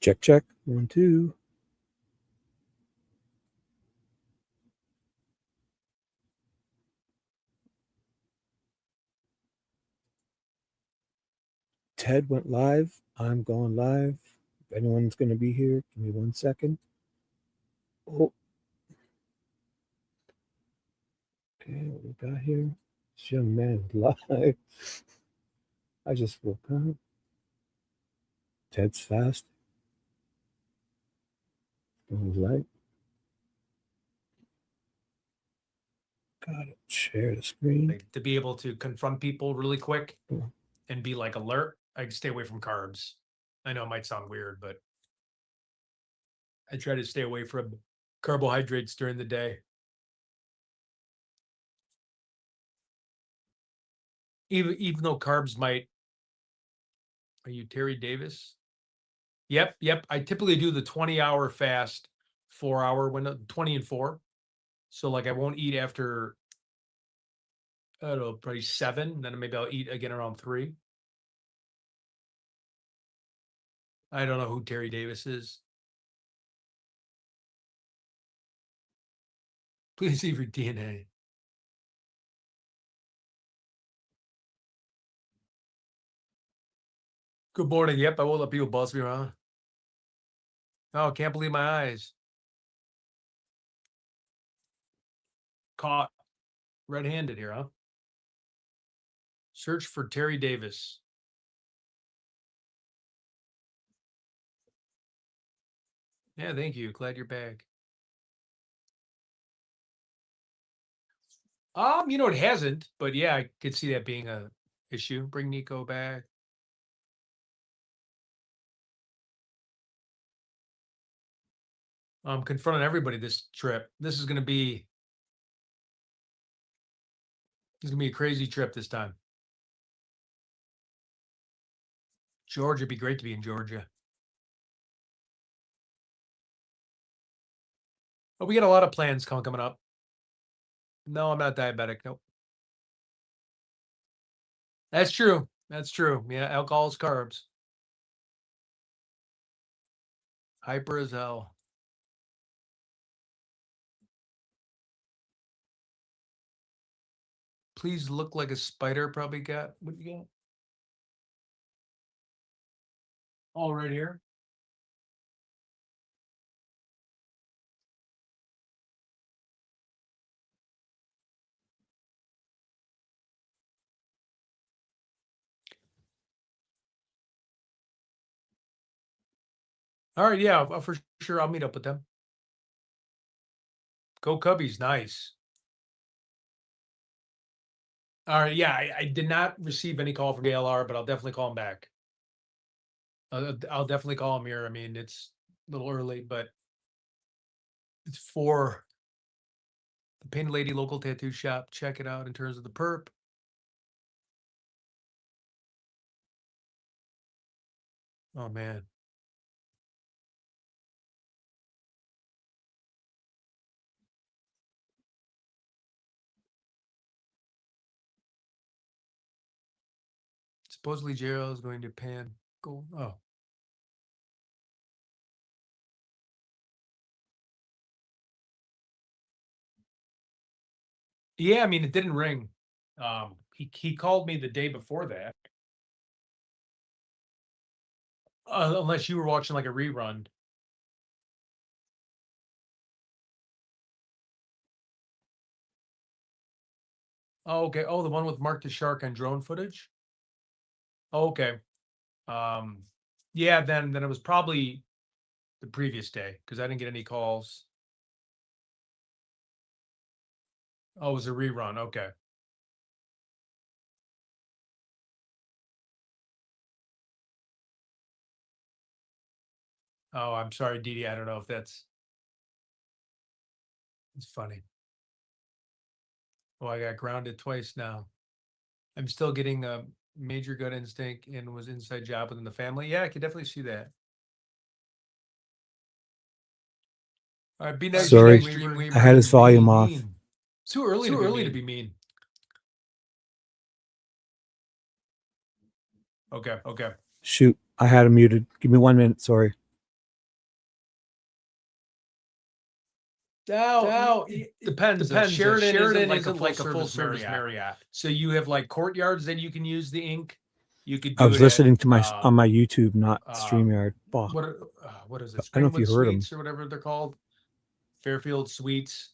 Check, check. 1, 2. Ted went live. I'm going live. If anyone's going to be here, give me 1 second. Oh. Okay, what we got here? This young man live. I just woke up. Ted's fast. Going light. Got it. Share the screen. To be able to confront people really quick Yeah. and be like alert, I stay away from carbs. I know it might sound weird, but I try to stay away from carbohydrates during the day. Even though carbs might. Are you Terry Davis? Yep. I typically do the 20-hour fast, 4-hour window, 20 and 4. So like I won't eat after, I don't know, probably 7. Then maybe I'll eat again around 3. I don't know who Terry Davis is. Please leave your DNA. Good morning. Yep, I won't let people boss me around. Oh, can't believe my eyes. Caught red-handed here, huh? Search for Terry Davis. Yeah, thank you. Glad you're back. It hasn't, but yeah, I could see that being a issue. Bring Nico back. I'm confronting everybody this trip. This is gonna be a crazy trip this time. Georgia, it'd be great to be in Georgia. Oh, we got a lot of plans coming up. No, I'm not diabetic. Nope. That's true. Yeah, alcohol is carbs. Hyper as hell. Please look like a spider. Probably got what you got? All right here. All right, yeah, for sure. I'll meet up with them. Go Cubbies, nice. All right, yeah, I did not receive any call from JLR, but I'll definitely call him back. I'll definitely call him here. I mean, it's a little early, but it's for the Painted Lady local tattoo shop. Check it out in terms of the perp. Oh man. Supposedly JL is going to Japan. Go. Oh. Yeah, I mean, it didn't ring. He called me the day before that. Unless you were watching like a rerun. Oh, okay. Oh, the one with Mark the Shark on drone footage. Oh, okay. Yeah, then it was probably the previous day because I didn't get any calls. Oh, it was a rerun. Okay. Oh, I'm sorry, Didi. I don't know if it's funny. Oh, I got grounded twice now. I'm still getting a major gut instinct and was inside job within the family. Yeah, I could definitely see that. All right, be nice. Sorry, Dreamweaver. I had his volume off. It's too early to be mean. Okay. Shoot, I had him muted. Give me 1 minute. Sorry. Now, it depends. Sheridan Sheridan isn't like a full service Marriott. So you have like courtyards that you can use the ink. You could do I was it listening to at, on my YouTube, not StreamYard. Oh, what is it? I don't know if you Springwood heard 'em. Suites or whatever they're called. Fairfield Suites.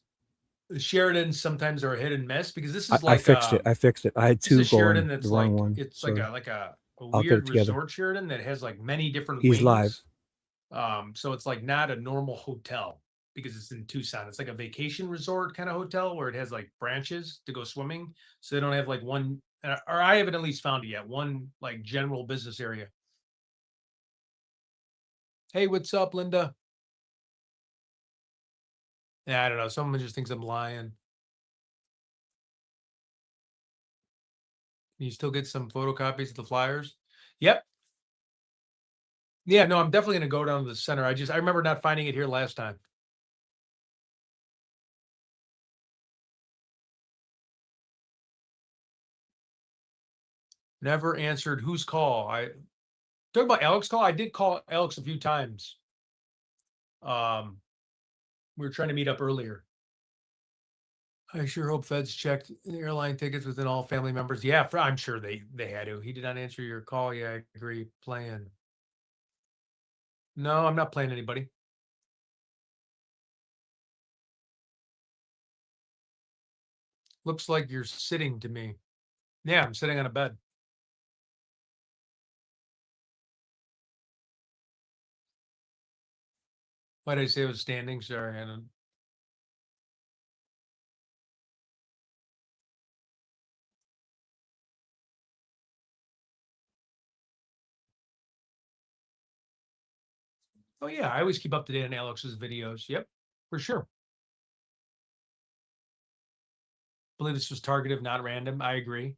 The Sheratons sometimes are a hit and miss because this is I like fixed it. I fixed it. I had this is two a Sheridan going. that's The wrong like one. it's Sorry. like a I'll get it weird together. resort Sheridan that has like many different He's wings. live. So it's like not a normal hotel because it's in Tucson. It's like a vacation resort kind of hotel where it has like branches to go swimming. So they don't have like one, or I haven't at least found it yet, one like general business area. Hey, what's up, Linda? Yeah, I don't know. Someone just thinks I'm lying. Can you still get some photocopies of the flyers? Yep. Yeah, no, I'm definitely going to go down to the center. I remember not finding it here last time. Never answered whose call. I talking about Alex call. I did call Alex a few times. We were trying to meet up earlier. I sure hope feds checked the airline tickets within all family members. Yeah, I'm sure they had to. He did not answer your call. Yeah, I agree. Playing. No, I'm not playing anybody. Looks like you're sitting to me. Yeah, I'm sitting on a bed. Why did I say I was standing? Sorry, I don't. Oh yeah, I always keep up to date on Alex's videos. Yep, for sure. Believe this was targeted, not random. I agree.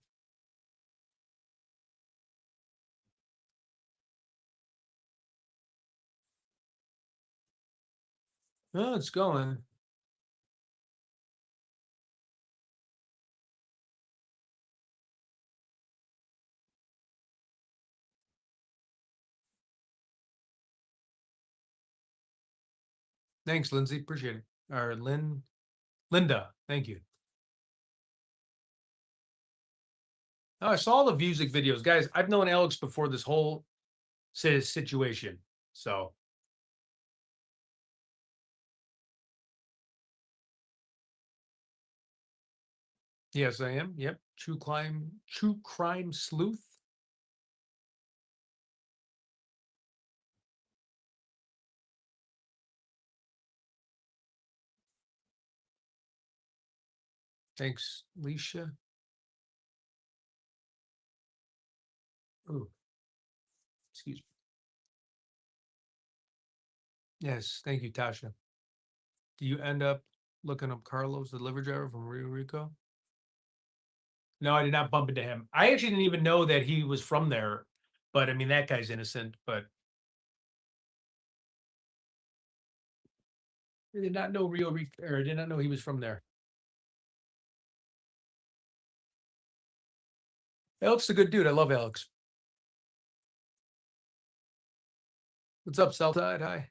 Oh, it's going. Thanks, Lindsay. Appreciate it. Or Linda. Thank you. Oh, I saw the music videos, guys. I've known Alex before this whole situation. So yes, I am. Yep. True crime sleuth. Thanks, Leisha. Ooh. Excuse me. Yes, thank you, Tasha. Do you end up looking up Carlos, the delivery driver from Rio Rico? No, I did not bump into him. I actually didn't even know that he was from there. But I mean, that guy's innocent. But I did not know Rio Rico, or I did not know he was from there. Alex is a good dude. I love Alex. What's up, Celtide? Hi.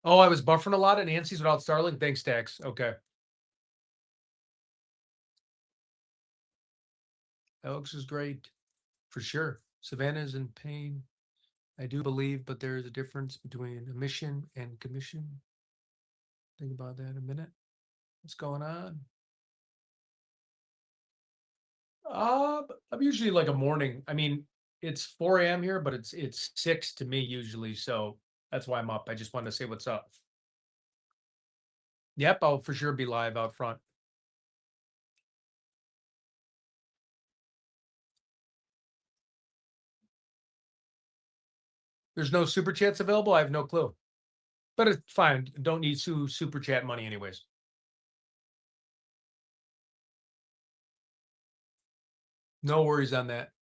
Oh, I was buffering a lot at Nancy's without Starlink. Thanks, Dax. Okay. Alex is great. For sure. Savannah is in pain. I do believe, but there is a difference between a mission and commission. Think about that a minute. What's going on? I'm usually like a morning. I mean, it's 4 a.m. here, but it's 6 to me usually. So that's why I'm up. I just wanted to say what's up. Yep, I'll for sure be live out front. There's no super chats available. I have no clue, but it's fine. Don't need super chat money anyways. No worries on that.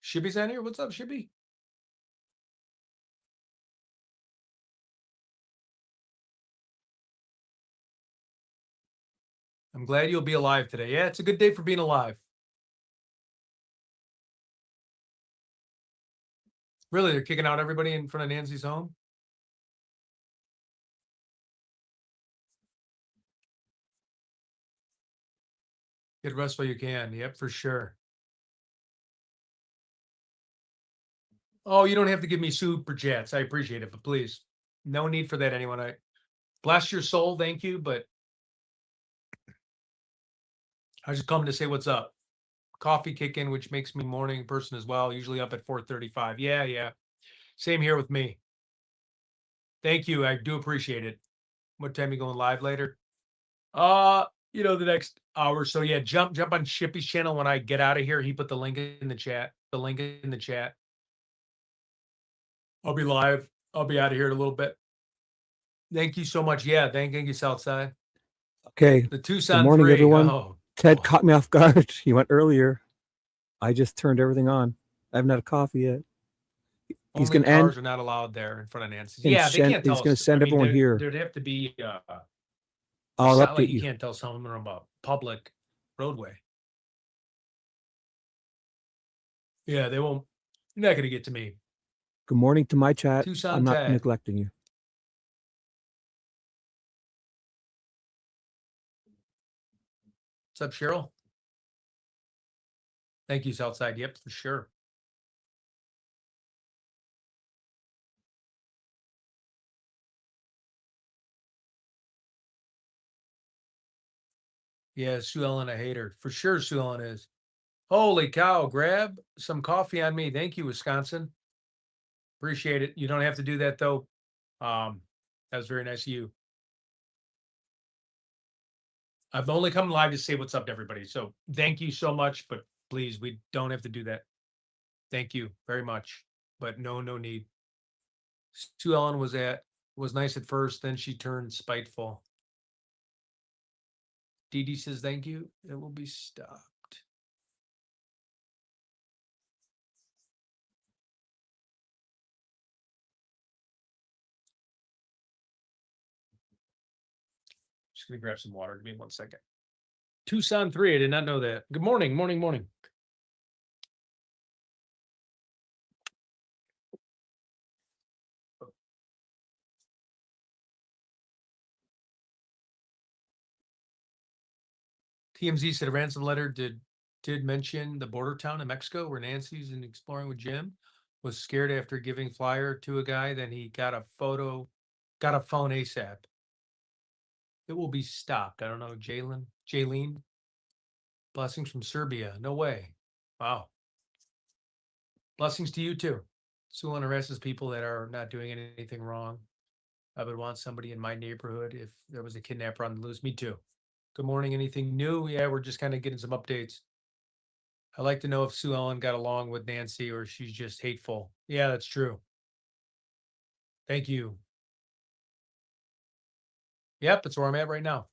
Shibby's on here. What's up, Shibby? I'm glad you'll be alive today. Yeah, it's a good day for being alive. Really, they're kicking out everybody in front of Nancy's home? Get rest while you can. Yep, for sure. Oh, you don't have to give me super chats. I appreciate it, but please, no need for that, anyone. I bless your soul, thank you, but I was just coming to say what's up. Coffee kick in, which makes me morning person as well. Usually up at 4:35. Yeah. Same here with me. Thank you. I do appreciate it. What time are you going live later? The next hour. So yeah, jump on Shippy's channel when I get out of here. He put the link in the chat. The link in the chat. I'll be live. I'll be out of here in a little bit. Thank you so much. Yeah, thank you, Southside. Okay. The Tucson Good morning, 3. everyone. Oh, Ted boy. caught me off guard. He went earlier. I just turned everything on. I haven't had a coffee yet. He's Only going to end. cars are not allowed there in front of Nancy's. Yeah, they can't tell us. He's going to send everyone here. There'd have to be I'll like update you you. can't tell someone about public roadway. Yeah, they won't. You're not going to get to me. Good morning to my chat. Tucson I'm not Ted. neglecting you. What's up, Cheryl? Thank you, Southside. Yep, for sure. Yeah, Sue Ellen, I hate her. For sure, Sue Ellen is. Holy cow, grab some coffee on me. Thank you, Wisconsin. Appreciate it. You don't have to do that, though. That was very nice of you. I've only come live to say what's up to everybody. So thank you so much, but please, we don't have to do that. Thank you very much, but no need. Sue Ellen was nice at first, then she turned spiteful. Dee Dee says thank you. It will be stopped. Just gonna grab some water. Give me 1 second. Tucson 3. I did not know that. Good morning. TMZ said a ransom letter did mention the border town in Mexico where Nancy's in exploring with Jim was scared after giving flyer to a guy. Then he got a phone ASAP. It will be stopped. I don't know. Jaylene. Blessings from Serbia. No way. Wow. Blessings to you too. Sulan arrests people that are not doing anything wrong. I would want somebody in my neighborhood if there was a kidnapper on the loose. Me too. Good morning. Anything new? Yeah, we're just kind of getting some updates. I'd like to know if Sue Ellen got along with Nancy or she's just hateful. Yeah, that's true. Thank you. Yep, that's where I'm at right now.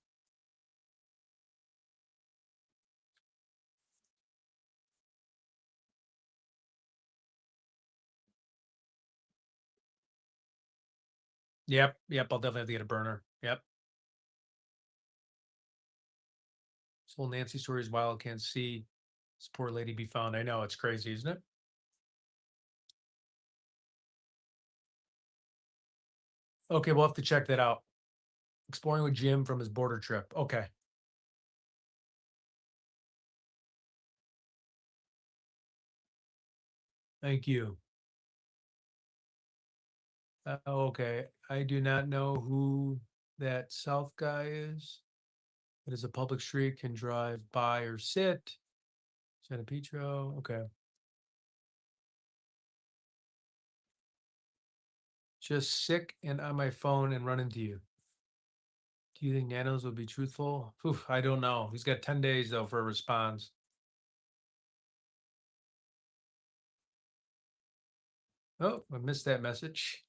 Yep, I'll definitely have to get a burner. Yep. This whole Nancy story is wild. Can't see this poor lady be found. I know, it's crazy, isn't it? Okay, we'll have to check that out. Exploring with Jim from his border trip. Okay. Thank you. Okay. I do not know who that South guy is. It is a public street, can drive by or sit. San Pedro. Okay. Just sick and on my phone and run into you. Do you think Nanos would be truthful? Oof, I don't know. He's got 10 days though for a response. Oh, I missed that message.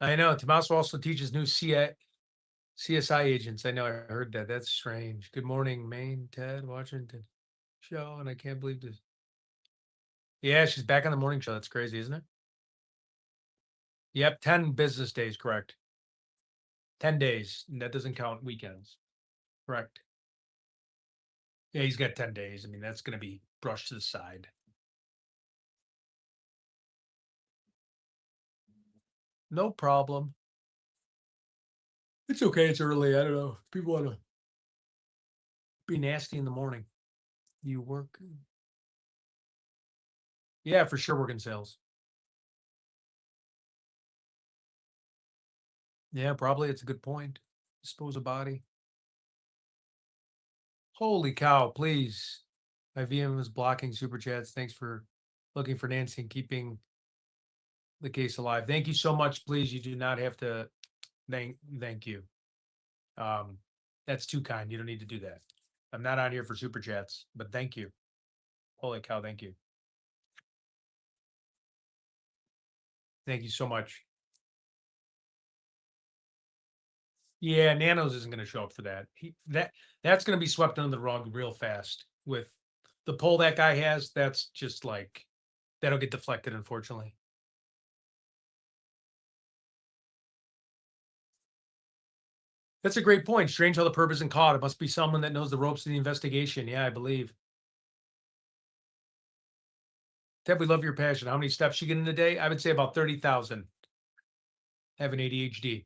I know. Tommaso also teaches new CSI agents. I know. I heard that. That's strange. Good morning, Maine, Ted, Washington show. And I can't believe this. Yeah, she's back on the morning show. That's crazy, isn't it? Yep, 10 business days, correct. 10 days. And that doesn't count weekends. Correct. Yeah, he's got 10 days. I mean, that's going to be brushed to the side. No problem. It's okay. It's early. I don't know. People want to be nasty in the morning. You work? Yeah, for sure. Work in sales. Yeah, probably. It's a good point. Dispose of body. Holy cow, please. My VM is blocking super chats. Thanks for looking for Nancy and keeping the case alive. Thank you so much. Please, you do not have to thank you. That's too kind. You don't need to do that. I'm not on here for super chats, but thank you. Holy cow, thank you. Thank you so much. Yeah, Nanos isn't going to show up for that. That's going to be swept under the rug real fast with the poll that guy has. That's just like that'll get deflected, unfortunately. That's a great point. Strange how the perp isn't caught. It must be someone that knows the ropes of the investigation. Yeah, I believe. Deb, we love your passion. How many steps you get in a day? I would say about 30,000. Having ADHD.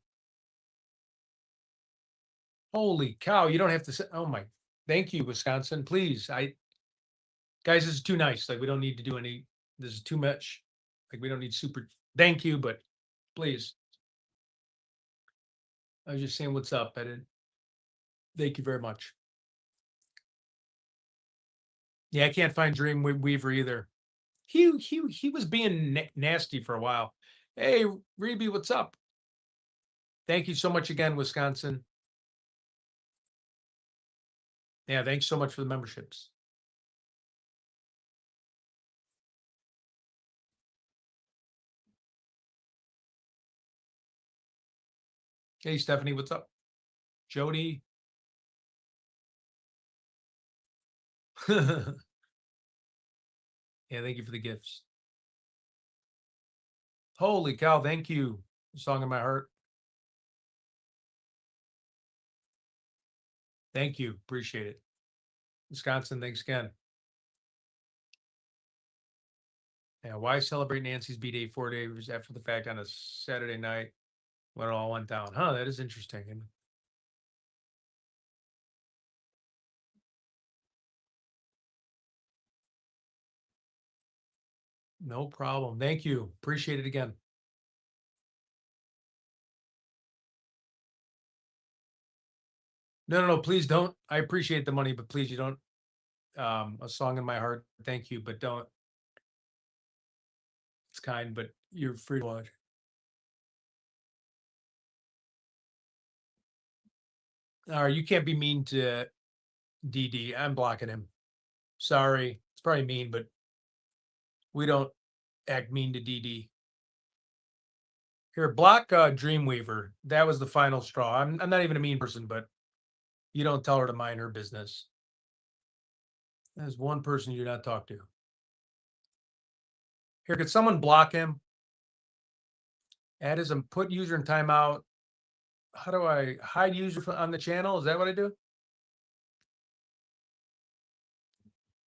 Holy cow! You don't have to say. Oh my! Thank you, Wisconsin. Please, guys, this is too nice. Like we don't need to do any. This is too much. Like we don't need super. Thank you, but please. I was just saying what's up. I didn't. Thank you very much. Yeah, I can't find Dreamweaver either. He was being nasty for a while. Hey, Reby, what's up? Thank you so much again, Wisconsin. Yeah, thanks so much for the memberships. Hey, Stephanie, what's up? Jody. Yeah, thank you for the gifts. Holy cow, thank you. Song in my heart. Thank you. Appreciate it. Wisconsin, thanks again. Yeah, why celebrate Nancy's B-Day 4 days after the fact on a Saturday night when it all went down? Huh, that is interesting. No problem. Thank you. Appreciate it again. No. Please don't. I appreciate the money, but please, you don't. A song in my heart. Thank you, but don't. It's kind, but you're free to watch. All right, you can't be mean to DD. I'm blocking him. Sorry, it's probably mean, but we don't act mean to DD. Here, block Dreamweaver. That was the final straw. I'm not even a mean person, but you don't tell her to mind her business. There's one person you do not talk to. Here, could someone block him? Add as put user in timeout. How do I hide user on the channel? Is that what I do?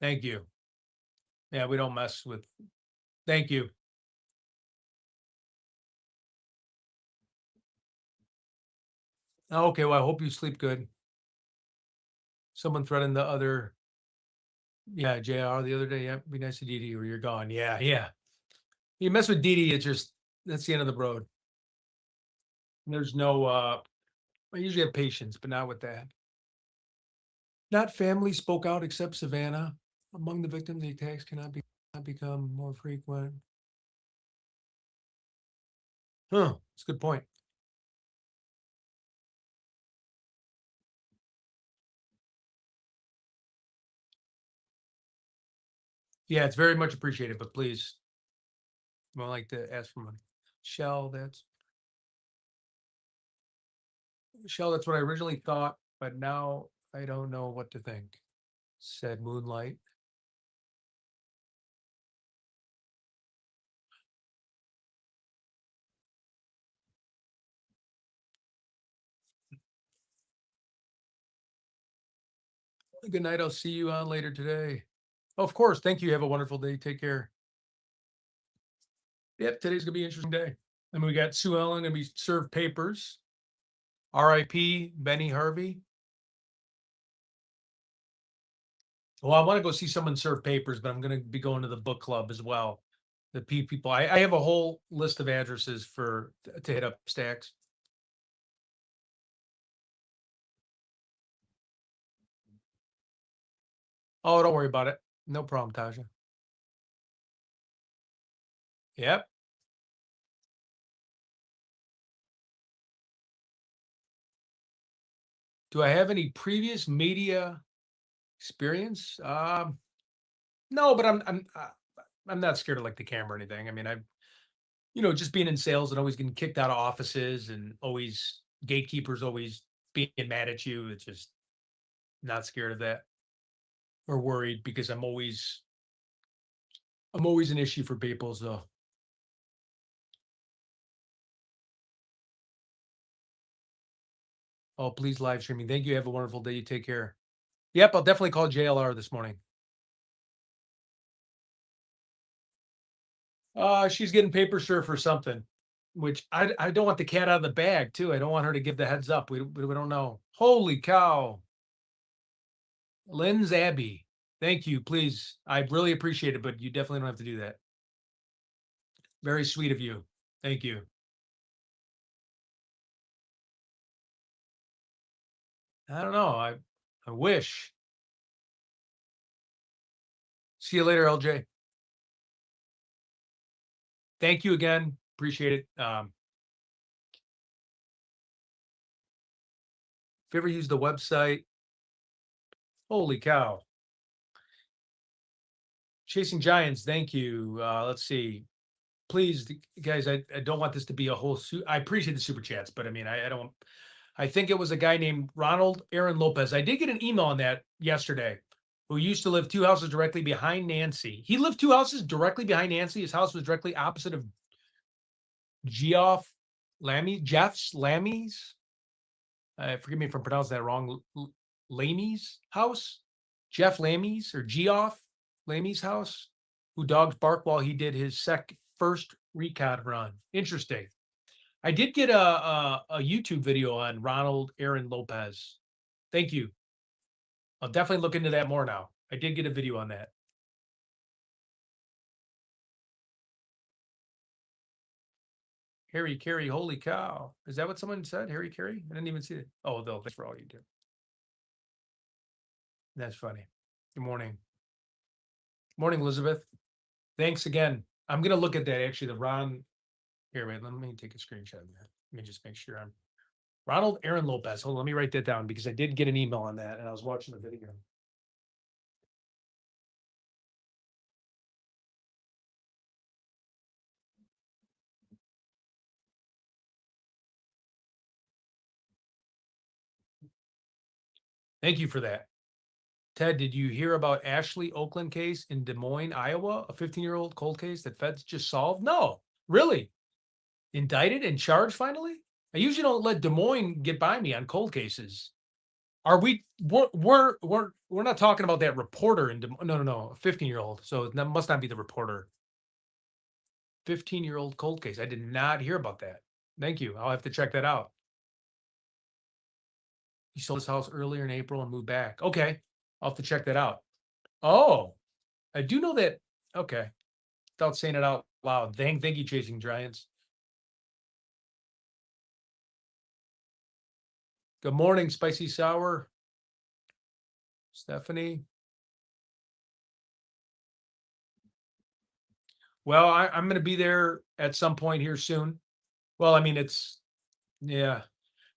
Thank you. Yeah, we don't mess with. Thank you. Okay, well, I hope you sleep good. Someone threatened the other. Yeah, JR the other day. Yeah, be nice to DD or you're gone. Yeah. You mess with DD, it's just that's the end of the road. There's no I usually have patience, but not with that. Not family spoke out except Savannah. Among the victims, the attacks cannot become more frequent. Huh, that's a good point. Yeah, it's very much appreciated, but please, I don't like to ask for money. Shell, that's what I originally thought, but now I don't know what to think. Said Moonlight. Good night. I'll see you on later today. Of course. Thank you. Have a wonderful day. Take care. Yep, today's gonna be an interesting day. And we got Sue Ellen gonna be served papers. R.I.P. Benny Harvey. Well, I want to go see someone serve papers, but I'm gonna be going to the book club as well. The people. I have a whole list of addresses for to hit up Stacks. Oh, don't worry about it. No problem, Tasha. Yep. Do I have any previous media experience? No, but I'm not scared of like the camera or anything. I mean, just being in sales and always getting kicked out of offices and always gatekeepers always being mad at you. It's just not scared of that or worried because I'm always an issue for people. So oh, please live streaming. Thank you. Have a wonderful day. You take care. Yep, I'll definitely call JLR this morning. She's getting paper served for something, which I don't want the cat out of the bag too. I don't want her to give the heads up. We don't know. Holy cow. Lynn's Abbey. Thank you. Please. I really appreciate it, but you definitely don't have to do that. Very sweet of you. Thank you. I don't know. I wish. See you later, LJ. Thank you again. Appreciate it. If you ever use the website, holy cow. Chasing Giants, thank you. Let's see. Please, guys, I don't want this to be a whole I appreciate the super chats, but I mean, I don't. I think it was a guy named Ronald Aaron Lopez. I did get an email on that yesterday, who used to live 2 houses directly behind Nancy. He lived 2 houses directly behind Nancy. His house was directly opposite of Jeff's Lammy's. Forgive me if I'm pronouncing that wrong. Lammy's house, Jeff Lammy's or Geoff Lammy's house, who dogs bark while he did his first recon run. Interesting. I did get a YouTube video on Ronald Aaron Lopez. Thank you. I'll definitely look into that more now. I did get a video on that. Harry Carey, holy cow. Is that what someone said? Harry Carey? I didn't even see it. Oh, though, thanks for all you do. That's funny. Good morning. Morning, Elizabeth. Thanks again. I'm going to look at that actually. The Ron. Here, wait, let me take a screenshot of that. Let me just make sure I'm Ronald Aaron Lopez. Hold on, let me write that down because I did get an email on that and I was watching the video. Thank you for that. Ted, did you hear about Ashley Oakland case in Des Moines, Iowa? A 15-year-old cold case that feds just solved? No, really? Indicted and charged finally? I usually don't let Des Moines get by me on cold cases. Are we? We're not talking about that reporter in Des Moines. No, a 15-year-old. So that must not be the reporter. 15-year-old cold case. I did not hear about that. Thank you. I'll have to check that out. He sold his house earlier in April and moved back. Okay. I'll have to check that out. Oh, I do know that. Okay. Without saying it out loud. Thank you, Chasing Giants. Good morning, Spicy Sour. Stephanie. Well, I'm going to be there at some point here soon. Well, I mean,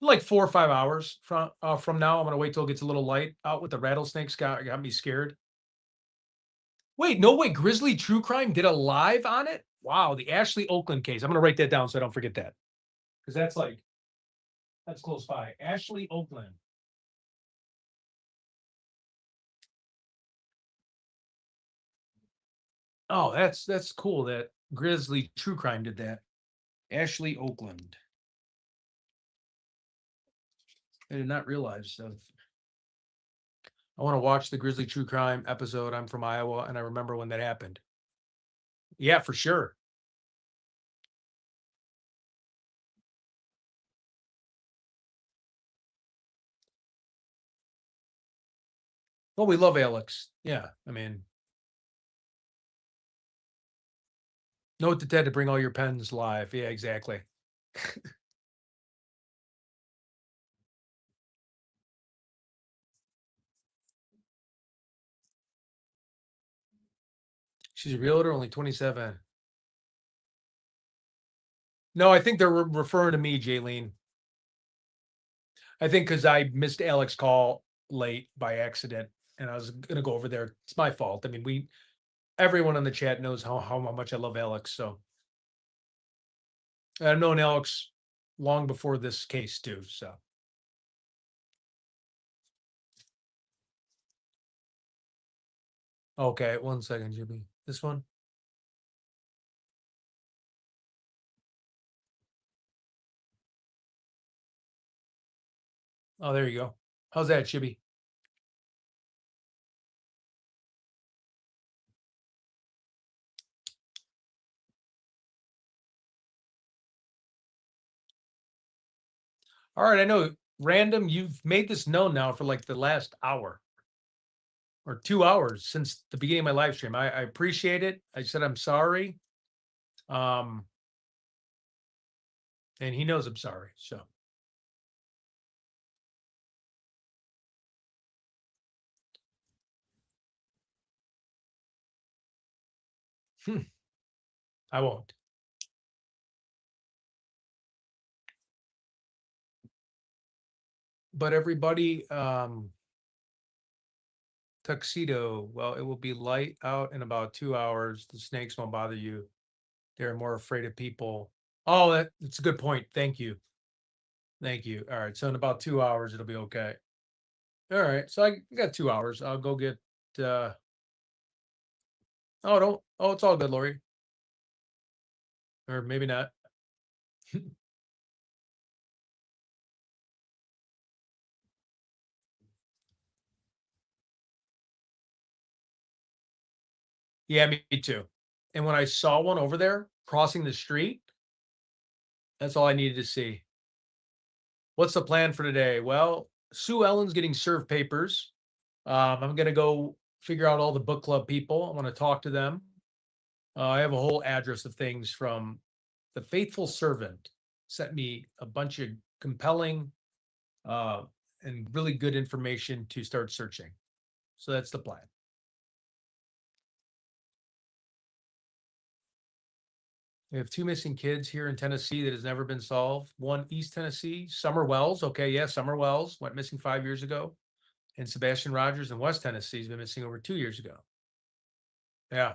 like 4 or 5 hours from now. I'm going to wait till it gets a little light out with the rattlesnakes. Got me scared. Wait, no way. Grizzly True Crime did a live on it? Wow, the Ashley Oakland case. I'm going to write that down so I don't forget that. Because that's close by. Ashley Oakland. Oh, that's cool that Grizzly True Crime did that. Ashley Oakland. I did not realize of. I want to watch the Grizzly True Crime episode. I'm from Iowa, and I remember when that happened. Yeah, for sure. Well, we love Alex. Yeah, I mean, note to Ted to bring all your pens live. Yeah, exactly. She's a realtor, only 27. No, I think they're referring to me, Jaylene. I think because I missed Alex's call late by accident, and I was gonna go over there. It's my fault. I mean, everyone in the chat knows how much I love Alex. So I've known Alex long before this case too. So okay, 1 second, Jimmy. This one. Oh, there you go. How's that, Chibi? All right, I know random. You've made this known now for like the last hour or 2 hours since the beginning of my live stream. I appreciate it. I said I'm sorry. Um, and he knows I'm sorry. So I won't. But everybody, tuxedo. Well, it will be light out in about 2 hours. The snakes won't bother you. They're more afraid of people. Oh, that's a good point. Thank you. Thank you. All right. So in about 2 hours, it'll be okay. All right. So I got 2 hours. I'll go get oh don't oh it's all good, Lori. Or maybe not. Yeah, me too. And when I saw one over there crossing the street, that's all I needed to see. What's the plan for today? Well, Sue Ellen's getting served papers. I'm gonna go figure out all the book club people. I want to talk to them. I have a whole address of things from the faithful servant. Sent me a bunch of compelling uh, and really good information to start searching. So that's the plan. We have two missing kids here in Tennessee that has never been solved. One East Tennessee, Summer Wells. Okay, yeah, Summer Wells went missing 5 years ago. And Sebastian Rogers in West Tennessee has been missing over 2 years ago. Yeah.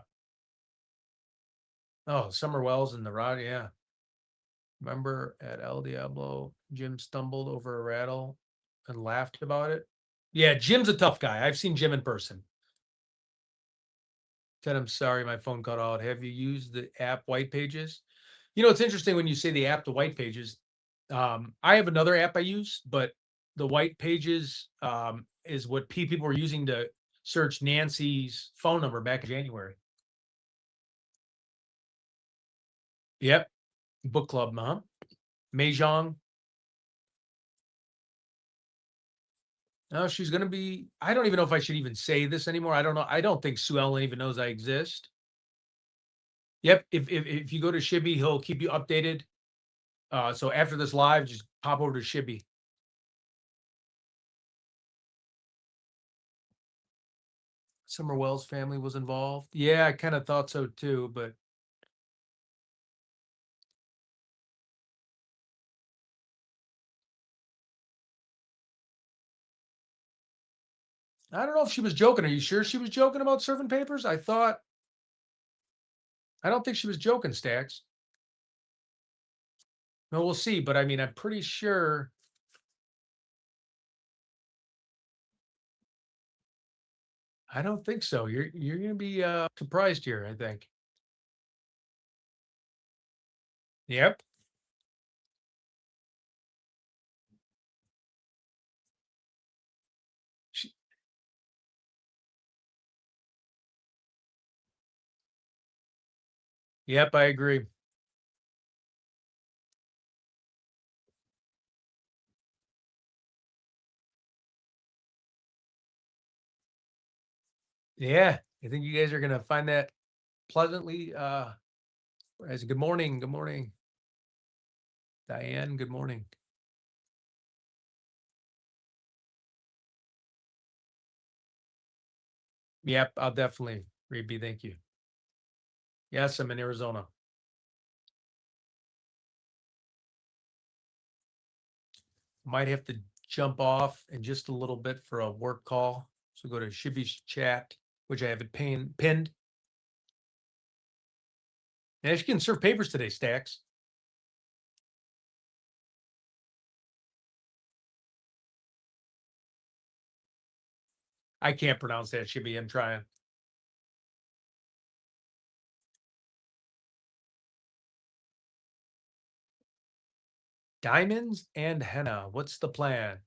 Oh, Summer Wells and the Rod. Yeah. Remember at El Diablo, Jim stumbled over a rattle and laughed about it. Yeah, Jim's a tough guy. I've seen Jim in person. Said, I'm sorry, my phone cut out. Have you used the app White Pages? You know, it's interesting when you say the app, the White Pages. I have another app I use, but the White Pages is what people were using to search Nancy's phone number back in January. Yep. Book club, huh? Mahjong. No, she's gonna be. I don't even know if I should even say this anymore. I don't know. I don't think Sue Ellen even knows I exist. Yep. If you go to Shibby, he'll keep you updated. So after this live, just pop over to Shibby. Summer Wells family was involved. Yeah, I kind of thought so too, but I don't know if she was joking. Are you sure she was joking about serving papers? I don't think she was joking, Stacks. No, we'll see. But I mean, I'm pretty sure. I don't think so. You're gonna be surprised here, I think. Yep. She, Yep, I agree. Yeah, I think you guys are gonna find that pleasantly as good morning. Good morning. Diane, good morning. Yep, I'll definitely Rebe, thank you. Yes, I'm in Arizona. Might have to jump off in just a little bit for a work call. So go to Shibby's chat, which I have it pinned. And she can serve papers today, Stacks. I can't pronounce that, Shibby. I'm trying. Diamonds and henna. What's the plan?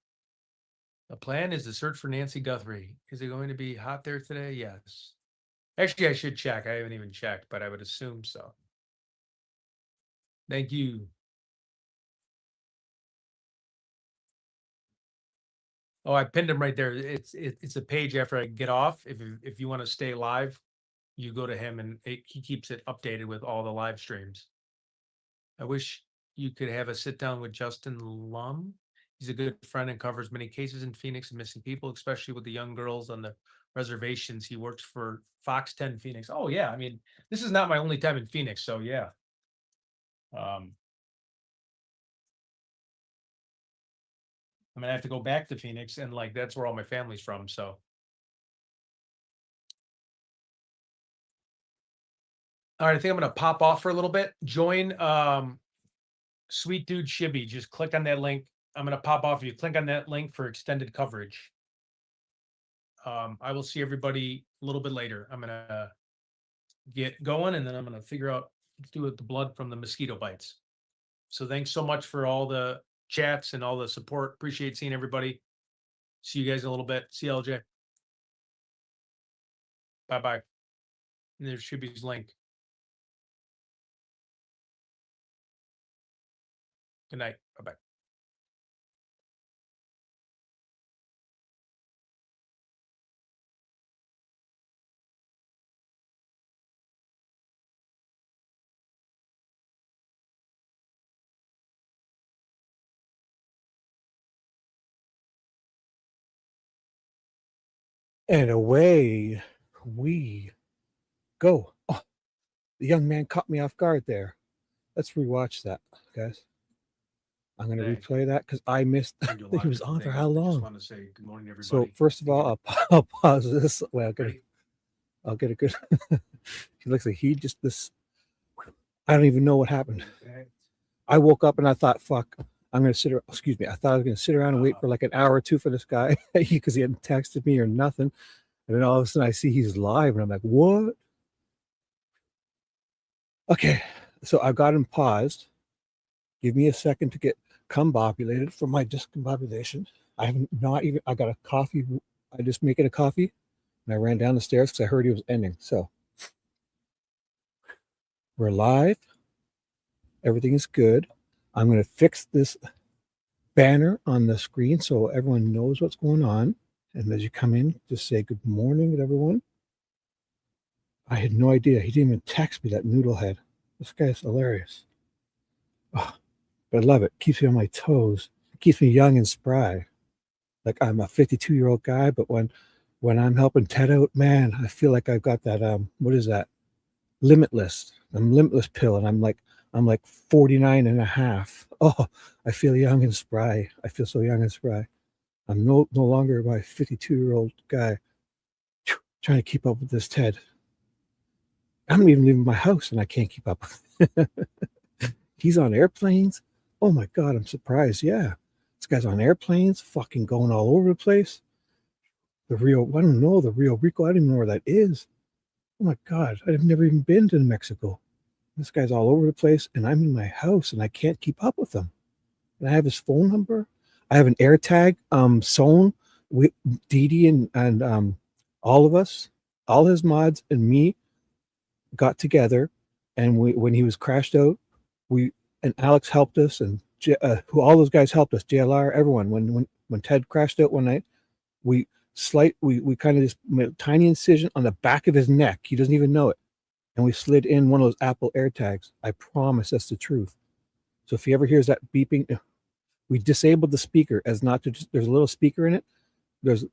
The plan is to search for Nancy Guthrie. Is it going to be hot there today? Yes. Actually, I should check. I haven't even checked, but I would assume so. Thank you. Oh, I pinned him right there. It's a page after I get off. If you want to stay live, you go to him and he keeps it updated with all the live streams. I wish you could have a sit down with Justin Lum. He's a good friend and covers many cases in Phoenix and missing people, especially with the young girls on the reservations. He works for Fox 10 Phoenix. Oh yeah, I mean, this is not my only time in Phoenix, so yeah. I'm gonna have to go back to Phoenix, and like that's where all my family's from. So, all right, I think I'm gonna pop off for a little bit. Join Sweet Dude Shibby. Just click on that link. I'm gonna pop off. If you click on that link for extended coverage. I will see everybody a little bit later. I'm gonna get going, and then I'm gonna figure out what to do with the blood from the mosquito bites. So thanks so much for all the chats and all the support. Appreciate seeing everybody. See you guys in a little bit. See you, LJ. Bye bye. And there should be his link. Good night. Bye bye. And away we go. Oh, the young man caught me off guard there. Let's rewatch that, guys. I'm going to replay that because I missed. He was on for how long? I just want to say good morning, everybody. So first of all, I'll pause this. Well, I'll get a good. He looks like he just this. I don't even know what happened. I woke up and I thought, "Fuck, I'm going to sit." Excuse me. I thought I was going to sit around and wait for like an hour or two for this guy because he hadn't texted me or nothing. And then all of a sudden I see he's live and I'm like, "What?" Okay, so I've got him paused. Give me a second to get combobulated for my discombobulation. I haven't not even. I got a coffee. I just making a coffee, and I ran down the stairs because I heard he was ending. So we're live. Everything is good. I'm going to fix this banner on the screen so everyone knows what's going on. And as you come in, just say good morning to everyone. I had no idea. He didn't even text me, that noodlehead. This guy's hilarious. Oh, but I love it. Keeps me on my toes. It keeps me young and spry. Like I'm a 52-year-old guy, but when I'm helping Ted out, man, I feel like I've got that what is that? Limitless. I'm limitless pill, and I'm like 49 and a half. Oh, I feel young and spry. I feel so young and spry. I'm no longer my 52-year-old guy trying to keep up with this Ted. I'm even leaving my house and I can't keep up. He's on airplanes. Oh my God, I'm surprised. Yeah. This guy's on airplanes, fucking going all over the place. I don't know, the Rio Rico, I don't even know where that is. Oh my God, I've never even been to Mexico. This guy's all over the place, and I'm in my house, and I can't keep up with him. And I have his phone number. I have an AirTag sewn with Didi and all of us, all his mods and me got together And when he was crashed out, and Alex helped us, and who all those guys helped us, JLR, everyone. When Ted crashed out one night, we kind of just made a tiny incision on the back of his neck. He doesn't even know it, and we slid in one of those Apple AirTags. I promise that's the truth. So if he ever hears that beeping, we disabled the speaker as not to. There's a little speaker in it.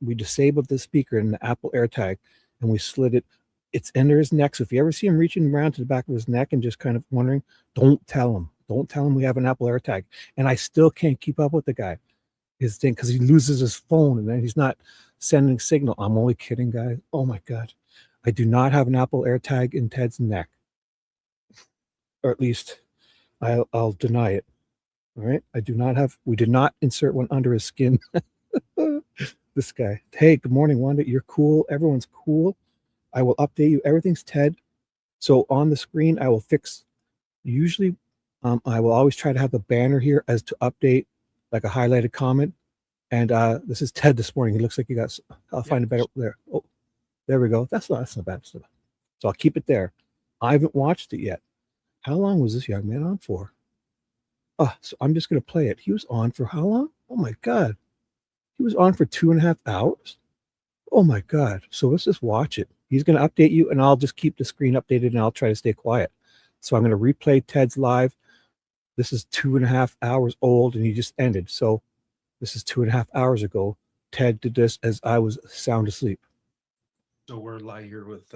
We disabled the speaker in the Apple AirTag, and we slid it. It's under his neck. So if you ever see him reaching around to the back of his neck and just kind of wondering, don't tell him. Don't tell him we have an Apple AirTag. And I still can't keep up with the guy. His thing, because he loses his phone and then he's not sending signal. I'm only kidding, guys. Oh my God. I do not have an Apple AirTag in Ted's neck. Or at least I'll deny it. All right. We did not insert one under his skin. This guy. Hey, good morning, Wanda. You're cool. Everyone's cool. I will update you. Everything's Ted. So on the screen, I will fix. Usually, I will always try to have the banner here as to update, like a highlighted comment. And this is Ted this morning. He looks like he got. I'll find it better there. Oh, there we go. That's not bad. So I'll keep it there. I haven't watched it yet. How long was this young man on for? Oh, so I'm just going to play it. He was on for how long? Oh my God. He was on for 2.5 hours. Oh my God. So let's just watch it. He's going to update you, and I'll just keep the screen updated, and I'll try to stay quiet. So I'm going to replay Ted's live. This is 2.5 hours old, and he just ended. So this is 2.5 hours ago. Ted did this as I was sound asleep. So we're live here with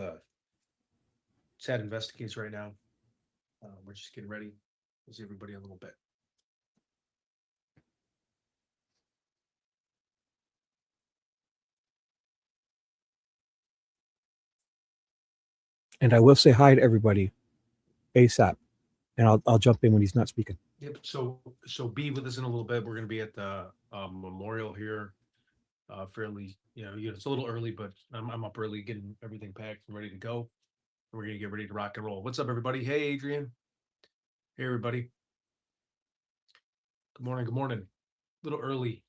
Ted Investigates right now. We're just getting ready. We'll see everybody in a little bit. And I will say hi to everybody ASAP, and I'll jump in when he's not speaking. Yep. So be with us in a little bit. We're going to be at the memorial here. Fairly, it's a little early, but I'm up early getting everything packed and ready to go. We're going to get ready to rock and roll. What's up, everybody? Hey, Adrian. Hey, everybody. Good morning. Good morning. A little early,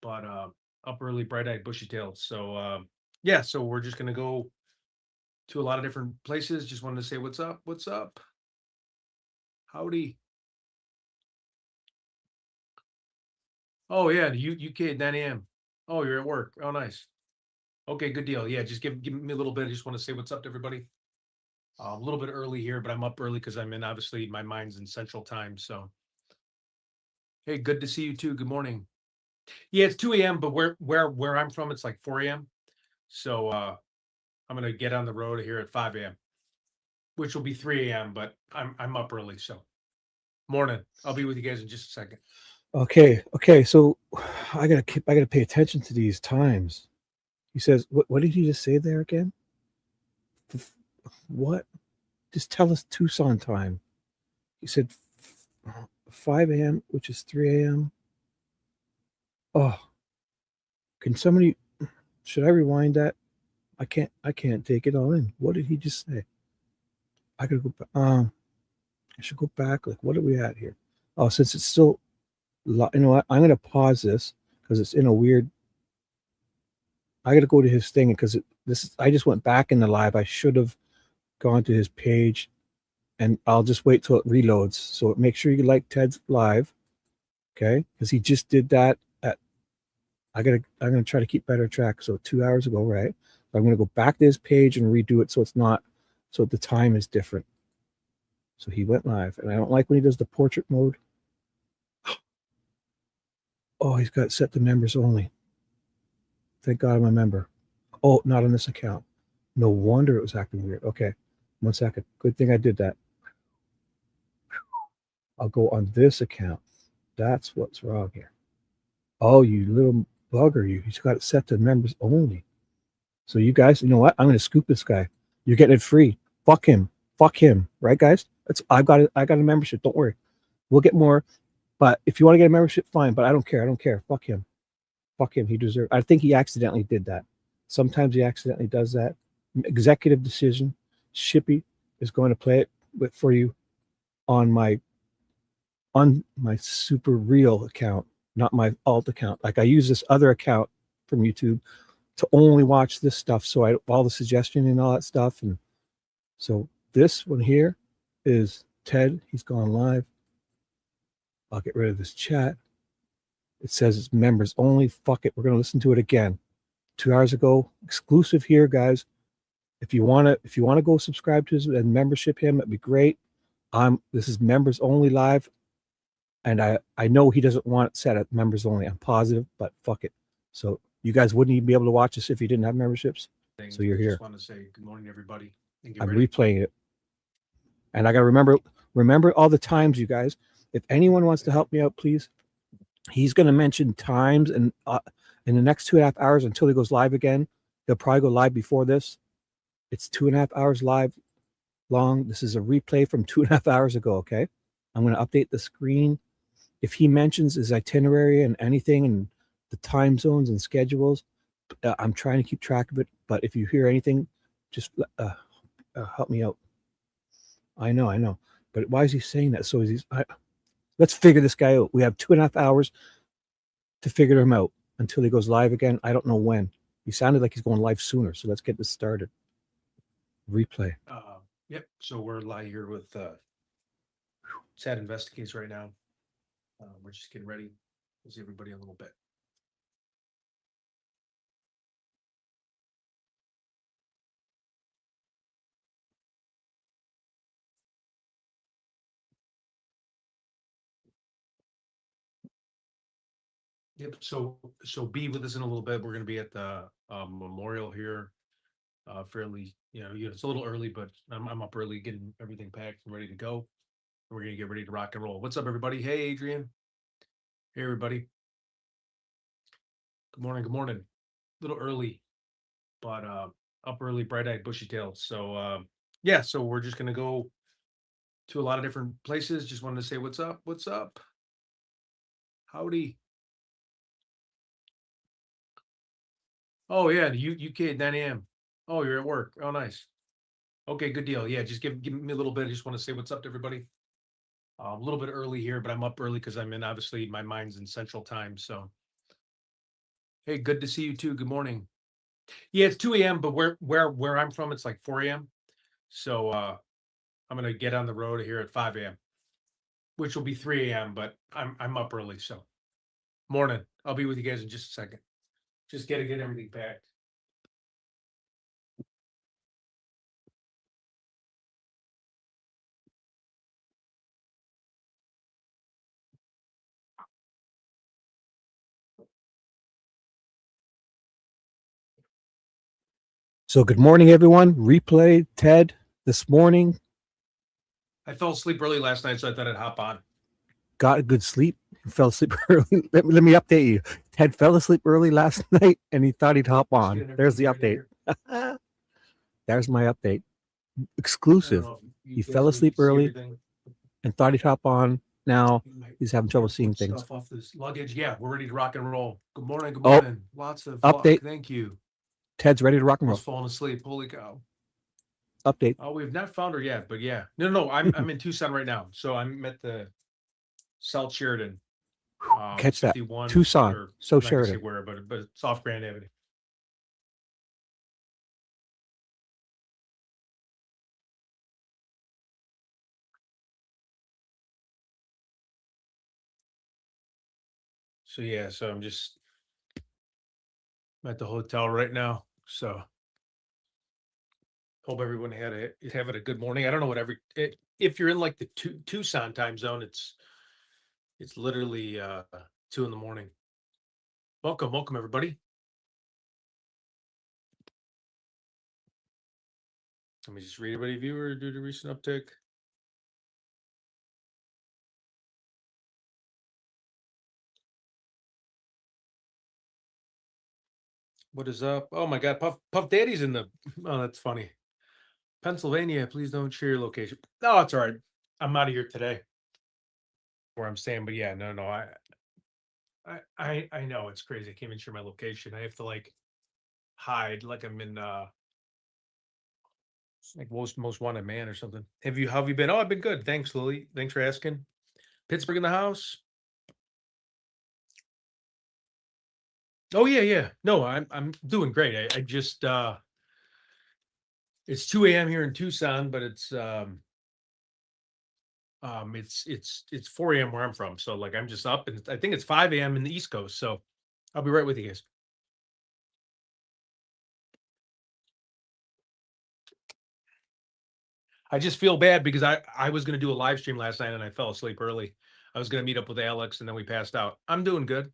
but up early, bright-eyed, bushy-tailed. So yeah, so we're just going to go to a lot of different places. Just wanted to say what's up. What's up? Howdy. Oh yeah, UK at 9 a.m. Oh, you're at work. Oh, nice. Okay, good deal. Yeah, just give me a little bit. I just want to say what's up to everybody. A little bit early here, but I'm up early because I'm in, obviously, my mind's in Central Time. So, hey, good to see you too. Good morning. Yeah, it's 2 a.m., but where I'm from, it's like 4 a.m. So I'm gonna get on the road here at 5 a.m., which will be 3 a.m., but I'm up early. So morning. I'll be with you guys in just a second. Okay. So I gotta pay attention to these times. He says, what did he just say there again? What? Just tell us Tucson time. He said 5 a.m., which is 3 a.m. Oh, should I rewind that? I can't take it all in. What did he just say? I gotta go back. I should go back. Like, what are we at here? Oh, since it's still, you know what? I'm gonna pause this because it's in a weird. I gotta go to his thing because I just went back in the live. I should have gone to his page, and I'll just wait till it reloads. So make sure you like Ted's live, okay? Because he just did that I'm gonna try to keep better track. So 2 hours ago, right? So I'm gonna go back to his page and redo it so the time is different. So he went live, and I don't like when he does the portrait mode. Oh, he's got it set to members only. Thank God I'm a member. Oh, not on this account. No wonder it was acting weird. Okay, 1 second. Good thing I did that. I'll go on this account. That's what's wrong here. Oh, you little bugger, you. He's got it set to members only. So you guys, you know what? I'm going to scoop this guy. You're getting it free. Fuck him. Right, guys? I got a membership. Don't worry. We'll get more. But if you want to get a membership, fine. But I don't care. Fuck him. He deserves. I think he accidentally did that. Sometimes he accidentally does that. Executive decision. Shippy is going to play it for you on my super real account, not my alt account. Like I use this other account from YouTube to only watch this stuff. So all the suggestion and all that stuff. And so this one here, is Ted. He's gone live. I'll get rid of this chat. It says it's members only. Fuck it. We're going to listen to it again. 2 hours ago, exclusive here, guys. If you want to go subscribe to his and membership him, that'd be great. This is members only live, and I know he doesn't want it set at members only. I'm positive, but fuck it. So you guys wouldn't even be able to watch this if you didn't have memberships. So you're here. I just want to say good morning, everybody. I'm replaying it, and I got to remember all the times, you guys. If anyone wants to help me out, please. He's going to mention times, and in the next 2.5 hours until he goes live again, he'll probably go live before this. It's 2.5 hours live long. This is a replay from 2.5 hours ago. Okay, I'm going to update the screen. If he mentions his itinerary and anything and the time zones and schedules, I'm trying to keep track of it. But if you hear anything, just help me out. I know. But why is he saying that? So let's figure this guy out. We have 2.5 hours to figure him out until he goes live again. I don't know when. He sounded like he's going live sooner. So let's get this started. Replay. Yep. So we're live here with Sad Investigates right now. We're just getting ready. We'll see everybody in a little bit. Yep. So be with us in a little bit. We're going to be at the memorial here. Fairly, it's a little early, but I'm up early getting everything packed and ready to go. We're going to get ready to rock and roll. What's up, everybody? Hey, Adrian. Hey, everybody. Good morning. Good morning. A little early, but up early, bright-eyed, bushy-tailed. So yeah, so we're just going to go to a lot of different places. Just wanted to say what's up. What's up? Howdy. Oh yeah, the UK at 9 a.m. Oh, you're at work. Oh, nice. Okay, good deal. Yeah, just give me a little bit. I just want to say what's up to everybody. A little bit early here, but I'm up early because I'm in, obviously, my mind's in Central Time. So, hey, good to see you too. Good morning. Yeah, it's 2 a.m., but where I'm from, it's like 4 a.m. So I'm gonna get on the road here at 5 a.m., which will be 3 a.m., but I'm up early. So morning. I'll be with you guys in just a second. Just gotta get everything packed. So good morning, everyone. Replay Ted this morning. I fell asleep early last night, so I thought I'd hop on. Got a good sleep. Fell asleep early. Let me update you. Ted fell asleep early last night, and he thought he'd hop on. There's the update. There's my update. Exclusive. He fell asleep early and thought he'd hop on. Now he's having trouble seeing things. Stuff off this luggage. Yeah, we're ready to rock and roll. Good morning. Good morning. Lots of update. Luck. Thank you. Ted's ready to rock and roll. Almost falling asleep. Holy cow. Update. Oh, we've not found her yet, but yeah. No. I'm in Tucson right now. So I'm at the South Sheridan. Catch that. Tucson. So Sheridan. Where, but it's off Grand Avenue. So yeah, so I'm at the hotel right now. So hope everyone having a good morning. I don't know what if you're in like the Tucson time zone, it's literally 2 a.m. Welcome everybody. Let me just read everybody viewer due to recent uptick. What is up? Oh my God, Puff Daddy's in the. Oh, that's funny. Pennsylvania, please don't share your location. No, it's all right. I'm out of here today. Where I'm staying, but yeah, no. I know it's crazy. I can't even share my location. I have to like hide, like I'm in like most wanted man or something. How have you been? Oh, I've been good. Thanks, Lily. Thanks for asking. Pittsburgh in the house. Oh yeah. No, I'm doing great. I just it's 2 a.m. here in Tucson, but it's It's 4 a.m. where I'm from, so like I'm just up, and I think it's 5 a.m. in the East Coast. So I'll be right with you guys. I just feel bad because I was gonna do a live stream last night and I fell asleep early. I was gonna meet up with Alex and then we passed out. I'm doing good.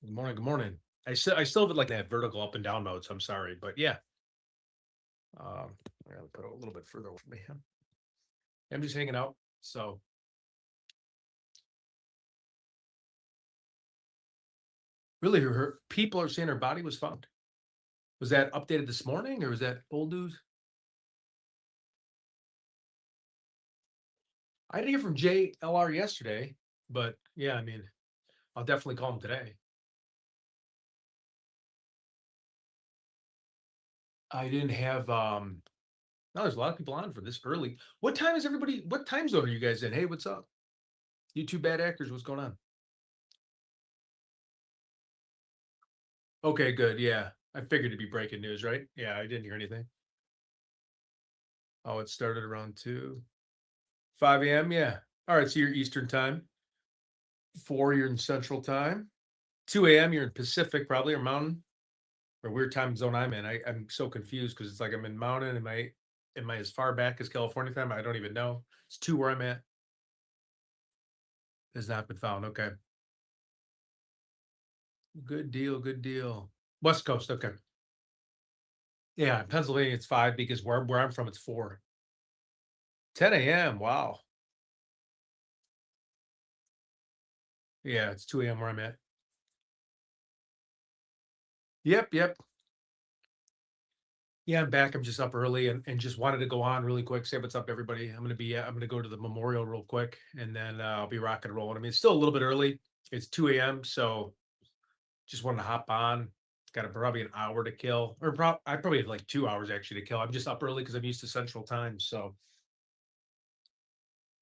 Good morning. Good morning. I still have it like that vertical up and down mode, so I'm sorry, but yeah. I gotta put it a little bit further away from me. I'm just hanging out. So really, her people are saying her body was found. Was that updated this morning or was that old news? I didn't hear from JLR yesterday, but yeah, I mean, I'll definitely call him today. I didn't have no, there's a lot of people on for this early. What time is everybody? What time zone are you guys in? Hey, what's up? You two bad actors, what's going on? Okay, good. Yeah. I figured it'd be breaking news, right? Yeah, I didn't hear anything. Oh, it started around 5 a.m. Yeah. All right, so you're Eastern time. 4, you're in Central time. 2 a.m. you're in Pacific, probably, or Mountain, or weird time zone I'm in. I'm so confused because it's like I'm in Mountain. Am I as far back as California time? I don't even know. It's 2 where I'm at. Has not been found. Okay. Good deal. Good deal. West Coast. Okay. Yeah, Pennsylvania, it's 5 because where I'm from, it's 4. 10 a.m. Wow. Yeah, it's 2 a.m. where I'm at. Yep, yep. Yeah, I'm back. I'm just up early and just wanted to go on really quick, say what's up, everybody. I'm gonna go to the memorial real quick and then I'll be rocking and rolling. I mean, it's still a little bit early. It's 2 a.m. So just wanted to hop on. Got probably an hour to kill, or I probably have like 2 hours actually to kill. I'm just up early because I'm used to Central Time. So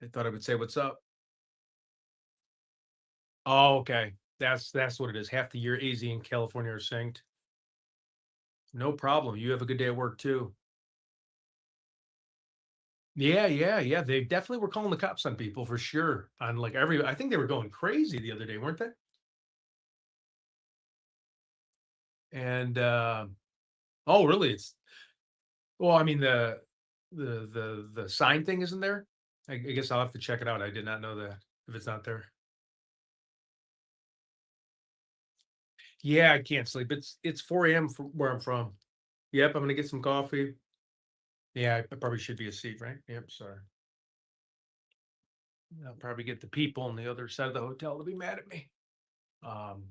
I thought I would say what's up. Oh, okay. That's what it is. Half the year AZ in California are synced. No problem. You have a good day at work too. Yeah, yeah, yeah. They definitely were calling the cops on people for sure. On like I think they were going crazy the other day, weren't they? And oh, really? It's well, I mean the sign thing isn't there. I guess I'll have to check it out. I did not know that if it's not there. Yeah, I can't sleep. It's 4 a.m. from where I'm from. Yep, I'm gonna get some coffee. Yeah, I probably should be asleep, right? Yep, sorry. I'll probably get the people on the other side of the hotel to be mad at me. Um,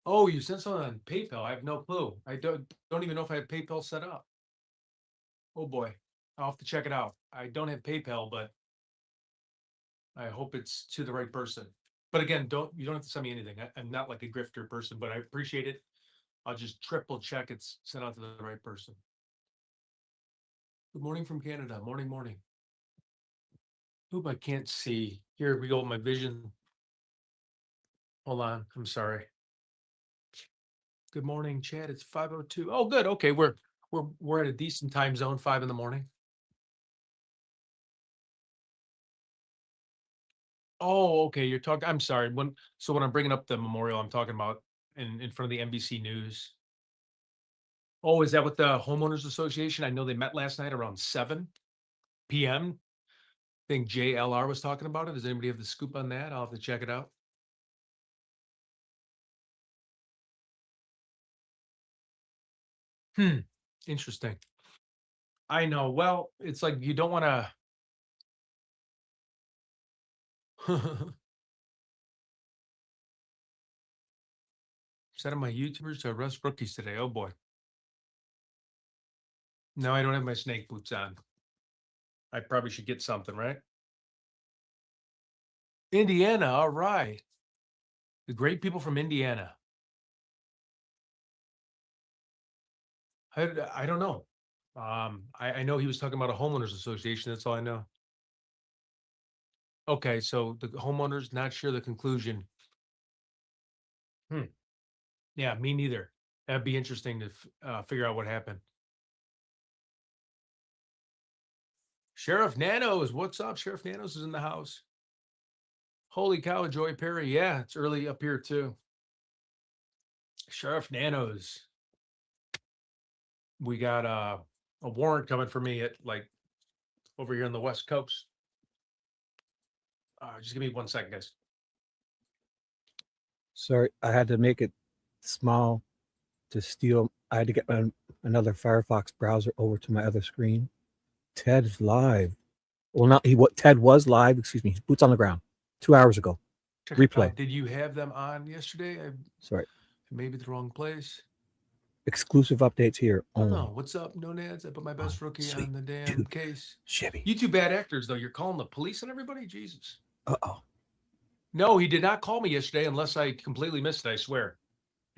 oh, you sent something on PayPal. I have no clue. I don't even know if I have PayPal set up. Oh boy, I'll have to check it out. I don't have PayPal, but I hope it's to the right person. But again, you don't have to send me anything. I'm not like a grifter person, but I appreciate it. I'll just triple check it's sent out to the right person. Good morning from Canada. Morning, morning. Oop, I can't see. Here we go. My vision. Hold on. I'm sorry. Good morning, Chad. It's 5:02. Oh, good. Okay, we're at a decent time zone, 5 in the morning. Oh, okay. You're talking. I'm sorry. When I'm bringing up the memorial, I'm talking about in front of the NBC News. Oh, is that what the homeowners association? I know they met last night around 7 p.m. I think JLR was talking about it. Does anybody have the scoop on that? I'll have to check it out. Hmm. Interesting. I know. Well, it's like you don't want to. Set of my YouTubers to arrest rookies today. Oh boy. No, I don't have my snake boots on. I probably should get something, right? Indiana. All right. The great people from Indiana. I don't know. I know he was talking about a homeowners association. That's all I know. Okay, so the homeowners not sure the conclusion. Yeah, me neither. That'd be interesting to figure out what happened. Sheriff Nanos, what's up? Sheriff Nanos is in the house. Holy cow, Joy Perry. Yeah, it's early up here too. Sheriff Nanos. We got a warrant coming for me at like over here on the West Coast. Just give me 1 second, guys. Sorry, I had to make it small to steal. I had to get another Firefox browser over to my other screen. Ted is live. Well, not he. What Ted was live. Excuse me. Boots on the ground. 2 hours ago. Replay. Did you have them on yesterday? Sorry. Maybe the wrong place. Exclusive updates here. Oh no, what's up? No nads. I put my best rookie sweet on the damn dude. case. Chevy. You two bad actors, though. You're calling the police on everybody? Jesus. Uh-oh. No, he did not call me yesterday unless I completely missed it, I swear.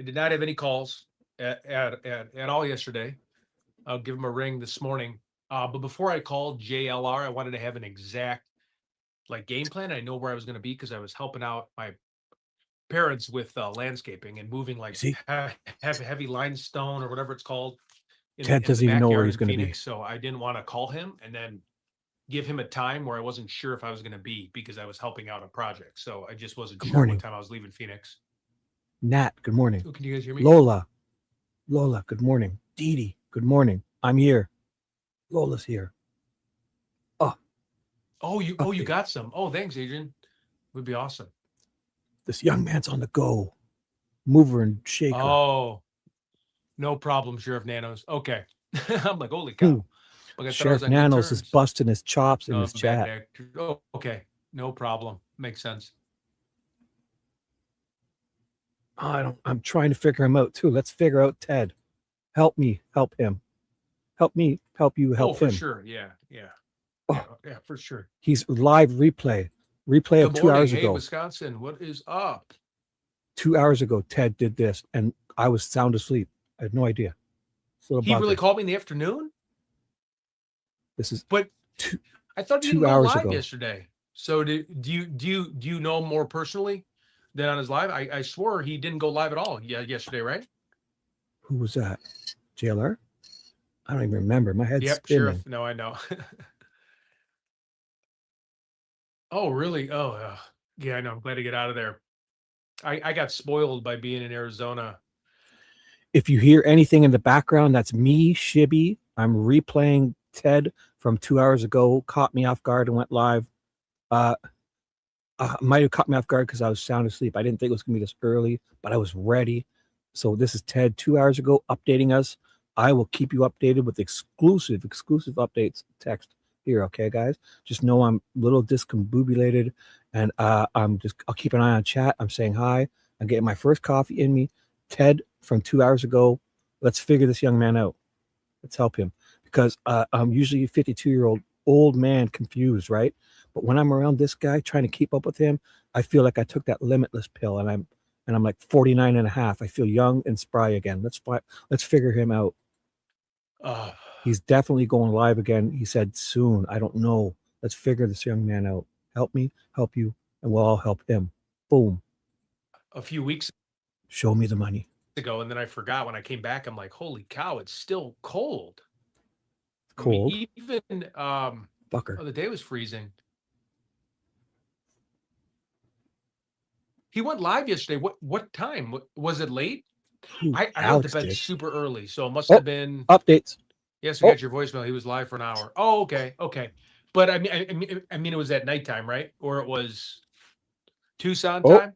I did not have any calls at all yesterday. I'll give him a ring this morning. But before I called JLR, I wanted to have an exact like game plan. I know where I was going to be because I was helping out my parents with landscaping and moving like heavy limestone or whatever it's called. Ted doesn't even know where he's going to be. So I didn't want to call him and then give him a time where I wasn't sure if I was going to be because I was helping out a project. So I just wasn't sure what time I was leaving Phoenix. Nat, good morning. Oh, can you guys hear me? Lola, good morning. Dee Dee, good morning. I'm here. Lola's here. You got some. Oh, thanks, Adrian. Would be awesome. This young man's on the go. Mover and shaker. Oh, no problem, Sheriff Nanos. Okay. I'm like, holy cow. Sheriff Nanos is busting his chops in his chat. Oh, okay. No problem. Makes sense. I'm trying to figure him out too. Let's figure out Ted. Help me, help him. Help me, help you, help him. For sure. Yeah. Yeah, for sure. He's live replay of 2 hours ago. Hey, Wisconsin, what is up? 2 hours ago, Ted did this, and I was sound asleep. I had no idea. He really called me in the afternoon? But I thought he didn't go live yesterday. So do you know more personally than on his live? I swore he didn't go live at all yesterday, right? Who was that? JLR? I don't even remember. My head's spinning. Sheriff. No, I know. Oh, really? Oh, yeah, I know. I'm glad to get out of there. I got spoiled by being in Arizona. If you hear anything in the background, that's me, Shibby. I'm replaying Ted from 2 hours ago. Caught me off guard and went live. Might have caught me off guard because I was sound asleep. I didn't think it was going to be this early, but I was ready. So this is Ted 2 hours ago updating us. I will keep you updated with exclusive updates text here. Okay, guys? Just know I'm a little discombobulated, and I'll keep an eye on chat. I'm saying hi. I'm getting my first coffee in me. Ted from 2 hours ago. Let's figure this young man out. Let's help him, because I'm usually a 52-year-old old man confused, right? But when I'm around this guy trying to keep up with him, I feel like I took that limitless pill, and I'm like 49 and a half. I feel young and spry again. Let's figure him out. He's definitely going live again. He said soon. I don't know. Let's figure this young man out. Help me, help you, and we'll all help him. Boom. A few weeks Show me the money ago, and then I forgot. When I came back, I'm like, holy cow, it's still cold. Cold. I mean, even Fucker. the day was freezing. He went live yesterday. What time? Was it late? I went to bed super early, so it must have been updates. Yes, we got your voicemail. He was live for an hour. Oh, okay. But I mean, it was at nighttime, right? Or it was Tucson time?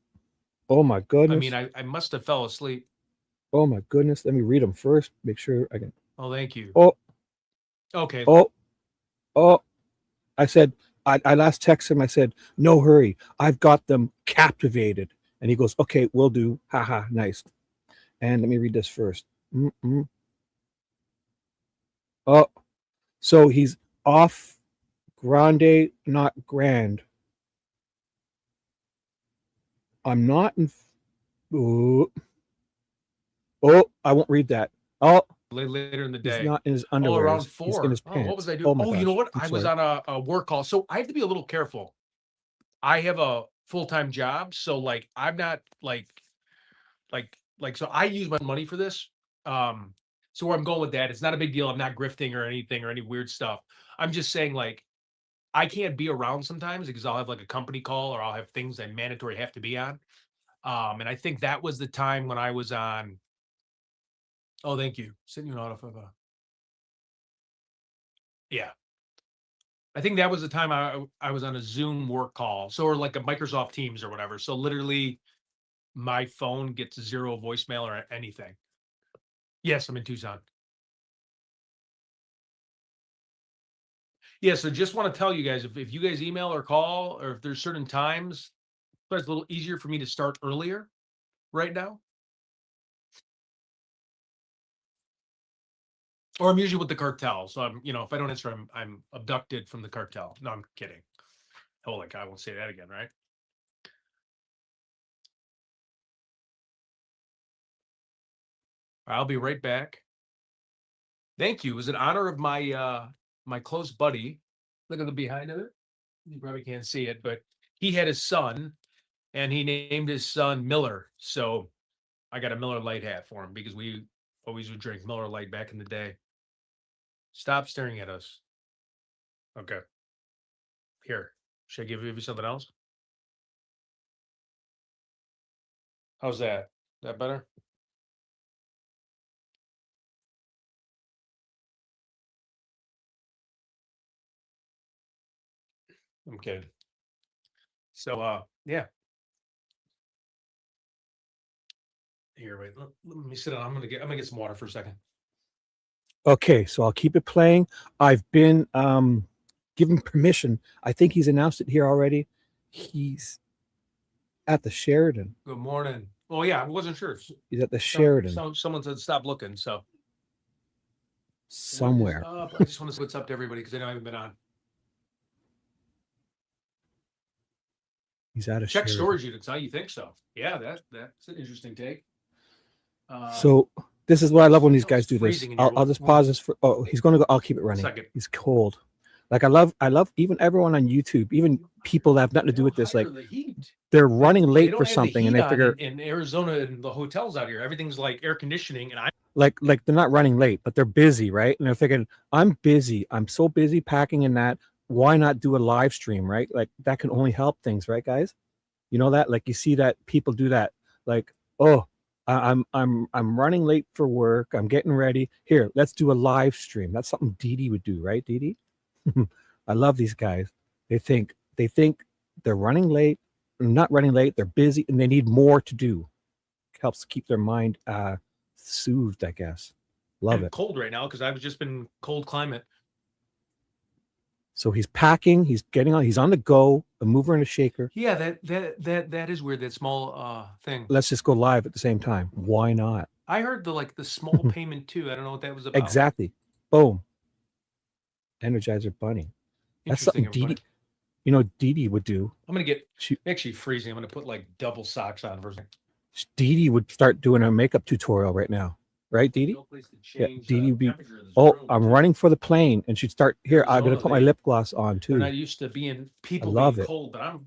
Oh my goodness. I mean, I must have fell asleep. Oh my goodness. Let me read them first. Make sure I can. Oh, thank you. Oh. Okay. Oh. I said, I last texted him. I said, no hurry. I've got them captivated. And he goes, okay, will do. Haha, nice. And let me read this first. Oh, so he's off grande, not grand. I'm not in. Oh, I won't read that. Oh, later in the day. He's not in his underwear. Around 4. He's in his pants. What was I doing? Oh, you know what? I was on a work call. So I have to be a little careful. I have a full-time job. So like, I'm not like So I use my money for this. So where I'm going with that, it's not a big deal. I'm not grifting or anything or any weird stuff. I'm just saying, like, I can't be around sometimes because I'll have like a company call or I'll have things I mandatory have to be on. And I think that was the time when I was on. Oh, thank you. Sending you an auto of yeah. I think that was the time I was on a Zoom work call. So or like a Microsoft Teams or whatever. So literally my phone gets 0 voicemail or anything. Yes, I'm in Tucson. Yeah, so just want to tell you guys if you guys email or call or if there's certain times, but it's a little easier for me to start earlier right now. Or I'm usually with the cartel. So I'm, if I don't answer, I'm abducted from the cartel. No, I'm kidding. Holy cow, I won't say that again, right? I'll be right back. Thank you. It was an honor of my close buddy. Look at the behind of it. You probably can't see it, but he had his son and he named his son Miller. So I got a Miller Lite hat for him because we always would drink Miller Lite back in the day. Stop staring at us. Okay. Here. Should I give you something else? How's that? Is that better? I'm kidding. So yeah. Here, wait. Let me sit down. I'm gonna get some water for a second. Okay, so I'll keep it playing. I've been given permission. I think he's announced it here already. He's at the Sheridan. Good morning. Oh yeah, I wasn't sure. He's at the Sheridan Someone said stop looking. So somewhere. what is up? I just want to say what's up to everybody because I know I haven't been on. He's out of Check Sheridan. storage units. How you think so? Yeah, that's an interesting take. So this is what I love when these guys do this. I'll just pause this for. Oh, he's going to go. I'll keep it running. Second. He's cold. Like I love even everyone on YouTube, even people that have nothing to do with this. Like they're running late for something, and they figure in Arizona and the hotels out here, everything's like air conditioning, and I like they're not running late, but they're busy, right? And they're thinking, I'm busy. I'm so busy packing in that. Why not do a live stream, right? Like that can only help things, right, guys? You know that? Like you see that people do that. Like, oh, I'm running late for work. I'm getting ready. Here, let's do a live stream. That's something Dee Dee would do, right, Dee Dee? I love these guys. They think they're running late. They're not running late. They're busy and they need more to do. Helps keep their mind soothed, I guess. Love it. Cold right now because I've just been cold climate. So he's packing. He's getting on. He's on the go. A mover and a shaker. Yeah, that is weird. That small thing. Let's just go live at the same time. Why not? I heard the small payment too. I don't know what that was about. Exactly. Boom. Energizer Bunny. That's something Dee Dee, Dee Dee would do. I'm gonna get actually freezing. I'm gonna put like double socks on for a second. Dee Dee would start doing a makeup tutorial right now, right, Dee Dee? Yeah, Dee Dee would be. Oh, I'm running for the plane, and she'd start here. I'm gonna put my lip gloss on too. They're not used to being people being cold, but I'm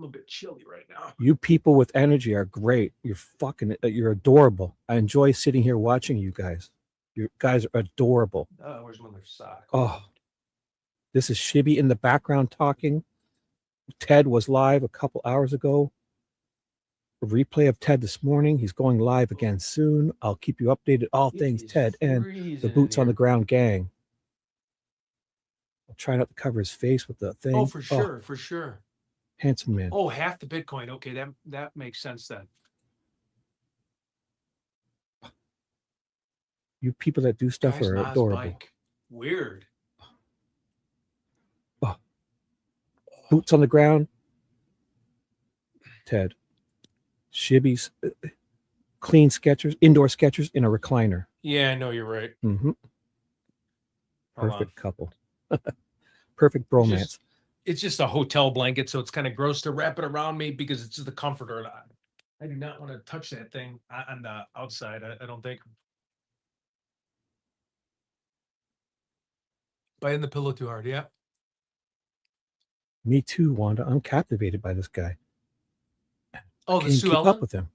a bit chilly right now. You people with energy are great. You're adorable. I enjoy sitting here watching you guys. You guys are adorable. Where's my other sock? Oh, this is Shibby in the background talking. Ted was live a couple hours ago. A replay of Ted this morning. He's going live again soon. I'll keep you updated. All things Ted and the Boots on the Ground gang. I'll try not to cover his face with the thing. Oh, for sure. Handsome man. Oh, half the Bitcoin. Okay, that makes sense then. You people that do stuff are adorable. Bike. Weird. Oh. Boots on the ground. Ted. Shibby's clean Skechers, indoor Skechers in a recliner. Yeah, I know you're right. Mm-hmm. Perfect couple. Perfect bromance. It's just a hotel blanket, so it's kind of gross to wrap it around me because it's just the comforter. I do not want to touch that thing on the outside. I don't think. Biting the pillow too hard, yeah. Me too, Wanda. I'm captivated by this guy. Oh, I can't keep up with him.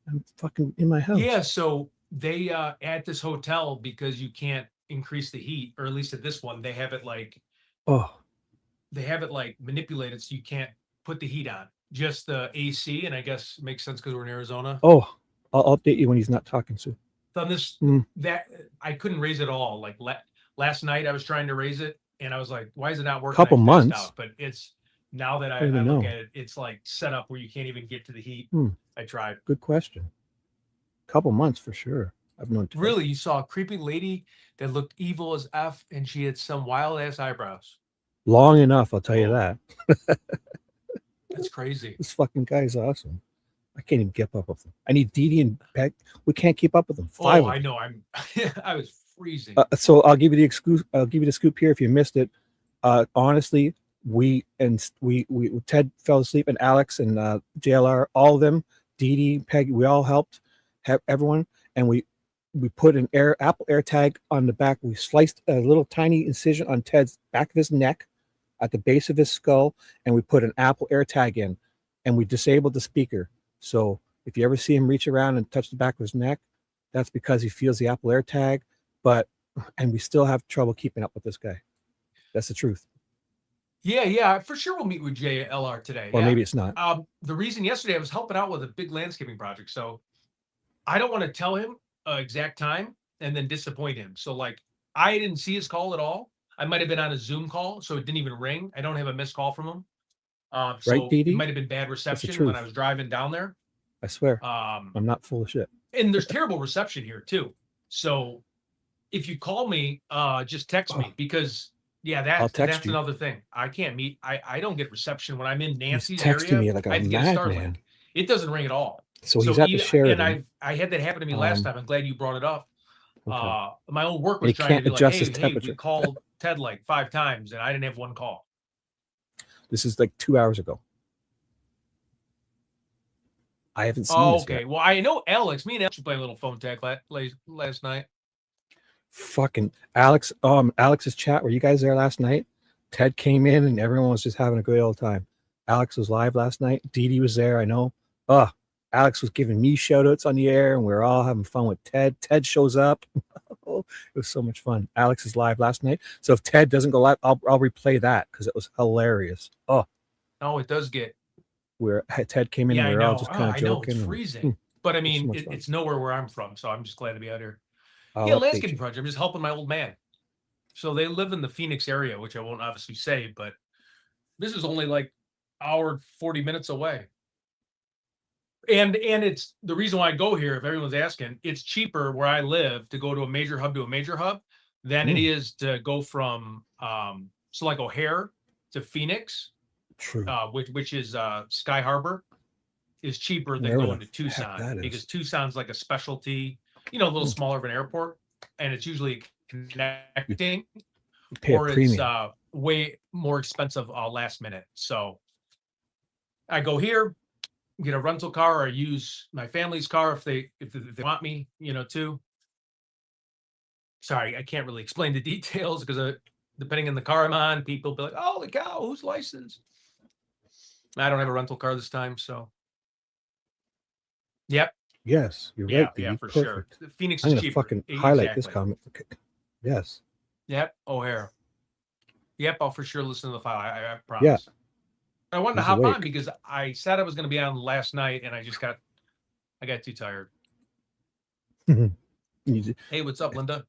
I'm fucking in my house. Yeah, so they at this hotel, because you can't increase the heat, or at least at this one, they have it like Oh, manipulated so you can't put the heat on, just the AC. And I guess it makes sense because we're in Arizona. oh, I'll update you when he's not talking, Sue. On this, Mm. that I couldn't raise it all. Like last night, I was trying to raise it, and I was like, "Why is it not working?" I Couple fizzed months. out. But it's now that I don't I even look know. at it, it's like set up where you can't even get to the heat. I tried. Good question. Couple months for sure. I've known Ted. Really, you saw a creepy lady that looked evil as F, and she had some wild ass eyebrows. Long enough, I'll tell you Oh. that. That's crazy. This fucking guy is awesome. I can't even keep up with him. I need Dee Dee and Peg. We can't keep up with them. Five. Oh, I know. I was freezing. So I'll give you the excuse. I'll give you the scoop here if you missed it. Honestly, Ted fell asleep, and Alex and JLR, all of them, Dee Dee, Peg, we all helped, have everyone, and we put an Apple AirTag on the back. We sliced a little tiny incision on Ted's back of his neck, at the base of his skull, and we put an Apple AirTag in, and we disabled the speaker. So if you ever see him reach around and touch the back of his neck, that's because he feels the Apple AirTag. And we still have trouble keeping up with this guy. That's the truth. Yeah, for sure. We'll meet with JLR today. Or maybe it's not. The reason yesterday I was helping out with a big landscaping project, so I don't want to tell him exact time and then disappoint him. So like, I didn't see his call at all. I might have been on a Zoom call, so it didn't even ring. I don't have a missed call from him. So Right, Dee Dee? it might have been bad reception when I was driving down there. I swear. I'm not full of shit. And there's terrible reception here too. So if you call me, just text me, because that's another thing. I can't meet. I don't get reception when I'm in Nancy's He's texting area. me like a madman. It doesn't ring at all. So he's at the Sheraton. And I had that happen to me last time. I'm glad you brought it up. Okay. My own work was trying to be like, hey, we called Ted like 5 times and I didn't have one call. This is like 2 hours ago. I haven't seen this yet. Well, I know Alex. Me and Alex were playing a little phone tag last night. Fucking Alex. Alex's chat. Were you guys there last night? Ted came in and everyone was just having a good old time. Alex was live last night. Dee Dee was there. I know. Alex was giving me shout outs on the air, and we were all having fun with Ted. Ted shows up. It was so much fun. Alex is live last night. So if Ted doesn't go live, I'll replay that because it was hilarious. It does get. Where Ted came in, and we were all just kind of joking. It's freezing. But I mean, it's nowhere where I'm from, so I'm just glad to be out here. Landscaping project. I'm just helping my old man. So they live in the Phoenix area, which I won't obviously say, but this is only like hour 40 minutes away. And it's the reason why I go here, if everyone's asking, it's cheaper where I live to go to a major hub than it is to go from like O'Hare to Phoenix. True. Which is Sky Harbor is cheaper than going to Tucson, because Tucson's like a specialty, a little smaller of an airport, and it's usually connecting, or it's way more expensive last minute. So I go here, get a rental car, or use my family's car if they want me, too. Sorry, I can't really explain the details because depending on the car I'm on, people be like, "Holy cow, who's licensed?" I don't have a rental car this time, so. Yep. Yes, you're right. Yeah, for sure. Phoenix is cheaper. I'm gonna fucking highlight this comment. Okay. Yes. Yep. O'Hare. Yep. I'll for sure listen to the file. I promise. Yeah. I wanted to hop on because I said I was going to be on last night, and I got too tired. Hey, what's up, Linda?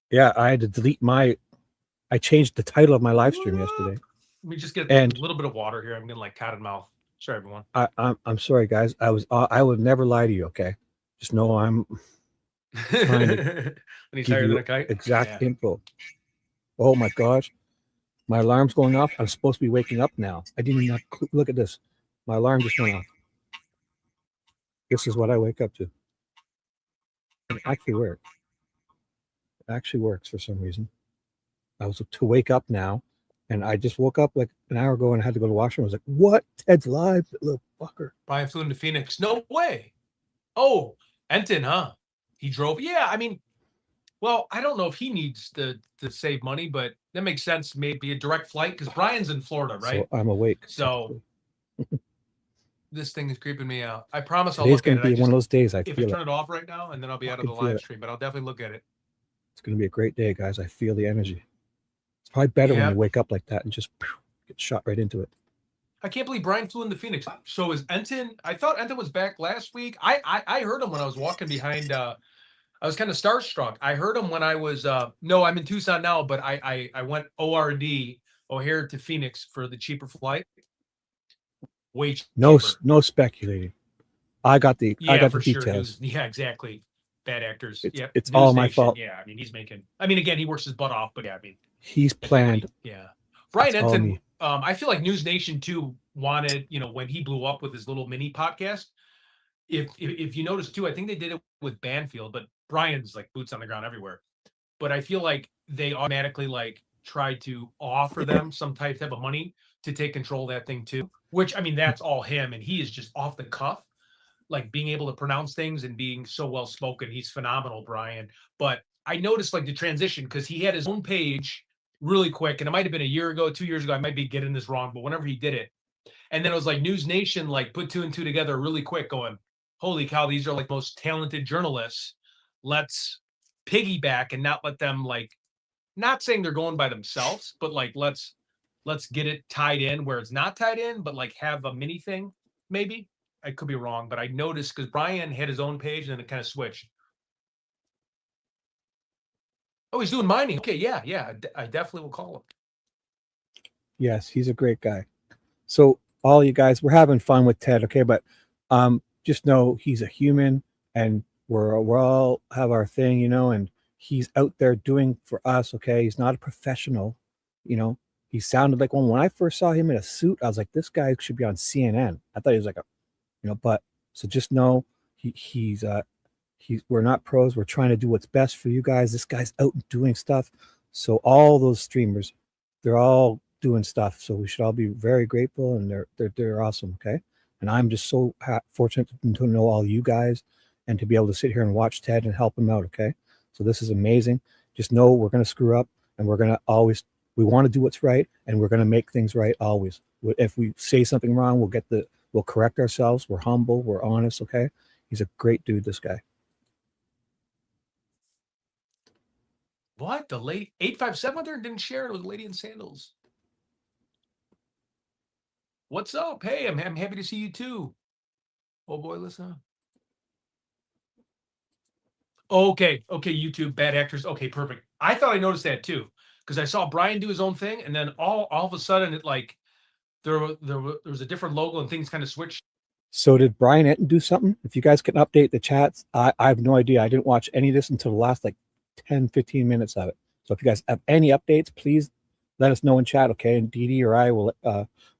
Yeah, I had to delete I changed the title of my live stream yesterday. Let me just get a little bit of water here. I'm getting like cotton mouth. Sorry, everyone. I'm sorry, guys. I would never lie to you. Okay, just know I'm trying to give you exact info. Oh my gosh, my alarm's going off. I'm supposed to be waking up now. I didn't even look at this. My alarm just went off. This is what I wake up to. It actually works. It actually works for some reason. I was to wake up now. And I just woke up like an hour ago and I had to go to the washroom. I was like, what? Ted's live? Little fucker. Brian flew into Phoenix. No way. Oh, Enton, huh? He drove. Yeah, I mean, well, I don't know if he needs to save money, but that makes sense. Maybe a direct flight because Brian's in Florida, right? So I'm awake. So This thing is creeping me out. I promise I'll Today's look at going it. to be one of those days. I If I feel it. turn it off right now, and then I'll be out of the Fucking feel live it. stream, but I'll definitely look at it. It's going to be a great day, guys. I feel the energy. It's probably better when Yeah. you wake up like that and just get shot right into it. I can't believe Brian flew into Phoenix. So is Enton? I thought Enton was back last week. I heard him when I was walking behind. I was kind of starstruck. I heard him when I was. No, I'm in Tucson now, but I went ORD O'Hare to Phoenix for the cheaper flight. Way cheaper. No speculating. I got the For details. sure. News, yeah, exactly. Bad actors. Yep. It's News all my Nation, fault. Yeah, I mean he's making. I mean again he works his butt off, but yeah, I mean he's planned. Yeah, Brian It's all Enton. me. I feel like News Nation too wanted when he blew up with his little mini podcast. If you notice too, I think they did it with Banfield, but Brian's like boots on the ground everywhere. But I feel like they automatically like tried to offer them some type of money to take control of that thing too. Which I mean that's all him, and he is just off the cuff. Like being able to pronounce things and being so well spoken. He's phenomenal, Brian. But I noticed like the transition because he had his own page really quick, and it might have been a year ago, 2 years ago. I might be getting this wrong, but whenever he did it, and then it was like News Nation like put two and two together really quick, going, "Holy cow, these are like most talented journalists. Let's piggyback and not let them like." Not saying they're going by themselves, but like let's get it tied in where it's not tied in, but like have a mini thing maybe. I could be wrong, but I noticed because Brian had his own page and then it kind of switched. Oh, he's doing mining. Okay, yeah. I definitely will call him. Yes, he's a great guy. So all you guys, we're having fun with Ted, okay? But just know he's a human, and we're all have our thing, and he's out there doing for us, okay? He's not a professional, He sounded like one. When I first saw him in a suit, I was like, this guy should be on CNN. I thought he was like a but so just know he's we're not pros. We're trying to do what's best for you guys. This guy's out doing stuff. So all those streamers, they're all doing stuff. So we should all be very grateful, and they're awesome. Okay, and I'm just so fortunate to know all you guys and to be able to sit here and watch Ted and help him out. Okay, so this is amazing. Just know we're gonna screw up, and we're gonna always. We want to do what's right, and we're gonna make things right always. If we say something wrong, we'll correct ourselves. We're humble. We're honest. Okay. He's a great dude, this guy. What? The late 857 didn't share it with Lady in Sandals. What's up? Hey, I'm happy to see you too. Oh boy, listen. Okay, YouTube, bad actors. Okay, perfect. I thought I noticed that too. Because I saw Brian do his own thing, and then all of a sudden it like there was a different logo and things kind of switched. So did Brian Enton do something? If you guys can update the chats, I have no idea. I didn't watch any of this until the last like 10, 15 minutes of it. So if you guys have any updates, please let us know in chat, okay? And Dee Dee or I will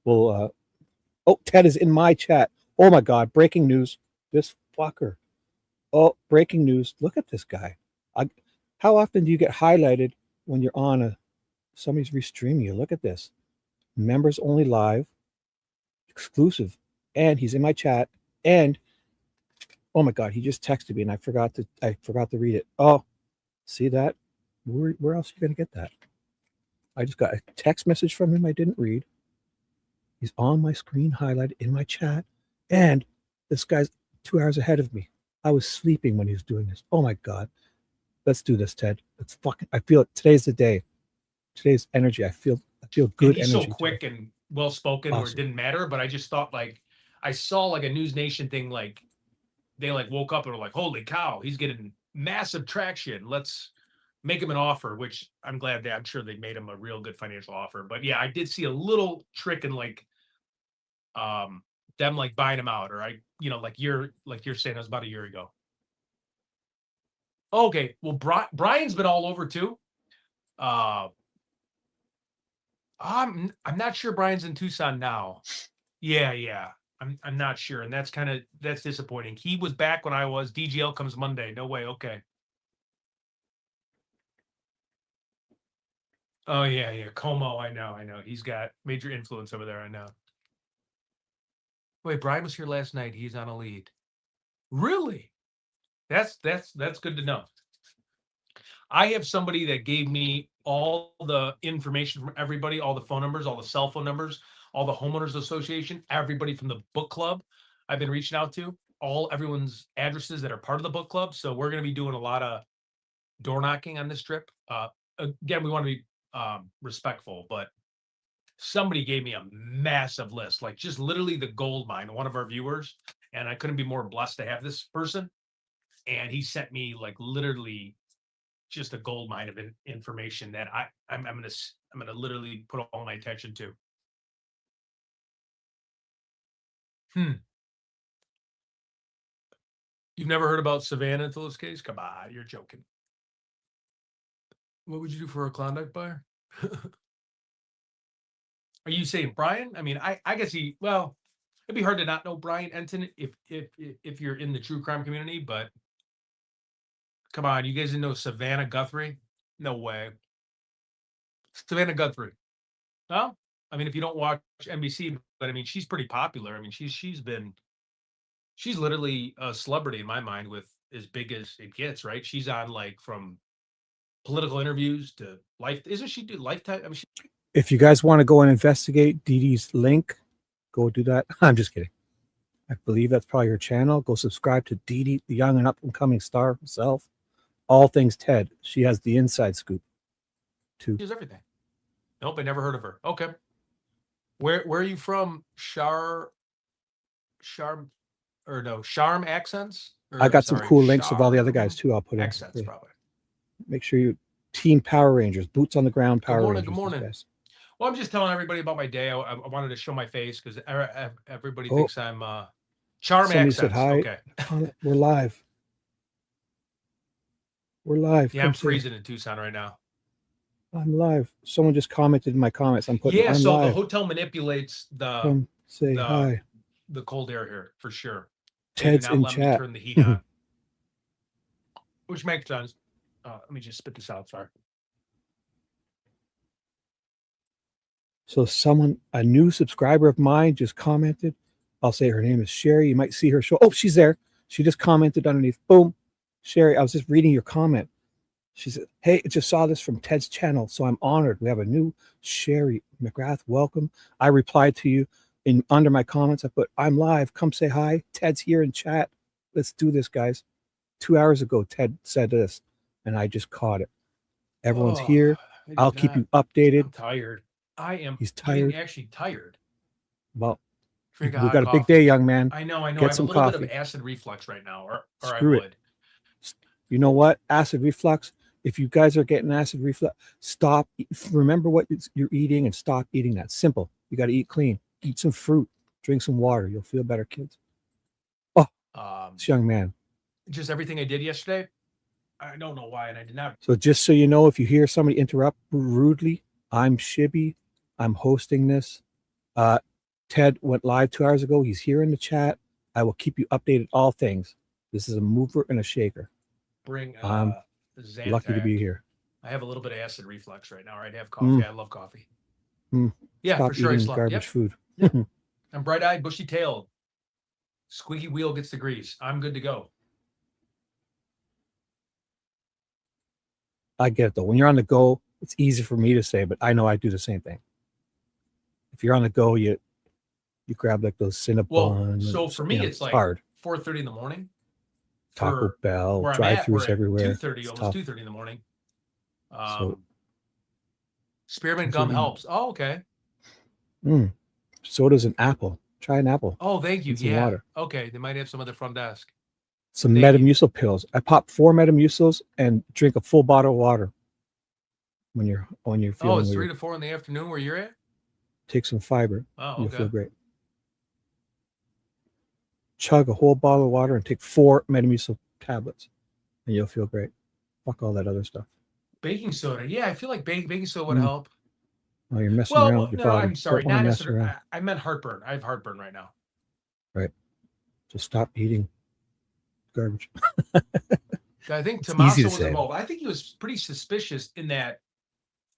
oh, Ted is in my chat. Oh my God, breaking news. This fucker. Oh, breaking news. Look at this guy. How often do you get highlighted when you're on somebody's restreaming you? Look at this. Members only live, exclusive. And he's in my chat. And oh my God, he just texted me and I forgot to read it. Oh, see that? Where else are you gonna get that? I just got a text message from him I didn't read. He's on my screen highlighted in my chat. And this guy's 2 hours ahead of me. I was sleeping when he was doing this. Oh my God. Let's do this, Ted. I feel it. Today's the day. Today's energy. I feel good. And he's energy so quick today. and well spoken where it didn't matter. But I just thought like I saw like a News Nation thing, like they like woke up and were like, holy cow, he's getting massive traction. Let's make him an offer, which I'm glad I'm sure they made him a real good financial offer. But yeah, I did see a little trick in like them like buying him out, or like you're saying it was about a year ago. Okay, well Brian's been all over too. I'm not sure Brian's in Tucson now. Yeah. I'm not sure, and that's disappointing. He was back when I was. DGL comes Monday. No way. Okay. Oh yeah. Como, I know. He's got major influence over there. I know. Wait, Brian was here last night. He's on a lead. Really? That's good to know. I have somebody that gave me all the information from everybody, all the phone numbers, all the cell phone numbers, all the homeowners association, everybody from the book club I've been reaching out to, everyone's addresses that are part of the book club. So we're going to be doing a lot of door knocking on this trip. Again, we want to be respectful, but somebody gave me a massive list, like just literally the gold mine, one of our viewers, and I couldn't be more blessed to have this person. And he sent me like literally just a gold mine of information that I'm gonna literally put all my attention to. You've never heard about Savannah until this case? Come on, you're joking. What would you do for a Klondike bar? Are you saying Brian? I mean, I guess well, it'd be hard to not know Brian Enton if you're in the true crime community, but come on, you guys didn't know Savannah Guthrie? No way. Savannah Guthrie. Well, I mean, if you don't watch NBC, but I mean, she's pretty popular. I mean, she's literally a celebrity in my mind, with as big as it gets, right? She's on like from political interviews to life. Isn't she do Lifetime? I mean, If you guys want to go and investigate Dee Dee's link, go do that. I'm just kidding. I believe that's probably her channel. Go subscribe to Dee Dee, the young and up and coming star herself. All things Ted. She has the inside scoop too. she does everything. Nope, I never heard of her. Okay. Where are you from? Charm accents? I got some cool links of all the other guys too. I'll put in. Accents, Yeah. probably. Make sure you Team Power Rangers, boots on the ground Power Rangers. Good morning. Guys. Well, I'm just telling everybody about my day. I wanted to show my face because everybody thinks I'm charm Somebody accents. said hi. Okay. We're live. We're live. Yeah, I'm freezing in Tucson right now. I'm live. Someone just commented in my comments. I'm putting. Yeah, I'm so live. the hotel manipulates Come say hi. The cold air here for sure. Ted's in let chat. Me turn the heat on, which makes sense. Let me just spit this out. Sorry. So a new subscriber of mine just commented. I'll say her name is Sherry. You might see her show. Oh, she's there. She just commented underneath. Boom. Sherry, I was just reading your comment. She said, hey, I just saw this from Ted's channel, so I'm honored. We have a new Sherry McGrath. Welcome. I replied to you under my comments. I put, I'm live. Come say hi. Ted's here in chat. Let's do this, guys. 2 hours ago, Ted said this, and I just caught it. Everyone's here. I'll keep you updated. I'm tired. I am. He's tired. Actually tired. Well, we've got a big day, young man. I know. Get some coffee. Bit of acid reflux right now, or Screw it. You know what? Acid reflux. If you guys are getting acid reflux, stop. Remember what you're eating and stop eating that. Simple. You got to eat clean. Eat some fruit. Drink some water. You'll feel better, kids. Oh, this young man. Just everything I did yesterday. I don't know why, and I did not. So just so you know, if you hear somebody interrupt rudely, I'm Shibby. I'm hosting this. Ted went live 2 hours ago. He's here in the chat. I will keep you updated all things. This is a mover and a shaker. Bring Zantac. Lucky to be here. I have a little bit of acid reflux right now. Right, I have coffee. I love coffee. Yeah, Stop for sure. eating garbage food. Yep. I'm bright-eyed, bushy-tailed. Squeaky wheel gets the grease. I'm good to go. I get it though. When you're on the go, it's easy for me to say, but I know I do the same thing. If you're on the go, you grab like those Cinnabons. Well, so for me, it's like hard. 4:30 in the morning. Taco Bell, drive-thrus everywhere. 2:30, almost 2:30 in the morning. So, spearmint gum helps. Oh, okay. So does an apple. Try an apple. Oh, thank you. Some water. Okay, they might have some at the front desk. Some Metamucil pills. I pop 4 Metamucils and drink a full bottle of water when you're feeling. Oh, it's 3 weird. to 4 in the afternoon where you're at? Take some fiber. Oh, You'll okay. feel great. Chug a whole bottle of water and take 4 Metamucil tablets, and you'll feel great. Fuck all that other stuff. Baking soda. Yeah, I feel like baking soda would help. Oh, you're messing around with your no, body. I'm sorry. Don't Not wanna mess necessarily. around. I meant heartburn. I have heartburn right now. Right. Just stop eating garbage. I think It's Tommaso easy to was say. involved. I think he was pretty suspicious in that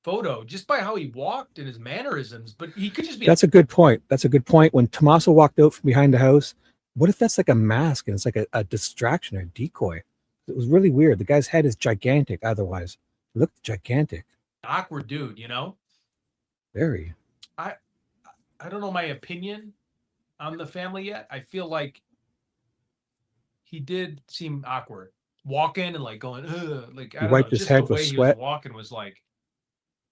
photo just by how he walked and his mannerisms, but he could just be. That's a good point. That's a good point. When Tommaso walked out from behind the house, what if that's like a mask and it's like a distraction or a decoy? It was really weird. The guy's head is gigantic. Otherwise, it looked gigantic. Awkward dude, Very. I I don't know my opinion on the family yet. I feel like he did seem awkward walking and like going, ugh, like He I don't know, wiped his just the head with way he was sweat. walking was like,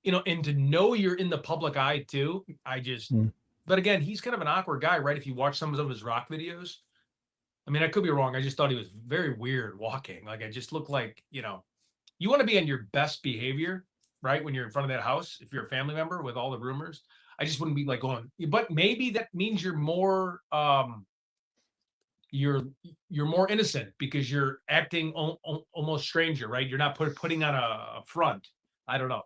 and to know you're in the public eye too. Mm. But again, he's kind of an awkward guy, right? If you watch some of his rock videos, I mean, I could be wrong. I just thought he was very weird walking. Like, I just looked like, you want to be on your best behavior, right? When you're in front of that house, if you're a family member with all the rumors, I just wouldn't be like going, but maybe that means you're more, you're you're more innocent because you're acting almost stranger, right? You're not putting on a front. I don't know.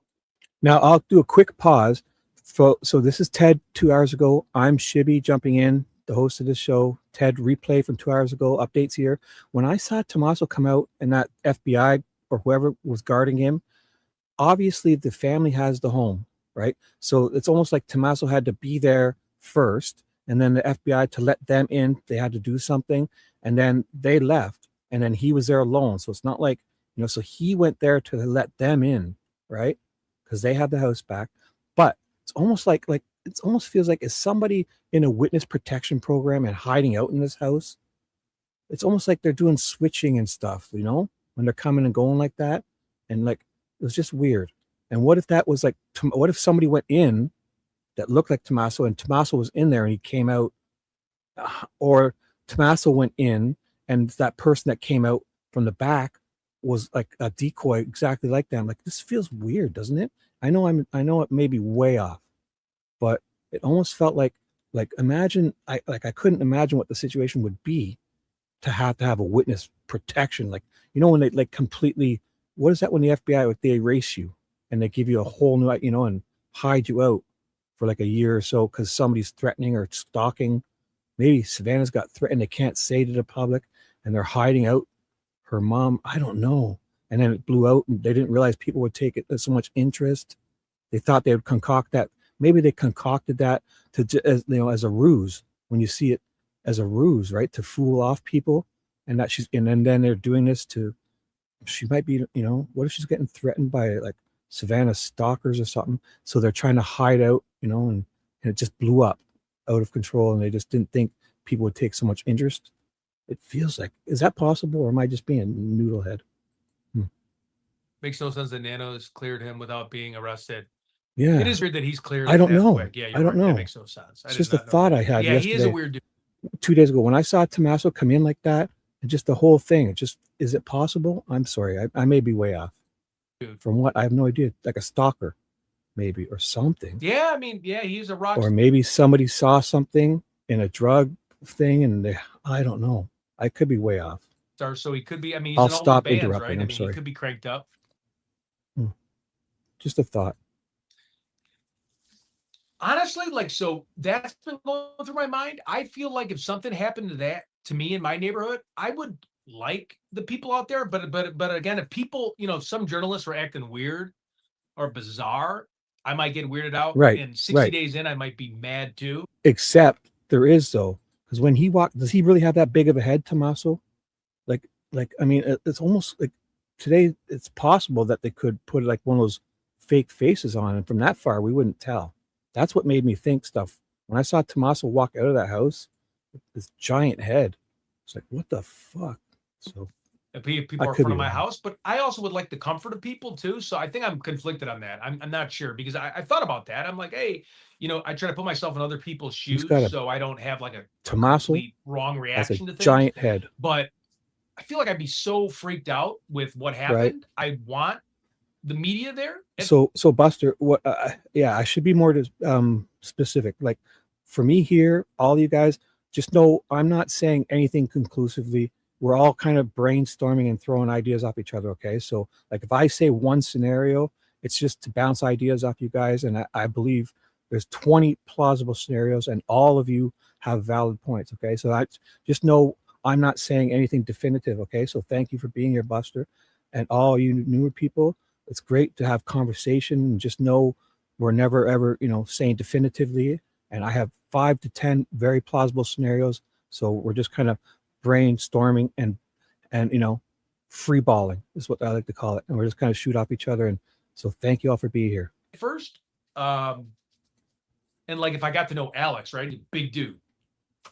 Now I'll do a quick pause. So this is Ted 2 hours ago. I'm Shibby jumping in, the host of this show. Ted replay from 2 hours ago. Updates here. When I saw Tommaso come out and that FBI or whoever was guarding him, obviously the family has the home, right? So it's almost like Tommaso had to be there first, and then the FBI to let them in, they had to do something, and then they left, and then he was there alone. So it's not like, so he went there to let them in, right? Because they have the house back. But it's almost like it almost feels like, is somebody in a witness protection program and hiding out in this house? It's almost like they're doing switching and stuff, when they're coming and going like that. And like, it was just weird. And what if that was like, what if somebody went in that looked like Tommaso and Tommaso was in there and he came out, or Tommaso went in and that person that came out from the back was like a decoy, exactly like them. Like, this feels weird, doesn't it? I know it may be way off, but it almost felt like imagine, I couldn't imagine what the situation would be to have a witness protection. Like, when they like completely, what is that when the FBI, like, they erase you and they give you a whole new, and hide you out for like a year or so because somebody's threatening or stalking. Maybe Savannah's got threatened. They can't say to the public and they're hiding out her mom. I don't know. And then it blew out and they didn't realize people would take it so much interest. They thought they would concoct that. Maybe they concocted that as a ruse, when you see it as a ruse, right? To fool off people. And that then they're doing this she might be, what if she's getting threatened by like Savannah stalkers or something? So they're trying to hide out, and it just blew up out of control. And they just didn't think people would take so much interest. It feels like, is that possible? Or am I just being a noodlehead? Makes no sense that Nanos cleared him without being arrested. Yeah. It is weird that he's cleared. I don't that know. Quick. Yeah, I don't know. That makes no sense. It's just a thought I had yesterday. He is a weird dude. 2 days ago when I saw Tommaso come in like that, and just the whole thing, is it possible? I'm sorry, I may be way off. Dude. From what, I have no idea. Like a stalker, maybe, or something. Yeah, I mean, yeah, he's a rock. Or maybe somebody saw something in a drug thing, and I don't know. I could be way off. So he could be. I mean, he's I'll in all stop the bands, interrupting. right? I'm sorry. He could be cranked up. Just a thought. Honestly, so that's been going through my mind. I feel like if something happened to me in my neighborhood, I would like the people out there. But again, if people, some journalists were acting weird or bizarre, I might get weirded out. Right. And 60 days in, I might be mad too. Except there is, though, because when he walked, does he really have that big of a head, Tommaso? I mean, it's almost like today it's possible that they could put like one of those fake faces on, and from that far we wouldn't tell. That's what made me think stuff. When I saw Tommaso walk out of that house with this giant head, it's like, what the fuck? So people are in front of my house, but I also would like the comfort of people too. So I think I'm conflicted on that. I'm not sure because I thought about that. I'm like, hey, I try to put myself in other people's shoes so I don't have like a complete wrong reaction to things. Giant head. But I feel like I'd be so freaked out with what happened. Right. I want the media there. So Buster, what? I should be more specific. Like for me here, all you guys, just know I'm not saying anything conclusively. We're all kind of brainstorming and throwing ideas off each other. Okay, so like if I say one scenario, it's just to bounce ideas off you guys, and I believe there's 20 plausible scenarios, and all of you have valid points. Okay, so I just know I'm not saying anything definitive. Okay, so thank you for being here, Buster, and all you newer people. It's great to have conversation and just know we're never ever, saying definitively. And I have 5 to 10 very plausible scenarios. So we're just kind of brainstorming and free balling is what I like to call it. And we're just kind of shoot off each other. And so thank you all for being here. First, and like if I got to know Alex, right, he's a big dude,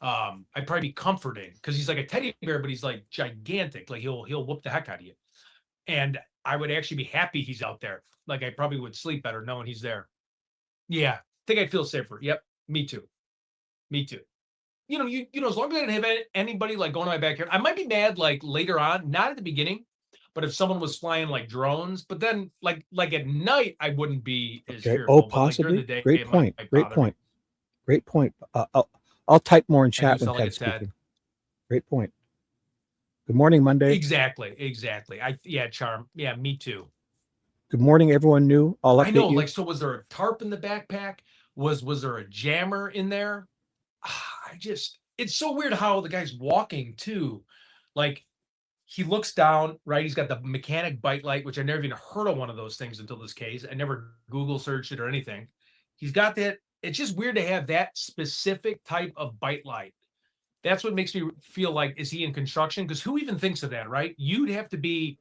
I'd probably be comforting because he's like a teddy bear, but he's like gigantic. Like he'll whoop the heck out of you. And I would actually be happy he's out there. Like I probably would sleep better knowing he's there. Yeah, I think I'd feel safer. Yep, me too. Me too. You know, as long as I didn't have anybody like going to my backyard, I might be mad like later on, not at the beginning, but if someone was flying like drones, but then like at night, I wouldn't be as Okay. fearful. Oh, But like during the possibly. day, Great it might point. Great bother me. point. Great point. I'll type more in I do chat when sound like a Ted's Ted. speaking. Great point. Good morning, Monday. Exactly. Yeah, Charm. Yeah, me too. Good morning, everyone new. I'll update I know. you. Like, so was there a tarp in the backpack? Was there a jammer in there? It's so weird how the guy's walking too. Like he looks down, right? He's got the mechanic bite light, which I never even heard of one of those things until this case. I never Google searched it or anything. He's got that. It's just weird to have that specific type of bite light. That's what makes me feel like, is he in construction? Because who even thinks of that, right? You'd have to be,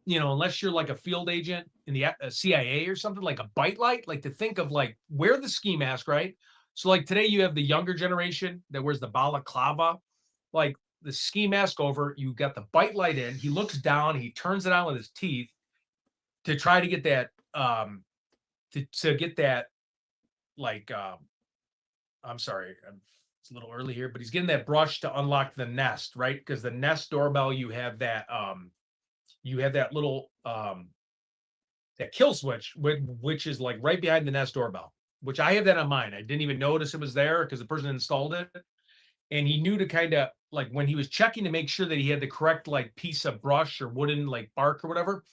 unless you're like a field agent in the CIA or something, like a bite light, like to think of like wear the ski mask, right? So like today you have the younger generation that wears the balaclava, like the ski mask over, you got the bite light in, he looks down, he turns it on with his teeth to try to get that to get that like I'm sorry, it's a little early here, but he's getting that brush to unlock the Nest, right? Because the Nest doorbell, you have that little that kill switch, which is like right behind the Nest doorbell, which I have that on mine. I didn't even notice it was there because the person installed it. And he knew to kind of like when he was checking to make sure that he had the correct like piece of brush or wooden like bark or whatever,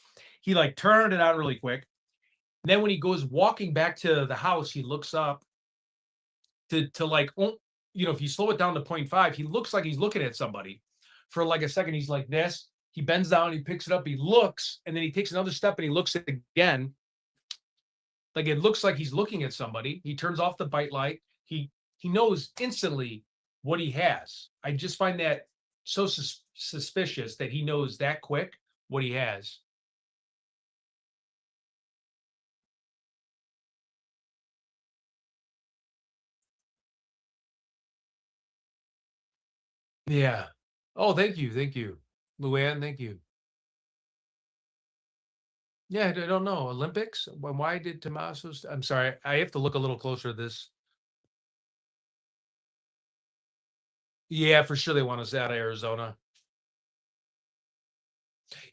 he like turned it on really quick. And then when he goes walking back to the house, he looks up to like, if you slow it down to 0.5, he looks like he's looking at somebody for like a second. He's like this. He bends down, he picks it up, he looks, and then he takes another step and he looks again. Like it looks like he's looking at somebody. He turns off the bite light. He knows instantly what he has. I just find that so suspicious that he knows that quick what he has. Yeah. Oh, thank you. Thank you. Luann, thank you. Yeah, I don't know. Olympics? Why did Tommaso's? I'm sorry. I have to look a little closer to this. Yeah, for sure they want us out of Arizona.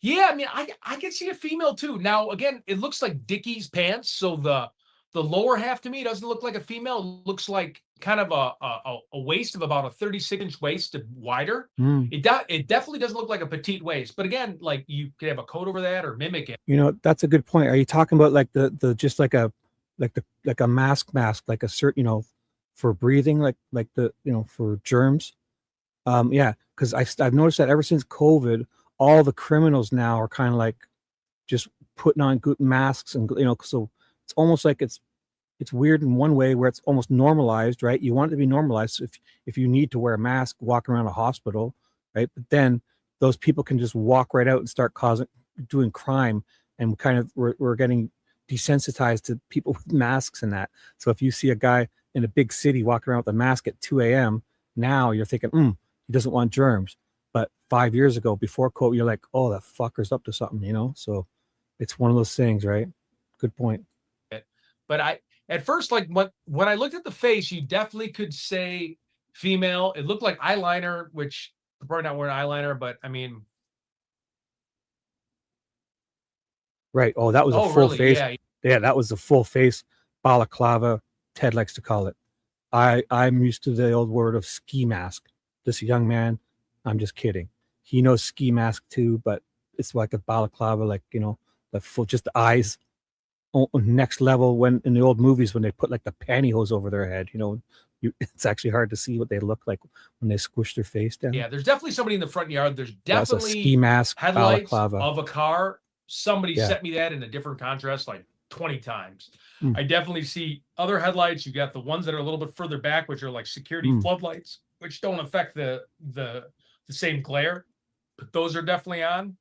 Yeah, I mean, I can see a female too. Now, again, it looks like Dickies pants, so the lower half to me doesn't look like a female. It looks like kind of a waist of about a 36-inch waist wider. Mm. It definitely doesn't look like a petite waist, but again, like you could have a coat over that or mimic it. That's a good point. Are you talking about like the just like a like a mask, like a certain, for breathing, like the, for germs? Yeah, because I've noticed that ever since COVID, all the criminals now are kind of like just putting on good masks, and so it's almost like it's weird in one way where it's almost normalized, right? You want it to be normalized. So if you need to wear a mask, walk around a hospital, right? But then those people can just walk right out and start doing crime, and kind of we're getting desensitized to people with masks and that. So if you see a guy in a big city walking around with a mask at 2 a.m., now you're thinking, he doesn't want germs. But 5 years ago, before COVID, you're like, oh, that fucker's up to something, So it's one of those things, right? Good point. But at first, like when I looked at the face, you definitely could say female. It looked like eyeliner, which probably not wearing eyeliner, but I mean, right. Oh, that was a full really? face. Yeah. Yeah, that was a full face balaclava. Ted likes to call it. I'm used to the old word of ski mask. This young man, I'm just kidding. He knows ski mask too, but it's like a balaclava, like, the full, just the eyes. Next level, when in the old movies when they put like the pantyhose over their head, it's actually hard to see what they look like when they squish their face down. Yeah, there's definitely somebody in the front yard. There's That's a definitely ski mask headlights balaclava of a car. Somebody Yeah. sent me that in a different contrast like 20 times. Mm. I definitely see other headlights. You got the ones that are a little bit further back, which are like security floodlights, which don't affect the same glare, but those are definitely on.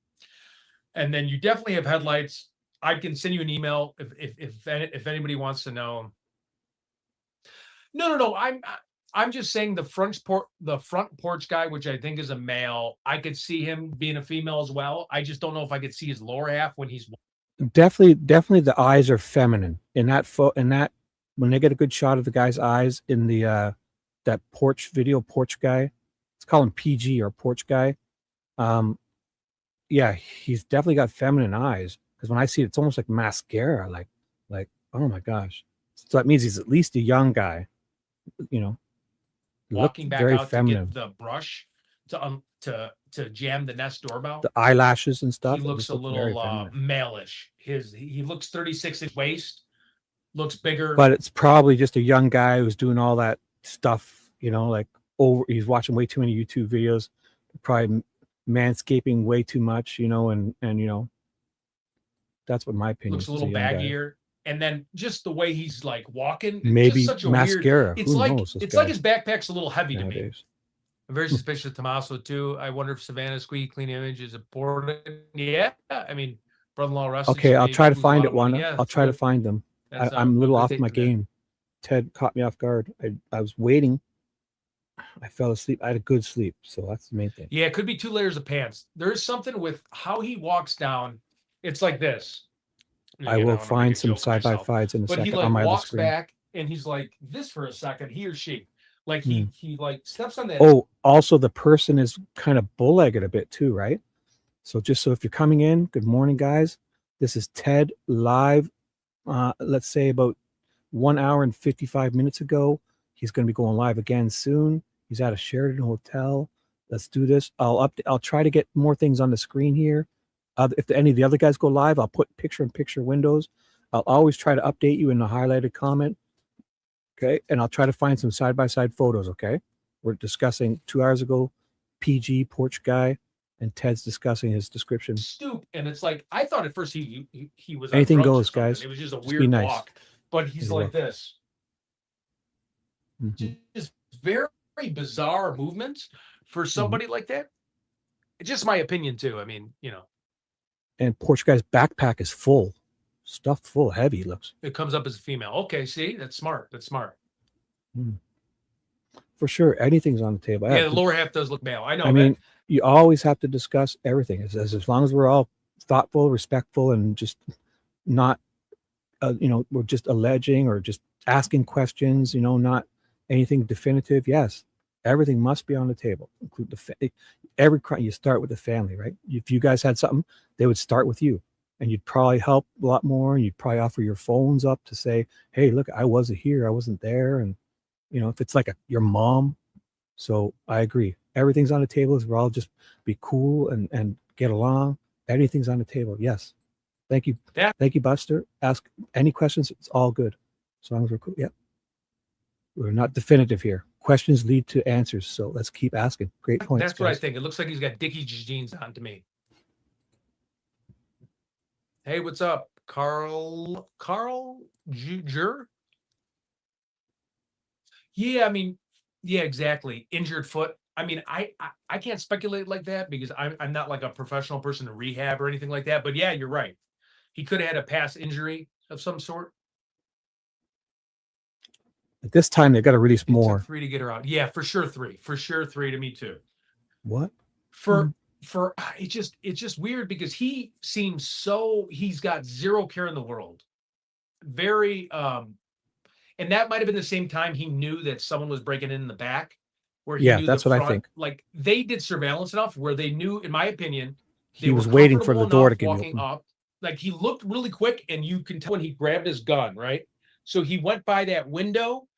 And then you definitely have headlights. I can send you an email if anybody wants to know. No. I'm just saying the front porch guy, which I think is a male. I could see him being a female as well. I just don't know if I could see his lower half when he's Definitely the eyes are feminine in that when they get a good shot of the guy's eyes in the that porch guy. Let's call him PG or porch guy. Yeah, he's definitely got feminine eyes, because when I see it, it's almost like mascara, like oh my gosh. So that means he's at least a young guy, you know. walking back Very out feminine. to get the brush to jam the Nest doorbell. The eyelashes and He stuff. looks a little male-ish. He looks 36-inch waist, looks bigger. But it's probably just a young guy who's doing all that stuff, like he's watching way too many YouTube videos, probably manscaping way too much, and that's what my opinion looks is. a little baggier. And then just the way he's like walking, maybe just such a mascara. Weird, it's like his backpack's a little heavy nowadays. To me. I'm very suspicious of Tommaso too. I wonder if Savannah Squeaky Clean Image is important. Yeah, I mean, brother-in-law Rusty. Okay, I'll try to find it one. I'll try to find them. I'm a little off my game. Ted caught me off guard. I was waiting. I fell asleep. I had a good sleep, so that's the main thing. Yeah, it could be 2 layers of pants. There's something with how he walks down. It's like this. I will find some side-by-sides in a second on my walks screen. back and he's like this for a second, he or she. Like he like steps on that. Oh, also the person is kind of bull-legged a bit too, right? So just so if you're coming in, good morning, guys. This is Ted live. Let's say about 1 hour and 55 minutes ago. He's going to be going live again soon. He's at a Sheraton hotel. Let's do this. I'll try to get more things on the screen here. If any of the other guys go live, I'll put picture-in-picture windows. I'll always try to update you in the highlighted comment. Okay, and I'll try to find some side-by-side photos. Okay, we're discussing 2 hours ago, PG porch guy, and Ted's discussing his description. Stoop, and it's like I thought at first he was anything goes, guys. It was just a weird walk, but he's like this. Just very bizarre movements for somebody like that. It's just my opinion too. I mean, And porch guy's backpack is full, stuffed full, heavy. Looks. It comes up as a female. Okay, see, that's smart. For sure, anything's on the table. Yeah, the lower half does look male. I know. I mean, you always have to discuss everything as long as we're all thoughtful, respectful, and just not, we're just alleging or just asking questions. Not anything definitive. Yes, everything must be on the table. Include every crime. You start with the family, right? If you guys had something, they would start with you, and you'd probably help a lot more. You'd probably offer your phones up to say, "Hey, look, I wasn't here. I wasn't there." And if it's like your mom. So I agree. Everything's on the table. We're all just be cool and get along. Anything's on the table. Yes. Thank you. Yeah. Thank you, Buster. Ask any questions. It's all good. As long as we're cool. Yep. We're not definitive here. Questions lead to answers. So let's keep asking. Great points. That's what I think. It looks like he's got Dickies jeans on to me. Hey, what's up? Carl Jur? Yeah, I mean, yeah, exactly. Injured foot. I mean, I can't speculate like that because I'm not like a professional person to rehab or anything like that. But yeah, you're right. He could have had a past injury of some sort. At this time, they've got to release more. 3 to get her out. Yeah, for sure 3. For sure 3 to me too. What? It's just weird because he seems he's got zero care in the world. Very and that might have been the same time he knew that someone was breaking in the back. Where he knew that's what I think. Like they did surveillance enough where they knew, in my opinion, he was waiting for the door to get open. Up. Like he looked really quick, and you can tell when he grabbed his gun, right? So he went by that window,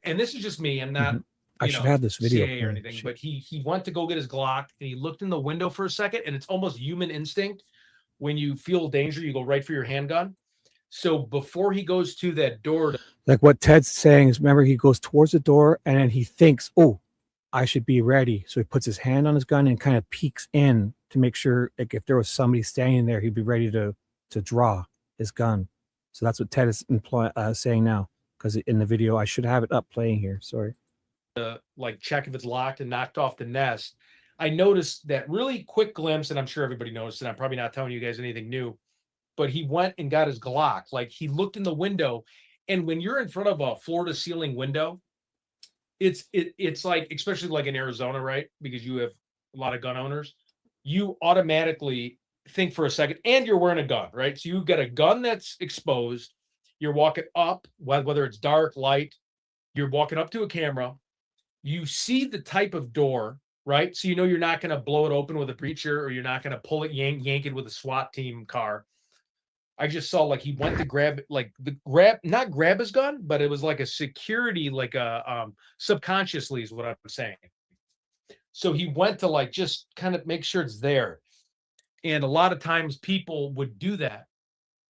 and this is just me. I'm not. I should have this video CIA or anything, but he went to go get his Glock, and he looked in the window for a second, and it's almost human instinct. When you feel danger, you go right for your handgun. So before he goes to that door, like what Ted's saying is, remember, he goes towards the door, and then he thinks, "Oh, I should be ready." So he puts his hand on his gun and kind of peeks in to make sure, like, if there was somebody standing there, he'd be ready to draw his gun. So that's what Ted is saying now, because in the video, I should have it up playing here. Sorry. Check if it's locked and knocked off the Nest. I noticed that really quick glimpse, and I'm sure everybody noticed it. I'm probably not telling you guys anything new, but he went and got his Glock. Like he looked in the window, and when you're in front of a floor to ceiling window, it's like, especially like in Arizona, right? Because you have a lot of gun owners, you automatically think for a second, and you're wearing a gun, right? So you've got a gun that's exposed. You're walking up, whether it's dark, light, you're walking up to a camera. You see the type of door, right? So you know you're not going to blow it open with a breacher, or you're not going to pull it, yank it with a SWAT team car. I just saw like he went to grab, like not grab his gun, but it was like a security, like a subconsciously is what I'm saying. So he went to like just kind of make sure it's there. And a lot of times people would do that.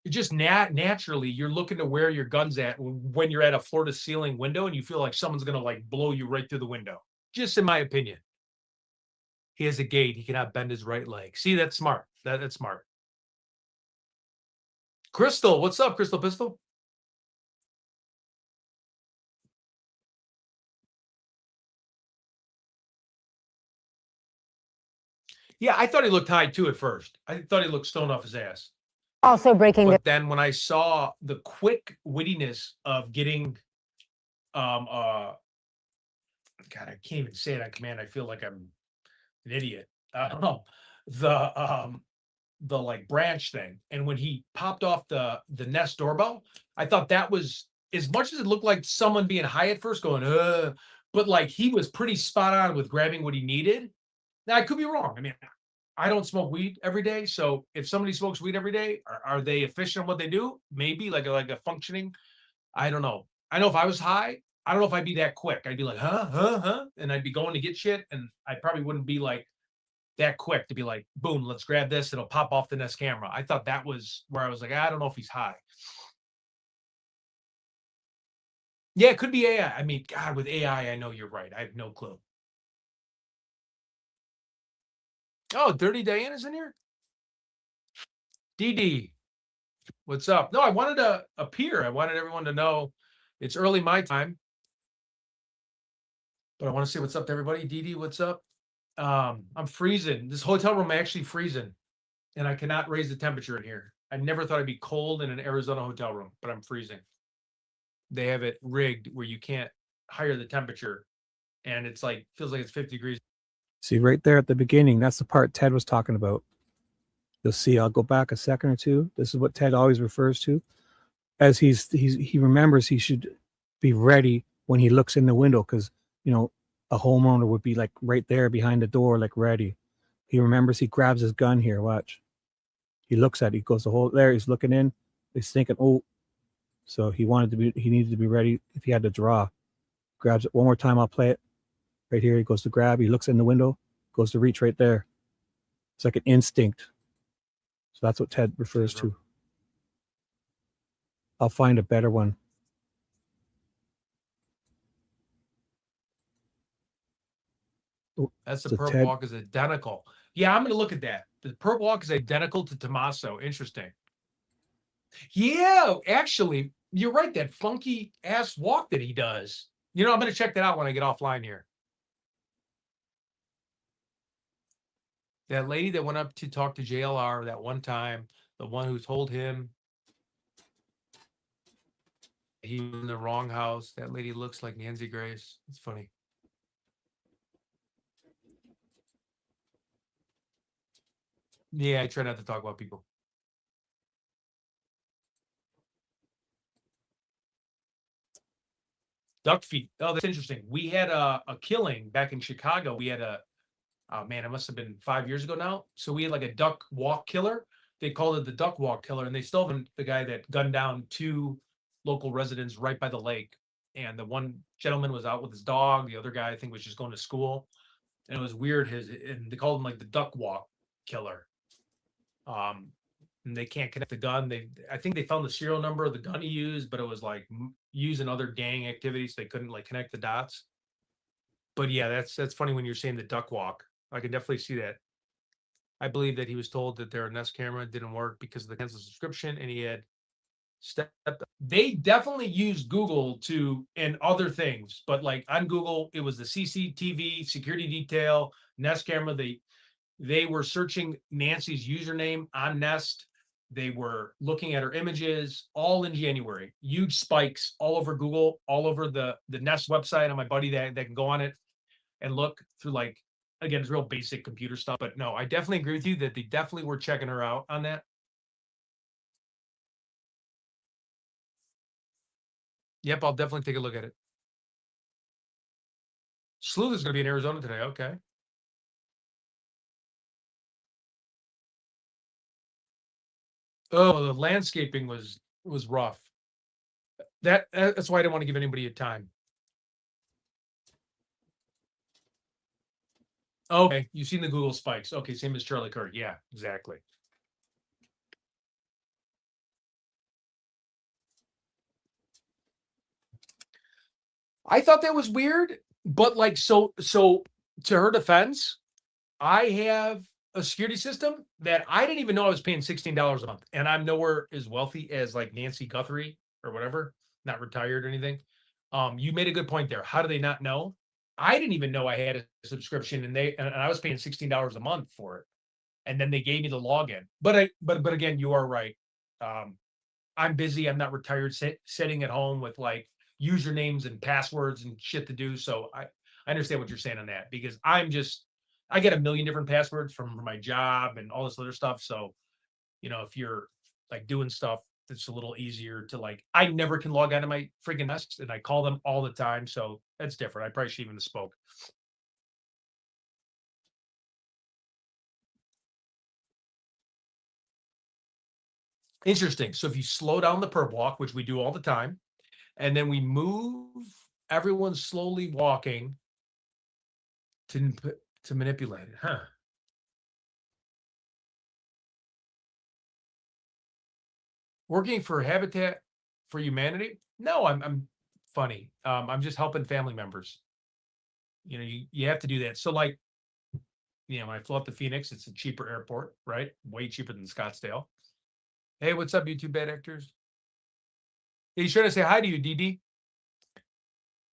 It just naturally, you're looking to where your gun's at when you're at a floor to ceiling window and you feel like someone's going to like blow you right through the window. Just in my opinion. He has a gait. He cannot bend his right leg. See, that's smart. That's smart. Crystal, what's up, Crystal Pistol? Yeah, I thought he looked high too at first. I thought he looked stoned off his ass. Also breaking But then when I saw the quick wittiness of getting God, I can't even say it on command. I feel like I'm an idiot. The like branch thing. And when he popped off the Nest doorbell, I thought that was, as much as it looked like someone being high at first going, but like he was pretty spot on with grabbing what he needed. Now I could be wrong. I mean, I don't smoke weed every day. So if somebody smokes weed every day, are they efficient in what they do? Maybe like a functioning. I don't know. I know if I was high, I don't know if I'd be that quick. I'd be like, huh, and I'd be going to get shit, and I probably wouldn't be like that quick to be like, boom, let's grab this. It'll pop off the Nest camera. I thought that was where I was like, I don't know if he's high. Yeah, it could be AI. I mean, God, with AI, I know you're right. I have no clue. Oh, Dirty Diana's in here? DD, what's up? No, I wanted to appear. I wanted everyone to know it's early my time, but I want to say what's up to everybody. DD, what's up? I'm freezing. This hotel room actually freezing, and I cannot raise the temperature in here. I never thought I'd be cold in an Arizona hotel room, but I'm freezing. They have it rigged where you can't higher the temperature, and it's like feels like it's 50 degrees. See, right there at the beginning, that's the part Ted was talking about. You'll see, I'll go back a second or two. This is what Ted always refers to as he remembers he should be ready when he looks in the window, because a homeowner would be like right there behind the door, like ready. He remembers, he grabs his gun here. Watch. He looks at it, he goes the whole there, he's looking in, he's thinking, oh, so he needed to be ready if he had to draw. Grabs it one more time, I'll play it. Right here, he goes to grab, he looks in the window, goes to reach right there. It's like an instinct. So that's what Ted refers to. I'll find a better one. That's the So perp Ted, walk is identical. Yeah, I'm gonna look at that. The perp walk is identical to Tommaso. Interesting. Yeah, actually, you're right. That funky ass walk that he does. I'm gonna check that out when I get offline here. That lady that went up to talk to JLR that one time, the one who told him he was in the wrong house. That lady looks like Nancy Grace. It's funny. Yeah, I try not to talk about people. Duck feet. Oh, that's interesting. We had a killing back in Chicago. We had oh man, it must have been 5 years ago now. So we had like a duck walk killer. They called it the duck walk killer, and they still have the guy that gunned down 2 local residents right by the lake. And the one gentleman was out with his dog. The other guy, I think, was just going to school. And it was weird. And they called him like the duck walk killer. And they can't connect the gun. I think they found the serial number of the gun he used, but it was like used in other gang activities. They couldn't like connect the dots. But yeah, that's funny when you're saying the duck walk. I can definitely see that. I believe that he was told that their Nest camera didn't work because of the canceled subscription, and he had They definitely use Google and other things, but like on Google, it was the CCTV, security detail, Nest camera. They were searching Nancy's username on Nest. They were looking at her images all in January. Huge spikes all over Google, all over the Nest website on my buddy that can go on it and look through, like, again, it's real basic computer stuff. But no, I definitely agree with you that they definitely were checking her out on that. Yep, I'll definitely take a look at it. Sleuth is going to be in Arizona today. Okay. Oh, the landscaping was rough. That's why I didn't want to give anybody a time. Okay, you've seen the Google spikes. Okay, same as Charlie Kirk. Yeah, exactly. I thought that was weird, but like, so to her defense, I have a security system that I didn't even know I was paying $16 a month, and I'm nowhere as wealthy as like Nancy Guthrie or whatever, not retired or anything. You made a good point there. How do they not know? I didn't even know I had a subscription, and I was paying $16 a month for it, and then they gave me the login. But again, you are right. I'm busy. I'm not retired, sitting at home with like usernames and passwords and shit to do. So I understand what you're saying on that, because I get a million different passwords from my job and all this other stuff. So, if you're like doing stuff that's a little easier to, like, I never can log onto my freaking Nest, and I call them all the time. So that's different. I probably should even have spoke. Interesting. So if you slow down the perp walk, which we do all the time, and then we move everyone slowly walking to manipulate it, huh? Working for Habitat for Humanity? No, I'm funny. I'm just helping family members. You have to do that. So, like, when I flew up to Phoenix, it's a cheaper airport, right? Way cheaper than Scottsdale. Hey, what's up, you two bad actors? He's trying to say hi to you, DD.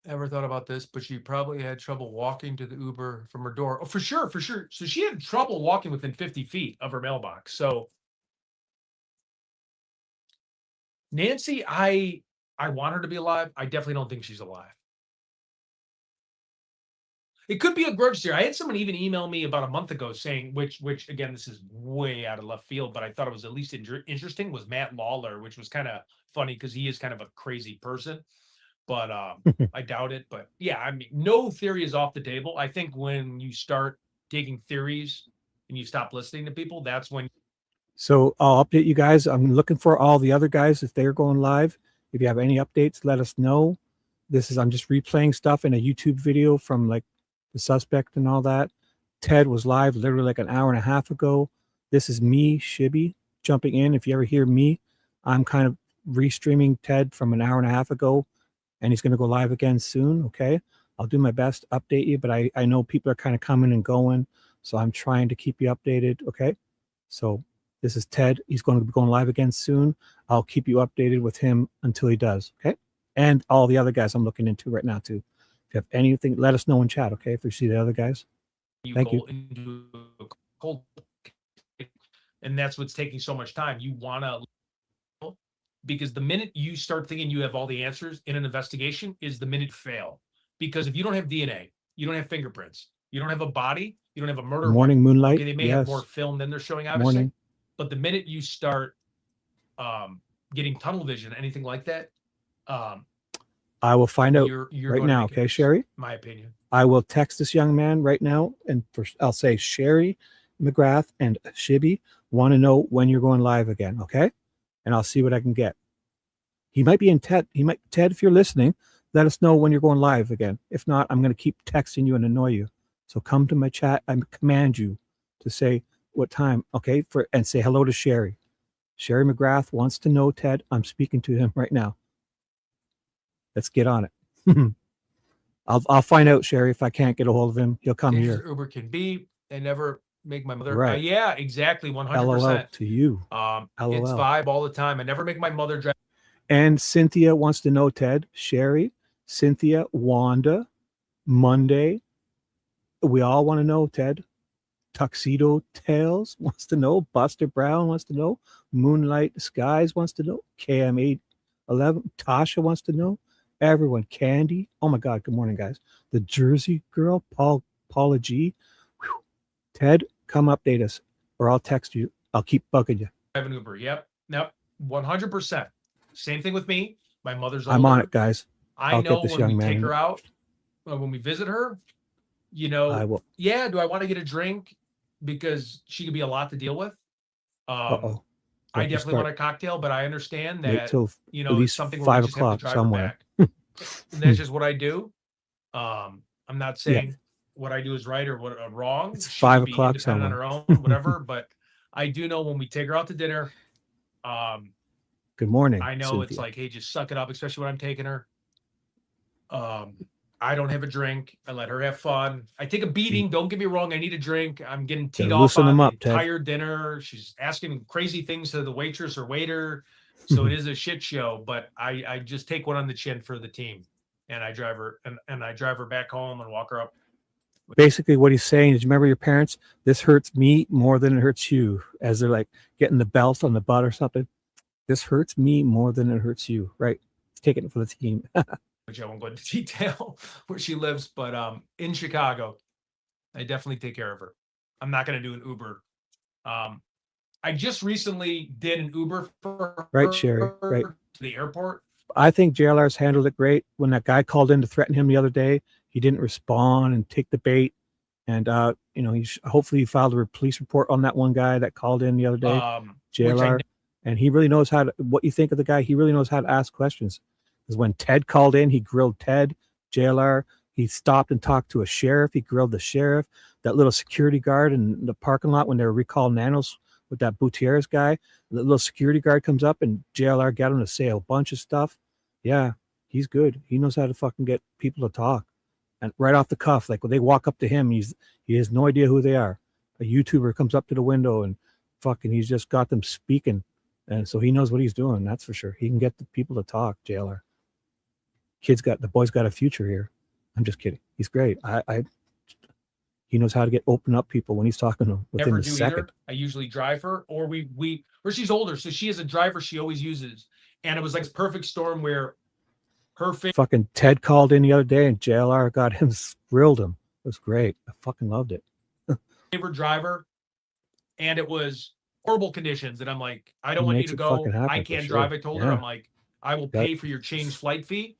Ever thought about this? But she probably had trouble walking to the Uber from her door. Oh, for sure, for sure. So she had trouble walking within 50 feet of her mailbox. So Nancy, I want her to be alive. I definitely don't think she's alive. It could be a grudge there. I had someone even email me about a month ago saying, which again, this is way out of left field, but I thought it was at least interesting, was Matt Lawler, which was kind of funny because he is kind of a crazy person. But I doubt it. But yeah, I mean, no theory is off the table. I think when you start taking theories and you stop listening to people, that's when. So I'll update you guys. I'm looking for all the other guys if they're going live. If you have any updates, let us know. I'm just replaying stuff in a YouTube video from like the suspect and all that. Ted was live literally like an hour and a half ago. This is me, Shibby, jumping in. If you ever hear me, I'm kind of restreaming Ted from an hour and a half ago, and he's going to go live again soon. Okay. I'll do my best to update you, but I know people are kind of coming and going, so I'm trying to keep you updated. Okay. So this is Ted. He's going to be going live again soon. I'll keep you updated with him until he does. Okay. And all the other guys I'm looking into right now too. If you have anything, let us know in chat. Okay. If you see the other guys. Thank you. Into a cold, and that's what's taking so much time. You want to, because the minute you start thinking you have all the answers in an investigation is the minute you fail. Because if you don't have DNA, you don't have fingerprints, you don't have a body, you don't have a murder. Morning Moonlight. Okay, they may have more film than they're showing, obviously. Morning. But the minute you start getting tunnel vision, anything like that, I will find out right now. Okay, Sherry? My opinion. I will text this young man right now, and I'll say Sherry McGrath and Shibby want to know when you're going live again, okay? And I'll see what I can get. He might be in Ted. Ted, if you're listening, let us know when you're going live again. If not, I'm going to keep texting you and annoy you. So come to my chat. I command you to say what time, okay? And say hello to Sherry. Sherry McGrath wants to know Ted. I'm speaking to him right now. Let's get on it. I'll find out, Sherry. If I can't get a hold of him, he'll come here. Uber can be. They never make my mother. Right. Yeah, exactly. 100%. LOL to you. It's vibe all the time. I never make my mother drive. And Cynthia wants to know, Ted, Sherry, Cynthia, Wanda, Monday. We all want to know, Ted. Tuxedo Tales wants to know. Buster Brown wants to know. Moonlight Skies wants to know. KM811. Tasha wants to know. Everyone. Candy. Oh my God. Good morning, guys. The Jersey Girl. Paula G. Whew. Ted, come update us, or I'll text you. I'll keep bugging you. Drive an Uber. Yep. 100%. Same thing with me. My mother's older. I'm on it, guys. I I'll know get this when young we man take in her it. out, when we visit her, I will. yeah, do I want to get a drink? Because she could be a lot to deal with. Uh-oh. I Don't you definitely want start. a cocktail, but I understand Wait that, till at it's least something where we 5 just have to o'clock drive her somewhere. back. And that's just what I do. I'm not Yeah. saying what I do is right or what wrong. It's She 5 could be o'clock independent on somewhere. her own, whatever. But I do know when we take her out to dinner, Good morning, I know it's Cynthia. like, hey, just suck it up, especially when I'm taking her. I don't have a drink. I let her have fun. I take a beating. Don't get me wrong. I need a drink. I'm getting teed Gotta off loosen on them the up, Ted. entire dinner. She's asking crazy things to the waitress or waiter. So it is a shit show, but I just take one on the chin for the team, and I drive her and I drive her back home and walk her up. Basically, what he's saying is, you remember your parents? This hurts me more than it hurts you. As they're like getting the belt on the butt or something. This hurts me more than it hurts you. Right? He's taking it for the team. Which I won't go into detail where she lives, but in Chicago, I definitely take care of her. I'm not going to do an Uber. I just recently did an Uber for Right, Sherry? Right. her to the airport. I think JLR's handled it great. When that guy called in to threaten him the other day, he didn't respond and take the bait. And hopefully he filed a police report on that one guy that called in the other day, JLR. And he really knows how to. What you think of the guy? He really knows how to ask questions. Because when Ted called in, he grilled Ted, JLR. He stopped and talked to a sheriff. He grilled the sheriff. That little security guard in the parking lot when they were recalling Nanos with that Gutierrez guy. The little security guard comes up and JLR got him to say a bunch of stuff. Yeah, he's good. He knows how to fucking get people to talk. And right off the cuff, like when they walk up to him, he has no idea who they are. A YouTuber comes up to the window and fucking he's just got them speaking. And so he knows what he's doing, that's for sure. He can get the people to talk, JLR. The boy's got a future here. I'm just kidding. He's great. He knows how to open up people when he's talking to them within a second. Either. I usually drive her, or or she's older, so she has a driver she always uses. And it was like this perfect storm where her fucking Ted called in the other day and JLR got him, grilled him. It was great. I fucking loved it. favorite driver, and it was horrible conditions. And I'm like, I don't want you to go. I can't drive. I told her, I'm like, I will pay for your change flight fee.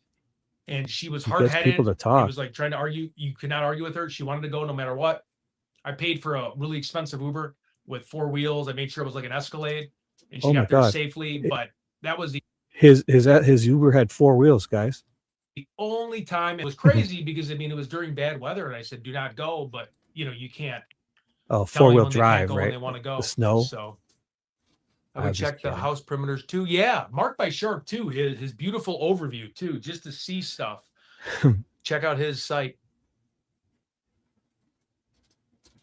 And she was hard-headed. People to talk. It was like trying to argue. You could not argue with her. She wanted to go no matter what. I paid for a really expensive Uber with 4 wheels. I made sure it was like an Escalade, and she got there safely. But that was his Uber had 4 wheels, guys. The only time it was crazy because it was during bad weather, and I said, "Do not go." But you can't. Oh, 4-wheel drive, right? When they want to go. The snow. So I would check the house perimeters too. Yeah, marked by Shark too. His beautiful overview too, just to see stuff. Check out his site.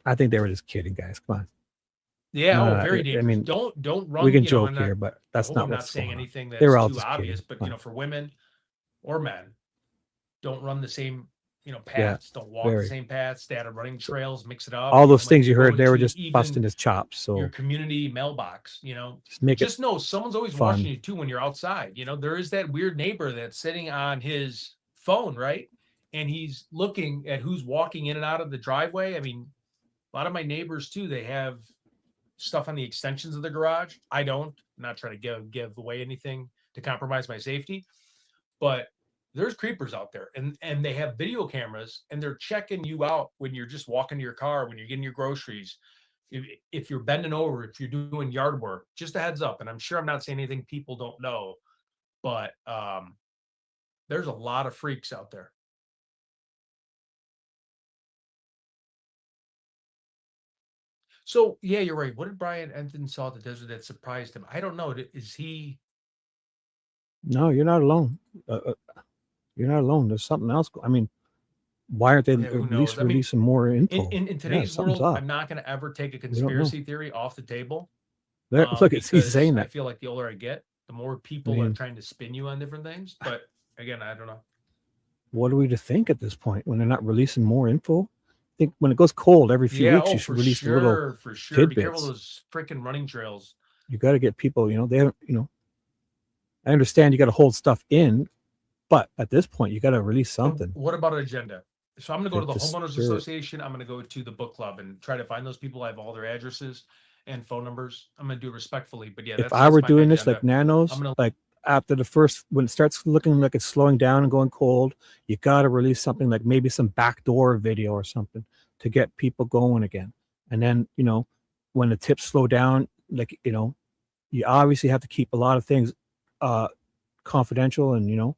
I think they were just kidding, guys. Come on. Yeah, very dangerous. I mean, don't run. We can joke here, but that's not. I'm not saying anything that's too obvious, but for women or men, don't run the same paths. Don't walk the same paths. Stay out of running trails. Mix it up. All those things you heard, they were just busting his chops. So your community mailbox, just know someone's always watching you too when you're outside. There is that weird neighbor that's sitting on his phone, right? And he's looking at who's walking in and out of the driveway. I mean, a lot of my neighbors too, they have stuff on the extensions of the garage. I don't. I'm not trying to give away anything to compromise my safety, but there's creepers out there, and they have video cameras, and they're checking you out when you're just walking to your car, when you're getting your groceries, if you're bending over, if you're doing yard work. Just a heads up. And I'm sure I'm not saying anything people don't know, but there's a lot of freaks out there. So yeah, you're right. What did Brian Enton saw at the desert that surprised him? I don't know. Is he? No, you're not alone. You're not alone. There's something else. I mean, why aren't they at least releasing more info? In today's world, I'm not going to ever take a conspiracy theory off the table. Look, he's saying that. I feel like the older I get, The more I people are mean, trying to spin you on different things. But again, I don't know. what are we to think at this point when they're not releasing more info? I think when it goes cold every few Yeah, weeks, oh, you should release the little for sure. Be careful tidbits. those freaking running trails. You got to get people, they haven't, I understand you got to hold stuff in, but at this point, you got to release something. What about an agenda? So I'm going to go to the homeowners stir it. association. I'm going to go to the book club and try to find those people. I have all their addresses and phone numbers. I'm going to do it respectfully, but yeah, If that's I were my doing this agenda. like Nanos, I'm gonna like after the first, when it starts looking like it's slowing down and going cold, you got to release something like maybe some backdoor video or something to get people going again. And then, when the tips slow down, like, you obviously have to keep a lot of things confidential and,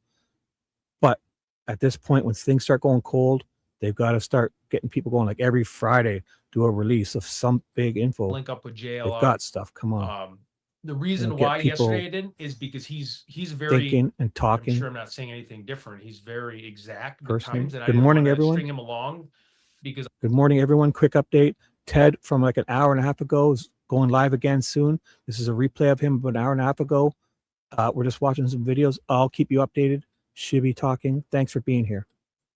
but at this point, when things start going cold, they've got to start getting people going. Like every Friday, do a release of some big info. link up with They've JLR. got stuff. Come on. The reason get why people yesterday I didn't is because he's very thinking and I'm talking sure I'm not saying anything different. He's very exact with personally. times, and I Good didn't morning, want to everyone. string him along because Good morning, everyone. Quick update. Ted from like an hour and a half ago is going live again soon. This is a replay of him about an hour and a half ago. We're just watching some videos. I'll keep you updated. Should be talking. Thanks for being here.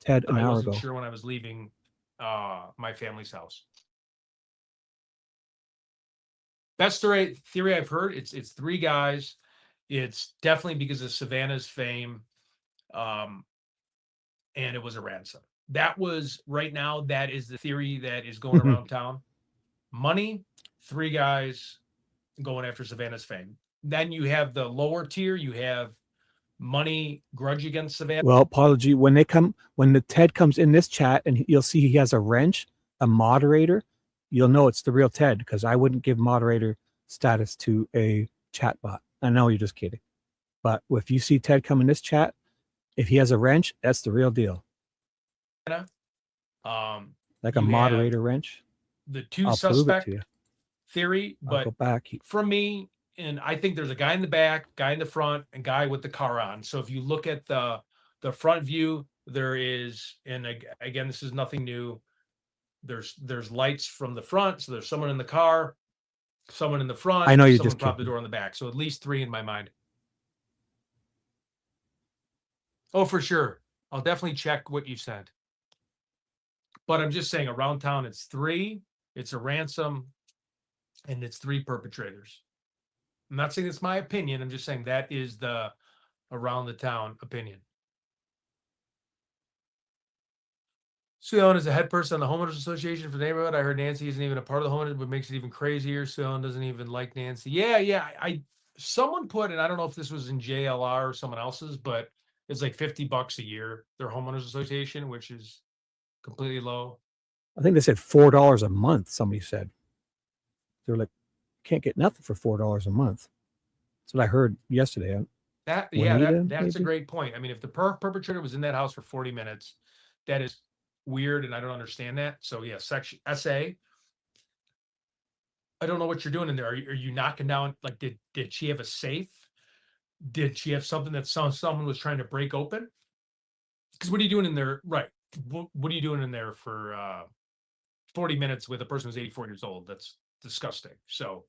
Ted, an I hour wasn't ago. sure when I was leaving my family's house. Best theory I've heard. It's three guys. It's definitely because of Savannah's fame, and it was a ransom. That was right now. That is the theory that is going around town. Money, three guys going after Savannah's fame. Then you have the lower tier. You have money, grudge against Savannah. Well, apology. When the Ted comes in this chat and you'll see he has a wrench, a moderator, you'll know it's the real Ted because I wouldn't give moderator status to a chat bot. I know you're just kidding. But if you see Ted come in this chat, if he has a wrench, that's the real deal. Like a moderator wrench. The two I'll prove it suspect to you. theory, I'll but go back. for me, and I think there's a guy in the back, guy in the front, and guy with the car on. So if you look at the front view, there is, and again, this is nothing new. There's lights from the front, so there's someone in the car, someone in the front. I know you're someone just propped the kidding. door in the back. So at least three in my mind. Oh, for sure. I'll definitely check what you said. But I'm just saying, around town, it's three. It's a ransom, and it's three perpetrators. I'm not saying it's my opinion. I'm just saying that is the around the town opinion. Sue Ellen is the head person on the homeowners association for the neighborhood. I heard Nancy isn't even a part of the homeowners, but makes it even crazier. Sue Ellen doesn't even like Nancy. Yeah. I someone put, and I don't know if this was in JLR or someone else's, but it's like $50 a year, their homeowners association, which is completely low. I think they said $4 a month. Somebody said they're like, can't get nothing for $4 a month. That's what I heard yesterday. That's maybe? a great point. I mean, if the perpetrator was in that house for 40 minutes, that is weird, and I don't understand that. So yeah, section SA. I don't know what you're doing in there. Are you knocking down? Like, did she have a safe? Did she have something that someone was trying to break open? Because what are you doing in there? Right. What are you doing in there for 40 minutes with a person who's 84 years old? That's disgusting. So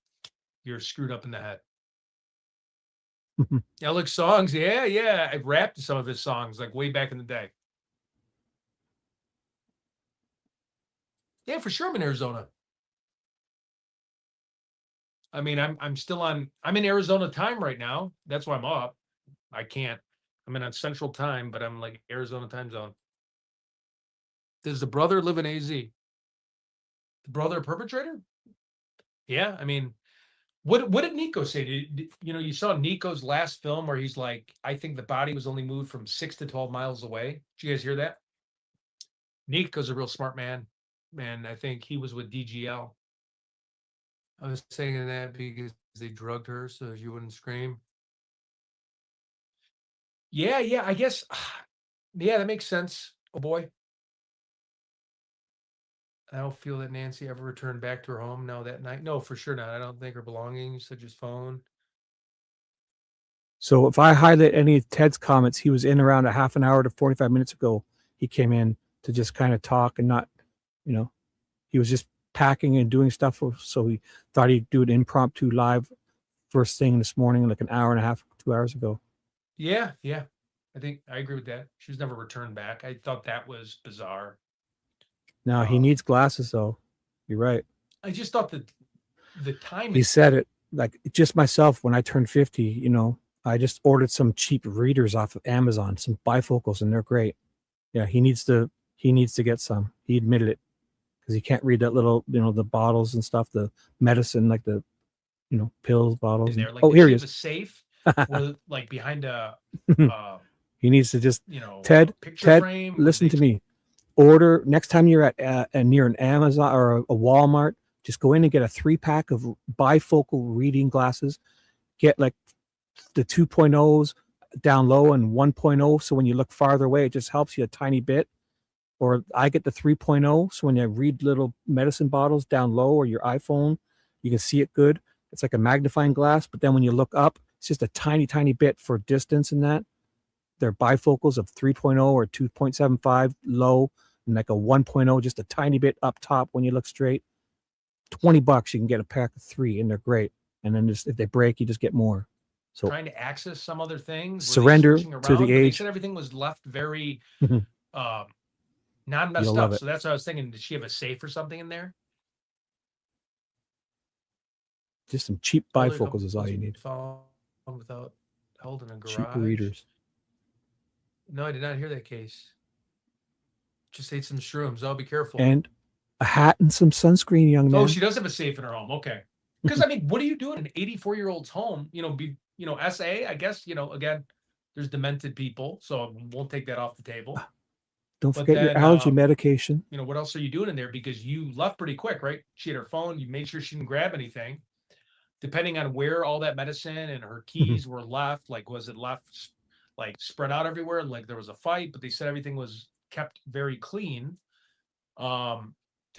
you're screwed up in the head. Alex songs. Yeah. I rapped some of his songs like way back in the day. Yeah, for sure. I'm in Arizona. I mean, I'm in Arizona time right now. That's why I'm up. I'm in on Central Time, but I'm like Arizona time zone. Does the brother live in AZ? The brother perpetrator? Yeah, I mean, what did Nico say? You saw Nico's last film where he's like, I think the body was only moved from 6 to 12 miles away. Did you guys hear that? Nico's a real smart man, and I think he was with DGL. I was saying that because they drugged her so she wouldn't scream. Yeah, I guess. Yeah, that makes sense. Oh boy. I don't feel that Nancy ever returned back to her home now that night. No, for sure not. I don't think her belongings, such as phone. So if I highlight any of Ted's comments, he was in around a half an hour to 45 minutes ago. He came in to just kind of talk and not, he was just packing and doing stuff. So he thought he'd do an impromptu live first thing this morning, like an hour and a half 2 hours ago. Yeah, yeah. I think I agree with that. She was never returned back. I thought that was bizarre. Now he needs glasses though. You're right. I just thought that the timing. He said it like just myself when I turned 50, you know, I just ordered some cheap readers off of Amazon, some bifocals, and they're great. Yeah, he needs to get some. He admitted it because he can't read that little, you know, the bottles and stuff, the medicine, like the, you know, pills, bottles. in And, there. Like, oh, did here she he have a is. safe where, like, behind a, He needs to just, you know, Ted, picture Ted, frame? listen to me. Order next time you're at near an Amazon or a Walmart, just go in and get a 3-pack of bifocal reading glasses. Get like the 2.0s down low and 1.0, so when you look farther away, it just helps you a tiny bit. Or I get the 3.0, so when you read little medicine bottles down low or your iPhone, you can see it good. It's like a magnifying glass, but then when you look up, it's just a tiny, tiny bit for distance in that. They're bifocals of 3.0 or 2.75 low, and like a 1.0, just a tiny bit up top when you look straight. $20, you can get a pack of 3, and they're great. And then just, if they break, you just get more. So trying to access some other things? Were they surrender searching to the around? But they age. said everything was left very You'll not messed love up. it. So that's what I was thinking. Did she have a safe or something in there? Just some cheap Earlier bifocals is all you need. found without held in a garage. Cheap readers. No, I did not hear that case. Just ate some shrooms. I'll be careful. And a hat and some sunscreen, young man. Oh, she does have a safe in her home. Okay. Because I mean, what are you doing in an 84-year-old's home? You know, SA, I guess, you know, again, there's demented people, so I won't take that off the table. Don't But forget your then, allergy medication. you know, what else are you doing in there? Because you left pretty quick, right? She had her phone. You made sure she didn't grab anything. Depending on where all that medicine and her keys were left, like, was it left like spread out everywhere? Like there was a fight, but they said everything was kept very clean. To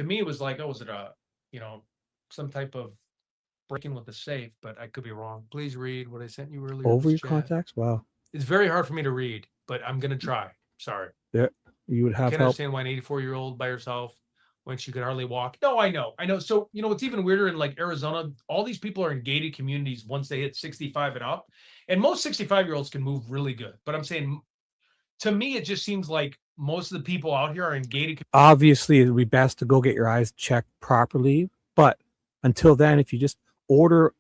me, it was like, oh, was it a, you know, some type of break-in with the safe? But I could be wrong. Please read what I sent you earlier. Over your contacts? Wow. It's very hard for me to read, but I'm gonna try. Sorry. Yeah, you would I have can't help. understand why an 84-year-old by herself when she could hardly walk. No, I know. So, you know, it's even weirder in like Arizona. All these people are in gated communities once they hit 65 and up. And most 65-year-olds can move really good. But I'm saying, to me, it just seems like most of the people out here are in gated. Obviously, it would be best to go get your eyes checked properly. But until then, if you just order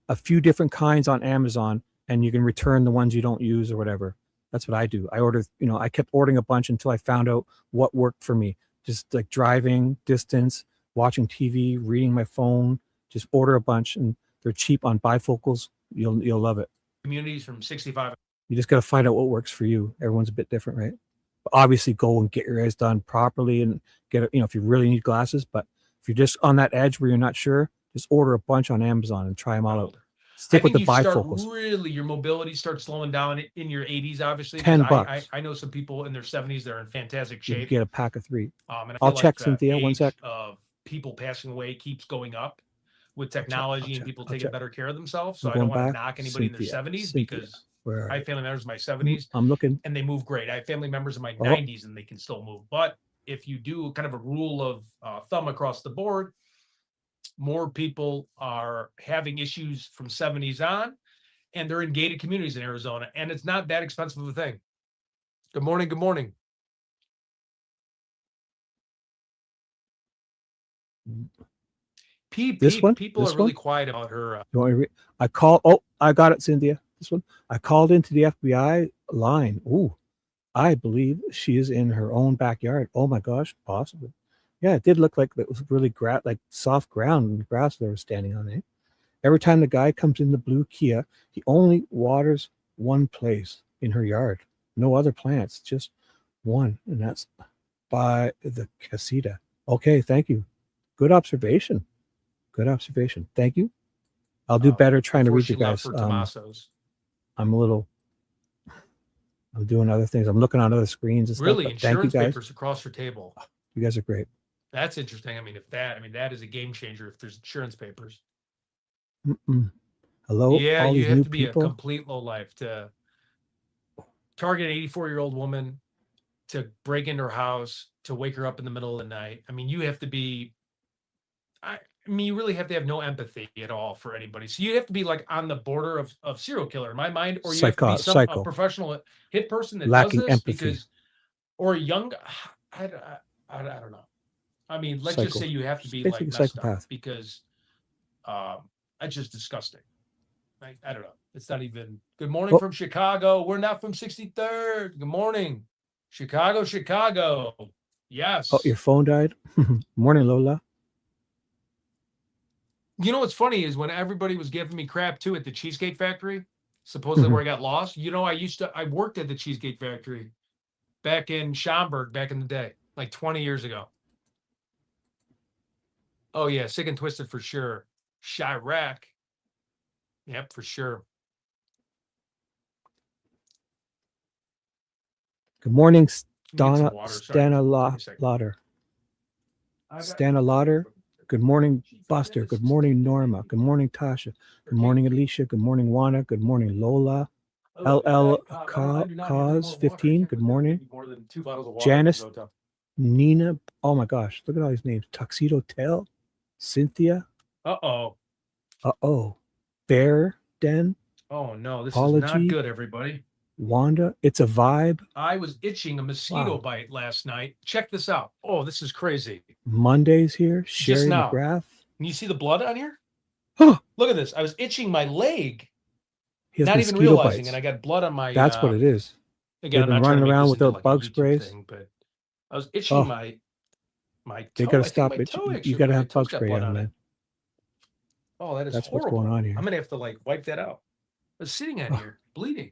a few different kinds on Amazon and you can return the ones you don't use or whatever. That's what I do. I ordered, you know, I kept ordering a bunch until I found out what worked for me. Just like driving, distance, watching TV, reading my phone. Just order a bunch, and they're cheap on bifocals. You'll love it. Communities from 65. You just got to find out what works for you. Everyone's a bit different, right? But obviously, go and get your eyes done properly and get it. You know, if you really need glasses, but if you're just on that edge where you're not sure, just order a bunch on Amazon and try them all out. Stick with the bifocals. Really, your mobility starts slowing down in your 80s, obviously. $10. I know some people in their 70s that are in fantastic You shape. get a pack of 3. And I'll check, the Cynthia. One sec. of people passing away keeps going up with technology and people taking better care of themselves. So I'm I don't going want to back. knock anybody in their Cynthia. 70s Cynthia. because Where I have family members in my 70s I'm looking. and they move great. I have family members in my 90s and they can still move. But if you do kind of a rule of thumb across the board, more people are having issues from 70s on, and they're in gated communities in Arizona, and it's not that expensive of a thing. Good morning. Good morning. This one? People This are really one? quiet about her. You want me to I call. Oh, I got it, Cynthia. This one. I called into the FBI line. Ooh, I believe she is in her own backyard. Oh my gosh, possibly. Yeah, it did look like it was really like soft ground and grass they were standing on it. Every time the guy comes in the blue Kia, he only waters one place in her yard. No other plants, just one, and that's by the casita. Okay, thank you. Good observation. Good observation. Thank you. I'll do better trying to read you guys. I'm a little. I'm doing other things. I'm looking on other screens and stuff. Really, But thank you insurance guys. papers across your table. You guys are great. That's interesting. I mean, that is a game changer if there's insurance papers. Hello, Yeah, all you these have new to be people. a complete lowlife to target an 84-year-old woman, to break into her house, to wake her up in the middle of the night. I mean, you have to be. I mean, you really have to have no empathy at all for anybody. So you have to be like on the border of serial killer in my mind, or you have to be a Psycho, professional hit person that does lacking this empathy, because, or a young, I, I don't know. I mean, let's just say you have to be basically like messed up psychopath. because that's just disgusting. I don't know. It's not even good morning Oh. from Chicago. We're not from 63rd. Good morning. Chicago, Chicago. Yes. Oh, your phone died. Morning, Lola. You know what's funny is when everybody was giving me crap too at the Cheesecake Factory, supposedly where I got lost. You know, I worked at the Cheesecake Factory back in Schaumburg back in the day, like 20 years ago. Oh yeah, Sick and Twisted for sure. Chirac. Yep, for sure. Good morning, Get some Stana water. Sorry. Lauder. Stana Lauder. Good morning, Buster. Good morning, Norma. Good morning, Tasha. Good morning, Alicia. Good morning, Juana. Good morning, Lola. LL Cause 15. Good morning. Janice. Nina. Oh my gosh. Look at all these names. Tuxedo Tail. Cynthia. Uh-oh. Bear Den. Oh no, this Apology. is not good, everybody. Wanda. It's a vibe. I was itching a mosquito bite last night. Check this out. Oh, this is crazy. Monday's here. Sherry Just now. McGrath. Can you see the blood on here? Look at this. I was itching my leg. He has not even mosquito realizing, bites. and I got blood on my. That's what it is. Again, They've been running around without like bug sprays. Thing, but I was itching my toe. They got to stop it. You got to have bug spray on, man. Oh, that is That's horrible. what's going on here. I'm gonna have to like wipe that out. I was sitting on here bleeding.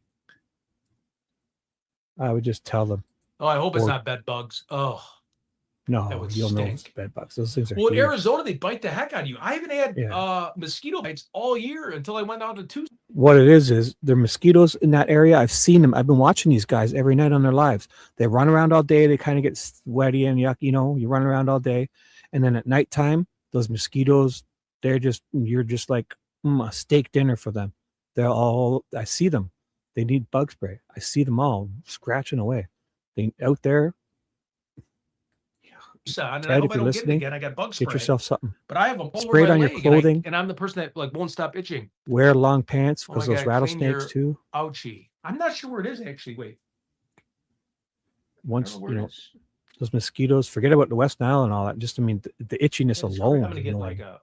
I would just tell them. Oh, I hope it's not bed bugs. Oh. No, you'll know it's bed bugs. Those things are Well, in huge. Arizona, they bite the heck out of you. I haven't had mosquito bites all year until I went out to Tucson. What it is there are mosquitoes in that area. I've seen them. I've been watching these guys every night on their lives. They run around all day. They kind of get sweaty and yucky. You know, you run around all day. And then at nighttime, those mosquitoes, you're just like a steak dinner for them. I see them. They need bug spray. I see them all scratching away. They out there. And I hope I don't get it again. I got bug spray. Get yourself something. But I have them spray it on your clothing, and I'm the person that like won't stop itching. Wear long pants because those rattlesnakes too. Ouchie! I'm not sure where it is actually. Wait. Once you know those mosquitoes, forget about the West Nile and all that. Just the itchiness alone. I'm gonna get like a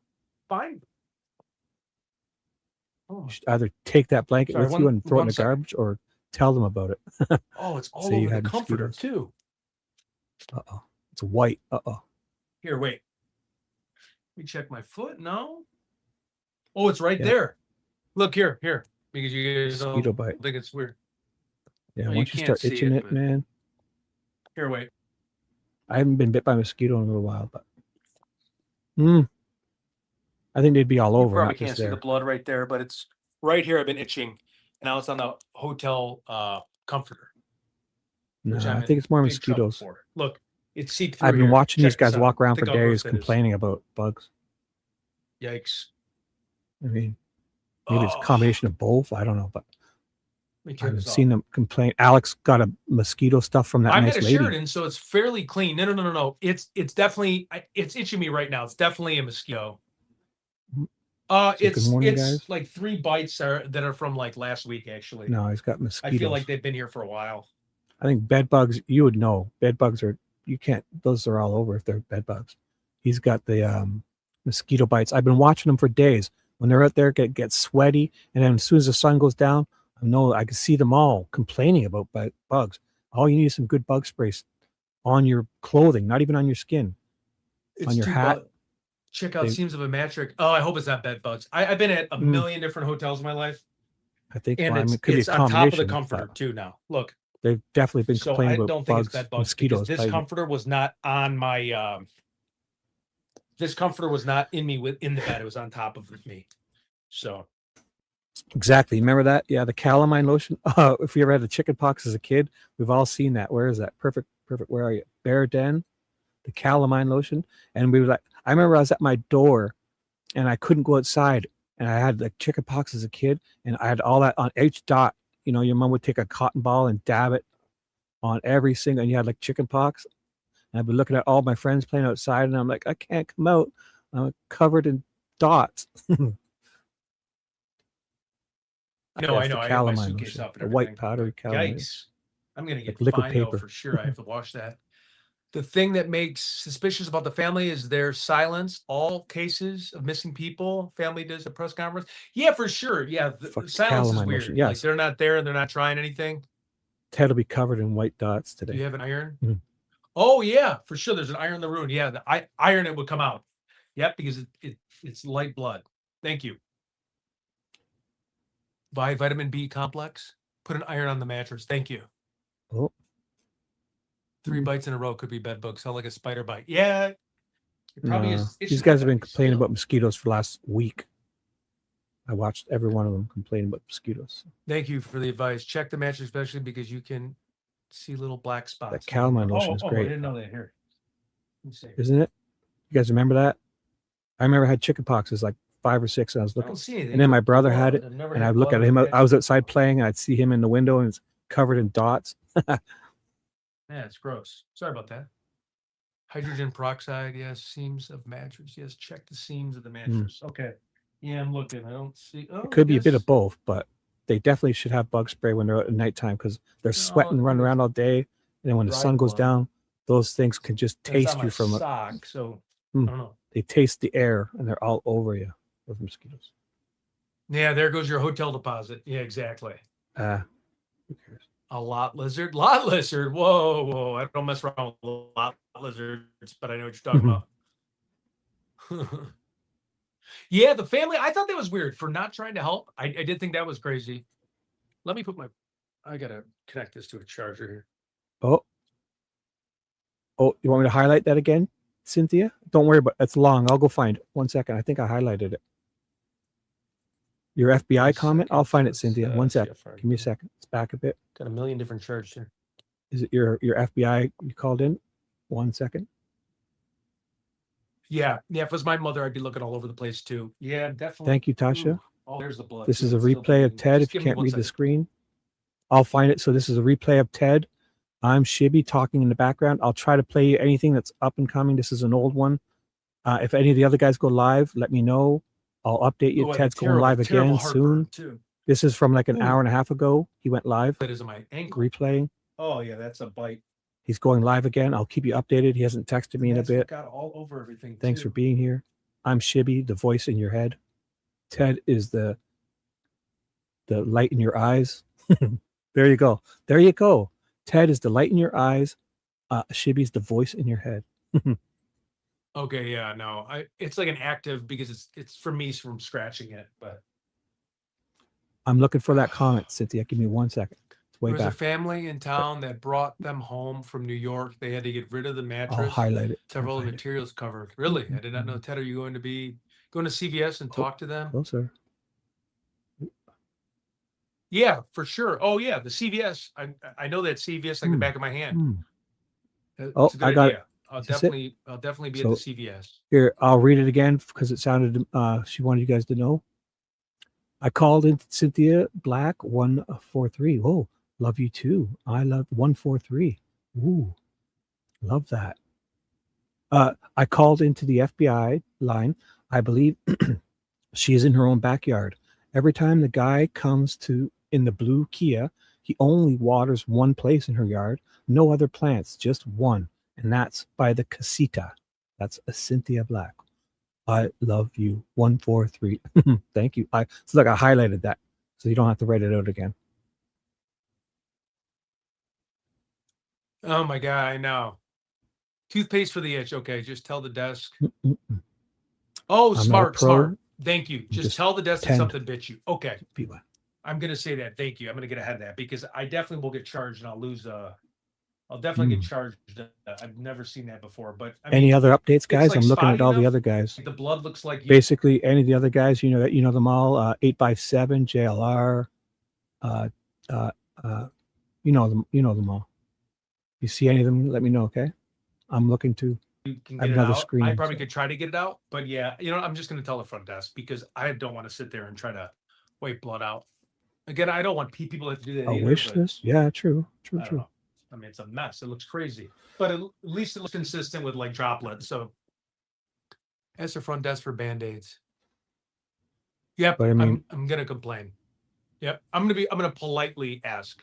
fine. You should either take that blanket with you and throw it in the garbage, or tell them about it. Oh, it's all over the comforter too. Uh-oh. It's white. Uh-oh. Here, wait. Let me check my foot. No. Oh, it's right there. Look here. Because you guys mosquito bite. Think it's weird. Yeah, once you start itching it, man. Here, wait. I haven't been bit by a mosquito in a little while, but I think they'd be all over. You probably can't see the blood right there, but it's right here. I've been itching, and now it's on the hotel comforter. No, I think it's more mosquitoes. Look. It's seeped through. I've been watching these guys walk around for days complaining about bugs. Yikes. I mean, maybe it's a combination of both. I don't know, but I've seen them complain. Alex got a mosquito stuff from that nice lady. I'm at a Sheridan, so it's fairly clean. No. It's definitely, it's itching me right now. It's definitely a mosquito. Good morning, guys. Like 3 bites that are from like last week, actually. No, he's got mosquitoes. I feel like they've been here for a while. I think bed bugs, you would know. Bed bugs you can't, those are all over if they're bed bugs. He's got the mosquito bites. I've been watching them for days. When they're out there, get sweaty, and then as soon as the sun goes down, I can see them all complaining about bugs. All you need is some good bug sprays on your clothing, not even on your skin, on your hat. Check out Seams of a Mattress. Oh, I hope it's not bed bugs. I've been at a million different hotels in my life. I think it's on top of the comforter too now. Look. They've definitely been complaining about bugs, mosquitoes. This comforter was not on my. This comforter was not in the bed. It was on top of me. So. Exactly. Remember that? Yeah, the calamine lotion. If we ever had the chicken pox as a kid, we've all seen that. Where is that? Perfect. Where are you? Bear Den, the calamine lotion, and we were like. I remember I was at my door, and I couldn't go outside, and I had like chicken pox as a kid, and I had all that on each dot. You know, your mom would take a cotton ball and dab it on every single, and you had like chicken pox. And I'd be looking at all my friends playing outside, and I'm like, I can't come out. covered in dots. I know. That's the I have my calamine suitcase lotion, up and the white everything. powdery calamine. Yikes! I'm gonna Like get liquid fined though paper. for sure. I have to wash that. The thing that makes suspicious about the family is their silence. All cases of missing people, family does a press conference. Yeah, for sure. Yeah, the Fuck silence is calamine weird. lotion. Like Yes. they're not there and they're not trying anything. Ted will be covered in white dots Do you today. have an iron? Mhm. Oh yeah, for sure. There's an iron in the room. Yeah, the iron it would come out. Yep, because it's light blood. Thank you. Vitamin B complex. Put an iron on the mattress. Thank you. Oh, 3 bites in a row could be bed bugs. Sound like a spider bite. Yeah, it probably no. is. It These should guys not have been bite. complaining Still. about mosquitoes for the last week. I watched every one of them complain about mosquitoes. Thank you for the advice. Check the mattress, especially because you can see little black spots. That calamine lotion is I great, didn't know that. Here. Let me see. isn't it? You guys remember that? I remember I had chicken pox. It was like 5 or 6, and I was I looking. don't see anything. And then my but brother blood. had it, I've never and had I'd look blood at on him. a I was mattress outside before. playing, and I'd see him in the window, and it's covered in dots. Yeah, it's gross. Sorry about that. Hydrogen peroxide, yes. Seams of mattress, yes. Check the seams of the mattress. Okay. Yeah, I'm looking. I don't see. Oh, It could be a bit yes. of both, but they definitely should have bug spray when they're out at nighttime because they're sweating, I running think around it's all day, and then when the sun dried goes blood. down, those things can just And it's on taste my you from it. sock, so I Mm. don't know. They taste the air, and they're all over you. Those mosquitoes. Yeah, there goes your hotel deposit. Yeah, exactly. Who cares? A lot lizard. Lot lizard. Whoa. I don't mess around with lot lizards, but I know what you're talking about. Yeah, the family. I thought that was weird for not trying to help. I did think that was crazy. Let me put I gotta connect this to a charger here. Oh, you want me to highlight that again, Cynthia? Don't worry about it. It's long. I'll go find it. 1 second. I think I highlighted it. Your FBI comment? I'll find it, Cynthia. 1 second. Give me a second. It's back a bit. Got a million different charges here. Is it your FBI you called in? 1 second. Yeah. If it was my mother, I'd be looking all over the place too. Yeah, definitely. Thank you, Tasha. Ooh. Oh, there's the blood. This too. is a It's still replay of bleeding. Ted. Just If you give me can't 1 read the second. screen, I'll find it. So this is a replay of Ted. I'm Shibby talking in the background. I'll try to play you anything that's up and coming. This is an old one. If any of the other guys go live, let me know. I'll update you. Oh, Ted's going live again soon. Too. This is from like an Ooh. hour and a half ago. He went live. That is my ankle. Replaying. Oh yeah, that's a bite. He's going live again. I'll keep you updated. He hasn't texted me in a bit. Got all over everything. Thanks for being here. I'm Shibby, the voice in your head. Ted is the light in your eyes. There you go. There you go. Ted is the light in your eyes. Shibby's the voice in your head. Okay, yeah, no, it's like an active because it's for me from scratching it, but I'm looking for that comment, Cynthia. Give me 1 second. It's way there was back. a family in town that brought them home from New York. They had to get rid of the I'll mattress. highlight it. Several of the materials covered. Really? I did not know. Ted, are you going to be going to CVS and talk to them? Closer. Yeah, for sure. Oh yeah, the CVS. I know that CVS like the back of my hand. Oh, It's a good I got idea. it. I'll Is this it? definitely be So- at the CVS. Here, I'll read it again because it sounded, she wanted you guys to know. I called in Cynthia Black 143. Oh, love you too. I love 143. Ooh, love that. I called into the FBI line. I believe she is in her own backyard. Every time the guy comes to in the blue Kia, he only waters one place in her yard, no other plants, just one, and that's by the casita. That's a Cynthia Black. I love you. 143. Thank you. So look, I highlighted that so you don't have to write it out again. Oh my God, I know. Toothpaste for the itch. Okay, just tell the desk. Oh, I'm smart. pro. Thank you. Just Just tell the desk that tend. something bit you. Okay. People. I'm gonna say that. Thank you. I'm gonna get ahead of that because I definitely will get charged and I'll lose I'll definitely get charged. I've never seen that before. But I mean, Any other updates, guys? like I'm looking at all spotty the enough. other guys. The blood looks like Basically, any of the other guys, you know them all. 8x7, JLR. You know them all. You see any of them? Let me know, okay? I'm looking to. you can I have get it another out. screen, I probably so- could try to get it out, but yeah, I'm just gonna tell the front desk because I don't want to sit there and try to wipe blood out. Again, I don't want people to have to do that. A either, wish but list? Yeah, true. I don't know. I mean, it's a mess. It looks crazy, but at least it looks consistent with like droplets. So Ask the front desk for Band-Aids. Yep, But I mean, I'm gonna complain. Yep, I'm gonna politely ask,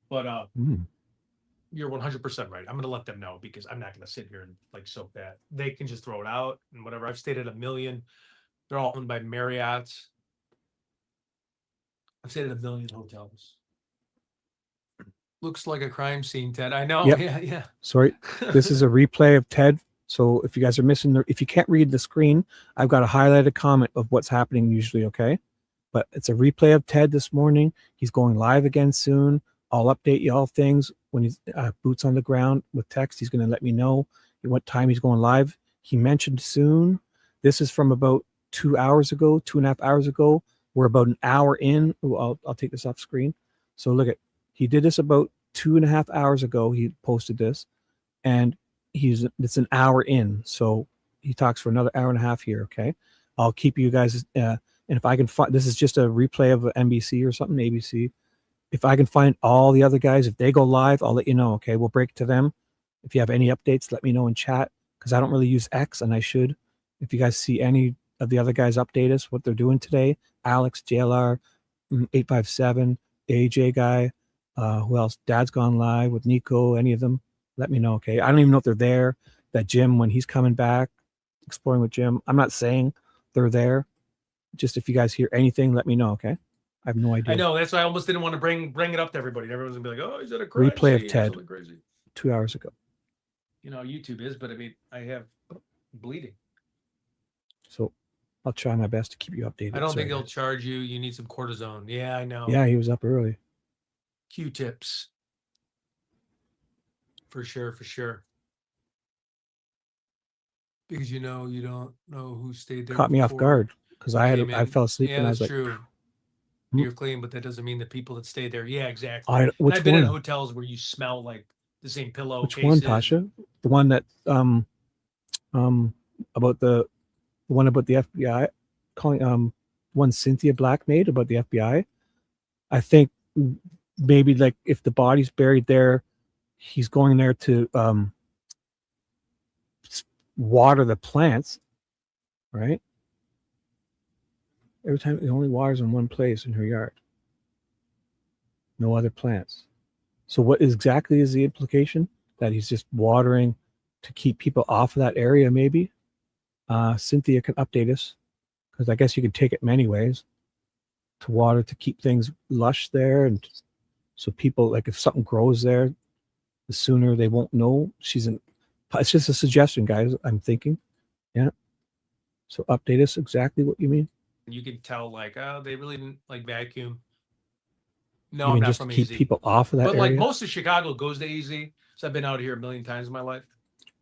but you're 100% right. I'm gonna let them know because I'm not gonna sit here and like soak that. They can just throw it out and whatever. I've stayed at a million. They're all owned by Marriott's. I've stayed at a million hotels. Looks like a crime scene, Ted. I know. Yep. Yeah. Sorry, this is a replay of Ted. So if you guys are missing if you can't read the screen, I've got a highlighted comment of what's happening usually, okay? But it's a replay of Ted this morning. He's going live again soon. I'll update you all things when he's boots on the ground with text. He's going to let me know what time he's going live. He mentioned soon. This is from about 2 hours ago, 2.5 hours ago. We're about an hour in. Ooh, I'll take this off screen. So look at, he did this about 2.5 hours ago. He posted this, and it's an hour in. So he talks for another hour and a half here. Okay, I'll keep you guys. And if I can find, this is just a replay of NBC or something, ABC. If I can find all the other guys, if they go live, I'll let you know. Okay, we'll break to them. If you have any updates, let me know in chat, because I don't really use X, and I should. If you guys see any of the other guys update us, what they're doing today, Alex, JLR, 857, AJ guy, who else? Dad's gone live with Nico, any of them, let me know. Okay, I don't even know if they're there. That Jim, when he's coming back, exploring with Jim, I'm not saying they're there. Just if you guys hear anything, let me know. Okay, I have no idea. I know. That's why I almost didn't want to bring it up to everybody. Everyone's gonna be like, "Oh, is that a crime Replay of scene or Ted. something crazy?" 2 hours ago. You know, YouTube is, but I mean, I have bleeding. So I'll try my best to keep you updated. I don't think they'll charge you. You need some cortisone. Yeah, I know. Yeah, he was up early. Q-tips. For sure. Because you don't know who stayed there. Caught me off guard because I fell asleep and I was like, true. You're clean, but that doesn't mean the people that stay there. Yeah, exactly. I've been in hotels where you smell like the same pillow. Which one, Tasha? The one that about the one about the FBI calling one Cynthia Black made about the FBI. I think maybe like if the body's buried there, he's going there to water the plants, right? Every time it only waters in one place in her yard, no other plants. So what exactly is the implication? That he's just watering to keep people off of that area, maybe? Cynthia can update us, because I guess you can take it many ways. To water to keep things lush there, and so people, like if something grows there, the sooner they won't know she's in. It's just a suggestion, guys. I'm thinking, yeah. So update us exactly what you mean. You can tell, like, oh, they really didn't like vacuum. No, you I'm mean not just from to keep AZ. people off of that but area? Like most of Chicago goes to AZ, so I've been out here a million times in my life.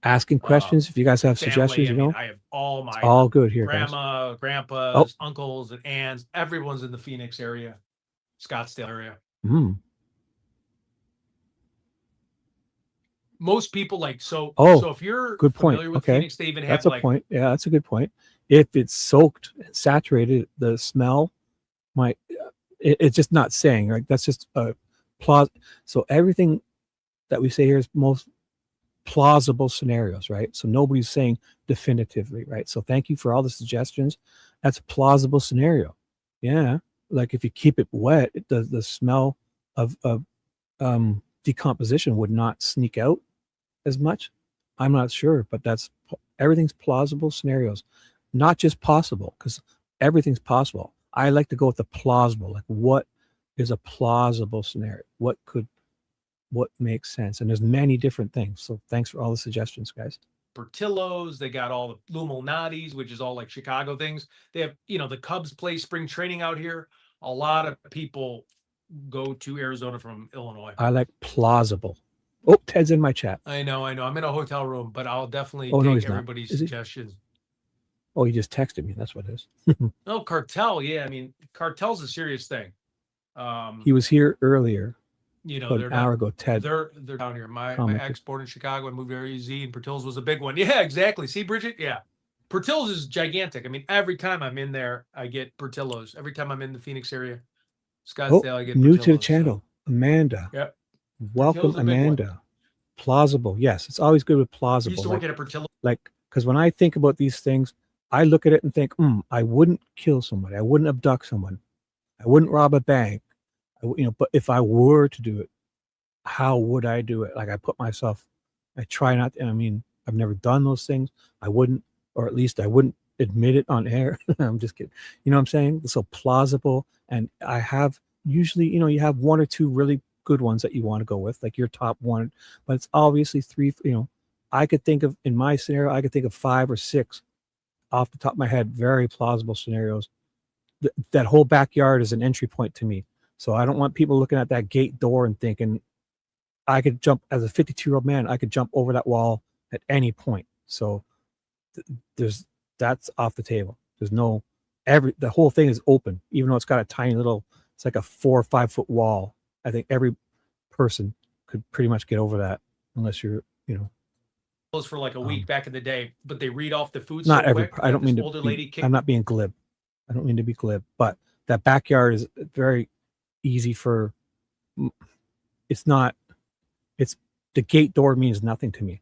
Asking questions. If you guys have Family, suggestions, I mean, I have all my it's all good here, grandma, guys. grandpas, uncles, and aunts. Everyone's in the Phoenix area, Scottsdale area. Most people like so. So if you're good familiar point. with Phoenix, they even have that's a point. Yeah, that's a good point. If it's soaked and saturated, the smell might. It's just not saying, right? That's just a so everything that we say here is most plausible scenarios, right? So nobody's saying definitively, right? So thank you for all the suggestions. That's a plausible scenario. Yeah, like if you keep it wet, the smell of decomposition would not sneak out as much. I'm not sure, but everything's plausible scenarios, not just possible, because everything's possible. I like to go with the plausible. Like, what is a plausible scenario? What makes sense? And there's many different things. So thanks for all the suggestions, guys. Portillo's, they got all the Luminati's, which is all like Chicago things. They have, the Cubs play spring training out here. A lot of people go to Arizona from Illinois. I like plausible. Oh, Ted's in my chat. I know. I'm in a hotel room, but I'll definitely take everybody's suggestions. Oh, he just texted me. That's what it is. No, cartel. Yeah, I mean, cartel's a serious thing. He was here earlier. They're an hour ago. Ted, they're down here. My ex born in Chicago and moved to AZ, and Portillo's was a big one. Yeah, exactly. See, Bridget. Yeah, Portillo's is gigantic. I mean, every time I'm in there, I get Portillo's. Every time I'm in the Phoenix area, Scottsdale, I get new Portillo's, to the channel, Amanda. Yep. Welcome, Amanda. Plausible. Yes, it's always good with plausible. I used to work at a Portillo. Like, because when I think about these things, I look at it and think, I wouldn't kill somebody. I wouldn't abduct someone. I wouldn't rob a bank. But if I were to do it, how would I do it? Like I put myself, I try not to, I mean, I've never done those things. I wouldn't, or at least I wouldn't admit it on air. I'm just kidding. You know what I'm saying? It's so plausible. And I have usually, you have one or two really good ones that you want to go with, like your top one, but it's obviously three, I could think of, in my scenario, I could think of 5 or 6 off the top of my head, very plausible scenarios. That whole backyard is an entry point to me. So I don't want people looking at that gate door and thinking, I could jump as a 52-year-old man. I could jump over that wall at any point. So that's off the table. There's no the whole thing is open, even though it's got a tiny little. It's like a 4 or 5 foot wall. I think every person could pretty much get over that, unless you're, for like a week back in the day, but they read off the food. Not so every. quick I don't mean to. older lady I'm not being glib. I don't mean to be glib, but that backyard is very easy for. It's not. It's the gate door means nothing to me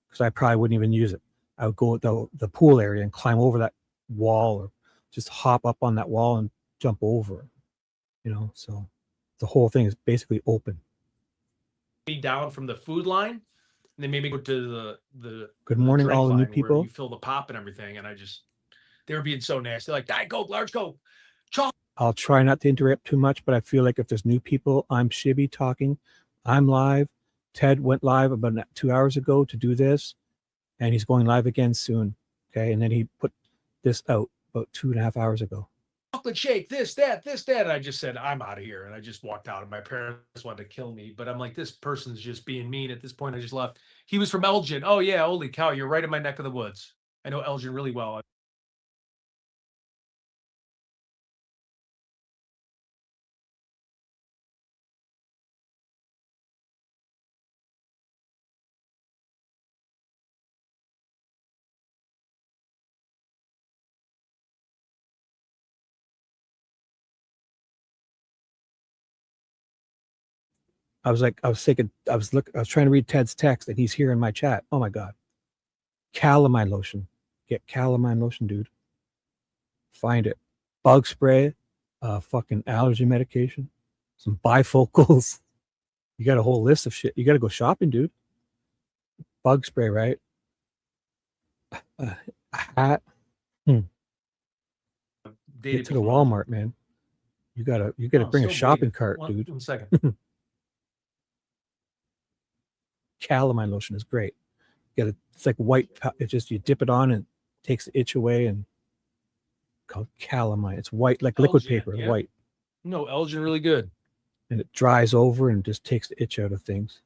because I probably wouldn't even use it. I would go to the pool area and climb over that wall, or just hop up on that wall and jump over. So the whole thing is basically open. Down from the food line. And then maybe go to the good morning, all the new people. You fill the pop and everything, and they were being so nasty, like Diet Coke, large Coke. I'll try not to interrupt too much, but I feel like if there's new people, I'm Shibby talking. I'm live. Ted went live about 2 hours ago to do this, and he's going live again soon. Okay, and then he put this out about 2.5 hours ago. Chocolate shake, this, that. And I just said, I'm out of here. And I just walked out, and my parents wanted to kill me. But I'm like, this person's just being mean. At this point, I just left. He was from Elgin. Oh, yeah. Holy cow. You're right in my neck of the woods. I know Elgin really well. I was trying to read Ted's text, and he's here in my chat. Oh my God. Calamine lotion. Get calamine lotion, dude. Find it. Bug spray, fucking allergy medication, some bifocals. You got a whole list of shit. You got to go shopping, dude. Bug spray, right? A hat. Get to the Walmart, man. You gotta bring a shopping cart, dude. 1 second. Calamine lotion is great. It's like white. It's just you dip it on and it takes the itch away, and called calamine. It's white, like liquid paper, yeah. White. No, Elgin really good. And it dries over and just takes the itch out of things.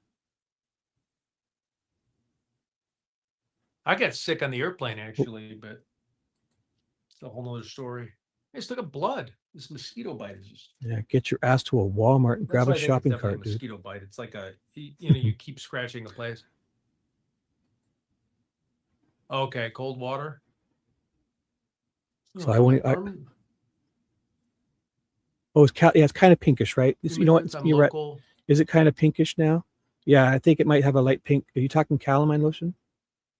I got sick on the airplane, actually, but it's a whole nother story. I just took a blood. This mosquito bite is just. Yeah, get your ass to a Walmart and grab a shopping cart, dude. Mosquito bite. It's like you keep scratching the place. Okay, cold water. So it's kind of pinkish, right? You know what? You're right. Is it kind of pinkish now? Yeah, I think it might have a light pink. Are you talking calamine lotion?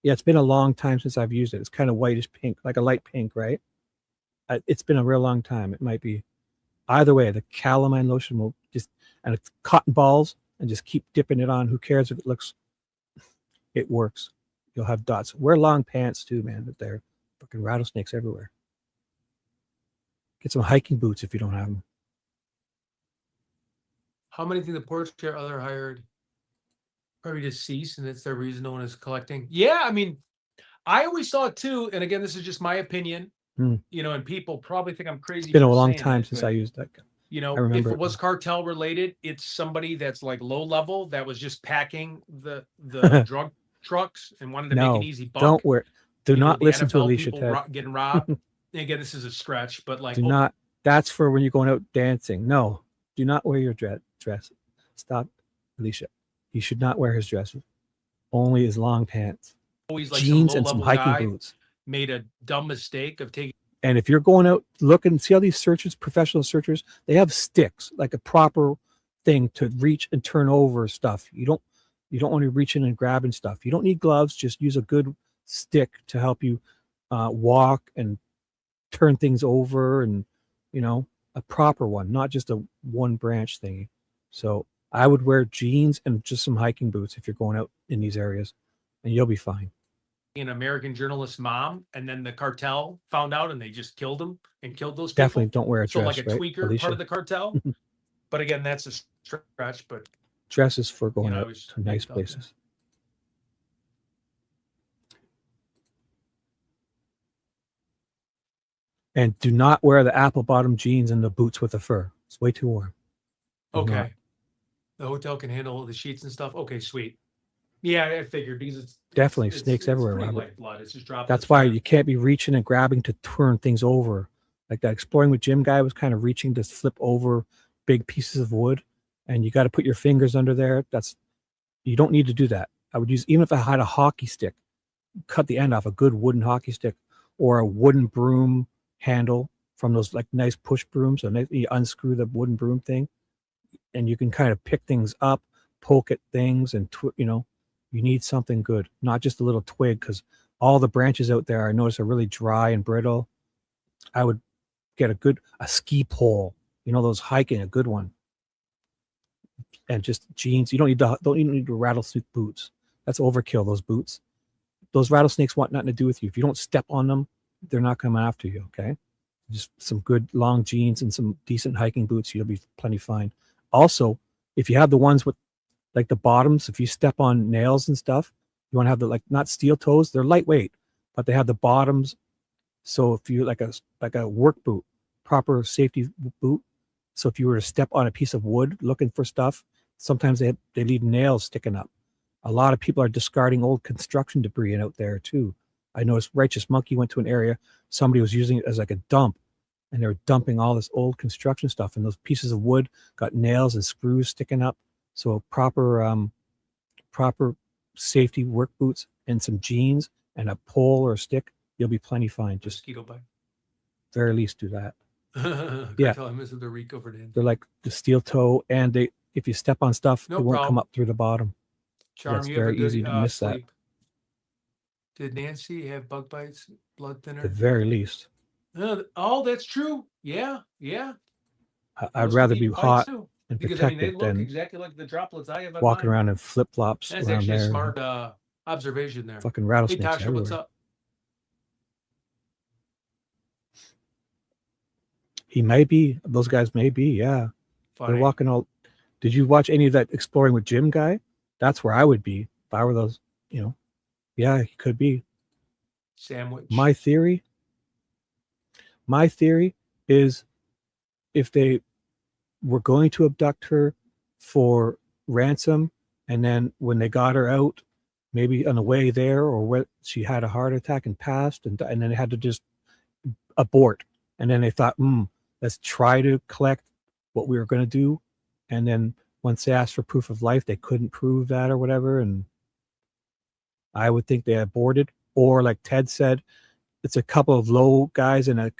Yeah, it's been a long time since I've used it. It's kind of whitish pink, like a light pink, right? It's been a real long time. It might be. Either way, the calamine lotion will and it's cotton balls, and just keep dipping it on. Who cares if it looks? It works. You'll have dots. Wear long pants too, man. But there are fucking rattlesnakes everywhere. Get some hiking boots if you don't have them. How many think the porch care other hired probably deceased, and it's their reason no one is collecting? Yeah, I mean, I always thought too, and again, this is just my opinion. And people probably think I'm crazy. It's been a long time since I used that. If it was cartel related, it's somebody that's like low level that was just packing the drug trucks and wanted to make an easy buck. Do not listen to Alicia Ted. Getting robbed. Again, this is a stretch, but like that's for when you're going out dancing. No, do not wear your dress. Stop, Alicia. He should not wear his dresses. Only his long pants. Always like jeans and some hiking boots. Made a dumb mistake of taking. And if you're going out, look and see all these searchers, professional searchers, they have sticks, like a proper thing to reach and turn over stuff. You don't want to reach in and grabbing stuff. You don't need gloves. Just use a good stick to help you walk and turn things over, and a proper one, not just a one branch thingy. So I would wear jeans and just some hiking boots if you're going out in these areas, and you'll be fine. An American journalist's mom, and then the cartel found out and they just killed him and killed those Definitely people. don't wear a So dress, like a right, tweaker Alicia? part of the cartel. But again, that's a stretch. But Dresses for going out was to nice places. And do not wear the apple bottom jeans and the boots with the fur. It's way too warm. Do okay. not. The hotel can handle the sheets and stuff. Okay, sweet. Yeah, I figured because it's Definitely snakes everywhere, pretty Robert. light blood. It's just droplets. That's why you can't be reaching and grabbing to turn things over. Like that Exploring with Jim guy was kind of reaching to flip over big pieces of wood, and you got to put your fingers under there. You don't need to do that. I would use, even if I had a hockey stick, cut the end off a good wooden hockey stick, or a wooden broom handle from those like nice push brooms. So you unscrew the wooden broom thing, and you can kind of pick things up, poke at things, and you need something good, not just a little twig, because all the branches out there I notice are really dry and brittle. I would get a ski pole, those hiking, a good one, and just jeans. You don't need rattlesnake boots. That's overkill. Those boots, those rattlesnakes want nothing to do with you. If you don't step on them, they're not coming after you. Okay, just some good long jeans and some decent hiking boots, you'll be plenty fine. Also, if you have the ones with like the bottoms, if you step on nails and stuff, you want to have the, like, not steel toes, they're lightweight, but they have the bottoms. So if you like a work boot, proper safety boot. So if you were to step on a piece of wood looking for stuff, sometimes they leave nails sticking up. A lot of people are discarding old construction debris out there too. I noticed Righteous Monkey went to an area, somebody was using it as like a dump, and they were dumping all this old construction stuff, and those pieces of wood got nails and screws sticking up. So proper safety work boots and some jeans and a pole or a stick, you'll be plenty fine. Just mosquito bite. Very least do that. Yeah, tell him this is the recovered in. They're like the steel toe, and if you step on stuff, it won't come up through the bottom. Charm, That's you very have a good, easy to miss sleep. that. Did Nancy have bug bites, blood thinner? At the very least. Oh, that's true. Yeah. I'd rather be hot and because protected they look than exactly like the droplets I have. walking around in flip flops. That's around actually there. a smart observation there. Fucking rattlesnakes Hey, Tasha, everywhere. what's up? He may be. Those guys may be. Yeah. Funny. They're walking all. Did you watch any of that Exploring with Jim guy? That's where I would be if I were those. Yeah, he could be. Sandwich. My theory is, if they were going to abduct her for ransom, and then when they got her out, maybe on the way there, or where she had a heart attack and passed, and then they had to just abort, and then they thought, let's try to collect what we were going to do, and then once they asked for proof of life, they couldn't prove that or whatever, and I would think they aborted. Or like Ted said, it's a couple of low guys in a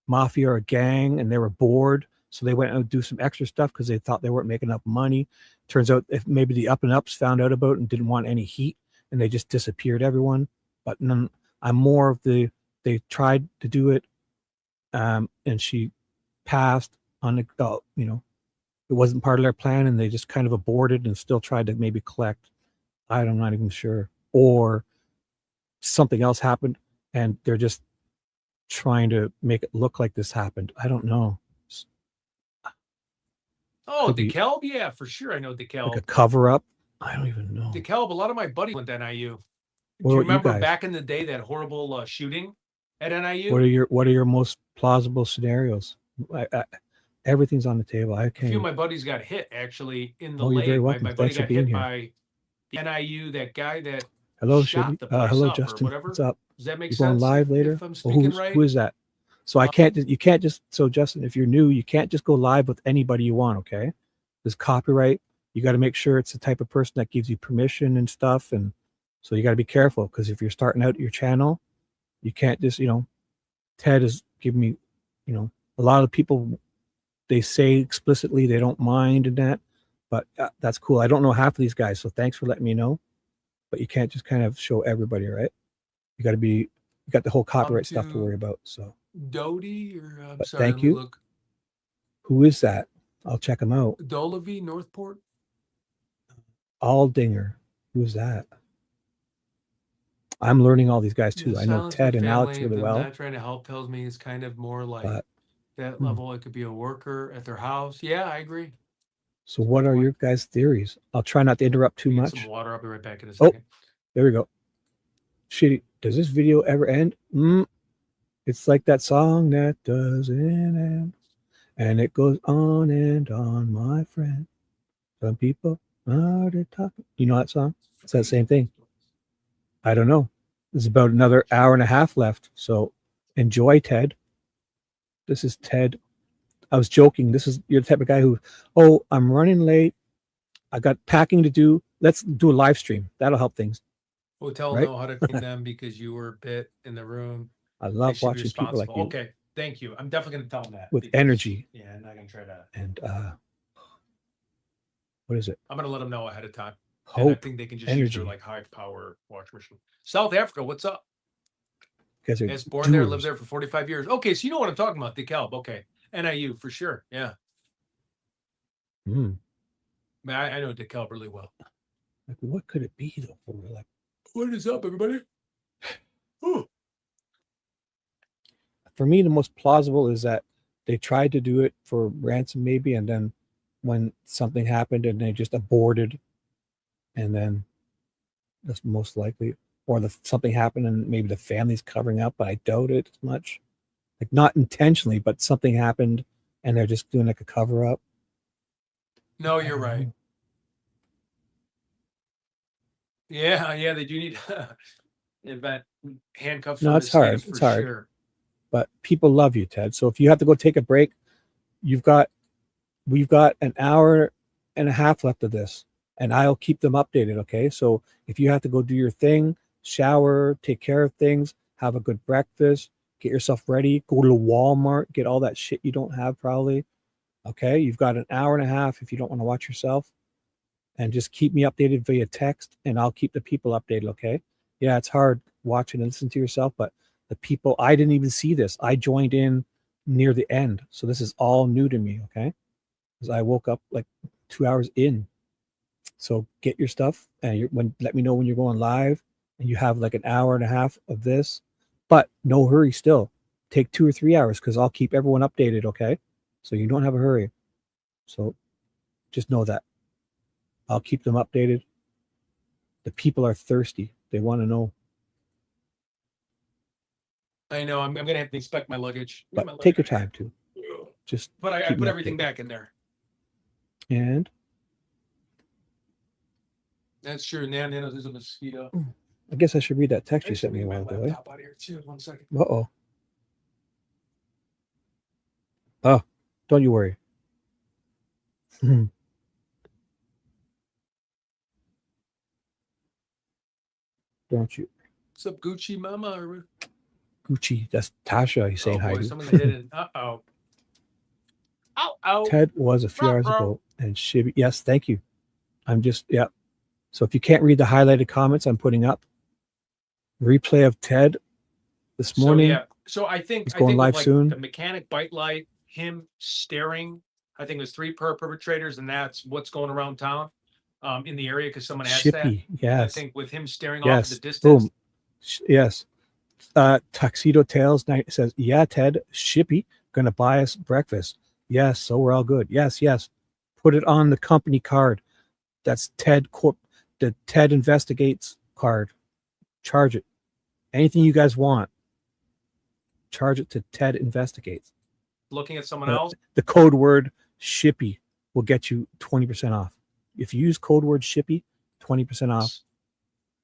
mafia or a gang, and they were bored, so they went and do some extra stuff because they thought they weren't making enough money. Turns out, if maybe the up and ups found out about it and didn't want any heat, and they just disappeared everyone. But I'm more of they tried to do it, and she passed on the, it wasn't part of their plan, and they just kind of aborted and still tried to maybe collect. I'm not even sure. Or something else happened, and they're just trying to make it look like this happened. I don't know. Oh, DeKalb? Yeah, for sure. I know DeKalb. Like a cover up? I don't even know. DeKalb, a lot of my buddies went to NIU. Do you remember back in the day that horrible shooting at NIU? What are your most plausible scenarios? Everything's on the table. I can't. A few of my buddies got hit actually in the lake. You're very welcome. My buddy got hit by the NIU, that guy that shot the place hello, up Justin. or whatever. What's up? Does that make you sense? Going live later? If I'm speaking right? Who is that? So you can't just, so Justin, if you're new, you can't just go live with anybody you want, okay? There's copyright. You got to make sure it's the type of person that gives you permission and stuff. And so you got to be careful, because if you're starting out your channel, you can't just, Ted is giving me, a lot of people, they say explicitly they don't mind and that, but that's cool. I don't know half of these guys, so thanks for letting me know. But you can't just kind of show everybody, right? You got to You got the whole copyright stuff to to worry about. So, Doty, or I'm but sorry, thank let me you. look. Who is that? I'll check him out. Dolovy, Northport. Aldinger. Who's that? I'm learning all these guys too. The I know silence Ted with and Alex family, really them well, not trying to help tells me it's kind of more like but that level. It could be a worker at their house. Yeah, I agree. so what are your guys' theories? I'll try not to interrupt too Let me get much. some water. I'll be right back in a Oh, second. there we go. Shitty. Does this video ever end? It's like that song that doesn't end. And it goes on, my friend. Some people are talking. You know that song? It's that same thing. I don't know. There's about another hour and a half left. So enjoy, Ted. This is Ted. I was joking. You're the type of guy who, oh, I'm running late. I got packing to do. Let's do a live stream. That'll help things. Hotel Right? know how to clean them because you were bit in the room. I They love should be watching people like responsible. you Okay, thank you. I'm definitely going to tell them that. with because, energy. Yeah, I'm not going to try to. And what is it? I'm going to let them know ahead of time. And I Hope, think they can just use energy. their like high power washing machine. South Africa, what's up? Guys are Yes, born there, lived doers. there for 45 years. Okay, so you know what I'm talking about, DeKalb. Okay, NIU for sure. Yeah, Mm. Man, I know DeKalb really well. Like, what could it be though? For like, What is up, everybody? Ooh. for me, the most plausible is that they tried to do it for ransom, maybe, and then when something happened and they just aborted, and then that's most likely, or something happened and maybe the family's covering up, but I doubt it as much. Like not intentionally, but something happened and they're just doing like a cover up. No, you're right. Know. Yeah, they do need invent handcuffs. No, for it's hard. mosquitoes It's for hard. sure. But people love you, Ted. So if you have to go take a break, we've got an hour and a half left of this, and I'll keep them updated. Okay. So if you have to go do your thing, shower, take care of things, have a good breakfast, get yourself ready, go to Walmart, get all that shit you don't have probably. Okay. You've got an hour and a half if you don't want to watch yourself, and just keep me updated via text, and I'll keep the people updated. Okay. Yeah, it's hard watching and listening to yourself, but the people, I didn't even see this. I joined in near the end. So this is all new to me. Okay. Because I woke up like 2 hours in. So get your stuff and let me know when you're going live, and you have like an hour and a half of this, but no hurry still. Take 2 or 3 hours because I'll keep everyone updated. Okay. So you don't have a hurry. So just know that I'll keep them updated. The people are thirsty. They want to know. I know. I'm going to have to inspect my luggage. But take your time too. Just But I keep put me everything updated. back in there. And That's true. Nanos is a mosquito. I guess I should read that text you sent me a while ago. Out here too. 1 second. Uh-oh. Oh, don't you worry. Don't you? What's up, Gucci Mama? Gucci. That's Tasha. He's saying hi to. Someone hit it. Uh-oh. Ow. Ted was a few hours ago, and Shibby. Yes, thank you. I'm just, yeah. So if you can't read the highlighted comments I'm putting up, replay of Ted this morning. So, yeah. So I think it's going live like soon. The mechanic bite light, him staring. I think it was 3 perpetrators, and that's what's going around town, in the area because someone asked Shippy, that. yes. I think with him staring yes. off at the distance. Boom. Yes. Tuxedo Tails Night says, yeah, Ted, Shippy gonna buy us breakfast. Yes, so we're all good. Yes. Put it on the company card. That's Ted Corp, the Ted Investigates card. Charge it. Anything you guys want. Charge it to Ted Investigates. Looking at someone else. The code word Shippy will get you 20% off. If you use code word Shippy, 20% off.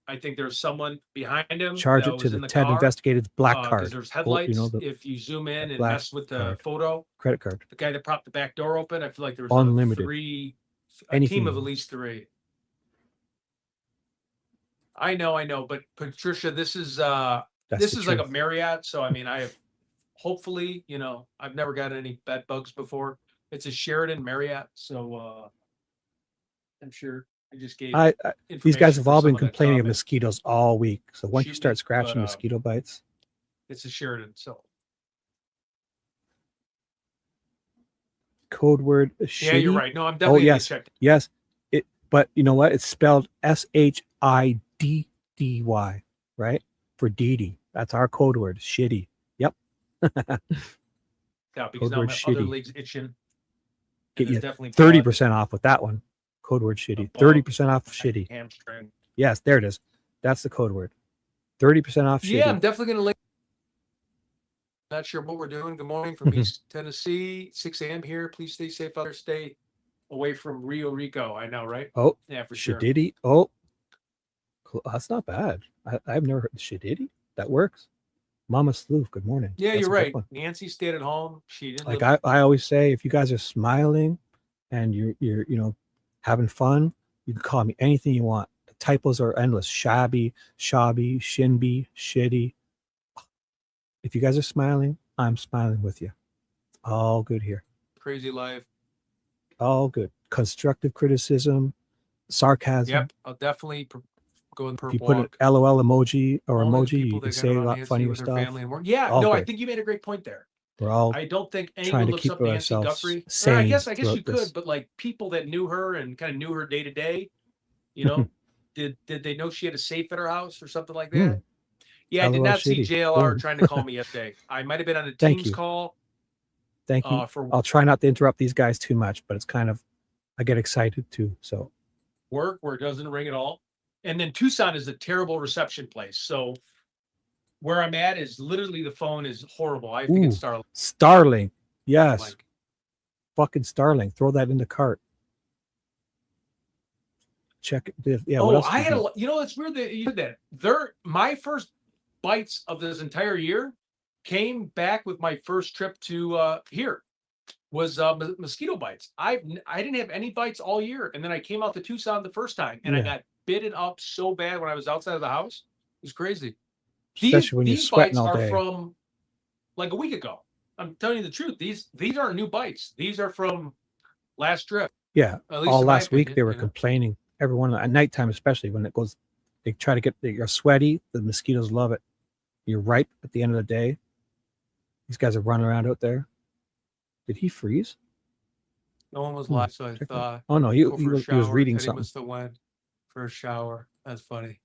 I think there's someone behind him. Charge it to the Ted Investigated black card. Because there's headlights. If you zoom in and mess with the photo, credit card. The guy that propped the back door open. I feel like there was unlimited. A team of at least 3. I know, but Patricia, this is like a Marriott. So I mean, I have hopefully, I've never got any bed bugs before. It's a Sheraton Marriott, so I'm sure. I just gave these guys have all been complaining of mosquitoes all week. So once you start scratching mosquito bites, It's a Sheridan. So Code word shitty. yeah, you're right. No, I'm Oh definitely gonna get yes, checked. yes. But you know what? It's spelled SHIDDY, right? For Didi. That's our code word. Shitty. Yep. Yeah, because Code now word my other shitty. leg's itching. Get And there's you definitely 30% off with that one. Code word shitty. above 30% off my shitty. hamstring. Yes, there it is. That's the code word. 30% off Yeah, shitty. I'm definitely gonna link. Not sure what we're doing. Good morning from East Tennessee, 6 a.m. here. Please stay safe out there. Stay away from Rio Rico. I know, right? Oh, Yeah, for sure. shitty. Oh, cool. That's not bad. I've never heard shitty. That works. Mama Sloof, good morning. Yeah, That's you're a good right. one. Nancy stayed at home. She didn't Like live. I always say, if you guys are smiling and you're having fun, you can call me anything you want. The typos are endless. Shabby, shinby, shitty. If you guys are smiling, I'm smiling with you. All good here. Crazy life. All good. Constructive criticism, sarcasm. Yep, I'll definitely go in If you purple put an walk. LOL emoji or Only the emoji, people you can that got say a around lot Nancy funnier with her stuff. family and work. Yeah, All no, I good. think you made a great point there. We're all I don't think trying anyone to looks keep up to Nancy ourselves Guthrie. Or I sane guess throughout you this. could, but like people that knew her and kind of knew her day to day, you know, did they know she had a safe at her house or something like that? Yeah, I did LOL not see shitty. JLR Boom. trying to call me yesterday. I might have been on a Thank Teams you. call Thank you. for I'll try not to interrupt these guys too much, but it's kind of, I get excited too. So work where it doesn't ring at all. And then Tucson is a terrible reception place. So where I'm at is literally the phone is horrible. I think it's Starlink. Starling. Yes. Fucking Starling. Throw that in the cart. Check it. Yeah. What Oh, else? I had a, you know, it's weird that you did that. My first bites of this entire year came back with my first trip to here was mosquito bites. I didn't have any bites all year, and then I came out to Tucson the first time, and I got bitten up so bad when I was outside of the house. It was crazy. Especially when you're These sweating bites all are day. from like a week ago. I'm telling you the truth. These aren't new bites. These are from last trip. Yeah. At least All in my last week opinion, they were complaining. Everyone at nighttime, especially when it goes, they try to get, you're sweaty. The mosquitoes love it. You're ripe at the end of the day. These guys are running around out there. Did he freeze? No one was live, so I Check that. thought, Oh no, go he for a was shower. reading Teddy something. must have went for a shower. That's funny.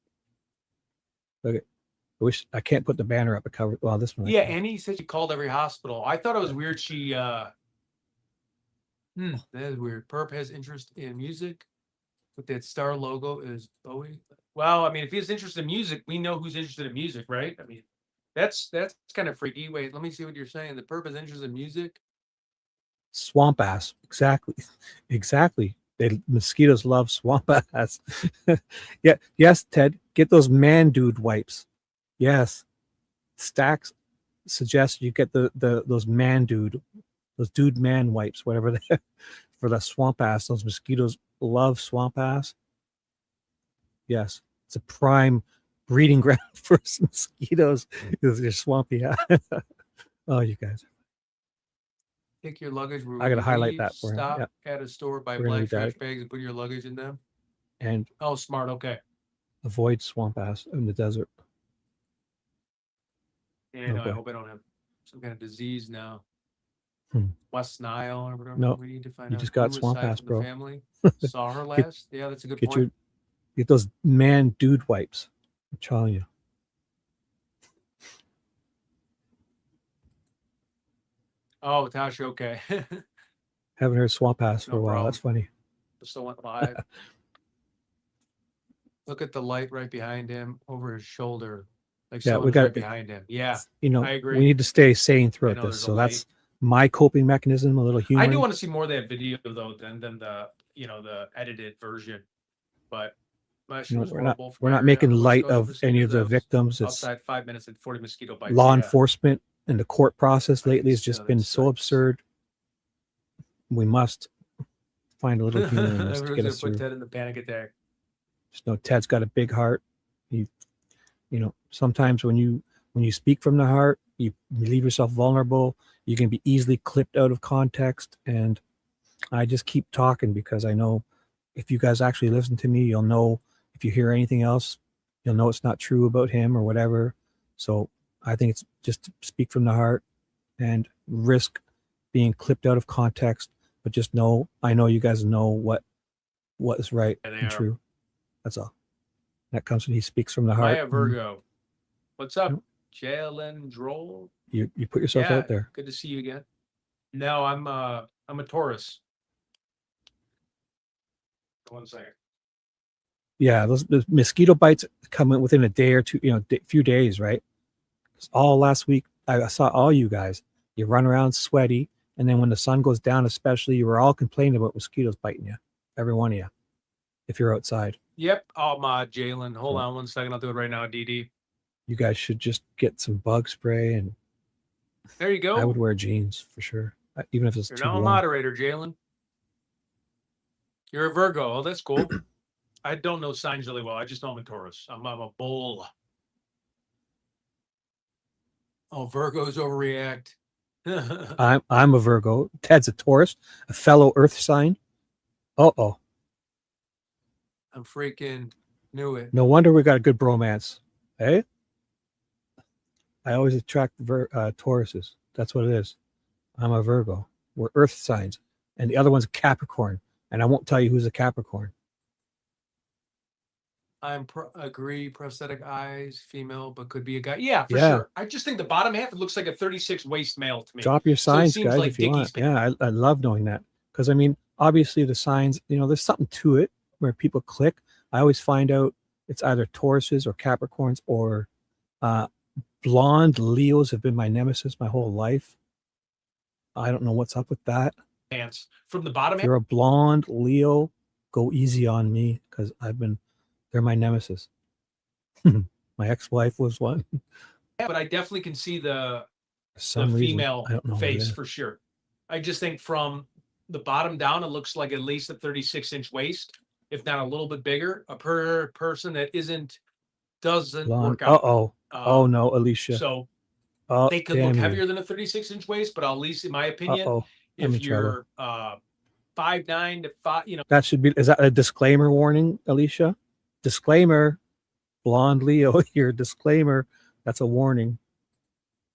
Okay. I wish I can't put the banner up. It covered. Well, this one. Yeah, Annie said she called every hospital. I thought it was weird. She that is weird. Perp has interest in music, but that star logo is Bowie. Well, I mean, if he has interest in music, we know who's interested in music, right? I mean, that's kind of freaky. Wait, let me see what you're saying. The perp has interest in music. Swamp ass. Exactly. Exactly. Mosquitoes love swamp ass. Yeah. Yes, Ted. Get those man dude wipes. Yes. Stacks suggests you get those man dude, those dude man wipes, whatever they for the swamp ass. Those mosquitoes love swamp ass. Yes. It's a prime breeding ground for mosquitoes. Is your swampy ass. Oh, you guys. Take your luggage. I gotta highlight that for him. Stop Yep. at a store, buy We're gonna black read that. trash bags, and put your luggage in them. And Oh, smart. Okay. avoid swamp ass in the desert. Yeah, Oh, no, I boy. hope I don't have some kind of disease now. Hmm. West Nile or whatever. No, We need to find you out just got who swamp aside ass, from bro. the family saw her Get- last. Yeah, that's a good Get point. get those man dude wipes. I'm telling you. Oh, Tasha, okay. Haven't heard swamp ass for No a while. problem. That's funny. Still went live. Look at the light right behind him over his shoulder. Like Yeah, we someone's got right behind him. Yeah, I agree. we need to stay sane I throughout know this. there's a So that's light. my coping mechanism, a little humor. I do want to see more of that video though than the the edited version. But my shit was horrible. We're not making light of any of the victims. It's outside 5 minutes and 40 mosquito bites. law Yeah. enforcement and the court process lately has It's- just that been so sucks. absurd. We must find a little humor in this to get Everyone's us gonna put through. Ted in the panic attack. Just know Ted's got a big heart. Sometimes when you speak from the heart, you leave yourself vulnerable. You can be easily clipped out of context. And I just keep talking because I know if you guys actually listen to me, you'll know if you hear anything else, you'll know it's not true about him or whatever. So I think it's just to speak from the heart and risk being clipped out of context, but just know, I know you guys know what is right Yeah, they and are. true. That's all. That comes when he speaks from the heart. Maya Virgo. What's up, Yep. Jalen Droll? You put yourself Yeah, out there. good to see you again. No, I'm a Taurus. One second. Yeah, those mosquito bites come in within a day or two, few days, right? 'Cause all last week, I saw all you guys. You run around sweaty, and then when the sun goes down, especially, you were all complaining about mosquitoes biting you, every one of you, if you're outside. Yep, I'll mod Jalen. Hold So- on one second. I'll do it right now, DD. You guys should just get some bug spray, and There you go. I would wear jeans for sure, even if it's You're too now a warm. moderator, Jalen. You're a Virgo. Oh, that's cool. I don't know signs really well. I just know I'm a Taurus. I'm a bull. Oh, Virgos overreact. I'm a Virgo. Ted's a Taurus, a fellow Earth sign. Oh, I'm freaking knew it. no wonder we got a good bromance. Hey, I always attract Tauruses. That's what it is. I'm a Virgo. We're Earth signs, and the other one's a Capricorn. And I won't tell you who's a Capricorn. I'm agree. Prosthetic eyes, female, but could be a guy. Yeah, for Yeah. sure. I just think the bottom half, it looks like a 36 waist male to me. Drop your signs, seems guys, like if you Dickie's want. Yeah, I love knowing that, because I mean, obviously the signs, there's something to it where people click. I always find out it's either Tauruses or Capricorns or blonde Leos have been my nemesis my whole life. I don't know what's up with that. pants from the bottom If half. you're a blonde Leo, go easy on me, because they're my nemesis. My ex-wife was one. But I definitely can see the For some reason, female I don't know what it face is. for sure. I just think from the bottom down, it looks like at least a 36-inch waist, if not a little bit bigger. A person that doesn't Blonde. work out. Oh no, Alicia. So Oh, they could look damn you. heavier than a 36-inch waist, but at least in my opinion, I'm if in you're 5'9" to 5, That should be, is that a disclaimer warning, Alicia? Disclaimer, blonde Leo, your disclaimer. That's a warning.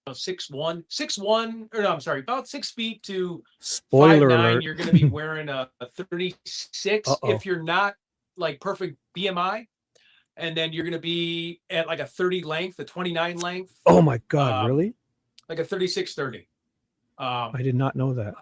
6'1", or no, I'm sorry, about 6 feet to Spoiler 5'9", alert. you're going to be wearing a 36 Uh-oh. if you're not like perfect BMI. And then you're going to be at like a 30 length, a 29 length, Oh my God, really? like a 36-30. I did not know that.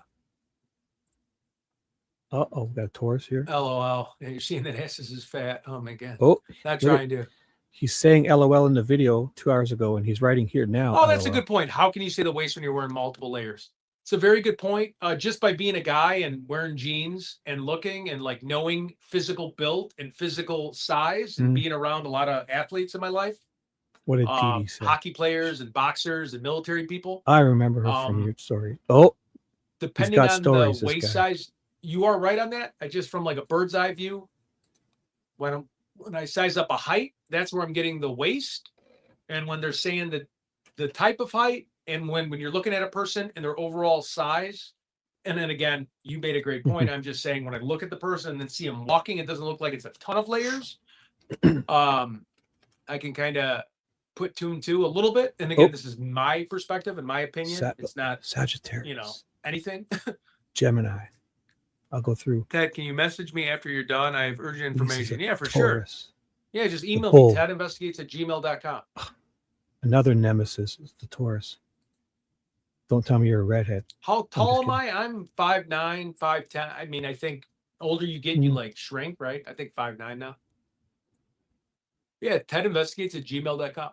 Uh-oh, got a Taurus here. LOL. Yeah, you're seeing that Esses is fat. Oh my God. Oh, Not look at- trying to. he's saying LOL in the video 2 hours ago, and he's writing here now. Oh, that's a LOL. good point. How can you say the waist when you're wearing multiple layers? It's a very good point. Just by being a guy and wearing jeans and looking and like knowing physical build and physical size and being around a lot of athletes in my life, What did Petey say? hockey players and boxers and military people, I remember her from your story. Oh, depending got on stories, the this waist guy. size, you are right on that. I just from like a bird's eye view, when I size up a height, that's where I'm getting the waist. And when they're saying that the type of height, and when you're looking at a person and their overall size, and then again, you made a great point. I'm just saying when I look at the person and then see them walking, it doesn't look like it's a ton of layers. I can kind of put two and two a little bit. And again, this is my perspective and my opinion. It's not Sagittarius. Anything. Gemini. I'll go through. Ted, can you message me after you're done? I have urgent information. Yeah, for Taurus. sure. Yeah, just email bull. me, tedinvestigates@gmail.com. Another nemesis is the Taurus. Don't tell me you're a redhead. How tall am I? I'm 5'9", 5'10". I mean, I think older you get, you like shrink, right? I think 5'9" now. Yeah, tedinvestigates@gmail.com.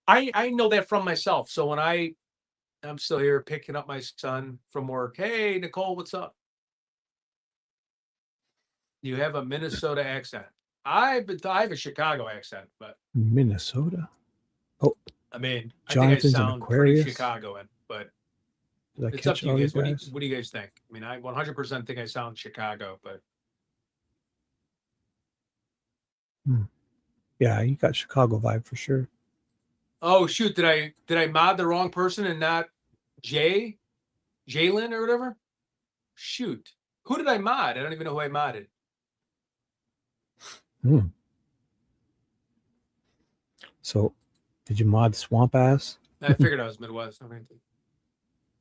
I know that from myself. So when I'm still here picking up my son from work. Hey, Nicole, what's up? You have a Minnesota accent. I have a Chicago accent, but Minnesota. Oh, I mean, Jonathan's I an think I sound pretty Aquarius. Chicagoan, but Did I it's up catch to you all you guys. guys? What do you guys think? I mean, I 100% think I sound Chicago, but Yeah, you got Chicago vibe for sure. oh shoot, did I mod the wrong person and not Jalen or whatever? Shoot, who did I mod? I don't even know who I modded. So, did you mod Swamp Ass? I figured I was Midwest. I mean,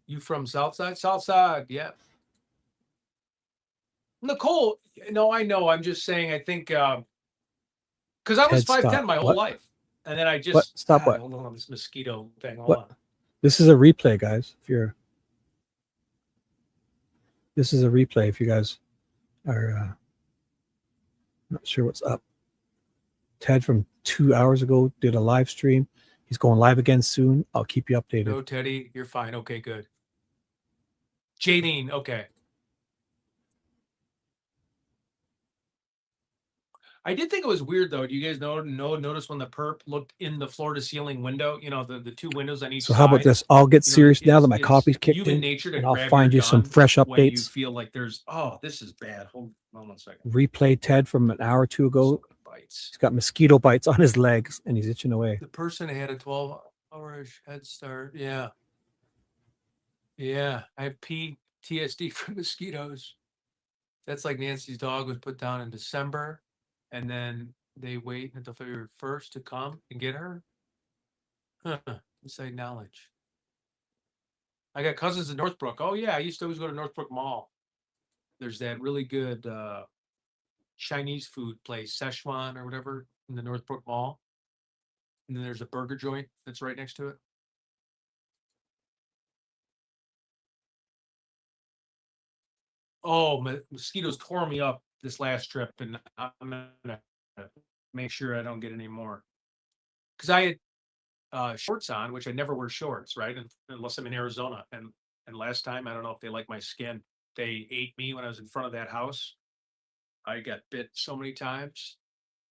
you from South Side? South Side, yeah. Nicole, no, I know. I'm just saying. I think because I was Ted, 5'10" stop. my whole What? life, and then I What? just Stop what? hold on this mosquito thing. Hold What? on. This is a replay, guys. This is a replay. If you guys are not sure what's up, Ted from 2 hours ago did a live stream. He's going live again soon. I'll keep you updated. No, Teddy, you're fine. Okay, good. Jaylene, okay. I did think it was weird though. Do you guys notice when the perp looked in the floor to ceiling window? You know, the two windows on each So side. how about this? I'll get serious now that my it's coffee's kicked human in, nature to and I'll grab find your you some gun fresh when you updates. feel like there's this is bad. Hold on one second. Replay Ted from an hour or two ago. Bites. He's got mosquito bites on his legs, and he's itching away. The person had a 12-hour head start. Yeah. Yeah. I have PTSD from mosquitoes. That's like Nancy's dog was put down in December, and then they wait until February 1st to come and get her. Huh. Inside knowledge. I got cousins in Northbrook. Oh yeah, I used to always go to Northbrook Mall. There's that really good Chinese food place, Szechuan or whatever, in the Northbrook Mall. And then there's a burger joint that's right next to it. Oh, mosquitoes tore me up this last trip, and I'm gonna make sure I don't get any more. Because I had shorts on, which I never wear shorts, right? Unless I'm in Arizona. And last time, I don't know if they like my skin. They ate me when I was in front of that house. I got bit so many times.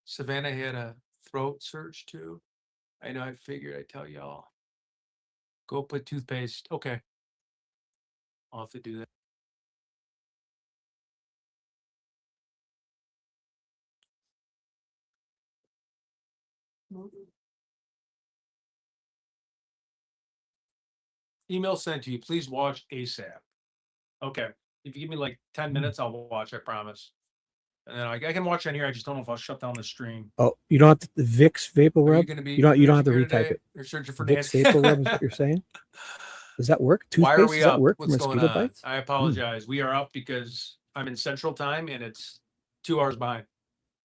Savannah had a throat surge too. I know. I figured I'd tell y'all. Go put toothpaste. Okay, I'll have to do that. Email sent to you. Please watch ASAP. Okay. If you give me like 10 minutes, I'll watch. I promise. And then I can watch on here. I just don't know if I'll shut down the stream. Oh, you don't have the Vicks Vapor Are you Rub? going to be? You don't have to retype it. You're searching for Vicks Nancy. Vapor Rub is what you're saying? Does that work? Why are Toothpaste, we does that up? work for What's going mosquito on? bites? I apologize. We are up because I'm in Central Time and it's 2 hours behind.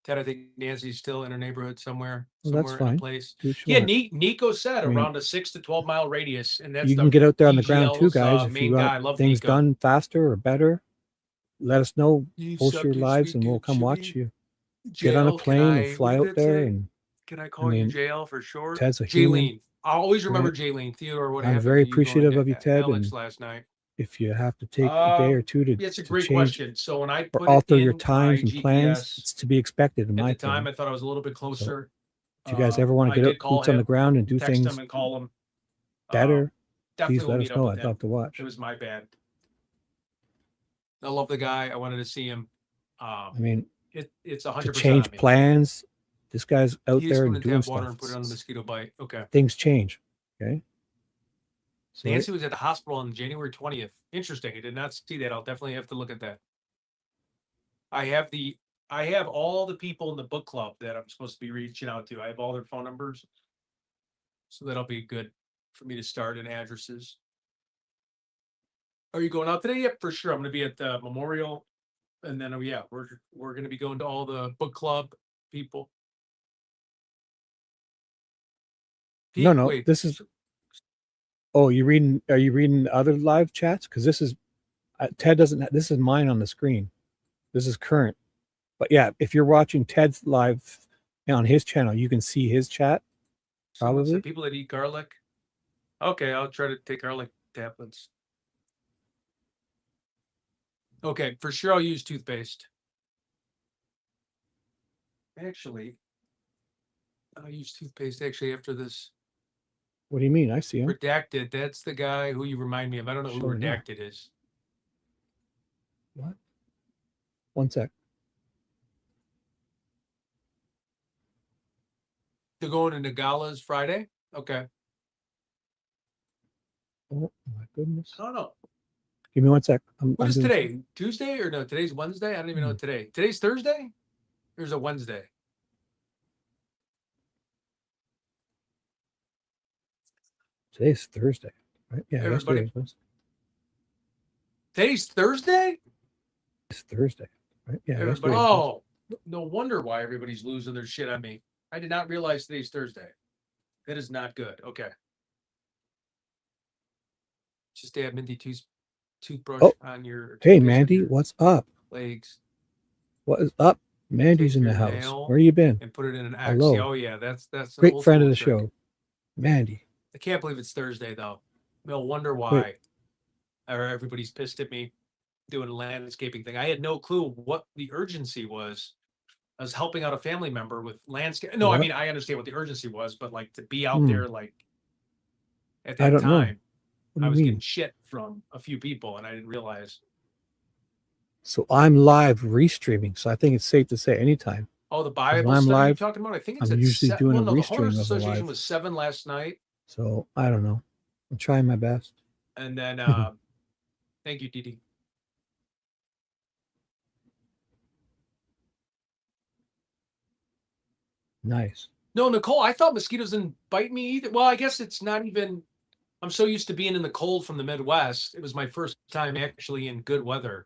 Ted, I think Nancy's still in her neighborhood somewhere. Well, that's Somewhere in fine. a place. Do what you Yeah, want. Nico said I mean, around a 6 to 12 mile radius, and that's You the can get out there on the ground too, EGL's guys. If main you guy. I want love things Nico. done faster or better, let us know. You Post suck your your lives, sweet and we'll dude, come watch Shimmy. you. Get on a JL, plane and what fly did out it there. say? And Can I call you JL for short? Ted's a human. Jaylene. I'll always remember right? Jaylene. Theodore, what I'm happened very to you going appreciative to of you, Ted. Alex And last night? if you have to take a day or two to Yeah, it's a to great change question. So when I or put it alter your in times my and plans, GPS it's to be expected, in at my the time, opinion. I thought I was a little bit So closer. if you guys ever want to I get did up, call boots on him, the ground and do text things him and call him. better, Definitely please will let meet us up know. with I'd him. love to watch. It was my bad. I love the guy. I wanted to see him. I mean, It's to 100% change on me. plans, this guy's out He just there put and in doing tap water stuff. and put it on the mosquito bite. Okay. Things change. Okay. So Nancy was at the hospital on January 20th. Interesting. I did not see that. I'll definitely have to look at that. I have all the people in the book club that I'm supposed to be reaching out to. I have all their phone numbers. So that'll be good for me to start and addresses. Are you going out today? Yep, for sure. I'm going to be at the memorial. And then, yeah, we're going to be going to all the book club people. no, Wait, this is. Oh, are you reading other live chats? Because this is Ted doesn't. This is mine on the screen. This is current. But yeah, if you're watching Ted's live on his channel, you can see his chat. Probably. people that eat garlic. Okay, I'll try to take garlic tablets. Okay, for sure I'll use toothpaste. Actually, I'll use toothpaste after this. What do you mean? I see him. Redacted. That's the guy who you remind me of. I don't know who Redacted is. What? One sec. They're going to Nogales Friday? Okay. Oh my goodness. I don't know. Give me one sec. What is today? Tuesday or no? Today's Wednesday? I don't even know today. Today's Thursday? There's a Wednesday. Today's Thursday, right? Yeah, Everybody. yesterday was Today's Thursday? it's Thursday, right? Yeah, Everybody. yesterday was Oh, no wonder why everybody's losing their shit on me. I did not realize today's Thursday. That is not good. Okay. Just add minty toothbrush Oh, on your hey, toothpaste on Mandy, your what's up? legs. What is up? Mandy's Take in the your house. nail Where you been? and put it in an X. Hello. Oh yeah, that's an Great old friend of school the trick. show, Mandy. I can't believe it's Thursday though. No wonder why. Or everybody's pissed at me doing a landscaping thing. I had no clue what the urgency was. I was helping out a family member with landscape. No, I What? mean I understand what the urgency was, but like to be out Hmm. there like at I that don't know. time, What do I you was getting mean? shit from a few people and I didn't realize. So I'm live restreaming, so I think it's safe to say anytime. Oh, the Because Bible when I'm study you're live, talking about? I think it's I'm at usually doing well, a no, the Homeowners restream of a Association live. was 7 last night. So I don't know. I'm trying my best. And then thank you, Didi. Nice. No, Nicole, I thought mosquitoes didn't bite me either. Well, I guess it's not even. I'm so used to being in the cold from the Midwest. It was my first time actually in good weather.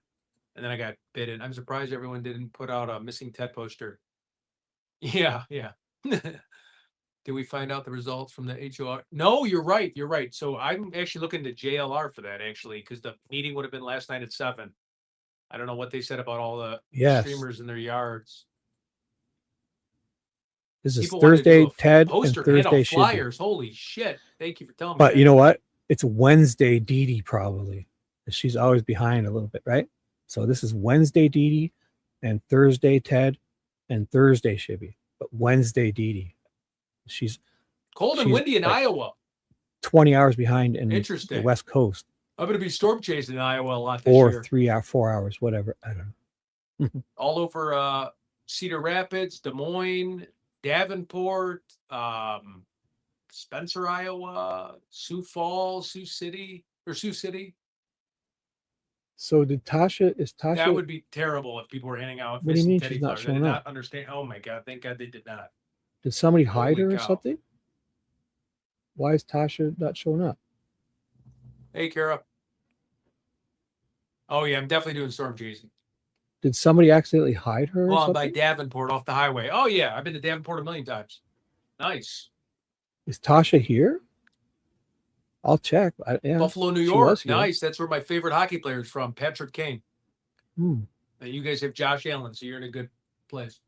And then I got bitten. I'm surprised everyone didn't put out a missing Ted poster. Yeah, yeah. Did we find out the results from the HOR? No, you're right. You're right. So I'm actually looking to JLR for that actually, because the meeting would have been last night at 7. I don't know what they said about all the Yes. streamers in their yards. This is People wanted to do Thursday, a Ted, and poster and Thursday out should be. flyers. Holy shit. Thank you for telling me But that. you know what? It's Wednesday Dee Dee probably. She's always behind a little bit, right? So this is Wednesday Dee Dee and Thursday Ted and Thursday Shibby. But Wednesday Dee Dee. She's Cold and she's windy in like Iowa. 20 hours behind in the Interesting. West Coast. I'm going to be storm chasing in Iowa a lot this Or year. 4 hours, whatever. I don't know. All over Cedar Rapids, Des Moines, Davenport, Spencer, Iowa, Sioux Falls, Sioux City. So did Tasha is Tasha That would be terrible if people were handing out What do you missing mean teddy she's not flowers. I showing did up? not understand. Oh my god! Thank God they did not. Did somebody hide Holy her or cow. something? Why is Tasha not showing up? Hey, Kara. Oh yeah, I'm definitely doing storm chasing. Did somebody accidentally hide her or Well, I'm by something? Davenport off the highway. Oh yeah, I've been to Davenport a million times. Nice. Is Tasha here? I'll check. Yeah, Buffalo, New she York. was here. Nice. That's where my favorite hockey player is from, Patrick Kane. Hmm. You guys have Josh Allen, so you're in a good place.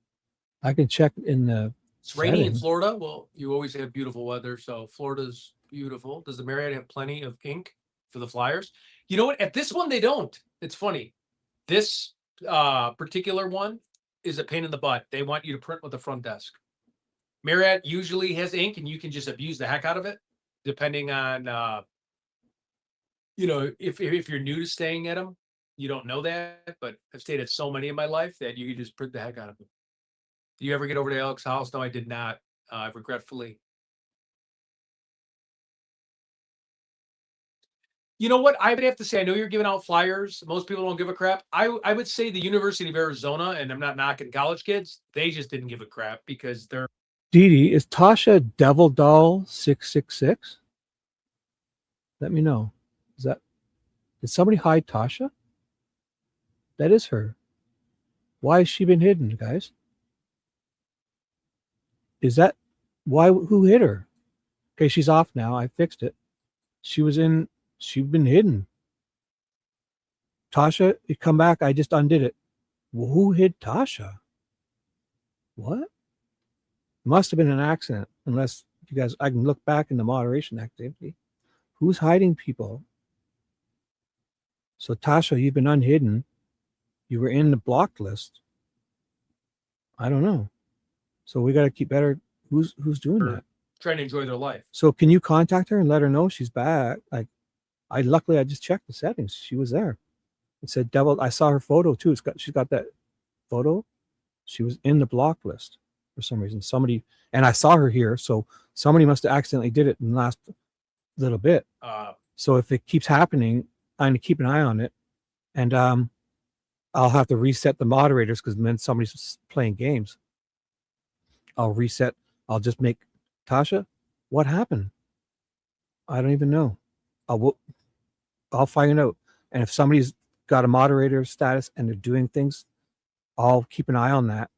I can check in the It's rainy in settings. Florida. Well, you always have beautiful weather, so Florida's beautiful. Does the Marriott have plenty of ink for the flyers? You know what? At this one, they don't. It's funny. This particular one is a pain in the butt. They want you to print with the front desk. Marriott usually has ink, and you can just abuse the heck out of it, depending on if you're new to staying at them, you don't know that. But I've stayed at so many in my life that you can just print the heck out of them. Do you ever get over to Alex's house? No, I did not. Regretfully. You know what? I would have to say, I know you're giving out flyers. Most people don't give a crap. I would say the University of Arizona, and I'm not knocking college kids, they just didn't give a crap because they're. Dee Dee, is Tasha Devil Doll 666? Let me know. Did somebody hide Tasha? That is her. Why has she been hidden, guys? Is that why? Who hid her? Okay, she's off now. I fixed it. She's been hidden. Tasha, you come back. I just undid it. Well, who hid Tasha? What? Must have been an accident, unless you guys, I can look back in the moderation activity. Who's hiding people? So Tasha, you've been unhidden. You were in the blocked list. I don't know. So we got to keep better. Who's doing that? Trying to enjoy their life. So can you contact her and let her know she's back? Like, luckily I just checked the settings. She was there. It said devil. I saw her photo too. She's got that photo. She was in the block list for some reason. And I saw her here. So somebody must have accidentally did it in the last little bit. So if it keeps happening, I'm gonna keep an eye on it. And I'll have to reset the moderators because then somebody's playing games. I'll reset. I'll just make Tasha. What happened? I don't even know. I'll find out. And if somebody's got a moderator status and they're doing things, I'll keep an eye on that.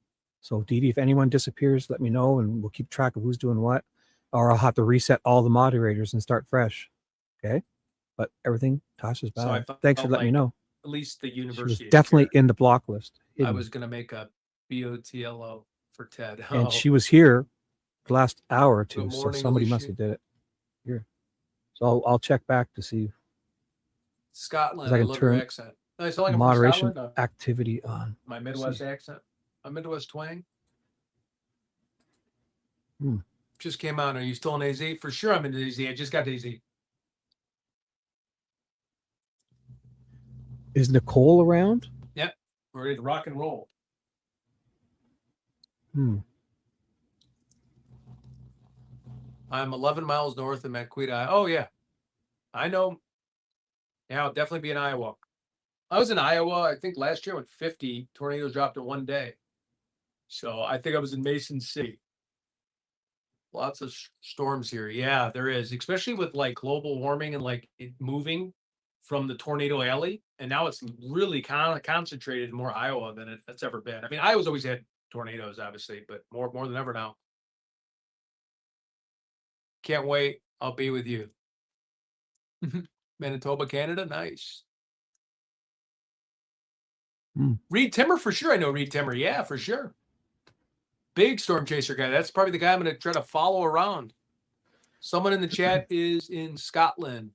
So Dee Dee, if anyone disappears, let me know and we'll keep track of who's doing what. Or I'll have to reset all the moderators and start fresh. Okay. But everything, Tasha's So I bad. Thanks for felt letting me like know. At least the She was university. is definitely scared. in the block list. I hidden. was going to make a BOTLO for Ted. And she was here the last hour or two. Good So morning, somebody must Alicia. have did it here. So I'll check back to see Scotland. 'cause I I can love your turn accent. I sound like I'm from moderation Scotland. activity on. My Midwest accent. My Midwest twang. Hmm. Just came out. Are you still in AZ? For sure, I'm in AZ. I just got to AZ. Is Nicole around? Yep. We're ready to rock and roll. I'm 11 miles north of Maquita. Oh, yeah. I know. Yeah, I'll definitely be in Iowa. I was in Iowa, I think last year when 50 tornadoes dropped in one day. So I think I was in Mason City. Lots of storms here. Yeah, there is, especially with like global warming and like it moving from the tornado alley. And now it's really kind of concentrated in more Iowa than it's ever been. I mean, Iowa's always had tornadoes, obviously, but more than ever now. Can't wait. I'll be with you. Manitoba, Canada. Nice. Reed Timmer for sure. I know Reed Timmer. Yeah, for sure. Big storm chaser guy. That's probably the guy I'm going to try to follow around. Someone in the chat is in Scotland.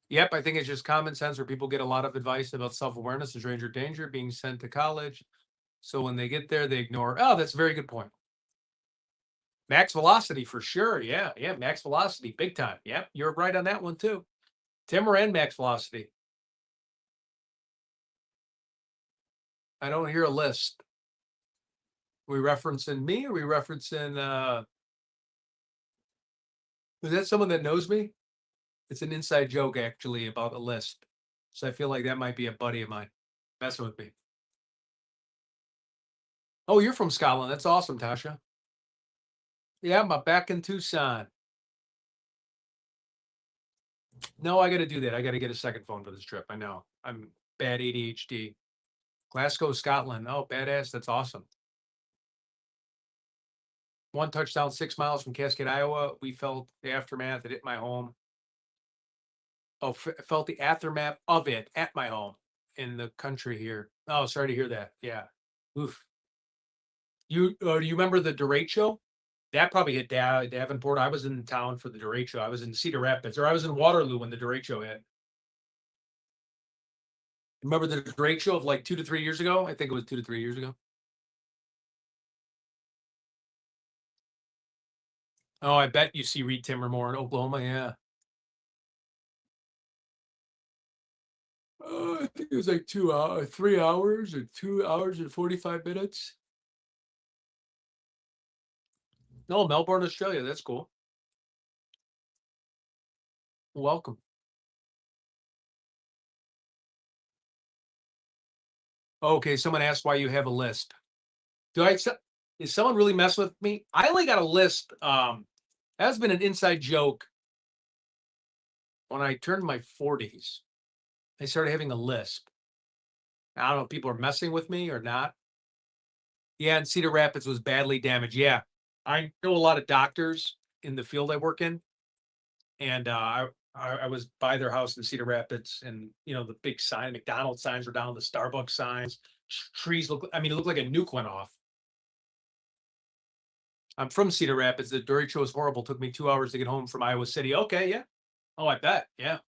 Yep, I think it's just common sense where people get a lot of advice about self-awareness and stranger danger, being sent to college. So when they get there, they ignore. Oh, that's a very good point. Max velocity for sure. Yeah, max velocity, big time. Yep, you're right on that one too. Timmer and max velocity. I don't hear a list. Are we referencing me? Or are we referencing is that someone that knows me? It's an inside joke actually about a list. So I feel like that might be a buddy of mine messing with me. Oh, you're from Scotland. That's awesome, Tasha. Yeah, I'm back in Tucson. No, I got to do that. I got to get a second phone for this trip. I know. I'm bad ADHD. Glasgow, Scotland. Oh, badass. That's awesome. 1 touchdown, 6 miles from Cascade, Iowa. We felt the aftermath. It hit my home. Oh, felt the aftermath of it at my home in the country here. Oh, sorry to hear that. Yeah. Oof. You do you remember the Durate show? That probably hit Davenport. I was in town for the Durate show. I was in Cedar Rapids, or I was in Waterloo when the Durate show hit. Remember the Durate show of like 2 to 3 years ago? I think it was 2 to 3 years ago. Oh, I bet you see Reed Timmer more in Oklahoma. Yeah. I think it was like 2 hours, 3 hours, or 2 hours and 45 minutes. No, Melbourne, Australia. That's cool. Welcome. Okay, someone asked why you have a list. Is someone really messing with me? I only got a list. That's been an inside joke. When I turned my 40s, I started having a lisp. I don't know if people are messing with me or not. Yeah, and Cedar Rapids was badly damaged. Yeah, I know a lot of doctors in the field I work in, and I was by their house in Cedar Rapids, and you know the big sign, McDonald's signs were down, the Starbucks signs, trees look. I mean, it looked like a nuke went off. I'm from Cedar Rapids. The Durate show was horrible. Took me 2 hours to get home from Iowa City. Okay, yeah. Oh, I bet. Yeah.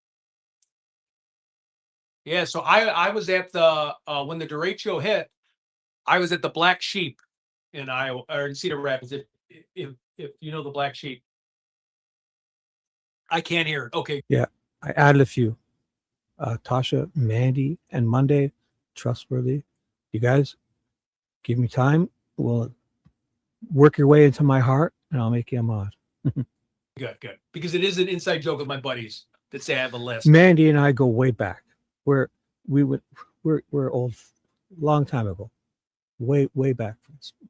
Yeah. So I was at the when the Durate show hit, I was at the Black Sheep in Iowa or in Cedar Rapids. If you know the Black Sheep. I can't hear it. Okay. Yeah, I added a few. Tasha, Mandy, and Monday, trustworthy. You guys, give me time. We'll work your way into my heart, and I'll make you a mod. Good. Because it is an inside joke with my buddies that say I have a list. Mandy and I go way back. We're old, long time ago, way back.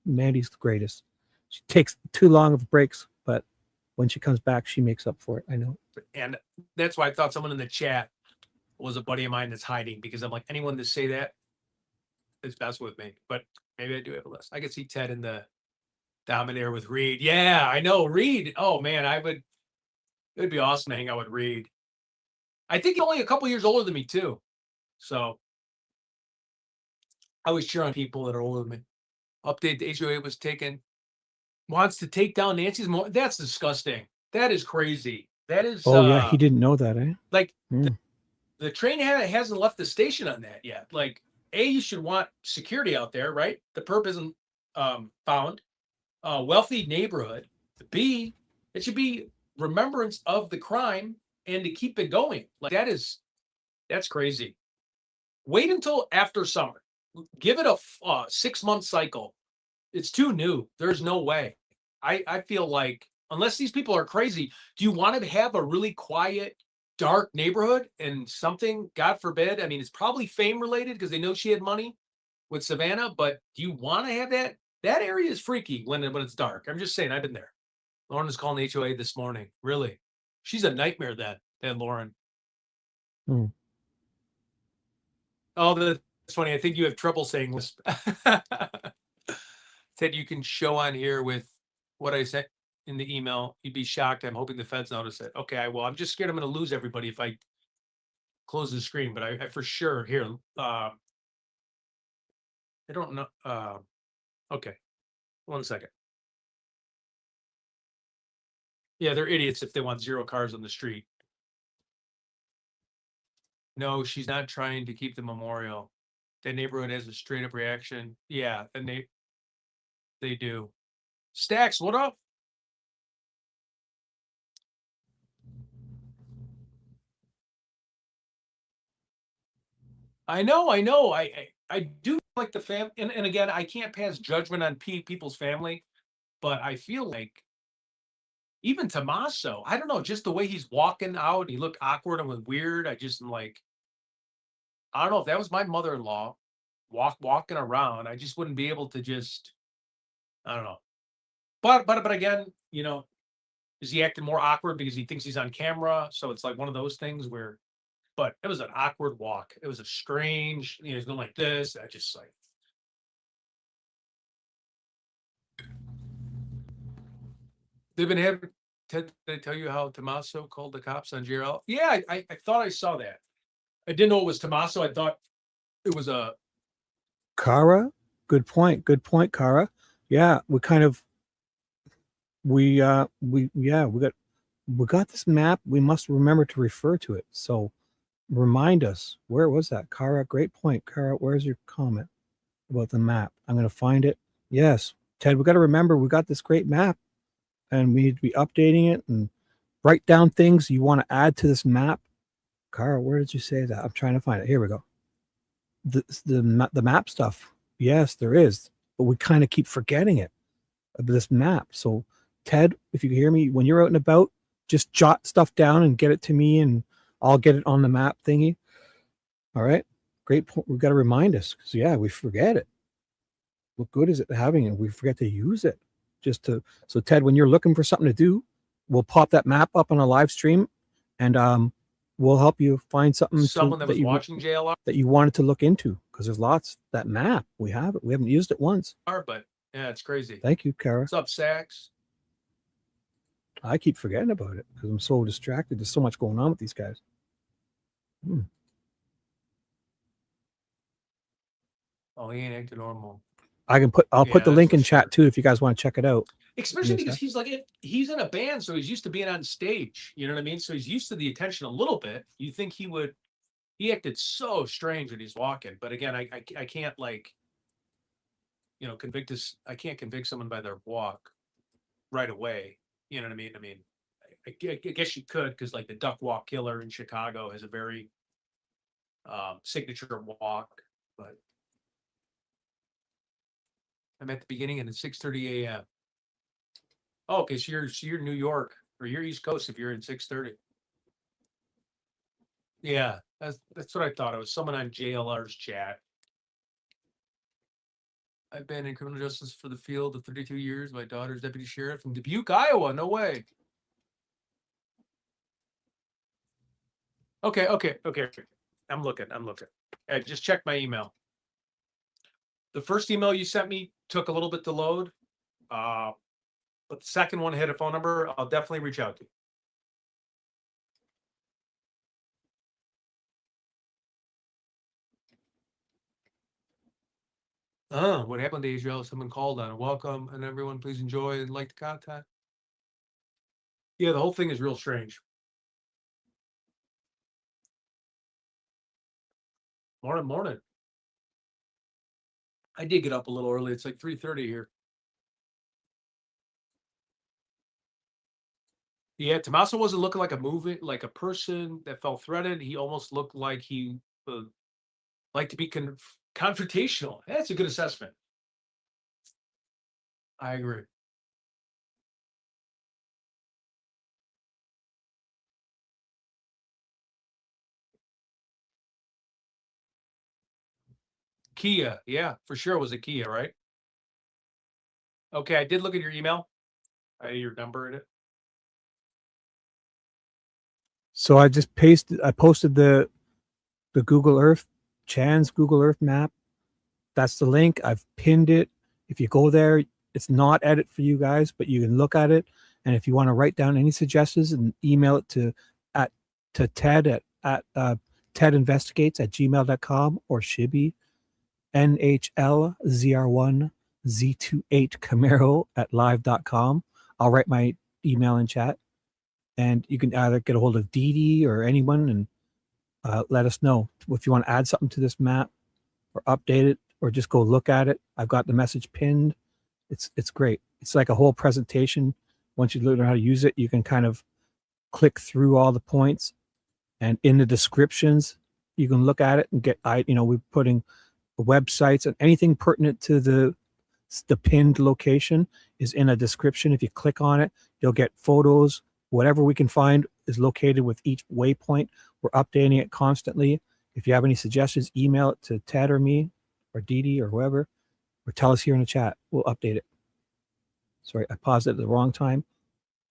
Mandy's the greatest. She takes too long of breaks, but when she comes back, she makes up for it. I know. And that's why I thought someone in the chat was a buddy of mine that's hiding, because I'm like, anyone to say that is best with me. But maybe I do have a list. I could see Ted in the Dominator with Reed. Yeah, I know Reed. Oh man, it'd be awesome to hang out with Reed. I think he's only a couple years older than me too. So I always cheer on people that are older than me. Update: the HOA was taken. Wants to take down Nancy's more. That's disgusting. That is crazy. That is Oh yeah, he didn't know that, eh? like Mm. the train hasn't left the station on that yet. Like, A, you should want security out there, right? The perp isn't found. Wealthy neighborhood. B, it should be remembrance of the crime and to keep it going. Like that's crazy. Wait until after summer. Give it a 6-month cycle. It's too new. There's no way. I feel like unless these people are crazy, do you want to have a really quiet, dark neighborhood and something, God forbid? I mean, it's probably fame related because they know she had money with Savannah, but do you want to have that? That area is freaky when it's dark. I'm just saying, I've been there. Lauren was calling the HOA this morning. Really, she's a nightmare. That Lauren. Hmm. Oh, that's funny. I think you have trouble saying this. Said you can show on here with what I sent in the email. You'd be shocked. I'm hoping the feds notice it. Okay, well, I'm just scared I'm going to lose everybody if I close the screen. But I for sure here. I don't know. Okay, 1 second. Yeah, they're idiots if they want 0 cars on the street. No, she's not trying to keep the memorial. The neighborhood has a straight up reaction. Yeah, and they do. Stacks, what up? I know. I do like the fam, and again, I can't pass judgment on people's family, but I feel like even Tommaso, I don't know, just the way he's walking out, he looked awkward and was weird. I just am like, I don't know if that was my mother-in-law walking around, I just wouldn't be able to just, I don't know. But again, is he acting more awkward because he thinks he's on camera? So it's like one of those things where, but it was an awkward walk. It was a strange, he's going like this. I just like, they've been having, did they tell you how Tommaso called the cops on JRL? Yeah, I thought I saw that. I didn't know it was Tommaso. I thought it was a Kara, good point. Good point, Kara. Yeah, we kind of we got this map. We must remember to refer to it. So remind us, where was that? Kara, great point. Kara, where's your comment about the map? I'm going to find it. Yes, Ted, we got to remember we got this great map and we need to be updating it and write down things you want to add to this map. Kara, where did you say that? I'm trying to find it. Here we go. The map stuff. Yes, there is, but we kind of keep forgetting it, this map. So Ted, if you can hear me, when you're out and about, just jot stuff down and get it to me and I'll get it on the map thingy. All right. Great point. We've got to remind us because yeah, we forget it. What good is it having it? We forget to use it. So Ted, when you're looking for something to do, we'll pop that map up on a live stream and we'll help you find something someone that was watching JLR, that you wanted to look into because there's lots. That map, we have it. We haven't used it once. but yeah, it's crazy. Thank you, Kara. What's up, Sax? I keep forgetting about it because I'm so distracted. There's so much going on with these guys. Oh, he ain't acting normal. I'll put the link in chat too if you guys want to check it out. Especially because he's in a band, so he's used to being on stage. You know what I mean? So he's used to the attention a little bit. You think he acted so strange when he's walking. But again, I can't like, I can't convict someone by their walk right away. You know what I mean? I mean, I guess you could, because like the duck walk killer in Chicago has a very signature walk, but I'm at the beginning and it's 6:30 a.m. Oh, okay, so you're New York or you're East Coast if you're in 6:30. Yeah, that's what I thought. It was someone on JLR's chat. I've been in criminal justice for the field of 32 years. My daughter's deputy sheriff in Dubuque, Iowa. No way. Okay. I'm looking. I just checked my email. The first email you sent me took a little bit to load. But the second one had a phone number. I'll definitely reach out to you. What happened to Israel? Someone called on it. Welcome, and everyone, please enjoy and like the content. Yeah, the whole thing is real strange. Morning. I did get up a little early. It's like 3:30 here. Yeah, Tommaso wasn't looking like like a person that felt threatened. He almost looked like he liked to be confrontational. That's a good assessment. I agree. Kia, yeah, for sure it was a Kia, right? Okay, I did look at your email. I had your number in it. So I posted the Google Earth, Chan's Google Earth map. That's the link. I've pinned it. If you go there, it's not edit for you guys, but you can look at it. And if you want to write down any suggestions and email it to Ted at tedinvestigates@gmail.com or Shibby NHLZR1Z28 Camaro at live.com. I'll write my email in chat. And you can either get a hold of Dee Dee or anyone and let us know if you want to add something to this map or update it or just go look at it. I've got the message pinned. It's great. It's like a whole presentation. Once you learn how to use it, you can kind of click through all the points, and in the descriptions, you can look at it and we're putting websites and anything pertinent to the pinned location is in a description. If you click on it, you'll get photos. Whatever we can find is located with each waypoint. We're updating it constantly. If you have any suggestions, email it to Ted or me or Dee Dee or whoever, or tell us here in the chat. We'll update it. Sorry, I paused it at the wrong time.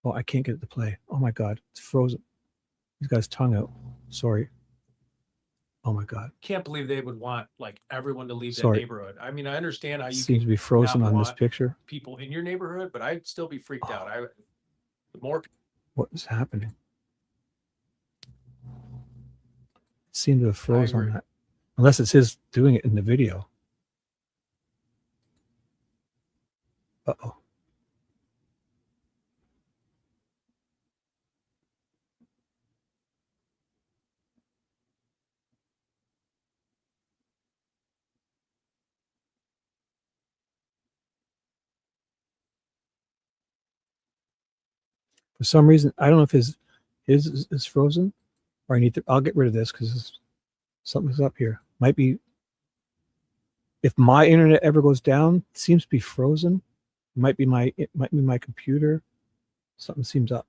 Oh, I can't get it to play. Oh my God, it's frozen. He's got his tongue out. Sorry. Oh my God. Can't believe they would want like everyone to leave that Sorry. neighborhood. I mean, I understand how It you seems to be frozen not on this want picture. people in your neighborhood, but I'd still be freaked out. The more What is happening? It seemed to have frozen on agree. that. Unless it's his doing it in the video. Uh-oh. For some reason, I don't know if his is frozen, or I'll get rid of this because something's up here. Might be, if my internet ever goes down, it seems to be frozen. It might be my computer. Something seems up.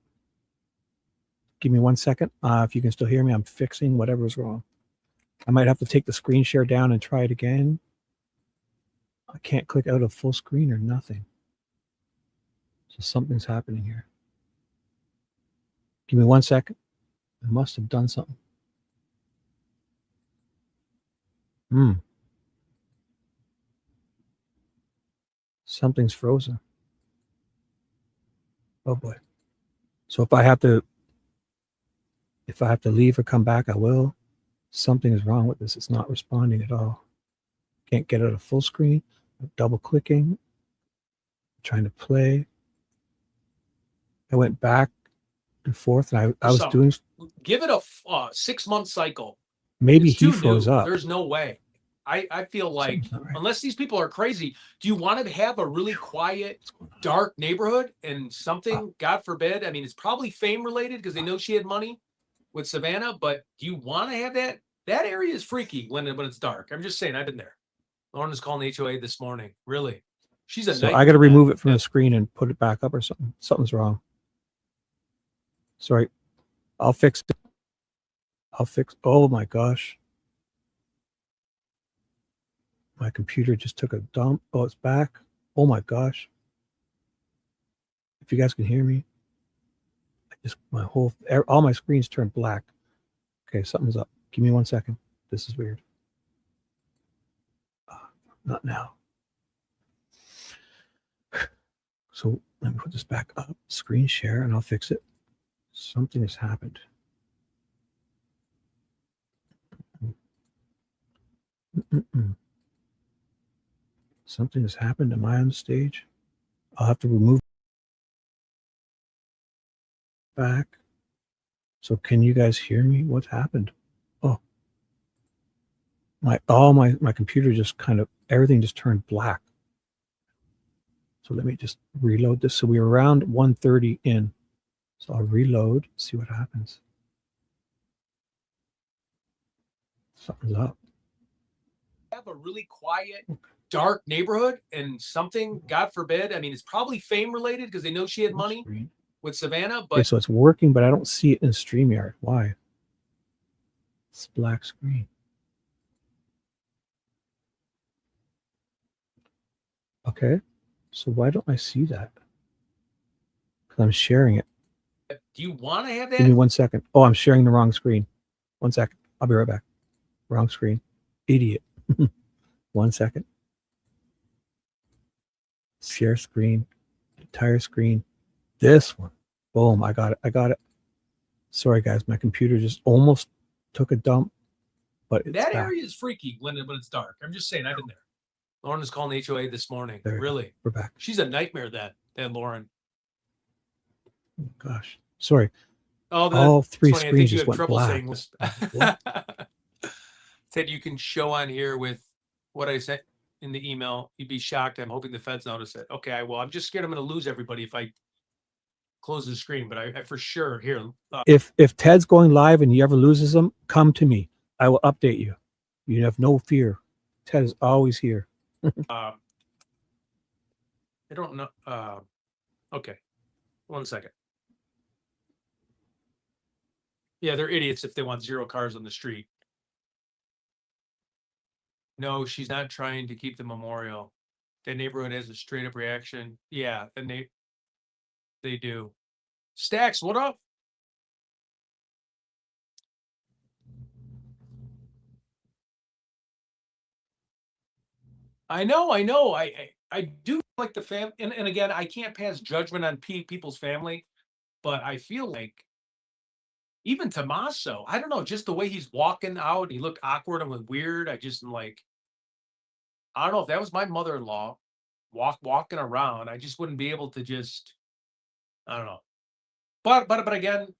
Give me 1 second. If you can still hear me, I'm fixing whatever's wrong. I might have to take the screen share down and try it again. I can't click out of full screen or nothing. So something's happening here. Give me 1 second. I must have done something. Something's frozen. Oh boy. So if I have to leave or come back, I will. Something is wrong with this. It's not responding at all. Can't get out of full screen. I'm double clicking. Trying to play. I went back and forth, and I was doing. Give it a 6-month cycle. Maybe he froze up. There's no way. I feel like right. Unless these people are crazy, do you want to have a really quiet, dark neighborhood and something, God forbid? I mean, it's probably fame related because they know she had money with Savannah, but do you want to have that? That area is freaky when it's dark. I'm just saying, I've been there. Lauren was calling HOA this morning. Really? She's a So I got to remove it from the screen and put it back up or something. Something's wrong. Sorry. I'll fix it. Oh my gosh. My computer just took a dump. Oh, it's back. Oh my gosh. If you guys can hear me, all my screens turned black. Okay, something's up. Give me 1 second. This is weird. Not now. So let me put this back up. Screen share, and I'll fix it. Something has happened. Something has happened. Am I on the stage? I'll have to remove back. So can you guys hear me? What happened? Oh, my computer just everything just turned black. So let me just reload this. So we were around 1:30 in. So I'll reload, see what happens. Something's up. Have a really quiet, dark neighborhood, and something, God forbid, I mean, it's probably fame related because they know she had money with Savannah, but okay, so it's working, but I don't see it in StreamYard. Why? It's black screen. Okay, so why don't I see that? Because I'm sharing it. do you want to have that? Give me 1 second. Oh, I'm sharing the wrong screen. 1 second. I'll be right back. Wrong screen. Idiot. 1 second. Share screen. Entire screen. This one. Boom. I got it. Sorry, guys. My computer just almost took a dump. But it's that back. area is freaky when it's dark. I'm just saying, I've been there. Lauren was calling HOA this morning. There we go. Really? We're back. She's a nightmare, that Lauren. Oh, gosh. Sorry. Oh, all three funny. screens I think you just have went trouble black. saying this. Said you can show on here with what I sent in the email. You'd be shocked. I'm hoping the feds notice it. Okay, I'm just scared I'm going to lose everybody if I close the screen, but I for sure here. If Ted's going live and he ever loses them, come to me. I will update you. You have no fear. Ted is always here. I don't know. Okay, 1 second. Yeah, they're idiots if they want 0 cars on the street. No, she's not trying to keep the memorial. The neighborhood has a straight up reaction. Yeah, and they do. Stacks, what up? I know. I do like the fam, and again, I can't pass judgment on people's family, but I feel like even Tommaso, I don't know, just the way he's walking out, he looked awkward and weird. I just am like, I don't know if that was my mother-in-law walking around, I just wouldn't be able to just, I don't know. But again,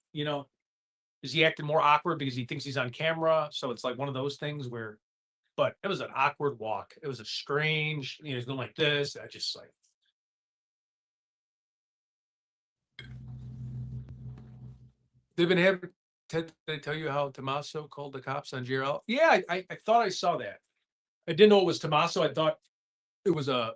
is he acting more awkward because he thinks he's on camera? So it's like one of those things where, but it was an awkward walk. It was a strange, he's going like this. I just like, they've been having, Ted, did I tell you how Tommaso called the cops on JRL? Yeah, I thought I saw that. I didn't know it was Tommaso. I thought it was I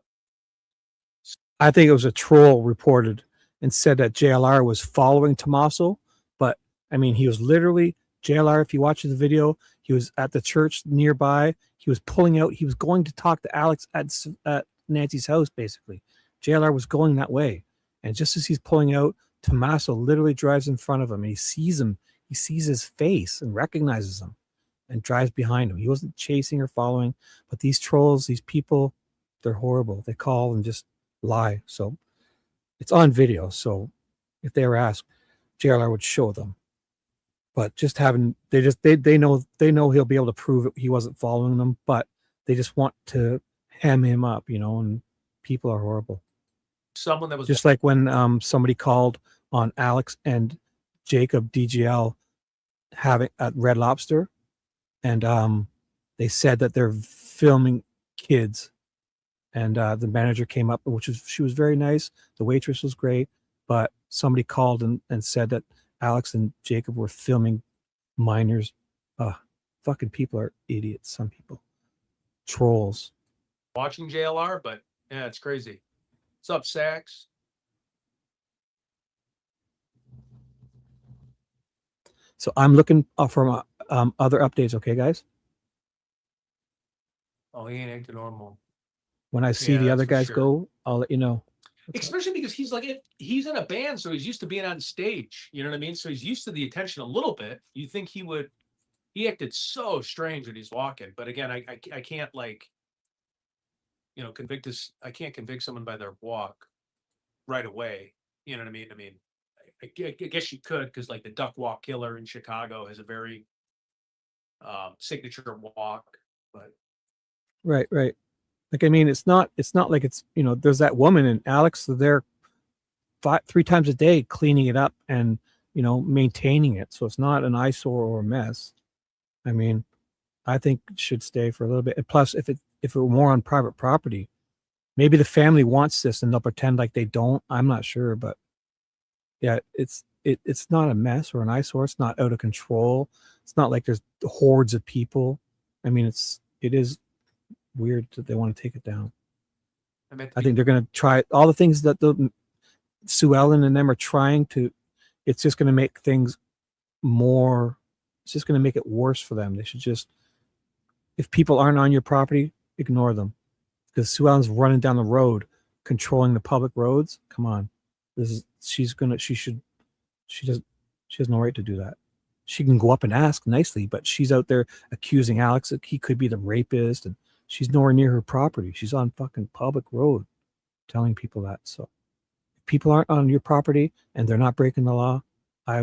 think it was a troll reported and said that JLR was following Tommaso, but I mean, he was literally JLR. If you watch the video, he was at the church nearby. He was pulling out. He was going to talk to Alex at Nancy's house. Basically, JLR was going that way, and just as he's pulling out, Tommaso literally drives in front of him, and he sees him. He sees his face and recognizes him, and drives behind him. He wasn't chasing or following, but these trolls, these people, they're horrible. They call and just lie. So it's on video. So if they were asked, JLR would show them. But just having they know he'll be able to prove it, he wasn't following them, but they just want to hem him up, and people are horrible. someone that was Just like when somebody called on Alex and Jacob DGL having at Red Lobster, and they said that they're filming kids. And the manager came up, she was very nice. The waitress was great, but somebody called and said that Alex and Jacob were filming minors. Fucking people are idiots. Some people, trolls. watching JLR, but yeah, it's crazy. What's up, Sax? So I'm looking for other updates. Okay, guys. Oh, he ain't acting normal. When I see Yeah, the that's other for guys sure. go, I'll let you know. Especially because he's in a band, so he's used to being on stage. You know what I mean? So he's used to the attention a little bit. You think he would? He acted so strange when he's walking. But again, I can't like, convict this. I can't convict someone by their walk right away. You know what I mean? I guess you could, because like the Duck Walk Killer in Chicago has a very signature walk. But Right, right. Like, I mean, it's not like it's, there's that woman and Alex, they're 3 times a day cleaning it up and, maintaining it. So it's not an eyesore or a mess. I mean, I think it should stay for a little bit. And plus, if it were more on private property, maybe the family wants this and they'll pretend like they don't. I'm not sure, but yeah, it's not a mess or an eyesore. It's not out of control. It's not like there's hordes of people. I mean, it is weird that they want to take it down. I think they're going to try all the things that the Sue Ellen and them are trying to. It's just going to make things more. It's just going to make it worse for them. They should just, if people aren't on your property, ignore them, because Sue Ellen's running down the road, controlling the public roads. Come on, she has no right to do that. She can go up and ask nicely, but she's out there accusing Alex that he could be the rapist, and she's nowhere near her property. She's on fucking public road telling people that. So if people aren't on your property and they're not breaking the law, I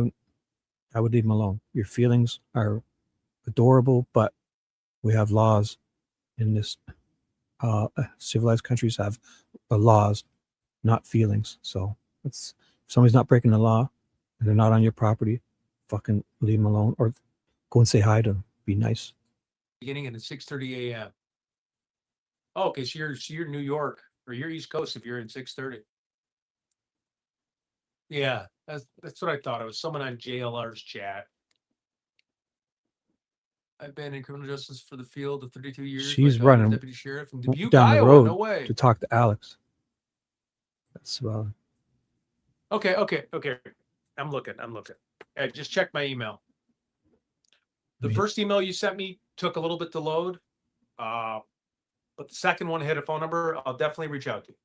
would leave them alone. Your feelings are adorable, but we have laws in this. Civilized countries have laws, not feelings. So if somebody's not breaking the law and they're not on your property, fucking leave them alone, or go and say hi to them. Be nice. beginning at 6:30 a.m. Oh, okay, so you're New York or you're East Coast if you're in 6:30. Yeah, that's what I thought. It was someone on JLR's chat. I've been in criminal justice for the field of 32 years. My She's daughter's running deputy sheriff in Dubuque, down the Iowa. No road way. to talk to Alex. That's Okay. I'm looking. I just checked my email. The first email you sent me took a little bit to load. But the second one hit a phone number. I'll definitely reach out to you.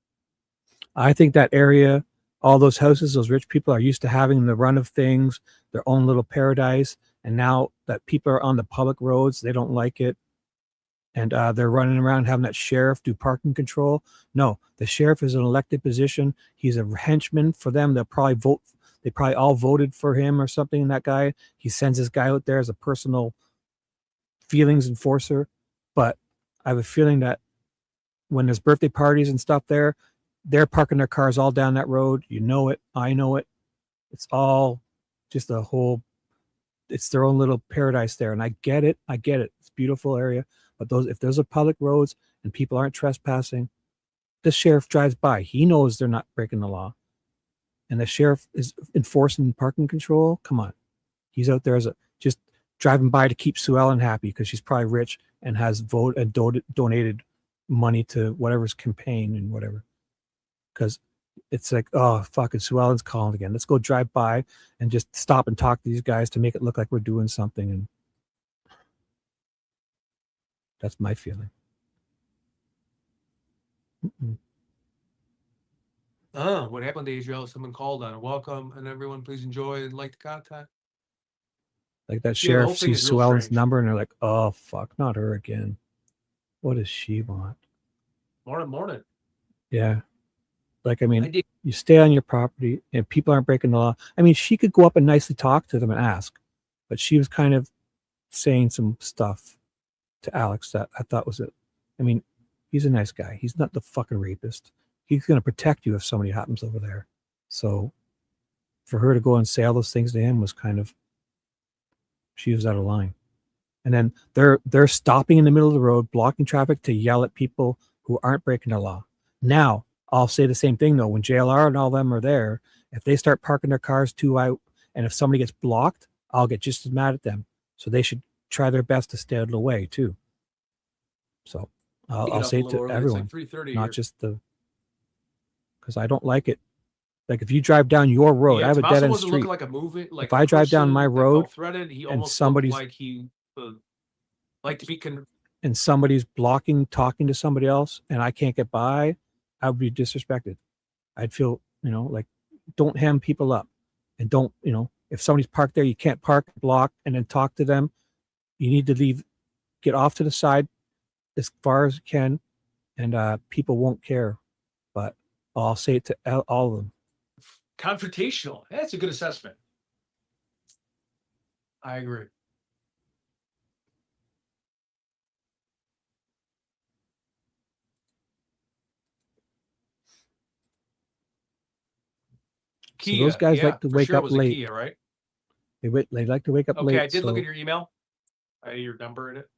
I think that area, all those houses, those rich people are used to having the run of things, their own little paradise. And now that people are on the public roads, they don't like it. And they're running around having that sheriff do parking control. No, the sheriff is an elected position. He's a henchman for them. They'll probably vote. They probably all voted for him or something. That guy, he sends this guy out there as a personal feelings enforcer. But I have a feeling that when there's birthday parties and stuff there, they're parking their cars all down that road. You know it. I know it. It's all just it's their own little paradise there. And I get it. It's a beautiful area. But if those are public roads and people aren't trespassing, the sheriff drives by. He knows they're not breaking the law. And the sheriff is enforcing parking control. Come on. He's out there just driving by to keep Sue Ellen happy because she's probably rich and has donated money to whatever's campaign and whatever. Because it's like, oh, fucking Sue Ellen's calling again. Let's go drive by and just stop and talk to these guys to make it look like we're doing something. And that's my feeling. What happened to Israel? Someone called on it. Welcome, and everyone, please enjoy and like the content. Like that Yeah, the whole sheriff thing sees is real Sue Ellen's strange. number and they're like, oh, fuck, not her again. What does she want? Morning. Yeah. Like, I mean, you stay on your property and people aren't breaking the law. I mean, she could go up and nicely talk to them and ask, but she was kind of saying some stuff to Alex that I thought was it. I mean, he's a nice guy. He's not the fucking rapist. He's going to protect you if somebody happens over there. So for her to go and say all those things to him was kind of, she was out of line. And then they're stopping in the middle of the road, blocking traffic to yell at people who aren't breaking the law. Now, I'll say the same thing though. When JLR and all them are there, if they start parking their cars too out, and if somebody gets blocked, I'll get just as mad at them. So they should try their best to stay out of the way too. So I'll say it to everyone, it's like 3:30 not here. just because I don't like it. Like if you drive down your road, Yeah, I have a dead end wasn't street. looking like a movie. Like if I drive down my road threaded, he and almost somebody's looked like he like to be and somebody's blocking talking to somebody else and I can't get by, I would be disrespected. I'd feel, like, don't hem people up, and don't, if somebody's parked there, you can't park, block, and then talk to them. You need to leave, get off to the side as far as you can, and people won't care. But I'll say it to all of them. Confrontational. That's a good assessment. I agree. So those guys like to wake up was a late. Kia, right? They like to wake up late. Okay, I did look so at your email. I had your number in it.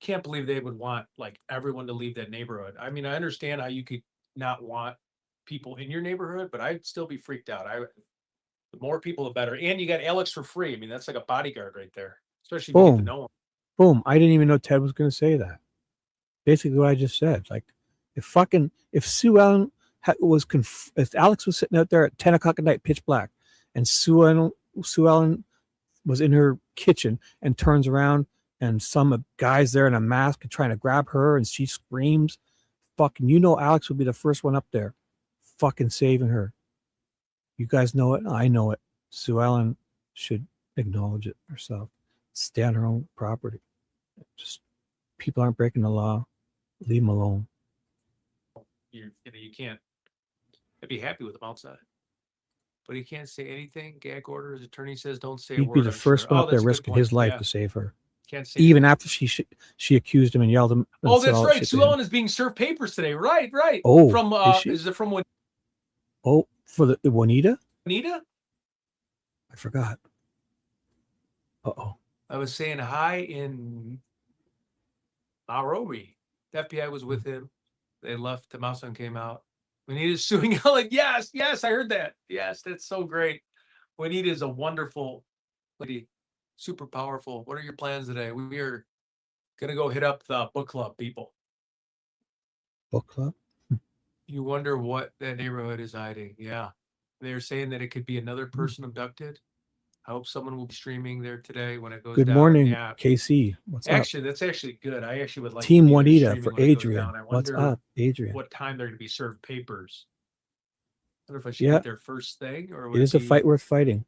Can't believe they would want like everyone to leave that neighborhood. I mean, I understand how you could not want people in your neighborhood, but I'd still be freaked out. The more people, the better. And you got Alex for free. I mean, that's like a bodyguard right there, especially if you get to know him. Boom. I didn't even know Ted was going to say that. Basically what I just said. Like, if Sue Ellen if Alex was sitting out there at 10 o'clock at night, pitch black, and Sue Ellen was in her kitchen and turns around and some guy's there in a mask and trying to grab her and she screams, fucking, Alex would be the first one up there fucking saving her. You guys know it. I know it. Sue Ellen should acknowledge it herself. Stay on her own property. Just, people aren't breaking the law. Leave them alone. You can't. I'd be happy with him outside, but he can't say anything. Gag order. His attorney says don't say a word. He'd be the first one up there risking his life to save her. Can't say even after she accused him and yelled him. Oh, that's right. Sue Ellen is being served papers today. Right. Oh, from is it from what? Oh, for the Juanita? Juanita? I forgot. I was saying hi in Nairobi. The FBI was with him. They left. Tucson came out. Juanita's suing Ellen. Yes, I heard that. Yes, that's so great. Juanita is a wonderful lady, super powerful. What are your plans today? We are gonna go hit up the book club people. Book club? You wonder what that neighborhood is hiding. Yeah, they're saying that it could be another person abducted. I hope someone will be streaming there today when it goes down. Good morning, yeah. KC. What's up? Actually, that's actually good. I actually would like Team Juanita for Adrian. What's up, Adrian? What time they're going to be served papers? I wonder if I should get their first thing, or it is a fight worth fighting.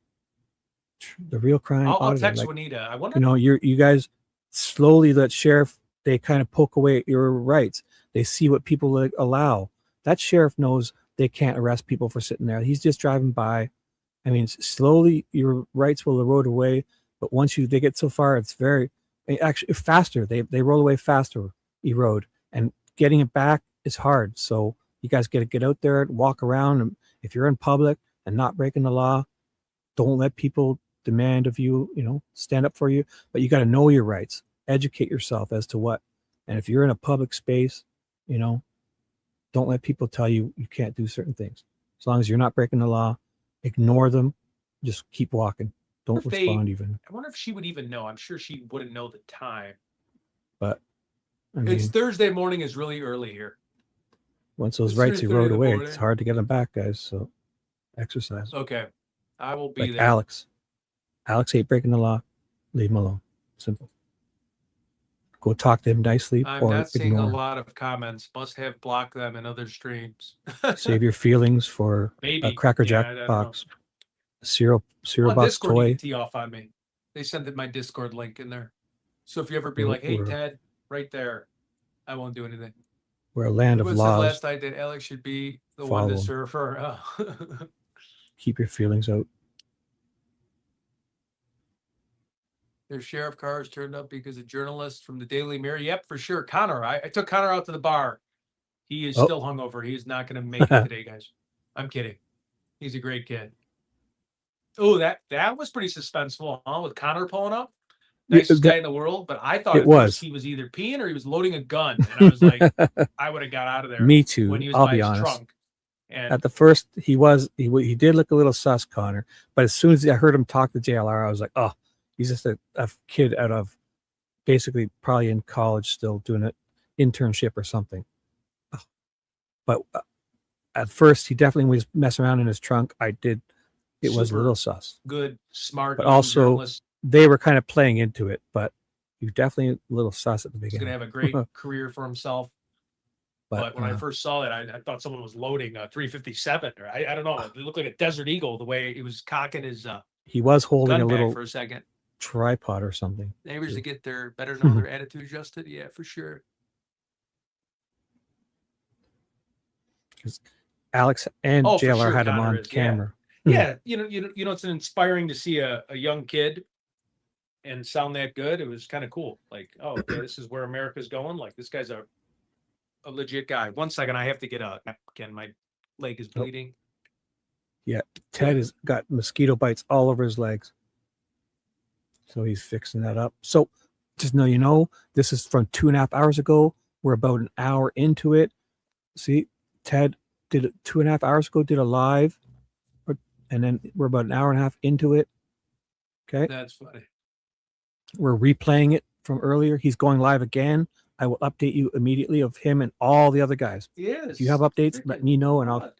The real crime. I'll text Juanita. I wonder. You guys slowly let sheriff. They kind of poke away at your rights. They see what people allow. That sheriff knows they can't arrest people for sitting there. He's just driving by. I mean, slowly your rights will erode away, but once they get so far, it's actually faster. They roll away faster, erode, and getting it back is hard. So you guys got to get out there and walk around. And if you're in public and not breaking the law, don't let people demand of you, stand up for you. But you got to know your rights, educate yourself as to what. And if you're in a public space, don't let people tell you you can't do certain things. As long as you're not breaking the law, ignore them. Just keep walking. Don't respond even. I wonder if she would even know. I'm sure she wouldn't know the time. But it's Thursday morning is really early here. Once those rights erode away, it's hard to get them back, guys. So exercise. Okay. I will be there. Alex ain't breaking the law. Leave him alone. Simple. Go talk to him nicely. I'm not seeing a lot of comments. Must have blocked them in other streams. Save your feelings for a Cracker Jack box. Cereal box Discord, toy. You can tee off on me. They sent my Discord link in there. So if you ever be like, hey, Ted, right there, I won't do anything. We're a land of laws. Last night that Alex should be the one to serve her. Keep your feelings out. Their sheriff cars turned up because a journalist from the Daily Mirror. Yep, for sure. Connor, I took Connor out to the bar. He is still hungover. He's not going to make it today, guys. I'm kidding. He's a great kid. Oh, that was pretty suspenseful, huh? With Connor pulling up. Nicest guy in the world. But I thought he was either peeing or he was loading a gun. And I was like, I would have got out of there. Me too. When he was I'll by be his honest. trunk. And at the first, he did look a little sus, Connor. But as soon as I heard him talk to JLR, I was like, oh, he's just a kid out of basically probably in college still doing an internship or something. But at first, he definitely was messing around in his trunk. I did It was a super little sus, good, smart, but young also journalist. they were kind of playing into it. But he was definitely a little sus at the He's going beginning. to have a great career for himself. But when I first saw that, I thought someone was loading a 357, or I don't know. It looked like a Desert Eagle the way he was cocking his he was holding gun a back little for a second. tripod or something. Neighbors too. to get their better know their attitude adjusted. Yeah, for sure. Because Alex and Oh, for JLR sure, had him Connor on is, yeah. camera. Yeah, it's inspiring to see a young kid and sound that good. It was kind of cool. Like, oh, okay, this is where America's going. Like, this guy's a legit guy. 1 second, I have to get a again. My leg is bleeding. Yeah, Ted has got mosquito bites all over his legs, so he's fixing that up. So just know, this is from 2.5 hours ago. We're about an hour into it. See, Ted did it 2.5 hours ago. Did a live, and then we're about an hour and a half into it. Okay, That's funny. we're replaying it from earlier. He's going live again. I will update you immediately of him and all the other guys. Yes. If you have updates, let me know, and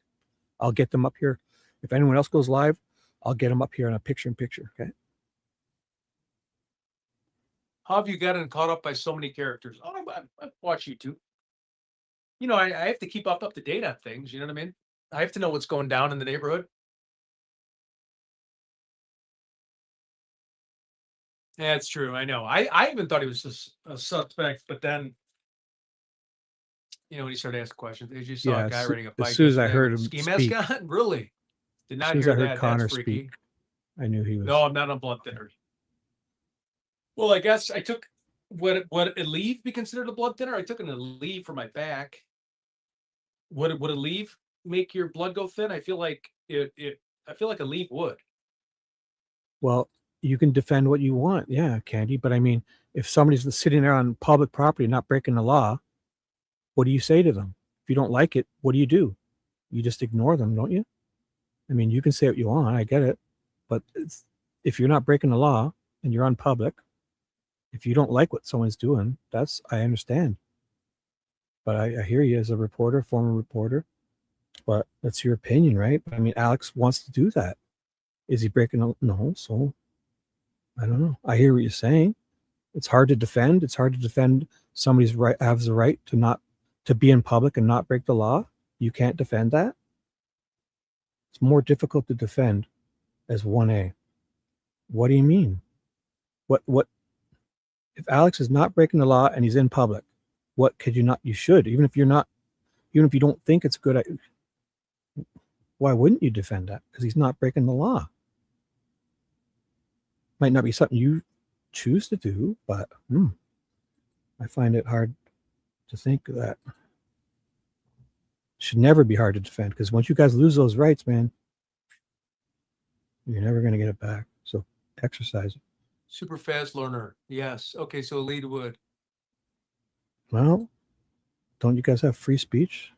I'll get them up here. If anyone else goes live, I'll get them up here in a picture-in-picture. Okay. How have you gotten caught up by so many characters? Oh, I watch YouTube. I have to keep up to date on things. You know what I mean? I have to know what's going down in the neighborhood. Yeah, it's true. I know. I even thought he was just a suspect, but then, when he started asking questions, they just saw a guy riding a bike. As soon as I yesterday heard with him ski speak, mask on. Really? Did as not soon as hear I heard that. Connor That's freaky. speak, I knew he was. No, I'm not on blood thinner. Well, I guess I took would Aleve be considered a blood thinner? I took an Aleve for my back. Would Aleve make your blood go thin? I feel like I feel like Aleve would. Well, you can defend what you want, yeah, Candy. But I mean, if somebody's sitting there on public property, not breaking the law, what do you say to them? If you don't like it, what do? You just ignore them, don't you? I mean, you can say what you want. I get it, but if you're not breaking the law and you're on public, if you don't like what someone's doing, I understand. But I hear you as a reporter, former reporter. But that's your opinion, right? I mean, Alex wants to do that. Is he breaking? No. So I don't know. I hear what you're saying. It's hard to defend. It's hard to defend somebody's right, has the right to be in public and not break the law. You can't defend that. It's more difficult to defend as 1A. What do you mean? What if Alex is not breaking the law and he's in public? What could you not? You should, even if you don't think it's good. Why wouldn't you defend that? Because he's not breaking the law. Might not be something you choose to do, but I find it hard to think that it should never be hard to defend, because once you guys lose those rights, man, you're never going to get it back. So exercise it. Super fast learner. Yes. Okay. So lead would. Well, don't you guys have free speech?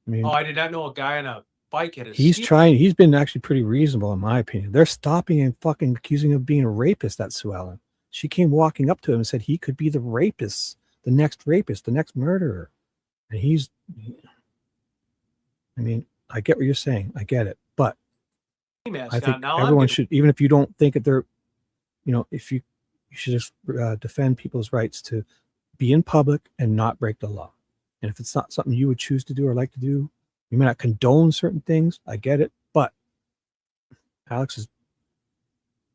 I mean, I did not know a guy on a bike had a. He's been actually pretty reasonable in my opinion. They're stopping and fucking accusing him of being a rapist. That Sue Ellen. She came walking up to him and said he could be the rapist, the next murderer. And I mean, I get what you're saying. I get it. But I think everyone should, even if you don't think that they're, if you should just defend people's rights to be in public and not break the law. And if it's not something you would choose to do or like to do, you may not condone certain things. I get it. But Alex has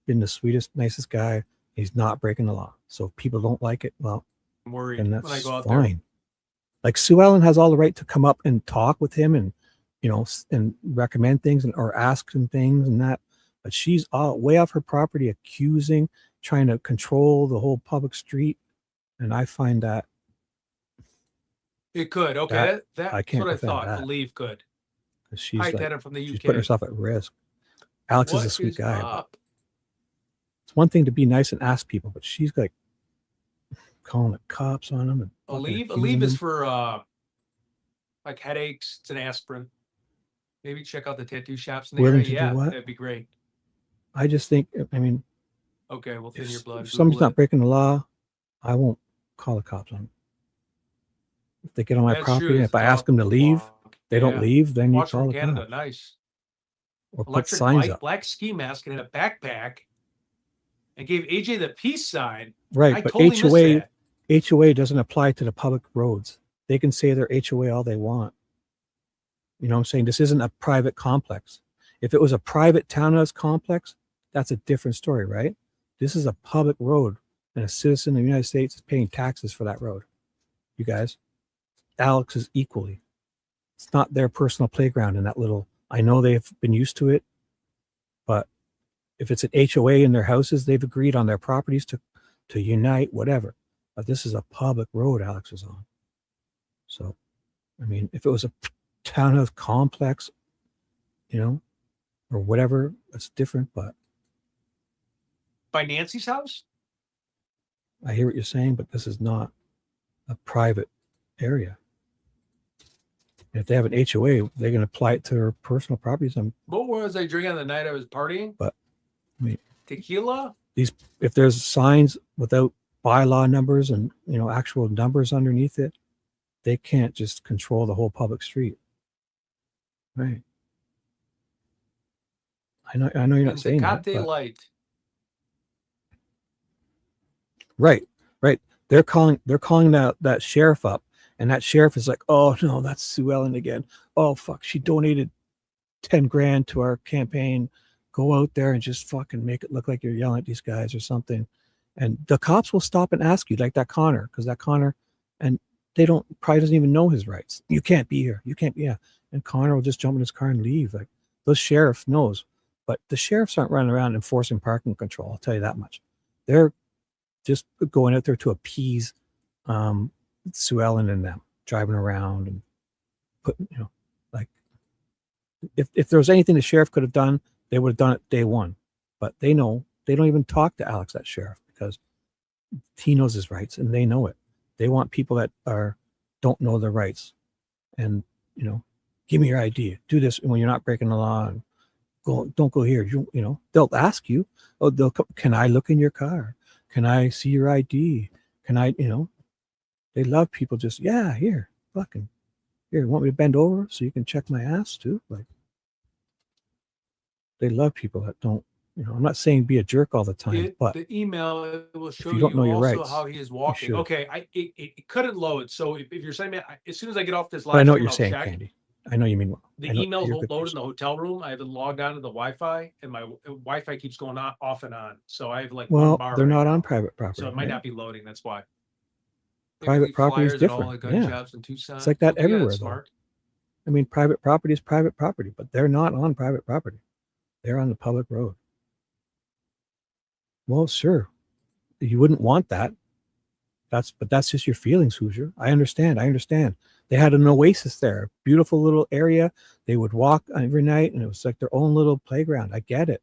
been the sweetest, nicest guy. He's not breaking the law. So if people don't like it, well, I'm worried then when I that's go out fine. there. Like Sue Ellen has all the right to come up and talk with him and, and recommend things or ask him things and that. But she's way off her property, accusing, trying to control the whole public street. And I find that it could. Okay. That's what I thought. That. Believe could. She's from the UK. She's putting herself at risk. Alex is a sweet guy. Up? It's one thing to be nice and ask people, but she's like calling the cops on them. Aleve is for like headaches. It's an aspirin. Maybe check out the tattoo shops in the area. Yeah, that'd be great. I just think, I mean, okay, well, thin your blood. If somebody's not breaking the law, I won't call the cops on them. If they get on my property, if I ask them to leave, they don't leave, then you call the cops. Nice. or put electric signs light, up. black ski mask, and in a backpack, and gave AJ the peace sign. Right, I but totally missed that. HOA doesn't apply to the public roads. They can say they're HOA all they want. You know what I'm saying? This isn't a private complex. If it was a private townhouse complex, that's a different story, right? This is a public road, and a citizen of the United States is paying taxes for that road. You guys, Alex is equally. It's not their personal playground in that little. I know they've been used to it, but if it's an HOA in their houses, they've agreed on their properties to unite, whatever. But this is a public road Alex is on. So, I mean, if it was a townhouse complex, you know, or whatever, that's different. But By Nancy's house? I hear what you're saying, but this is not a private area. And if they have an HOA, they can apply it to their personal properties. What was I drinking the night I was partying? But I mean, tequila? If there's signs without bylaw numbers and, you know, actual numbers underneath it, they can't just control the whole public street. Right. I know you're not saying that. Tecate Light. Right. They're calling that sheriff up, and that sheriff is like, oh no, that's Sue Ellen again. Oh fuck, she donated 10 grand to our campaign. Go out there and just fucking make it look like you're yelling at these guys or something. And the cops will stop and ask you, like that Connor, because that Connor, and they probably doesn't even know his rights. You can't be here. You can't be here. And Connor will just jump in his car and leave. Like those sheriff knows. But the sheriffs aren't running around enforcing parking control. I'll tell you that much. They're just going out there to appease Sue Ellen and them, driving around and putting, you know, like if there was anything the sheriff could have done, they would have done it day one. But they know they don't even talk to Alex, that sheriff, because he knows his rights and they know it. They want people that don't know their rights, and, you know, give me your ID, do this when you're not breaking the law, and don't go here. You know, they'll ask you, can I look in your car? Can I see your ID? Can I, you know, they love people just, yeah, here, fucking, here, want me to bend over so you can check my ass too? Like, they love people that don't, you know, I'm not saying be a jerk all the time, but the email will show you don't know your also rights, how he is walking. Okay, it couldn't load. So if you're sending me, as soon as I get off this live, I know what you're saying, Candy. I know you mean well. The emails won't load in the hotel room. I haven't logged on to the Wi-Fi, and my Wi-Fi keeps going off and on. So I have like Well, one bar they're right not now. on private property. So it might not be loading. That's why. Private property is different. All the gun shops in Tucson. It's like that Okay, everywhere, though. smart. I mean, private property is private property, but they're not on private property. They're on the public road. Well, sure, you wouldn't want that. But that's just your feelings, Hoosier. I understand. They had an oasis there, beautiful little area. They would walk every night, and it was like their own little playground. I get it.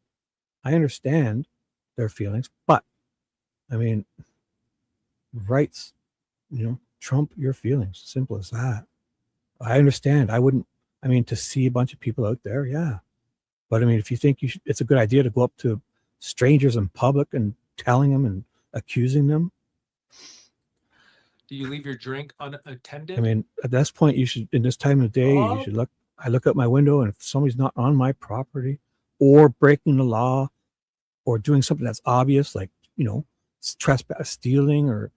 I understand their feelings, but I mean, rights, you know, trump your feelings. Simple as that. I understand. To see a bunch of people out there, yeah. But I mean, if you think it's a good idea to go up to strangers in public and telling them and accusing them. Do you leave your drink unattended? I mean, at this point, you should, in this time of day, you should look. I look out my window, and if somebody's not on my property or breaking the law or doing something that's obvious, like, you know, trespass, stealing, or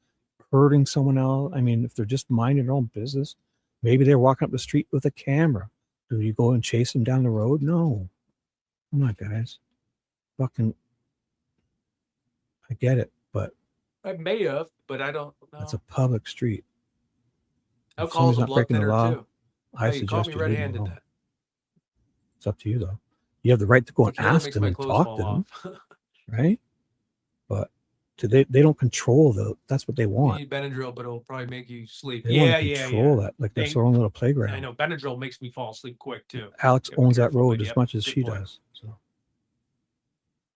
hurting someone else. I mean, if they're just minding their own business, maybe they're walking up the street with a camera. Do you go and chase them down the road? No. Come on, guys. Fucking, I get it, but I may have, but I don't know. It's a public street. Alcohol's a blood thinner too. I suggest you leave them alone. Then. It's up to you, though. You have the right to go and ask them and talk to them, right? But they don't control that's what they want. You need Benadryl, but it'll probably make you sleep. They want to control that, like their own little playground. I know Benadryl makes me fall asleep quick too. Alex owns that road as much as she does. So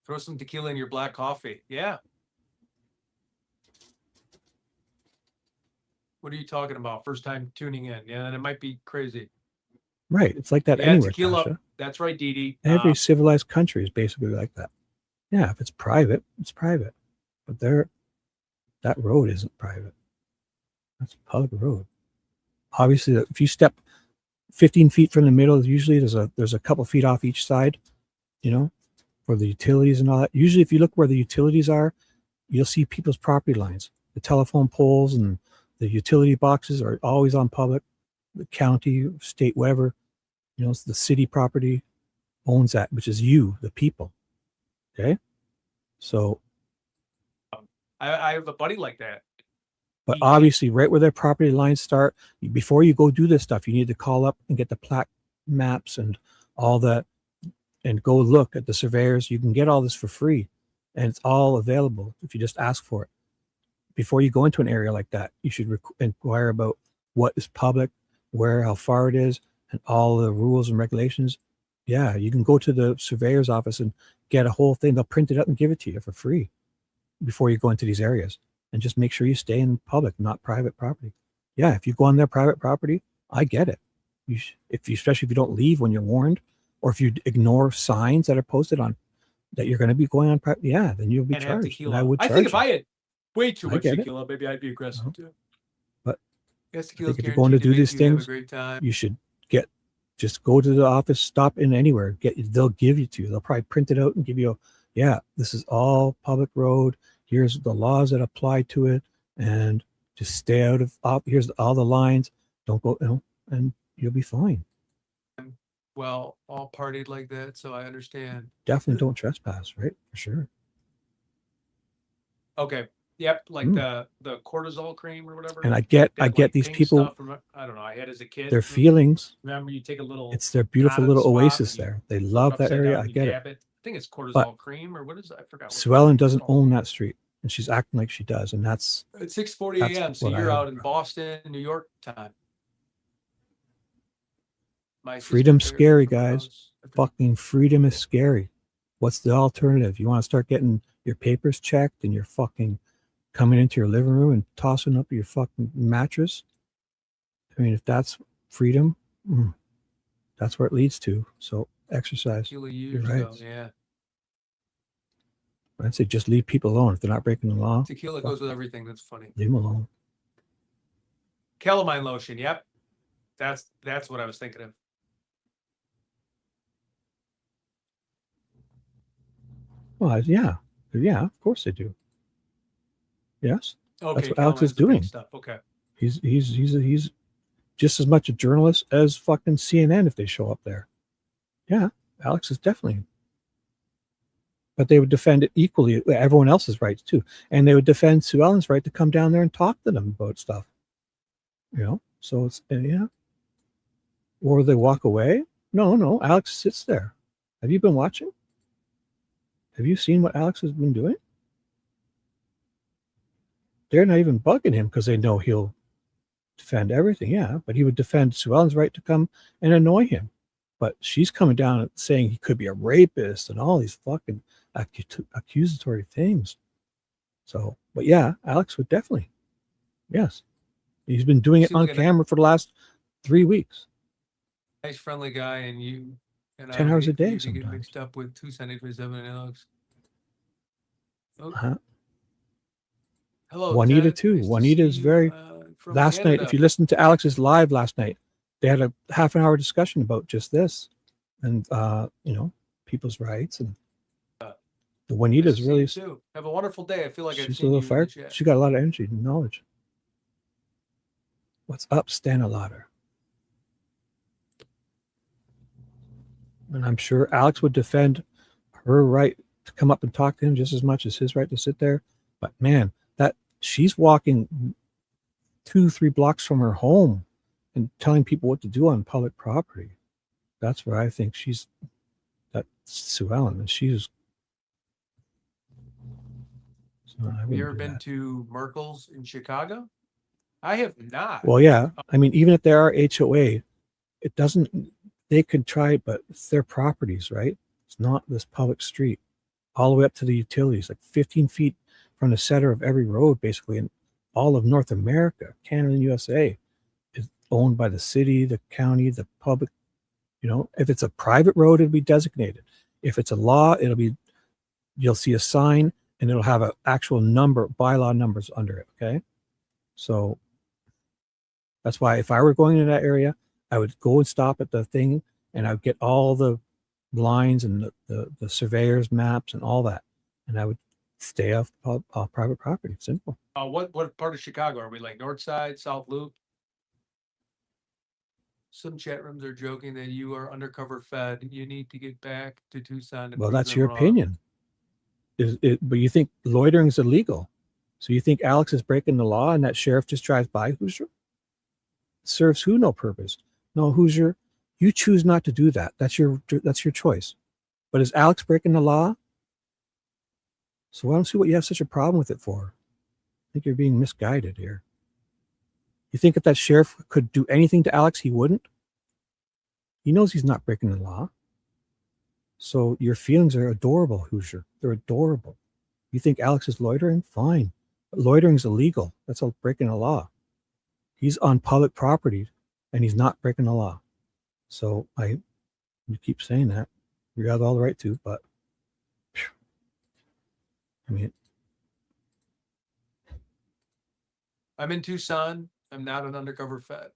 throw some tequila in your black coffee. Yeah. What are you talking about? First time tuning in. Yeah, and it might be crazy. Right. It's like that anywhere. Tequila. Tasha. That's right, Dee. Every civilized country is basically like that. Yeah, if it's private, it's private. But that road isn't private. That's a public road. Obviously, if you step 15 feet from the middle, usually there's a couple feet off each side you know, for the utilities and all that. Usually if you look where the utilities are, you'll see people's property lines. The telephone poles and the utility boxes are always on public. The county, state, whatever, the city property owns that, which is you, the people. Okay. So, I have a buddy like that. but obviously right where their property lines start, before you go do this stuff, you need to call up and get the plat maps and all that and go look at the surveyors. You can get all this for free and it's all available if you just ask for it. Before you go into an area like that, you should inquire about what is public, where, how far it is, and all the rules and regulations. Yeah, you can go to the surveyor's office and get a whole thing. They'll print it out and give it to you for free before you go into these areas. And just make sure you stay in public, not private property. Yeah, if you go on their private property, I get it. Especially if you don't leave when you're warned, or if you ignore signs that are posted on that you're going to be going on private, yeah, then you'll be charged. And I would charge. I think if you. I had way too much get it. tequila, maybe I'd be aggressive too. But I Yes, think tequila's if you're going to do guaranteed these make you have a things, great time. you should just go to the office, stop in anywhere, they'll give you to. They'll probably print it out and give you this is all public road. Here's the laws that apply to it, and just stay out of. Here's all the lines. Don't go, and you'll be fine. Well, all partied like that, so I understand. Definitely don't trespass, right? For sure. Okay. Yep, like the cortisol cream or whatever. And I get these people. From, I don't know. I had as a kid. Their feelings. Remember, you take a little. It's their beautiful little oasis there. They love that area. I get it. I think it's cortisol cream or what is it? I forgot. Sue Ellen doesn't own that street, and she's acting like she does, and that's at 6:40 a.m. So you're out in Boston, New York time. Freedom's scary, guys. Fucking freedom is scary. What's the alternative? You want to start getting your papers checked and you're fucking coming into your living room and tossing up your fucking mattress? I mean, if that's freedom, that's where it leads to. So exercise your rights. Yeah. I'd say just leave people alone if they're not breaking the law. Tequila goes with everything. That's funny. Leave them alone. Calamine lotion. Yep. That's what I was thinking of. Well, yeah, of course they do. Yes, okay, that's what Alex is doing. Stuff. Okay, he's just as much a journalist as fucking CNN if they show up there. Yeah, Alex is definitely. But they would defend it equally, everyone else's rights too, and they would defend Sue Ellen's right to come down there and talk to them about stuff. So it's or they walk away. No, Alex sits there. Have you been watching? Have you seen what Alex has been doing? They're not even bugging him because they know he'll defend everything. Yeah, but he would defend Sue Ellen's right to come and annoy him. But she's coming down and saying he could be a rapist and all these fucking accusatory things. So, but yeah, Alex would definitely. Yes. He's been doing it on camera for the last 3 weeks. Nice, friendly guy, and you. And 10 hours a day you sometimes. Get mixed up with Tucson 837 and Alex. Hello, Juanita Ted. too. Nice Juanita is very. Last Canada. night, if you listened to Alex's live last night, they had a half an hour discussion about just this, and people's rights, and the Juanita is really. Too. Have a wonderful day. I feel like she's a little fired. She got a lot of energy and knowledge. What's up, Stanilauder? And I'm sure Alex would defend her right to come up and talk to him just as much as his right to sit there. But man, that she's walking 2-3 blocks from her home and telling people what to do on public property. That's where I think that's Sue Ellen, and she's. So have you ever been to Merkel's in Chicago? I have not. Well, yeah. I mean, even if there are HOA, it doesn't. They could try, but it's their properties, right? It's not this public street, all the way up to the utilities, like 15 feet from the center of every road, basically, in all of North America, Canada and USA, is owned by the city, the county, the public. If it's a private road, it'll be designated. If it's a law, you'll see a sign and it'll have an actual number, bylaw numbers under it. Okay. So that's why if I were going to that area, I would go and stop at the thing and I would get all the lines and the surveyor's maps and all that. And I would stay off private property. Simple. What part of Chicago are we, like North Side, South Loop? Some chat rooms are joking that you are undercover fed. You need to get back to Tucson. To Well, prove that's them your wrong. opinion. But you think loitering is illegal. So you think Alex is breaking the law and that sheriff just drives by Hoosier? Serves who no purpose? No, Hoosier, you choose not to do that. That's your choice. But is Alex breaking the law? So I don't see what you have such a problem with it for. I think you're being misguided here. You think if that sheriff could do anything to Alex, he wouldn't? He knows he's not breaking the law. So your feelings are adorable, Hoosier. They're adorable. You think Alex is loitering? Fine. But loitering is illegal. That's all breaking the law. He's on public property and he's not breaking the law. So you keep saying that. You have all the right to, but I mean, I'm in Tucson. I'm not an undercover fed.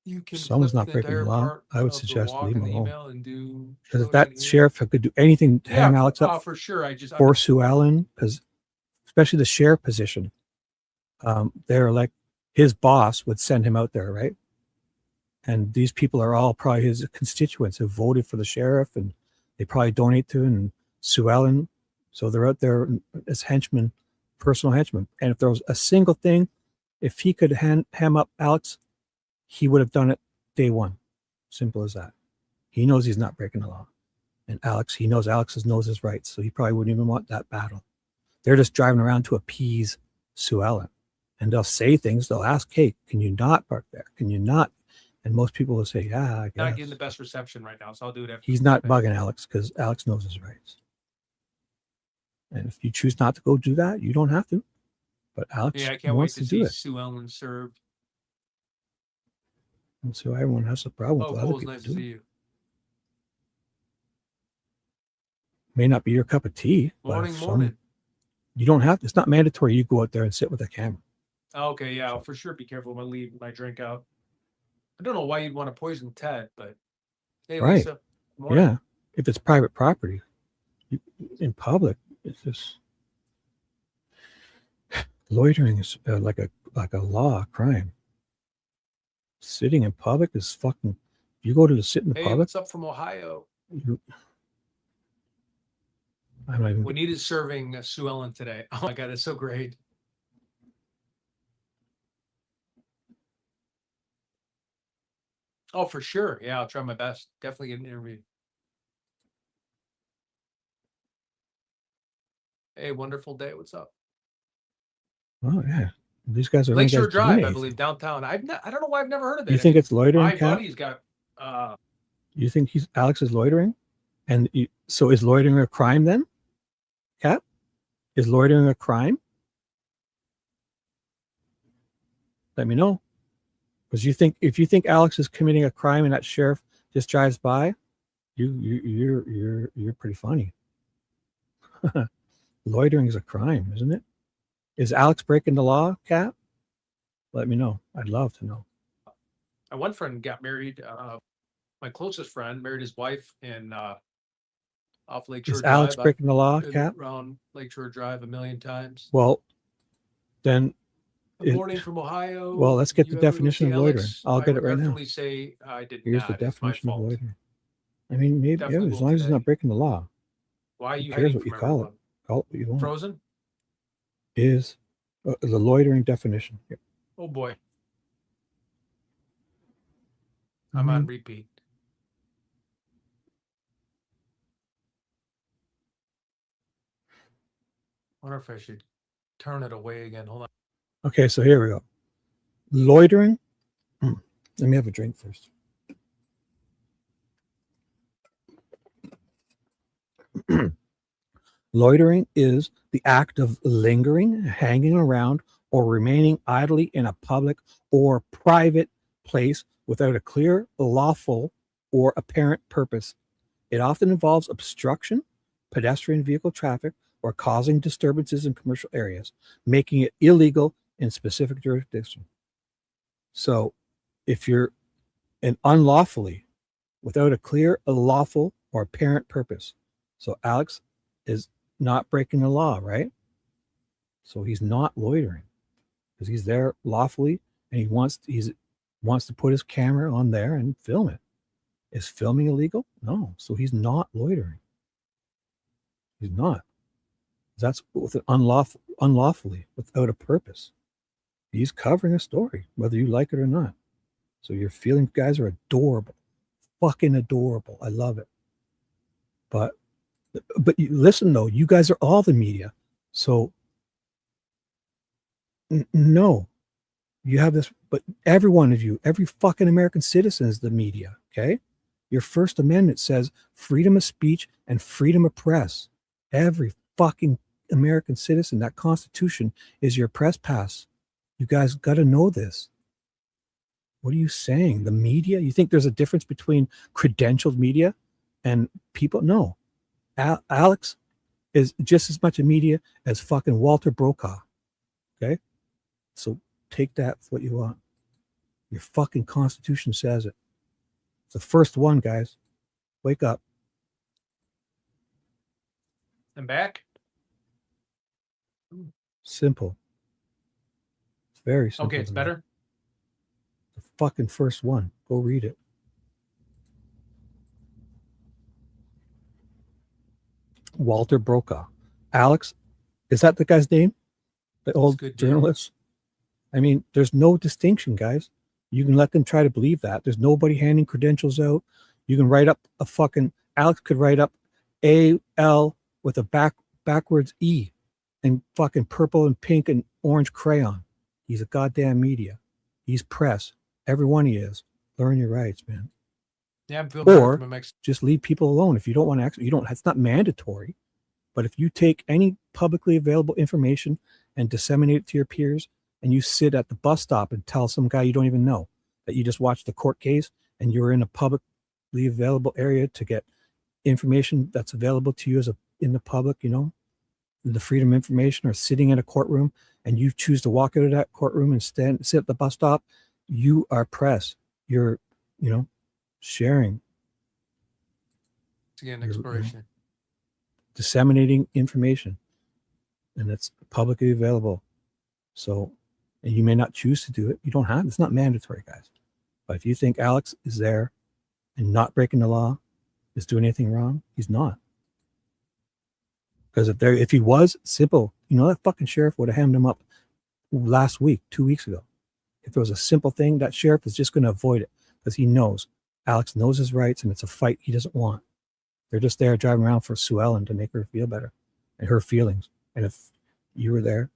You can someone's flip not the breaking the entire law. part I would of the suggest walk leave him in the alone. email and do Because if show that it here. sheriff could do anything to hang Alex oh, up for sure. I'm for Sue Ellen, because especially the sheriff position, they're like his boss would send him out there, right? And these people are all probably his constituents who voted for the sheriff, and they probably donate to him and Sue Ellen. So they're out there as henchmen, personal henchmen. And if there was a single thing, if he could ham up Alex, he would have done it day one. Simple as that. He knows he's not breaking the law. And he knows Alex knows his rights. So he probably wouldn't even want that battle. They're just driving around to appease Sue Ellen. And they'll say things. They'll ask, hey, can you not park there? Can you not? And most people will say, yeah, I guess. Not getting the best reception right now, so I'll do it after. He's not bugging Alex because Alex knows his rights. And if you choose not to go do that, you don't have to. But Alex I can't wait wants to to do see it. Sue Ellen served. And so everyone has a problem with Oh, what cool. other It's people nice to do. see you. May not be your cup of tea. Morning, but morning. You don't have to. It's not mandatory you go out there and sit with a camera. Okay, yeah, I'll for sure be careful when I leave my drink out. I don't know why you'd want to poison Ted, but hey, Right. Lisa. Morning. Yeah. If it's private property, in public, it's just loitering is like a law crime. Sitting in public is fucking. If you go to sit in the Hey, public, what's up from Ohio? I'm not even. We needed serving Sue Ellen today. Oh my God, it's so great. Oh, for sure. Yeah, I'll try my best. Definitely get an interview. Hey, wonderful day. What's up? Oh yeah, these guys are Lakeshore guys Drive, doing I anything. believe, downtown. I don't know why I've never heard of that. You think it's loitering, My Kat? buddy's got. You think Alex is loitering? And so is loitering a crime then? Kat? Is loitering a crime? Let me know. Because if you think Alex is committing a crime and that sheriff just drives by, you're pretty funny. Loitering is a crime, isn't it? Is Alex breaking the law, Kat? Let me know. I'd love to know. My one friend got married. My closest friend married his wife in off Lakeshore Is Drive. Alex breaking the law, Been Kat? around Lakeshore Drive a million times. Well, then. Good morning from Ohio. Well, let's get the You ever go definition see of loitering. Alex? I'll I get would it right now. definitely say I did Here's not. the It's my definition of fault. loitering. I mean, maybe Definitely as will long as it's today. not breaking the law. Why are Who you cares hiding what you from call it? everyone? Call it what you want. Frozen? Is the loitering definition. Yep. Oh boy. I'm on repeat. I wonder if I should turn it away again. Hold on. Okay, so here we go. Loitering. Let me have a drink first. Loitering is the act of lingering, hanging around, or remaining idly in a public or private place without a clear, lawful, or apparent purpose. It often involves obstruction, pedestrian vehicle traffic, or causing disturbances in commercial areas, making it illegal in specific jurisdiction. So if you're unlawfully without a clear, a lawful, or apparent purpose. So Alex is not breaking the law, right? So he's not loitering because he's there lawfully and he wants to put his camera on there and film it. Is filming illegal? No. So he's not loitering. He's not. That's with an unlawfully, without a purpose. He's covering a story, whether you like it or not. So your feelings, guys, are adorable, fucking adorable. I love it. But you, listen though, you guys are all the media. So no, you have this. But every one of you, every fucking American citizen is the media. Okay, your First Amendment says freedom of speech and freedom of press. Every fucking American citizen, that Constitution is your press pass. You guys got to know this. What are you saying? The media? You think there's a difference between credentialed media and people? No. Alex is just as much a media as fucking Walter Brokaw. Okay? So take that for what you want. Your fucking Constitution says it. It's the first one, guys. Wake up. I'm back. Simple. It's very simple. Okay, it's better. The fucking first one. Go read it. Walter Brokaw. Alex, is that the guy's name? The old journalist? I mean, there's no distinction, guys. You can let them try to believe that. There's nobody handing credentials out. You can write up a fucking, Alex could write up A-L with a backwards E and fucking purple and pink and orange crayon. He's a goddamn media. He's press. Every one he is. Learn your rights, man. Yeah, I'm feeling better from just leave people alone. If you don't want to actually, it's not mandatory. But if you take any publicly available information and disseminate it to your peers, and you sit at the bus stop and tell some guy you don't even know that you just watched the court case and you're in a publicly available area to get information that's available to you in the public, the freedom of information, or sitting in a courtroom and you choose to walk out of that courtroom and sit at the bus stop, you are press. You're, sharing. Again, exploration. Disseminating information. And it's publicly available. So, and you may not choose to do it. You don't have, it's not mandatory, guys. But if you think Alex is there and not breaking the law, is doing anything wrong, he's not. Because if he was, simple, that fucking sheriff would have hemmed him up last week, 2 weeks ago. If there was a simple thing, that sheriff is just going to avoid it because he knows Alex knows his rights and it's a fight he doesn't want. They're just there driving around for Sue Ellen to make her feel better and her feelings. And if you were there,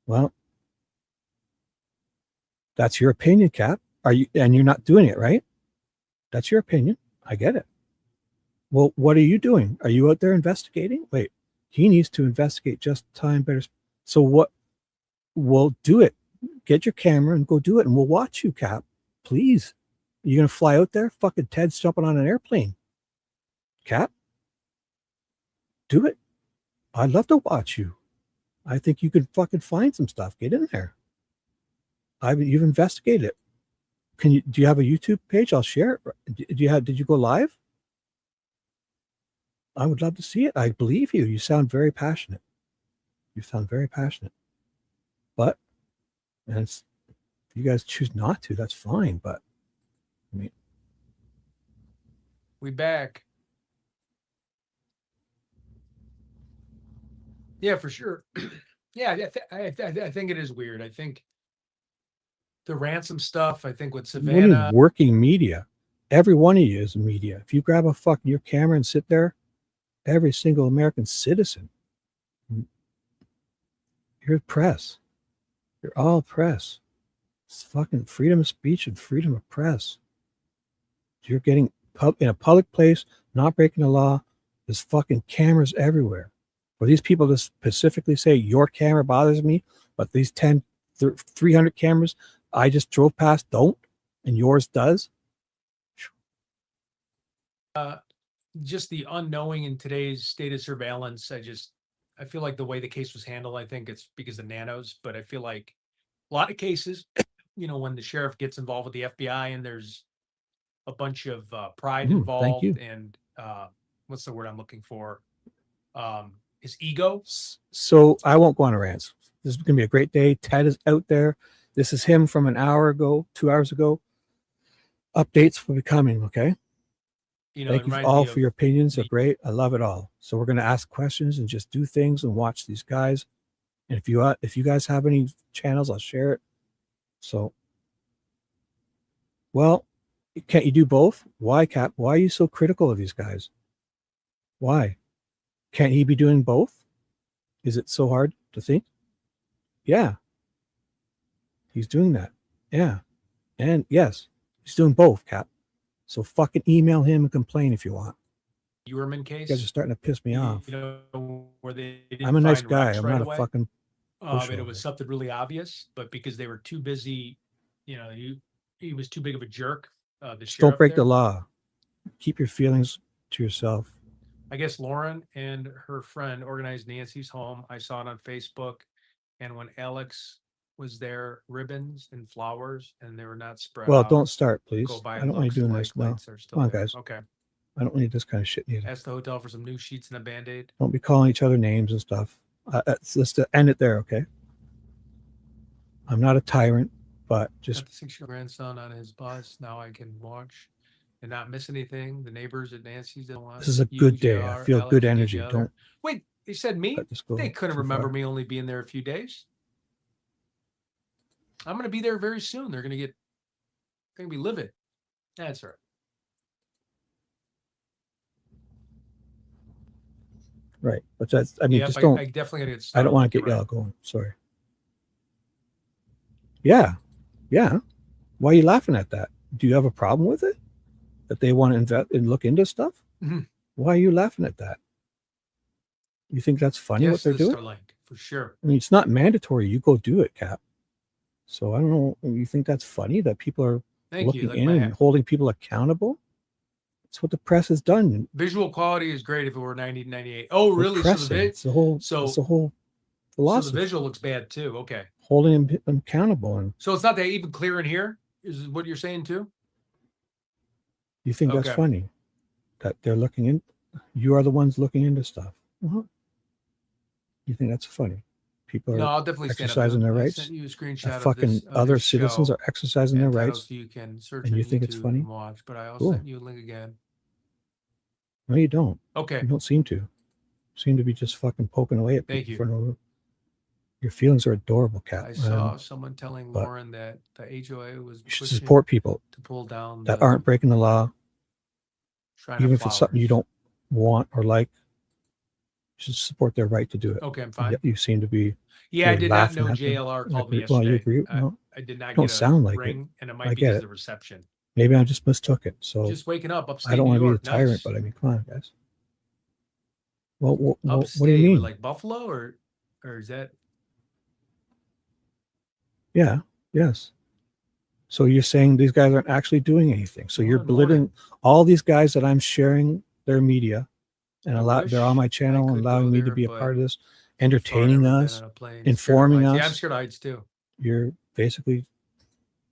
well, that's your opinion, Cap. And you're not doing it, right? That's your opinion. I get it. Well, what are you doing? Are you out there investigating? Wait, he needs to investigate just time better. So what? Well, do it. Get your camera and go do it, and we'll watch you, Cap. Please. Are you going to fly out there? Fucking Ted's jumping on an airplane. Cap? Do it. I'd love to watch you. I think you could fucking find some stuff. Get in there. You've investigated it. Do you have a YouTube page? I'll share it. Did you go live? I would love to see it. I believe you. You sound very passionate. But, and if you guys choose not to, that's fine. But, I mean, we back. Yeah, for sure. Yeah, I think it is weird. I think the ransom stuff, I think with Savannah. Working media. Every one of you is media. If you grab your camera and sit there, every single American citizen, you're press. You're all press. It's fucking freedom of speech and freedom of press. You're getting in a public place, not breaking the law. There's fucking cameras everywhere. For these people to specifically say your camera bothers me, but these 300 cameras I just drove past don't, and yours does. Just the unknowing in today's state of surveillance. I feel like the way the case was handled, I think it's because of Nanos, but I feel like a lot of cases, when the sheriff gets involved with the FBI and there's a bunch of pride Thank involved you. and what's the word I'm looking for? His ego. So I won't go on a rant. This is going to be a great day. Ted is out there. This is him from an hour ago, 2 hours ago. Updates will be coming. Okay. You know, Thank it you reminds all me for of your opinions. They're great. I love it all. So we're going to ask questions and just do things and watch these guys. And if you guys have any channels, I'll share it. So, well, can't you do both? Why, Cap? Why are you so critical of these guys? Why? Can't he be doing both? Is it so hard to think? Yeah, he's doing that. Yeah. And yes, he's doing both, Cap. So fucking email him and complain if you want. Uerman You case. guys are starting to piss me off. You know, where they didn't I'm a nice find guy. Rex I'm right not away. a fucking But it was something really obvious, but because they were too busy, you know, he was too big of a jerk. The Just don't sheriff break there. the law. Keep your feelings to yourself. I guess Lauren and her friend organized Nancy's home. I saw it on Facebook. And when Alex was there, ribbons and flowers, and they were not spread Well, out. don't start, Go please. by I and don't want look, you doing some this. bike No. lights are still Come on, there. guys. Okay. I don't need this kind of shit either. Ask the hotel for some new sheets and a Band-Aid. Don't be calling each other names and stuff. Let's end it there, okay? I'm not a tyrant, but just Got the 6-year-old grandson on his bus. Now I can watch and not miss anything. The neighbors at Nancy's didn't want this is a you, good day. I JR, feel Alex, good you did energy. the other. Don't Wait, they said me? let this go They couldn't too remember far. me only being there a few days. I'm going to be there very soon. They're going to be livid. That's right. Right. But that's, I mean, Yep, just don't, I definitely got to get I started. don't want to You're get right. y'all going. Sorry. Yeah. Yeah. Why are you laughing at that? Do you have a problem with it? That they want to invest and look into stuff? Mhm. Why are you laughing at that? You think that's funny what Yes, they're the doing? Starlink, for sure. I mean, it's not mandatory. You go do it, Cap. So I don't know. You think that's funny that people are Thank you. looking Like in my and hat. holding people accountable? That's what the press has done. Visual quality is great if it were 90-98. Oh, We're really? So the pressing. It's the whole. so It's the whole so the philosophy. visual looks bad too. Okay. Holding them accountable, and So it's not that even clear in here, is what you're saying too? you think that's Okay. funny that they're looking in. You are the ones looking into stuff. You think that's funny? People No, are I'll definitely stand up. exercising their I rights. sent you a And screenshot of fucking this other citizens show are exercising their and title rights, so you can search and on you think it's YouTube funny? and watch. But I also Cool. sent you a link again. No, you don't. Okay. You don't seem to. You seem to be just fucking poking away at Thank people you. for no. Your feelings are adorable, Cat. I saw someone telling but Lauren that the HOA was you should pushing support people to pull down that the aren't breaking the law, shrine of even if it's something you flowers. don't want or like. You should support their right to do it. Okay, I'm And fine. yet you seem to be Yeah, I really did not laughing know at them. JLR called me Well, you yesterday. agree? No, I did not don't get a sound like it. ring, and it might I be get because it. of the reception. Maybe I just mistook it. So Just waking up I upstate don't New want to be York. the tyrant, Nice. but I mean, come on, guys. Well, what do you Upstate, mean? like Buffalo, or is that? Yeah, yes. So you're saying these guys aren't actually doing anything. So you're Well, morning. belittling all these guys that I'm sharing their media and they're on my I channel and could allowing go me to there, be a but part of this, so far I've entertaining never been us, on a plane. Scared of informing heights. Yeah, I'm us. scared of heights too. You're basically,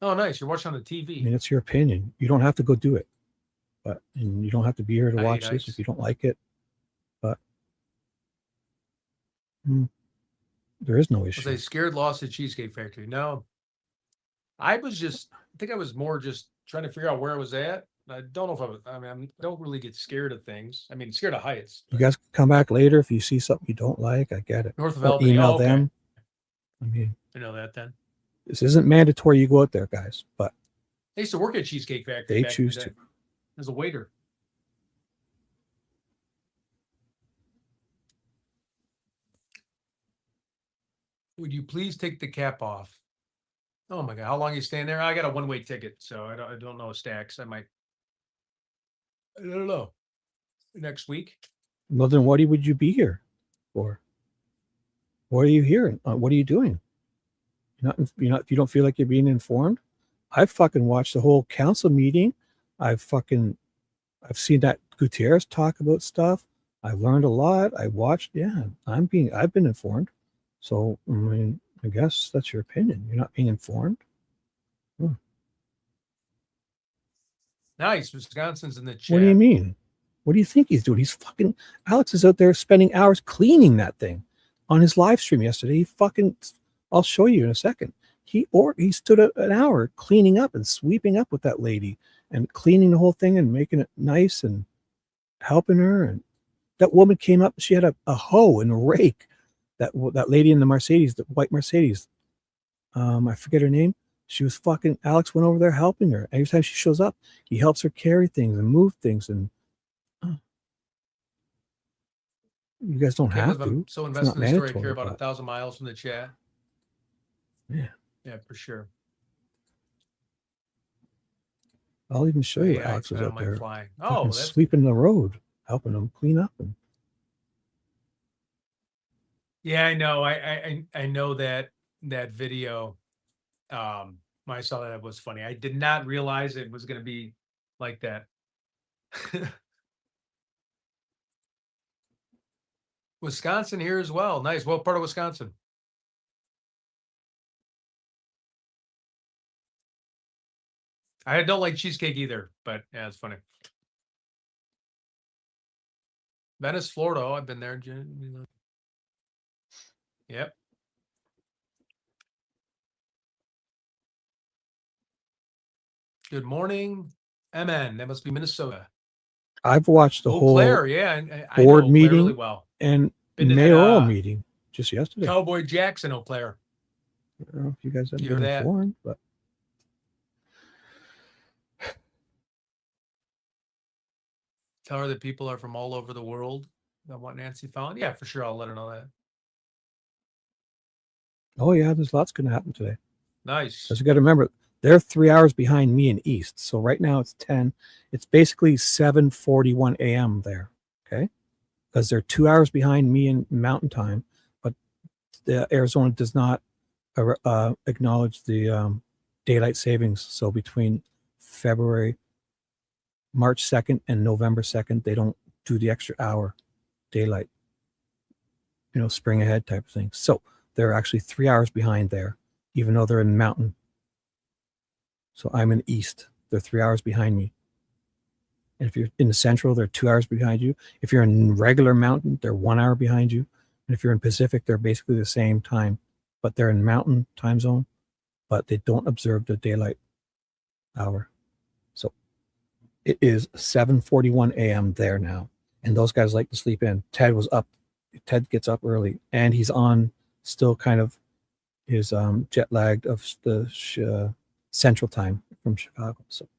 Oh, nice. You're watching on the I TV. mean, it's your opinion. You don't have to go do it, and you don't have to be here to I hate watch this heights. if you don't like it. But there is no Was issue. I scared lost at Cheesecake Factory? No. I think I was more just trying to figure out where I was at. I don't know if I mean, I don't really get scared of things. I mean, scared of heights. You guys can come back later if you see something you don't like. I get it. North of Or Albany. email Oh, okay. them. I mean, I know that then. this isn't mandatory you go out there, guys, but I used to work at Cheesecake Factory. they back in choose the to. day as a waiter. Would you please take the cap off? Oh my God. How long are you staying there? I got a one-way ticket, so I don't know stacks. I don't know. Next week. Well, then what would you be here for? What are you here? What are you doing? You don't feel like you're being informed? I've fucking watched the whole council meeting. I've seen that Gutierrez talk about stuff. I've learned a lot. I watched. Yeah, I've been informed. So, I mean, I guess that's your opinion. You're not being informed. Nice. Wisconsin's in the chat. What do you mean? What do you think he's doing? He's fucking Alex is out there spending hours cleaning that thing on his live stream yesterday. He fucking, I'll show you in a second. He stood an hour cleaning up and sweeping up with that lady and cleaning the whole thing and making it nice and helping her. And that woman came up. She had a hoe and a rake. That lady in the Mercedes, the white Mercedes. I forget her name. She was fucking. Alex went over there helping her. Every time she shows up, he helps her carry things and move things. And you guys don't have to. I'm so invested in the story, I care about 1,000 miles from the chat. Yeah. Yeah, for sure. I'll even show you. Alex was out there sweeping the road, helping them clean up. And yeah, I know. I know that video. When I saw that, it was funny. I did not realize it was going to be like that. Wisconsin here as well. Nice. What part of Wisconsin? I don't like cheesecake either, but yeah, it's funny. Venice, Florida. Oh, I've been there. Yep. Good morning, MN. That must be Minnesota. I've watched the whole Claire, yeah, I board know meeting really well. And mayoral meeting just yesterday. Cowboy Jackson, Eau Claire. I don't know if you guys have been informed, but tell her that people are from all over the world that want Nancy found. Yeah, for sure. I'll let her know that. Oh yeah, there's lots going to happen today. Nice. Because you got to remember, they're 3 hours behind me in East. So right now it's 10. It's basically 7:41 a.m. there. Okay, because they're 2 hours behind me in Mountain Time, but the Arizona does not acknowledge the daylight savings. So between March 2nd and November 2nd, they don't do the extra hour daylight, spring ahead type of thing. So they're actually 3 hours behind there, even though they're in Mountain. So I'm in East. They're 3 hours behind me. And if you're in the Central, they're 2 hours behind you. If you're in regular Mountain, they're 1 hour behind you. And if you're in Pacific, they're basically the same time, but they're in Mountain time zone, but they don't observe the daylight hour. So it is 7:41 a.m. there now. And those guys like to sleep in. Ted was up. Ted gets up early, and he's on still kind of his jet lagged of the Central time from Chicago. So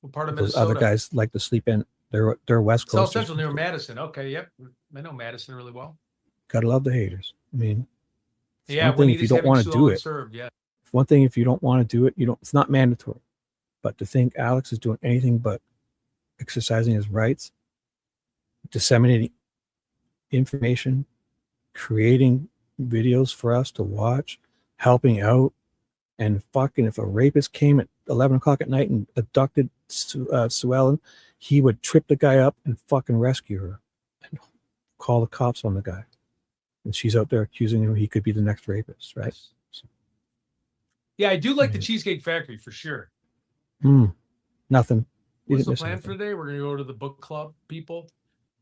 what part of those Minnesota? other guys like to sleep in. They're West Coast. South Central near Madison. Okay, yep. I know Madison really well. Gotta love the haters. I mean, yeah, one thing if you don't want to do it. Yeah. One thing if you don't want to do it, it's not mandatory. But to think Alex is doing anything but exercising his rights, disseminating information, creating videos for us to watch, helping out, and fucking if a rapist came at 11 o'clock at night and abducted Sue Ellen, he would trip the guy up and fucking rescue her and call the cops on the guy. And she's out there accusing him he could be the next rapist, right? So, yeah, I do like the Cheesecake Factory for sure. Nothing. What's the plan for today? We're going to go to the book club people,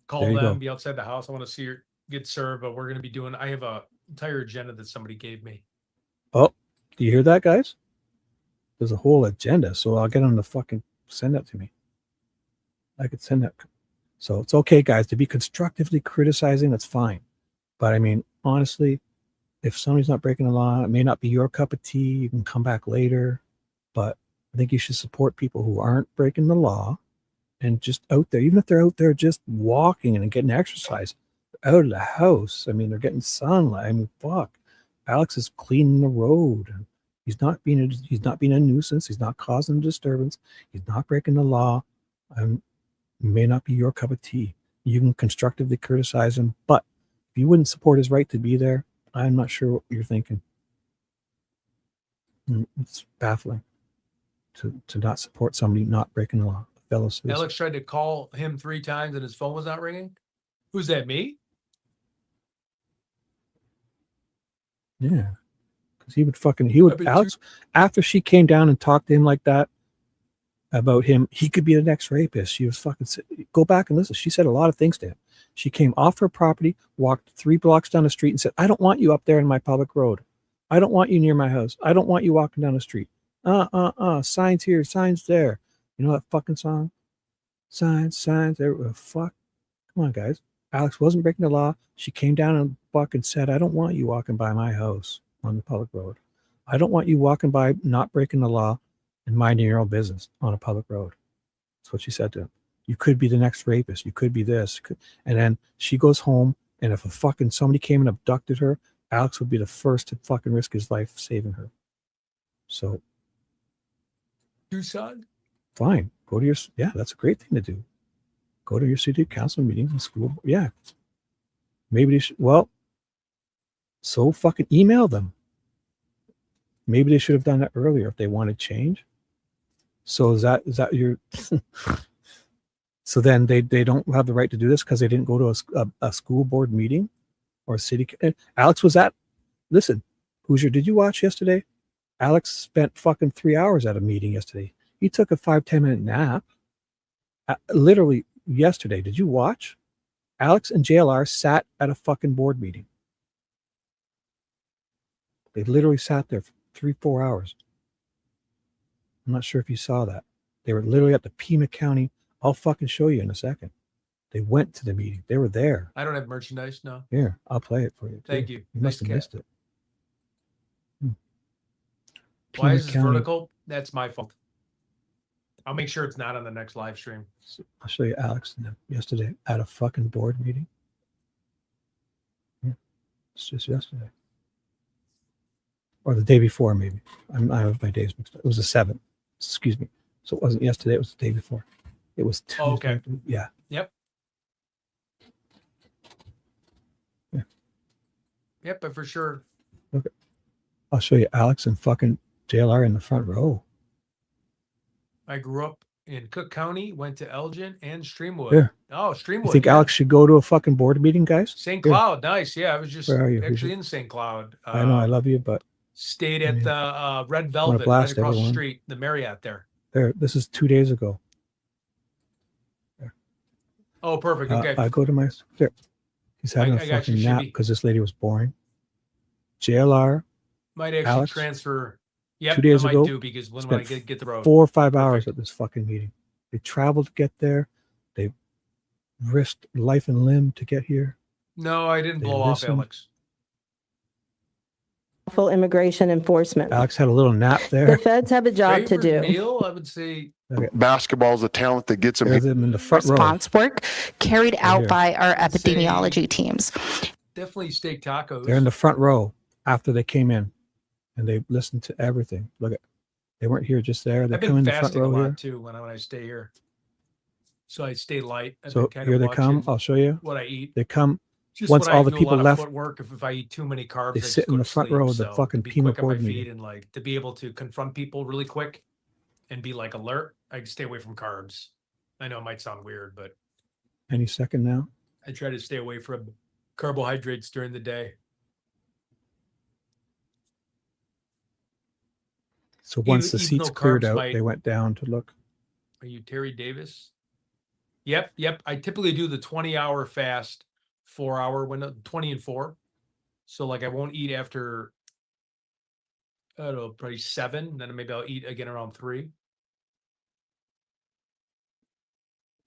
call them, be outside the house. I want to see her get served, but we're going to be I have a entire agenda that somebody gave me. Oh, do you hear that, guys? There's a whole agenda, so I'll get them to fucking send that to me. I could send that. So it's okay, guys, to be constructively criticizing, that's fine. But I mean, honestly, if somebody's not breaking the law, it may not be your cup of tea. You can come back later. But I think you should support people who aren't breaking the law and just out there, even if they're out there just walking and getting exercise out of the house. I mean, they're getting sunlight. I mean, fuck. Alex is cleaning the road. He's not being a nuisance. He's not causing a disturbance. He's not breaking the law. May not be your cup of tea. You can constructively criticize him, but if you wouldn't support his right to be there, I'm not sure what you're thinking. It's baffling to not support somebody not breaking the law. Fellow citizen. Alex tried to call him 3 times and his phone was not ringing. Who's that? Me? Yeah, because he would Alex, after she came down and talked to him like that, about him. He could be the next rapist. She was fucking, go back and listen. She said a lot of things to him. She came off her property, walked 3 blocks down the street and said, I don't want you up there in my public road. I don't want you near my house. I don't want you walking down the street. Signs here, signs there. You know that fucking song? Signs, signs, there. Fuck. Come on, guys. Alex wasn't breaking the law. She came down and fucking said, I don't want you walking by my house on the public road. I don't want you walking by, not breaking the law and minding your own business on a public road. That's what she said to him. You could be the next rapist. You could be this. And then she goes home, and if a fucking somebody came and abducted her, Alex would be the first to fucking risk his life saving her. So, Tucson? Fine. Go to your, yeah, that's a great thing to do. Go to your city council meetings and school. Yeah. Maybe they should, well, so fucking email them. Maybe they should have done that earlier if they wanted change. So is that your, so then they don't have the right to do this because they didn't go to a school board meeting or a city. Alex was at, listen, Hoosier, did you watch yesterday? Alex spent fucking 3 hours at a meeting yesterday. He took a 5-10 minute nap. Literally yesterday. Did you watch? Alex and JLR sat at a fucking board meeting. They literally sat there for 3-4 hours. I'm not sure if you saw that. They were literally at the Pima County. I'll fucking show you in a second. They went to the meeting. They were there. I don't have merchandise, no. Here, I'll play it for you. Thank you. You must have missed it. Why is this vertical? That's my fault. I'll make sure it's not on the next live stream. So I'll show you Alex and them yesterday at a fucking board meeting. Yeah, it's just yesterday. Or the day before, maybe. I have my days mixed up. It was the 7th. Excuse me. So it wasn't yesterday. It was the day before. It was Tuesday. Oh, okay. Yeah. Yep. Yeah. Yep, but for sure. Okay. I'll show you Alex and fucking JLR in the front row. I grew up in Cook County, went to Elgin and Streamwood. Here. Oh, Streamwood. You think Alex should go to a fucking board meeting, guys? St. Cloud. Nice. Yeah, I was just actually in St. Cloud. I know, I love you, but stayed at the Red Velvet right across the street, the Marriott there. There, this is 2 days ago. There. Oh, perfect. Okay. I go to my, there. He's having a fucking nap because this lady was boring. JLR. Might actually Alex, transfer. Yeah, 2 days I ago. might do because when I get the road. 4 or 5 hours at this fucking meeting. They traveled to get there. They risked life and limb to get here. No, I didn't blow off Alex. Full immigration enforcement. Alex had a little nap there. The feds have a job to do. Meal, I would say. Okay. Basketball is a talent that gets them in the front response row. Work carried out by our epidemiology teams. Definitely steak tacos. They're in the front row after they came in, and they listened to everything. Look at, they weren't here just there. They come in the front row a lot here too when I stay here. So I stay light. So here they come. I'll show you what I eat. They come. Just once all the people left, footwork, if I eat too many carbs, they sit in the front row of the fucking Pima board meeting. And like to be able to confront people really quick and be like alert, I can stay away from carbs. I know it might sound weird, but any second now. I try to stay away from carbohydrates during the day. So once the seats cleared out, they went down to look. Are you Terry Davis? Yep. I typically do the 20-hour fast. 4-hour window, 20 and 4. So like I won't eat after, I don't know, probably 7. Then maybe I'll eat again around 3.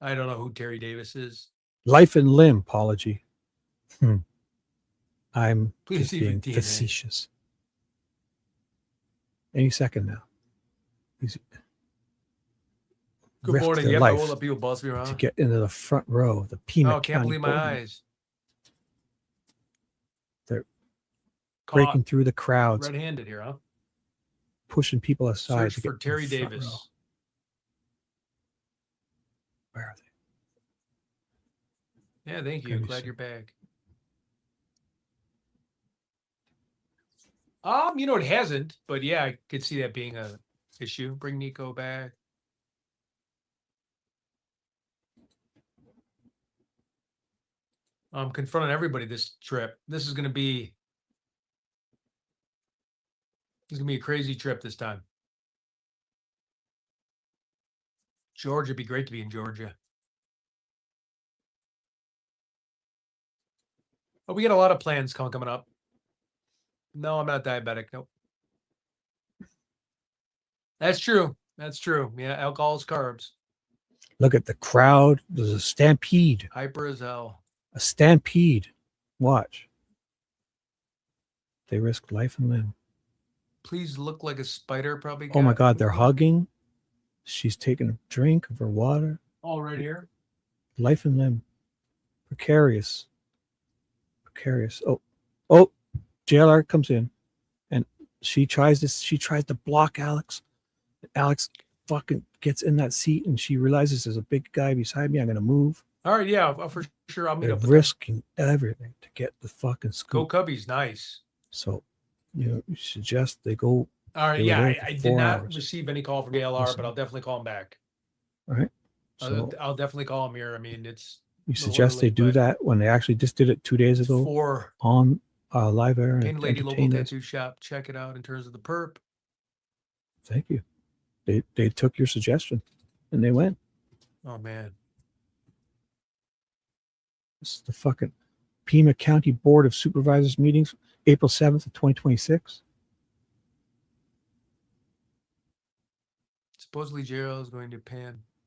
I don't know who Terry Davis is. Life and limb apology. I'm Please just being facetious. Any second now. Good morning. Yep, I will let people buzz me around. To get into the front row, the Pima County. Can't believe my eyes. They're breaking through the crowds. Red-handed here, huh? Pushing people aside. Search for Terry Davis. Row. Where are they? Yeah, thank you. Glad you're back. You know, it hasn't, but yeah, I could see that being a issue. Bring Nico back. I'm confronting everybody this trip. This is gonna be a crazy trip this time. Georgia, it'd be great to be in Georgia. Oh, we got a lot of plans coming up. No, I'm not diabetic. Nope. That's true. That's true. Yeah, alcohol is carbs. Look at the crowd. There's a stampede. Hyper as hell. A stampede. Watch. They risk life and limb. Please look like a spider. Probably. Oh my got- God, they're hugging. She's taking a drink of her water. All right here. Life and limb. Precarious. Precarious. Oh, JLR comes in and she tries to block Alex. Alex fucking gets in that seat and she realizes there's a big guy beside me. I'm going to move. All right. Yeah, for sure. I'll meet They're up with them. risking everything to get the fucking Go scoop. Cubbies. Nice. So, you suggest they go. All right. They were Yeah, there for I did 4 not hours. receive any call from ALR, Listen. but I'll definitely call him back. All right. So I'll definitely call him here. I mean, it's you a little suggest they early, do but that when they actually just did it 2 days ago for on live air and Painted Lady Local entertained us. Tattoo Shop. Check it out in terms of the perp. Thank you. They took your suggestion and they went. Oh man. This is the fucking Pima County Board of Supervisors meetings, April 7th of 2026. Supposedly JL is going to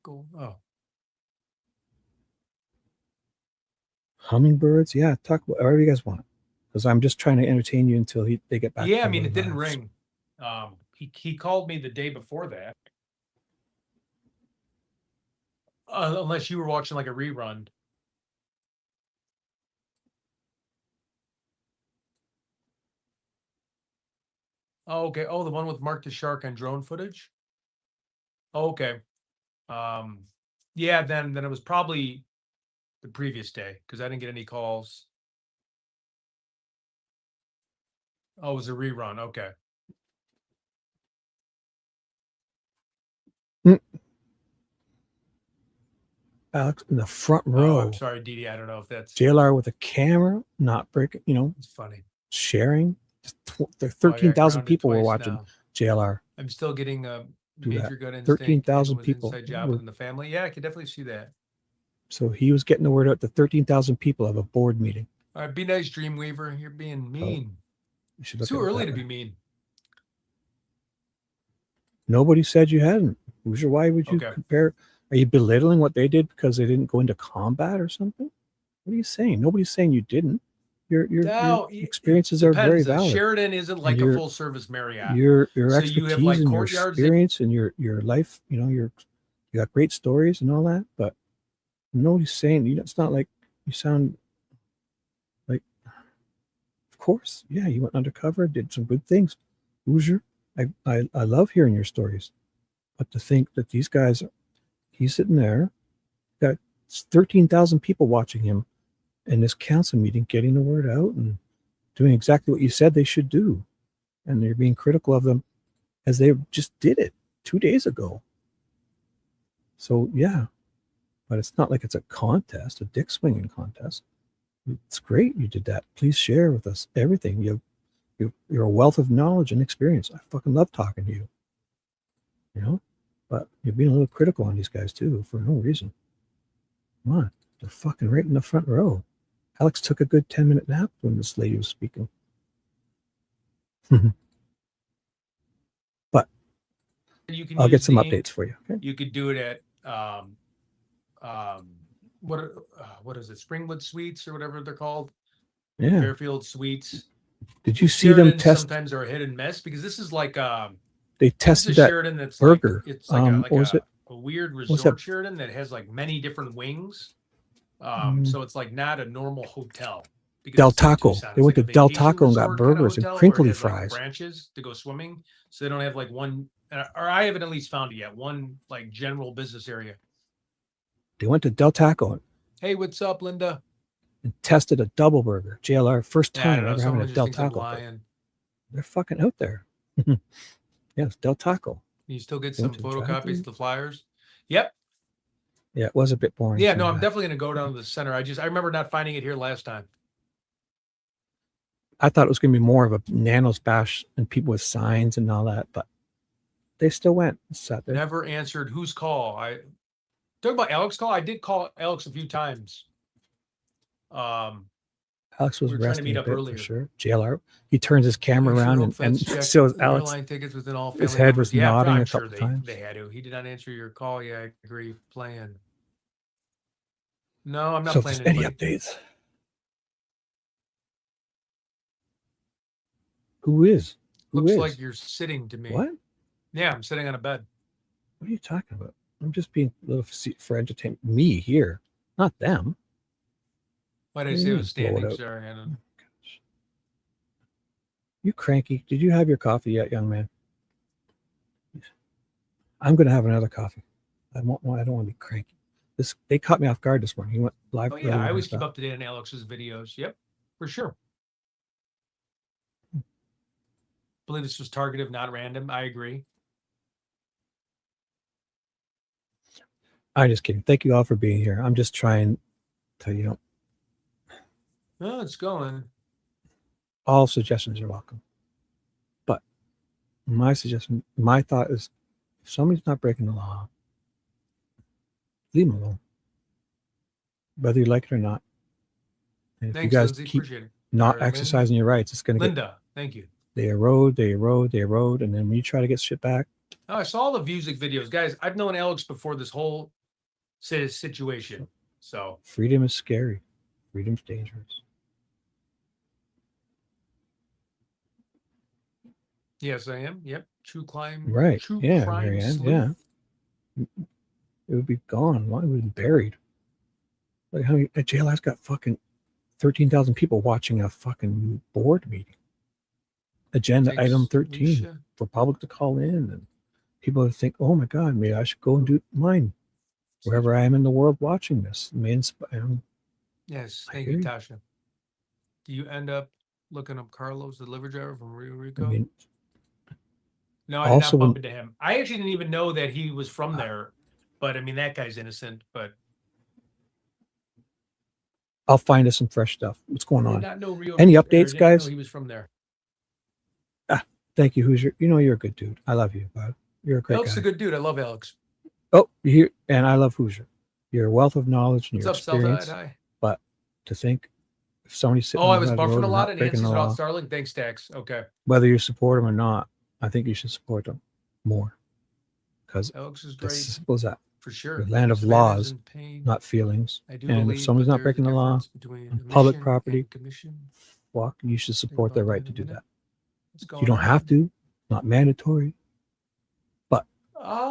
go. Oh, Hummingbirds. Yeah, talk about whatever you guys want. Because I'm just trying to entertain you until they get back. yeah. to I mean, their it didn't lives. ring. He called me the day before that. Unless you were watching like a rerun. Oh, okay. Oh, the one with Mark the Shark on drone footage. Oh, okay. Yeah. Then it was probably the previous day because I didn't get any calls. Oh, it was a rerun. Okay. Alex in the front Oh, row. I'm sorry, Didi. I don't know if that's JLR with a camera, not breaking, it's funny. sharing. The Oh, I got 13,000 grounded people were twice watching now. JLR. I'm still getting a Do that. major gut instinct. 13,000 and was people Inside job were- within the family. Yeah, I can definitely see that. So he was getting the word out to 13,000 people of a board meeting. All right, be nice, Dreamweaver. You're being mean. You should It's look too at it early that to way. be mean. Nobody said you hadn't. Hoosier, why would you Okay. compare? Are you belittling what they did because they didn't go into combat or something? What are you saying? Nobody's saying you didn't. Your No, it experiences are very Depends. valid. Sheridan isn't like a your- full service Marriott. Your So you have, expertise like, and your courtyards that- experience and your life, you got great stories and all that, but nobody's saying it's not like you sound like, of course, yeah, you went undercover, did some good things. Hoosier, I love hearing your stories, but to think that these guys, he's sitting there, got 13,000 people watching him in this council meeting, getting the word out and doing exactly what you said they should do. And they're being critical of them as they just did it 2 days ago. So, yeah, but it's not like it's a contest, a dick swinging contest. It's great you did that. Please share with us everything. You're a wealth of knowledge and experience. I fucking love talking to you. But you're being a little critical on these guys too for no reason. Come on, they're fucking right in the front row. Alex took a good 10-minute nap when this lady was speaking. But You can I'll get use some the updates ink. for you. Okay. You could do it at what is it? Springwood Suites or whatever they're called. Yeah. Fairfield Suites. Did you see them Sheridan test? sometimes are a hit and miss because this is like They this is tested a that Sheridan that's burger. Like, it's like what was it? a weird was resort that? Sheridan that has like many different wings. Mm. So it's like not a normal hotel. because Del it's in Taco. Tucson. They It's went like to a Del vacation Taco and got resort kinda burgers and hotel where it crinkly has, like, fries. branches to go swimming, so they don't have like one. Or I haven't at least found it yet. One like general business area. They went to Del Taco Hey, what's up, Linda? and tested a double burger. JLR, first Yeah, I time don't know. ever having Someone a just Del thinks I'm Taco. burger. lying. They're fucking out there. Yes, Del Taco. You still get They some went to the photocopies drive-thru? of the flyers. Yep. Yeah, it was a bit boring. Yeah, for no, me. I'm definitely gonna go down to the center. I remember not finding it here last time. I thought it was going to be more of a Nanos bash and people with signs and all that, but they still went and sat there. Never answered whose call. Talking about Alex call, I did call Alex a few times. Alex was we were trying to resting meet a up bit earlier. for sure. JLR. He turns his camera Make sure around no and feds check shows Alex. airline tickets within all His family head members. was Yeah, nodding I'm a sure couple times. they had to. He did not answer your call. Yeah, I agree. Playing. No, I'm not So if playing there's any anybody. updates, who is? Who Looks is? like you're sitting to me. What? Yeah, I'm sitting on a bed. What are you talking about? I'm just being a little for entertainment. Me here, not them. Why did I What do say you I was mean, blow it standing? out? Sorry, I don't. You cranky? Did you have your coffee yet, young man? I'm going to have another coffee. I don't want to be cranky. They caught me off guard this morning. He went live. Oh yeah, I always keep up to date on Alex's videos. Yep, for sure. Believe this was targeted, not random. I agree. I'm just kidding. Thank you all for being here. I'm just trying to, No, it's going. all suggestions are welcome. But my suggestion, my thought is, if somebody's not breaking the law, leave them alone, whether you like it or not. And if Thanks, you guys Lindsay. keep Appreciate it. not Or exercising your rights, it's going to get, Linda, thank you. they erode, and then when you try to get shit back, Oh, I saw the music videos, guys. I've known Alex before this whole situation. So freedom is scary. Freedom's dangerous. yes, I am. Yep. True crime. Right. True Yeah, crime Marianne. sleuth. Yeah. It would be gone. Why would it be buried? Like how many JLI's got fucking 13,000 people watching a fucking board meeting. Agenda Thanks, item 13 Alicia. for public to call in, and people would think, oh my God, maybe I should go and do mine wherever I am in the world watching this. Yes, I thank hear you, you. Tasha. Do you end up looking up Carlos, the delivery driver from Rio Rico? I mean, No, I did also not bump when- into him. I actually didn't even know that he was from there. But I mean, that guy's innocent. But I'll find us some fresh stuff. What's going I did on? not know Rio. Any or updates, didn't guys? know he was from there. Thank you. You're a good dude. I love you, bud. You're a great Alex is guy. a good dude. I love Alex. Oh, and I love Hoosier. You're a wealth of knowledge and What's your up, Selva? experience. Hi. But to think if somebody's sitting Oh, on I the was side of the road buffering a and lot not and breaking Nancy's the about law, Starlink. Thanks, Dax. Okay. whether you support them or not, I think you should support them more. Because Alex is it's great. as simple as that. For sure. The land of Savannah's laws, in pain. not feelings. I do And if believe, someone's but not there's a breaking the law difference between on public omission property, and commission. walk, you should Think support their about right that to in a do minute. that. What's going You don't have on? to, not mandatory.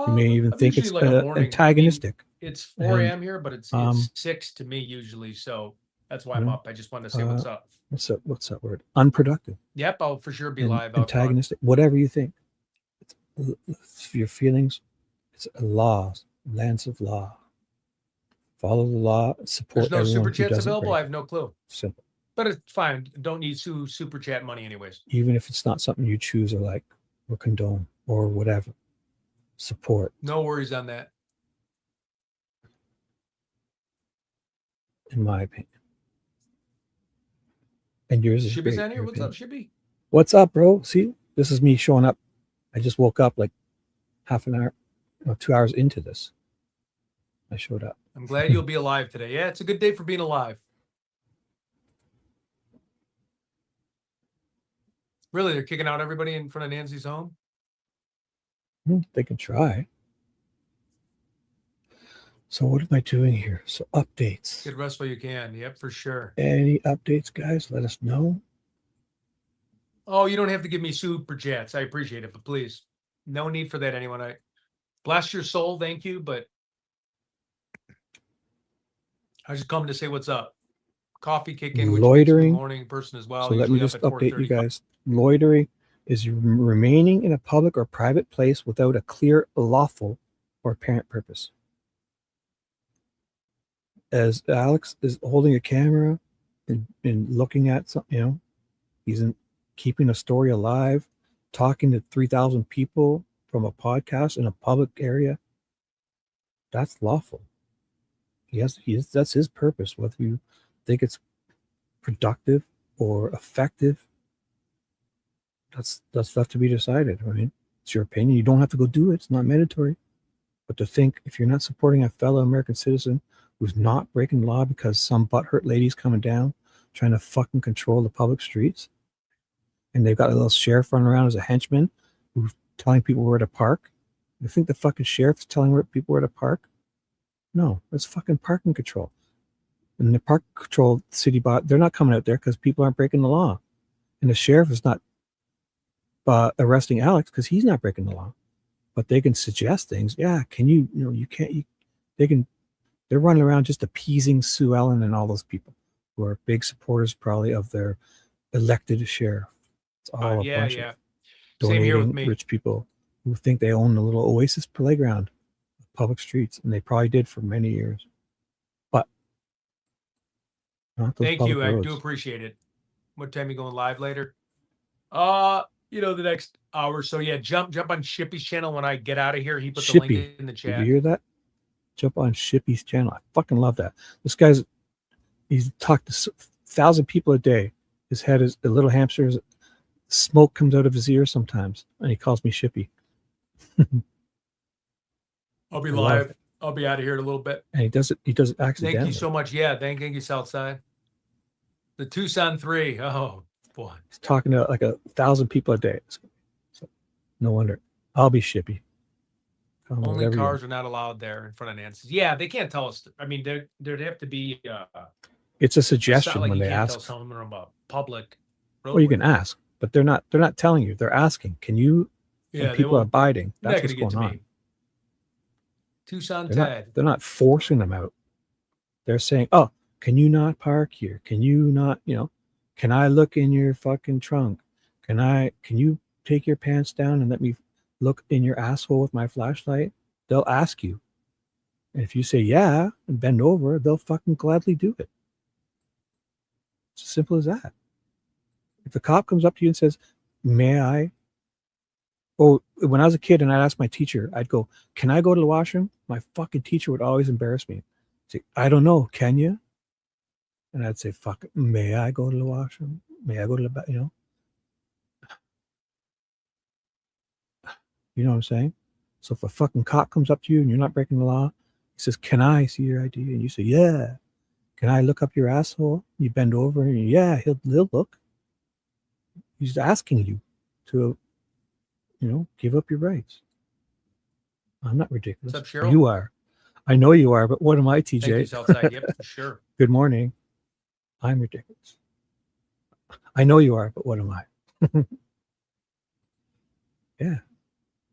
You may even I'm think usually it's like a morning. antagonistic. I mean, it's 4 And, a.m. here, but it's 6 to me usually. So that's why I'm up. I just wanted to say what's up. What's that word? Unproductive. Yep, I'll for sure be And live. I'll talk. antagonistic, whatever you think. It's your feelings. It's laws, lands of law. Follow the law. Support There's no everyone super who chats doesn't available. break I it. have no clue, Simple. but it's fine. Don't need super chat money anyways. Even if it's not something you choose or like or condone or whatever. Support, No worries on that. in my opinion. And yours is Shibby's great. on here. your What's up, opinion. Shibby? What's up, bro? See, this is me showing up. I just woke up like half an hour, 2 hours into this. I showed up. I'm glad you'll be alive today. Yeah, it's a good day for being alive. Really, they're kicking out everybody in front of Nancy's home. They can try. So what am I doing here? So updates. Get rest while you can. Yep, for sure. Any updates, guys? Let us know. Oh, you don't have to give me super chats. I appreciate it, but please, no need for that. Anyone, I bless your soul. Thank you, but I was just coming to say what's up. Coffee kick in, which makes me a Loitering. morning person as well. So let me usually just up at update you 4:35. guys. Loitering is remaining in a public or private place without a clear, lawful, or apparent purpose. As Alex is holding a camera and looking at something, he's keeping a story alive, talking to 3,000 people from a podcast in a public area. That's lawful. That's his purpose. Whether you think it's productive or effective, that's left to be decided. I mean, it's your opinion. You don't have to go do it. It's not mandatory, But to think if you're not supporting a fellow American citizen who's not breaking the law because some butthurt lady's coming down trying to fucking control the public streets, and they've got a little sheriff running around as a henchman who's telling people where to park. You think the fucking sheriff is telling people where to park? No, it's fucking parking control. And the park control city bot, they're not coming out there because people aren't breaking the law. And the sheriff is not arresting Alex because he's not breaking the law. But they can suggest things. Yeah, can you, you can't, they're running around just appeasing Sue Ellen and all those people who are big supporters probably of their elected sheriff. It's all a bunch of Same here with donating me. rich people who think they own a little oasis playground, public streets, and they probably did for many years. But not those Thank public you. I roads. do appreciate it. What time are you going live later? The next hour. So yeah, jump on Shippy's channel when I get out of here. He put the Shippy. link in the Did chat. you hear that? Jump on Shippy's channel. I fucking love that. This he's talked to 1,000 people a day. His head is a little hamster's smoke comes out of his ear sometimes, and he calls me Shippy. I'll be I love live. it. I'll be out of here in a little bit. And he does it accidentally. Thank you so much. Yeah, thank you, Southside. The Tucson 3. Oh boy. He's talking to like 1,000 people a day. So no wonder. I'll be Shippy. Call me Only whatever you cars want. are not allowed there in front of Nancy's. Yeah, they can't tell us. I mean, there'd have to be It's a it's not suggestion like when you they can't ask. tell someone about public Well, you roadway. can ask, but they're not telling you. They're asking. Can you? Yeah, And they people are won't. abiding. They're That's not what's gonna get going to on. me. Tucson They're not, Ted. they're not forcing them out. They're saying, oh, can you not park here? Can you not, can I look in your fucking trunk? Can you take your pants down and let me look in your asshole with my flashlight? They'll ask you. And if you say yeah and bend over, they'll fucking gladly do it. It's as simple as that. If a cop comes up to you and says, may I? Oh, when I was a kid and I'd ask my teacher, I'd go, can I go to the washroom? My fucking teacher would always embarrass me. Say, I don't know, can you? And I'd say, fuck it, may I go to the washroom? May I go to the bathroom? You know what I'm saying? So if a fucking cop comes up to you and you're not breaking the law, he says, can I see your ID? And you say, yeah. Can I look up your asshole? You bend over and yeah, he'll look. He's asking you to, give up your rights. I'm not ridiculous. What's up, Cheryl? You are. I know you are, but what am I, TJ? Thank you, Southside. Yep, for sure. Good morning. I'm ridiculous. I know you are, but what am I? Yeah.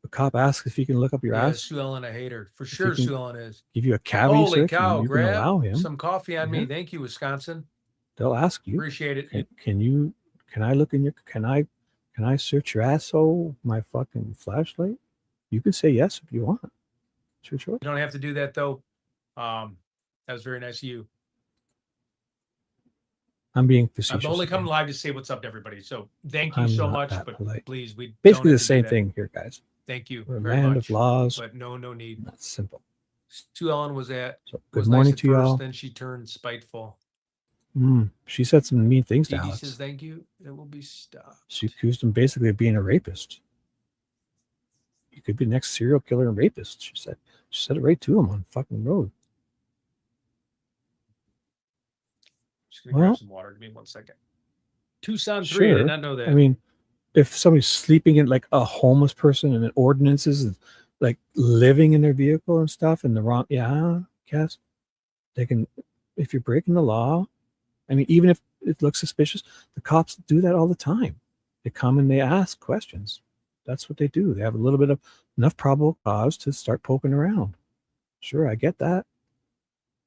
The cop asks if you can look up your Yeah, ass, Sue Ellen, I hate her. For you sure, can- Sue Ellen is. give you a cavity Holy search, cow, and you can allow grab him. some coffee on me. Yeah. Thank you, Wisconsin. They'll ask you, Appreciate it. can I look in your, can I search your asshole with my fucking flashlight? You can say yes if you want. It's your choice. You don't have to do that though. That was very nice of you. I'm being I'm facetious. only again. coming live to say what's up to everybody. So thank you I'm so not much. that But polite. please, we Basically don't the have to do same that. thing here, guys. Thank you We're a very land much. of laws. But no need. That's simple. Sue Ellen was Good was morning nice at to first, y'all. then she turned spiteful. She said some mean things to Dee Dee Alex. says thank you. It will be stopped. She accused him basically of being a rapist. You could be the next serial killer and rapist, she said. She said it right to him on the fucking road. Just gonna Well, grab some water. Give me 1 second. Tucson 3. I Sure. did not know that. I mean, if somebody's sleeping in like a homeless person and an ordinances and like living in their vehicle and stuff and the wrong, Cass, they can, if you're breaking the law, I mean, even if it looks suspicious, the cops do that all the time. They come and they ask questions. That's what they do. They have a little bit of enough probable cause to start poking around. Sure, I get that.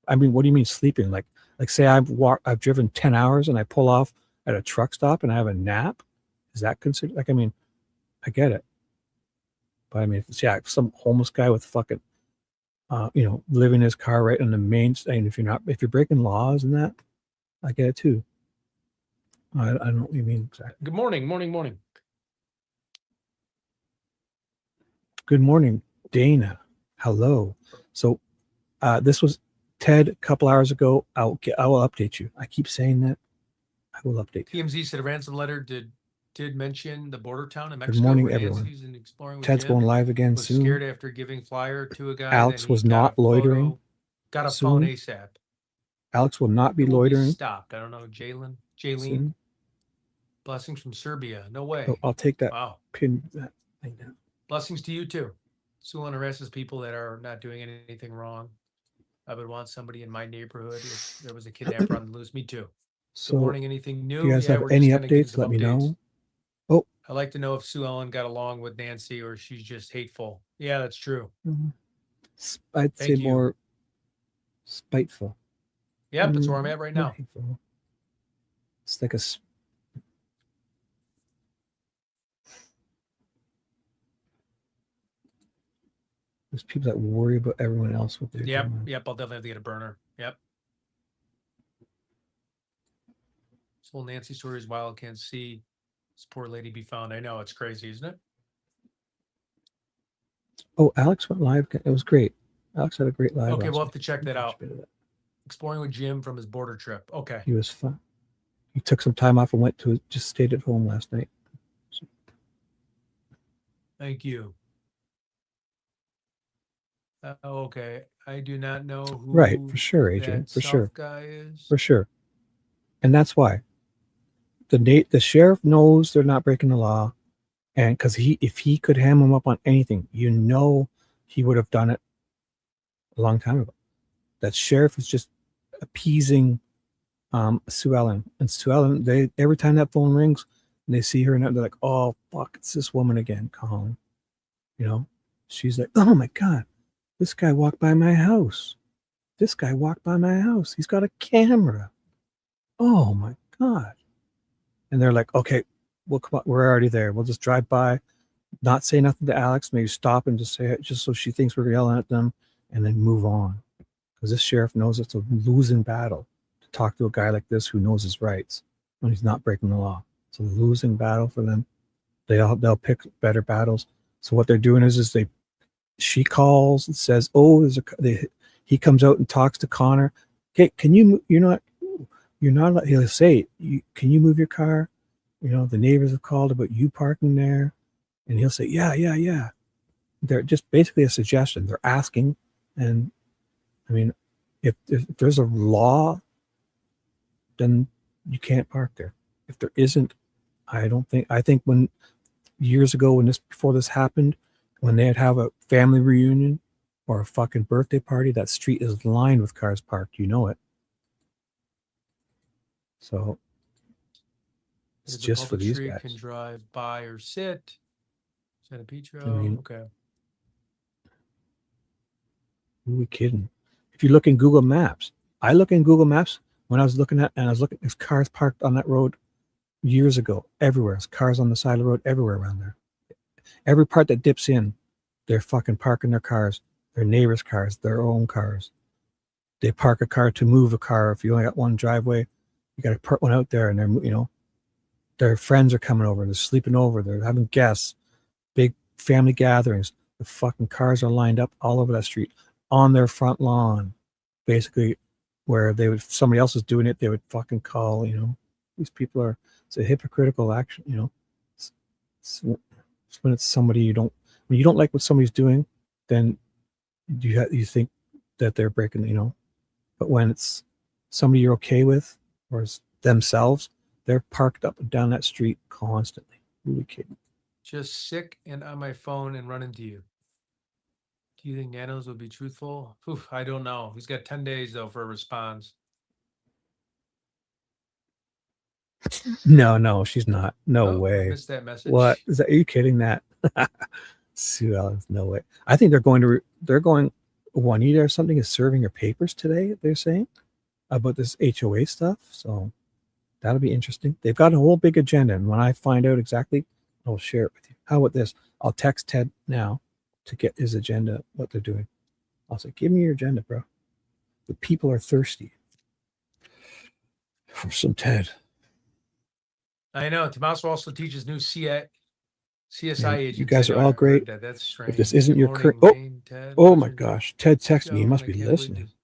I mean, what do you mean sleeping? Like say I've driven 10 hours and I pull off at a truck stop and I have a nap. Is that considered? Like, I mean, I get it. But I mean, if some homeless guy with fucking, living in his car right on the main, and if you're breaking laws and that, I get it too. I don't know what you mean exactly. Good morning, morning. Good morning, Dana. Hello. So this was Ted a couple hours ago. I will update you. I keep saying that. I will update you. TMZ said a ransom letter. Did did mention the border town in Good Mexico morning, where everyone. Nancy's and exploring with Ted's Jim. going live again Was soon. scared after giving flyer to a guy. Alex then he was got not a loitering photo, got a soon. phone ASAP. Alex will not be It will loitering stopped. I don't know. Jaylene. soon. Blessings from Serbia. No way. Oh, I'll take that Wow. pin. That thing down. Blessings to you too. Sulan harasses people that are not doing anything wrong. I would want somebody in my neighborhood if there was a kidnapper on the loose. Me too. So, Good morning. Anything new? if you guys have we're any just kinda getting updates, some let me updates. know. Oh, I'd like to know if Sue Ellen got along with Nancy or she's just hateful. Yeah, that's true. I'd say Thank you. more spiteful. Yep, that's where I'm at right Not now. hateful. It's like there's people that worry about everyone else what they're Yep, doing. yep. I'll definitely have to get a burner. Yep. This whole Nancy story is wild. Can't see this poor lady be found. I know it's crazy, isn't it? Oh, Alex went live. It was great. Alex had a great live. Okay, last we'll have night. to check that Watch out. a bit of it. Exploring with Jim from his border trip. Okay. He was fun. He took some time off and went to just stayed at home last night. Thank you. Okay. I do not know who Right, for sure, Adrian. that For South sure. guy is. For sure. And that's why the sheriff knows they're not breaking the law, and because if he could ham them up on anything, he would have done it a long time ago. That sheriff is just appeasing Sue Ellen, and Sue Ellen. They every time that phone rings and they see her, and they're like, "Oh fuck, it's this woman again calling." You know, she's like, "Oh my god, this guy walked by my house. This guy walked by my house. He's got a camera. Oh my god." And they're like, "Okay, we'll come on. We're already there. We'll just drive by, not say nothing to Alex, maybe stop and just say it just so she thinks we're yelling at them, and then move on." Because this sheriff knows it's a losing battle to talk to a guy like this who knows his rights when he's not breaking the law. It's a losing battle for them. They'll pick better battles. So what they're doing is she calls and says, "Oh, he comes out and talks to Connor. Okay, can you? You're not. He'll say, "Can you move your car?" The neighbors have called about you parking there, and he'll say, "Yeah." They're just basically a suggestion. They're asking, and I mean, if there's a law, then you can't park there. If there isn't, I think when years ago before this happened, when they'd have a family reunion or a fucking birthday party, that street is lined with cars parked. You know it. So it's If the just for public these street guys. can drive by or sit. Santa Petra. I mean, Okay. Who are we kidding? If you look in Google Maps, I look in Google Maps when I was looking, there's cars parked on that road years ago, everywhere. There's cars on the side of the road everywhere around there. Every part that dips in, they're fucking parking their cars, their neighbors' cars, their own cars. They park a car to move a car. If you only got one driveway, you got to park one out there, and their friends are coming over, they're sleeping over, they're having guests, big family gatherings. The fucking cars are lined up all over that street on their front lawn, basically, where if somebody else is doing it, they would fucking call, these people it's a hypocritical action, it's when it's somebody when you don't like what somebody's doing, then you think that they're breaking, but when it's somebody you're okay with, or it's themselves, they're parked up and down that street constantly. Who are we kidding? Just sick and on my phone and run into you. Do you think Nanos would be truthful? Oof, I don't know. He's got 10 days though for a response. No, she's not. No Oh, I way. missed that message. What is that? Are you kidding? That Sue Ellen's no way. I think they're going. Juanita or something is serving her papers today. They're saying about this HOA stuff. So that'll be interesting. They've got a whole big agenda, and when I find out exactly, I'll share it with you. How about this? I'll text Ted now to get his agenda, what they're doing. I'll say, "Give me your agenda, bro. The people are thirsty for some Ted." I know. Tommaso also teaches new CSI Man, agents. you guys I are know, all I heard great. that. That's strange. If this isn't Good your morning, current, Wayne, Ted. oh my Pleasure. gosh, Ted texted me. He Joan, must I be can't believe listening. this.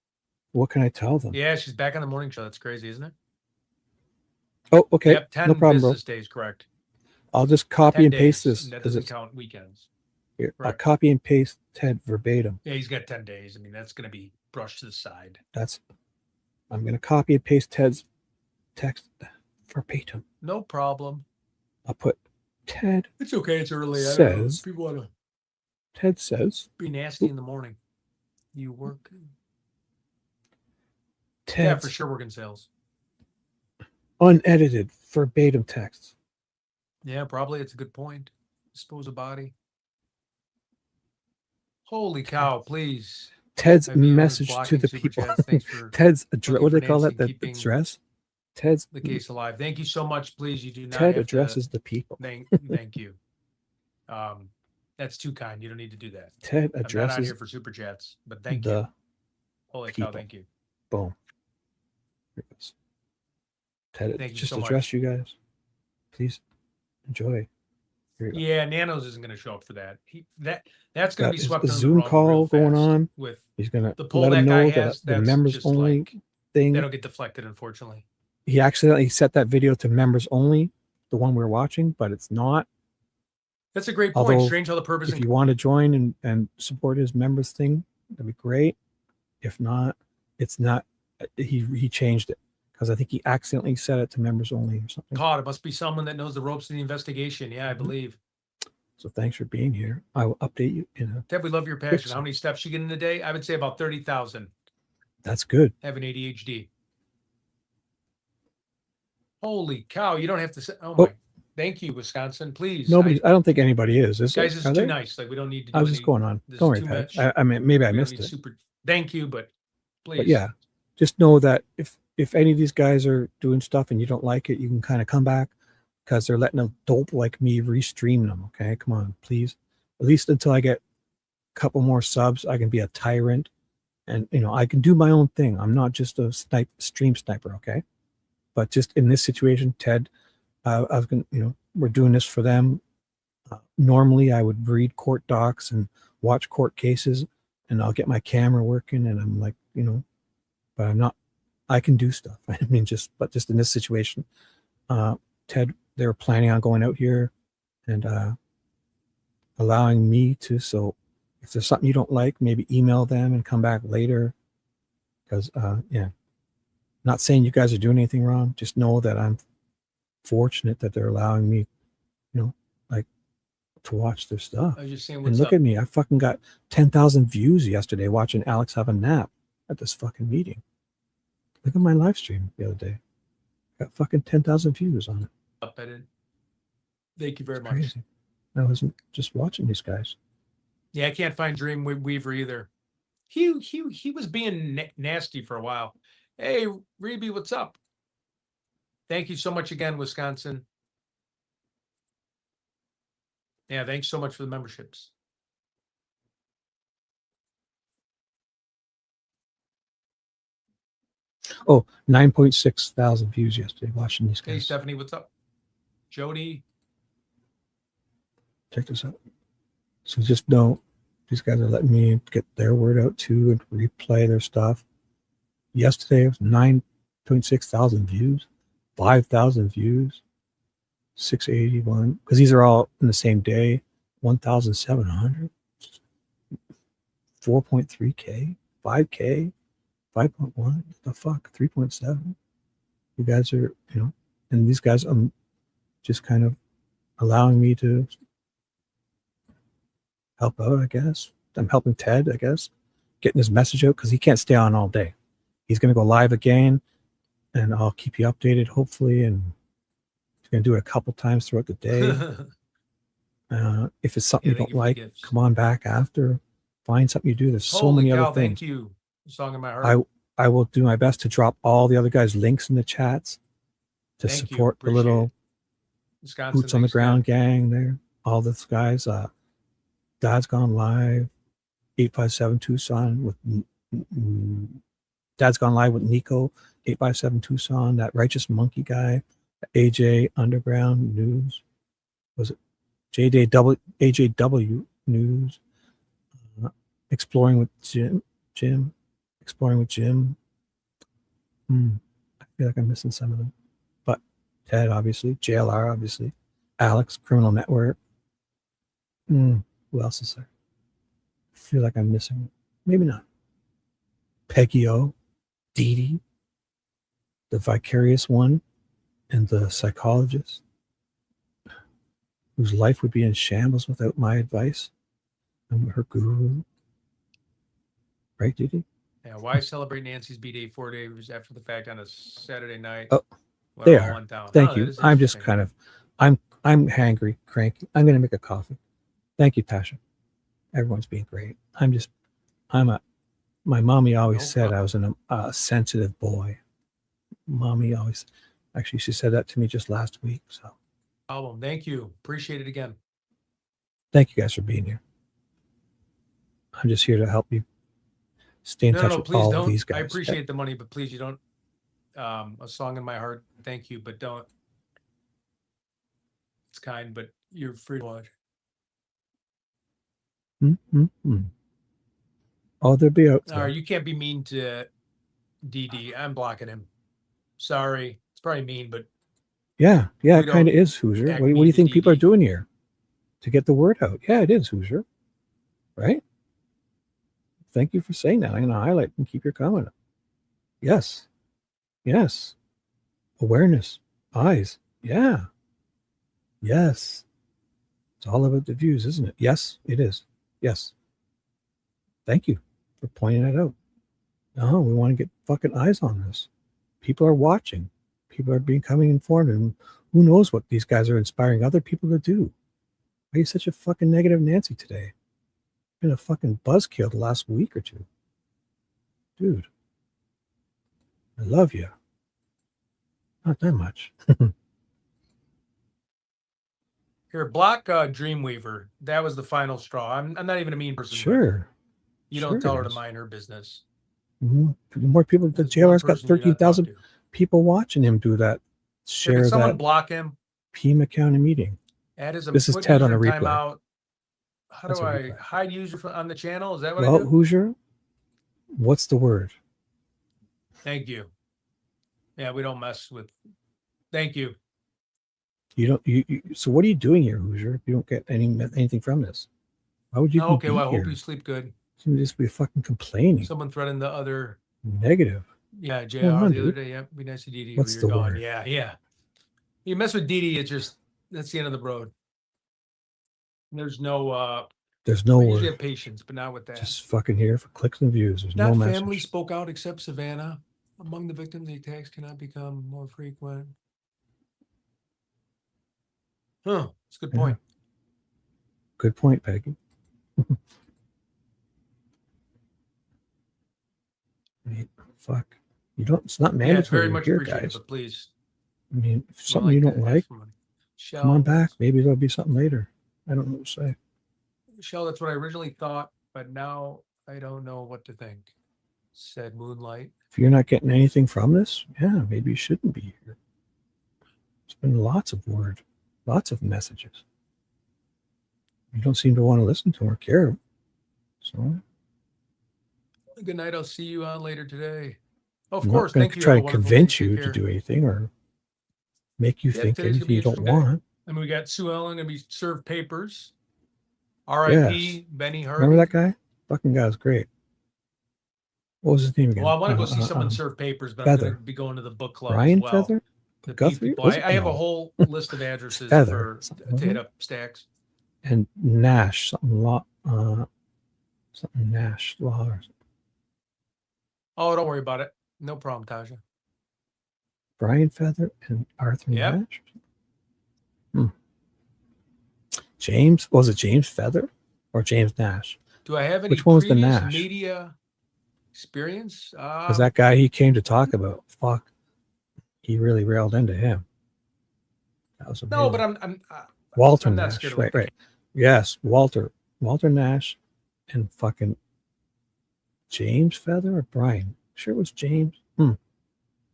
What can I tell them? Yeah, she's back on the morning show. That's crazy, isn't it? Oh, okay. Yep, 10 No problem, bro. business days, correct. I'll just copy 10 and paste days, this and that because doesn't it's count weekends. here. I'll Correct. copy and paste Ted verbatim. Yeah, he's got 10 days. I mean, that's going to be brushed to the side. I'm going to copy and paste Ted's text verbatim. No problem. I'll put Ted It's okay. It's early. I don't know. says, People want to Ted says, be nasty in the morning. You work? Yeah, Ted's for sure. Working sales. unedited verbatim text. Yeah, probably. It's a good point. Dispose of body. Holy cow! Please. Ted's My viewer is message to blocking the super people. chats. Thanks for Ted's address. looking What do for they call Nancy that? and The keeping address. Ted's the case alive. Thank you so much. Please, you do not Ted have addresses to. the people. Thank you. That's too kind. You don't need to do that. Ted I'm not on addresses here for super chats, but thank you. the Holy cow! people. Thank you. boom. Here it goes. Ted, Thank you just so address much. you guys. Please enjoy. Here you go. Yeah, Nanos isn't going to show up for that. That's going to Got be his- swept a under the Zoom rug call real going fast on. with He's gonna the poll let him that guy know that has. the That's members just only like thing. that'll get deflected, unfortunately. He accidentally set that video to members only, the one we're watching, but it's not. That's a great point. Although, Strange how the purpose. If you want to join and support his members thing, that'd be great. If not, it's not. He changed it because I think he accidentally set it to members only or something. God, it must be someone that knows the ropes of the investigation. Yeah, I Mhm. believe. So thanks for being here. I will update you in a. Deb, we love your passion. How Pixel. many steps you get in a day? I would say about 30,000. That's good. Having ADHD. Holy cow! You don't have to say. Oh Oh. my! Thank you, Wisconsin. Please, Nobody. I don't think anybody is. guys, this it? is Are too they? nice. Like we don't need to do How's any. this going on? This Don't is worry, too Pat. much. I mean, maybe I We don't missed need it. super. Thank you, but please. But yeah, just know that if any of these guys are doing stuff and you don't like it, you can kind of come back because they're letting a dope like me restream them. Okay, come on, please. At least until I get a couple more subs, I can be a tyrant, and I can do my own thing. I'm not just a stream sniper. Okay, but just in this situation, Ted, I was gonna, we're doing this for them. Normally, I would read court docs and watch court cases, and I'll get my camera working, and I'm like, but I'm not. I can do stuff. I mean, just in this situation, Ted, they were planning on going out here and allowing me to. So, if there's something you don't like, maybe email them and come back later. Because, not saying you guys are doing anything wrong. Just know that I'm fortunate that they're allowing me, to watch their stuff. I was just saying, And what's look up? at me. I fucking got 10,000 views yesterday watching Alex have a nap at this fucking meeting. Look at my live stream the other day. Got fucking 10,000 views on it. Up, I did. Thank you very It's much. crazy. I wasn't just watching these guys. Yeah, I can't find Dream Weaver either. He was being nasty for a while. Hey, Reby, what's up? Thank you so much again, Wisconsin. Yeah, thanks so much for the memberships. Oh, 9.6 thousand views yesterday watching these Hey, guys. Stephanie, what's up? Jody. Check this out. So just know these guys are letting me get their word out too and replay their stuff. Yesterday it was 9.6 thousand views, 5,000 views, 681. Because these are all in the same day. 1,700, 4.3K, 5K, 5.1. The fuck, 3.7. You guys are, and these guys, I'm just kind of allowing me to help out, I guess. I'm helping Ted, I guess, getting his message out because he can't stay on all day. He's going to go live again, and I'll keep you updated, hopefully. And he's going to do it a couple times throughout the day. If it's something Yeah, you thank don't you for the like, gifts. come on back after. Find something you do. There's so Holy many cow, other things. thank you. Song in my heart. I will do my best to drop all the other guys' links in the chats to Thank you. support the Appreciate little it. Wisconsin, boots on the thanks, Dad. ground gang there. All those guys. Dad's Gone Live, 857 Tucson with Dad's Gone Live with Nico, 857 Tucson, that Righteous Monkey guy, AJ Underground News. Was it AJW News? Exploring with Jim. Exploring with Jim. I feel like I'm missing some of them. But Ted, obviously. JLR, obviously. Alex, Criminal Network. Who else is there? I feel like I'm missing. Maybe not. Peggy O, Dee Dee, the Vicarious One, and the Psychologist, whose life would be in shambles without my advice. I'm her guru. Right, Dee Dee? Yeah, why celebrate Nancy's B-Day 4 days after the fact on a Saturday night? Oh, when they we're all are. in town? Thank Oh, you. that is I'm just interesting. kind of, I'm hangry, cranky. I'm going to make a coffee. Thank you, Tasha. Everyone's being great. My mommy always No said I problem. was a sensitive boy. Mommy always, actually, she said that to me just last week. So Problem. Thank you. Appreciate it again. thank you guys for being here. I'm just here to help you stay in touch with Please all don't. of these guys. I appreciate the money, but please, you don't. A song in my heart. Thank you, but don't. It's kind, but you're free to watch. Mm-hmm. Oh, they'll be out there. You can't be mean to DD. I'm blocking him. Sorry. It's probably mean, but Yeah, we it kind don't of is, Hoosier. act What do mean you to think people are DD. doing here to get the word out? Yeah, it is, Hoosier. Right? Thank you for saying that. I'm going to highlight and keep your comment. Yes. Yes. Awareness. Eyes. Yeah. Yes. It's all about the views, isn't it? Yes, it is. Yes. Thank you for pointing that out. No, we want to get fucking eyes on this. People are watching. People are becoming informed. And who knows what these guys are inspiring other people to do. Why are you such a fucking negative Nancy today? Been a fucking buzzkill the last week or two. Dude. I love you. Not that much. Here, block Dreamweaver. That was the final straw. I'm not even a mean person. but Sure. You Sure don't tell it her to is. mind her business. The more people, the There's one JR's got person you not talk 13,000 to. people watching him do that. Here, Share can someone that block him? Pima County meeting. Add his This is put Ted on user a in replay. timeout. How That's do a I replay. hide user on the channel? Is that what I Well, do? Hoosier, what's the word? Thank you. Yeah, we don't mess with. Thank you. You don't. So what are you doing here, Hoosier? If you don't get anything from this, why would you? Oh, okay, be well, I here? hope you sleep good. You just be fucking complaining. Someone threatened the other. Negative. Yeah, JR Hold on, the other dude. day. Yep, be nice to DD. What's You're the gone. word? Yeah. You mess with DD, it's just that's the end of the road. There's no. There's no I usually word. have patience, but not with that. Just fucking here for clicks and views. There's Not no family message. spoke out except Savannah. Among the victims, the attacks cannot become more frequent. Huh. It's a good point. Good point, Peggy. I mean, fuck. You don't. It's not Yeah, it's very mandatory much here, appreciated, guys. but please. I mean, if I something you don't to ask like, for money. come on Shell, back. Maybe there'll be something later. I don't know what to say. Shell, that's what I originally thought, but now I don't know what to think. Said Moonlight. If you're not getting anything from this, yeah, maybe you shouldn't be here. It's been lots of word, lots of messages. You don't seem to want to listen to or care. So Good night. I'll see you on later today. Of I'm course. not going Thank to you. try Have a to wonderful convince day. Take you to care. do anything or make you Yeah, think today's gonna anything be you an don't interesting day. want. I mean, we got Sue Ellen gonna be served papers. Yes. R.I.P. Benny Harvey. Remember that guy? Fucking guy was great. What was his name again? Well, I want to go see someone serve papers, but I'm Feather. going to be going to the book club Ryan as well. Feather? The Guthrie? people. Was it? I have a No. whole list of addresses Feather. for Something, to wasn't hit it? up stacks. And Nash, something Nash Law or something. Oh, don't worry about it. No problem, Tasha. Brian Feather and Arthur Yep. Nash. James, was it James Feather or James Nash? Do I have any Which one was the previous Nash? media experience? Because that guy he came to talk about, fuck, he really railed into him. That was amazing. No, but I'm Walter I'm not Nash, scared of right. looking. Yes, Walter Nash, and fucking James Feather or Brian. Sure, it was James.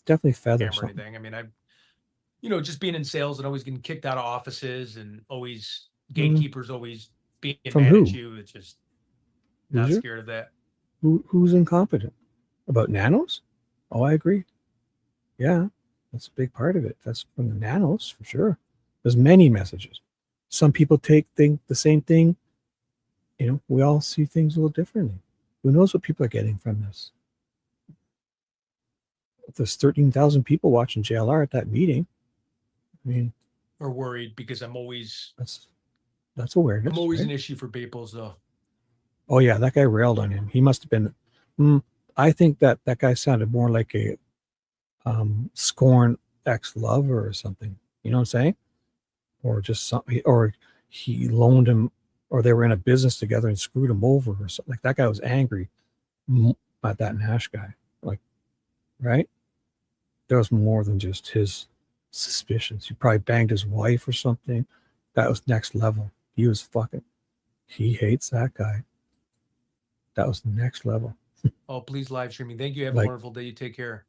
Definitely Feather. Camera or anything. I mean, just being in sales and always getting kicked out of offices and always gatekeepers always being From mad who? at you. It's just not Hoosier? scared of that. Who's incompetent? About Nanos? Oh, I agree. Yeah, that's a big part of it. That's from the Nanos for sure. There's many messages. Some people think the same thing. You know, we all see things a little differently. Who knows what people are getting from this? If there's 13,000 people watching JLR at that meeting, I mean, Or worried because I'm always that's awareness. an right? issue for Peoples though. Oh yeah, that guy railed on him. He must have been. I think that guy sounded more like a scorn ex-lover or something. You know what I'm saying? Or just something, or he loaned him, or they were in a business together and screwed him over or something. Like that guy was angry at that Nash guy. Like, right? There was more than just his suspicions. He probably banged his wife or something. That was next level. He was fucking. He hates that guy. That was next level. Oh, please live streaming. Thank you. Have a Like- wonderful day. You take care.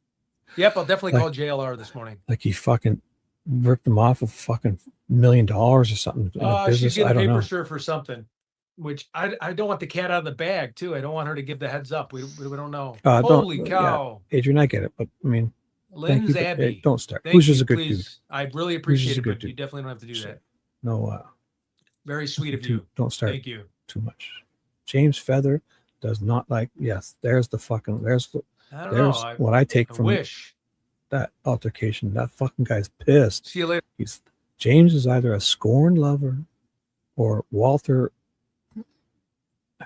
Yep, I'll definitely call JLR this morning. Like he fucking ripped him off of fucking $1 million or something in a She's business. getting I don't paper know. sure for something, which I don't want the cat out of the bag too. I don't want her to give the heads up. We don't know. Holy yeah. cow. Adrian, I get it, but I mean, thank you, Lynn's but, hey, Abbey. don't start. Thank Who's you, just a good please. dude? I really Who's appreciate just a it, good but you dude. definitely don't have to do So, that. No, Very sweet of you. don't start Thank you. too much. James Feather does not like. Yes, there's the I don't know. there's what I take I from wish. that altercation. That fucking guy's pissed. See you later. James is either a scorned lover, or Walter,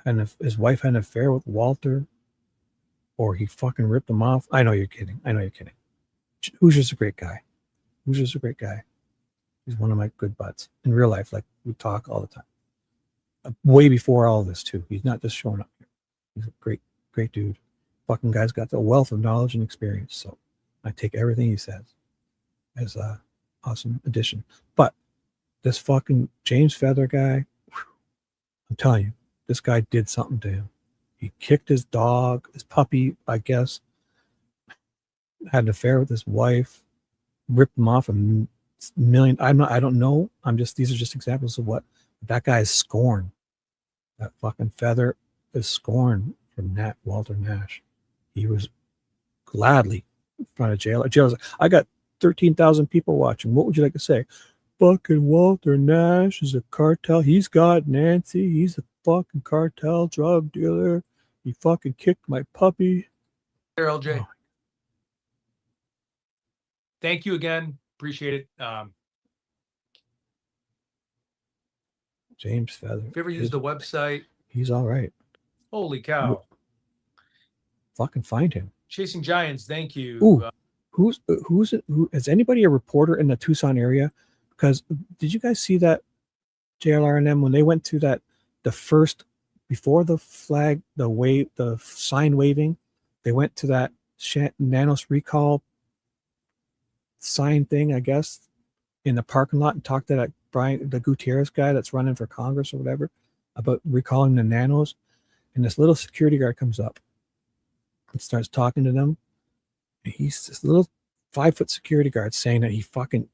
and if his wife had an affair with Walter, or he fucking ripped him off. I know you're kidding. Who's just a great guy? He's one of my good buds in real life. Like we talk all the time. Way before all this too. He's not just showing up here. He's a great dude. Fucking guy's got a wealth of knowledge and experience. So I take everything he says as a awesome addition. But this fucking James Feather guy, I'm telling you, this guy did something to him. He kicked his dog, his puppy, I guess, had an affair with his wife, ripped him off $1 million. I don't know. These are just examples of what that guy is scorn. That fucking Feather is scorn from Walter Nash. He was gladly in front of jail. Jail was like, I got 13,000 people watching. What would you like to say? Fucking Walter Nash is a cartel. He's got Nancy. He's a fucking cartel drug dealer. He fucking kicked my puppy. There, LJ. Oh. Thank you again. Appreciate it. James Feather. If you ever use the website, He's all right. holy cow. Fucking find him. Chasing Giants, thank you. Ooh. Who's is anybody a reporter in the Tucson area? Because did you guys see that JLR and them when they went to the first before the flag, the sign waving, they went to that Nanos recall sign thing, I guess, in the parking lot and talked to that the Gutierrez guy that's running for Congress or whatever about recalling the Nanos. And this little security guard comes up and starts talking to them. And he's this little 5-foot security guard saying that he fucking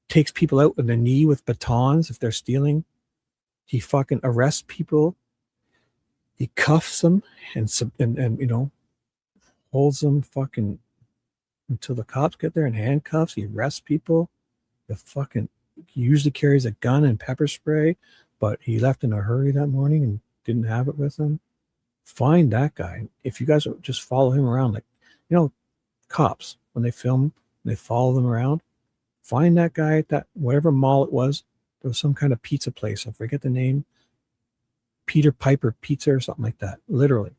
takes people out with the knee with batons if they're stealing. He fucking arrests people. He cuffs them and you know, holds them fucking until the cops get there in handcuffs. He arrests people. He usually carries a gun and pepper spray, but he left in a hurry that morning and didn't have it with him. Find that guy. If you guys just follow him around, like, you know, cops, when they film, they follow them around. Find that guy at that, whatever mall it was. There was some kind of pizza place. I forget the name. Peter Piper Pizza or something like that, literally.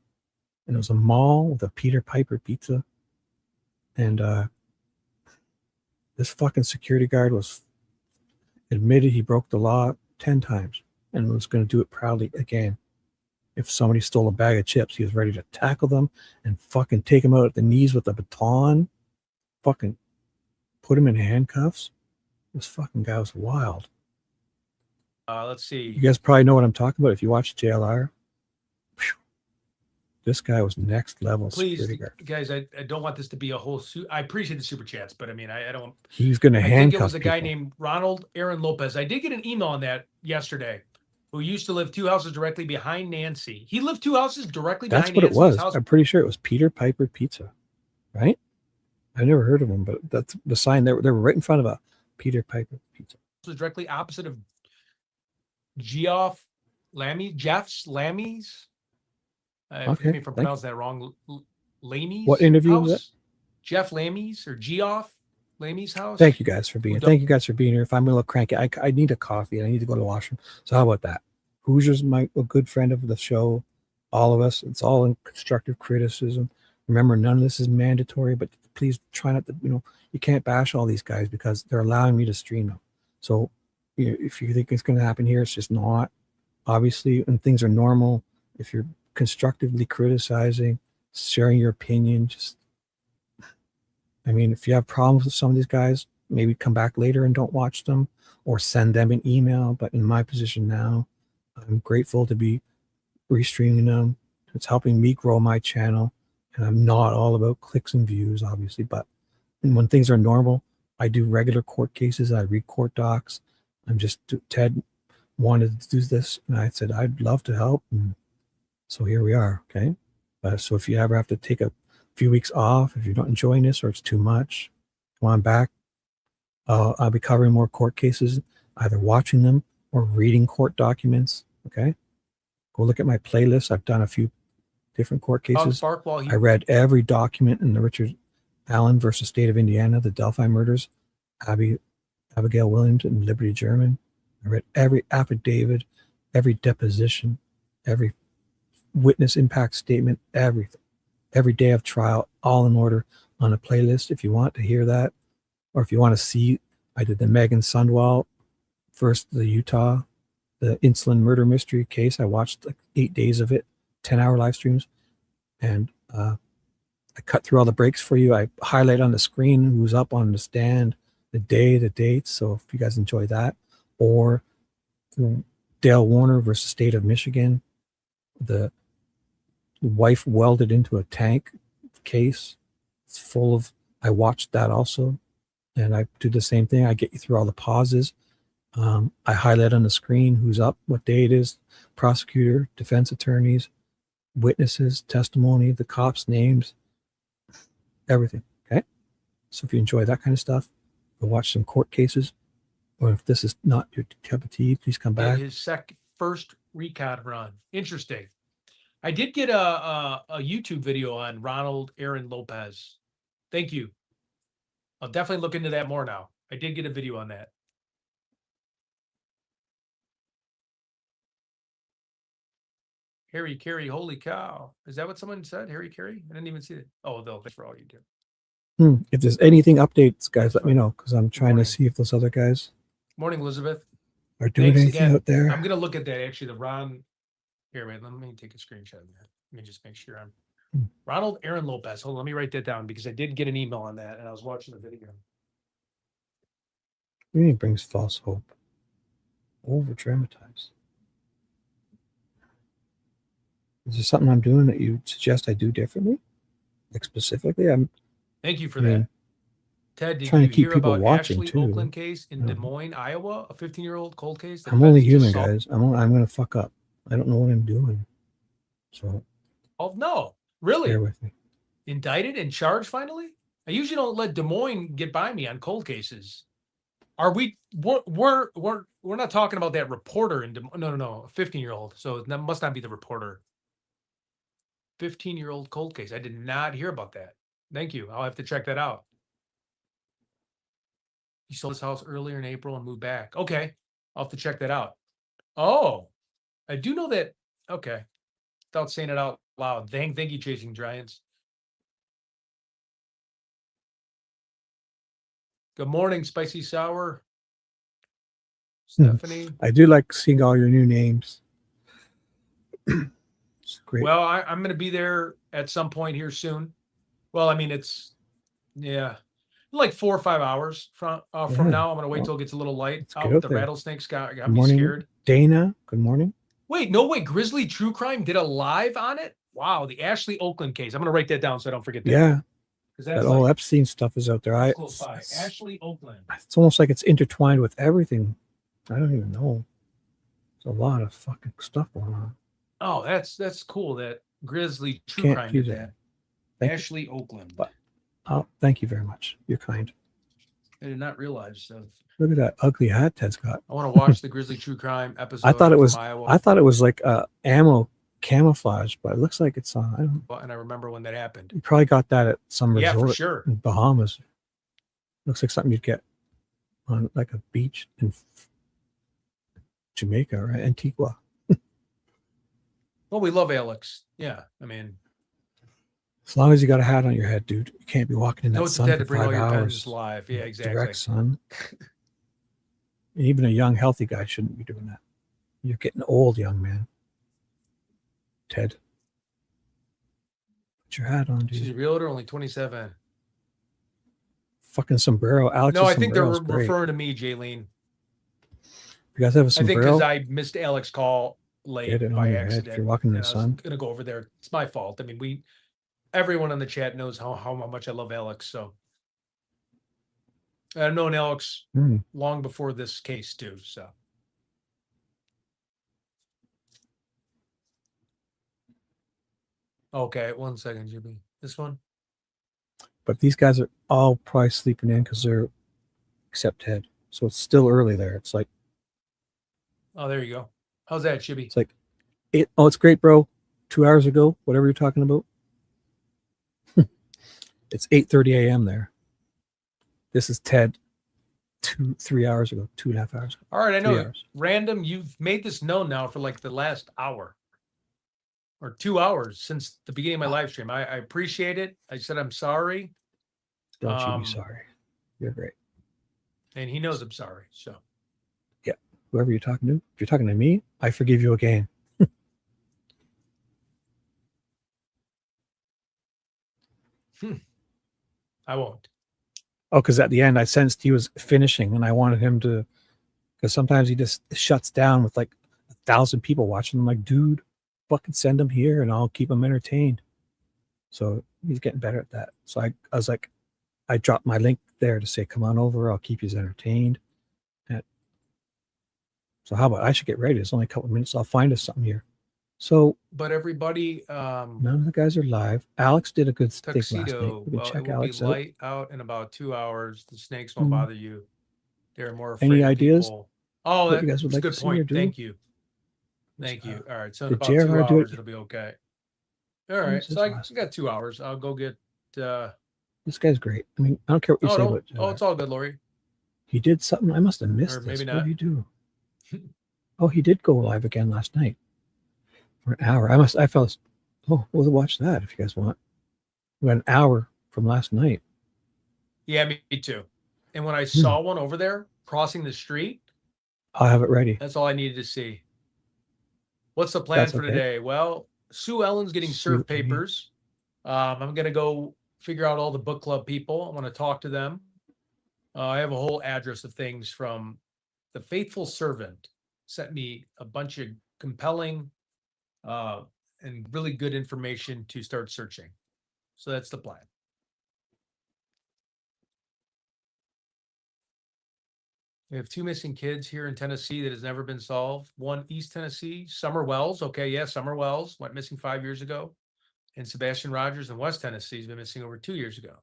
And it was a mall with a Peter Piper Pizza. And this fucking security guard was admitted he broke the law 10 times and was going to do it proudly again. If somebody stole a bag of chips, he was ready to tackle them and fucking take them out at the knees with a baton, fucking put him in handcuffs. This fucking guy was wild. Let's see. You guys probably know what I'm talking about if you watch JLR. Whew. This guy was next level Please, security guard. guys, I don't want this to be a whole I appreciate the super chats, but I mean, I don't. He's going to I think handcuff it was a guy people. named Ronald Aaron Lopez. I did get an email on that yesterday, who used to live 2 houses directly behind Nancy. He lived 2 houses directly That's behind what it Nancy's was. house. I'm pretty sure it was Peter Piper Pizza, right? I never heard of him, but that's the sign. They were right in front of a Peter Piper Pizza. is directly opposite of Geoff Jeff's Lammy's. Forgive Okay, me if I'm thank you. pronouncing that wrong. Lammy's What interview was house? Jeff Lammy's or Geoff Lammy's house? Thank you guys for being Who here. don't- Thank you guys for being here. If I'm a little cranky, I need a coffee and I need to go to the washroom. So how about that? Hoosier's a good friend of the show. All of us. It's all in constructive criticism. Remember, none of this is mandatory, but please try not to, you can't bash all these guys because they're allowing me to stream them. So if you think it's going to happen here, it's just not. Obviously, when things are normal, if you're constructively criticizing, sharing your opinion, if you have problems with some of these guys, maybe come back later and don't watch them or send them an email. But in my position now, I'm grateful to be restreaming them. It's helping me grow my channel. And I'm not all about clicks and views, obviously. But when things are normal, I do regular court cases. I read court docs. Ted wanted to do this. And I said, I'd love to help. And so here we are. Okay. So if you ever have to take a few weeks off, if you're not enjoying this or it's too much, come on back. I'll be covering more court cases, either watching them or reading court documents. Okay. Go look at my playlist. I've done a few different court cases. I read every document in the Richard Allen versus State of Indiana, the Delphi murders, Abigail Williams and Liberty German. I read every affidavit, every deposition, every witness impact statement, everything. Every day of trial, all in order on a playlist. If you want to hear that, or if you want to see, I did the Megan Sundwall versus the Utah, the insulin murder mystery case. I watched like 8 days of it, 10-hour live streams, and I cut through all the breaks for you. I highlight on the screen who's up on the stand, the day, the dates. So if you guys enjoy that, or Dale Warner versus State of Michigan, the wife welded into a tank case. It's full of, I watched that also. And I do the same thing. I get you through all the pauses. I highlight on the screen who's up, what day it is, prosecutor, defense attorneys, witnesses, testimony, the cops' names, everything. Okay. So if you enjoy that kind of stuff, go watch some court cases. Or if this is not your cup of tea, please come back. His first recon run. Interesting. I did get a YouTube video on Ronald Aaron Lopez. Thank you. I'll definitely look into that more now. I did get a video on that. Harry Carey, holy cow. Is that what someone said? Harry Carey? I didn't even see it. Oh, thanks for all you do. If there's anything updates, guys, let me know, because I'm trying to see if those other guys Morning, Elizabeth. are doing Thanks anything again. out there. I'm going to look at that, actually, the Ron. Here, wait, let me take a screenshot of that. Let me just make sure I'm. Ronald Aaron Lopez. Hold on, let me write that down because I did get an email on that and I was watching the video. Really brings false hope. Over dramatized. Is there something I'm doing that you suggest I do differently? Like specifically, Thank you for that. Ted, did trying you to keep hear people about watching, Ashley too. Oakland case in Yeah. Des Moines, Iowa? A 15-year-old cold case. I'm only human, guys. I'm going to fuck up. I don't know what I'm doing. So. Oh, no. Really? Bear with me. Indicted and charged finally? I usually don't let Des Moines get by me on cold cases. Are we? We're not talking about that reporter in Des Moines. No. A 15-year-old. So that must not be the reporter. 15-year-old cold case. I did not hear about that. Thank you. I'll have to check that out. He sold his house earlier in April and moved back. Okay. I'll have to check that out. Oh, I do know that. Okay. Without saying it out loud. Thank you, Chasing Giants. Good morning, Spicy Sour. Stephanie. I do like seeing all your new names. It's great. Well, I'm going to be there at some point here soon. Well, I mean, it's, like 4 or 5 hours from now. I'm going to wait till it gets a little light out. The rattlesnakes got me scared. Dana, good morning. Wait, no way. Grizzly True Crime did a live on it? Wow, the Ashley Oakland case. I'm going to write that down so I don't forget that. Yeah. That whole Epstein stuff is out there. Ashley Oakland. It's almost like it's intertwined with everything. I don't even know. There's a lot of fucking stuff going on. Oh, that's cool that Grizzly True Crime did that. Thank Ashley Oakland. But, thank you very much. You're kind. I did not realize. So Look at that ugly hat Ted's got. I want to watch the Grizzly True Crime episode. I thought it was. from Iowa. I thought it was like ammo camouflage, but it looks like it's on. I don't. And I remember when that happened. You probably got that at some Yeah, for resort sure. in Bahamas. Looks like something you'd get on like a beach in Jamaica, right? Antigua. Well, we love Alex. Yeah, I mean, As long as you got a hat on your head, dude, you can't be walking in that note to sun Ted for to bring all 5 your hours. pens live. Yeah, exactly. Direct sun. And even a young, healthy guy shouldn't be doing that. You're getting old, young man. Ted, put your hat on, She's a dude. realtor, only 27. Fucking sombrero. Alex, No, I think they're sombrero's great. referring to me, Jaylene. You guys have a I think sombrero? because I missed Alex call late Get it on by your head if accident. you're walking in and the I was sun. gonna go over there. It's my fault. I mean, everyone on the chat knows how much I love Alex. So I've known Alex Hmm. long before this case too. So okay, 1 second, Jimmy. This one. But these guys are all probably sleeping in because they're except Ted. So it's still early there. It's like Oh, there you go. How's that, Chibi? it's like it's great, bro. 2 hours ago, whatever you're talking about. It's 8:30 a.m. there. This is Ted 3 hours ago, 2.5 hours ago. All right, I 3 know. hours. Random, you've made this known now for like the last hour or 2 hours since the beginning of my live stream. I appreciate it. I said I'm sorry. Don't you Um, be sorry. You're great. And he knows I'm sorry. So Whoever you're talking to, if you're talking to me, I forgive you again. I won't. Oh, because at the end I sensed he was finishing and I wanted him to, because sometimes he just shuts down with like 1,000 people watching. I'm like, dude, fucking send him here and I'll keep him entertained. So he's getting better at that. So I was like, I dropped my link there to say, come on over. I'll keep you entertained. So how about I should get ready? It's only a couple of minutes. I'll find us something here. So But everybody, none of the guys are live. Alex did a good thing last night. tuxedo, We can well, check it will Alex be out. light out in about 2 hours. The snakes won't Mhm. bother you. They're more Any afraid of ideas people. Oh, what you guys would that's a like to good see or point. do? Thank you. Thank you. All right. So in Did about 2 JRR do it? hours, it'll be okay. All What right. was So his I last got 2 hours. I'll go get. This guy's great. I mean, I don't care what you say about It's all good, Lori. he did something. I must have missed Or this. maybe What not. did he do? Oh, he did go live again last night for an hour. I felt. Oh, we'll watch that if you guys want. We got an hour from last night. Yeah, me too. And when I Hmm. saw one over there crossing the street, I'll have it ready. that's all I needed to see. What's the plan That's for okay. today? Well, Sue Ellen's getting Sue served Ellen. papers. I'm going to go figure out all the book club people. I want to talk to them. I have a whole address of things from the faithful servant. Sent me a bunch of compelling and really good information to start searching. So that's the plan. We have 2 missing kids here in Tennessee that has never been solved. One East Tennessee, Summer Wells. Okay, yeah, Summer Wells went missing 5 years ago. And Sebastian Rogers in West Tennessee has been missing over 2 years ago.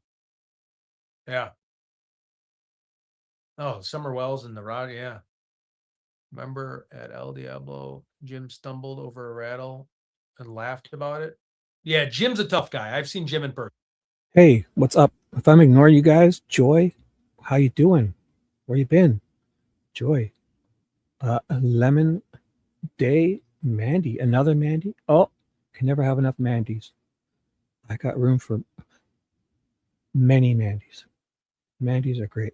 Yeah. Oh, Summer Wells and the Rod, yeah. Remember at El Diablo, Jim stumbled over a rattle and laughed about it. Yeah, Jim's a tough guy. I've seen Jim in person. Hey, what's up? If I'm ignoring you guys, Joy, how you doing? Where you been? Joy. Lemon Day, Mandy, another Mandy. Oh, can never have enough Mandys. I got room for many Mandys. Mandys are great.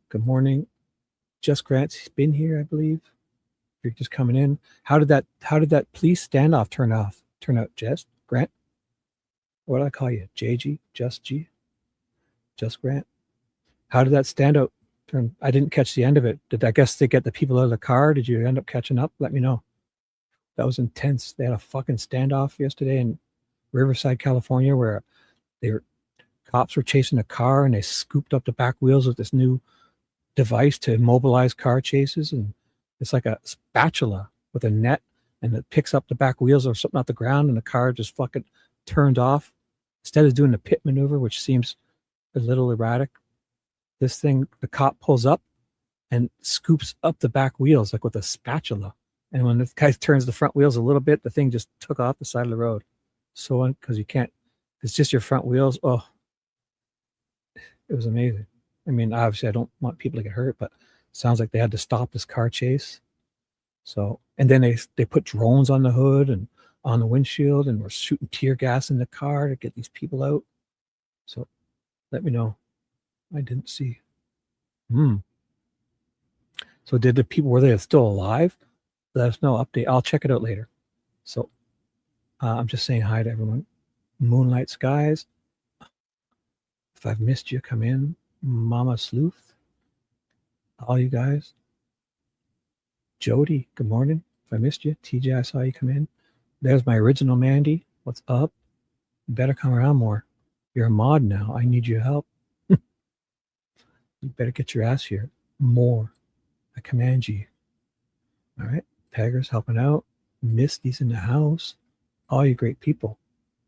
Good morning. Just Grant's been here, I believe. You're just coming in. How did that police standoff turn out, Jess? Grant? What did I call you? JG? Just G? Just Grant? How did that standout turn? I didn't catch the end of it. Did I guess they get the people out of the car? Did you end up catching up? Let me know. That was intense. They had a fucking standoff yesterday in Riverside, California, where cops were chasing a car and they scooped up the back wheels with this new device to immobilize car chases, and it's like a spatula with a net, and it picks up the back wheels or something off the ground, and the car just fucking turned off instead of doing the pit maneuver, which seems a little erratic. this thing, the cop pulls up and scoops up the back wheels like with a spatula. And when the guy turns the front wheels a little bit, the thing just took off the side of the road. So, because you can't, it's just your front wheels. Oh, it was amazing. I mean, obviously, I don't want people to get hurt, but it sounds like they had to stop this car chase. So, and then they put drones on the hood and on the windshield, and were shooting tear gas in the car to get these people out. So, let me know. I didn't see. So, did the people, were they still alive? Let us know. Update. I'll check it out later. So, I'm just saying hi to everyone. Moonlight Skies. If I've missed you, come in. Mama Sleuth. All you guys. Jody, good morning. If I missed you, TJ, I saw you come in. There's my original Mandy. What's up? You better come around more. You're a mod now. I need your help. You better get your ass here. More. I command you. All right. Pegger's helping out. Misty's in the house. All you great people.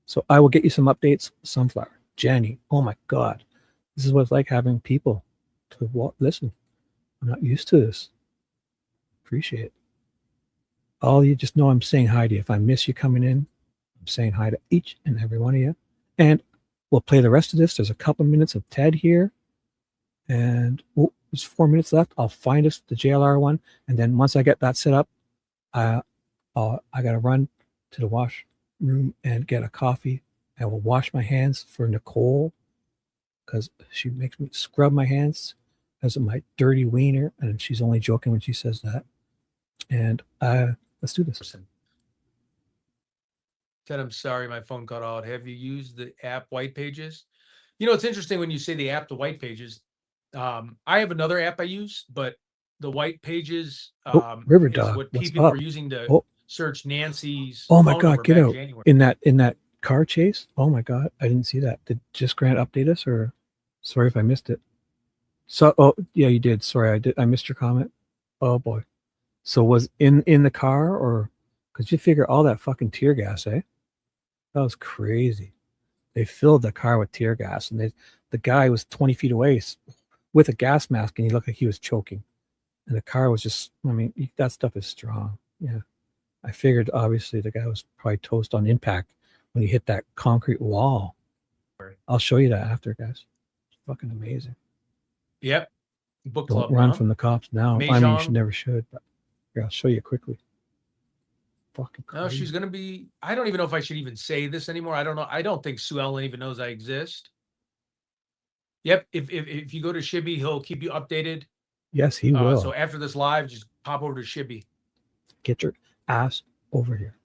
So I will get you some updates. Sunflower. Jenny. Oh my God. This is what it's like having people to listen. I'm not used to this. Appreciate it. All you just know I'm saying hi to you. If I miss you coming in, I'm saying hi to each and every one of you. And we'll play the rest of this. There's a couple minutes of Ted here. And there's 4 minutes left. I'll find us the JLR one. And then once I get that set up, I got to run to the wash room and get a coffee. I will wash my hands for Nicole because she makes me scrub my hands because of my dirty wiener. And she's only joking when she says that. And let's do this. Ted, I'm sorry, my phone cut out. Have you used the app White Pages? You know, it's interesting when you say the app, the White Pages. I have another app I use, but the White Pages River is Dog, what what's people up? were using to search Nancy's. Oh my phone God, number get back out January. in that car chase. Oh my God, I didn't see that. Did Just Grant update us, or sorry if I missed it? So, oh yeah, you did. Sorry, I missed your comment. Oh boy. So was in the car, or because you figure all that fucking tear gas, eh? That was crazy. They filled the car with tear gas, and the guy was 20 feet away with a gas mask, and he looked like he was choking. And the car was just, I mean, that stuff is strong. Yeah. I figured obviously the guy was probably toast on impact when he hit that concrete wall. I'll show you that after, guys. It's fucking amazing. Yep. Book Don't club. run from the cops now. I mean, you Mahjong. never should, but here, I'll show you quickly. Fucking crazy. No, she's going to be, I don't even know if I should even say this anymore. I don't know. I don't think Sue Ellen even knows I exist. Yep. If you go to Shibby, he'll keep you updated. Yes, he will. So after this live, just pop over to Shibby. Get your ass over here.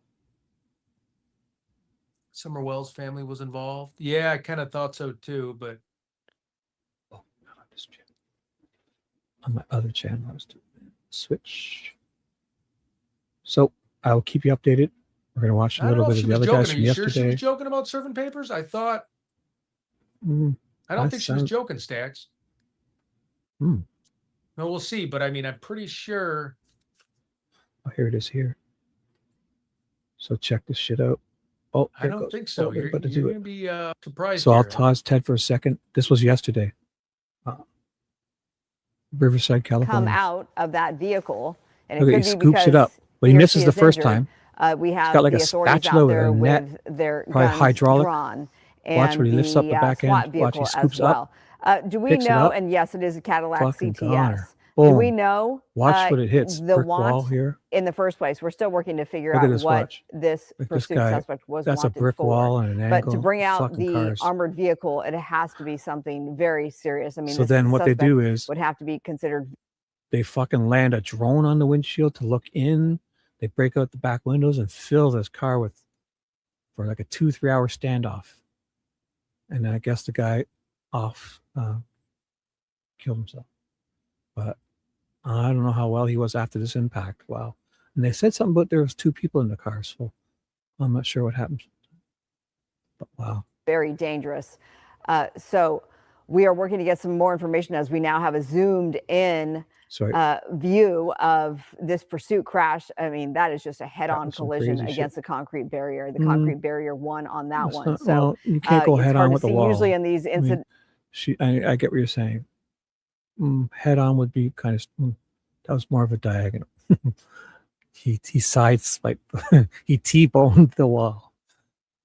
Summer Wells family was involved. Yeah, I kind of thought so too, but Oh, not on this channel. On my other channel, I was doing switch. So I'll keep you updated. We're gonna watch a I don't little know if bit she of the was other guys joking. Are from you sure she yesterday. was joking about serving papers? I thought. I don't that think she was sounds- joking, Stacks. Hmm. No, we'll see. But I mean, I'm pretty sure. Oh, here it is here. So check this shit out. Oh, I there it don't goes. think so. Oh, they're You're about to going do to it. be surprised. So I'll here. pause Ted for a second. This was yesterday. Riverside, Come California. out of that vehicle. And it Look, could he be scoops it because up, but he or misses she the is first injured. time. We have got like the a authorities spatula out with there a net, with their probably guns hydraulic. drawn. Watch And when he lifts up the back SWAT end. Watch, he vehicle scoops as well. Do we picks it know? up. And yes, it is a Cadillac Fucking CTS. goner. Do we Boom. know? Watch what it hits. The Brick wall want here. in the first place. We're still working to figure Look at out this, what watch. this Like this pursuit guy, suspect was that's a wanted brick for. wall and an But angle. to bring out Fucking the cars. armored vehicle, it has to be something very serious. I mean, So this then what they suspect do is would have to be considered. they fucking land a drone on the windshield to look in. They break out the back windows and fill this car for like a 2-3 hour standoff. And I guess the guy killed himself. But I don't know how well he was after this impact. Wow. And they said something about there was 2 people in the car, so I'm not sure what happened. But wow. Very dangerous. So we are working to get some more information as we now have a zoomed in Sorry. view of this pursuit crash. I mean, that is just a head-on was some collision crazy against the concrete barrier. The concrete barrier won on that It's one. not- So well, you can't go it's head hard on to with the see wall. usually in these I mean, incidents. I get what you're saying. head on would be kind of, that was more of a diagonal. he sideswiped, he T-boned the wall.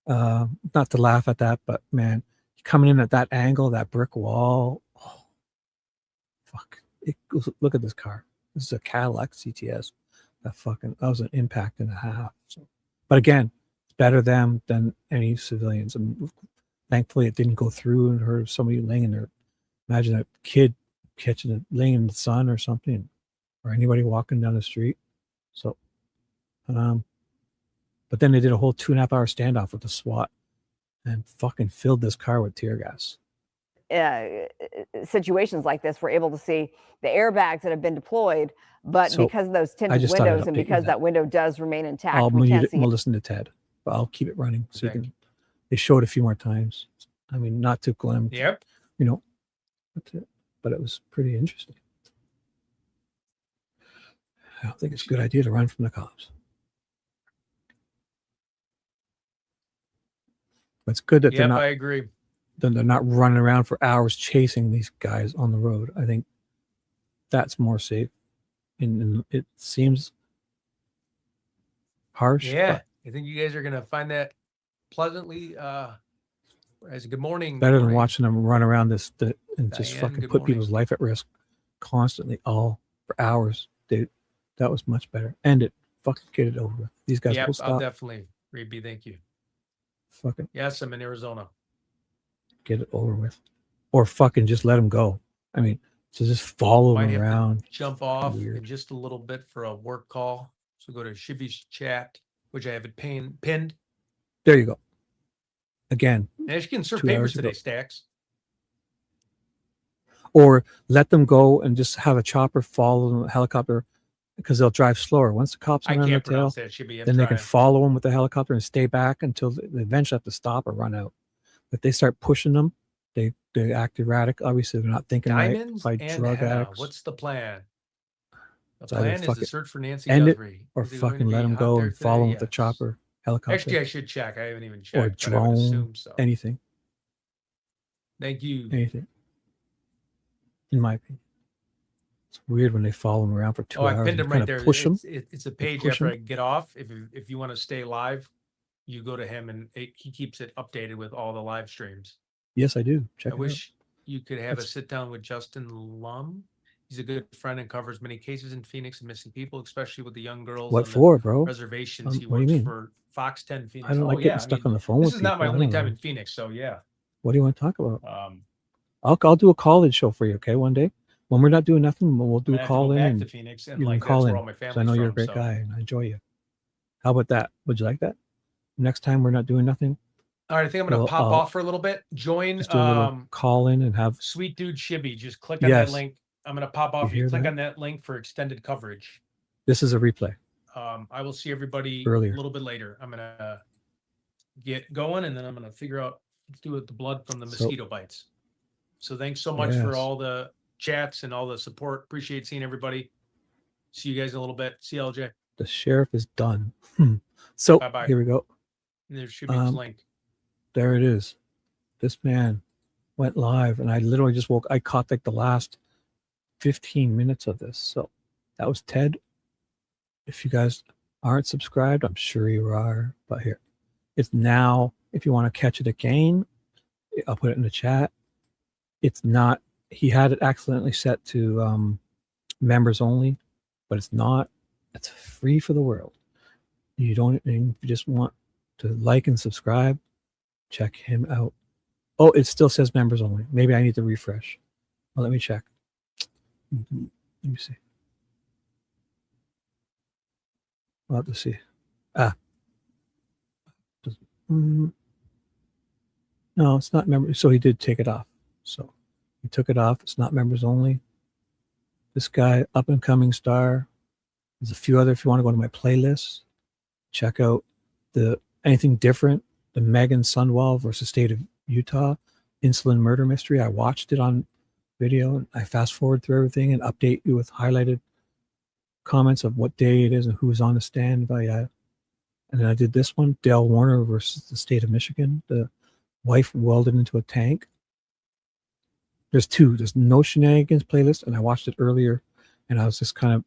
Not to laugh at that, but man, coming in at that angle, that brick wall, oh, fuck. Look at this car. This is a Cadillac CTS. That was an impact and a half. So, but again, it's better them than any civilians. And thankfully it didn't go through and hurt somebody laying in there. Imagine a kid catching it, laying in the sun or something, or anybody walking down the street. So, but then they did a whole 2.5 hour standoff with the SWAT and fucking filled this car with tear gas. Situations like this, we're able to see the airbags that have been deployed, but So, because of those I tinted just thought I'd windows and update you because on that window does remain intact, I'll we mute can't it see and we'll listen to Ted, but I'll keep it running so you Okay. can. They showed a few more times. I mean, not to Glenn, Yep. you know, but it was pretty interesting. I don't think it's a good idea to run from the cops. But it's good that Yep, I agree. they're not running around for hours chasing these guys on the road. I think that's more safe. And it seems harsh. Yeah, But I think you guys are gonna find that pleasantly. As a good morning. better good than morning. watching them run around and just Diane, fucking good put morning. people's life at risk constantly, all for hours. That was much better. End it. Fucking get it over with. These guys Yep, will I'll stop. definitely. Reeby, thank you. Fucking Yes, I'm in Arizona. get it over with, or fucking just let them go. I mean, to just follow Might them have around. to jump off weird. in just a little bit for a work call. So go to Shivy's chat, which I have it pinned. There you go. Again, And you can serve 2 papers hours today, ago. Stacks. Or let them go and just have a chopper follow them, a helicopter, because they'll drive slower. Once the cops I are on their can't tail, pronounce that, Shivy. then they can follow them with the helicopter and stay back until they eventually have to stop or run out. If they start pushing them, they act erratic. Obviously, they're not thinking Diamonds right. By and drug henna. addicts. What's the plan? The It's either plan is fuck to it, search for Nancy end it, Guthrie. or Is it going to fucking let be them out go there and follow today? them with the Yes. chopper, helicopter, Actually, I should check. I haven't even checked. or but I would drone, assume so. anything. Anything. In my opinion, it's weird when they follow them around for 2 Oh, I hours pinned and him kind right of there. push them. It's a page push after 'em. I get off. If you want to stay live, you go to him and he keeps it updated with all the live streams. Yes, I do. Check I it wish you could have a That's- sit down with Justin Lum. He's a good friend and covers many cases in Phoenix and missing people, especially with the young out. girls What on the for, bro? reservations. He What do you works mean? for Fox 10 Phoenix. I don't like getting stuck on the phone This with is not my people. I only don't time know. in Phoenix, so yeah. What do you want to talk about? Um, I'll do a call-in show for you, okay? One day when we're not doing nothing, we'll do I a have to go call-in back and to Phoenix, and you can like call that's in where all my 'cause I family's know you're a from. great So guy and I enjoy you. How about that? Would you like that? Next time we're not doing nothing, all right, I think I'm gonna Well, pop I'll off for a little bit. Join just do a little call-in and have. Sweet Dude Shibby. Just click on that Yes. link. I'm gonna pop off. You You hear click that? on that link for extended coverage. This is a replay. I will see everybody Earlier. a little bit later. I'm gonna get going, and then I'm gonna figure out what to do with the blood from the So- mosquito bites. So thanks so much for Yes. all the chats and all the support. Appreciate seeing everybody. See you guys in a little bit. See you, LJ. The sheriff is done. So Bye-bye. here we go. And there should be his Um, link. There it is. This man went live, and I literally just I caught like the last 15 minutes of this. So that was Ted. If you guys aren't subscribed, I'm sure you are. But here, it's now. If you want to catch it again, I'll put it in the chat. It's not. He had it accidentally set to members only, but it's not. It's free for the world. You don't. You just want to like and subscribe. Check him out. Oh, it still says members only. Maybe I need to refresh. Well, let me check. Let me see. We'll have to see. No, it's not members. So he did take it off. So he took it off. It's not members only. This guy, up and coming star. There's a few other. If you want to go to my playlist, check out the anything different. The Megan Sunwall versus State of Utah insulin murder mystery. I watched it on video and I fast forward through everything and update you with highlighted comments of what day it is and who was on the stand by and then I did this one, Dale Warner versus the state of Michigan. The wife welded into a tank. There's two. There's No Shenanigans playlist, and I watched it earlier, and I was just kind of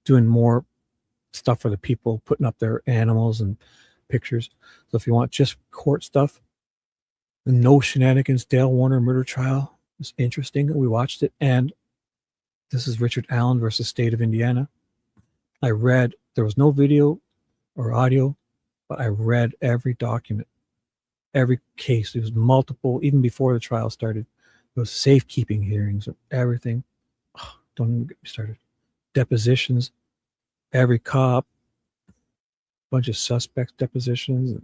doing more stuff for the people, putting up their animals and pictures. So if you want just court stuff, the No Shenanigans Dale Warner murder trial is interesting. We watched it, and this is Richard Allen versus State of Indiana. I read, there was no video or audio, but I read every document, every case. There was multiple, even before the trial started. There was safekeeping hearings and everything. Oh, don't even get me started. Depositions, every cop, bunch of suspects depositions.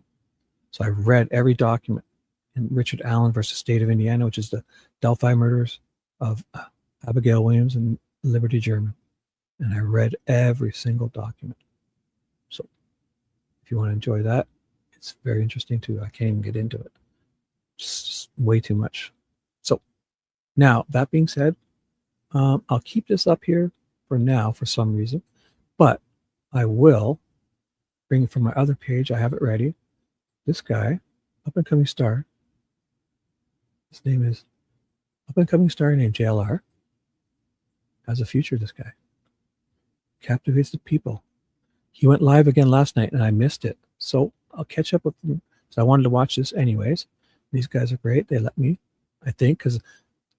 So I read every document in Richard Allen versus State of Indiana, which is the Delphi murders of Abigail Williams and Liberty German. And I read every single document. So if you want to enjoy that, it's very interesting too. I can't even get into it. Just way too much. So now, that being said, I'll keep this up here for now for some reason, but I will bring it from my other page. I have it ready. This guy, up and coming star. His name is up and coming star named JLR. Has a future, this guy. Captivates the people. He went live again last night and I missed it. So I'll catch up with him. So I wanted to watch this anyways. These guys are great. They let me, I think, because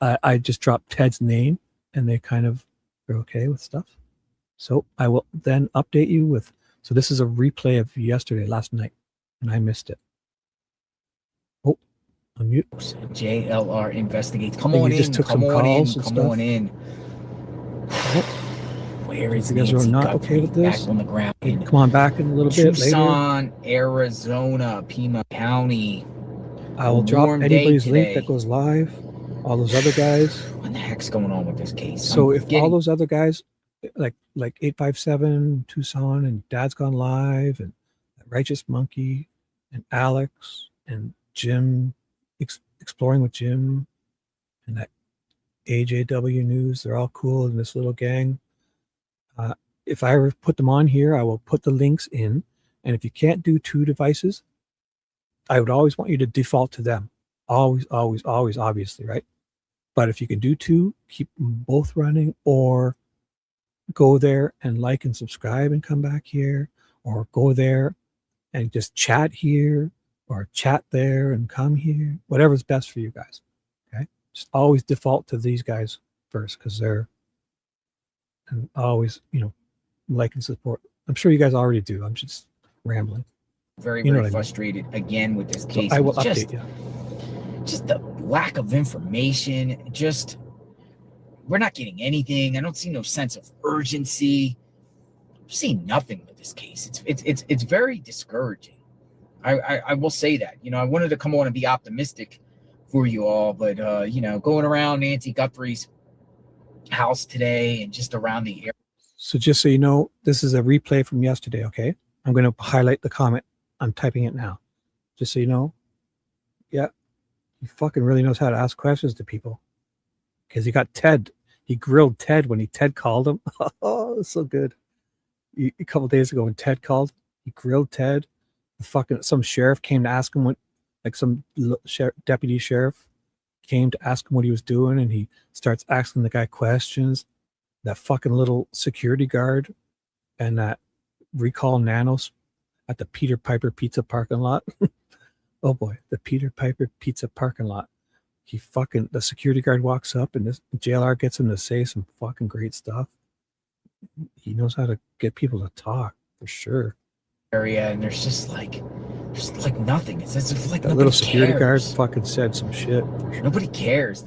I just dropped Ted's name and they kind of are okay with stuff. So I will then update you with, so this is a replay of yesterday, last night, and I missed it. Oh, unmute. JLR investigates. Come Hey, on you in. just took Come some on in. calls and Come stuff? on in. Where is You guys are Nancy not Guthrie? okay with this? Back on the ground. Hey, come on back in a little bit later. Tucson, Arizona, Pima County. I will A drop warm day anybody's link today. that goes live. All those other guys. What the heck's going on with this case? So I'm if all getting- those other guys, like 857, Tucson, and Dad's Gone Live, and Righteous Monkey, and Alex, and Jim, Exploring with Jim, and that AJW News, they're all cool in this little gang. If I ever put them on here, I will put the links in. And if you can't do two devices, I would always want you to default to them. Always, obviously, right? But if you can do two, keep them both running, or go there and like and subscribe and come back here, or go there and just chat here, or chat there and come here, whatever's best for you guys. Okay. Just always default to these guys first, because they're, and always, like and support. I'm sure you guys already do. I'm just rambling. very, You know very what I mean. frustrated again with this So case. I will Just- update you. Just the lack of information. Just, we're not getting anything. I don't see no sense of urgency. I'm seeing nothing with this case. It's very discouraging. I will say that. I wanted to come on and be optimistic for you all, but going around Nancy Guthrie's house today and just around the area. So just so you know, this is a replay from yesterday, okay? I'm going to highlight the comment. I'm typing it now. Just so you know. Yeah. He fucking really knows how to ask questions to people. Because he got Ted. He grilled Ted when Ted called him. Oh, so good. A couple days ago when Ted called, he grilled Ted. Some sheriff came to ask him what, like some deputy sheriff came to ask him what he was doing, and he starts asking the guy questions. That fucking little security guard and that recall Nanos at the Peter Piper Pizza parking lot. Oh boy, the Peter Piper Pizza parking lot. The security guard walks up and this JLR gets him to say some fucking great stuff. He knows how to get people to talk for sure. area, and there's just like nothing. It's as if like That nobody little security guard cares. fucking said some shit. For sure. Nobody cares.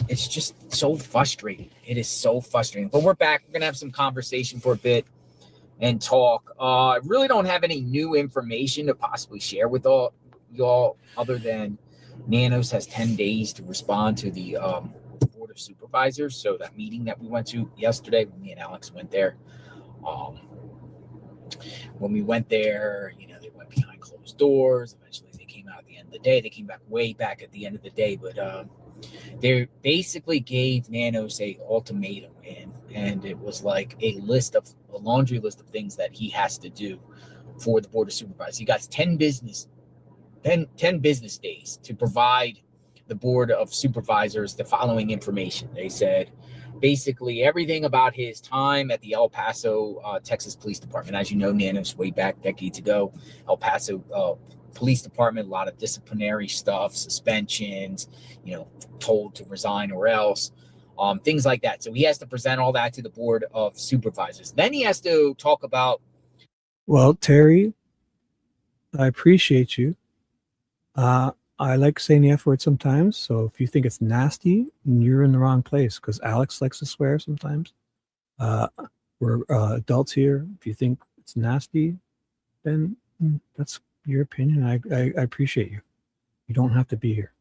It's just so frustrating. It is so frustrating. But we're back. We're gonna have some conversation for a bit and talk. I really don't have any new information to possibly share with all y'all other than Nanos has 10 days to respond to the Board of Supervisors. So that meeting that we went to yesterday, when me and Alex went there, when we went there, they went behind closed doors. Eventually they came out at the end of the day. They came back way back at the end of the day, but they basically gave Nanos a ultimatum, and it was like a laundry list of things that he has to do for the Board of Supervisors. He got 10 business days to provide the Board of Supervisors the following information. They said basically everything about his time at the El Paso, Texas Police Department. As you know, Nanos, way back decades ago, El Paso Police Department, a lot of disciplinary stuff, suspensions, told to resign or else, things like that. So he has to present all that to the Board of Supervisors. Then he has to talk about. Well, Terry, I appreciate you. I like saying the F word sometimes. So if you think it's nasty, you're in the wrong place, because Alex likes to swear sometimes. We're adults here. If you think it's nasty, then that's your opinion. I appreciate you. You don't have to be here.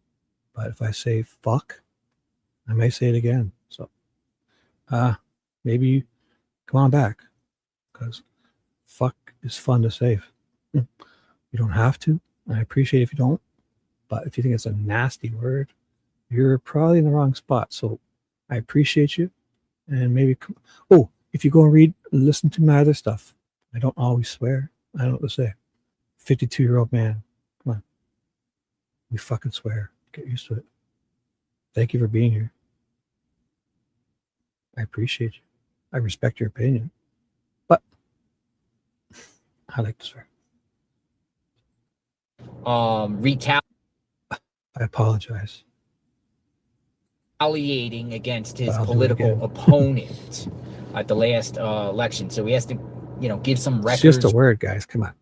But if I say fuck, I may say it again. So maybe come on back, because fuck is fun to say. You don't have to. I appreciate if you don't. But if you think it's a nasty word, you're probably in the wrong spot. So I appreciate you. And maybe, if you go and listen to my other stuff, I don't always swear. I don't know what to say. 52-year-old man. Come on. We fucking swear. Get used to it. Thank you for being here. I appreciate you. I respect your opinion. But I like to swear. I apologize. Retaliating against his I'll do it political again. opponent at the last election. So he has to, give some It's records. just a word, guys. Come on.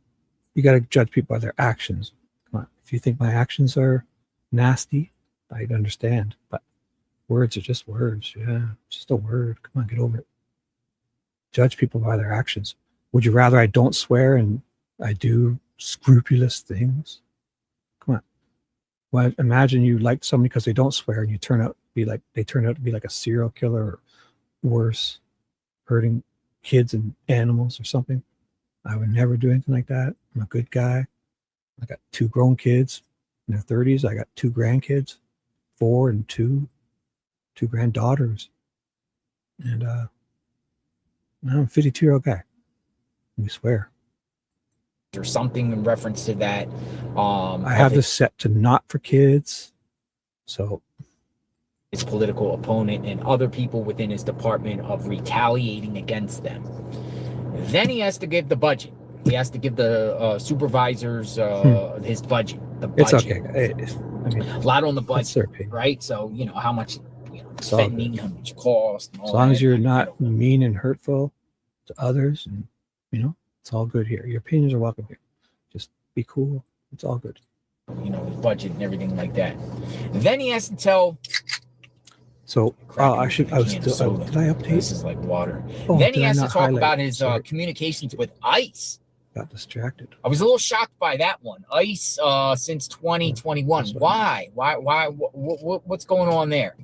You got to judge people by their actions. Come on. If you think my actions are nasty, I'd understand. But words are just words. Yeah, it's just a word. Come on, get over it. Judge people by their actions. Would you rather I don't swear and I do scrupulous things? Come on. Well, imagine you liked somebody because they don't swear, and they turn out to be like a serial killer or worse, hurting kids and animals or something. I would never do anything like that. I'm a good guy. I got 2 grown kids in their 30s. I got 2 grandkids, 4 and 2 granddaughters. And I'm a 52-year-old guy. We swear. Or something in reference to that. I have this set to not for kids. So his political opponent and other people within his department of retaliating against them. Then he has to give the budget. He has to give the supervisors his budget. The budget. It's okay. I mean, a lot on the that's their budget, opinion. right? So how much It's all spending, good. how much cost. And all As long as that. you're not mean and hurtful to others, and it's all good here. Your opinions are welcome here. Just be cool. It's all good. His budget and everything like that. Then he has to tell. So did I update? This is like water. Oh, Then he did I has to not talk highlight about it? his Sorry. communications with ICE. Got distracted. I was a little shocked by that one. ICE since 2021. Why? What's going on there?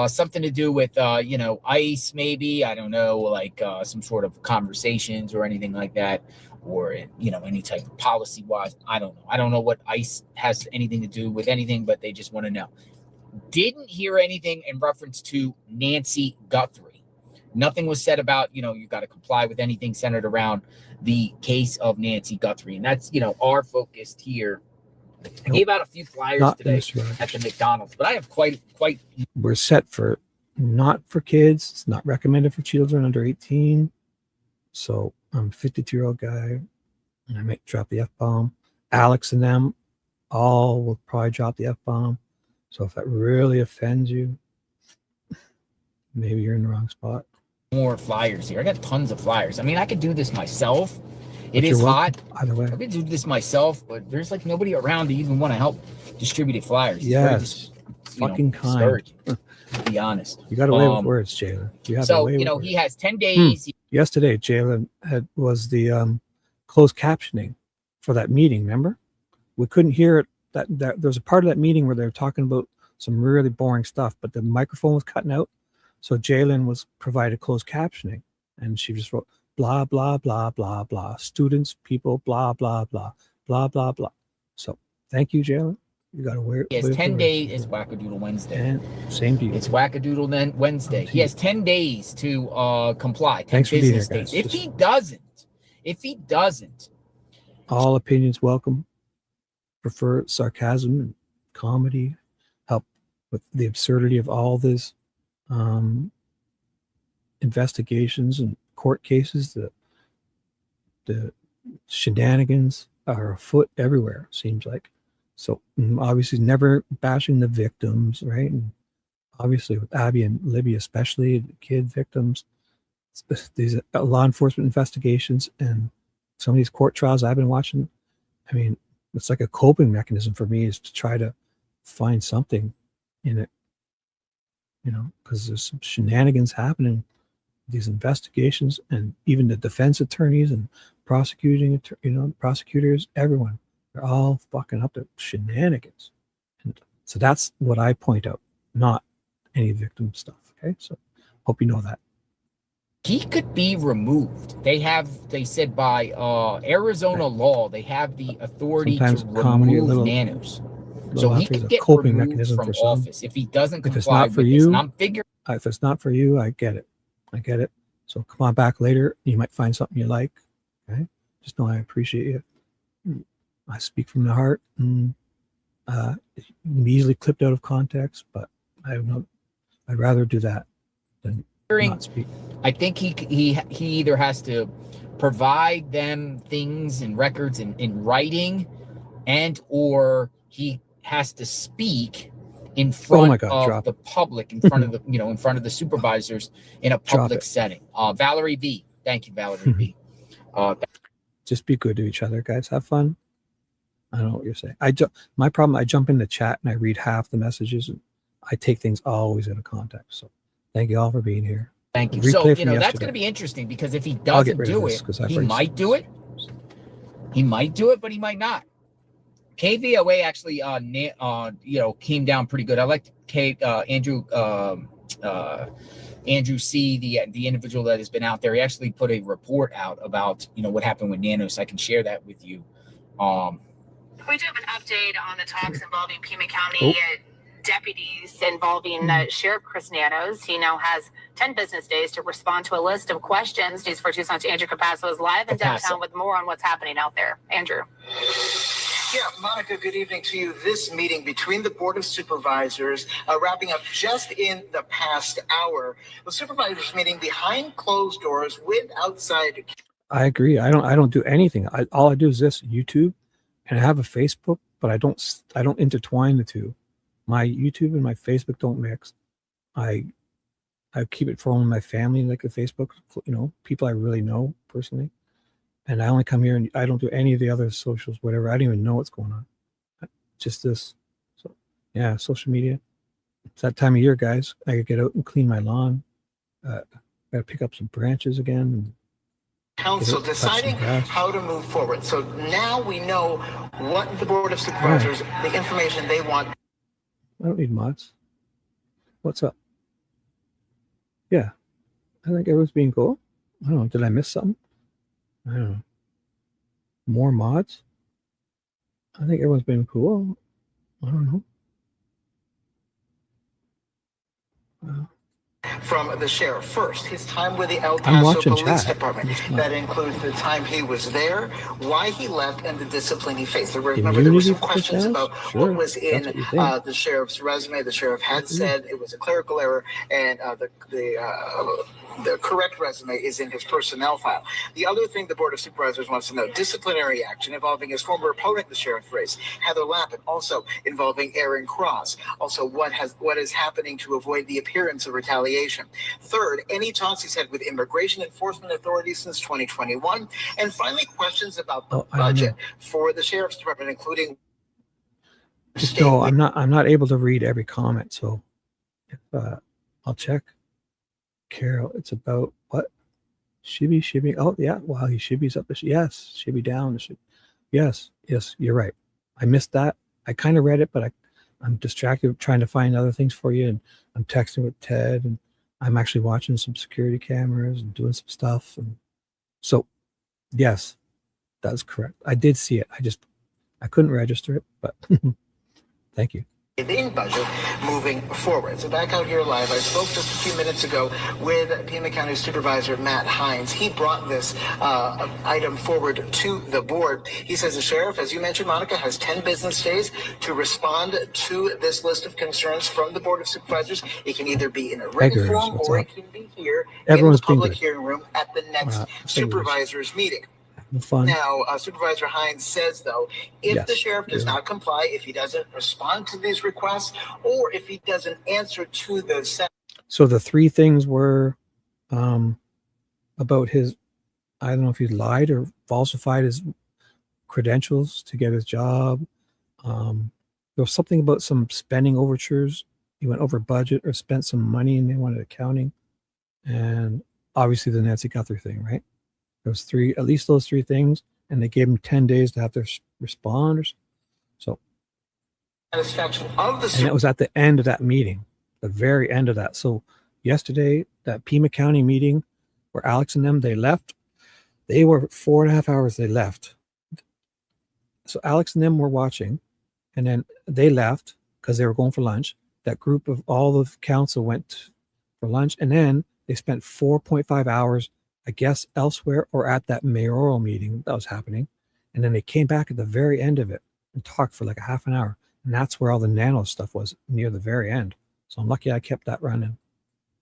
Something to do with ICE, maybe. I don't know, like some sort of conversations or anything like that, or any type of policy wise. I don't know. I don't know what ICE has anything to do with anything, but they just want to know. Didn't hear anything in reference to Nancy Guthrie. Nothing was said about, you got to comply with anything centered around the case of Nancy Guthrie. And that's, our focus here. I gave out a few flyers today at the McDonald's, but I have quite. We're set for not for kids. It's not recommended for children under 18. So I'm a 52-year-old guy, and I might drop the F-bomb. Alex and them all will probably drop the F-bomb. So if that really offends you, maybe you're in the wrong spot. More flyers here. I got tons of flyers. I mean, I could do this myself. It is hot. Either way. I could do this myself, but there's like nobody around to even want to help distribute flyers. Yes. Fucking kind. To be honest. You got away with words, Jalen. He has 10 days. Yesterday, Jalen was the closed captioning for that meeting, remember? We couldn't hear it. That there's a part of that meeting where they were talking about some really boring stuff, but the microphone was cutting out. So Jalen was provided closed captioning, and she just wrote blah blah blah blah blah. Students, people, blah blah blah blah blah blah. So thank you, Jalen. You got to wear. He has 10 days. It's Wackadoodle Wednesday. And same to you. It's Wackadoodle Wednesday. He has 10 days to comply. 10 Thanks for being here, days. guys. If he doesn't, all opinions welcome. Prefer sarcasm and comedy. with the absurdity of all this investigations and court cases, the shenanigans are afoot everywhere, seems like. So obviously never bashing the victims, right? And obviously with Abby and Libby, especially the kid victims, these law enforcement investigations and some of these court trials I've been watching, I mean, it's like a coping mechanism for me, is to try to find something in it, you know, because there's some shenanigans happening, these investigations, and even the defense attorneys and prosecutors, everyone, they're all fucking up to shenanigans. And so that's what I point out, not any victim stuff. Okay, so hope you know that. He could be removed. They said by Arizona law, they have the authority Sometimes to comedy, remove little Nanos. So he there's could a get coping removed mechanism from for some. office if he doesn't If it's comply not for with this. you, And I'm figuring if it's not for you, I get it. I get it. So come on back later. You might find something you like. Okay, just know I appreciate you. I speak from the heart. And, it can be easily clipped out of context, but I'd rather do that than not speak. I think he either has to provide them things and records in writing, and or he has to speak in front of the public, in front of the in front of the supervisors in a public setting. Valerie B. Thank you, Valerie B. Just be good to each other, guys. Have fun. I don't know what you're saying. My problem, I jump in the chat and I read half the messages, and I take things always out of context. So thank you all for being here. Thank you. So, that's going to be interesting, because if he doesn't do it, he might do it. He might do it, but he might not. KVOA actually, came down pretty good. I liked Andrew C., the individual that has been out there. He actually put a report out about, what happened with Nanos. I can share that with you. We do have an update on the talks involving Pima County deputies involving Sheriff Chris Nanos. He now has 10 business days to respond to a list of questions. News for Tucson's Andrew Capasso is live in downtown with more on what's happening out there. Andrew. Yeah, Monica, good evening to you. This meeting between the Board of Supervisors wrapping up just in the past hour. The supervisors meeting behind closed doors with outside. I agree. I don't do anything. All I do is this YouTube, and I have a Facebook, but I don't intertwine the two. My YouTube and my Facebook don't mix. I keep it for only my family, like the Facebook, people I really know personally. And I only come here, and I don't do any of the other socials, whatever. I don't even know what's going on. Just this. So yeah, social media. It's that time of year, guys. I could get out and clean my lawn. Gotta pick up some branches again. And Council deciding how to move forward. So now we know what the Board of Supervisors, the information they want. I don't need mods. What's up? Yeah, I think everyone's being cool. I don't know. Did I miss something? I don't know. More mods? I think everyone's been cool. I don't know. From the sheriff. First, his time with the El Paso Police Department. That includes the time he was there, why he left, and the discipline he faced. Remember, there were some questions about what was in the sheriff's resume. The sheriff had said it was a clerical error, and the correct resume is in his personnel file. The other thing the Board of Supervisors wants to know, disciplinary action involving his former opponent in the sheriff's race, Heather Lappin, also involving Aaron Cross. Also, what is happening to avoid the appearance of retaliation. Third, any talks he's had with immigration enforcement authorities since 2021. And finally, questions about the budget for the sheriff's department, including. Just know I'm not able to read every comment, so if, I'll check. Carol, it's about what? Shibby. Oh yeah, wow, he shibby's up. Yes, shibby down. Yes, you're right. I missed that. I kind of read it, but I'm distracted trying to find other things for you, and I'm texting with Ted, and I'm actually watching some security cameras and doing some stuff, and so yes, that's correct. I did see it. I couldn't register it, but thank you. within budget moving forward. So back out here live, I spoke just a few minutes ago with Pima County Supervisor Matt Hines. He brought this item forward to the board. He says the sheriff, as you mentioned, Monica, has 10 business days to respond to this list of concerns from the Board of Supervisors. It can either be in a written form or it can be here in the public hearing room at the next supervisors meeting. Fun. Now, Supervisor Hines says, though, if the sheriff does not comply, if he doesn't respond to these requests, or if he doesn't answer to the... So the three things were about his, I don't know if he lied or falsified his credentials to get his job. There was something about some spending overtures. He went over budget or spent some money and they wanted accounting. And obviously the Nancy Guthrie thing, right? Those three, at least those three things, and they gave him 10 days to have to respond. So, satisfaction of the... And it was at the end of that meeting, the very end of that. So yesterday, that Pima County meeting where Alex and them, they left. They were 4.5 hours. They left. So Alex and them were watching, and then they left because they were going for lunch. That group of all the council went for lunch, and then they spent 4.5 hours, I guess, elsewhere or at that mayoral meeting that was happening. And then they came back at the very end of it and talked for like a half an hour. And that's where all the Nanos stuff was, near the very end. So I'm lucky I kept that running.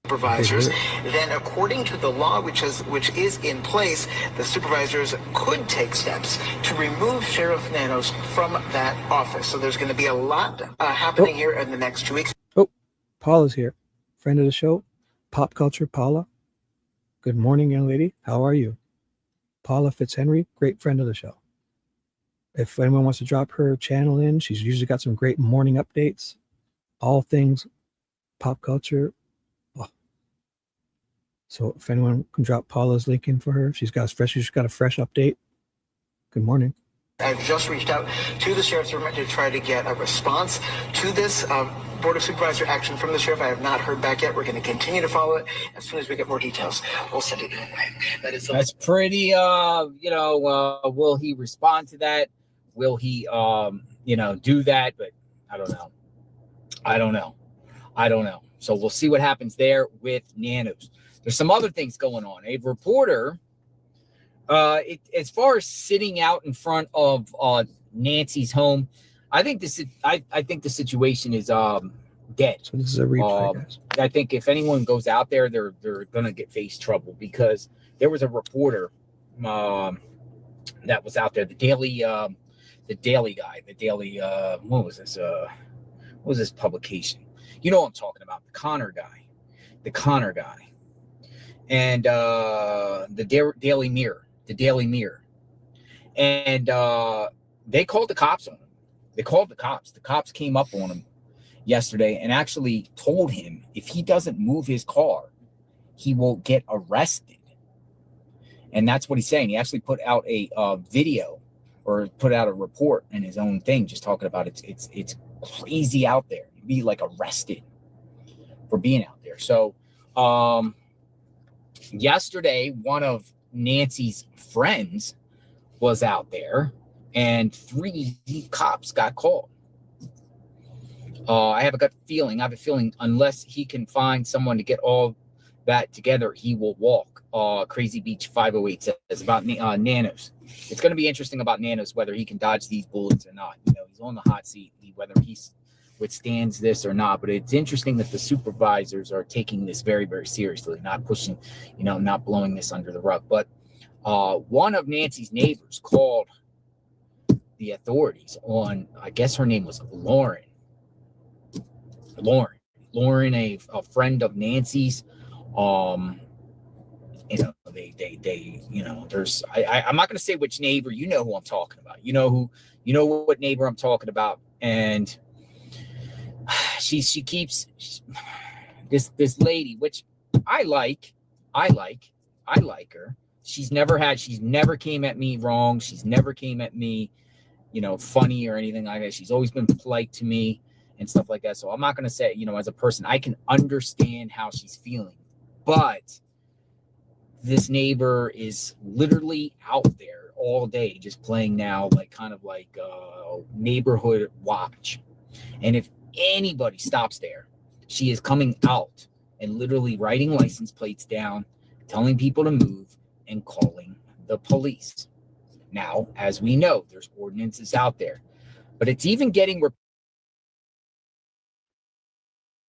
Supervisors, then according to the law which is in place, the supervisors could take steps to remove Sheriff Nanos from that office. So there's going to be a lot happening here in the next 2 weeks. Oh, Paula's here. Friend of the show, Pop Culture Paula. Good morning, young lady. How are you? Paula Fitzhenry, great friend of the show. If anyone wants to drop her channel in, she's usually got some great morning updates, all things pop culture. Oh. So if anyone can drop Paula's link in for her, she's got a fresh update. Good morning. I've just reached out to the sheriff's department to try to get a response to this Board of Supervisor action from the sheriff. I have not heard back yet. We're going to continue to follow it. As soon as we get more details, we'll send it your way. That's pretty, will he respond to that? Will he, do that? But I don't know. So we'll see what happens there with Nanos. There's some other things going on. A reporter, as far as sitting out in front of Nancy's home, I think the situation is dead. So this is a replay, guys. I think if anyone goes out there, they're gonna face trouble, because there was a reporter that was out there, the Daily guy, what was this publication? You know what I'm talking about, the Connor guy, and the Daily Mirror, and they called the cops on him. The cops came up on him yesterday and actually told him if he doesn't move his car, he will get arrested. And that's what he's saying. He actually put out a video, or put out a report in his own thing, just talking about it's crazy out there. You'd be like arrested for being out there. So yesterday, one of Nancy's friends was out there, and 3 cops got called. I have a feeling, unless he can find someone to get all that together, he will walk. Crazy Beach 508 says about Nanos. It's going to be interesting about Nanos, whether he can dodge these bullets or not. He's on the hot seat, whether he withstands this or not. But it's interesting that the supervisors are taking this very, very seriously, not pushing, not blowing this under the rug. But one of Nancy's neighbors called the authorities on, I guess her name was Lauren, a friend of Nancy's. There's, I'm not going to say which neighbor. You know who I'm talking about. You know what neighbor I'm talking about. And she keeps this lady, which I like her. She's never came at me wrong. She's never came at me, funny or anything like that. She's always been polite to me and stuff like that. So I'm not going to say, as a person, I can understand how she's feeling. But this neighbor is literally out there all day, just playing now, like kind of like neighborhood watch. And if anybody stops there, she is coming out and literally writing license plates down, telling people to move, and calling the police. Now, as we know, there's ordinances out there, but it's even getting.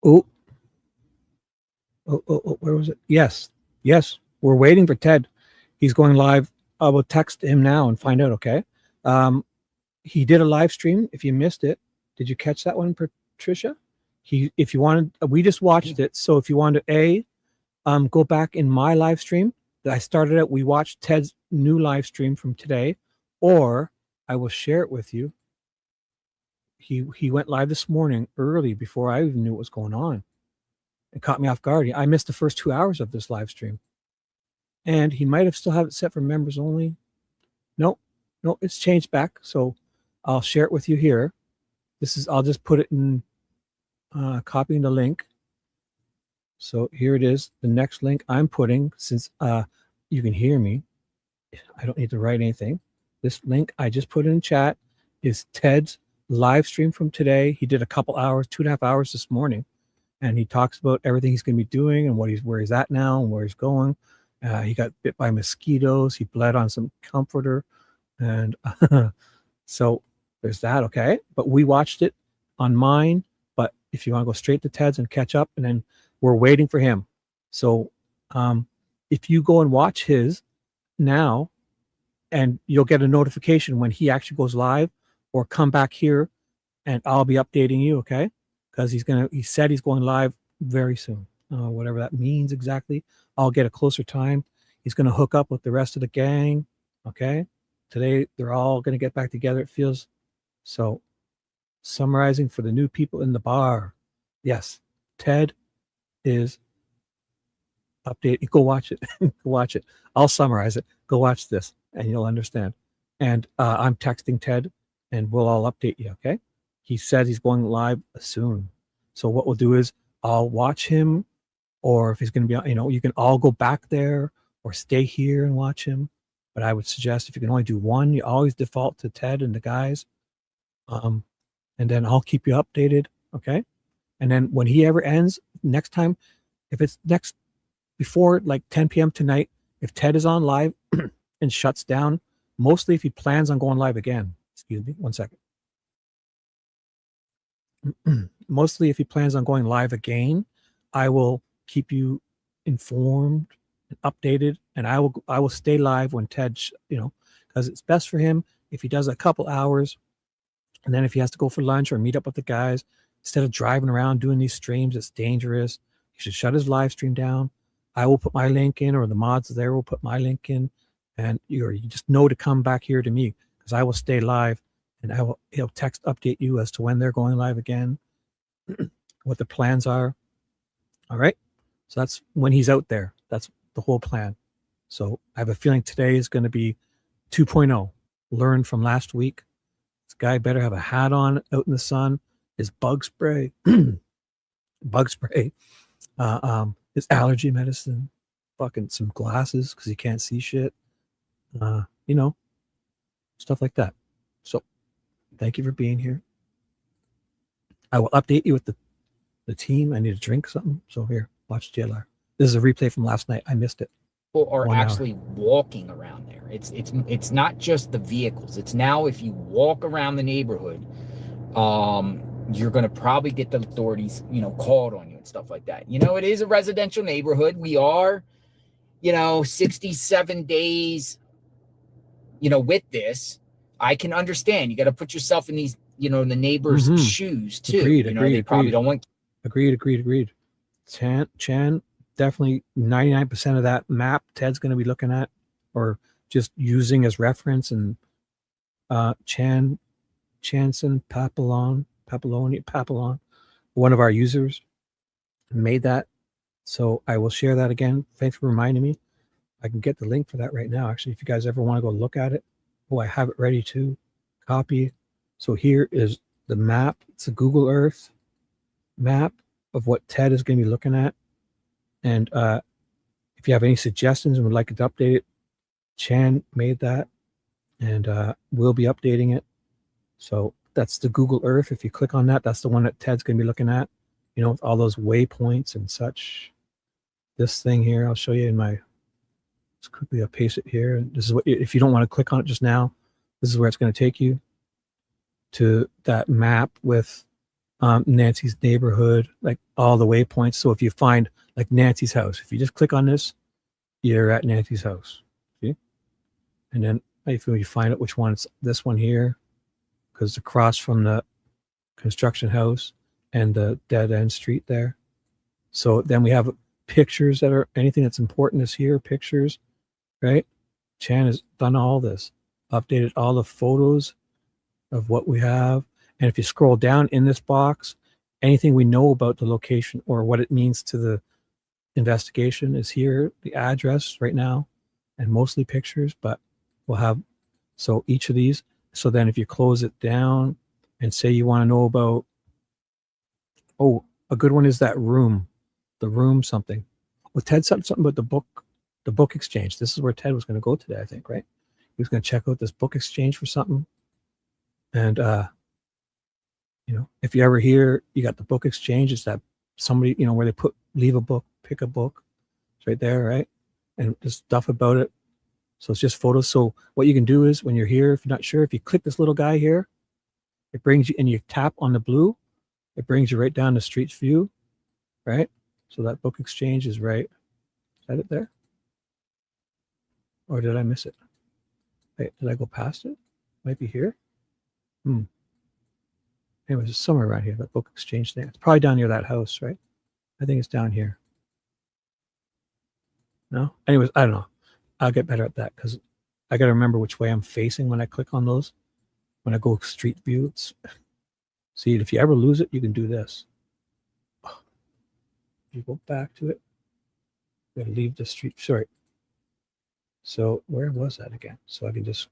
Oh, where was it? Yes, we're waiting for Ted. He's going live. I will text him now and find out. Okay. He did a live stream. If you missed it, did you catch that one, Patricia? If you wanted, we just watched it. So if you wanted to go back in my live stream that I started out, we watched Ted's new live stream from today, or I will share it with you. He went live this morning early before I even knew what was going on. It caught me off guard. I missed the first 2 hours of this live stream, and he might have still have it set for members only. No, it's changed back. So I'll share it with you here. I'll just put it in, copying the link. So here it is. The next link I'm putting, since you can hear me, I don't need to write anything. This link I just put in chat is Ted's live stream from today. He did a couple hours, 2.5 hours this morning, and he talks about everything he's going to be doing and where he's at now and where he's going. He got bit by mosquitoes. He bled on some comforter, and so there's that. Okay, but we watched it on mine. But if you want to go straight to Ted's and catch up, and then we're waiting for him. So if you go and watch his now, and you'll get a notification when he actually goes live, or come back here and I'll be updating you, okay? Because he said he's going live very soon. Whatever that means exactly. I'll get a closer time. He's going to hook up with the rest of the gang, okay? Today, they're all going to get back together, it feels. So, summarizing for the new people in the bar. Yes, Ted is updated. Go watch it. Go watch it. I'll summarize it. Go watch this and you'll understand. And I'm texting Ted and we'll all update you, okay? He said he's going live soon. So what we'll do is I'll watch him, or if he's going to be, you can all go back there or stay here and watch him. But I would suggest if you can only do one, you always default to Ted and the guys. And then I'll keep you updated, okay? And then when he ever ends, next time, if it's before like 10 p.m. tonight, if Ted is on live and shuts down, mostly if he plans on going live again, excuse me, 1 second. Mostly if he plans on going live again, I will keep you informed and updated, and I will stay live when Ted, because it's best for him if he does a couple hours, and then if he has to go for lunch or meet up with the guys, instead of driving around doing these streams, it's dangerous. He should shut his live stream down. I will put my link in, or the mods there will put my link in, and you just know to come back here to me, because I will stay live, and he'll text update you as to when they're going live again, what the plans are. All right. So that's when he's out there. That's the whole plan. So I have a feeling today is going to be 2.0. Learn from last week. This guy better have a hat on out in the sun, his bug spray, his allergy medicine, fucking some glasses because he can't see shit. Stuff like that. So thank you for being here. I will update you with the team. I need to drink something. So here, watch JLR. This is a replay from last night. I missed it. People are actually walking around there. It's not just the vehicles. It's now if you walk around the neighborhood, you're going to probably get the authorities, called on you and stuff like that. It is a residential neighborhood. We are, 67 days, with this. I can understand. You got to put yourself in these, the neighbors' shoes too. They probably don't want. Agreed. Chan, definitely 99% of that map Ted's going to be looking at, or just using as reference. And Chanson Papillon, one of our users made that. So I will share that again. Thanks for reminding me. I can get the link for that right now. Actually, if you guys ever want to go look at it. Oh, I have it ready to copy. So here is the map. It's a Google Earth map of what Ted is going to be looking at. And if you have any suggestions and would like it to update it, Chan made that, and we'll be updating it. So that's the Google Earth. If you click on that, that's the one that Ted's going to be looking at, you know, with all those waypoints and such. This thing here, I'll show you in my, let's quickly I'll paste it here. And this is what, if you don't want to click on it just now, this is where it's going to take you to that map with Nancy's neighborhood, like all the waypoints. So if you find like Nancy's house, if you just click on this, you're at Nancy's house. See? And then if you find out which one, it's this one here, because it's across from the construction house and the dead end street there. So then we have pictures that are, anything that's important is here, pictures, right? Chan has done all this, updated all the photos of what we have. And if you scroll down in this box, anything we know about the location or what it means to the investigation is here, the address right now, and mostly pictures, but we'll have, so each of these. So then if you close it down and say you want to know about, oh, a good one is that room, the room something. Well, Ted said something about the book exchange. This is where Ted was going to go today, I think, right? He was going to check out this book exchange for something. And, you know, if you ever hear, you got the book exchange, it's that somebody, you know, where they leave a book, pick a book. It's right there, right? And there's stuff about it. So it's just photos. So what you can do is when you're here, if you're not sure, if you click this little guy here, it brings you, and you tap on the blue, it brings you right down to Street View, right? So that book exchange is right. Is that it there? Or did I miss it? Wait, did I go past it? Might be here. Anyways, it's somewhere around here, that book exchange thing. It's probably down near that house, right? I think it's down here. No? Anyways, I don't know. I'll get better at that because I got to remember which way I'm facing when I click on those. When I go Street View, it's, see, if you ever lose it, you can do this. You go back to it. You got to leave the street. Sorry. So where was that again? So I can just,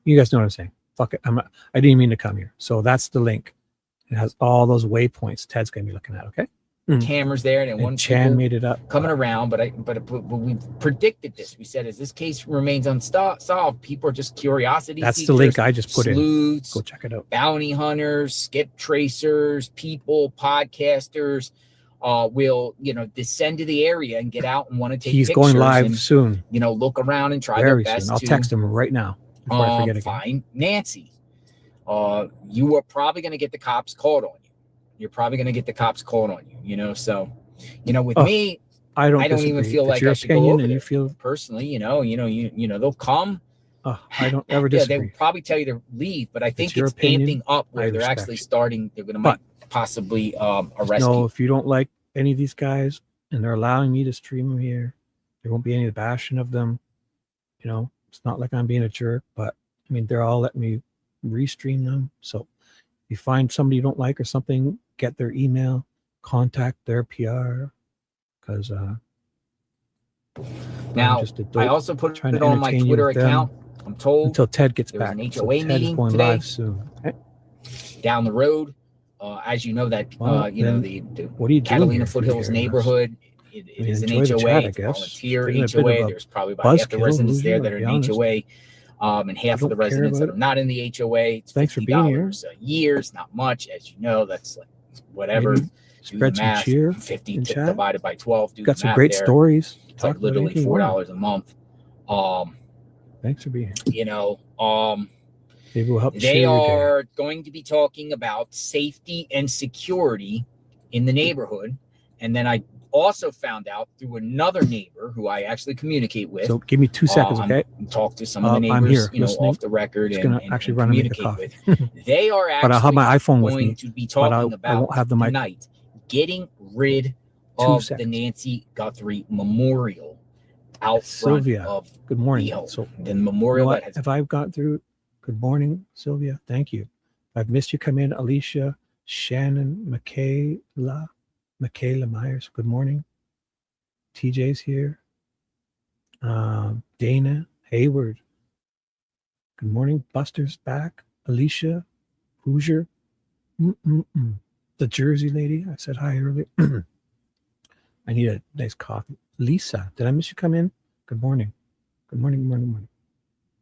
you guys know what I'm saying. Fuck it. I didn't mean to come here. So that's the link. It has all those waypoints Ted's going to be looking at. Okay. Cameras there, and one Chan made it up coming around, but we predicted this. We said as this case remains unsolved, people are just curiosity. That's the link I just put sleuths, in. Go check it out. Bounty hunters, skip tracers, people, podcasters will, you know, descend to the area and get out and want to take He's pictures going live and, soon. You know, look around and try Very their best soon. I'll text him right now before I forget again. Find Nancy. You are probably going to get the cops called on you. You're probably going to get the cops called on you, you know, so, you know, with me, I don't even feel like I should go over and there. you feel Personally, you know, they'll come. I don't ever disagree. They'll probably tell you to leave, but I think it's opinion, amping up where they're actually starting. They're going to possibly arrest you. No, if you don't like any of these guys and they're allowing me to stream them here, there won't be any bashing of them. You know, it's not like I'm being a jerk, but I mean, they're all letting me restream them. So if you find somebody you don't like or something, get their email, contact their PR, because now I also put it on my Twitter account. I'm told until Ted gets back. An HOA meeting going today, live soon. Okay. Down the road, as you know that you know the what are you Catalina Foothills neighborhood. It is an HOA, it's a volunteer HOA. There's probably about half the residents there that are in HOA. And half of the residents that are not in the HOA. It's Thanks for being here. A year, it's not much, as you know. That's like whatever. Spread some cheer. 50 divided by 12. Got some great stories. It's like literally $4 a month. Thanks for being here. You know, maybe we'll help. They are going to be talking about safety and security in the neighborhood, and then I also found out through another neighbor who I actually communicate with. So give me 2 seconds, okay? Talk to some of the neighbors, you know, off the record, and actually communicate with. They are actually but I'll have my iPhone with me, to be talking about I won't have the mic. tonight getting rid of the Nancy Guthrie Memorial out front Sylvia, of good morning. So the memorial that has, if I've got through, good morning, Sylvia. Thank you. I've missed you come in, Alicia, Shannon, Michaela Myers, good morning. TJ's here. Dana Hayward. Good morning. Buster's back. Alicia Hoosier. The Jersey lady. I said hi earlier. I need a nice coffee. Lisa, did I miss you come in? Good morning. Good morning.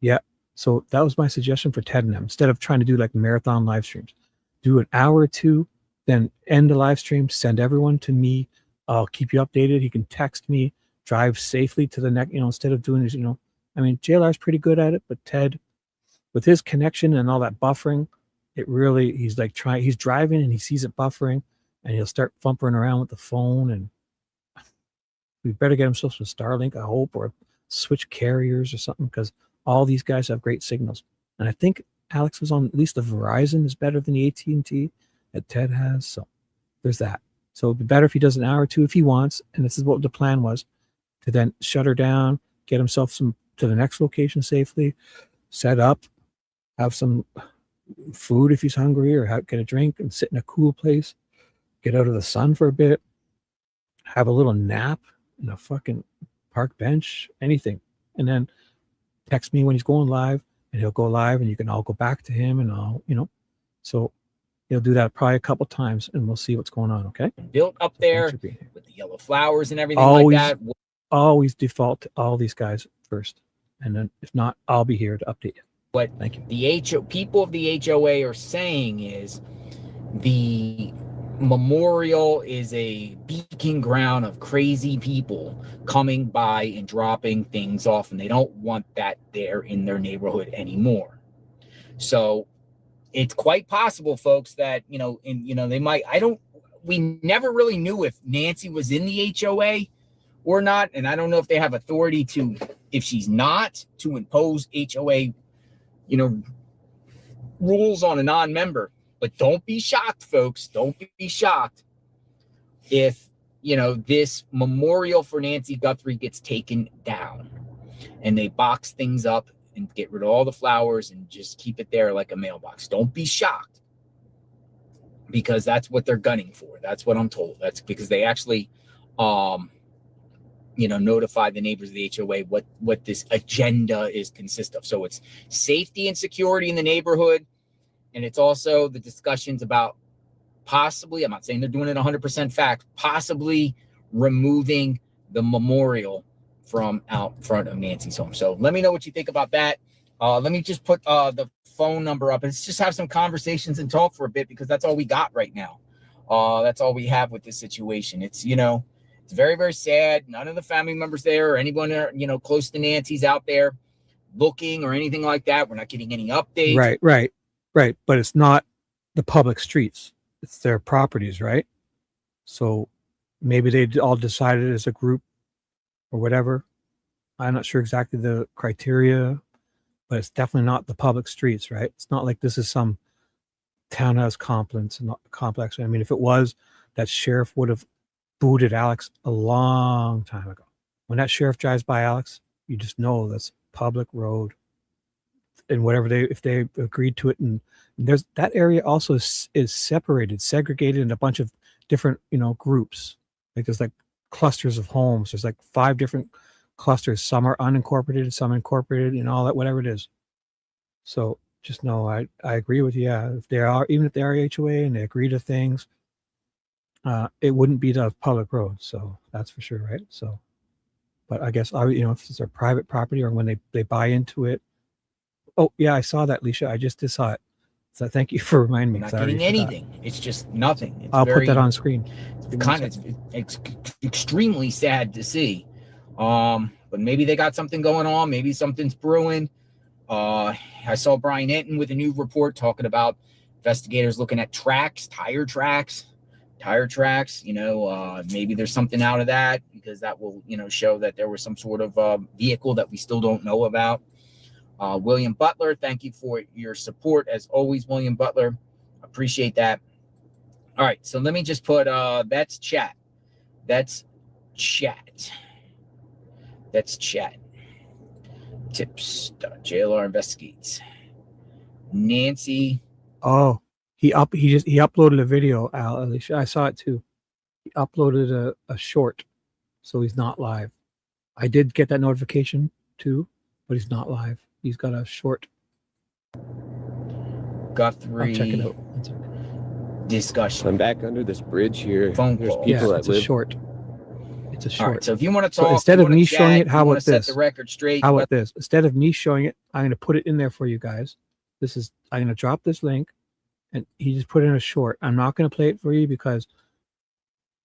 Yeah. So that was my suggestion for Ted and them. Instead of trying to do like marathon live streams, do an hour or two, then end the live stream, send everyone to me. I'll keep you updated. He can text me, drive safely to the next, instead of doing this, I mean, JLR's pretty good at it, but Ted, with his connection and all that buffering, he's driving and he sees it buffering and he'll start fumbling around with the phone, and we better get himself some Starlink, I hope, or switch carriers or something, because all these guys have great signals. And I think Alex was on at least the Verizon is better than the AT&T that Ted has. So there's that. So it'd be better if he does an hour or two if he wants. And this is what the plan was, to then shut her down, get himself to the next location safely, set up, have some food if he's hungry, or get a drink and sit in a cool place, get out of the sun for a bit, have a little nap in a fucking park bench, anything. And then text me when he's going live, and he'll go live and you can all go back to him, and I'll, so he'll do that probably a couple times and we'll see what's going on. Okay. Built up there with the yellow flowers and everything always, like that. Always default to all these guys first. And then if not, I'll be here to update you. What Thank you. The people of the HOA are saying is the memorial is a beacon ground of crazy people coming by and dropping things off, and they don't want that there in their neighborhood anymore. So it's quite possible, folks, that they might. We never really knew if Nancy was in the HOA or not, and I don't know if they have authority to, if she's not, to impose HOA rules on a non-member. But don't be shocked, folks. Don't be shocked if, this memorial for Nancy Guthrie gets taken down and they box things up and get rid of all the flowers and just keep it there like a mailbox. Don't be shocked, because that's what they're gunning for. That's what I'm told. That's because they actually, notify the neighbors of the HOA what this agenda is consist of. So it's safety and security in the neighborhood. And it's also the discussions about possibly, I'm not saying they're doing it 100% fact, possibly removing the memorial from out front of Nancy's home. So let me know what you think about that. Let me just put the phone number up. Let's just have some conversations and talk for a bit, because that's all we got right now. That's all we have with this situation. It's, it's very, very sad. None of the family members there or anyone, close to Nancy's out there looking or anything like that. We're not getting any updates. Right. But it's not the public streets. It's their properties, right? So maybe they all decided as a group or whatever. I'm not sure exactly the criteria, but it's definitely not the public streets, right? It's not like this is some townhouse complex. I mean, if it was, that sheriff would have booted Alex a long time ago. When that sheriff drives by Alex, you just know that's public road. And whatever if they agreed to it, and there's that area also is separated, segregated in a bunch of different, groups. Like there's like clusters of homes. There's like 5 different clusters. Some are unincorporated, some incorporated, all that, whatever it is. So just know I agree with you. Yeah, if they are HOA and they agree to things, it wouldn't be the public road. So that's for sure, right? So, but I guess if it's their private property or when they buy into it. Oh, yeah, I saw that, Leisha. I just saw it. So thank you for reminding me. Not getting anything. It's just nothing. I'll put that on screen. It's extremely sad to see. But maybe they got something going on. Maybe something's brewing. I saw Brian Enton with a new report talking about investigators looking at tire tracks. Maybe there's something out of that, because that will, show that there was some sort of vehicle that we still don't know about. William Butler, thank you for your support as always, William Butler. Appreciate that. All right, so let me just put that's chat. That's chat. Tips. JLR investigates. Nancy. Oh, he uploaded a video, Al. Alicia, I saw it too. He uploaded a short, so he's not live. I did get that notification too, but he's not live. He's got a short. Guthrie. I'll check it out. Discussion. I'm back under this bridge here. Phone There's call. people that it's live. a short. It's a All short. right. So if you want to So talk, instead you of wanna me chat, showing it, you how wanna about set this? the record straight. How about this? Instead of me showing it, I'm going to put it in there for you guys. I'm going to drop this link, and he just put in a short. I'm not going to play it for you because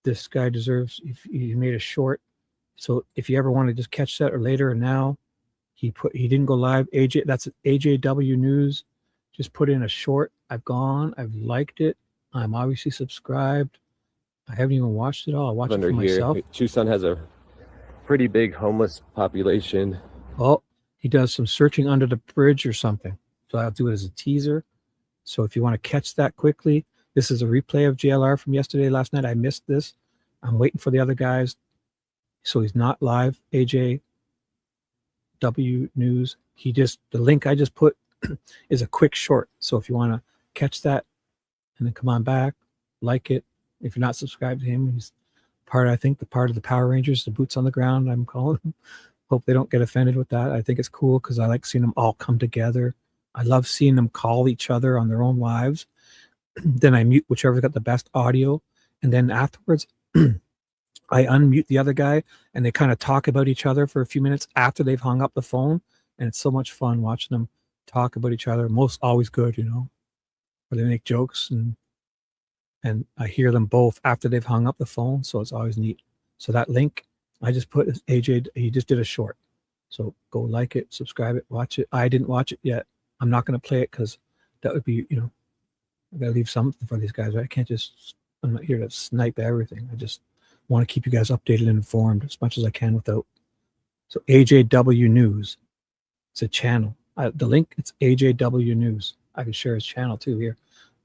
this guy deserves. He made a short. So if you ever want to just catch that or later or now, he didn't go live. That's AJW News. Just put in a short. I've liked it. I'm obviously subscribed. I haven't even watched it all. I watched it for myself. Tucson has a pretty big homeless population. Oh, he does some searching under the bridge or something. So I'll do it as a teaser. So if you want to catch that quickly, this is a replay of JLR from last night. I missed this. I'm waiting for the other guys. So he's not live. AJW News. The link I just put is a quick short. So if you want to catch that and then come on back, like it. If you're not subscribed to him, he's part of the Power Rangers, the boots on the ground, I'm calling him. Hope they don't get offended with that. I think it's cool because I like seeing them all come together. I love seeing them call each other on their own lives. Then I mute whichever's got the best audio. And then afterwards, I unmute the other guy and they kind of talk about each other for a few minutes after they've hung up the phone. And it's so much fun watching them talk about each other. Most always good, where they make jokes and I hear them both after they've hung up the phone. So it's always neat. So that link I just put is AJ. He just did a short. So go like it, subscribe it, watch it. I didn't watch it yet. I'm not going to play it because that would be, I got to leave something for these guys. Right? I'm not here to snipe everything. I just want to keep you guys updated and informed as much as I can without. So AJW News. It's a channel. The link, it's AJW News. I can share his channel too here.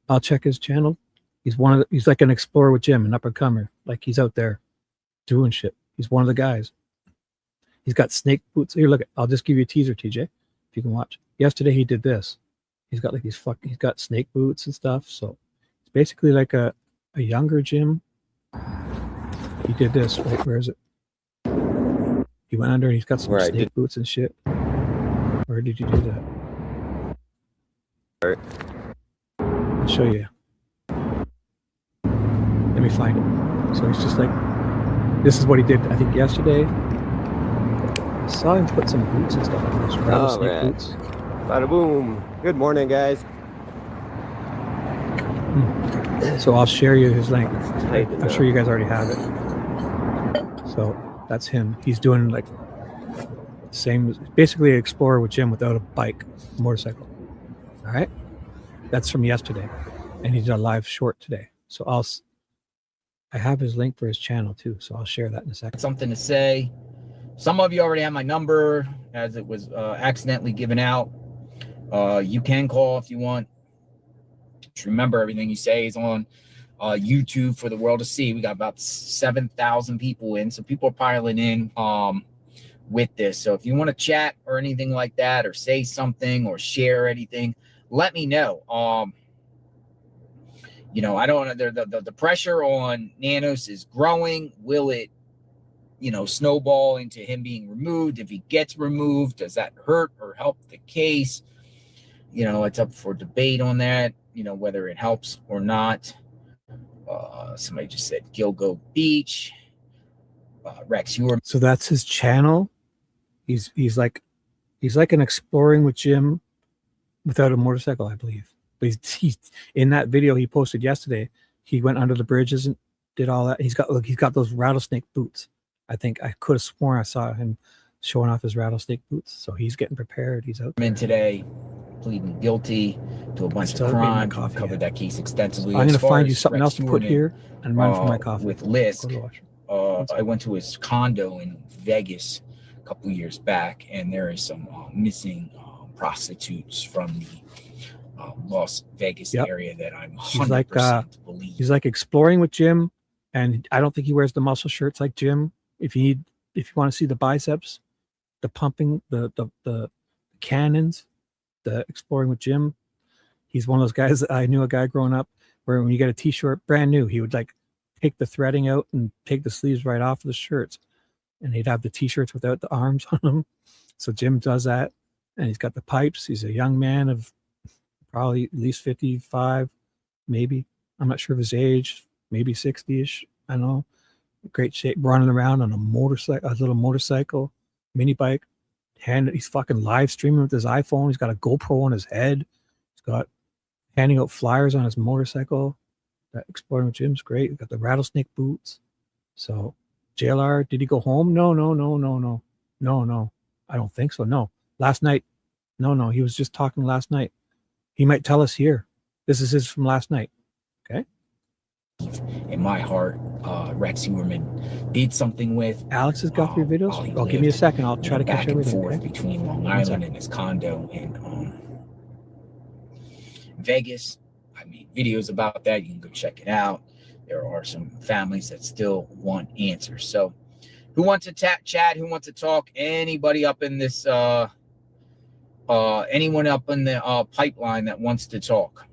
I'll check his channel. He's like an explorer with Jim, an up and comer. Like he's out there doing shit. He's one of the guys. He's got snake boots. Here, look. I'll just give you a teaser, TJ, if you can watch. Yesterday he did this. He's got he's got snake boots and stuff. So it's basically like a younger Jim. He did this. Right, where is it? He went under and he's got some snake boots and shit. Where did you do that? All right. I'll show you. Let me find it. So he's just like, this is what he did, I think, yesterday. I saw him put some boots and stuff on those rattlesnake boots. Bada boom. Good morning, guys. So I'll share you his link. I'm sure you guys already have it. So that's him. He's doing like the same, basically an explorer with Jim without a bike, motorcycle. All right. That's from yesterday. And he did a live short today. So I have his link for his channel too. So I'll share that in a second. Something to say. Some of you already have my number as it was accidentally given out. You can call if you want. Just remember, everything you say is on YouTube for the world to see. We got about 7,000 people in, so people are piling in with this. So if you want to chat or anything like that, or say something or share anything, let me know. I don't want the pressure on Nanos is growing. Will it, snowball into him being removed? If he gets removed, does that hurt or help the case? It's up for debate on that, whether it helps or not. Somebody just said Gilgo Beach. Rex, you were. So that's his channel. He's like an exploring with Jim without a motorcycle, I believe. But he's in that video he posted yesterday. He went under the bridges and did all that. He's got those rattlesnake boots. I think I could have sworn I saw him showing off his rattlesnake boots. So he's getting prepared. He's out there. Today, pleading guilty to a bunch of crimes. We've covered that case extensively. I'm going to find you something else to put here and run for my coffee. With Lisk, I went to his condo in Vegas a couple years back, and there is some missing prostitutes from the Las Vegas area that I'm 100% believe. He's like exploring with Jim, and I don't think he wears the muscle shirts like Jim. If you want to see the biceps, the pumping, the cannons, the exploring with Jim, he's one of those guys that I knew a guy growing up where when you get a t-shirt brand new, he would like take the threading out and take the sleeves right off of the shirts, and he'd have the t-shirts without the arms on them. So Jim does that, and he's got the pipes. He's a young man of probably at least 55, maybe. I'm not sure of his age, maybe 60-ish. I don't know. great shape, running around on a motorcycle, a little motorcycle, mini bike. He's fucking live streaming with his iPhone. He's got a GoPro on his head. He's got handing out flyers on his motorcycle. That Exploring with Jim's great. He's got the rattlesnake boots. So JLR, did he go home? No. I don't think so. No. Last night. No. He was just talking last night. He might tell us here. This is his from last night. Okay. In my heart, Rex Huerman did something with Alex's Guthrie videos. Oh, give me a second. I'll try to catch everything. Back and forth between Long Island and his condo in Vegas. I made videos about that. You can go check it out. There are some families that still want answers. So who wants to chat? Who wants to talk? Anybody up in this, anyone up in the pipeline that wants to talk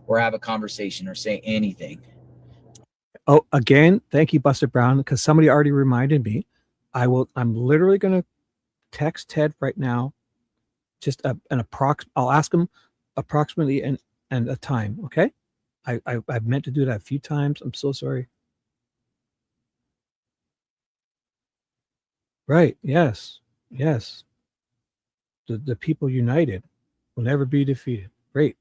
or have a conversation or say anything? Oh, again, thank you, Buster Brown, because somebody already reminded me. I'm literally going to text Ted right now. Just I'll ask him approximately and a time. Okay. I've meant to do that a few times. I'm so sorry. Right. Yes. The people united will never be defeated. Great.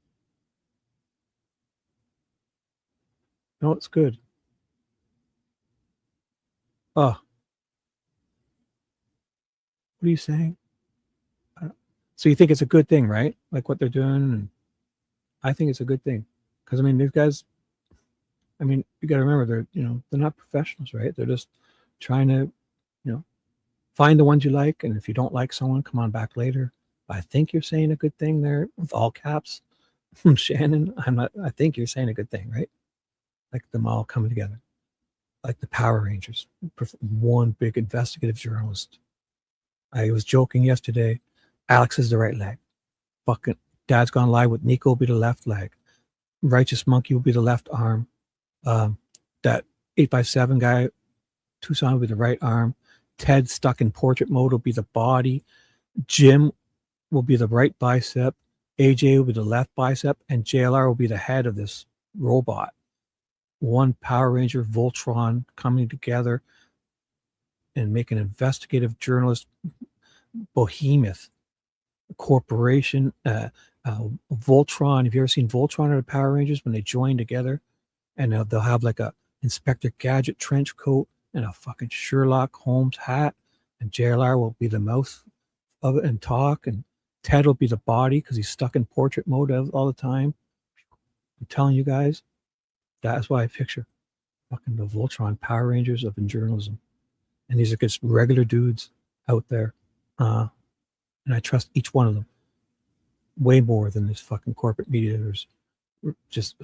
No, it's good. Oh. What are you saying? So you think it's a good thing, right? Like what they're doing? And I think it's a good thing. Because, I mean, these guys, I mean, you got to remember, they're not professionals, right? They're just trying to, find the ones you like. And if you don't like someone, come on back later. I think you're saying a good thing there with all caps. Shannon, I think you're saying a good thing, right? Like them all coming together. Like the Power Rangers. One big investigative journalist. I was joking yesterday. Alex is the right leg. Fucking Dad's Gone Live with Nico will be the left leg. Righteous Monkey will be the left arm. That 8x7 guy, Tucson, will be the right arm. Ted stuck in portrait mode will be the body. Jim will be the right bicep. AJ will be the left bicep. And JLR will be the head of this robot. One Power Ranger Voltron coming together and make an investigative journalist behemoth corporation. Voltron. Have you ever seen Voltron or the Power Rangers when they join together? And they'll have like a Inspector Gadget trench coat and a fucking Sherlock Holmes hat. And JLR will be the mouth of it and talk. And Ted will be the body because he's stuck in portrait mode all the time. I'm telling you guys, that's why I picture fucking the Voltron Power Rangers of journalism. And these are just regular dudes out there. And I trust each one of them way more than this fucking corporate media that's just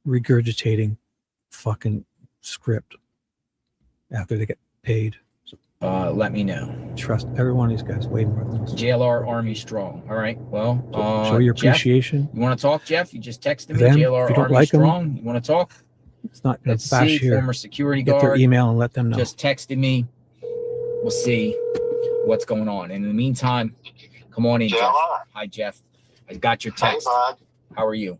regurgitating fucking script after they get paid. So, let me know. Trust every one of these guys way more than this. JLR Army Strong. All right. Well, show your appreciation. Jeff, you want to talk, Jeff? You just texted me. Them, JLR Army like Strong. them, you want to talk? It's not going Let's to bash see. here. Former security Get guard. their email and let them know. Just texted me. We'll see what's going on. And in the meantime, come on in, Jeff. Hi, Jeff. I got your text. Hey, bud. How are you?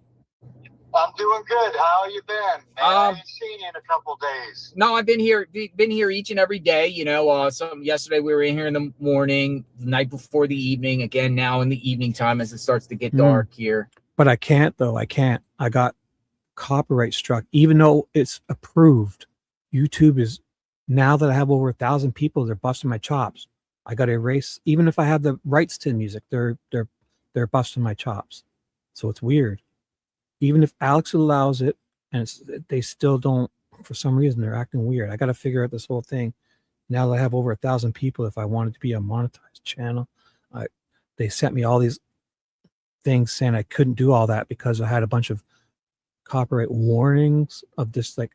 I'm doing good. How you been? Man, I haven't seen you in a couple days. No, I've been here each and every day. Yesterday we were in here in the morning, the night before the evening, again now in the evening time as it starts to get dark here. But I can't though. I can't. I got copyright struck, even though it's approved. YouTube is, now that I have over 1,000 people, they're busting my chops. I got to erase, even if I have the rights to the music, they're busting my chops. So it's weird. Even if Alex allows it, and they still don't, for some reason, they're acting weird. I got to figure out this whole thing. Now that I have over 1,000 people, if I wanted to be a monetized channel, they sent me all these things saying I couldn't do all that because I had a bunch of copyright warnings of this, like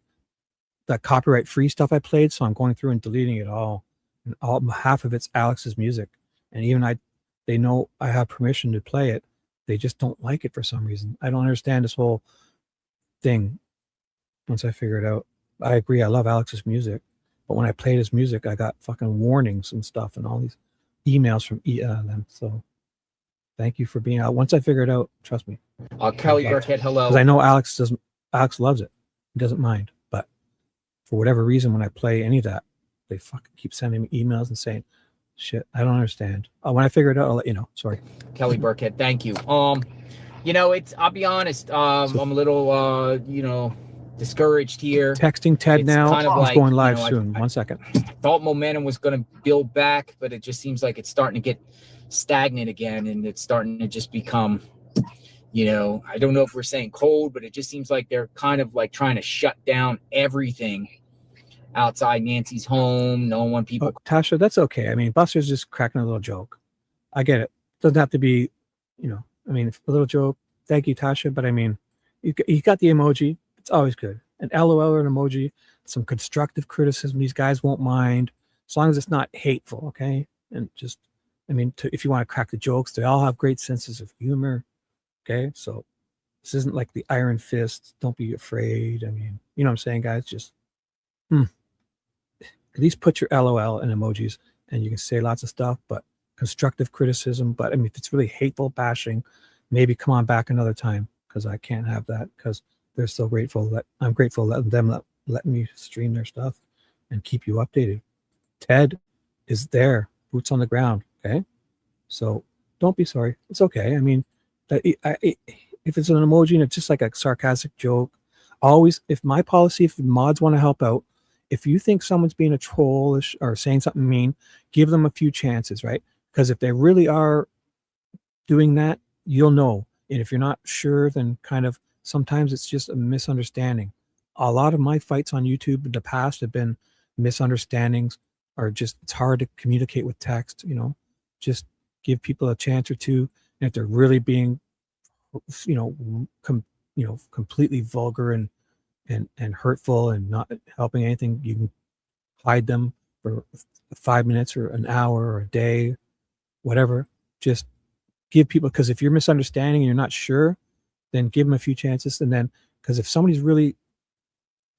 that copyright free stuff I played. So I'm going through and deleting it all. And half of it's Alex's music. And even they know I have permission to play it. They just don't like it for some reason. I don't understand this whole thing. Once I figure it out, I agree. I love Alex's music, but when I played his music, I got fucking warnings and stuff and all these emails from them. So thank you for being out. Once I figure it out, trust me. Kelly Burkhead, hello. Because I know Alex loves it. He doesn't mind. But for whatever reason, when I play any of that, they fucking keep sending me emails and saying, shit, I don't understand. When I figure it out, I'll let you know. Sorry. Kelly Burkhead, thank you. I'll be honest, I'm a little, discouraged here. Texting Ted It's now. kind of He's like, going live I soon. 1 second. thought momentum was going to build back, but it just seems like it's starting to get stagnant again, and it's starting to just become, I don't know if we're saying cold, but it just seems like they're kind of like trying to shut down everything outside Nancy's home. No one people. Tasha, that's okay. I mean, Buster's just cracking a little joke. I get it. Doesn't have to be, a little joke. Thank you, Tasha. But I mean, you got the emoji. It's always good. An LOL or an emoji, some constructive criticism. These guys won't mind as long as it's not hateful. Okay. And just, if you want to crack the jokes, they all have great senses of humor. Okay. So this isn't like the Iron Fist. Don't be afraid. I mean, you know what I'm saying, guys? Just, at least put your LOL and emojis, and you can say lots of stuff, but constructive criticism. But if it's really hateful bashing, maybe come on back another time, because I can't have that, because they're so grateful that I'm grateful that them let me stream their stuff and keep you updated. Ted is there, boots on the ground. Okay. So don't be sorry. It's okay. If it's an emoji and it's just like a sarcastic joke, always, if mods want to help out, if you think someone's being a trollish or saying something mean, give them a few chances, right? Because if they really are doing that, you'll know. And if you're not sure, then kind of sometimes it's just a misunderstanding. A lot of my fights on YouTube in the past have been misunderstandings, or just it's hard to communicate with text. Just give people a chance or two. And if they're really being, completely vulgar and hurtful and not helping anything, you can hide them for 5 minutes or an hour or a day, whatever. Just give people, because if you're misunderstanding and you're not sure, then give them a few chances. And then, because if somebody's really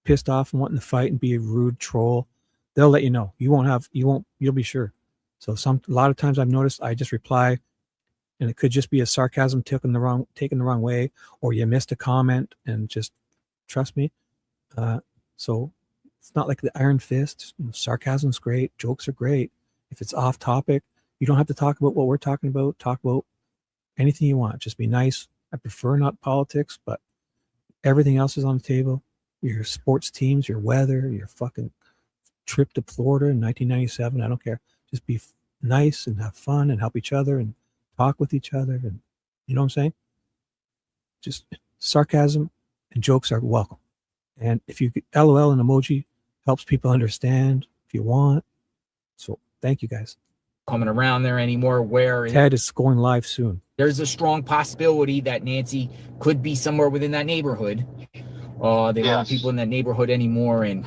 pissed off and wanting to fight and be a rude troll, they'll let you know. You'll be sure. So a lot of times I've noticed I just reply, and it could just be a sarcasm taken the wrong way, or you missed a comment, and just trust me. So it's not like the Iron Fist. Sarcasm's great. Jokes are great. If it's off topic, you don't have to talk about what we're talking about. Talk about anything you want. Just be nice. I prefer not politics, but everything else is on the table. Your sports teams, your weather, your fucking trip to Florida in 1997. I don't care. Just be nice and have fun and help each other and talk with each other. And you know what I'm saying? Just sarcasm and jokes are welcome. And if you LOL and emoji helps people understand if you want. So thank you guys. Coming around there anymore, where Ted is going live soon. There's a strong possibility that Nancy could be somewhere within that neighborhood. They don't have people in that neighborhood anymore, and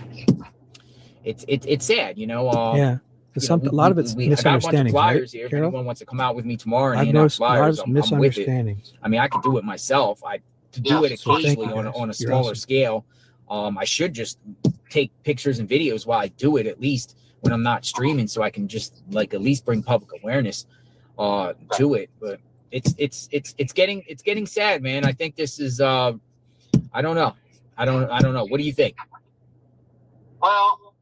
it's sad, Yeah. A lot of it's misunderstandings. I got a bunch of flyers right, here. Carol? If anyone wants to come out with me tomorrow and I've hand out noticed flyers, a lot of I'm with it. misunderstandings. I could do it myself. Do it occasionally on a smaller awesome. scale. I should just take pictures and videos while I do it, at least when I'm not streaming, so I can just at least bring public awareness to it. But it's getting sad, man. I think this is I don't know. What do you think? Well,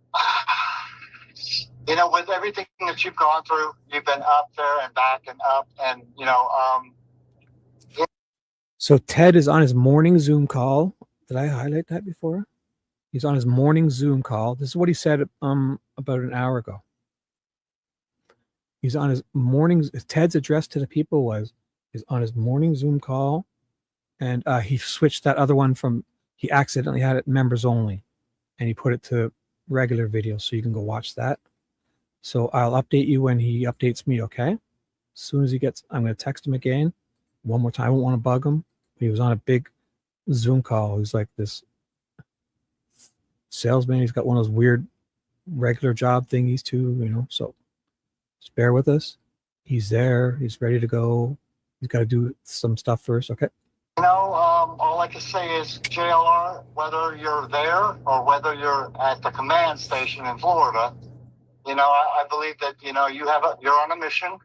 with everything that you've gone through, you've been up there and back and up, and So Ted is on his morning Zoom call. Did I highlight that before? He's on his morning Zoom call. This is what he said about an hour ago. He's on his morning. Ted's address to the people is on his morning Zoom call, and he switched that other one he accidentally had it members only, and he put it to regular video, so you can go watch that. So I'll update you when he updates me, okay? As soon as I'm going to text him again one more time. I won't want to bug him. He was on a big Zoom call. He's like this salesman. He's got one of those weird regular job thingies too, so just bear with us. He's there. He's ready to go. He's got to do some stuff first, okay? all I can say is, JLR, whether you're there or whether you're at the command station in Florida, I believe that, you're on a mission,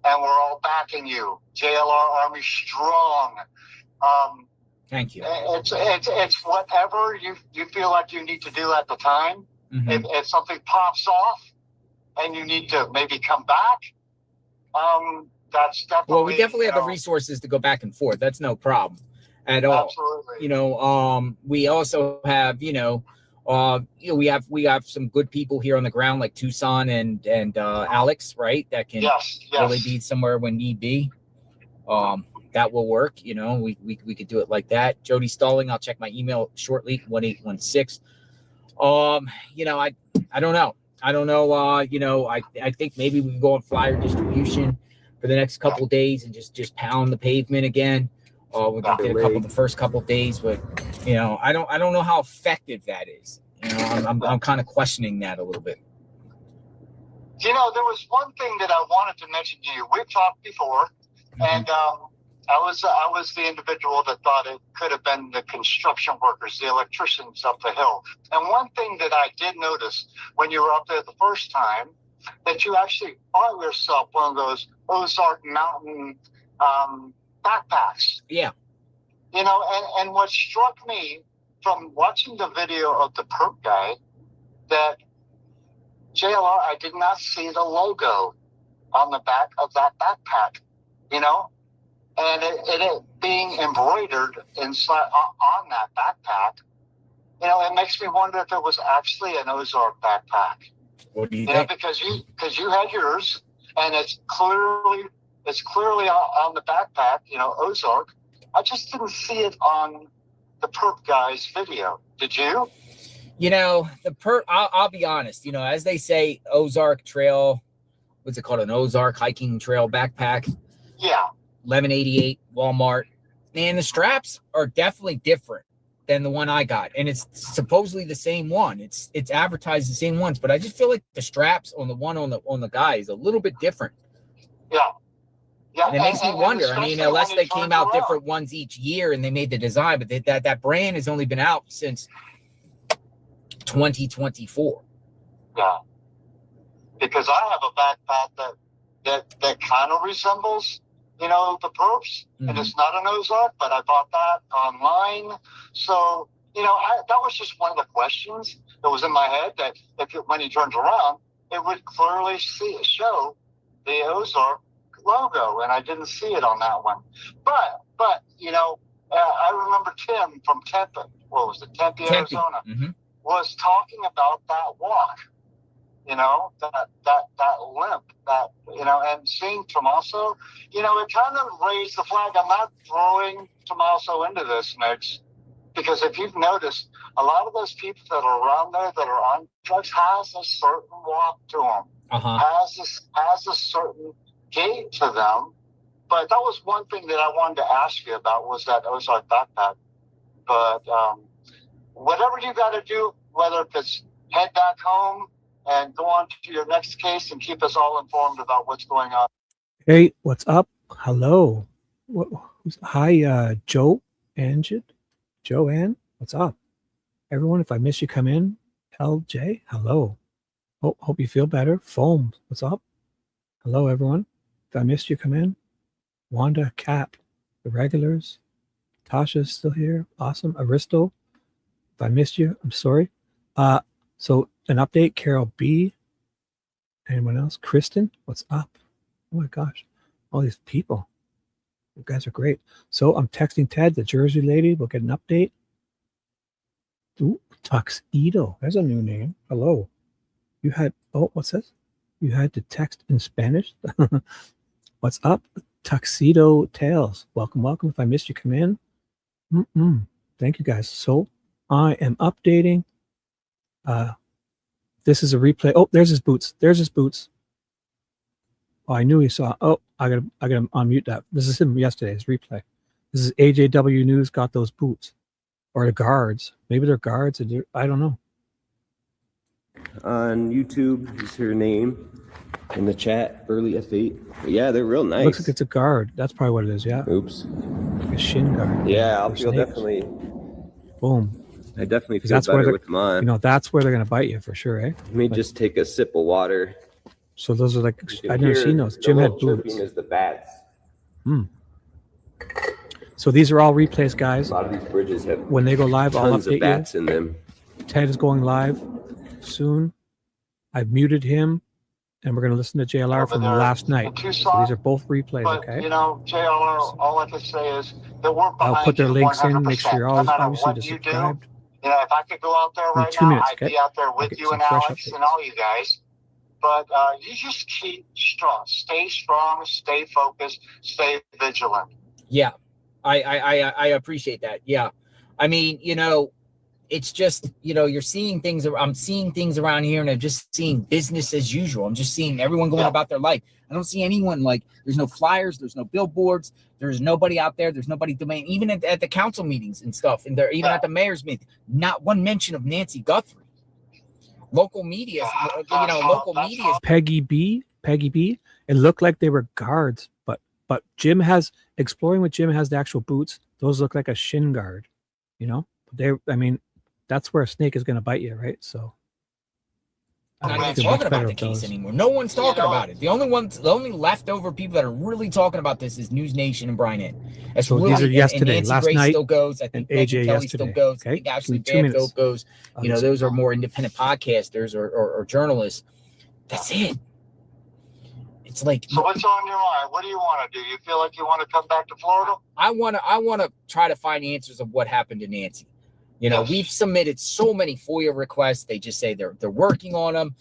and we're all backing you. JLR Army strong. Thank you. It's whatever you feel like you need to do at the time. If something pops off and you need to maybe come back, that's definitely. Well, we definitely have the resources to go back and forth. That's no problem at all. Absolutely. We also have, we have some good people here on the ground like Tucson and Alex, right? That can really be somewhere when need be. That will work. We could do it like that. Jody Stalling, I'll check my email shortly. 1816. I don't know. I think maybe we can go on flyer distribution for the next couple of days and just pound the pavement again. We did the first couple of days, but I don't know how effective that is. I'm kind of questioning that a little bit. There was one thing that I wanted to mention to you. We've talked before, and I was the individual that thought it could have been the construction workers, the electricians up the hill. And one thing that I did notice when you were up there the first time, that you actually bought yourself one of those Ozark Mountain backpacks. Yeah. And what struck me from watching the video of the perp guy, that JLR, I did not see the logo on the back of that backpack, and it being embroidered inside on that backpack, it makes me wonder if it was actually an Ozark backpack. What do you think? Because you had yours, and it's clearly on the backpack, Ozark. I just didn't see it on the perp guy's video. Did you? The perp. I'll be honest. As they say, Ozark Trail. What's it called? An Ozark hiking trail backpack. Yeah. 1188 Walmart. Man, the straps are definitely different than the one I got, and it's supposedly the same one. It's advertised the same ones, but I just feel like the straps on the one on the guy is a little bit different. Yeah. Yeah. And it makes me wonder. I mean, unless they came out different ones each year and they made the design, but that brand has only been out since 2024. Yeah. Because I have a backpack that kind of resembles, the perps, and it's not an Ozark, but I bought that online. So, that was just one of the questions that was in my head, that when he turns around, it would clearly show the Ozark logo, and I didn't see it on that one. But I remember Tim from Tempe, Tempe, Arizona, was talking about that walk, that limp, and seeing Tommaso, it kind of raised the flag. I'm not throwing Tommaso into this mix, because if you've noticed, a lot of those people that are around there that are on drugs has a certain walk to them, has a certain gait to them. But that was one thing that I wanted to ask you about, was that Ozark backpack. But whatever you got to do, whether it's head back home and go on to your next case and keep us all informed about what's going on. Hey, what's up? Hello. Hi, Joanne, what's up? Everyone, if I miss you, come in. LJ, hello. Hope you feel better. Foam, what's up? Hello, everyone. If I missed you, come in. Wanda, Cap, the regulars. Tasha's still here. Awesome. Aristo, if I missed you, I'm sorry. So an update, Carol B. Anyone else? Kristen, what's up? Oh my gosh, all these people. You guys are great. So I'm texting Ted, the Jersey lady. We'll get an update. Ooh, Tuxedo. There's a new name. Hello. You had, what's this? You had to text in Spanish. What's up? Tuxedo Tales. Welcome. If I missed you, come in. Thank you guys. So I am updating. This is a replay. Oh, there's his boots. Oh, I knew he saw. Oh, I gotta unmute that. This is him yesterday's replay. This is AJW News got those boots. Or the guards. Maybe they're guards. I don't know. On YouTube, just her name in the chat, early F8. Yeah, they're real nice. Looks like it's a guard. That's probably what it is, yeah. Oops. Like a shin guard. Yeah, I'll feel definitely. Boom. I definitely feel better with them on. That's where they're going to bite you for sure, eh? Let me just take a sip of water. So those are like, I've never seen those. Jim had boots. Is the bats. So these are all replays, guys. A lot of these bridges have When they go live, I'll tons of update bats you. in them. Ted is going live soon. I've muted him, and we're going to listen to JLR from last night. So these are both replays, But, okay? you know, JLR, all I can say is that we're behind I'll put their you links in. 100%. Make sure you're No always matter obviously what you do, subscribed. you know, if I could go out there In right 2 now, minutes, I'd okay? be out there I'll with get you some and fresh Alex updates. and all you guys. But you just keep strong, stay focused, stay vigilant. Yeah, I appreciate that. Yeah, I mean, you know, it's just, you know, you're seeing things. I'm seeing things around here, and I'm just seeing business as usual. I'm just seeing everyone going about their life. I don't see anyone like. There's no flyers. There's no billboards. There's nobody out there. There's nobody doing. Even at the council meetings and stuff, and even at the mayor's meeting, not one mention of Nancy Guthrie. Local media, you know, local media. Peggy B. It looked like they were guards, but Jim has exploring with Jim has the actual boots. Those look like a shin guard, you know. I mean, that's where a snake is going to bite you, right? So. Not even talking about the case anymore. No one's talking about it. The only leftover people that are really talking about this is News Nation and Brian Ed. That's so really, these are yesterday, and Nancy last Grace night, still goes. I think AJ Kelly still goes. Okay? I think Ashley 2 minutes. Banfield goes. You know, those are more independent podcasters or journalists. That's it. It's like. So what's on your mind? What do you want to do? You feel like you want to come back to Florida? I want to try to find answers of what happened to Nancy. You know, we've submitted so many FOIA requests. They just say they're working on them.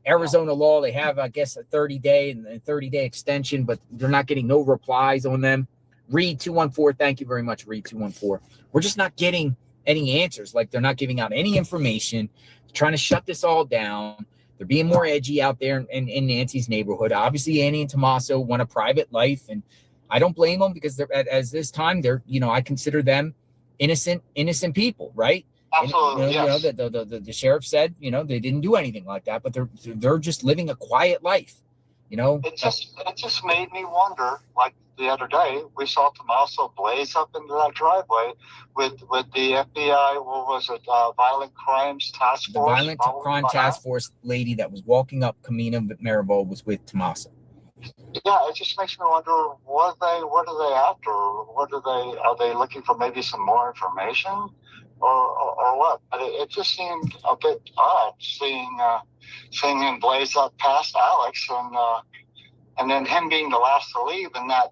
Arizona law, they have, I guess, a 30-day and a 30-day extension, but they're not getting no replies on them. Reed 214, thank you very much, Reed 214. We're just not getting any answers. Like, they're not giving out any information, trying to shut this all down. They're being more edgy out there in Nancy's neighborhood. Obviously, Annie and Tommaso want a private life, and I don't blame them because they're as this time they're, you know, I consider them innocent people, right? Absolutely, and, you know, the sheriff said, you know, they didn't do anything like that, but they're just living a quiet life, you know. It just made me wonder. Like the other day, we saw Tommaso blaze up into that driveway with the FBI. What was it? Violent Crimes Task Force. The Violent Crime Task Force lady that was walking up Camino Maribel was with Tommaso. Yeah, it just makes me wonder what are they after? Are they looking for maybe some more information? Or what? But it just seemed a bit odd seeing him blaze up past Alex and then him being the last to leave, and that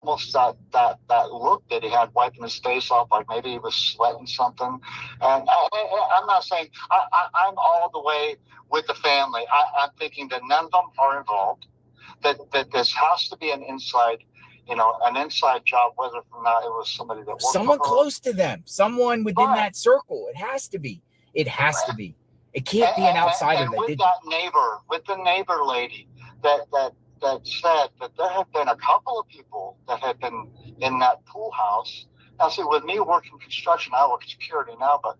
almost that look that he had wiping his face off, like maybe he was sweating something. And I'm not saying I'm all the way with the family. I'm thinking that none of them are involved. That this has to be an inside job, whether or not it was somebody that worked someone for her. close to them, someone within that circle. It has to be. It has to be. It can't be an outsider and that with did that neighbor, with the neighbor lady that said that there had been a couple of people that had been in that pool house. Now, see, with me working construction, I work security now, but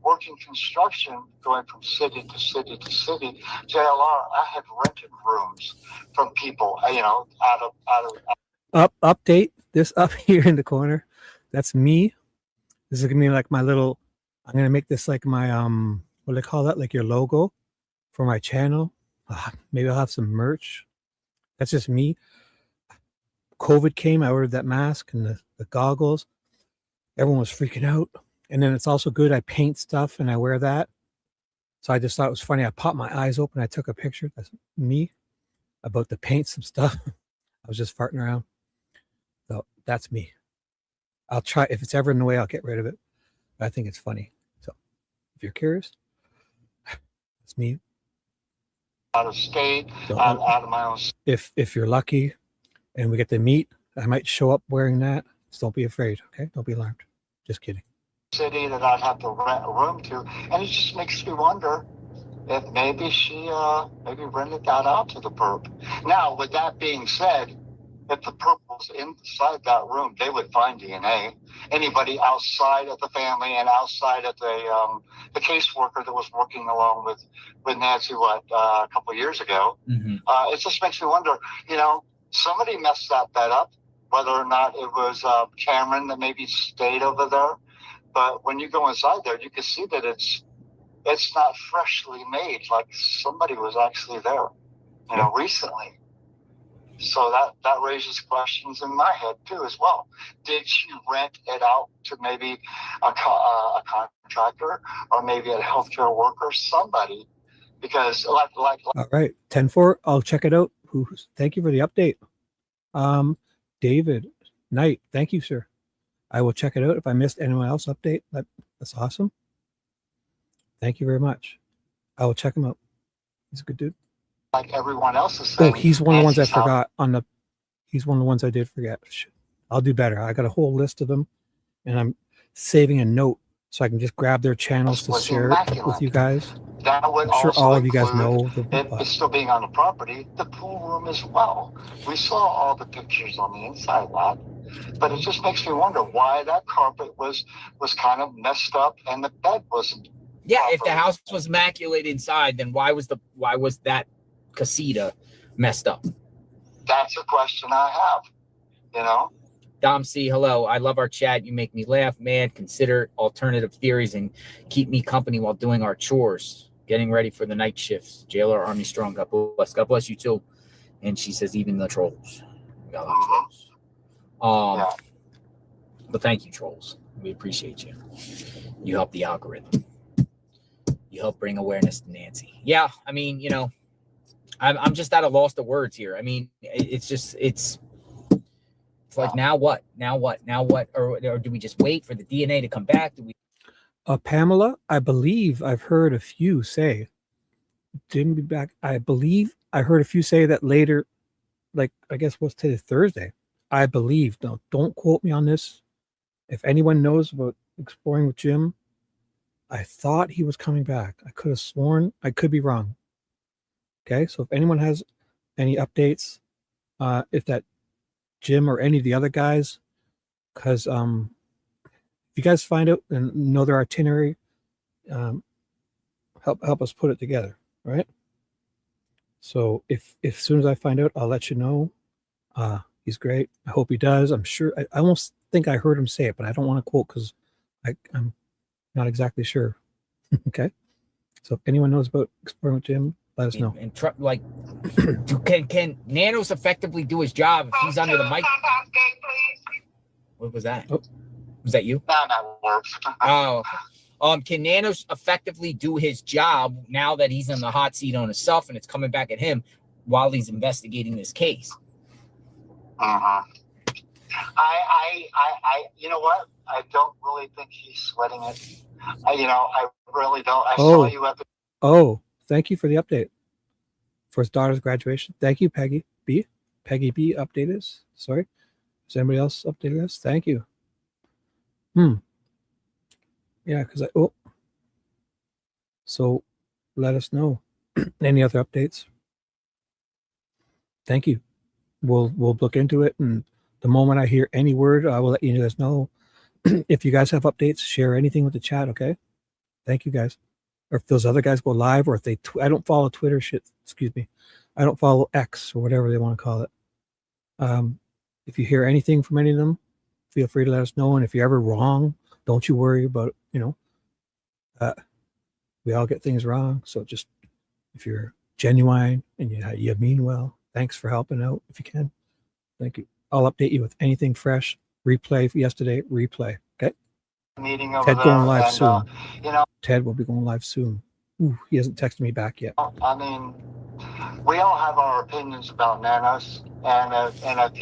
working construction, going from city to city to city, JLR, I had rented rooms from people, you know, out of update this up here in the corner. That's me. This is gonna be like my little. I'm gonna make this like my what do they call that? Like your logo for my channel. Maybe I'll have some merch. That's just me. COVID came. I ordered that mask and the goggles. Everyone was freaking out. And then it's also good. I paint stuff and I wear that. So I just thought it was funny. I popped my eyes open. I took a picture. That's me about to paint some stuff. I was just farting around. So that's me. I'll try. If it's ever in the way, I'll get rid of it. But I think it's funny. So if you're curious, it's me. Out of state, out of my own. If you're lucky and we get to meet, I might show up wearing that. So don't be afraid, okay? Don't be alarmed. Just kidding. City that I'd have to rent a room to, and it just makes me wonder if maybe she maybe rented that out to the perp. Now, with that being said, if the perp was inside that room, they would find DNA. Anybody outside of the family and outside of the caseworker that was working along with Nancy, a couple of years ago, it just makes me wonder. You know, somebody messed that up. Whether or not it was Cameron that maybe stayed over there. But when you go inside there, you can see that it's not freshly made. Like somebody was actually there, you know, recently. So that raises questions in my head too as well. Did she rent it out to maybe a contractor or maybe a healthcare worker, somebody? Because like All right, 10-4. I'll check it out. Thank you for the update. David Knight, thank you, sir. I will check it out. If I missed anyone else update, that's awesome. Thank you very much. I will check him out. He's a good dude. like everyone else is saying. Oh, he's one of the ones I Nancy's out. forgot on the. He's one of the ones I did forget. Shit. I'll do better. I got a whole list of them, and I'm saving a note so I can just grab their channels to Was share it with you guys. That would I'm sure also all of you guys include, know it's still being on the property, the pool room as well. We saw all the pictures on the inside lot, but it just makes me wonder why that carpet was kind of messed up and the bed wasn't. Yeah, if the house was immaculate inside, then why was that casita messed up? That's a question I have, you know? Dom C, hello. I love our chat. You make me laugh, man. Consider alternative theories and keep me company while doing our chores. Getting ready for the night shifts. Jailer Army Strong. God bless. God bless you too. And she says, even the trolls. We got trolls. But thank you, trolls. We appreciate you. You help the algorithm. You help bring awareness to Nancy. Yeah, I mean, you know, I'm just at a loss of words here. I mean, it's like, now what? Or do we just wait for the DNA to come back? Do we? Pamela, I believe I've heard a few say, didn't be back. I believe I heard a few say that later, like, I guess what's today, Thursday. I believe, no, don't quote me on this. If anyone knows about Exploring with Jim, I thought he was coming back. I could have sworn, I could be wrong. Okay, so if anyone has any updates, if that Jim or any of the other guys, because if you guys find out and know their itinerary, help us put it together, right? So if as soon as I find out, I'll let you know. He's great. I hope he does. I'm sure. I almost think I heard him say it, but I don't want to quote because I'm not exactly sure. Okay. So if anyone knows about Exploring with Jim, let us know. And can Nanos effectively do his job if he's under the mic? What was that? Oh. Was that you? No, that works. Oh, okay. Can Nanos effectively do his job now that he's in the hot seat on himself and it's coming back at him while he's investigating this case? I you know what? I don't really think he's sweating it. I really don't. I saw you at the. Oh, thank you for the update for his daughter's graduation. Thank you, Peggy B. Peggy B updated us. Sorry. Has anybody else updated us? Thank you. Yeah, because so let us know. Any other updates? Thank you. We'll look into it, and the moment I hear any word, I will let you guys know. If you guys have updates, share anything with the chat, okay? Thank you guys. Or if those other guys go live, or if they, I don't follow Twitter shit. Excuse me, I don't follow X or whatever they want to call it. If you hear anything from any of them, feel free to let us know. And if you're ever wrong, don't you worry about it. We all get things wrong. So just if you're genuine and you mean well, thanks for helping out if you can. Thank you. I'll update you with anything fresh. Replay for yesterday, replay. Okay. Meeting over Ted there, going live and, soon. you know, Ted will be going live soon. Ooh, he hasn't texted me back yet. I mean, we all have our opinions about Nanos, and if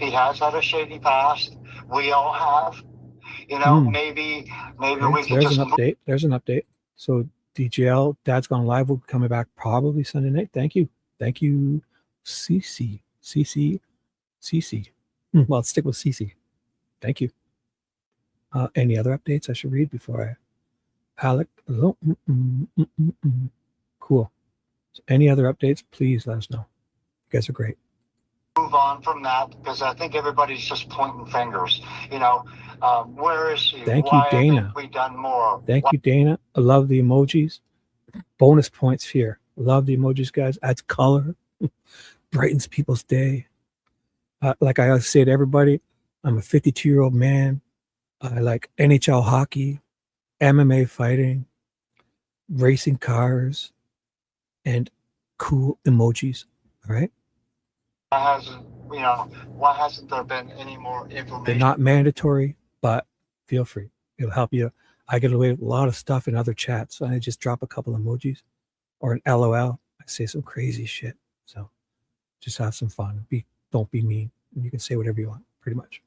he has had a shady past, we all have. Maybe Okay, we so can there's just an update. There's an update. So DGL, Dad's Gone Live will be coming back probably Sunday night. Thank you. Thank you, CC. Well, let's stick with CC. Thank you. Any other updates I should read before I... Alec. Hello. Cool. So any other updates, please let us know. You guys are great. move on from that because I think everybody's just pointing fingers. Where is she? Thank you, Why Dana. haven't we done more? Thank you, Dana. I love the emojis. Bonus points here. Love the emojis, guys. Adds color. Brightens people's day. Like I always say to everybody, I'm a 52-year-old man. I like NHL hockey, MMA fighting, racing cars, and cool emojis. All right. Why hasn't there been any more information? They're not mandatory, but feel free. It'll help you. I get away with a lot of stuff in other chats. So I just drop a couple emojis or an LOL. I say some crazy shit. So just have some fun. Don't be mean. And you can say whatever you want, pretty much.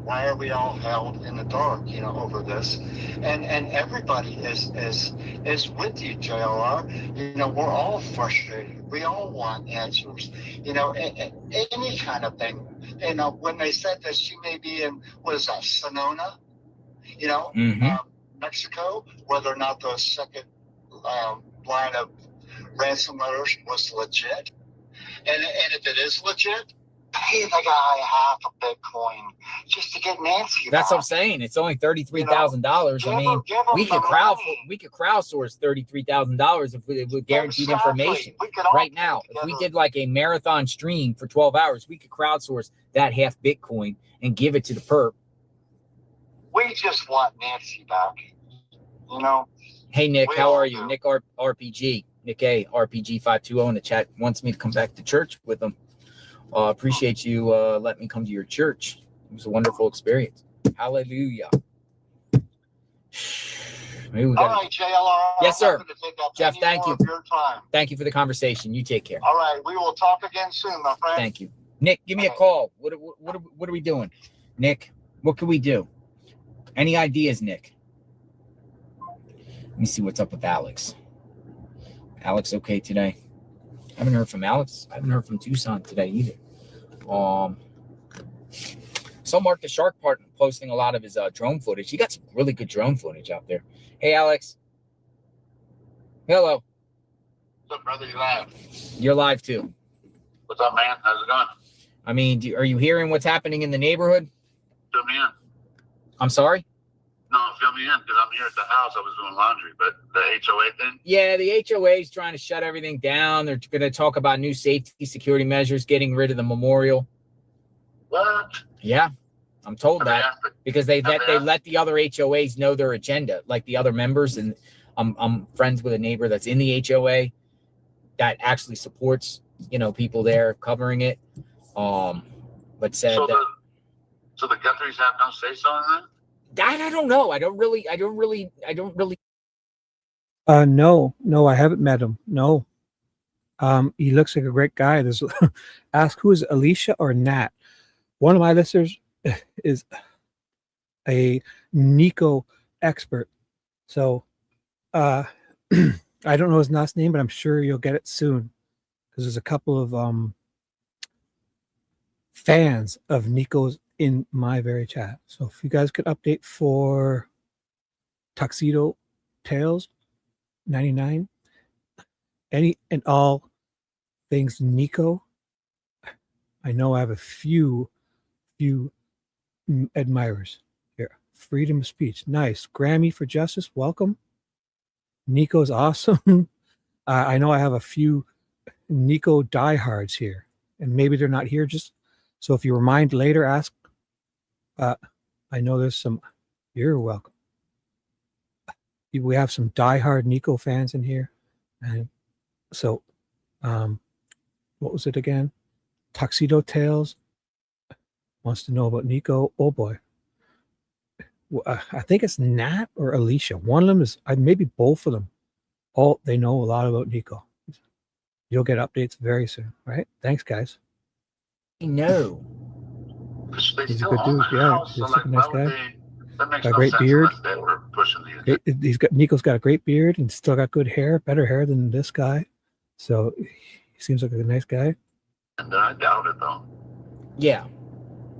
Why are we all held in the dark, over this? And everybody is with you, JLR. We're all frustrated. We all want answers. Any kind of thing. When they said that she may be in, what is that, Sonoma? Mexico, whether or not the second line of ransomware was legit. And if it is legit, pay the guy half a Bitcoin just to get Nancy. That's what I'm saying. It's only $33,000. I mean, we could crowdsource $33,000 if we with guaranteed information. Right now, if we did like a marathon stream for 12 hours, we could crowdsource that half Bitcoin and give it to the perp. We just want Nancy back. Hey Nick, how are you? Nick RPG, Nick A RPG 520 in the chat wants me to come back to church with him. Appreciate you letting me come to your church. It was a wonderful experience. Hallelujah. All right, JLR. Yes, sir. Jeff, thank you. Thank you for the conversation. You take care. All right, we will talk again soon, my friend. Thank you. Nick, give me a call. What are we doing? Nick, what can we do? Any ideas, Nick? Let me see what's up with Alex. Alex okay today? I haven't heard from Alex. I haven't heard from Tucson today either. So Mark the Shark part posting a lot of his drone footage. He got some really good drone footage out there. Hey, Alex. Hello. What's up, brother? You live? You're live too. What's up, man? How's it going? I mean, are you hearing what's happening in the neighborhood? Fill me in. I'm sorry? No, fill me in because I'm here at the house. I was doing laundry, but the HOA thing? Yeah, the HOA is trying to shut everything down. They're going to talk about new safety security measures, getting rid of the memorial. What? Yeah, I'm told that because they let the other HOAs know their agenda, like the other members. And I'm friends with a neighbor that's in the HOA that actually supports, people there covering it. But said so the Guthries have no say so in that? I don't know. I don't really. No, I haven't met him. No. He looks like a great guy. There's ask who is Alicia or Nat. One of my listeners is a Nico expert. So I don't know his last name, but I'm sure you'll get it soon. Because there's a couple of fans of Nico's in my very chat. So if you guys could update for Tuxedo Tales 99, any and all things Nico. I know I have a few admirers here. Freedom of speech. Nice. Grammy for Justice. Welcome. Nico's awesome. I know I have a few Nico diehards here, and maybe they're not here just so if you remind later, ask. I know there's some. You're welcome. We have some diehard Nico fans in here, and so, what was it again? Tuxedo Tales wants to know about Nico. Oh boy, I think it's Nat or Alicia. One of them is maybe both of them. All they know a lot about Nico. You'll get updates very soon, right? Thanks, guys. No. He's a good dude. Yeah, he's a nice guy. Got a great beard. Nico's got a great beard and still got good hair, better hair than this guy. So he seems like a nice guy. And I doubt it though. Yeah.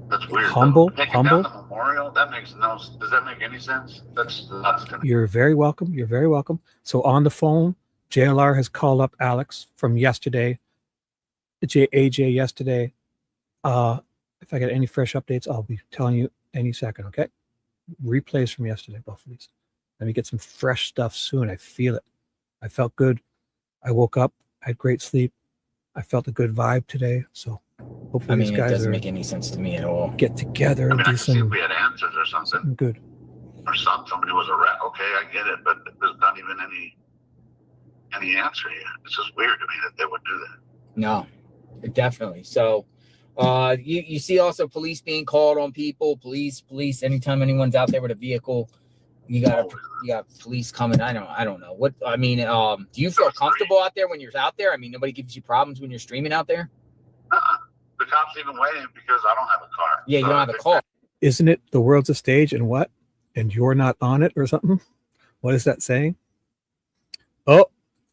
That's weird. Humble. The memorial. That makes no. Does that make any sense? That's nuts to me. You're very welcome. You're very welcome. So on the phone, JLR has called up Alex from yesterday. AJ yesterday. If I get any fresh updates, I'll be telling you any second, okay? Replays from yesterday, both of these. Let me get some fresh stuff soon. I feel it. I felt good. I woke up, I had great sleep. I felt a good vibe today. So hopefully these guys it doesn't make any sense to me at all. Get together and do some. See if we had answers or something. Good. Or somebody was a rat. Okay, I get it, but there's not even any answer here. It's just weird to me that they would do that. No. Definitely. So, you see also police being called on people. Police. Anytime anyone's out there with a vehicle, you got police coming. I don't know what I mean. Do you feel comfortable out there when you're out there? I mean, nobody gives you problems when you're streaming out there. The cops even waiting because I don't have a car. Yeah, you don't have a car. Isn't it the world's a stage and what? And you're not on it or something? What is that saying? Oh,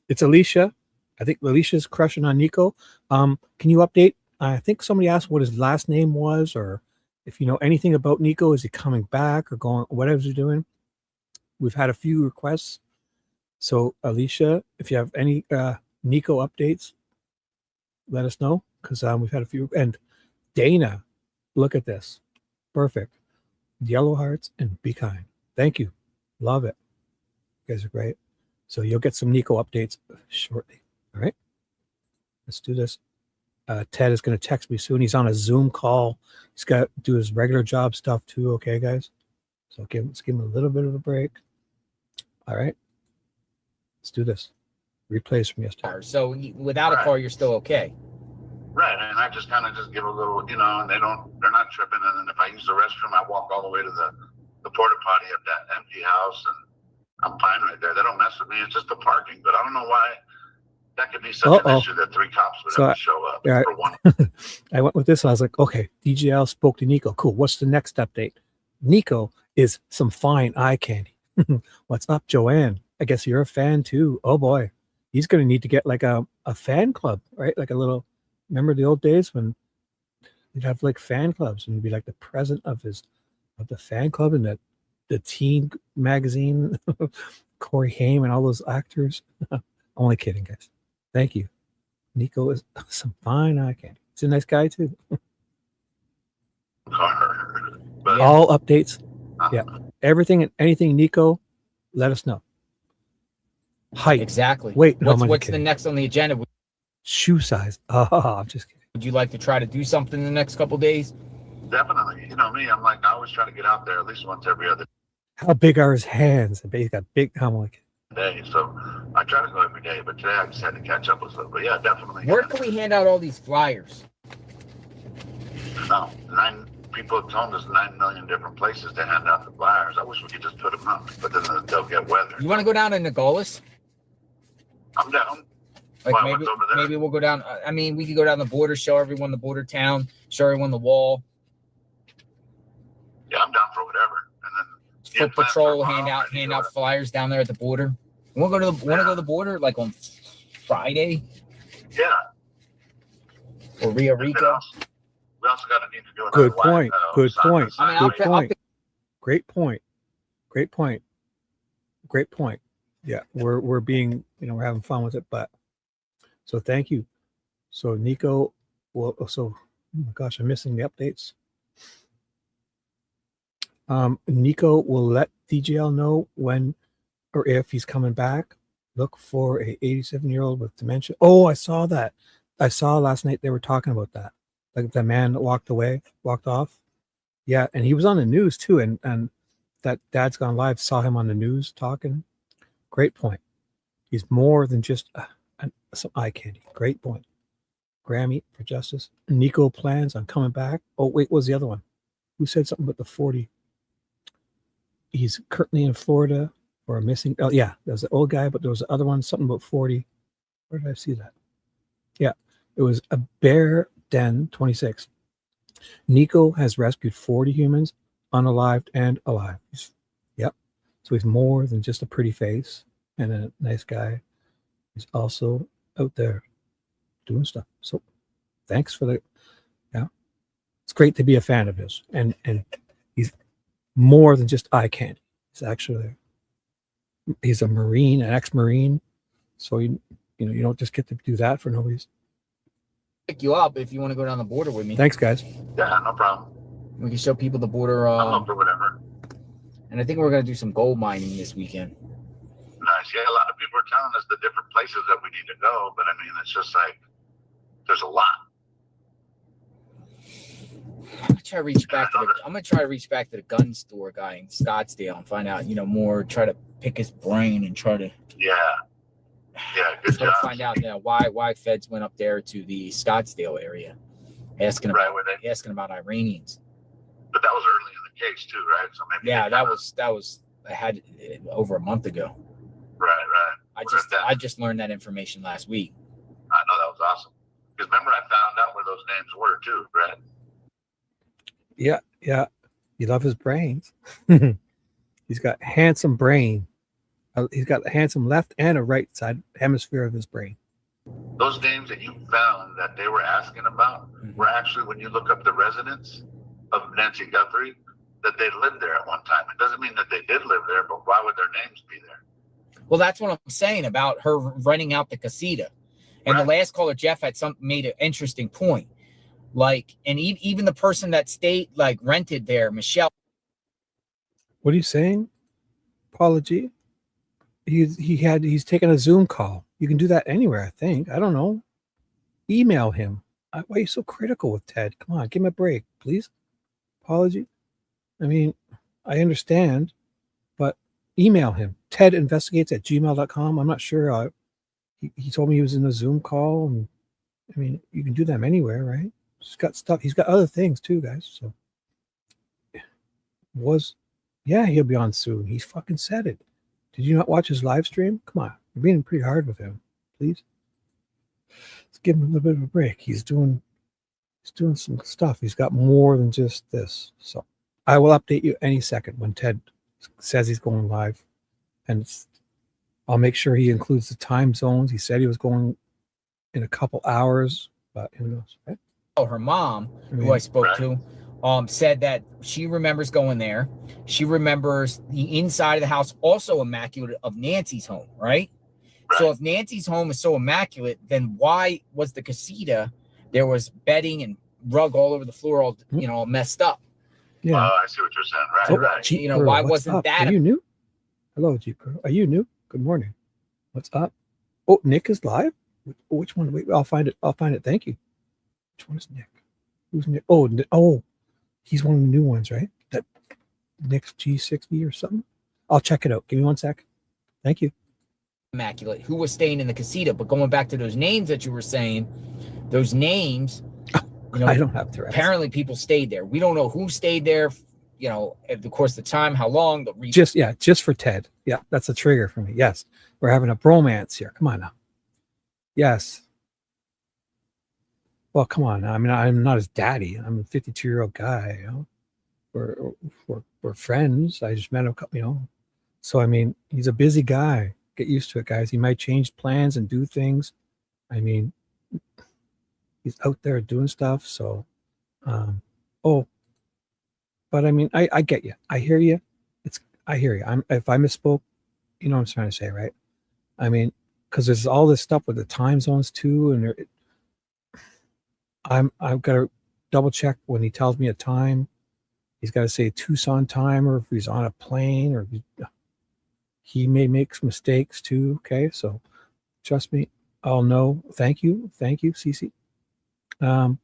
it's Alicia. I think Alicia's crushing on Nico. Can you update? I think somebody asked what his last name was, or if you know anything about Nico. Is he coming back or going, whatever he's doing? We've had a few requests. So Alicia, if you have any Nico updates, let us know, because we've had a few. And Dana, look at this. Perfect. Yellow hearts and be kind. Thank you. Love it. You guys are great. So you'll get some Nico updates shortly. All right. Let's do this. Ted is going to text me soon. He's on a Zoom call. He's got to do his regular job stuff too. Okay, guys. So let's give him a little bit of a break. All right. Let's do this. Replays from yesterday. So without a car, you're still okay. Right, and I just kind of just give a little, and they're not tripping. And then if I use the restroom, I walk all the way to the porta potty at that empty house, and I'm fine right there. They don't mess with me. It's just the parking, but I don't know why that could be such an issue that 3 cops would have to show up for one. I went with this. And I was like, okay, DGL spoke to Nico. Cool. What's the next update? Nico is some fine eye candy. What's up, Joanne? I guess you're a fan too. Oh boy, he's going to need to get like a fan club, right? Like a little. Remember the old days when you'd have like fan clubs and you'd be like the president of the fan club and the teen magazine, Corey Haim and all those actors. Only kidding, guys. Thank you. Nico is some fine eye candy. He's a nice guy too. All updates. Yeah. Everything and anything Nico, let us know. Height. Exactly. Wait, what's the next on the agenda? Shoe size. Oh, I'm just kidding. Would you like to try to do something in the next couple days? Definitely. You know me, I'm like, I always try to get out there at least once every other How big are his hands? He's got big. I'm like, day. So I try to go every day, but today I just had to catch up with it. But yeah, definitely. Where can we hand out all these flyers? No, 9 people have told us 9 million different places to hand out the flyers. I wish we could just put them up, but then they'll get weather. You want to go down to Nogales? I'm down. Like maybe we'll go down. I mean, we could go down the border, show everyone the border town, show everyone the wall. Yeah, I'm down for whatever. And then foot patrol, hand out flyers down there at the border. We'll go to the border like on Friday. Yeah. Or Rio Rico. We also got to need to do good point. Good point. Good point. Great point. Great point. Great point. Yeah, we're being, we're having fun with it, but so thank you. So Nico will, oh my gosh, I'm missing the updates. Nico will let DGL know when or if he's coming back. Look for a 87-year-old with dementia. Oh, I saw that. I saw last night they were talking about that. Like the man that walked off. Yeah, and he was on the news too, and that Dad's Gone Live saw him on the news talking. Great point. He's more than just some eye candy. Great point. Grammy for Justice. Nico plans on coming back. Oh, wait, what was the other one? Who said something about the 40? He's currently in Florida for a missing. Oh, yeah, there was the old guy, but there was the other one, something about 40. Where did I see that? Yeah, it was a Bear Den 26. Nico has rescued 40 humans, unalived and alive. Yep. So he's more than just a pretty face and a nice guy. He's also out there doing stuff. So thanks for it's great to be a fan of his. And he's more than just eye candy. He's a Marine, an ex-Marine. So you don't just get to do that for no reason. Pick you up if you want to go down the border with me. Thanks, guys. Yeah, no problem. We can show people the border. I'm up for whatever. And I think we're going to do some gold mining this weekend. Nice. Yeah, a lot of people are telling us the different places that we need to go, but I mean, it's just like there's a lot. I'm gonna try to reach back to the gun store guy in Scottsdale and find out, more. Try to pick his brain and try to. Yeah. Yeah, good Try job. to find out why feds went up there to the Scottsdale area, asking about Iranians. But that was early in the case too, right? So maybe that was I had over a month ago. Right. I just learned that information last week. I know, that was awesome. Because remember, I found out where those names were too, right? Yeah. You love his brains. He's got handsome brain. He's got a handsome left and a right side hemisphere of his brain. Those names that you found that they were asking about were actually, when you look up the residence of Nancy Guthrie, that they lived there at one time. It doesn't mean that they did live there, but why would their names be there? Well, that's what I'm saying about her renting out the casita. And the last caller, Jeff, made an interesting point. Like, and even the person that stayed, like, rented there, Michelle. What are you saying, Paula G? He's taking a Zoom call. You can do that anywhere, I think. I don't know. Email him. Why are you so critical with Ted? Come on, give him a break, please. Apology. I mean, I understand, but email him. TedInvestigates@gmail.com. I'm not sure. He told me he was in a Zoom call, and I mean, you can do them anywhere, right? He's got stuff. He's got other things too, guys. So he'll be on soon. He fucking said it. Did you not watch his live stream? Come on, you're being pretty hard with him, please. Let's give him a little bit of a break. He's doing some stuff. He's got more than just this. So I will update you any second when Ted says he's going live, and I'll make sure he includes the time zones. He said he was going in a couple hours, but who knows, right? Her mom, who I spoke to, said that she remembers going there. She remembers the inside of the house also immaculate of Nancy's home, right? So if Nancy's home is so immaculate, then why was the casita, there was bedding and rug all over the floor, all all messed up? Yeah. I see what you're saying. Right. Jeep Girl, why what's wasn't up? that? Are you new? Hello, Jeep Girl. Are you new? Good morning. What's up? Oh, Nick is live? Which one? Wait, I'll find it. Thank you. Which one is Nick? Who's Nick? Oh, he's one of the new ones, right? That Nick's G60 or something. I'll check it out. Give me 1 sec. Thank you. Immaculate. Who was staying in the casita? But going back to those names that you were saying, those names, I don't have to. Apparently, people stayed there. We don't know who stayed there. At the course of the time, how long. Just for Ted. Yeah, that's a trigger for me. Yes, we're having a bromance here. Come on now. Yes. Well, come on. I mean, I'm not his daddy. I'm a 52-year-old guy. We're friends. I just met him. So I mean, he's a busy guy. Get used to it, guys. He might change plans and do things. I mean, he's out there doing stuff. So, but I mean, I get you. I hear you. I hear you. If I misspoke, you know what I'm trying to say, right? I mean, because there's all this stuff with the time zones too, and I've got to double check when he tells me a time. He's got to say Tucson time, or if he's on a plane, or he may make some mistakes too. Okay, so trust me, I'll know. Thank you, Cece. I'm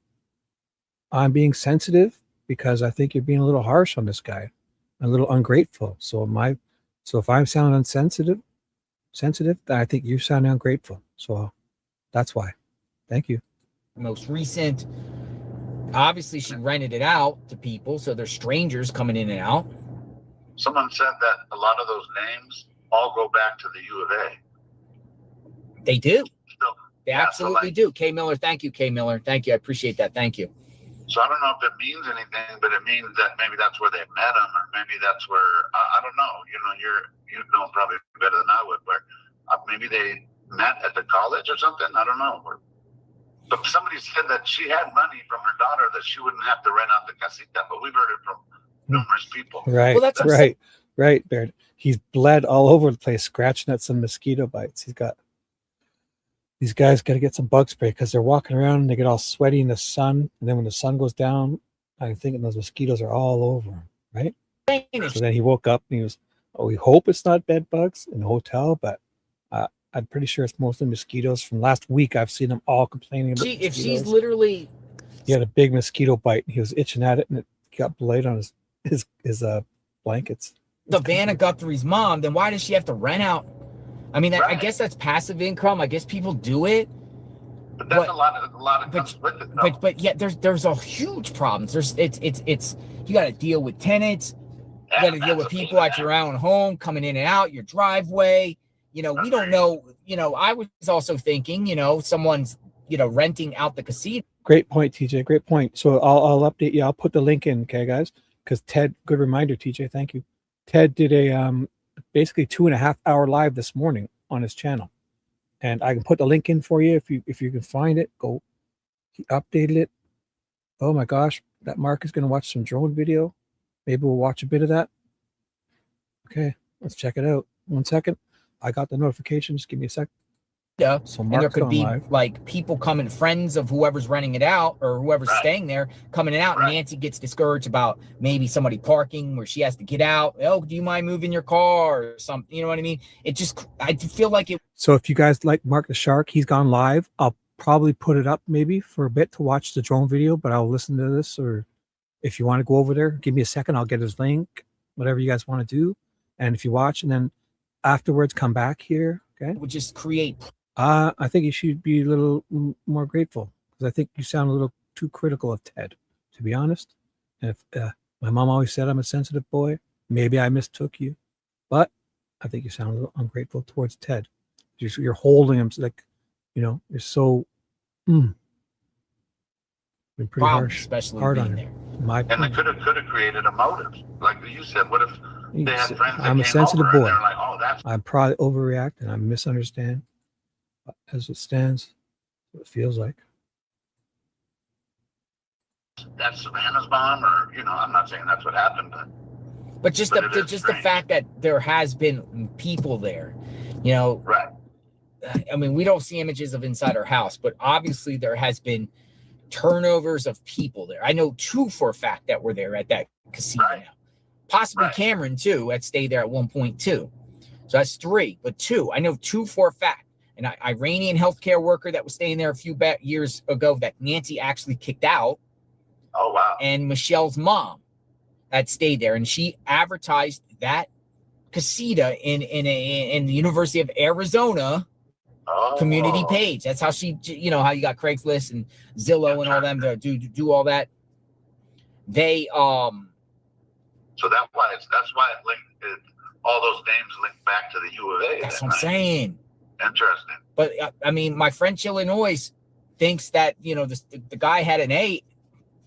being sensitive because I think you're being a little harsh on this guy, a little ungrateful. So if I'm sounding sensitive, then I think you're sounding ungrateful. So that's why. Thank you. Most recent, obviously she rented it out to people, so there's strangers coming in and out. Someone said that a lot of those names all go back to the U of A. They do. They Yeah, absolutely do. K. Miller, thank you, K. Miller. Thank you. I appreciate that. Thank you. So I don't know if it means anything, but it means that maybe that's where they met him, or maybe that's where, I don't know. You know probably better than I would, but maybe they met at the college or something. I don't know. But somebody said that she had money from her daughter that she wouldn't have to rent out the casita, but we've heard it from numerous people. Right. Well, that's right, Baird. He's bled all over the place, scratching at some mosquito bites. These guys got to get some bug spray because they're walking around and they get all sweaty in the sun. And then when the sun goes down, I'm thinking those mosquitoes are all over him, right? So then he woke up and he was, we hope it's not bed bugs in the hotel, but I'm pretty sure it's mostly mosquitoes. From last week, I've seen them all complaining about if she's literally... He had a big mosquito bite and he was itching at it and it got blade on his blankets. Savannah Guthrie's mom, then why does she have to rent out I mean, I guess that's passive income. I guess people do it. But that's a lot of comes with it, though. But yeah, there's a huge problem. It's you got to deal with tenants. You got to deal with people at your own home coming in and out your driveway. You know, we don't know. You know, I was also thinking, you know, someone's, you know, renting out the casino. Great point, TJ. Great point. So I'll update you. I'll put the link in, okay, guys? Because Ted, good reminder, TJ. Thank you. Ted did a basically 2.5 hour live this morning on his channel, and I can put the link in for you if you can find it. Go. He updated it. Oh my gosh, that Mark is going to watch some drone video. Maybe we'll watch a bit of that. Okay, let's check it out. 1 second. I got the notification. Just give me a sec. Yeah, so and there could be like people coming, friends of whoever's renting it out or whoever's staying there coming in and out. And Nancy gets discouraged about maybe somebody parking where she has to get out. Oh, do you mind moving your car or something? You know what I mean? It just, I feel like it. So if you guys like Mark the Shark, he's gone live. I'll probably put it up maybe for a bit to watch the drone video, but I'll listen to this. Or if you want to go over there, give me a second. I'll get his link, whatever you guys want to do. And if you watch and then afterwards come back here, okay? Would just create. I think you should be a little more grateful because I think you sound a little too critical of Ted, to be honest. And if my mom always said I'm a sensitive boy, maybe I mistook you, but I think you sound a little ungrateful towards Ted. You're holding him like, you know, you're so been pretty harsh, especially hard on there. him. And they could have created a motive, like you said. What if they had friends that I'm a came sensitive over boy. and they're like, "Oh, that's." I probably overreact and I misunderstand. But as it stands, what it feels like. That's Savannah's mom, or you know, I'm not saying that's what happened, but just the fact that there has been people there, you know. Right. I mean, we don't see images of inside her house, but obviously there has been turnovers of people there. I know 2 for a fact that were there at that casino now. Possibly Cameron too, that stayed there at one point too. So that's 3, but 2. I know 2 for a fact. An Iranian healthcare worker that was staying there a few years ago that Nancy actually kicked out. Oh, wow. And Michelle's mom had stayed there, and she advertised that casita in the University of Arizona community page. That's how she, you know, how you got Craigslist and Zillow and all them to do all that. They So that's why it linked all those names linked back to the U of A. That's what I'm saying. Interesting. But I mean, my friend Illinois thinks that, you know, the guy had an A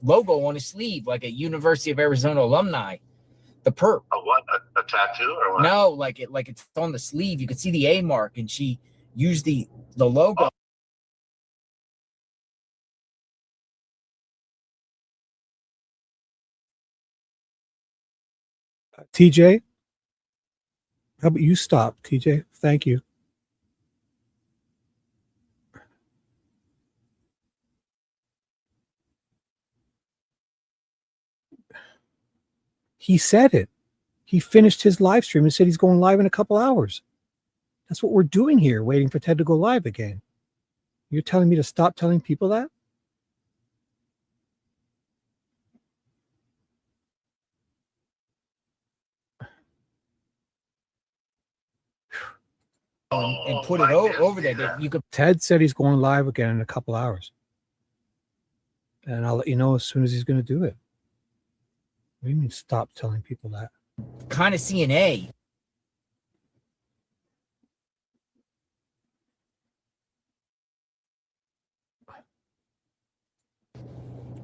logo on his sleeve, like a University of Arizona alumni. The perp. A what? A tattoo or what? No, like it's on the sleeve. You could see the A mark, and she used the logo. TJ, how about you stop, TJ? Thank you. He said it. He finished his live stream and said he's going live in a couple hours. That's what we're doing here, waiting for Ted to go live again. You're telling me to stop telling people that? And put it over there that you could. Ted said he's going live again in a couple hours. And I'll let you know as soon as he's going to do it. What do you mean stop telling people that? Kind of see an A.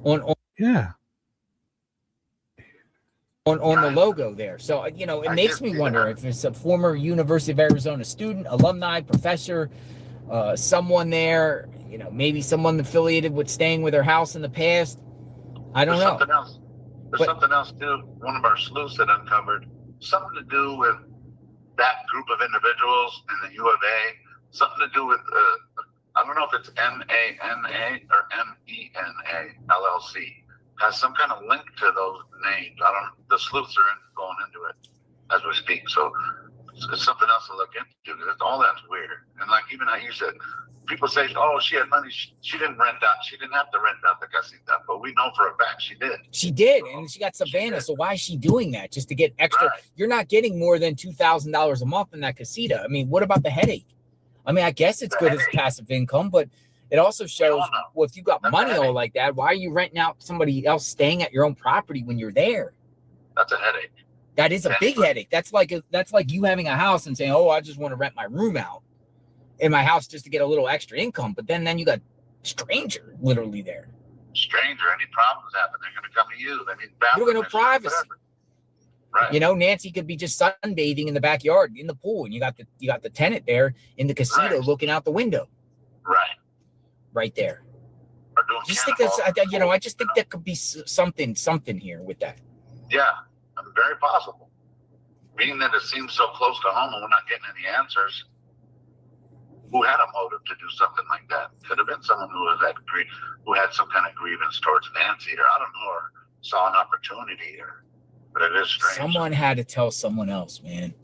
On yeah. On the logo there. So, you know, it makes me wonder if it's a former University of Arizona student, alumni, professor, someone there, you know, maybe someone affiliated with staying with their house in the past. I don't know. There's something else too. One of our sleuths had uncovered something to do with that group of individuals in the U of A. Something to do with I don't know if it's MANA or MENA LLC. Has some kind of link to those names. The sleuths are going into it as we speak. So it's something else to look into because all that's weird. And like even how you said, people say, oh, she had money. She didn't rent out. She didn't have to rent out the casita, but we know for a fact she did. She did, and she got Savannah. So why is she doing that? Just to get extra? Right. You're not getting more than $2,000 a month in that casita. I mean, what about the headache? I mean, I guess it's good as passive income, but it also shows, well, if you got money all like that, why are you renting out somebody else staying at your own property when you're there? That's a headache. That is a big headache. That's like you having a house and saying, oh, I just want to rent my room out in my house just to get a little extra income. But then you got stranger literally there. Stranger, any problems happen, they're going to come to you. They need you don't get no privacy. Right. You know, Nancy could be just sunbathing in the backyard in the pool, and you got the tenant there in the casino looking out the window. Right there. Or doing just think that's I just think there could be something here with that. Yeah, very possible. Being that it seems so close to home and we're not getting any answers, who had a motive to do something like that? Could have been someone who had some kind of grievance towards Nancy, or I don't know, or saw an opportunity, but it is strange. Someone had to tell someone else, man,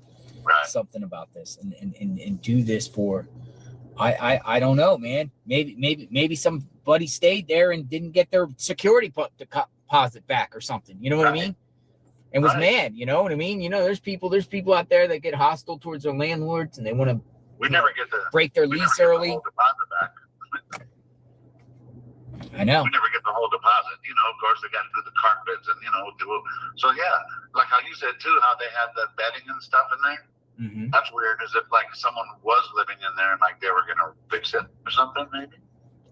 something about this and do this for. I don't know, man. Maybe somebody stayed there and didn't get their security deposit back or something. You know what I mean? And was mad. You know what I mean? You know, there's people out there that get hostile towards their landlords and they want to. We never get break their lease early. I know. We never get the whole deposit. You know, of course, they got to do the carpets and, So, yeah, like how you said, too, how they had the bedding and stuff in there. Mm-hmm. That's weird, as if, like, someone was living in there and, like, they were going to fix it or something, maybe.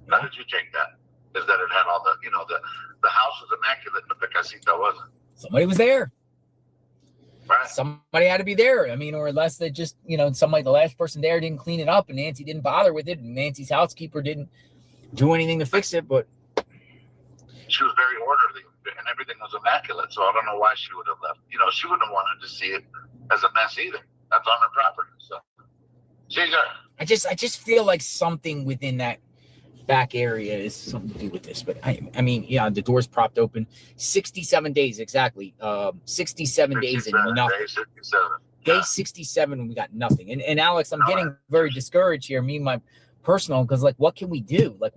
Yeah. How did you take that? Is that it had all the, the house was immaculate, but the casita wasn't. Somebody was there. Right. Somebody had to be there. I mean, or unless they just, the last person there didn't clean it up and Nancy didn't bother with it and Nancy's housekeeper didn't do anything to fix it, but she was very orderly and everything was immaculate. So I don't know why she would have left. She wouldn't have wanted to see it as a mess either. That's on her property. So I just feel like something within that back area is something to do with this, but I mean, yeah, the door's propped open. 67 days exactly. 67 days and nothing. Day 67 and we got nothing. And Alex, I'm getting very discouraged here. Me and my personal, because like, what can we do? Like,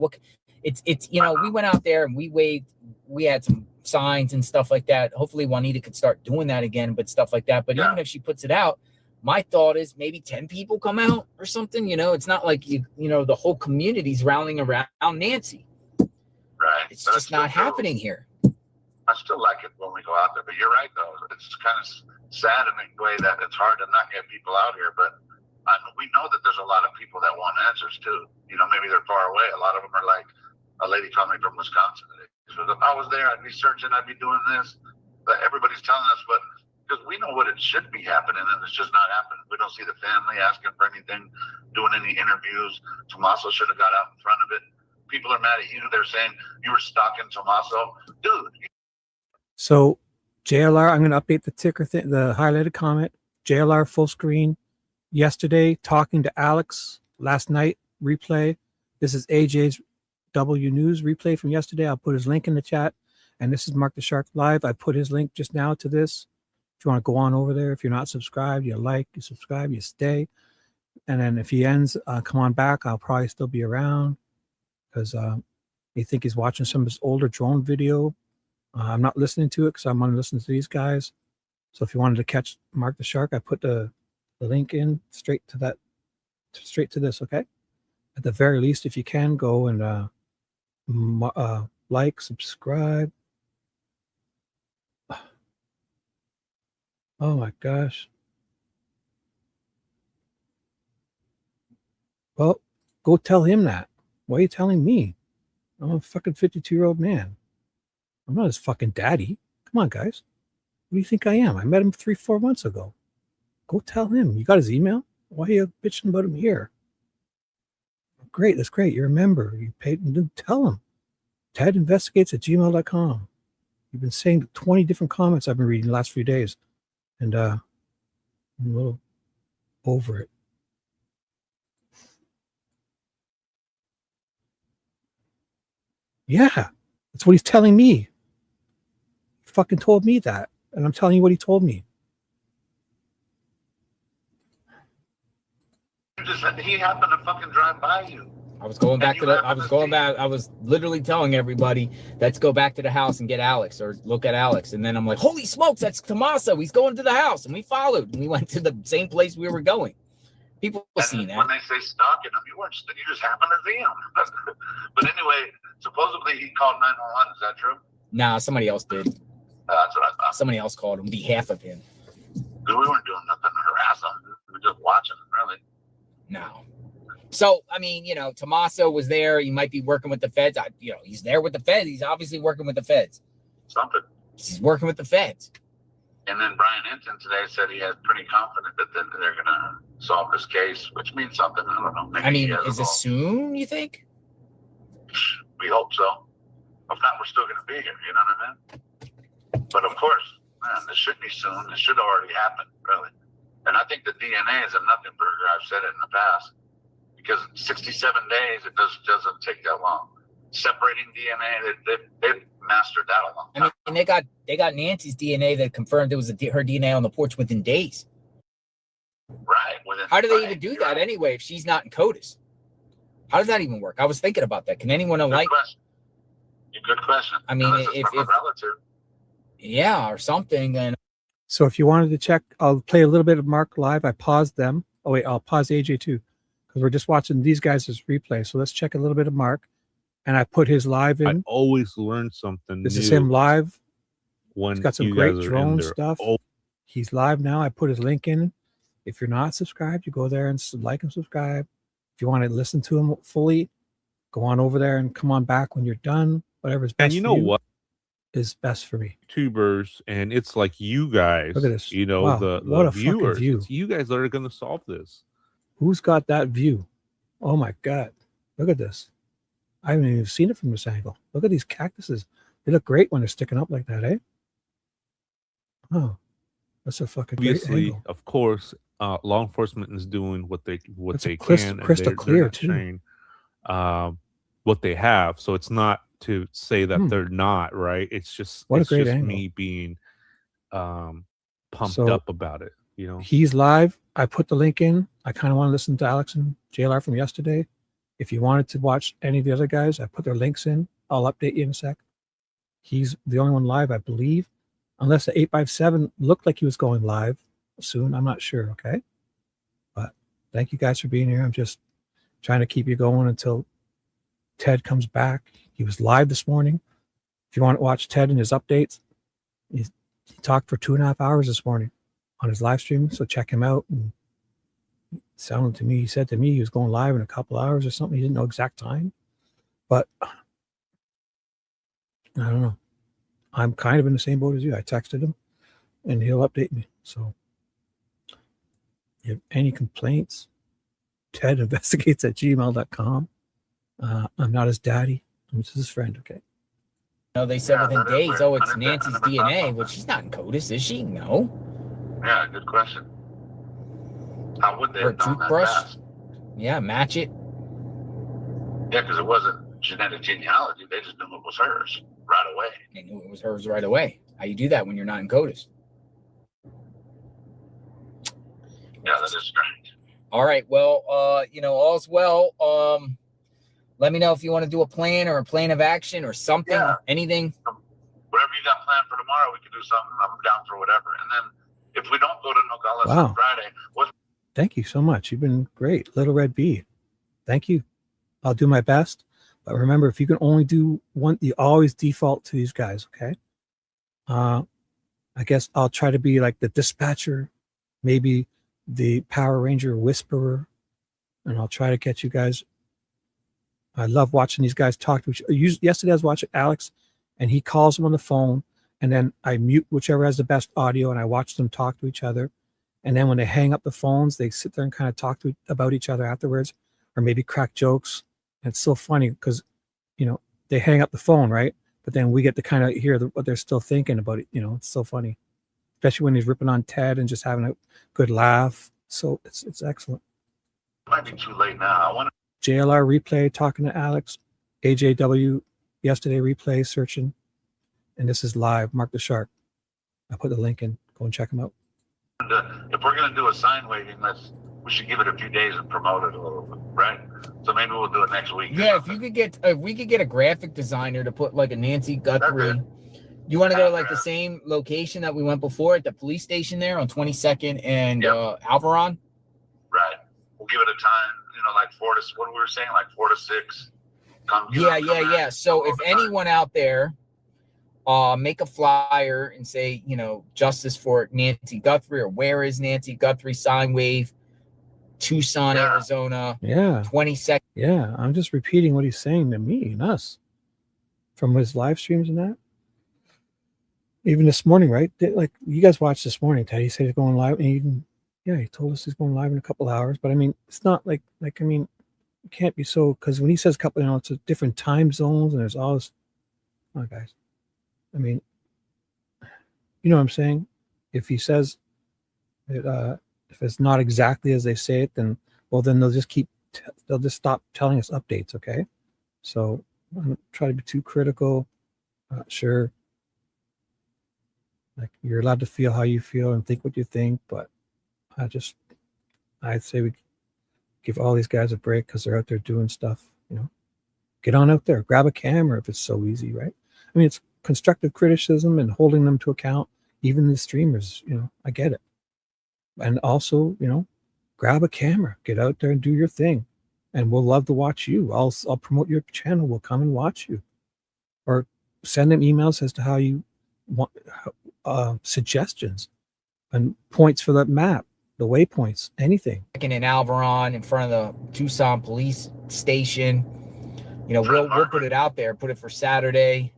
it's we went out there and we waved. We had some signs and stuff like that. Hopefully, Juanita could start doing that again, but stuff like that. But even if she puts it out. My thought is maybe 10 people come out or something. It's not like the whole community's rallying around Nancy. Right. It's just not happening here. I still like it when we go out there, but you're right though. It's kind of sad in a way that it's hard to not get people out here, but we know that there's a lot of people that want answers too. Maybe they're far away. A lot of them are like a lady called me from Wisconsin. She was, if I was there, I'd be searching, I'd be doing this. But everybody's telling us, but because we know what it should be happening, and it's just not happening. We don't see the family asking for anything, doing any interviews. Tommaso should have got out in front of it. People are mad at you. They're saying you were stalking Tommaso. Dude. So, JLR, I'm going to update the ticker thing, the highlighted comment. JLR full screen yesterday, talking to Alex last night, replay. This is AJ's W News replay from yesterday. I'll put his link in the chat. And this is Mark the Shark Live. I put his link just now to this. If you want to go on over there, if you're not subscribed, you like, you subscribe, you stay. And then if he ends, come on back. I'll probably still be around because you think he's watching some of his older drone video. I'm not listening to it because I'm going to listen to these guys. So if you wanted to catch Mark the Shark, I put the link in straight to this, okay? At the very least, if you can, go and like, subscribe. Oh my gosh. Well, go tell him that. Why are you telling me? I'm a fucking 52-year-old man. I'm not his fucking daddy. Come on, guys. What do you think I am? I met him 3-4 months ago. Go tell him. You got his email? Why are you bitching about him here? Great. That's great. You're a member. You paid. Tell him. tedinvestigates@gmail.com. You've been saying 20 different comments I've been reading the last few days. And I'm a little over it. Yeah, that's what he's telling me. He fucking told me that. And I'm telling you what he told me. He happened to fucking drive by you. I was going back to the. I was going back. I was literally telling everybody, let's go back to the house and get Alex or look at Alex. And then I'm like, holy smokes, that's Tommaso. He's going to the house. And we followed. And we went to the same place we were going. People have seen that. When they say stalking him, you just happened to see him. But anyway, supposedly he called 911. Is that true? Nah, somebody else did. That's what I thought. Somebody else called on behalf of him. Because we weren't doing nothing to harass him. We were just watching him, really. No. So, I mean, you know, Tommaso was there. He might be working with the feds. He's there with the feds. He's obviously working with the feds. Something. He's working with the feds. And then Brian Hinton today said he is pretty confident that they're going to solve this case, which means something. I don't know. Maybe I mean, is it soon, you think? We hope so. If not, we're still going to be here. You know what I mean? But of course, man, this should be soon. This should already happen, really. And I think the DNA is a nothing burger. I've said it in the past. Because 67 days, it doesn't take that long. Separating DNA, they've mastered that a long time. I mean, and they got Nancy's DNA that confirmed it was her DNA on the porch within days. Right. How do they even do that anyway if she's not in CODIS? How does that even work? I was thinking about that. Can anyone Good question. I mean, if a relative. Yeah, or something. And so if you wanted to check, I'll play a little bit of Mark live. I paused them. Oh wait, I'll pause AJ too, because we're just watching these guys' replay. So let's check a little bit of Mark, and I put his live in. I always learn something. This is him live. When he's got some great drone stuff. He's live now. I put his link in. If you're not subscribed, you go there and like and subscribe. If you want to listen to him fully, go on over there and come on back when you're done. Whatever's best. And you know what is best for me. YouTubers, and it's like you guys. Look at this. You know, wow. the viewers. It's you guys that are going to solve this. Who's got that view? Oh my God! Look at this. I haven't even seen it from this angle. Look at these cactuses. They look great when they're sticking up like that, eh? Oh, that's a fucking great angle. Of course, law enforcement is doing what they crystal, can. Crystal clear too. Sharing, what they have, so it's not to say that they're not right. It's just me being pumped up about it. You know, he's live. I put the link in. I kind of want to listen to Alex and JLR from yesterday. If you wanted to watch any of the other guys, I put their links in. I'll update you in a sec. He's the only one live, I believe, unless the 857 looked like he was going live soon. I'm not sure. Okay, but thank you guys for being here. I'm just trying to keep you going until Ted comes back. He was live this morning. If you want to watch Ted and his updates, he talked for 2.5 hours this morning on his live stream. So check him out. And it sounded to me, he said to me, he was going live in a couple hours or something. He didn't know exact time, but I don't know. I'm kind of in the same boat as you. I texted him and he'll update me. So if you have any complaints, TedInvestigates@gmail.com. I'm not his daddy. I'm just his friend, okay? No, they said within days, it's Nancy's DNA, which she's not in CODIS, is she? No. Yeah, good question. How would they Her have known that toothbrush? fast? Yeah, match it. Yeah, because it wasn't genetic genealogy. They just knew it was hers right away. They knew it was hers right away. How you do that when you're not in CODIS? Yeah, that is strange. All right. Well, all's well. Let me know if you want to do a plan or a plan of action or something, anything. Whatever you got planned for tomorrow, we can do something. I'm down for whatever. And then if we don't go to Nogales on Friday, Thank you so much. You've been great. Little Red Bee. Thank you. I'll do my best. But remember, if you can only do one, you always default to these guys, okay? I guess I'll try to be like the dispatcher, maybe the Power Ranger whisperer, and I'll try to get you guys. I love watching these guys talk to each other. Yesterday I was watching Alex, and he calls them on the phone, and then I mute whichever has the best audio, and I watch them talk to each other. And then when they hang up the phones, they sit there and kind of talk about each other afterwards, or maybe crack jokes. And it's so funny because, they hang up the phone, right? But then we get to kind of hear what they're still thinking about it. It's so funny, especially when he's ripping on Ted and just having a good laugh. So it's excellent. it might be too late now. I want JLR replay talking to Alex, AJW yesterday replay searching, and this is live. Mark the Shark. I put the link in. Go and check them out. if we're going to do a sign waving, we should give it a few days and promote it a little bit. right? So maybe we'll do it next week. Yeah, if we could get a graphic designer to put like a Nancy Guthrie. You want to go to like the same location that we went before at the police station there on 22nd and Alvaron? Right. We'll give it a time, like 4 to, what we were saying, like 4 to 6. Yeah. So if anyone out there, make a flyer and say, justice for Nancy Guthrie, or where is Nancy Guthrie, sign wave, Tucson, Arizona. Yeah. 22nd. Yeah. I'm just repeating what he's saying to me and us from his live streams and that. Even this morning, right? Like you guys watched this morning, Ted. He said he's going live, and he told us he's going live in a couple hours. But I mean, it's not like it can't be so, because when he says couple, it's a different time zones and there's all this. Oh, guys, I mean, you know what I'm saying? If he says it, if it's not exactly as they say it, then they'll just they'll just stop telling us updates. Okay, so I don't try to be too critical. Not sure. Like, you're allowed to feel how you feel and think what you think, but I'd say we give all these guys a break because they're out there doing stuff. Get on out there, grab a camera if it's so easy, right? I mean, it's constructive criticism and holding them to account. Even the streamers, I get it. And also, grab a camera, get out there and do your thing, and we'll love to watch you. I'll promote your channel. We'll come and watch you, or send them emails as to how you want. Suggestions and points for the map, the waypoints, anything. In Alvaron, in front of the Tucson police station, we'll put it out there. Put it for Saturday,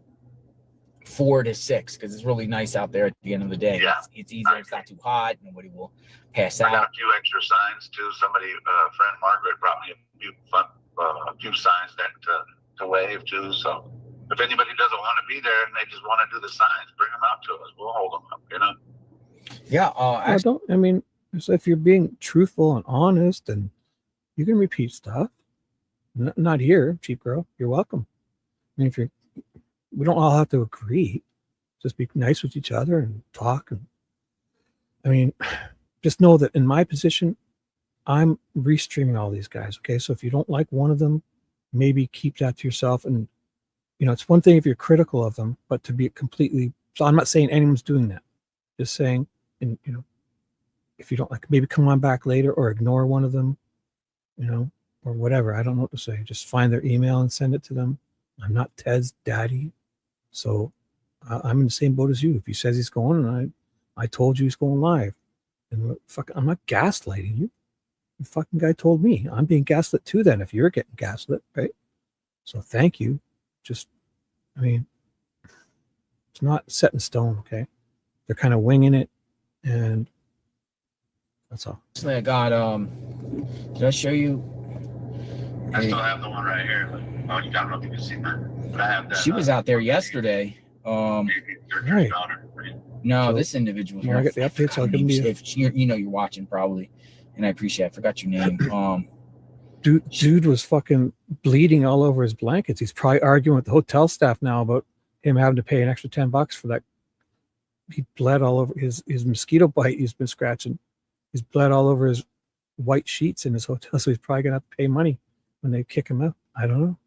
4 to 6, because it's really nice out there at the end of the day. Yeah, it's easier. It's not too hot. Nobody will pass out. I got a few extra signs too. Somebody, friend Margaret, brought me a few signs that to wave too. So if anybody doesn't want to be there and they just want to do the signs, bring them out to us. We'll hold them up, Yeah. So if you're being truthful and honest, and you can repeat stuff, not here, cheap girl, you're welcome. I mean, we don't all have to agree. Just be nice with each other and talk. And just know that in my position, I'm restreaming all these guys. Okay. So if you don't like one of them, maybe keep that to yourself. And it's one thing if you're critical of them, but to be completely, so I'm not saying anyone's doing that. Just saying, and if you don't like, maybe come on back later or ignore one of them, or whatever. I don't know what to say. Just find their email and send it to them. I'm not Ted's daddy. So I'm in the same boat as you. If he says he's going, and I told you he's going live, and I'm not gaslighting you. The fucking guy told me. I'm being gaslit too then if you're getting gaslit, right? So thank you. It's not set in stone, okay? They're kind of winging it, and that's all. I got, did I show you? I still have the one right here. I don't know if you can see that, but I have that. She was out there yesterday. Right. No, So, this individual. when I get the updates, I'll give them to you. If you're watching probably, and I appreciate it. I forgot your name. Dude was fucking bleeding all over his blankets. He's probably arguing with the hotel staff now about him having to pay an extra $10 for that. He bled all over his mosquito bite. He's been scratching. He's bled all over his white sheets in his hotel. So he's probably gonna have to pay money when they kick him out. I don't know.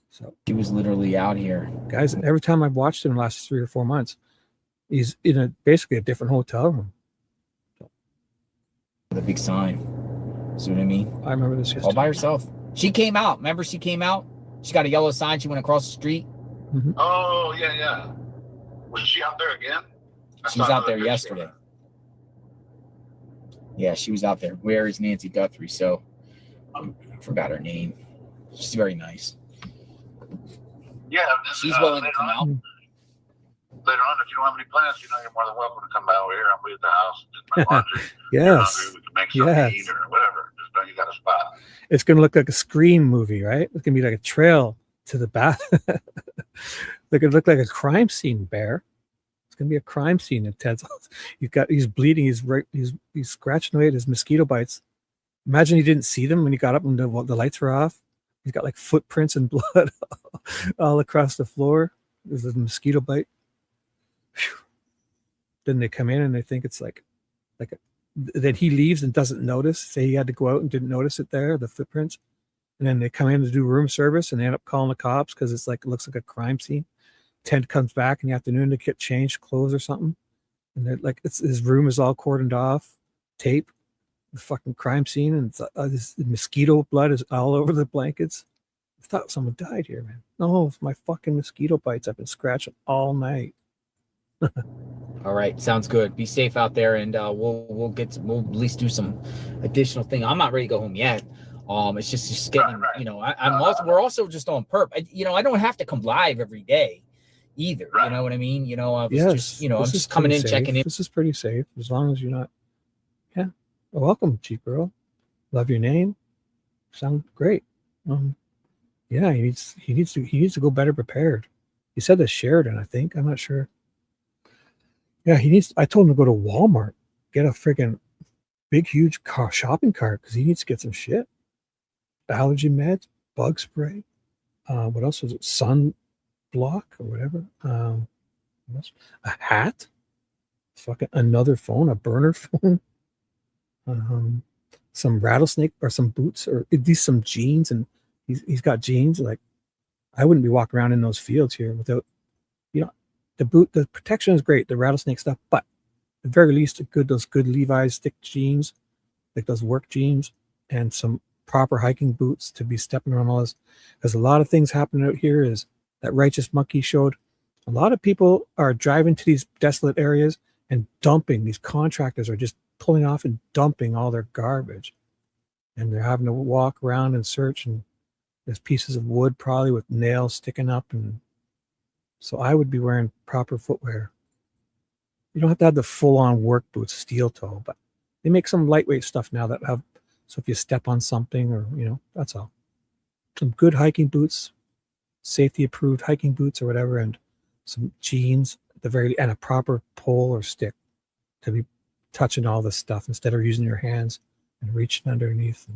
So he was literally out here, guys. Every time I've watched him in the last 3 or 4 months, he's in basically a different hotel room. The big sign. See what I mean? I remember this yesterday. All by herself. She came out. Remember, she came out. She got a yellow sign. She went across the street. Mm-hmm. Oh yeah. Was she out there again? She was out there yesterday. Yeah, she was out there. Where is Nancy Guthrie? So I forgot her name. She's very nice. Yeah, she's willing to come out. Later on, if you don't have any plans, you're more than welcome to come by over here. I'll be at the house. Do my laundry. Yes. We can make something to eat or whatever. Just know you got a spot. It's going to look like a Scream movie, right? It's going to be like a trail to the bath. They're going to look like a crime scene, Bear. It's going to be a crime scene in Ted's house. He's bleeding. He's scratching away at his mosquito bites. Imagine he didn't see them when he got up and the lights were off. He's got like footprints and blood all across the floor. There's a mosquito bite. Whew. Then they come in and they think it's like that he leaves and doesn't notice. Say he had to go out and didn't notice it there, the footprints. And then they come in to do room service and they end up calling the cops because it's like, it looks like a crime scene. Ted comes back in the afternoon to get changed clothes or something. And they're like, his room is all cordoned off, tape, the fucking crime scene. And it's, this mosquito blood is all over the blankets. I thought someone died here, man. No, it's my fucking mosquito bites. I've been scratching all night. All right, sounds good. Be safe out there, and we'll at least do some additional thing. I'm not ready to go home yet. It's just getting, you know, we're also just on perp. I don't have to come live every day either. You know what I mean? You know, I was just, you know, I'm just coming in, checking in. This is pretty safe as long as you're not. Yeah. Well, welcome, cheap girl. Love your name. Sound great. Yeah, he needs to go better prepared. He said to Sheridan, I think. I'm not sure. Yeah, I told him to go to Walmart, get a freaking big, huge shopping cart because he needs to get some shit. Allergy meds, bug spray. What else was it? Sun block or whatever. A hat. Fucking another phone, a burner phone. Some rattlesnake or some boots or at least some jeans, and he's got jeans. Like, I wouldn't be walking around in those fields here without, you know, the protection is great, the rattlesnake stuff, but at the very least, those good Levi's thick jeans, like those work jeans, and some proper hiking boots to be stepping around all this. Because a lot of things happening out here is that Righteous Monkey showed. A lot of people are driving to these desolate areas and dumping. These contractors are just pulling off and dumping all their garbage, and they're having to walk around and search, and there's pieces of wood probably with nails sticking up, and so I would be wearing proper footwear. You don't have to have the full-on work boots, steel toe, but they make some lightweight stuff now that have, so if you step on something or, you know, that's all. Some good hiking boots, safety approved hiking boots or whatever, and some jeans at the very, and a proper pole or stick to be touching all this stuff instead of using your hands and reaching underneath.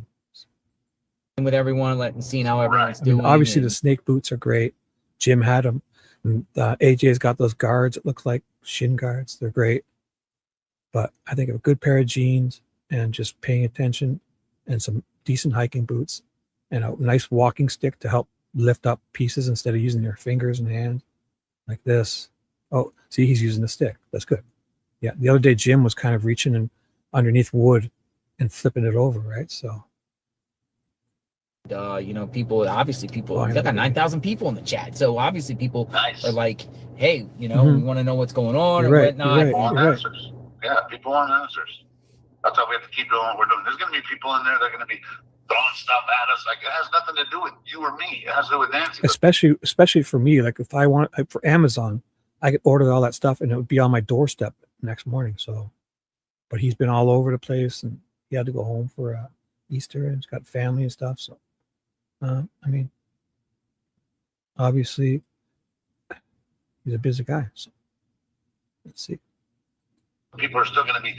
And with everyone, seeing how everyone's doing. Obviously, the snake boots are great. Jim had them. And, AJ's got those guards. It looks like shin guards. They're great. But I think a good pair of jeans and just paying attention and some decent hiking boots and a nice walking stick to help lift up pieces instead of using your fingers and hands like this. Oh, see, he's using the stick. That's good. Yeah, the other day, Jim was kind of reaching in underneath wood and flipping it over, right? So. You know, people, I got 9,000 people in the chat. So obviously people are like, hey, you know, we want to know what's going on and whatnot. People want answers. Yeah, people want answers. That's why we have to keep doing what we're doing. There's going to be people in there that are going to be throwing stuff at us. Like, it has nothing to do with you or me. It has to do with Nancy. Especially for me, like if I want, like for Amazon, I could order all that stuff and it would be on my doorstep next morning. So, but he's been all over the place and he had to go home for Easter and he's got family and stuff. So. I mean, obviously, he's a busy guy. So let's see. People are still going to be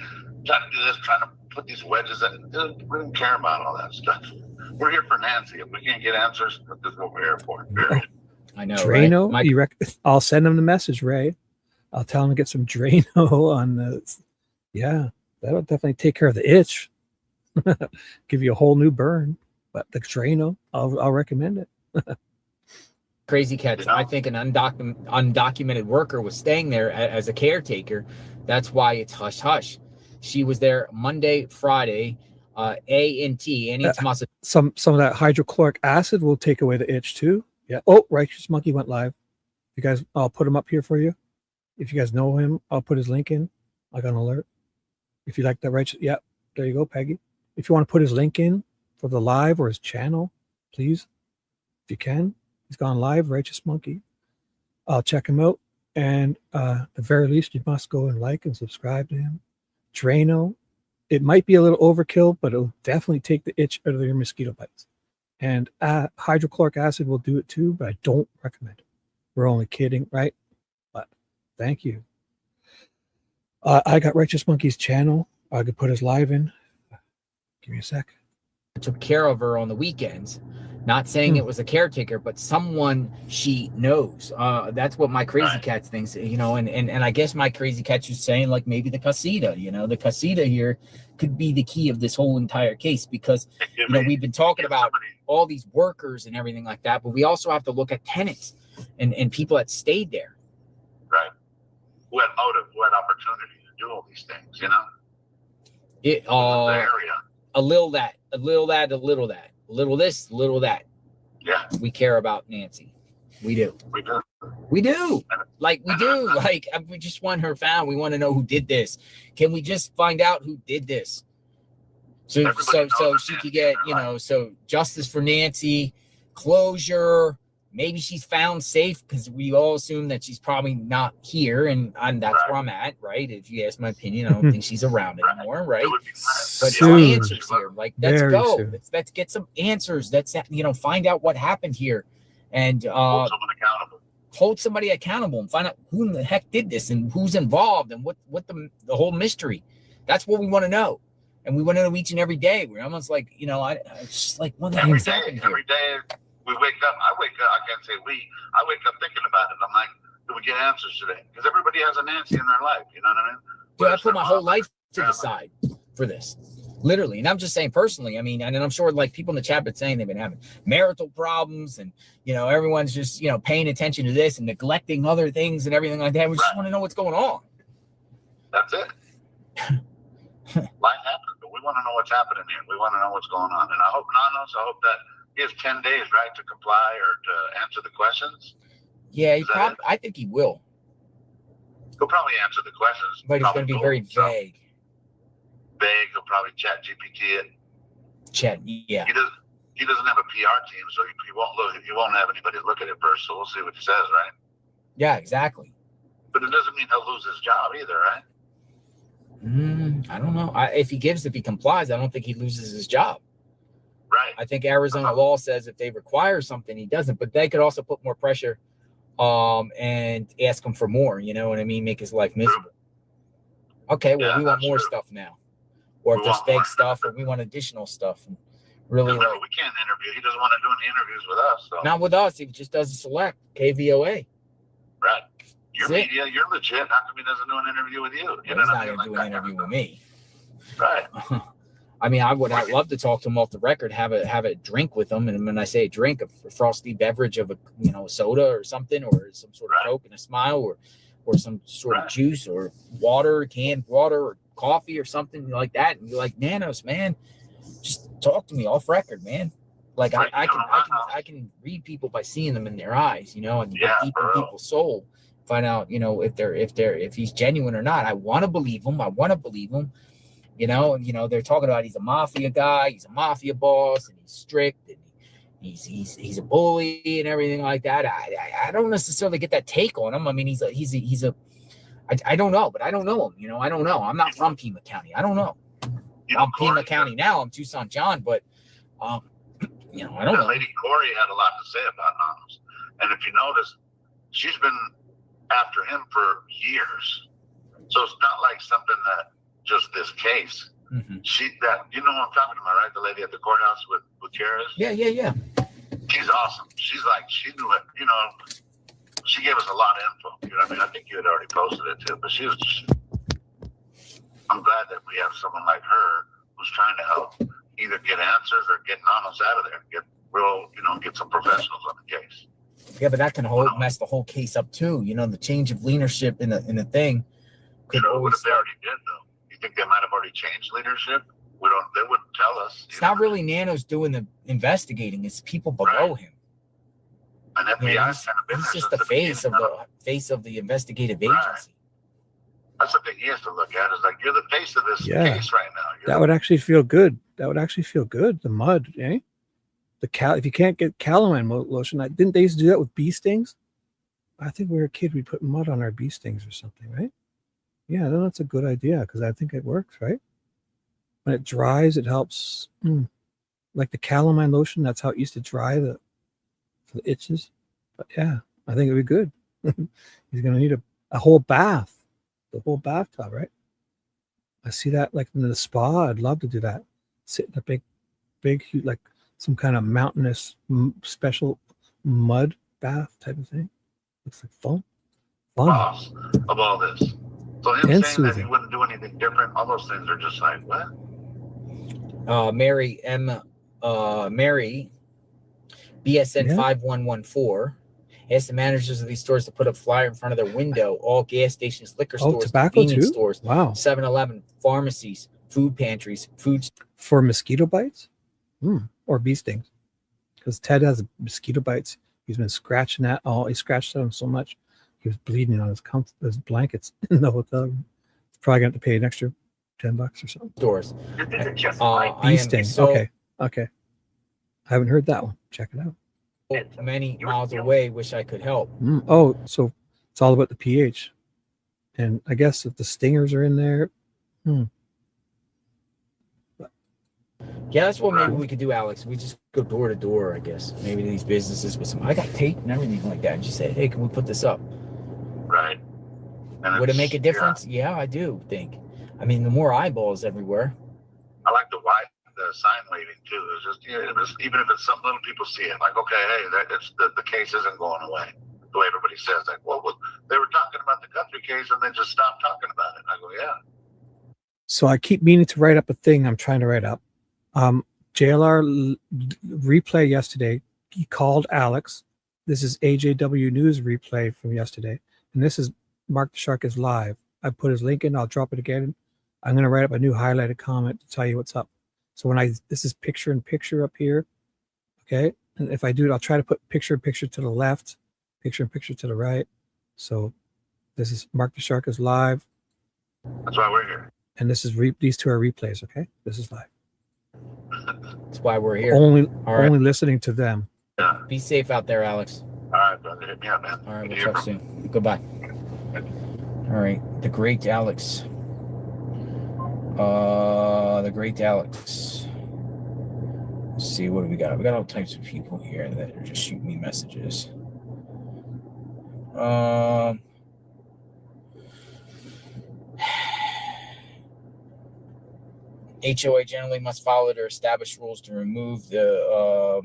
trying to do this, trying to put these wedges in. We don't care about all that stuff. We're here for Nancy. If we can't get answers, this is what we're here for. Period. I know. Drano, right? I'll send him the message, Ray. I'll tell him to get some Drano on the. Yeah, that'll definitely take care of the itch. Give you a whole new burn. But the Drano, I'll recommend it. Crazy Cats. I think an undocumented worker was staying there as a caretaker. That's why it's hush hush. She was there Monday, Friday. A&T. Some of that hydrochloric acid will take away the itch too. Yeah. Oh, Righteous Monkey went live. You guys, I'll put him up here for you. If you guys know him, I'll put his link in. I got an alert. If you like that Righteous, yeah, there you go, Peggy. If you want to put his link in for the live or his channel, please, if you can. He's gone live, Righteous Monkey. I'll check him out. And at the very least, you must go and like and subscribe to him. Drano, it might be a little overkill, but it'll definitely take the itch out of your mosquito bites. And hydrochloric acid will do it too, but I don't recommend it. We're only kidding, right? But thank you. I got Righteous Monkey's channel. I could put his live in. Give me a sec. Took care of her on the weekends. Not saying it was a caretaker, but someone she knows. That's what my crazy cat thinks, you know, and I guess my crazy cat is saying, like, maybe the casita, you know, the casita here could be the key of this whole entire case, because, you know, we've been talking about all these workers and everything like that, but we also have to look at tenants and people that stayed there. Right. Who had motive, who had opportunity to do all these things, you know? The area. A little that, a little that, a little that. A little this, a little that. Yeah. We care about Nancy. We do. We do. We do. Like, we do. Like, we just want her found. We want to know who did this. Can we just find out who did this? So she could get, you know, so justice for Nancy, closure. Maybe she's found safe, because we all assume that she's probably not here, and that's where I'm at, right? If you ask my opinion, I don't think she's around anymore, right? But some answers here, like, let's go. Let's get some answers. Let's, you know, find out what happened here, and hold somebody accountable, and find out who in the heck did this and who's involved and what the whole mystery. That's what we want to know, and we want to know each and every day. We're almost like, you know, it's just like, what the heck's happening here? Every day. We wake up, I can't say we, I wake up thinking about it. I'm like, do we get answers today? Because everybody has a Nancy in their life, you know what I mean? Dude, I put my whole life to the side for this, literally. And I'm just saying personally, I mean, and I'm sure, like, people in the chat been saying they've been having marital problems, and, you know, everyone's just, you know, paying attention to this and neglecting other things and everything like that. We just want to know what's going on. That's it. Life happens, but we want to know what's happening here. We want to know what's going on. And I hope Nanos, I hope that he has 10 days, right, to comply or to answer the questions. Yeah, I think he will. He'll probably answer the questions, but he's going to be very vague. Vague. He'll probably chat GPT it. Yeah. He doesn't have a PR team, so he won't have anybody look at it first. So we'll see what he says, right? Yeah, exactly. But it doesn't mean he'll lose his job either, right? I don't know. If he complies, I don't think he loses his job. Right. I think Arizona law says if they require something, he doesn't. But they could also put more pressure, and ask him for more. You know what I mean? Make his life miserable. Okay, well, we want more stuff now, or if there's fake stuff, or we want additional stuff. And really, we can't interview. He doesn't want to do any interviews with us. So. Not with us. He just does a select KVOA. Right. Your media, you're legit. How come he doesn't do an interview with you? He's not going to do an interview with me. Right. I mean, I'd love to talk to him off the record, have a drink with him. And when I say a drink, a frosty beverage of a soda or something, or some sort of Coke and a smile, or some sort of juice or water, canned water or coffee or something like that. And be like, Nanos, man, just talk to me off record, man. Like I can read people by seeing them in their eyes, you know, and get deep in people's soul, find out, you know, if he's genuine or not. I want to believe him. You know, they're talking about he's a mafia guy, he's a mafia boss, and he's strict, and he's a bully and everything like that. I don't necessarily get that take on him. I mean, I don't know, but I don't know him. You know, I don't know. I'm not from Pima County. I don't know. I'm Pima County now. I'm Tucson John, but you know, I don't know. Lady Corey had a lot to say about Nanos, and if you notice, she's been after him for years. So it's not like something that. Just this case. Mm-hmm. You know what I'm talking about, right? The lady at the courthouse with Gutierrez. Yeah. She's awesome. She's like, she knew it. You know, she gave us a lot of info. You know what I mean? I think you had already posted it too. But I'm glad that we have someone like her who's trying to help either get answers or get Nanos out of there. Get some professionals on the case. Yeah, but that can mess the whole case up too. You know, the change of leadership in a thing. What if they already did though? Think they might have already changed leadership? They wouldn't tell us. It's not really Nanos doing the investigating, it's people below him. And FBI's kind of been he's just the face of the investigative agency. That's the thing he has to look at, is like, you're the face of this case right now. That would actually feel good. The mud, eh? If you can't get calamine lotion, didn't they used to do that with bee stings? I think when we were a kid, we'd put mud on our bee stings or something, right? Yeah, that's a good idea, because I think it works, right? When it dries, it helps. Like the calamine lotion, that's how it used to dry for the itches. But yeah, I think it'd be good. He's going to need a whole bath, the whole bathtub, right? I see that like in the spa. I'd love to do that. Sit in a big, huge, like some kind of mountainous special mud bath type of thing. Looks like fun. Boss of all this. So him And saying that he soothing. wouldn't do anything different, all those things are just like, what? Mary BSN Yeah. 5114 asked the managers of these stores to put a flyer in front of their window. All gas stations, liquor stores, tobacco convenience too? stores, Wow. 7-Eleven, pharmacies, food pantries, food. For mosquito bites? Or bee stings. Because Ted has mosquito bites. He's been scratching that. Oh, he scratched at him so much. He was bleeding on his blankets in the hotel room. Probably going to have to pay an extra $10 or something. Stores. Bee sting. Okay. I haven't heard that one. Check it out. Many miles away. Wish I could help. Oh, so it's all about the pH. And I guess if the stingers are in there. Yeah, that's what maybe we could do, Alex. We just go door to door, I guess. Maybe to these businesses with some. I got tape and everything like that. And just say, hey, can we put this up? Right. And Would it make a difference? Yeah, I do think. I mean, the more eyeballs everywhere. I like the sign waving too. It's just, even if it's something little people see it, like, okay, hey, the case isn't going away. The way everybody says, like, well, they were talking about the Guthrie case and they just stopped talking about it. And I go, yeah. So I keep meaning to write up a thing I'm trying to write up. JLR replay yesterday. He called Alex. This is AJW News replay from yesterday. And this is Mark the Shark is live. I put his link in. I'll drop it again. I'm going to write up a new highlighted comment to tell you what's up. So this is picture in picture up here. Okay. And if I do it, I'll try to put picture in picture to the left, picture in picture to the right. So this is Mark the Shark is live. That's why we're here. And this is these two are replays. Okay. This is live. That's why we're here. Only listening to them. Yeah. Be safe out there, Alex. All right, brother. Hit me up, man. All right, we'll talk soon. Goodbye. All right, the great Alex. The great Alex. Let's see, what do we got? We got all types of people here that are just shooting me messages. HOA generally must follow their established rules to remove the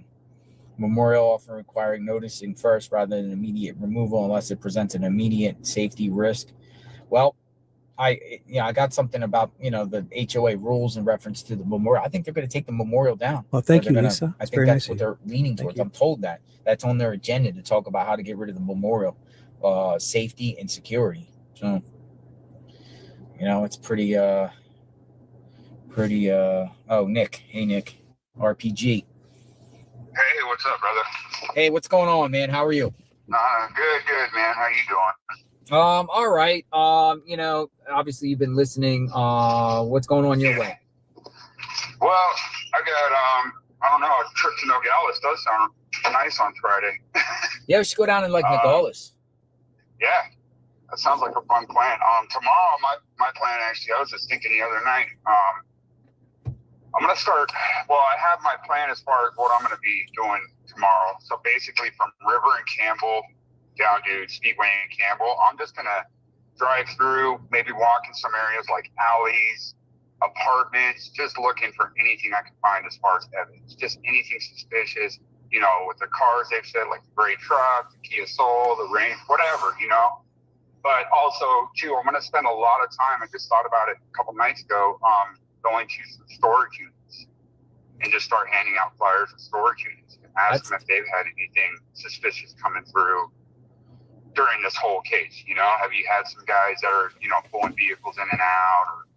memorial, often requiring noticing first rather than immediate removal unless it presents an immediate safety risk. Well, I got something about the HOA rules in reference to the memorial. I think they're going to take the memorial down. Well, thank you, Lisa. I think that's what they're leaning towards. I'm told that's on their agenda to talk about how to get rid of the memorial, safety and security. So, it's pretty. Nick. Hey, Nick. RPG. Hey, what's up, brother? Hey, what's going on, man? How are you? Good, man. How you doing? All right. Obviously you've been listening. What's going on your way? Well, I got, I don't know, a trip to Nogales does sound nice on Friday. Yeah, we should go down and Nogales. Yeah, that sounds like a fun plan. Tomorrow, my plan actually, I was just thinking the other night, I'm going to start, I have my plan as far as what I'm going to be doing tomorrow. So basically from River and Campbell down to Speedway and Campbell, I'm just going to drive through, maybe walk in some areas like alleys, apartments, just looking for anything I can find as far as evidence, just anything suspicious, with the cars they've said, like the gray truck, the Kia Soul, the Range, whatever, But also, too, I'm going to spend a lot of time, I just thought about it a couple nights ago, going to some storage units and just start handing out flyers of storage units and ask them if they've had anything suspicious coming through during this whole case. Have you had some guys that are, pulling vehicles in and out, or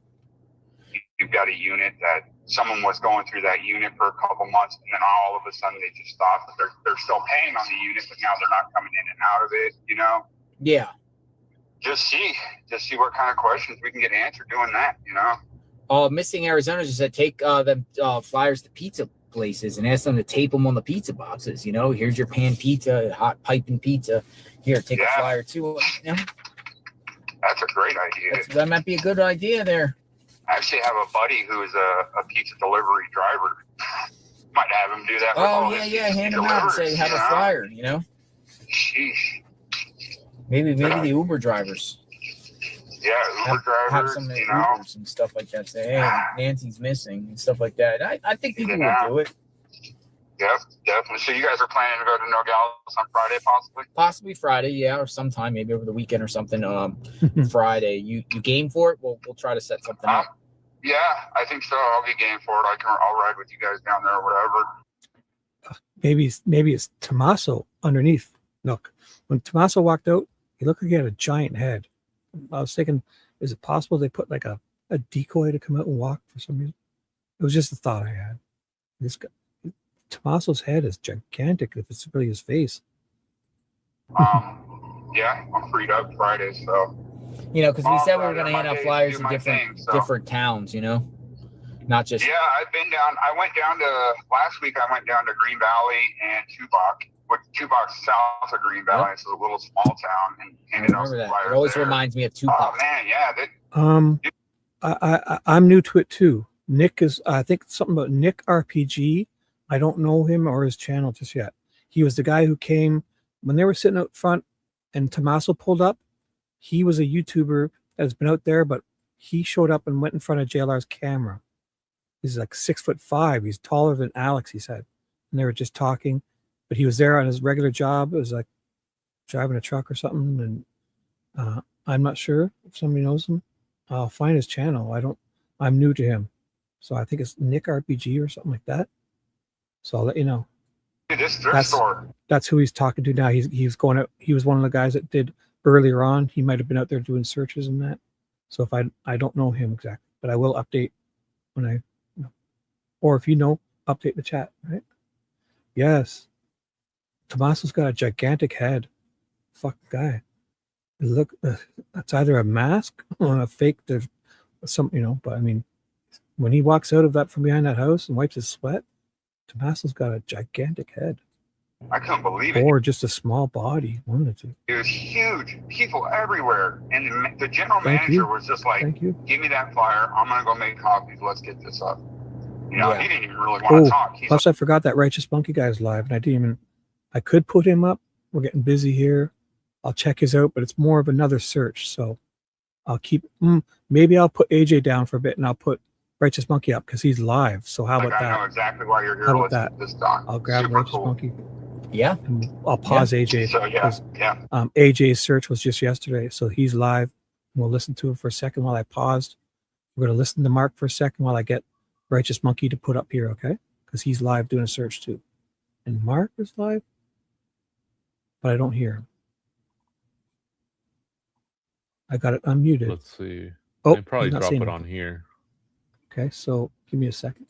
you've got a unit that someone was going through that unit for a couple months and then all of a sudden they just stopped, but they're still paying on the unit, but now they're not coming in and out of it, Yeah. Just see what kind of questions we can get answered doing that, Missing Arizona just said take them flyers to pizza places and ask them to tape them on the pizza boxes. Here's your pan pizza, hot piping pizza. Here, take a flyer too. That's a great idea. That might be a good idea there. I actually have a buddy who is a pizza delivery driver. Might have him do that. Hand them out and say have a flyer. Sheesh. Maybe the Uber drivers. Yeah, Uber drivers. Have some Ubers and stuff like that. Say, hey, Nancy's missing and stuff like that. I think people would do it. Definitely. So you guys are planning to go to Nogales on Friday, possibly? Possibly Friday, yeah, or sometime, maybe over the weekend or something. Friday. You game for it? We'll try to set something up. Yeah, I think so. I'll be game for it. I'll ride with you guys down there or whatever. Maybe it's Tommaso underneath. Look, when Tommaso walked out, he looked like he had a giant head. I was thinking, is it possible they put like a decoy to come out and walk for some reason? It was just a thought I had. This guy, Tommaso's head is gigantic if it's really his face. Yeah, I'm freed up Friday, so. You know, because we said we were going to hand out flyers in different towns, you know? Not just... Yeah, I went down to, last week I went down to Green Valley and Tubac, which Tubac's south of Green Valley. It's a little small town, and handed out some flyers. It always there. reminds me of Tubac. Oh, man, yeah. I'm new to it too. Nick is, I think something about Nick RPG. I don't know him or his channel just yet. He was the guy who came when they were sitting out front and Tommaso pulled up. He was a YouTuber that's been out there, but he showed up and went in front of JLR's camera. He's like 6'5". He's taller than Alex, he said. And they were just talking, but he was there on his regular job. It was like driving a truck or something. And I'm not sure if somebody knows him. I'll find his channel. I'm new to him. So I think it's Nick RPG or something like that. So I'll let you know. This thrift store. That's who he's talking to now. He's going out. He was one of the guys that did earlier on. He might have been out there doing searches and that. So if I don't know him exactly, but I will update when I know. Or if you know, update the chat, right? Yes. Tommaso's got a gigantic head. Fuck guy. Look, it's either a mask or a fake. There's some, but I mean, when he walks out of that from behind that house and wipes his sweat, Tommaso's got a gigantic head. I couldn't believe it. Or just a small body. One of the two. It was huge. People everywhere. And the general manager was just like, give me that flyer. I'm going to go make copies. Let's get this up. He didn't even really want to talk. Plus, I forgot that Righteous Monkey guy is live. And I could put him up. We're getting busy here. I'll check his out, but it's more of another search. So I'll keep, maybe I'll put AJ down for a bit and I'll put Righteous Monkey up because he's live. So how about that? I know exactly why you're here. How about Let's get this done. I'll grab Righteous Monkey. Yeah. And I'll pause AJ. So AJ's search was just yesterday. So he's live. We'll listen to him for a second while I paused. We're going to listen to Mark for a second while I get Righteous Monkey to put up here, okay? Because he's live doing a search too. And Mark is live, but I don't hear him. I got it unmuted. Let's see. Oh, they probably drop it on here. Okay, so give me a second.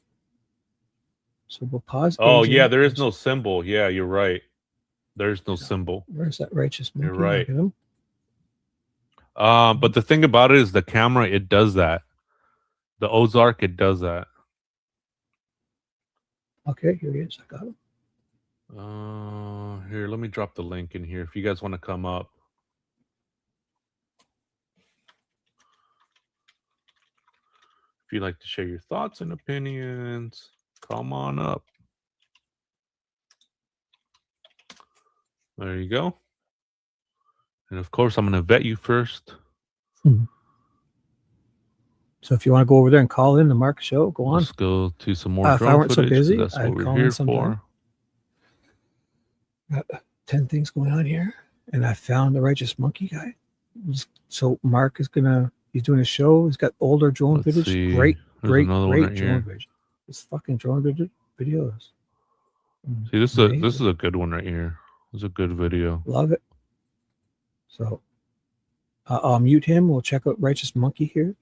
So we'll pause. Oh, yeah, there is no symbol. Yeah, you're right. There's no symbol. Where's that Righteous Monkey? You're right. But the thing about it is the camera, it does that. The Ozark, it does that. Okay, here he is. I got him. Here, let me drop the link in here if you guys want to come up. If you'd like to share your thoughts and opinions, come on up. There you go. And of course, I'm going to vet you first. So if you want to go over there and call in the Mark show, go on. Let's go to some more if I drone weren't so footage, busy, that's what I'd we're call here in sometime. for. Got 10 things going on here. And I found the Righteous Monkey guy. So Mark is he's doing a show. He's got older drone Let's footage. see. Great There's another one right drone here. footage. This fucking drone videos. See, this is a good one right here. This is a good video. Love it. So I'll mute him. We'll check out Righteous Monkey here.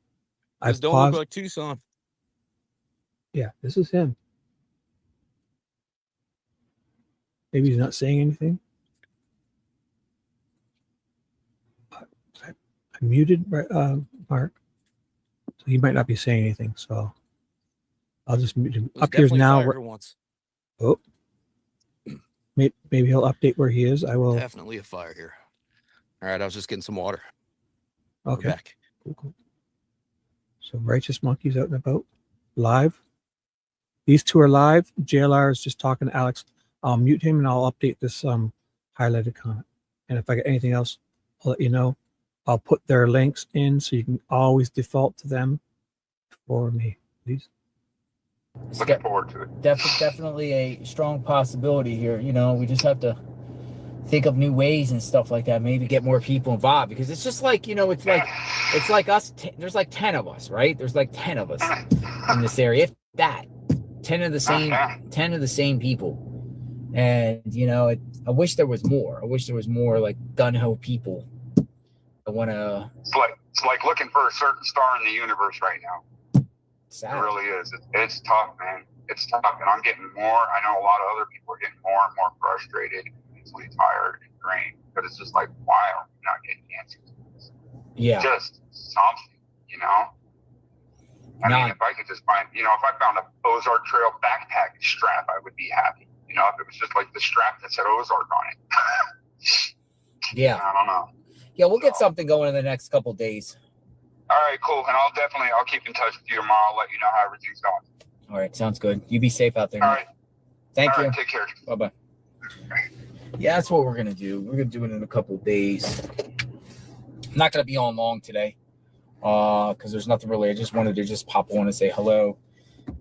This don't look like Tucson. Yeah, this is him. Maybe he's not saying anything. I muted Mark, so he might not be saying anything. So I'll just mute him. Up here's now. Oh, maybe he'll update where he is. I will. Definitely a fire here. All right, I was just getting some water. Okay. We're back. Cool. So Righteous Monkey's out and about, live. These two are live. JLR is just talking to Alex. I'll mute him and I'll update this highlighted comment. And if I get anything else, I'll let you know. I'll put their links in so you can always default to them for me, please. Looking forward to it. Definitely a strong possibility here. You know, we just have to think of new ways and stuff like that. Maybe get more people involved, because it's just like, you know, it's like us. There's like 10 of us, right? There's like 10 of us in this area. If that, 10 of the same people. And you know, I wish there was more. I wish there was more like gun-ho people. I want to. It's like looking for a certain star in the universe right now. Sad. It really is. It's tough, man. It's tough, and I'm getting more. I know a lot of other people are getting more and more frustrated, mentally tired, and drained. But it's just like, why are we not getting answers? Yeah. Just something, you know. I mean, if I could just find, you know, if I found a Ozark Trail backpack strap, I would be happy. You know, if it was just like the strap that said Ozark on it. Yeah. I don't know. Yeah, we'll get something going in the next couple of days. All right, cool. And I'll keep in touch with you tomorrow. I'll let you know how everything's going. All right, sounds good. You be safe out there. All right. Thank All you. right, take care. Bye-bye. Yeah, that's what we're going to do. We're going to do it in a couple of days. I'm not going to be on long today because there's nothing really. I just wanted to just pop on and say hello.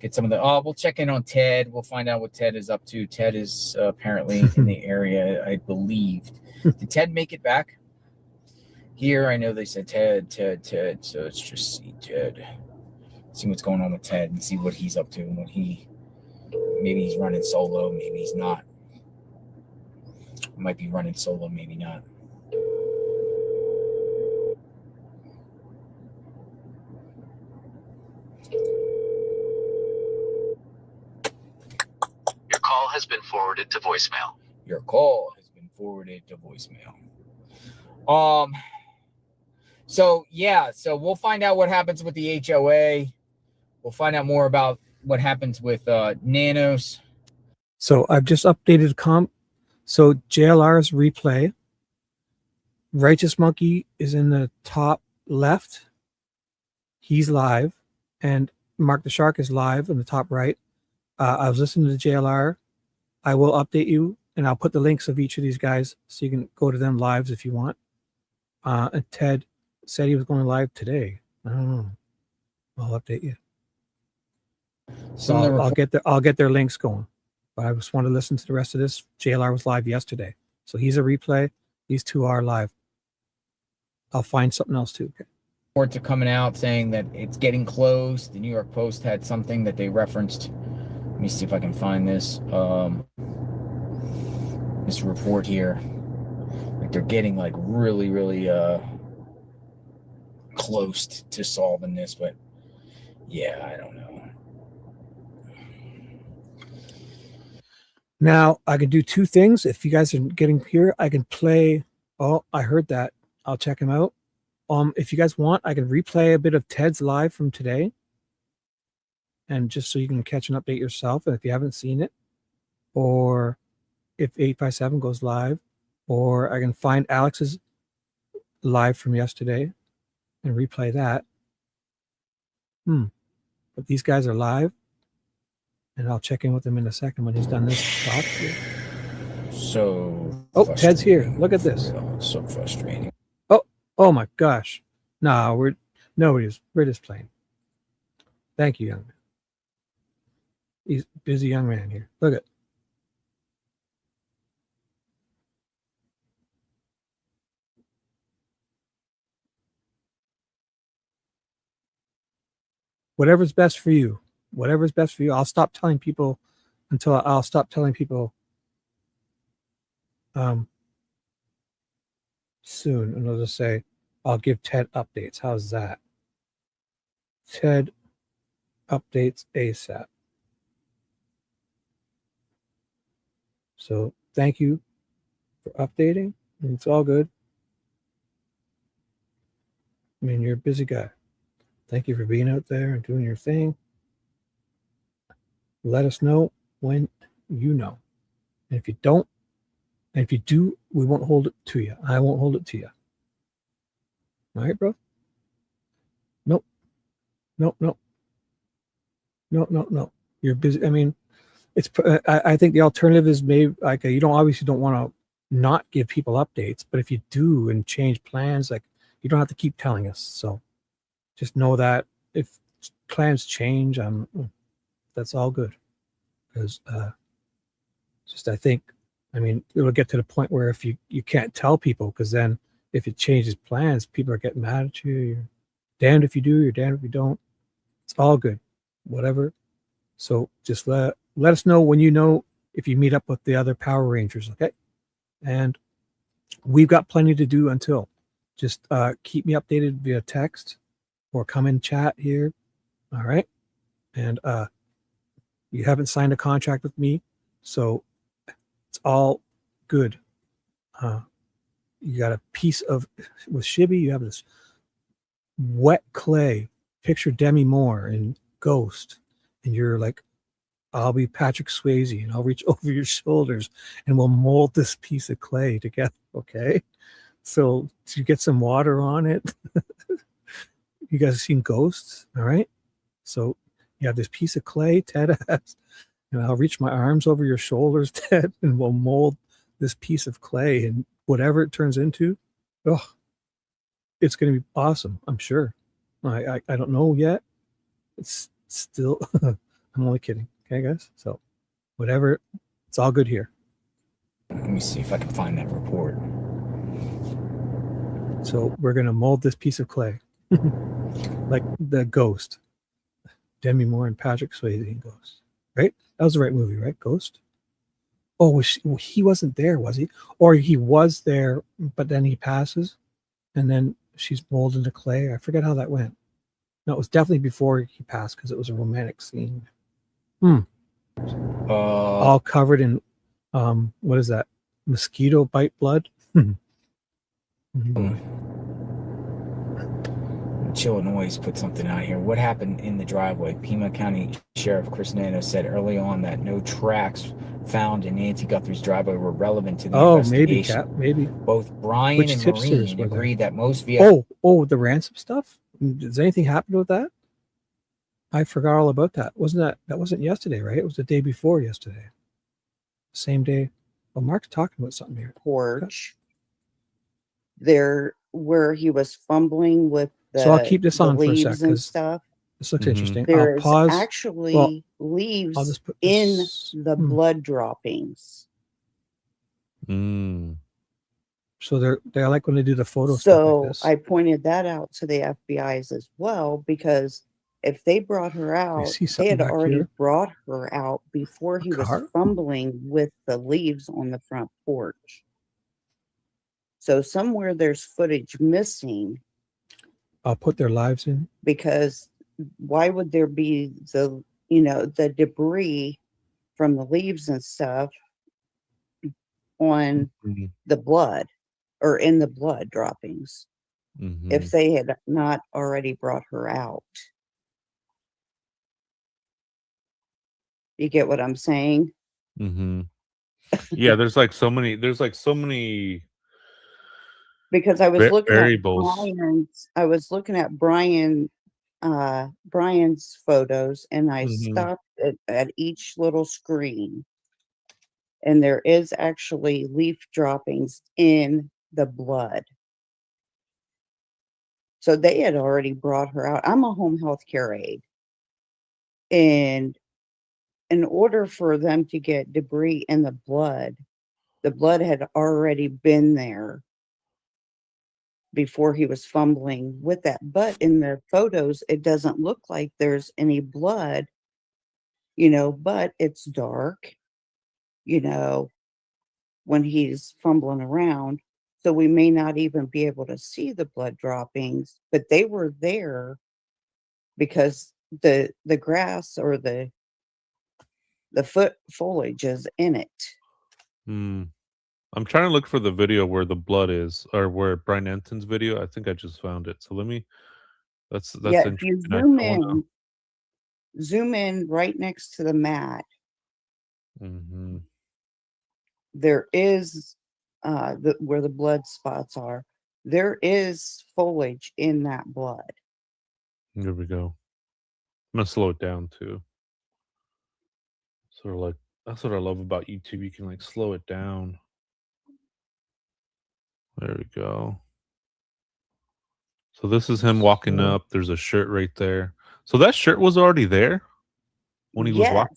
Get some of the. We'll check in on Ted. We'll find out what Ted is up to. Ted is apparently in the area, I believe. Did Ted make it back? Here, I know they said Ted. So let's just see Ted. See what's going on with Ted and see what he's up to and what maybe he's running solo, maybe he's not. Might be running solo, maybe not. Your call has been forwarded to voicemail. Your call has been forwarded to voicemail. So we'll find out what happens with the HOA. We'll find out more about what happens with Nanos. So I've just updated comp. So JLR's replay. Righteous Monkey is in the top left. He's live. And Mark the Shark is live in the top right. I was listening to JLR. I will update you, and I'll put the links of each of these guys so you can go to them lives if you want. And Ted said he was going live today. I don't know. I'll update you. So I'll get their links going. But I just want to listen to the rest of this. JLR was live yesterday. So he's a replay. These two are live. I'll find something else too. Okay. Reports are coming out saying that it's getting close. The New York Post had something that they referenced. Let me see if I can find this. This report here. Like they're getting like really, really close to solving this, but yeah, I don't know. Now I can do two things. If you guys are getting here, I can play. Oh, I heard that. I'll check him out. If you guys want, I can replay a bit of Ted's live from today. And just so you can catch an update yourself. And if you haven't seen it, or if 857 goes live, or I can find Alex's live from yesterday and replay that. But these guys are live. And I'll check in with him in a second when he's done this talk. So. Oh, Ted's here. Look at this. So frustrating. Oh my gosh. No, we're just playing. Thank you, young man. He's a busy young man here. Look at. Whatever's best for you. Whatever's best for you. I'll stop telling people until I'll stop telling people soon. And I'll just say, I'll give Ted updates. How's that? Ted updates ASAP. So thank you for updating. It's all good. I mean, you're a busy guy. Thank you for being out there and doing your thing. Let us know when you know. And if you don't, and if you do, we won't hold it to you. I won't hold it to you. All right, bro? Nope. You're busy. I mean, it's. I think the alternative is maybe like you obviously don't want to not give people updates, but if you do and change plans, like you don't have to keep telling us. So just know that if plans change, that's all good. Because just I think, I mean, it'll get to the point where if you can't tell people, because then if it changes plans, people are getting mad at you. You're damned if you do, you're damned if you don't. It's all good, whatever. So just let us know when you know if you meet up with the other Power Rangers, okay? And we've got plenty to do until. Just keep me updated via text or come in chat here, all right? And you haven't signed a contract with me, so it's all good. You got a piece of, with Shibby, you have this wet clay. Picture Demi Moore in Ghost, and you're like, I'll be Patrick Swayze, and I'll reach over your shoulders, and we'll mold this piece of clay together, okay? So to get some water on it. You guys have seen Ghosts, all right? So you have this piece of clay, Ted has, and I'll reach my arms over your shoulders, Ted, and we'll mold this piece of clay, and whatever it turns into, oh, it's going to be awesome, I'm sure. I don't know yet. It's still, I'm only kidding, okay, guys? So whatever, it's all good here. Let me see if I can find that report. So we're going to mold this piece of clay. Like the Ghost. Demi Moore and Patrick Swayze in Ghost. Right? That was the right movie, right? Ghost? Oh, he wasn't there, was he? Or he was there, but then he passes, and then she's molded into clay. I forget how that went. No, it was definitely before he passed because it was a romantic scene. All covered in, what is that? Mosquito bite blood? Illinois put something out here. What happened in the driveway? Pima County Sheriff Chris Nanos said early on that no tracks found in Nancy Guthrie's driveway were relevant to the investigation. Maybe. Both Brian Which and tipsters Maureen were there? agreed that most vehicles. Oh, the ransom stuff? Does anything happen with that? I forgot all about that. That wasn't yesterday, right? It was the day before yesterday. Same day. Well, Mark's talking about something here. Porch. There, where he was fumbling with So I'll keep this on for a sec leaves and because stuff. this looks interesting. There I'll is pause. actually leaves in the blood droppings. So they're like when they do the photo stuff So like this. I pointed that out to the FBI's as well, because if they brought her out, see they something had back already here? brought her out before he was car? fumbling with the leaves on the front porch. So somewhere there's footage missing, I'll put their lives in. because why would there be the debris from the leaves and stuff on the blood or in the blood droppings if they had not already brought her out? You get what I'm saying? Yeah, there's so many Because I was looking variables. at Brian's photos, and I stopped at each little screen, and there is actually leaf droppings in the blood. So they had already brought her out. I'm a home health care aide, and in order for them to get debris in the blood had already been there before he was fumbling with that. But in the photos, it doesn't look like there's any blood, but it's dark, when he's fumbling around. So we may not even be able to see the blood droppings, but they were there because the grass or the foliage is in it. I'm trying to look for the video where the blood is, or where Brian Anton's video. I think I just found it. So let me. That's If you interesting. zoom in right next to the mat. There is where the blood spots are. There is foliage in that blood. Here we go. I'm gonna slow it down too. Sort of like that's what I love about YouTube. You can slow it down. There we go. So this is him walking up. There's a shirt right there. So that shirt was already there? when he was walking.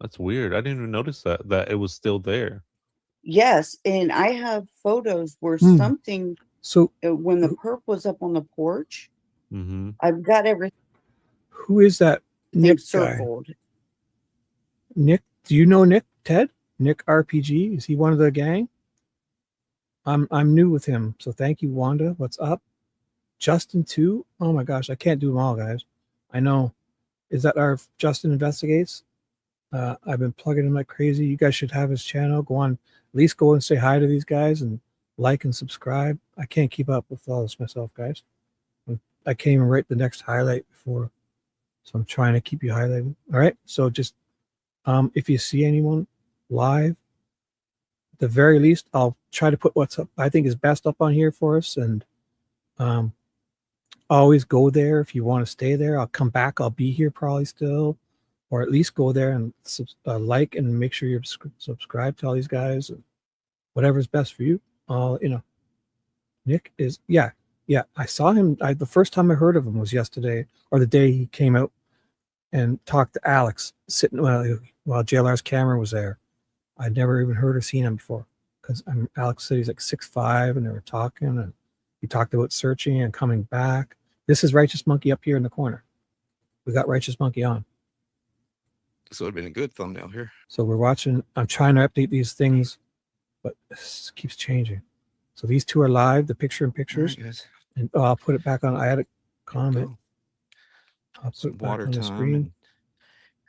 That's weird. I didn't even notice that it was still there. Yes, and I have photos where something. So when the perp was up on the porch, Mm-hmm. I've got everything Who is that Nick guy? circled. Nick, do you know Nick? Ted? Nick RPG? Is he one of the gang? I'm new with him, so thank you, Wanda. What's up? Justin too? Oh my gosh, I can't do them all, guys. I know. Is that our Justin Investigates? I've been plugging him like crazy. You guys should have his channel. Go on, at least go and say hi to these guys and like and subscribe. I can't keep up with all this myself, guys. I can't even write the next highlight before, so I'm trying to keep you highlighted. All right, so just if you see anyone live, at the very least, I'll try to put what's up I think is best up on here for us, and always go there if you want to stay there. I'll come back. I'll be here probably still, or at least go there and like and make sure you're subscribed to all these guys, and whatever's best for you. Nick is yeah. I saw him. The first time I heard of him was yesterday, or the day he came out and talked to Alex sitting while JLR's camera was there. I'd never even heard or seen him before, because Alex said he's like 6'5", and they were talking, and he talked about searching and coming back. This is Righteous Monkey up here in the corner. We got Righteous Monkey on. This would have been a good thumbnail here. So we're watching. I'm trying to update these things, but this keeps changing. So these two are live, the picture in pictures. Right, And I'll put it back on. I had a comment. I'll put it back water on the time, screen.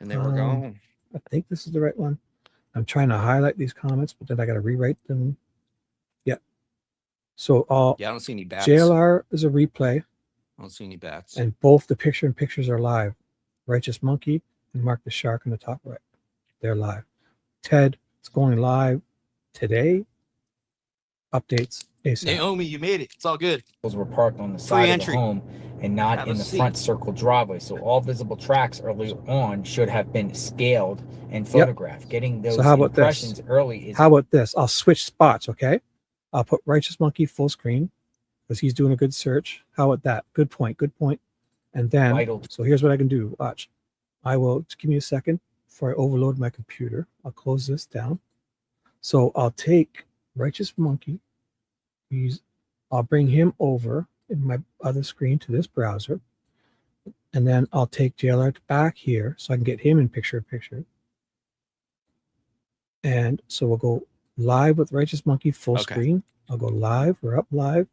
and then we're gone. I think this is the right one. I'm trying to highlight these comments, but then I got to rewrite them. Yeah. So I don't see any bats. JLR is a replay. I don't see any bats. And both the picture in pictures are live. Righteous Monkey and Mark the Shark in the top right. They're live. Ted, it's going live today. Updates ASAP. Naomi, you made it. It's all good. Were parked on the side of the home and not in the front circle driveway. So all visible tracks early on should have been scaled and photographed. Getting those impressions early is. How about this? I'll switch spots, okay? I'll put Righteous Monkey full screen because he's doing a good search. How about that? Good point. Good point. And then, so here's what I can do. Watch. I will, just give me a second before I overload my computer. I'll close this down. So I'll take Righteous Monkey. I'll bring him over in my other screen to this browser. And then I'll take JLR back here so I can get him in picture in picture. And so we'll go live with Righteous Monkey full screen. I'll go live. We're up live.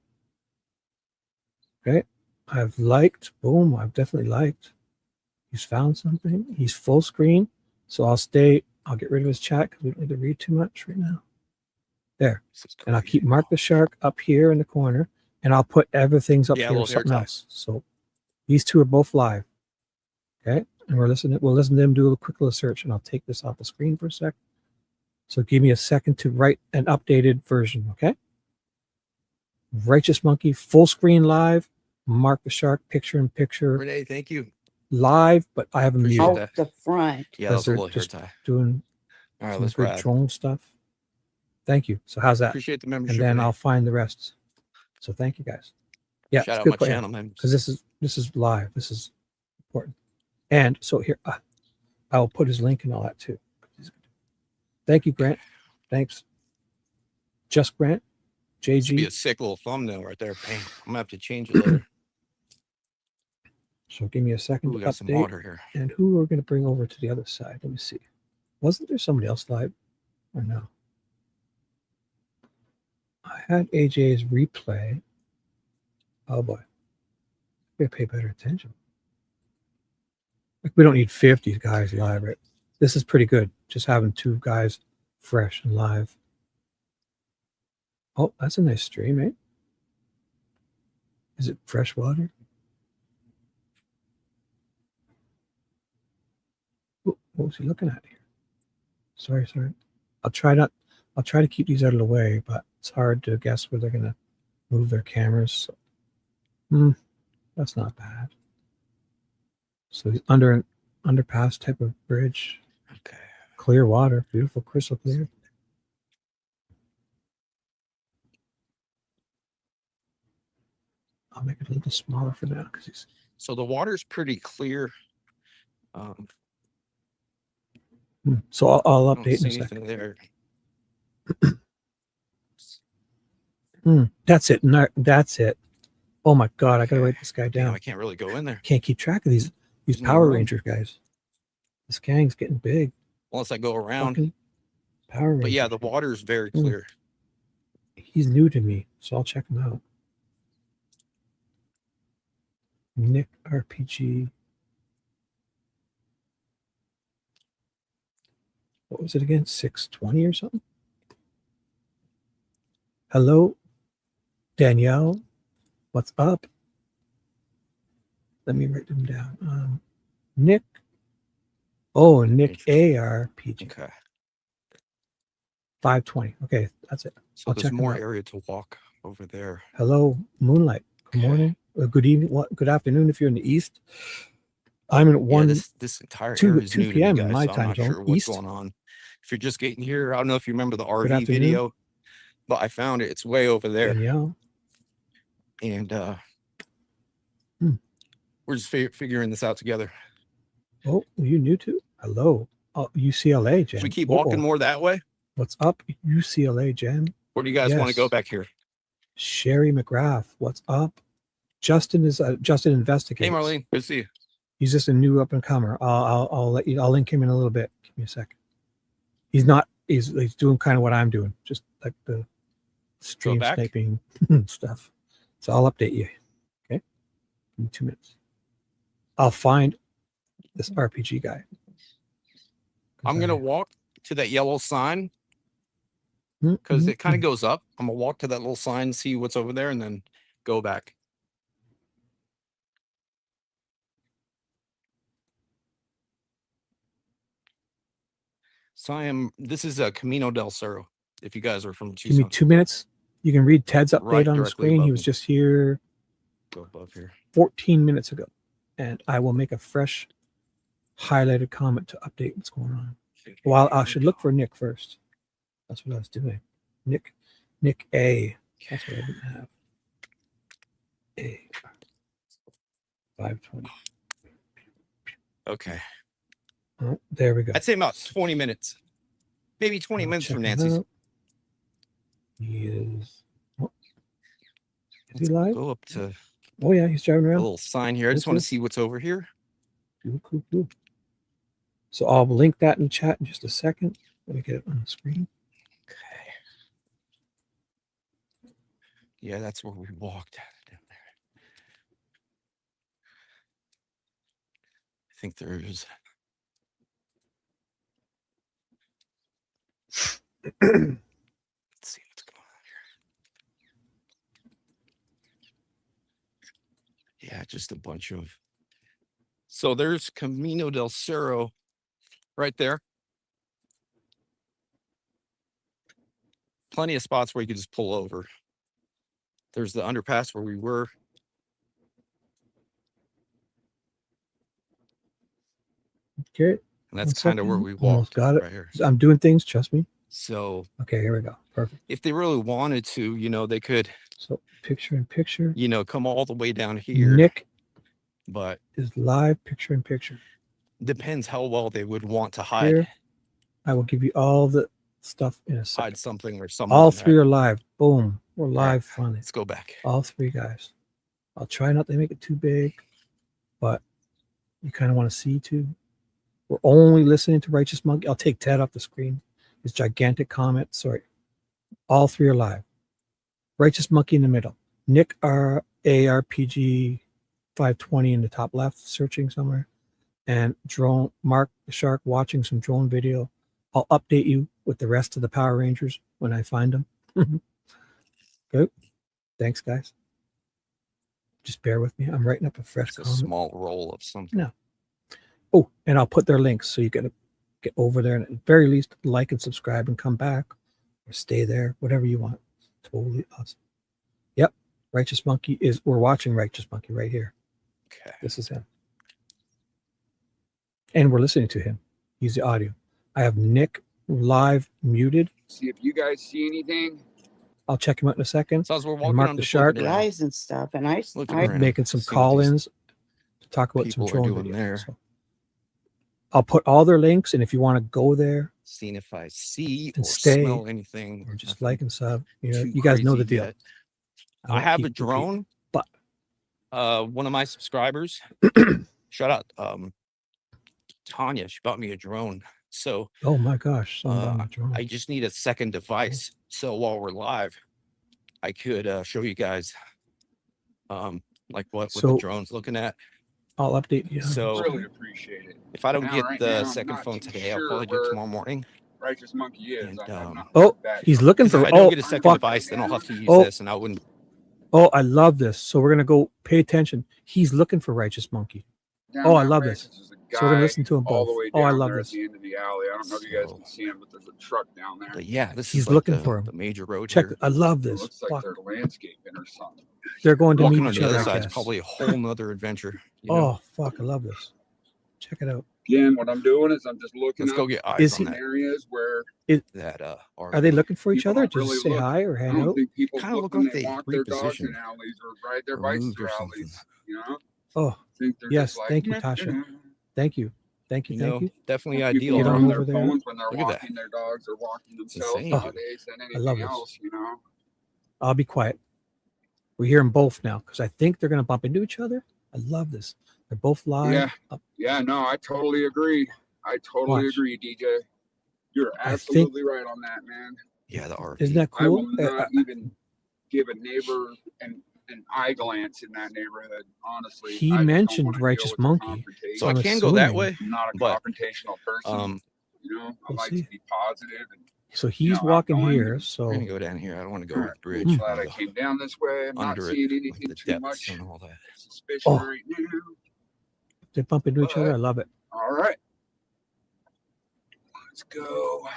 Okay. I've liked. Boom. I've definitely liked. He's found something. He's full screen. So I'll get rid of his chat because we don't need to read too much right now. There. And I'll keep Mark the Shark up here in the corner. And I'll put everything's up here with something else. So these two are both live. Okay. And we'll listen to them do a quick little search. And I'll take this off the screen for a sec. So give me a second to write an updated version. Okay. Righteous Monkey full screen live. Mark the Shark picture in picture. Renee, thank you. Live, but I have a mute. Out the front. Yeah, that's a little hair just tie. doing All right, some let's good ride. drone stuff. Thank you. So how's that? Appreciate the membership. And then Renee. I'll find the rest. So thank you guys. Yeah, Shout it's out good my plan. channel, man. Because this is live. This is important. And so here, I will put his link and all that too. Thank you, Grant. Thanks. Just Grant. This would be JG. a sick little thumbnail right there. Bang. I'm gonna have to change it later. So give me a second Ooh, we to got some update. water here. And who we're going to bring over to the other side. Let me see. Wasn't there somebody else live? Or no? I had AJ's replay. Oh boy. We gotta pay better attention. Like we don't need 50 guys live, right? This is pretty good. Just having two guys fresh and live. Oh, that's a nice stream, eh? Is it fresh water? Ooh, what was he looking at here? Sorry. I'll try to keep these out of the way, but it's hard to guess where they're gonna move their cameras. So, that's not bad. So he's under an underpass type of bridge. Okay. Clear water, beautiful, crystal clear. I'll make it a little smaller for now because he's. So the water's pretty clear. So I'll I don't update see in a second. anything there. That's it. No, that's it. Oh my God, I gotta write this guy Damn, down. I can't really go in there. Can't keep track of these There's no Power room. Ranger guys. This gang's getting big. Unless I go around. Fucking Power Ranger. But yeah, the water is very clear. He's new to me, so I'll check him out. Nick RPG. What was it again? 620 or something? Hello, Danielle. What's up? Let me write them down. Nick. Oh, Nick ARPG. Okay. 520. Okay, that's it. So I'll there's check them more out. area to walk over there. Hello, Moonlight. Good morning. Good evening. Good afternoon if you're in the East. I'm in one. This entire 2 area is 2 new to me, p.m. in guys, my so I'm time not zone. sure what's East. going on. If you're just getting here, I don't know if you remember the Good RV afternoon. video, but I found it. It's way over there. Danielle. And we're just figuring this out together. Oh, you new too? Hello. Oh, UCLA, Jen. Should we keep walking more that way? What's up, UCLA, Jen? Or do you guys want to go back here? Sherry McGrath. What's up? Justin is Justin Investigative. Hey, Marlene. Good to see you. He's just a new up and comer. I'll let you. I'll link him in a little bit. Give me a second. He's not. He's doing kind of what I'm doing, just like the stream sniping stuff. So I'll update you. Okay. In 2 minutes. I'll find this RPG guy. I'm gonna walk to that yellow sign because it kind of goes up. I'm gonna walk to that little sign, see what's over there, and then go back. So this is a Camino del Cerro. If you guys are from Tucson. Give me 2 minutes. You can read Ted's update on the screen. He was me. just here Go above here. 14 minutes ago. And I will make a fresh highlighted comment to update what's going on. Well, I should look for Nick first. That's what I was doing. Nick A. That's what I didn't have. A. 520. Okay. Oh, there we go. I'd say about 20 minutes. Maybe 20 minutes from Nancy's. He is. Oh. Is he live? Go up to. Oh yeah, he's driving around. A little sign here. I just want to see what's over here. Cool. So I'll link that in the chat in just a second. Let me get it on the screen. Okay. Yeah, that's where we walked down there. I think there is. Let's see what's going on here. Yeah, just a bunch of. So there's Camino del Cerro right there. Plenty of spots where you could just pull over. There's the underpass where we were. Okay. And that's kind of where we walked. Almost got it. Right here. I'm doing things, trust me. So. Okay, here we go. Perfect. If they really wanted to, they could. So picture in picture. Come all the way down here. Nick. But is live picture in picture. Depends how well they would want to hide. Here, I will give you all the stuff in a second. Hide something or something. All three are live. Boom. We're live funny. Let's go back. All three guys. I'll try not to make it too big, but you kind of want to see too. We're only listening to Righteous Monkey. I'll take Ted off the screen. His gigantic comment. Sorry. All three are live. Righteous Monkey in the middle. Nick ARPG 520 in the top left, searching somewhere. And drone Mark the Shark watching some drone video. I'll update you with the rest of the Power Rangers when I find them. Good. Thanks, guys. Just bear with me. I'm writing up a fresh comment. Small roll of something. No. Oh, and I'll put their links so you can get over there and at the very least like and subscribe and come back or stay there, whatever you want. Totally awesome. Yep. Righteous Monkey we're watching Righteous Monkey right here. Okay. This is him. And we're listening to him. He's the audio. I have Nick live muted. See if you guys see anything. I'll check him out in a second. So as we're and walking Mark on the just Shark looking around. Guys and stuff, and I'm making some call-ins to talk about some people are drone doing videos. there. So I'll put all their links, and if you want to go there, seeing if I see and or stay, smell anything, or just nothing like and sub. too You guys know the crazy deal. yet. I I won't have keep a drone. but One of my subscribers, shout out, Tanya, she bought me a drone. So oh my gosh, someone bought me a drone. I just need a second device. So while we're live, I could show you guys like what the drone's looking at. I'll update you. So Really appreciate it. if I don't get right the now, I'm second not phone too today, I'll sure probably do it where tomorrow morning. Righteous Monkey is. And, oh, he's looking for. if I don't Oh, get a second fuck. device, then I'll have to use Oh. this, and I wouldn't. Oh, I love this. So we're gonna go pay attention. He's looking for Righteous Monkey. Down Oh, I that love way, this. there's a So we're gonna guy listen to them all both. the way Oh, I down love there this. at the end of the alley. I don't know if you guys can see him, but there's a truck down there. But yeah, this He's is like looking the, for him. the major road Check. here. I love It this. looks like Fuck. they're landscaping or something. They're going to Walking meet on each the other. other I side is guess. probably a whole nother adventure. You know? Oh fuck, I love this. Check it out. Again, what I'm doing is I'm just looking Let's go up get eyes Is on he- that. areas where That Are they looking for each people other? don't Just really say look. hi or I hang don't out? think people Kinda look look when like they they walk their dogs in repositioned alleys or ride their or bikes moved through or something. alleys. You know, Oh, I think they're yes. just like, Thank you, "Meh, Tasha. meh." Thank you. Thank you. You Thank know, you. definitely More ideal. people Get are on on their over there. phones when they're Look at that. walking their dogs or walking themselves insane. nowadays than I love anything this. else. You know. I'll be quiet. We hear them both now because I think they're gonna bump into each other. I love this. They're both live. Yeah. Yeah. No, I totally agree. I totally Watch. agree, DJ. You're I think- absolutely right on that, man. Yeah, the RV. Isn't that I will cool? not even give a neighbor an eye glance in that neighborhood. Honestly, He I just don't mentioned wanna deal Righteous with the Monkey. confrontation. So I I'm can go that assuming- way, I'm not a but confrontational person. You know, I We'll like see. to be positive and So he's walking outgoing. here. we're So gonna go down here. I don't want to go over the bridge. I'm I glad wanna I go came down this way. I'm not under it, seeing like anything the too depths much and all that. suspicion Oh. right now. they bump into each other. I love it. All right, let's go.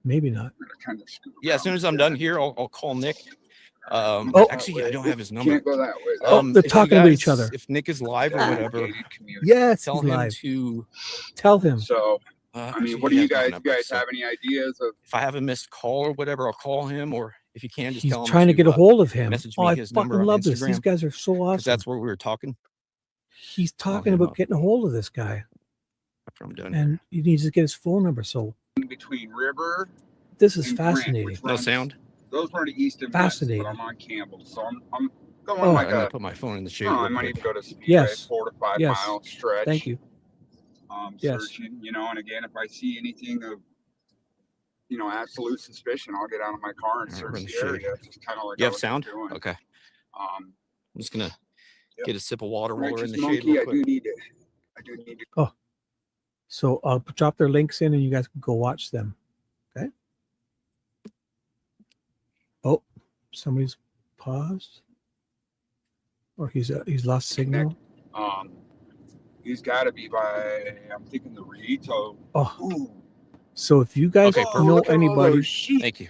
Maybe not. We're gonna kind of scoot Yeah, as soon as I'm done here, I'll call Nick. Oh. Actually, I don't have his number. Can't go that way. Oh, they're if you talking about each guys- other. If Nick is live or whatever, Gated community. Yes, tell he's him live. to. Tell him. So, I mean, what do you guys? You guys have any ideas of? If I have a missed call or whatever, I'll call him. Or if you can, just He's tell him trying to get a hold of him. Message Oh, me I his number fucking on love this. These Instagram, guys are so because awesome. that's where we were talking. He's talking him about up. getting a hold of this guy, After I'm done. and he needs to get his phone number. So Between River, this is and Grant, fascinating. which No runs- sound. Those were the east and west, Fascinating. but I'm on Campbell, so I'm going Oh. like I'm gonna a. put my phone in the shade. I real might quick. even go to Speedway, Yes. 4 to 5 Yes. mile stretch. Thank you. Yes. Searching, you know, and again, if I see anything of, you know, absolute suspicion, I'll get out of my car and Alright, search we're in the the shade. area, just kind of like You I have was sound? doing. Okay. Um, I'm just gonna Yep. get a sip of water while we're Righteous in the shade Monkey, real I quick. do need to. So I'll drop their links in, and you guys can go watch them. Okay. Oh, somebody's paused, or he's lost signal. He's got to be by. I'm thinking the Rito. Oh, Ooh, so if you guys Okay, know look at all anybody, those sheep. Thank you.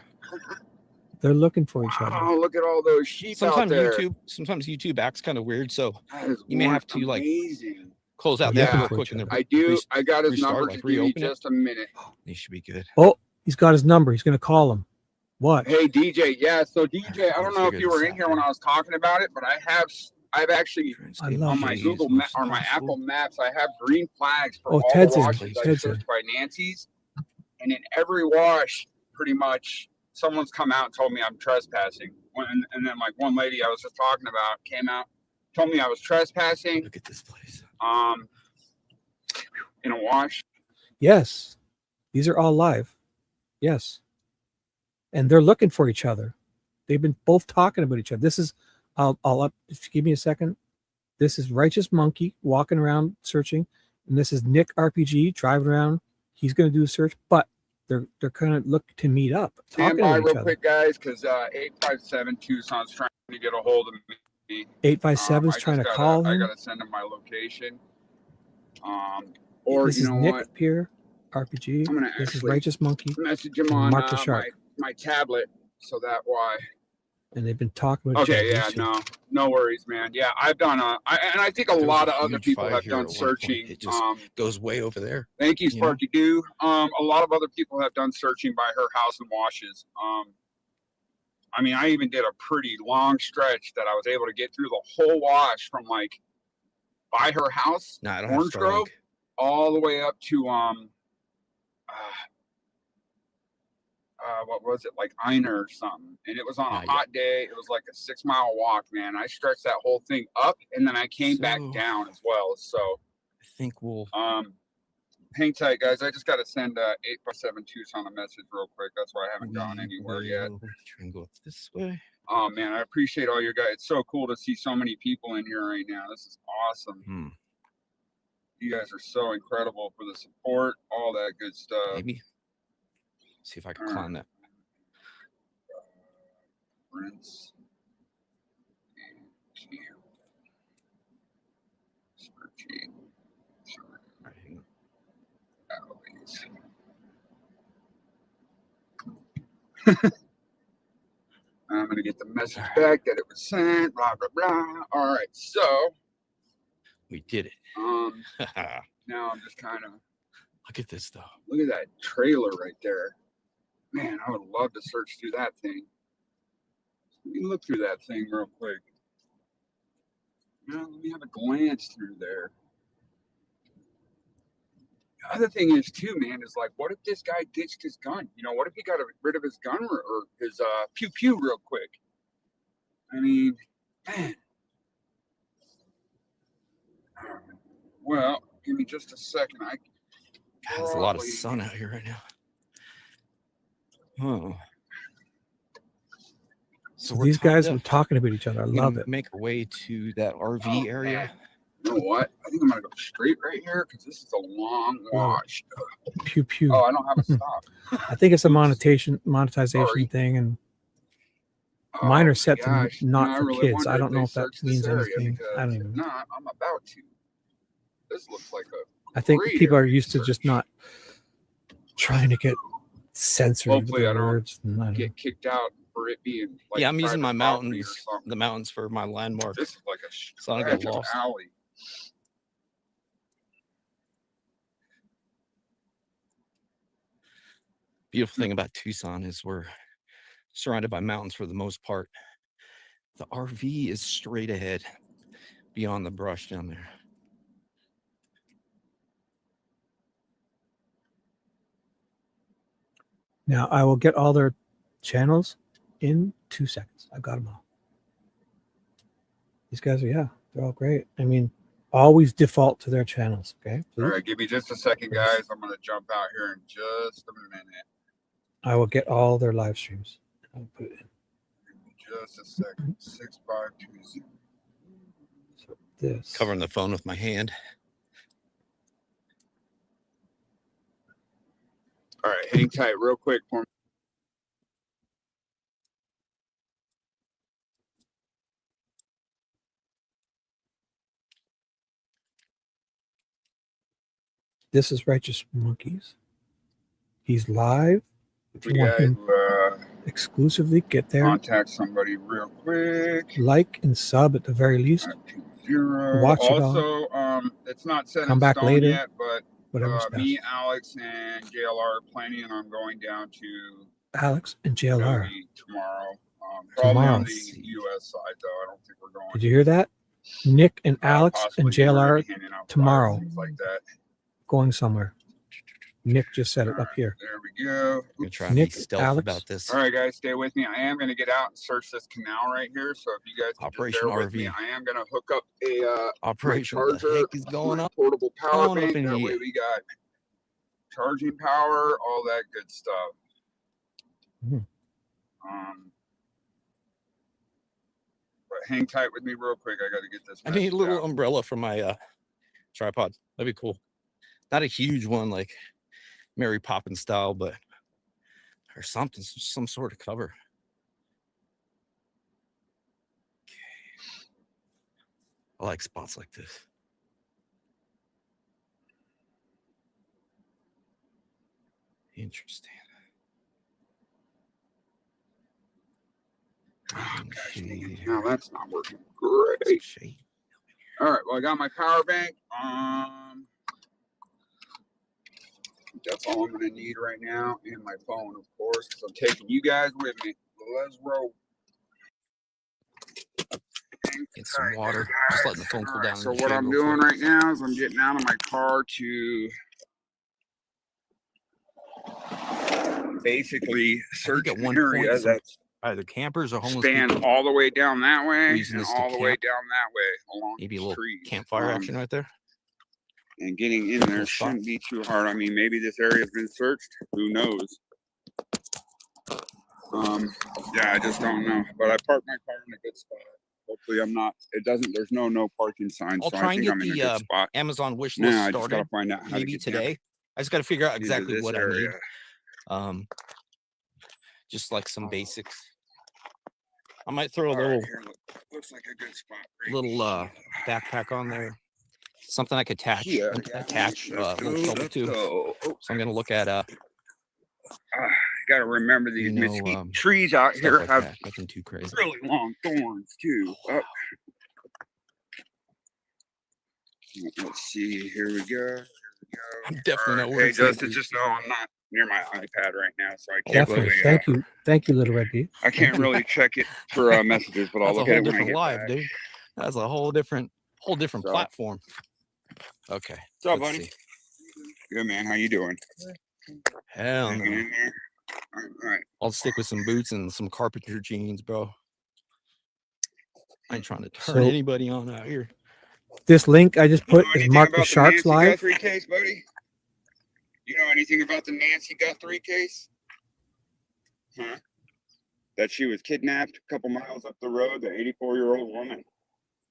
they're looking for each other. Oh, look at all those sheep out Sometimes there. YouTube acts kind of weird, so That is you may one have to like amazing. close out Yeah. that real For quick each and then other. I do. res- I got his restart, number. like, Just give me reopen it. just a minute. They should be good. Oh, he's got his number. He's going to call him. What? Hey DJ, yeah. So DJ, I don't Let's know if figure you were this in out here when here. I was talking about it, but I've actually I love on my this. Google or my Apple Maps, I have green flags for Oh, all Ted's the in. washes I Ted's searched in. by Nancy's, and in every wash, pretty much someone's come out and told me I'm trespassing. And then like one lady I was just talking about came out, told me I was trespassing. Look at this place. In a wash. Yes, these are all live. Yes, and they're looking for each other. They've been both talking about each other. This is, I'll up. If you give me a second, this is Righteous Monkey walking around searching, and this is Nick RPG driving around. He's going to do a search, but they're kind of look to meet up, Stand talking by to each real other. quick, guys, because 857 Tucson's trying to get a hold of me. 857 is trying to call I him. gotta send him my location. Or This you is know Nick what? Pierre RPG. I'm gonna This is actually Righteous Monkey. Message him and on Mark the Shark. my tablet, so that why. And they've been talking about each Okay, other. yeah, These two. no worries, man. Yeah, I've done and I think a There was lot a of other huge people fire have here done at one point. searching. It just goes way over there. Thank you, you know? Sparky Doo. A lot of other people have done searching by her house and washes. I mean, I even did a pretty long stretch that I was able to get through the whole wash from like by her house, No, I don't have Orange Grove, Starlink. all the way up to what was it, like Einer or something, and it was on a hot day. It was like a 6 mile walk, man. I stretched that whole thing up, and then I came back down as well. So I think we'll hang tight, guys. I just got to send 8x7 Tucson a message real quick. That's why I haven't gone anywhere yet. Try and go this way. Oh man, I appreciate all your guys. It's so cool to see so many people in here right now. This is awesome. You guys are so incredible for the support, all that good stuff. Maybe. See if I can climb that. Rinse. I'm going to get the message back that it was sent, blah, blah, blah. All right, so. We did it. Now I'm just kind of. Look at this, though. Look at that trailer right there. Man, I would love to search through that thing. Let me look through that thing real quick. Let me have a glance through there. The other thing is too, man, is like, what if this guy ditched his gun? You know, what if he got rid of his gun or his pew pew real quick? I mean, man. Well, give me just a second. God, there's a lot of sun out here right now. Oh. So these guys were talking about each other. I love it. Make our way to that RV area. You know what? I think I'm gonna go straight right here because this is a long wash. Pew pew. Oh, I don't have a stop. I think it's a monetization thing, and mine are set to not for kids. I don't know if that means anything. I don't even know. Not, I'm about to. This looks like a. I think people are used to just not trying to get censored. Hopefully, I don't get kicked out for it being. Like yeah, I'm using my mountains, the mountains for my landmark. This is like a so I don't get lost. Alley. Beautiful thing about Tucson is we're surrounded by mountains for the most part. The RV is straight ahead beyond the brush down there. Now I will get all their channels in 2 seconds. I've got them all. These guys are, they're all great. I mean, always default to their channels. Okay. Please. All right, give me just a second, guys. I'm going to jump out here in just a minute. I will get all their live streams. I'll put it in. Just a second. 6520. So this. Covering the phone with my hand. All right, hang tight real quick for me. This is Righteous Monkeys. He's live. If you want him exclusively, get there. Contact somebody real quick. Like and sub at the very least. Watch it all. Also, it's not set Come in back stone later. yet, but me, best. Alex, and JLR are planning on going down to Alex and JLR tomorrow. Probably on the U.S. side, though. I don't think we're going. Did you hear that? Nick and Alex and JLR tomorrow. Like that. Going somewhere. Nick just said it up here. There we go. We're trying to be stealth about this. All right, guys, stay with me. I am going to get out and search this canal right here. So if you guys Operation RV, me, I am going to hook up a Operation charger, what the heck is going on? Portable power going bank. up in That here. way we got charging power, all that good stuff. But hang tight with me real quick. I got to get this. I need a little umbrella for my tripod. That'd be cool. Not a huge one like Mary Poppins style, but or something, some sort of cover. Okay. I like spots like this. Interesting. Now that's not working great. All right, well, I got my power bank. That's all I'm going to need right now, and my phone, of course, because I'm taking you guys with me. Let's roll. Get some water. Just letting the phone cool down. So what I'm doing right now is I'm getting out of my car to basically search an area that's either campers or homeless spans people all the way down that way using and this all to the way camp. down that way along Maybe a the little trees. campfire action right there. And getting in there shouldn't be too hard. I mean, maybe this area's been searched. Who knows? Yeah, I just don't know. But I parked my car in a good spot. Hopefully I'm not, there's no parking sign. I'll So try I and think get I'm in a the good spot. Amazon wish list Now I started. just gotta find out how maybe to get today. I just got to figure out exactly this what area. I need. Just like some basics. I might throw a little, looks like a good spot. little backpack on there. Something I could attach a little shoulder to. So I'm gonna look at gotta remember these mesquite trees out here like have nothing too crazy. really long thorns too. Let's see. Here we go. I'm definitely not Hey, worried. Justin, just know I'm not near my iPad right now, so I can't Definitely. really. Thank you, Little Red Bee. I can't really check it for messages, but I'll That's look a at whole it when I different get live, back. dude. That's a whole different platform. Okay. What's up, let's buddy? see. Good, man. How you doing? Hell Hanging no. in there? All right. I'll stick with some boots and some carpenter jeans, bro. I ain't trying to turn anybody on out here. This link I just put is Anything marked the about Sharks Nancy Live. Guthrie case, buddy? You know anything about the Nancy Guthrie case? Huh? That she was kidnapped a couple miles up the road, the 84-year-old woman.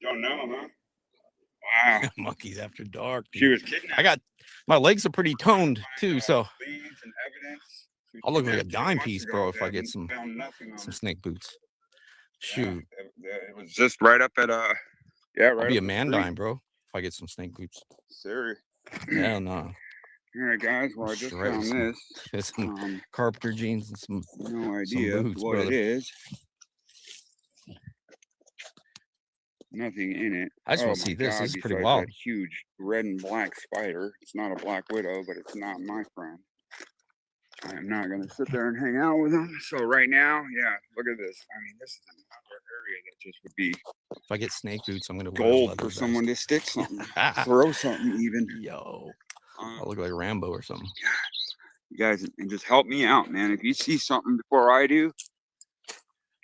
Don't know, huh? Wow. Monkeys after dark. She was kidnapped. My legs are pretty toned too, so Leads and evidence. I'll look like a Kidnapped 2 dime months piece, ago. bro, if They I get haven't found nothing on some her. snake boots. Yeah, Shoot. it was just right up at yeah, right. I'll be a up the man street. dime, bro, if I get some snake boots. Sorry. Hell no. All right, guys. Well, I just found this. Some carpenter jeans and some No idea boots, what brother. it is. Nothing in it. I just Oh want to my see this. God, This is pretty besides wild. that huge red and black spider. It's not a black widow, but it's not my friend. I am not going to sit there and hang out with them. So right now, yeah, look at this. I mean, this is another area that just would be If I get snake boots, I'm gonna wear gold for someone to stick something, throw something even. Yo, I look like Rambo or something. You guys, and just help me out, man. If you see something before I do,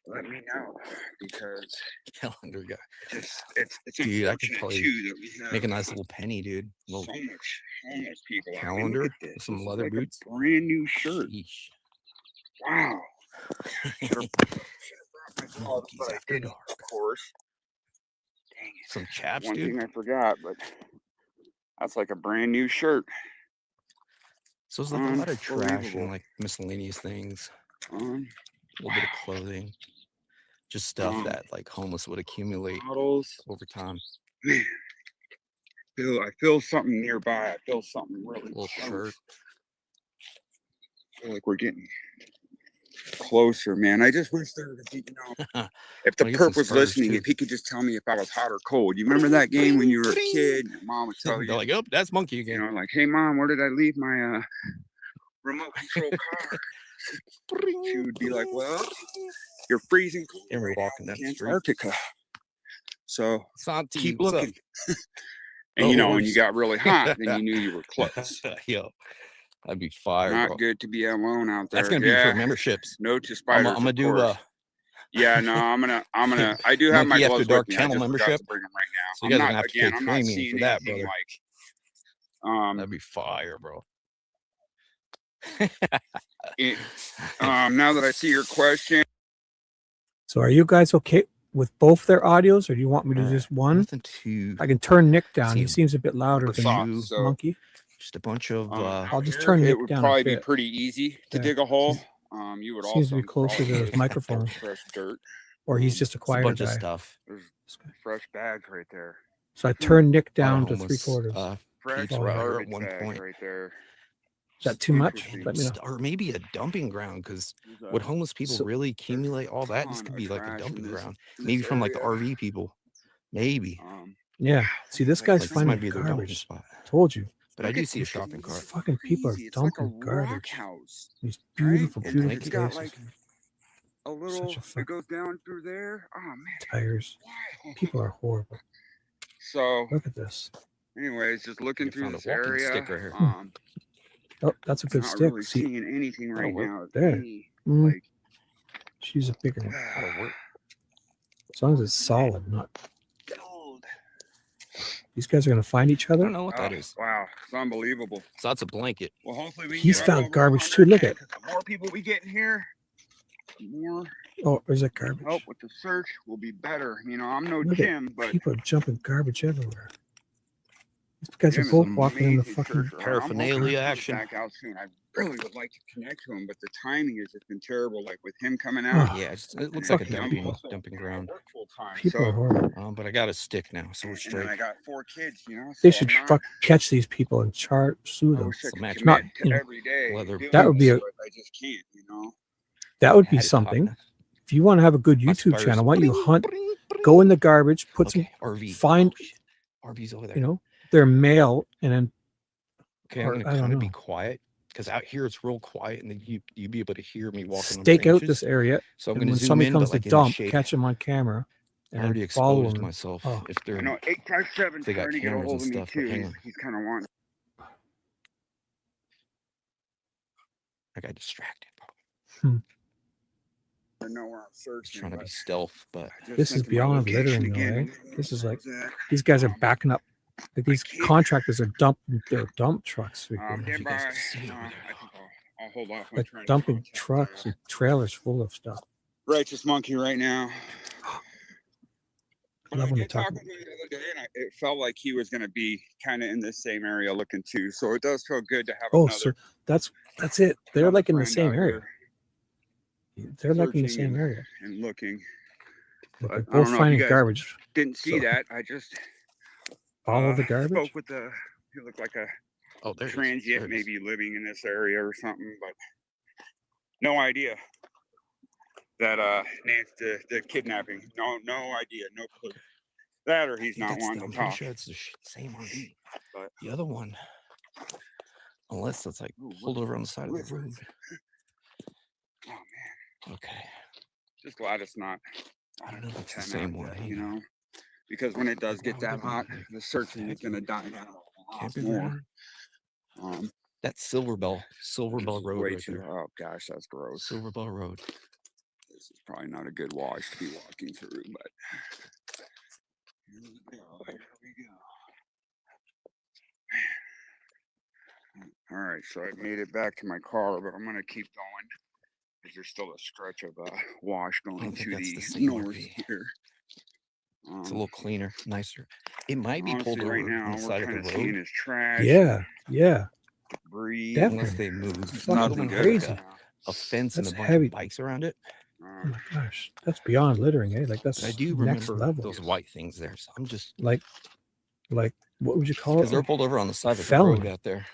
let me know, because Calendar guy. It's Dude, I could unfortunate probably too that we have make a nice little penny, dude. so much homeless people. I mean, Calendar look at with this. some This is leather like boots. A brand new shirt. Sheesh. Wow. Should have brought my gloves, but I didn't, of course. Dang it. Some chaps, One dude. thing I forgot, but that's like a brand new shirt. So it's like a lot of trash and like miscellaneous things. A little bit of clothing. Just stuff that like homeless would accumulate bottles over time. Man, I feel something nearby. I feel something really Little close. shirt. I feel like we're getting closer, man. I just wish there would be, if the Wanna get some perp was spurs, listening, too. if he could just tell me if I was hot or cold. You remember that game when you were a kid? And your mom would tell you, They're like, oh, that's monkey again. like, hey, mom, where did I leave my remote control car? She would be like, well, you're freezing cold And we're right now walking in down the street. Antarctica. So Santi, keep what's up? looking. And when you got really hot, then you knew you were close. Yo, that'd be fire, Not bro. good to be alone out there. That's gonna be for memberships. No to spiders. I'm gonna do yeah, no, I'm gonna. I do have my Monkey After gloves Dark with me. I channel just forgot membership. to bring them right now. So you guys are gonna have to pay I'm not premium seeing for that, anything brother. like. That'd be fire, bro. Now that I see your question. So are you guys okay with both their audios, or do you want me to just one? Nothing too. I can turn Nick down. He seems a bit louder than So Monkey. Just a bunch of. I'll just turn Nick It would down probably a be bit. pretty easy to Yeah. dig a hole. You would Seems also to be closer to his microphone. fresh dirt. Or he's just a quieter bunch guy. of stuff. There's fresh bags right there. So I turned Nick A lot down of to homeless, 3/4. Fresh people out here garbage at one bags point. right there. Is that too much? Interesting. Let me know. Or maybe a dumping ground, because There's would homeless people So- really accumulate all that? This ton could of be like a trash in dumping this- ground. in Maybe this from like the area. RV people. Maybe. Yeah. See, this guy's Like, this finding might be their dumping garbage. spot. Told you. But I Look do at see a this. shopping cart. These fucking people are Crazy. It's like a dumping rock garbage. house. These right? beautiful, And beautiful it's got places. like a little, it goes down through there. Oh man, Tires. People are horrible. So look at this. Anyways, just looking through this area. Sticker. Oh, that's a good not stick. really See, seeing anything right now. there. Any, Like, she's a bigger one. As long as it's solid, not. These guys are going to find each other. I don't know what that is. Wow, it's unbelievable. So that's a blanket. Well, hopefully we He's found garbage too. Look at it. The more people we get in here, the more. Oh, there's a garbage. Help with the search will be better. You know, I'm no Look Jim, at but people are jumping garbage everywhere. These guys are both walking in the fucking paraphernalia action. Back out soon. I really would like to connect to him, but the timing has just been terrible. Like with him coming out. Yeah, it looks like a dumping ground. People are horrible. But I got a stick now, so we're And straight. I got 4 kids, you know. They so should I'm not- catch these people and sue them. commit Not, to every day doing that would be this, a. but I just can't, you know. That would be something. If you want to have a good YouTube channel, why don't you hunt, go in the garbage, put some, find, RV's over there. you know, their mail, and then. Okay, I'm gonna kind of be quiet because out here it's real quiet, and then you be able to hear me walking. Stake out this area. So I'm and gonna when zoom somebody in, comes but, like, to in the dump, shade. catch them on camera. I And already follow exposed them. myself. Oh. If they're I know 857 if they got trying to get a cameras hold and of me stuff, but too. hang on. He's kind of wanting. I got distracted. I know where I'm searching. Just trying to but be stealth, but This is beyond littering, though, eh? This is like these guys are backing up. Like these contractors are dumping their dump trucks through here. Stand by. I think I'll hold off on Like trying to dumping trucks and trailers full of stuff. Righteous Monkey right now. I love when they talk. Talking to him the other day, and it felt like he was going to be kind of in the same area looking too. So it does feel good to have. Oh, another sir, that's it. They're like in the friend same out area. They're like in the searching same area. and looking. Like But they're I don't both know if finding you guys garbage. Didn't see So- that. I just Follow the garbage. spoke with the. He looked like a there it is. transient, There it is. maybe living in this area or something, but no idea that Nancy the kidnapping. No idea, no clue. That or he's not That's wanting I'm to pretty talk. sure it's the same RV. But The other one, unless it's like pulled over on the side of the road. Oh man. Okay. Just glad it's not. I don't know if it's the 10 same out one. yet, Hang you on. know, because when it does get that hot, the searching is going to die down a lot more. That's Silver Bell Road Way right too. there. Oh gosh, that's gross. Silver Bell Road. This is probably not a good wash to be walking through, but here we go. Here we go. All right, so I made it back to my car, but I'm gonna keep going because there's still a stretch of wash I going don't think to that's the the same north RV. here. It's a little cleaner, nicer. It might be pulled Honestly, over right now, on the we're side of kind the of seeing road. is trash. Yeah. Breathe. Unless Definitely. they move. It's The other fucking one had crazy. like a fence and That's a bunch heavy. of bikes around it. Oh my gosh, that's beyond littering, eh? Like that's I do next remember level. those white things there. So I'm just Like what would you call it? because they're pulled over on the side of the felony. road out there.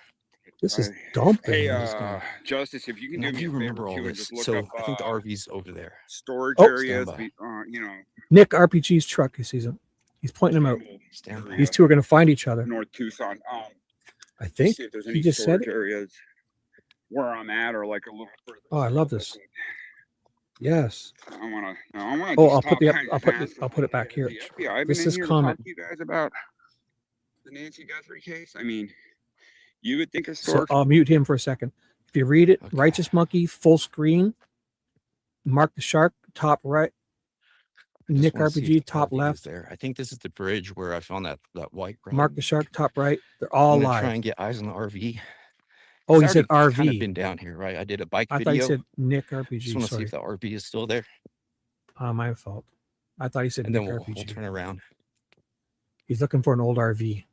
This is dumping. Hey, man. Justice, if you can And I do me do a favor remember all too and this. just look So up I think the RV's over there. storage Oh. areas. Stand You know, Nick RPG's truck. He sees him. He's pointing him out. Stand by. These two are going to find each other. North Tucson. I think See if there's he any just said storage it. areas where I'm at or like a little further. Oh, I love this. Yes. I want to. Oh, I'll put it back here. I've This been in is here to comment. talk to you guys about the Nancy Guthrie case. I mean, you would think a So storage. I'll mute him for a second. If you read it, Righteous Monkey, full screen. Mark the Shark, top right. Nick Wanna see if RPG, the top RV is left. there. I think this is the bridge where I found that white ground. Mark the Shark, top right. They're all I'm gonna try live. and get eyes on the RV. Oh, you It's said already kind of RV. been down here, right? I did a bike I video. thought you said Nick Just RPG. want to see Sorry. if the RV is still there, My fault. I thought you said and Nick then we'll RPG. turn around He's looking for an old RV.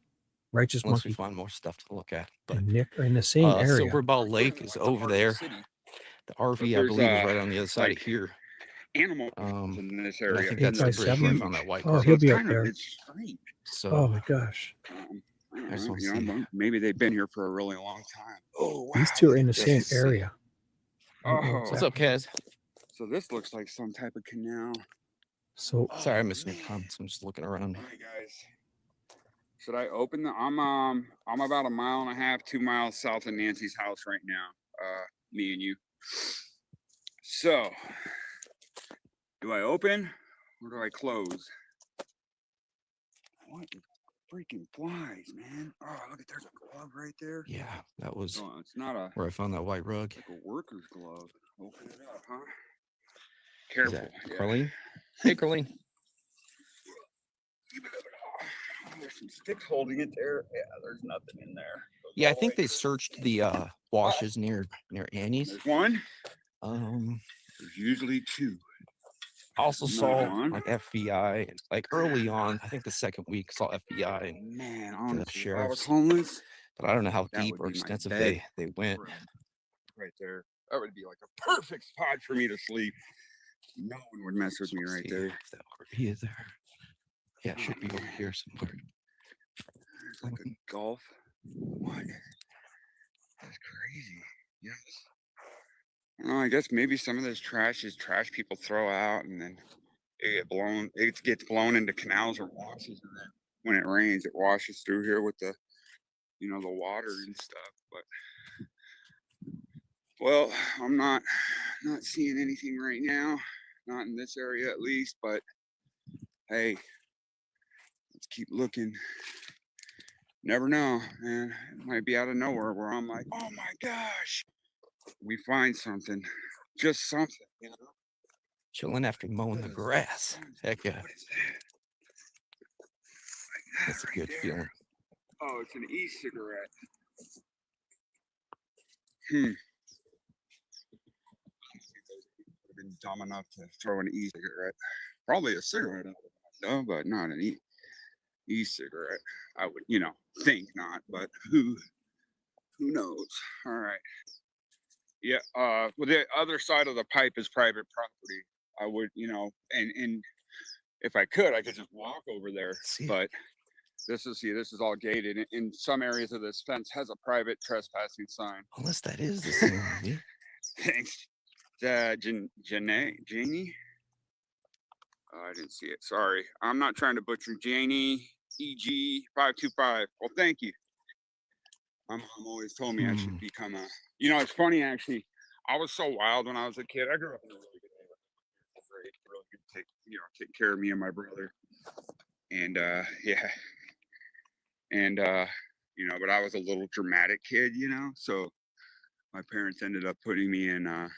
Righteous once we Monkey find more stuff to look at. But and Nick are in the same area. Silver Ball Lake is over there. The RV, I there's, believe, is right on the other side like, of here. Animals in this And I area. think that's the bridge where I 8x7. found that white Oh, car. he'll it's be up kind there. It's strange. So Oh my gosh. I just want to You see. know, maybe they've been here for a really long time. Oh, wow. These two are in the Just same to see. area. I don't know Oh. What's up, Kaz? So this looks like some type of canal. So Sorry, I missed your comments. I'm just looking around. All right, guys. Should I open the? I'm about 1.5 miles, 2 miles south of Nancy's house right now. Me and you. So Do I open or do I close? What the freaking flies, man? Oh, look at there's a glove right there. Yeah, that was It's not a where I found that white rug. like a worker's glove. Open it up, huh? Is Careful. that Carlene? Hey, Carlene. There's some sticks holding it there. Yeah, there's nothing in there. Yeah, I think they searched the washes near Annie's. There's one. There's usually two. I also Not saw one. like FBI and like early on, I think the second week saw FBI and Man, the honestly, if I was sheriffs. homeless, But I don't know how that deep would or be my extensive bed they went. right there. That would be like a perfect spot for me to sleep. No one would mess with me right there. If that RV is there. Yeah, it should be over here somewhere. There's like a golf. What? That's crazy. Yes. I guess maybe some of this trash is trash people throw out, and then it gets blown into canals or washes, and then when it rains, it washes through here with the, the water and stuff. But well, I'm not seeing anything right now, not in this area at least. But hey, let's keep looking. Never know, man. It might be out of nowhere where I'm like, oh my gosh, we find something, just something, Chilling after mowing the grass. Heck yeah. That's a good feeling. Oh, it's an e-cigarette. I've been dumb enough to throw an e-cigarette. Probably a cigarette out the window, but not an e-cigarette. I would, think not, but who knows? All right. Yeah, well, the other side of the pipe is private property. I would, and if I could just walk over there. But this is all gated. In some areas of this fence has a private trespassing sign. Unless that is the same movie. Thanks. Janie? Oh, I didn't see it. Sorry. I'm not trying to butcher Janie. EG525. Well, thank you. My mom always told me I should become a. It's funny actually. I was so wild when I was a kid. I grew up in a really good neighborhood. Really good take care of me and my brother. And yeah. And but I was a little dramatic kid, So my parents ended up putting me in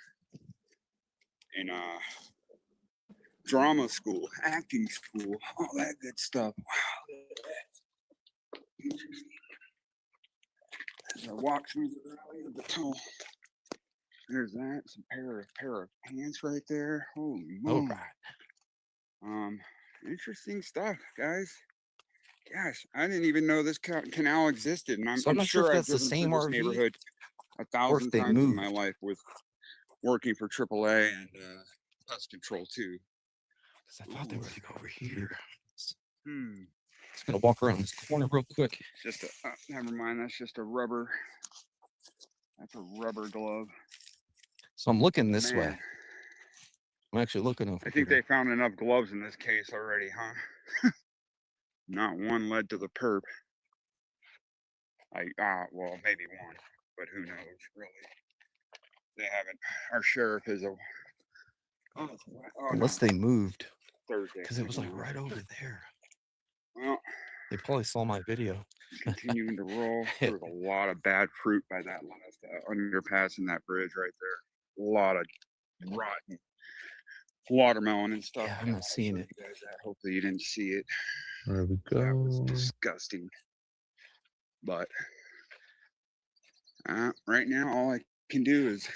drama school, acting school, all that good stuff. Wow. Interesting. As I walk through the valley of the tunnel, there's that. Some pair of pants right there. Holy moly. Interesting stuff, guys. Gosh, I didn't even know this canal existed, and I'm not sure sure if I've that's the driven same through this RV neighborhood 1,000 they times in my moved. life with working for AAA and pest control too. Because I thought they were like over here. Just Just gonna walk around this corner real quick. Just never mind. That's just a rubber. That's a rubber glove. So I'm looking this way. Man. I'm actually looking over I think here. they found enough gloves in this case already, huh? Not one led to the perp. Well, maybe one, but who knows, really? They haven't. Our sheriff is a. Unless they moved. Thursday. Because it was like right over there. Well, they probably saw my video. Continuing to roll. There was a lot of bad fruit by that last underpass and that bridge right there. A lot of rotten watermelon and stuff. Yeah, I'm not seeing it. Hopefully you didn't see it. There we go. That was disgusting. But right now, all I can do is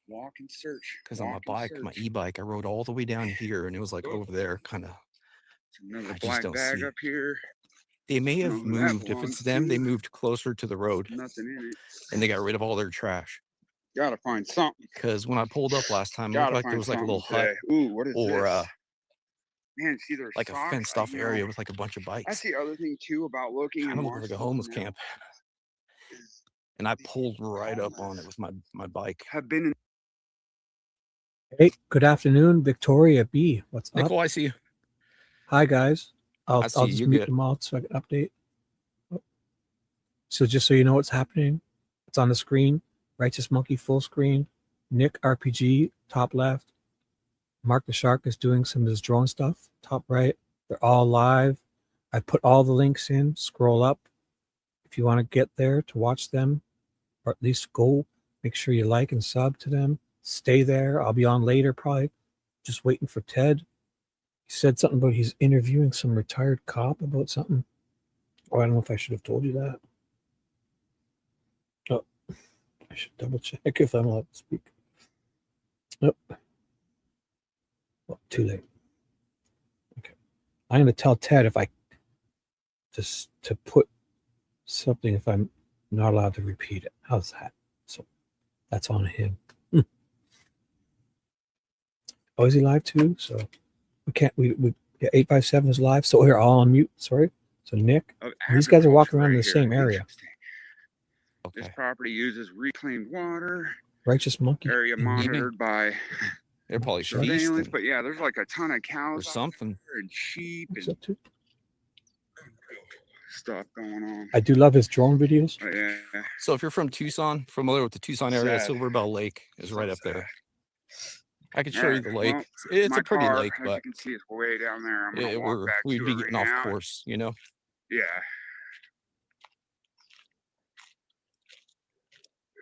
walk and search. Because on my bike, my e-bike, I rode all the way down here, and it was like over there, kind of. Another I black just don't bag see up here. They may Don't have know who that moved. If belongs it's them, they to. moved closer to the road, Nothing in it. and they got rid of all their trash. Gotta find something. Because when I pulled up last time, it looked Gotta like there find was like a little something hut today. Ooh, what is or this? Man, see, there's like a socks. fenced-off area with like a bunch of That's bikes. the other thing too about looking Kind and of looked like a homeless camp. And I pulled right up on it with my bike. Have been in. Hey, good afternoon, Victoria B. What's up? Nicole, I see you. Hi, guys. I'll I see just you. mute Good. them all so I can update. So just so you know what's happening, it's on the screen. Righteous Monkey full screen. Nick RPG top left. Mark the Shark is doing some of his drone stuff. Top right. They're all live. I put all the links in. Scroll up if you want to get there to watch them, or at least go. Make sure you like and sub to them. Stay there. I'll be on later, probably just waiting for Ted. He said something about he's interviewing some retired cop about something. Oh, I don't know if I should have told you that. Oh, I should double check if I'm allowed to speak. Nope. Well, too late. Okay. I'm going to tell Ted if I just to put something if I'm not allowed to repeat it. How's that? So that's on him. Oh, is he live too? So we can't. We 857 is live. So we're all on mute. Sorry. So Nick, these guys are walking around in the same area. Okay. This property uses reclaimed water. Righteous Monkey. Area monitored by they're probably surveillance, but yeah, there's like a ton of cows or something and sheep What's and up to? stuff going on. I do love his drone videos. Yeah. So if you're from Tucson, familiar with the Tucson area, Sad. Silverbell Lake is right up there. I can show All you right, the lake. well, it's my a pretty car, lake, as but you can see, it's way down there. I'm gonna walk back we'd to be it getting right off now. course, you know. Yeah.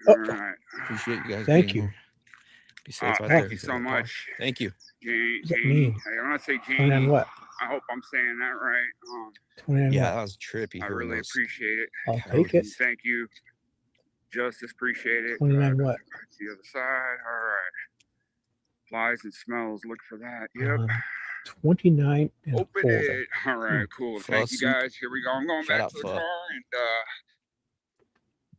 Oh, all right. Appreciate you guys thank being you. here. Be safe out there. Thank you If so you're in the car. much. Thank you. Janie, What does that mean? I want to say 29 Janie. what? I hope I'm saying that right. 29 Yeah, what? that was trippy. I hearing really those appreciate it. I'll take it. Thank you. Justice, appreciate it. 29 what? That's the other side. All right. Flies and smells. Look for that. Yep. 29 and Open older. it. All right, cool. Thank you Soup. guys. Here we go. I'm going Shout back out to the Pho. car and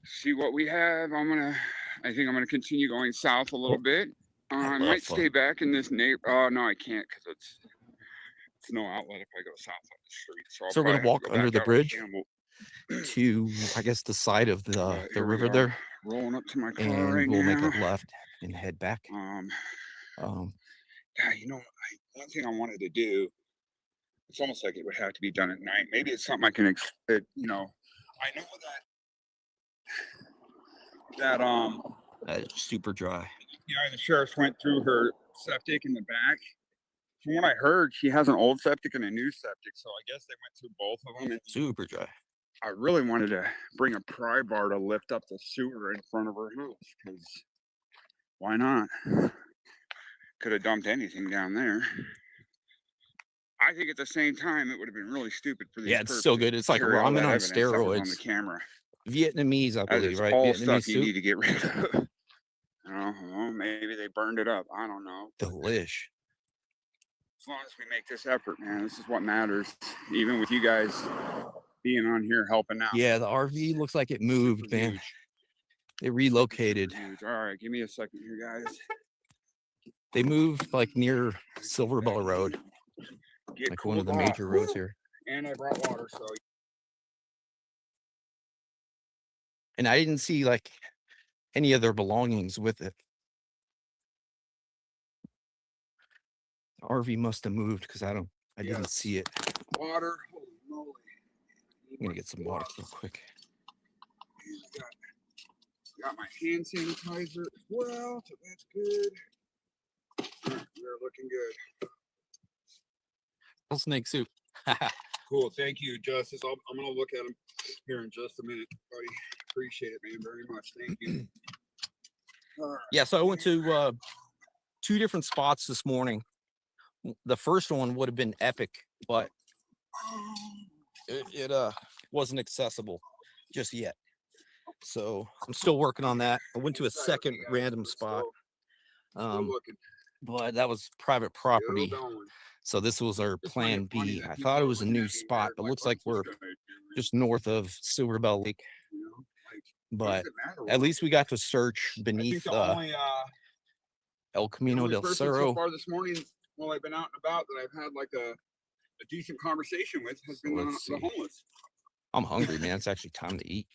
see what we have. I think I'm gonna continue going south a little bit. I might Pho. stay back in this neighbor. Oh no, I can't because it's no outlet if I go south on the street. So we're gonna walk under the bridge Campbell. to, I guess, the side of the river there, rolling up to my car and right we'll now. make a left and head back. Yeah, you know, one thing I wanted to do. It's almost like it would have to be done at night. Maybe it's something I can, you know, I know It's super dry. Yeah, the sheriff went through her septic in the back. From what I heard, she has an old septic and a new septic, so I guess they went through both of them. And super dry. I really wanted to bring a pry bar to lift up the sewer in front of her house, because why not? Could have dumped anything down there. I think at the same time it would have been really stupid for these. Yeah, it's so good. It's like ramen on steroids. On the camera. Vietnamese, I believe, right? All Vietnamese stuff you soup. need to get rid of. Maybe they burned it up. I don't know. Delish. As long as we make this effort, man, this is what matters. Even with you guys being on here helping out. Yeah, the RV looks like it moved, man. Huge. They relocated. Huge. All right, give me a second here, guys. They moved like near Silverbell Road, like one of the major roads here. And I brought water, so. And I didn't see like any of their belongings with it. The RV must have moved because I didn't see it. Water. Holy moly. I'm gonna get some water real quick. Got my hand sanitizer as well, so that's good. They're looking good. Little snake soup. Cool. Thank you, Justice. I'm going to look at them here in just a minute, buddy. Appreciate it, man, very much. Thank you. Right. Yeah, so I went to 2 different spots this morning. The first one would have been epic, but it wasn't accessible just yet. So I'm still working on that. I went to a second random spot, but that was private property. So this was our plan B. I thought it was a new spot, but looks like we're just north of Silverbell Lake. But at least we got to search beneath El Camino del Cerro. So far this morning, while I've been out and about, that I've had like a decent conversation with has been the homeless. I'm hungry, man. It's actually time to eat.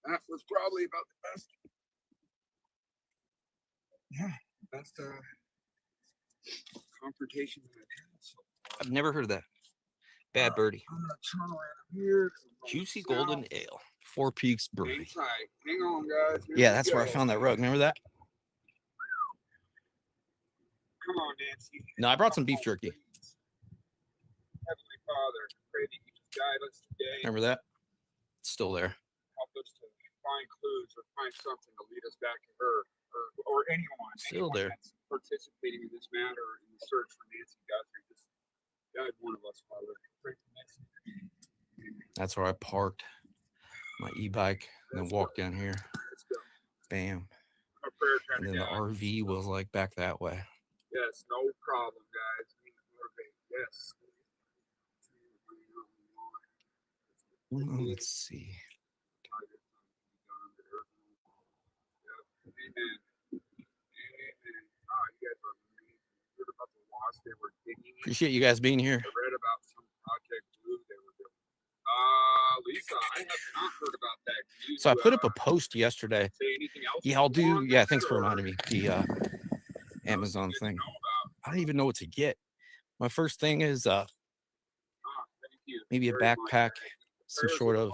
That was probably about the best. Yeah, best confrontation that I've had. So I've never heard of that. Bad birdie. Juicy Golden Ale. Four Peaks Brewery. Hang on, guys. Yeah, that's where I found that rug. Remember that? Come on, Nancy. No, I brought some beef jerky. Heavenly Father, pray that you just guide us today. Remember that? It's still there. Help us to find clues or find something to lead us back to her or anyone. Still there. That's participating in this matter in the search for Nancy Guthrie. Just guide one of us, Father. Pray for Nancy. That's where I parked my e-bike and then walked down here. Bam. And then the RV was like back that way. Yes, no problem, guys. Yes. Let's see. Amen. You guys are amazing. Heard about the wasp they were digging. Appreciate you guys being here. I read about some Project Blue they were doing. Lisa, I have not heard about that. So I put up a post yesterday. Say anything else? Yeah, I'll do. Yeah, thanks for reminding me. The Amazon thing. I don't even know what to get. My first thing is maybe a backpack, some sort of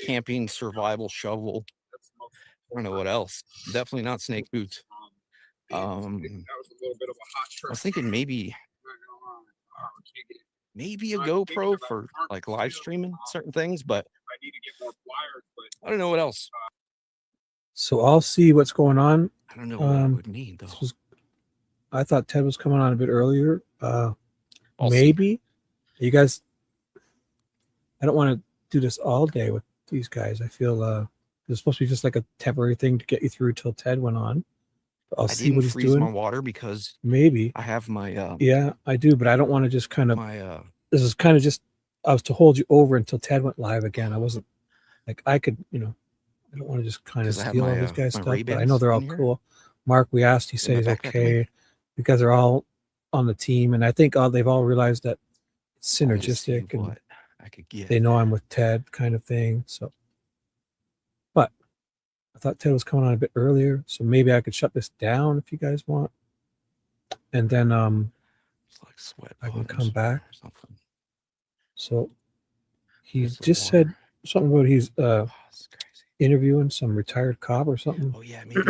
camping survival shovel. I don't know what else. Definitely not snake boots. That was a little bit of a hot I trip. was thinking maybe a GoPro for like live streaming certain things, but I need to get more flyers, but I don't know what else. So I'll see what's going on. I don't know what I would need though. I thought Ted was coming on a bit earlier. Maybe you guys. I don't want to do this all day with these guys. I feel it's supposed to be just like a temporary thing to get you through till Ted went on. I'll see what he's doing. My water because maybe I have my yeah, I do, but I don't want to just kind of this is kind of just I was to hold you over until Ted went live again. I wasn't like I could, I don't want to just kind of steal all these guys' stuff, but I know they're all cool. Mark, we asked, he said he's okay. You guys are all on the team, and I think they've all realized that it's synergistic and I could get. They know I'm with Ted kind of thing. So, but I thought Ted was coming on a bit earlier, so maybe I could shut this down if you guys want, and then it's like sweat. I can come back. So he just said something about he's interviewing some retired cop or something. Oh yeah, maybe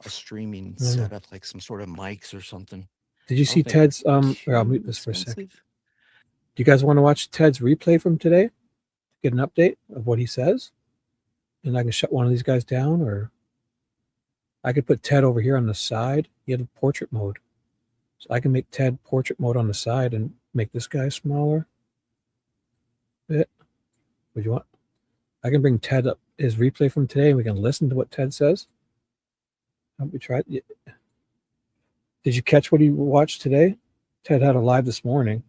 a streaming setup, like some sort of mics or something. Did you see Ted's here, I'll mute this for a second. Do you guys want to watch Ted's replay from today? Get an update of what he says? And I can shut one of these guys down, or I could put Ted over here on the side. He had a portrait mode. So I can make Ted portrait mode on the side and make this guy smaller. Bit. Would you want? I can bring Ted up his replay from today and we can listen to what Ted says. We tried. Did you catch what he watched today? Ted had a live this morning.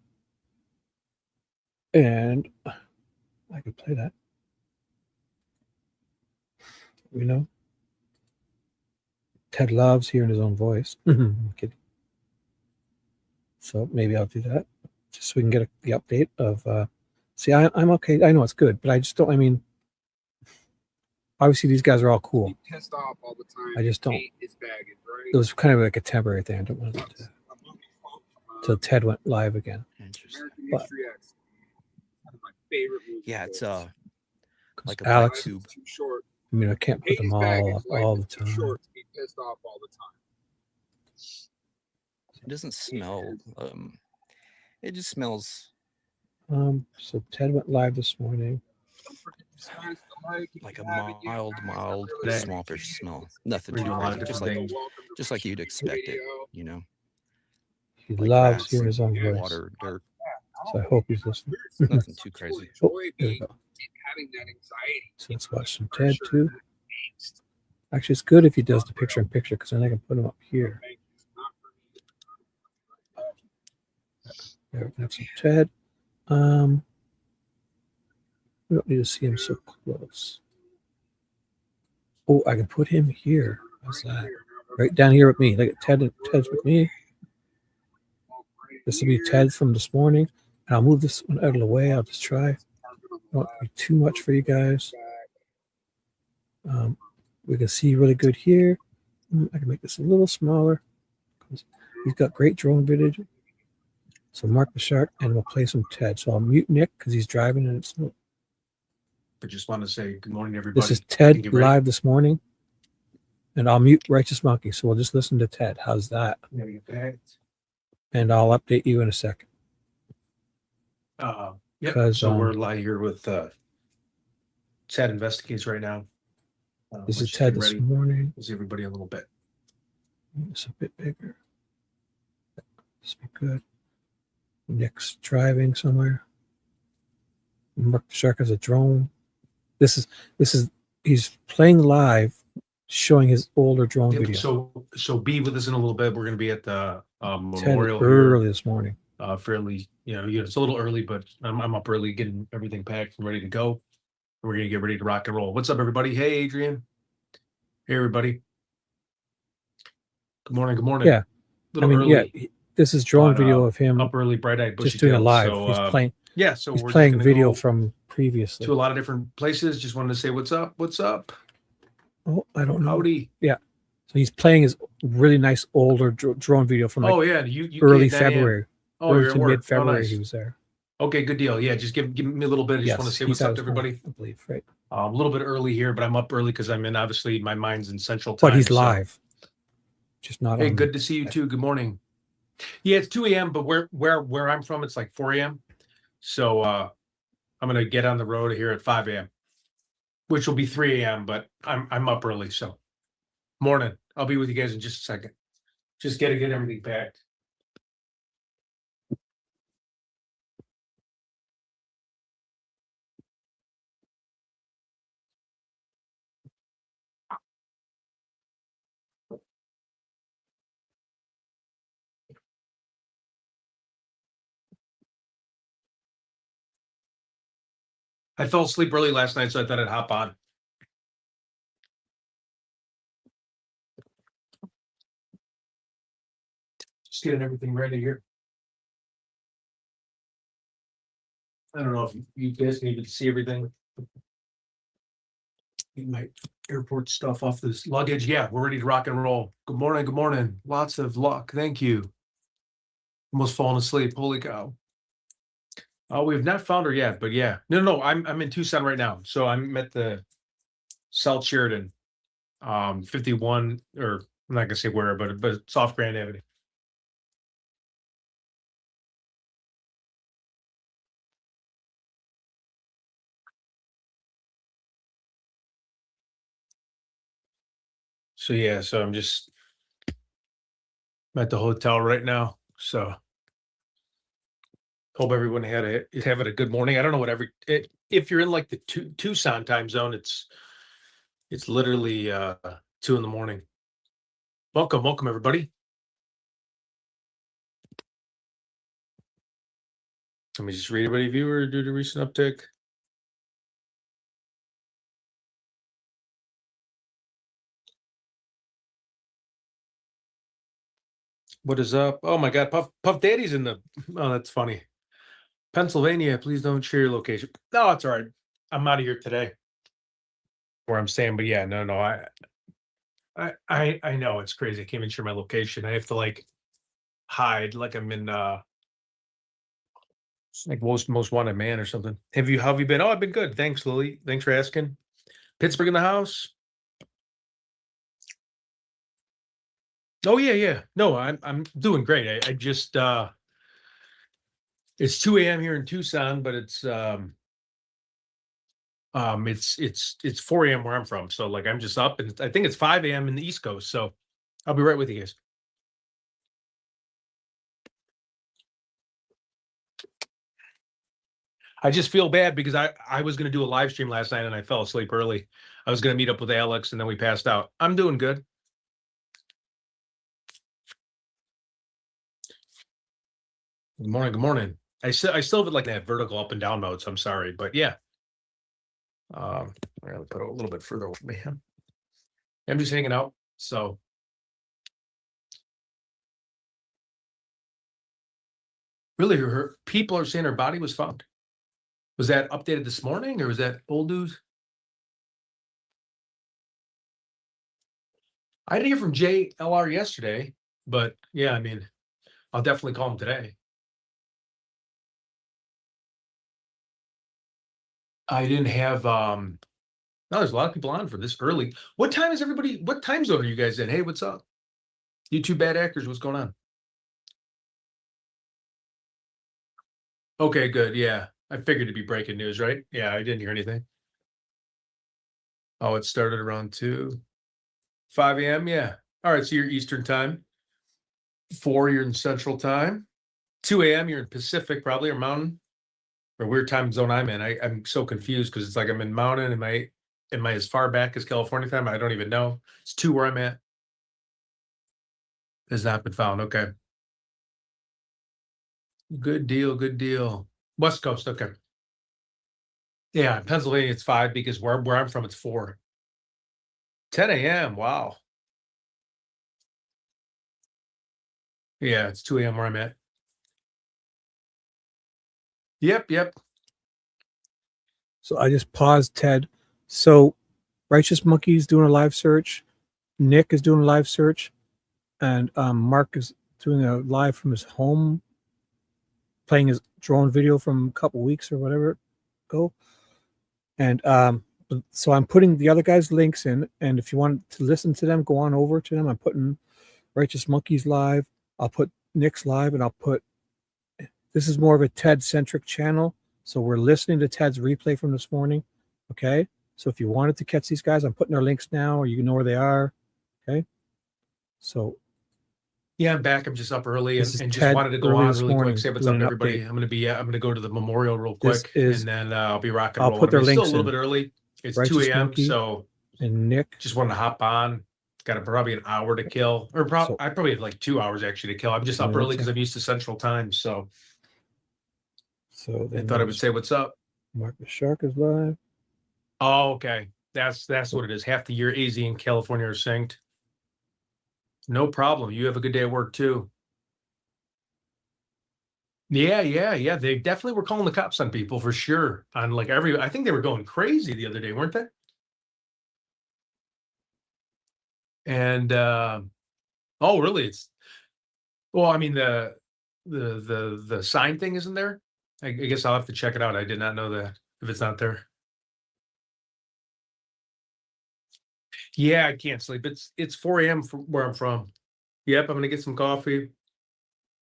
And I could play that. Ted loves hearing his own voice. I'm kidding. So maybe I'll do that just so we can get the update of. See, I'm okay. I know it's good, but I just don't. I mean, obviously these guys are all cool. He pissed off all the time. I just don't. His baggage, right? It was kind of like a temporary thing. I don't want it to till Ted went live again. Interesting. But, One of my favorite movies. Yeah, it's like a Alex. tube. Too short. I mean, I can't put them all up all the Too time. short to be pissed off all the time. It doesn't smell. It just smells So Ted went live this morning. like a mild, swampish smell. Nothing too crazy. Just like you'd expect it, He like loves grass, hearing his own voice. water, dirt. So I hope he's listening. Nothing too crazy. Oh, there we go. Having that anxiety. So let's watch some Ted too. Actually, it's good if he does the picture-in-picture because then I can put him up here. There we have some Ted. We don't need to see him so close. Oh, I can put him here. How's that? Right down here with me. Look at Ted. Ted's with me. This will be Ted from this morning. And I'll move this one out of the way. I'll just try. Don't be too much for you guys. We can see really good here. I can make this a little smaller. He's got great drone So mark the shark, and we'll play some Ted. So I'll mute Nick because he's driving and it's. I just want to say good morning, everybody. This is Ted live this morning, and I'll mute Righteous Monkey. So we'll just listen to Ted. How's that? And I'll update you in a second. Yeah. So we're live here with Ted Investigates right now. This is Ted this morning. Is everybody a little bit? It's a bit bigger. This be good. Nick's driving somewhere. Mark the Shark as a drone. This is he's playing live, showing his older drone video. So be with us in a little bit. We're going to be at the Ted memorial early this morning. Fairly, it's a little early, but I'm up early getting everything packed and ready to go. We're going to get ready to rock and roll. What's up, everybody? Hey, Adrian. Hey, everybody. Good morning. Good morning. Yeah. Early, this is drone video of him up early, bright-eyed, just doing it live. So, he's playing. Yeah, so he's we're playing video from previously to a lot of different places. Just wanted to say what's up. What's up? Oh, I don't know. Howdy. Yeah. So he's playing his really nice older drone video from you early came down February. You're at work. Mid-February Nice. He was there. Okay, good deal. Yeah, just give me a little bit. I just want to say what's up to everybody. I believe, right? A little bit early here, but I'm up early because I'm in, obviously, my mind's in Central Time. But he's live. Just not Hey, on. good to see you too. Good morning. Yeah, it's 2 a.m., but where I'm from, it's like 4 a.m. So I'm gonna get on the road here at 5 a.m., which will be 3 a.m., but I'm up early. So morning. I'll be with you guys in just a second. Just get everything packed. I fell asleep early last night, so I thought I'd hop on. Just getting everything ready here. I don't know if you guys can even see everything. Get my airport stuff off this luggage. Yeah, we're ready to rock and roll. Good morning. Good morning. Lots of luck. Thank you. Almost fallen asleep. Holy cow. We've not found her yet, but yeah. No. I'm in Tucson right now. So I'm at the South Sheridan, 51, or I'm not gonna say where, but it's off Grand Avenue. So yeah, so I'm at the hotel right now. So hope everyone is having a good morning. I don't know what if you're in like the Tucson time zone, it's literally 2 a.m. Welcome everybody. Let me just read everybody viewer due to recent uptick. What is up? Oh my God, Puff Daddy's in the. Oh, that's funny. Pennsylvania, please don't share your location. No, it's all right. I'm out of here today. Where I'm staying, but yeah, no. I know it's crazy. I can't even share my location. I have to like hide, like I'm in like most wanted man or something. How have you been? Oh, I've been good. Thanks, Lily. Thanks for asking. Pittsburgh in the house. Oh yeah. No, I'm doing great. I just it's 2 a.m. here in Tucson, but it's 4 a.m. where I'm from. So like I'm just up, and I think it's 5 a.m. in the East Coast. So I'll be right with you guys. I just feel bad because I was going to do a live stream last night and I fell asleep early. I was going to meet up with Alex and then we passed out. I'm doing good. Good morning. Good morning. I still have it like that vertical up and down mode, so I'm sorry, but yeah. I'm gonna put it a little bit further away, man. I'm just hanging out. So really, people are saying her body was found. Was that updated this morning or was that old news? I didn't hear from JLR yesterday, but yeah, I mean, I'll definitely call him today. I didn't have no, there's a lot of people on for this early. What time is everybody? What time zone are you guys in? Hey, what's up? You two bad actors, what's going on? Okay, good. Yeah. I figured it'd be breaking news, right? Yeah, I didn't hear anything. Oh, it started around 5 a.m. Yeah. All right, so you're Eastern time. 4, you're in Central time. 2 a.m., you're in Pacific, probably, or Mountain, or weird time zone I'm in. I'm so confused because it's like I'm in Mountain. Am I as far back as California time? I don't even know. It's 2 where I'm at. Has not been found. Okay. Good deal. Good deal. West Coast. Okay. Yeah, in Pennsylvania, it's 5 because where I'm from, it's 4. 10 a.m. Wow. Yeah, it's 2 a.m. where I'm at. Yep. So I just paused, Ted. So Righteous Monkey's doing a live search. Nick is doing a live search. And Mark is doing a live from his home, playing his drone video from a couple weeks or whatever ago. And so I'm putting the other guys' links in. And if you want to listen to them, go on over to them. I'm putting Righteous Monkeys live. I'll put Nick's live, and I'll put, this is more of a Ted-centric channel. So we're listening to Ted's replay from this morning. Okay. So if you wanted to catch these guys, I'm putting their links now, or you know where they are. Okay. So yeah, I'm back. I'm just up early and just Ted wanted to go early on this really morning quick. Say what's doing up, an everybody. update. I'm gonna go to the memorial real This quick, is- and then I'll be rocking. I'll rolling. put their I mean, still links a little in. bit early. It's Righteous 2 a.m. Monkey So and Nick. just wanted to hop on. Got probably an hour to kill, or I probably have like 2 hours actually to kill. I'm just up early because I'm used to Central Time, so So I thought I would say what's up. Mark the Shark is live. Oh, okay. That's what it is. Half the year AZ in California are synced. No problem. You have a good day at work too. Yeah. They definitely were calling the cops on people for sure. On like I think they were going crazy the other day, weren't they? And oh, really? Well, I mean the sign thing isn't there. I guess I'll have to check it out. I did not know that if it's not there. Yeah, I can't sleep. It's 4 a.m. from where I'm from. Yep, I'm gonna get some coffee.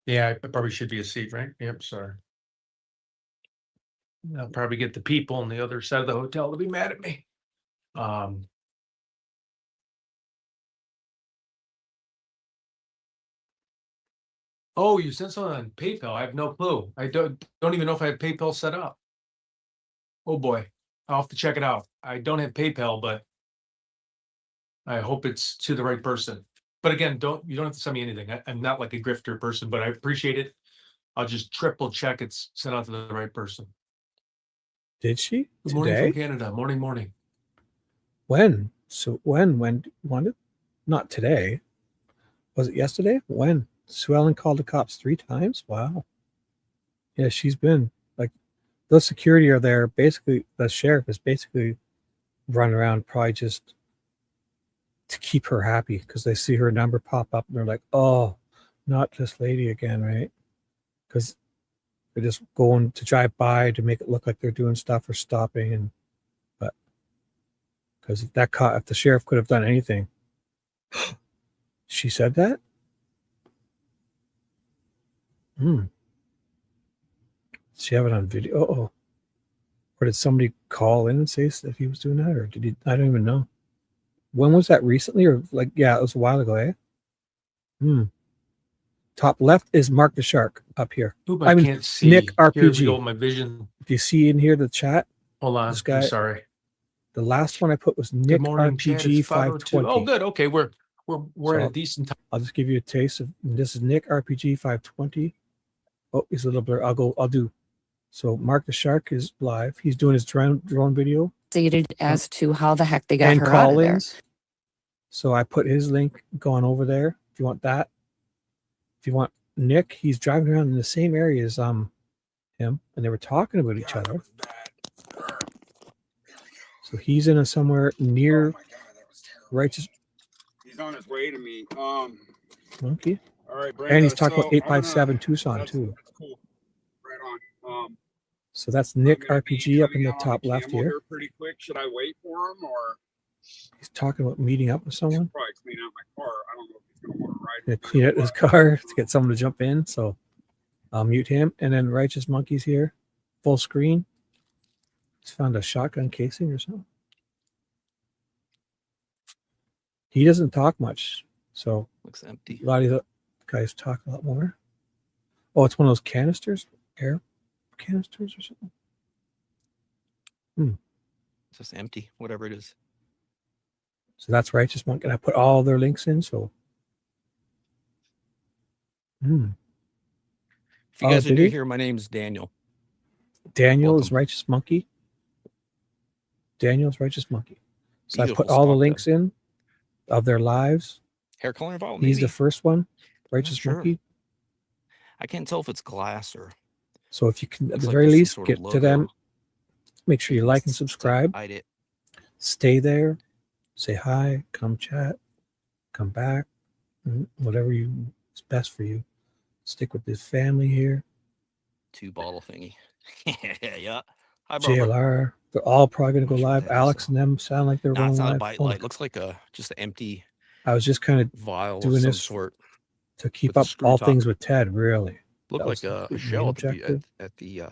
Yeah, I probably should be asleep, right? Yep, sorry. I'll probably get the people on the other side of the hotel to be mad at me. Oh, you sent something on PayPal. I have no clue. I don't even know if I have PayPal set up. Oh boy, I'll have to check it out. I don't have PayPal, but I hope it's to the right person. But again, you don't have to send me anything. I'm not like a grifter person, but I appreciate it. I'll just triple check it's sent out to the right person. Did she? Good morning from Today? Canada. Morning. When? So when it? Not today. Was it yesterday? When? Sue Ellen called the cops 3 times? Wow. Yeah, she's been like, those security are there. Basically, the sheriff is basically running around probably just to keep her happy because they see her number pop up and they're like, oh, not this lady again, right? Because they're just going to drive by to make it look like they're doing stuff or stopping, but because if the sheriff could have done anything. She said that? Did she have it on video? Oh. Or did somebody call in and say that he was doing that? Or did he? I don't even know. When was that, recently? Or like, yeah, it was a while ago, eh? Top left is Mark the Shark up here. Oop, I can't see. Nick RPG. Here we go, my vision. If you see in here the chat, Hold on. this guy, I'm sorry. The last one I put was Nick RPG 520. Oh, good. Okay, we're at a decent time. I'll just give you a taste of this. Is Nick RPG 520. Oh, he's a little blur. I'll do. So Mark the Shark is live. He's doing his drone video. Stated as to how the heck they got her out of there. So I put his link going over there. If you want that. If you want Nick, he's driving around in the same area as him, and they were talking about each other. So he's in somewhere near Righteous. He's on his way to me. Monkey. All right, Brenda, And he's talking so about 857 Tucson too. That's cool. Right on. So that's Nick RPG up in the top left here. Pretty quick. Should I wait for him or? He's talking about meeting up with someone. Probably clean out my car. I don't know if he's going to want to ride. Gonna clean out his car to get someone to jump in. So I'll mute him. And then Righteous Monkey's here, full screen. He's found a shotgun casing or something. He doesn't talk much, so looks empty. A lot of the guys talk a lot more. Oh, it's one of those canisters, air canisters or something. It's just empty, whatever it is. So that's Righteous Monkey. And I put all their links in. So, If you guys are new here, my name's Daniel. Daniel is Righteous Monkey. Daniel's Righteous Monkey. So I put all the links in of their lives. Hair color involved. He's the first one, Righteous Monkey. I can't tell if it's glass or. So if you can, at the very least, get to them. Make sure you like and subscribe. Stay there. Say hi. Come chat. Come back. Whatever is best for you. Stick with this family here. 2-bottle thingy. Yeah. Hi, JLR. They're all probably going to go live. Alex and them sound like they're going it's not live. a bite light. Looks like just an empty. I was just kind of vial doing of some this sort to keep up all things with Ted. Really, looked like a shell at the.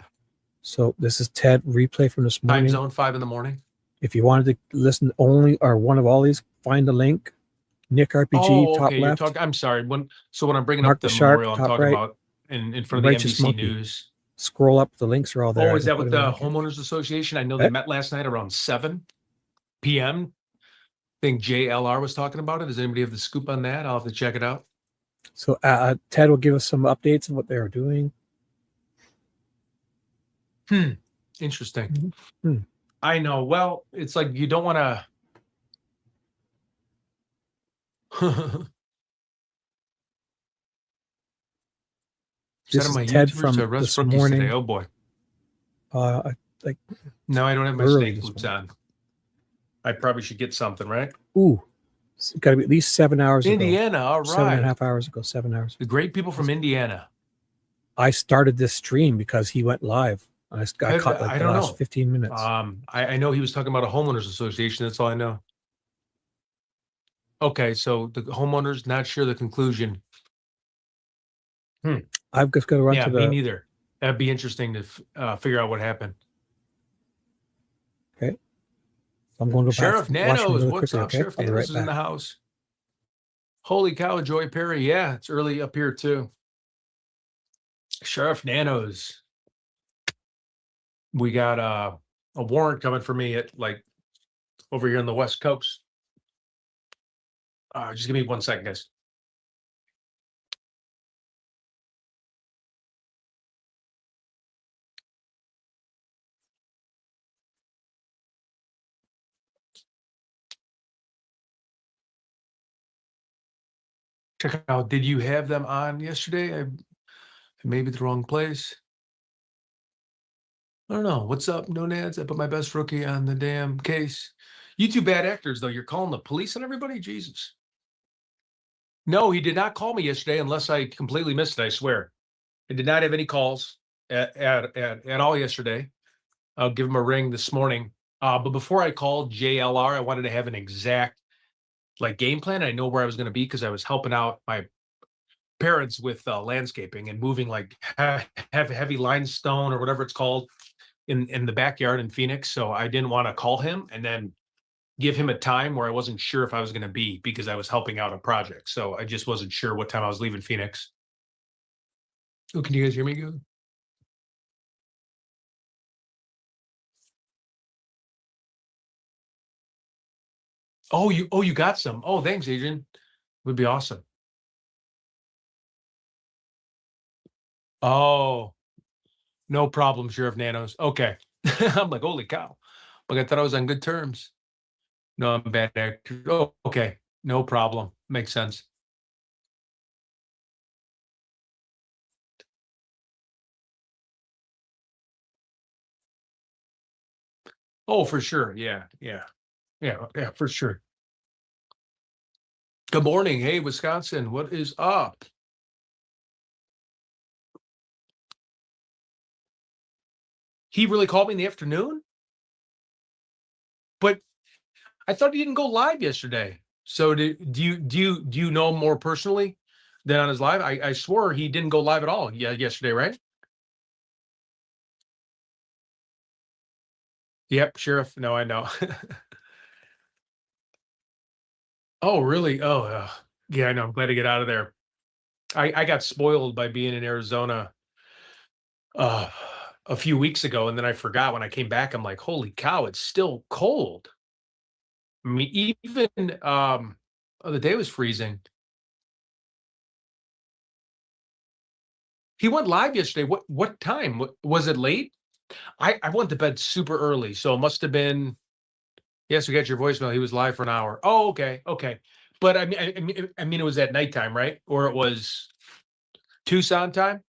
So this is Ted replay from this morning. Time zone 5 in the morning. If you wanted to listen only or one of all these, find the link. Nick RPG top left. I'm sorry. When I'm bringing Mark up the Sharp, memorial, I'm top talking right. about in front of the Righteous NBC Monkey. News. Scroll up. The links are all there. Oh, is that with the homeowners association? I know they met last night around 7 p.m. I think JLR was talking about it. Does anybody have the scoop on that? I'll have to check it out. So Ted will give us some updates on what they are doing. Interesting. I know. Well, it's like you don't want to. This is Ted from this morning. Today. Oh boy. No, I don't have my snake loops on. I probably should get something, right? Ooh, it's got to be at least 7 hours ago. Indiana, all right. 7.5 hours ago, 7 hours. The great people from Indiana. I started this stream because he went live. I caught the last 15 minutes. I know he was talking about a homeowners association. That's all I know. Okay, so the homeowners not sure the conclusion. I've just got to run to the. Me neither. That'd be interesting to figure out what happened. Okay. I'm going to Sheriff Nanos. What's up? Okay? Sheriff Nanos is in the house. Holy cow, Joy Perry. Yeah, it's early up here too. Sheriff Nanos. We got a warrant coming for me at over here on the West Coast. Just give me 1 second, guys. Check out. Did you have them on yesterday? I maybe the wrong place. I don't know. What's up, no nads? I put my best rookie on the damn case. You two bad actors, though. You're calling the police on everybody? Jesus. No, he did not call me yesterday unless I completely missed it, I swear. I did not have any calls at all yesterday. I'll give him a ring this morning. But before I called JLR, I wanted to have an exact game plan. I know where I was going to be because I was helping out my parents with landscaping and moving heavy limestone or whatever it's called in the backyard in Phoenix. So I didn't want to call him and then give him a time where I wasn't sure if I was going to be because I was helping out a project. So I just wasn't sure what time I was leaving Phoenix. Oh, can you guys hear me good? Oh, you got some. Oh, thanks, Adrian. Would be awesome. Oh, no problem, Sheriff Nanos. Okay. I'm like, holy cow. But I thought I was on good terms. No, I'm a bad actor. Oh, okay. No problem. Makes sense. Oh, for sure. Yeah, for sure. Good morning. Hey, Wisconsin. What is up? He really called me in the afternoon? But I thought he didn't go live yesterday. So do you know him more personally than on his live? I swore he didn't go live at all yesterday, right? Yep, Sheriff. No, I know. Oh, really? Oh, yeah, I know. I'm glad to get out of there. I got spoiled by being in Arizona a few weeks ago, and then I forgot when I came back. I'm like, holy cow, it's still cold. I mean, even the day was freezing. He went live yesterday. What time? Was it late? I went to bed super early, so it must have been. Yes, we got your voicemail. He was live for an hour. Oh, okay, okay. But I mean, it was at nighttime, right? Or it was Tucson time.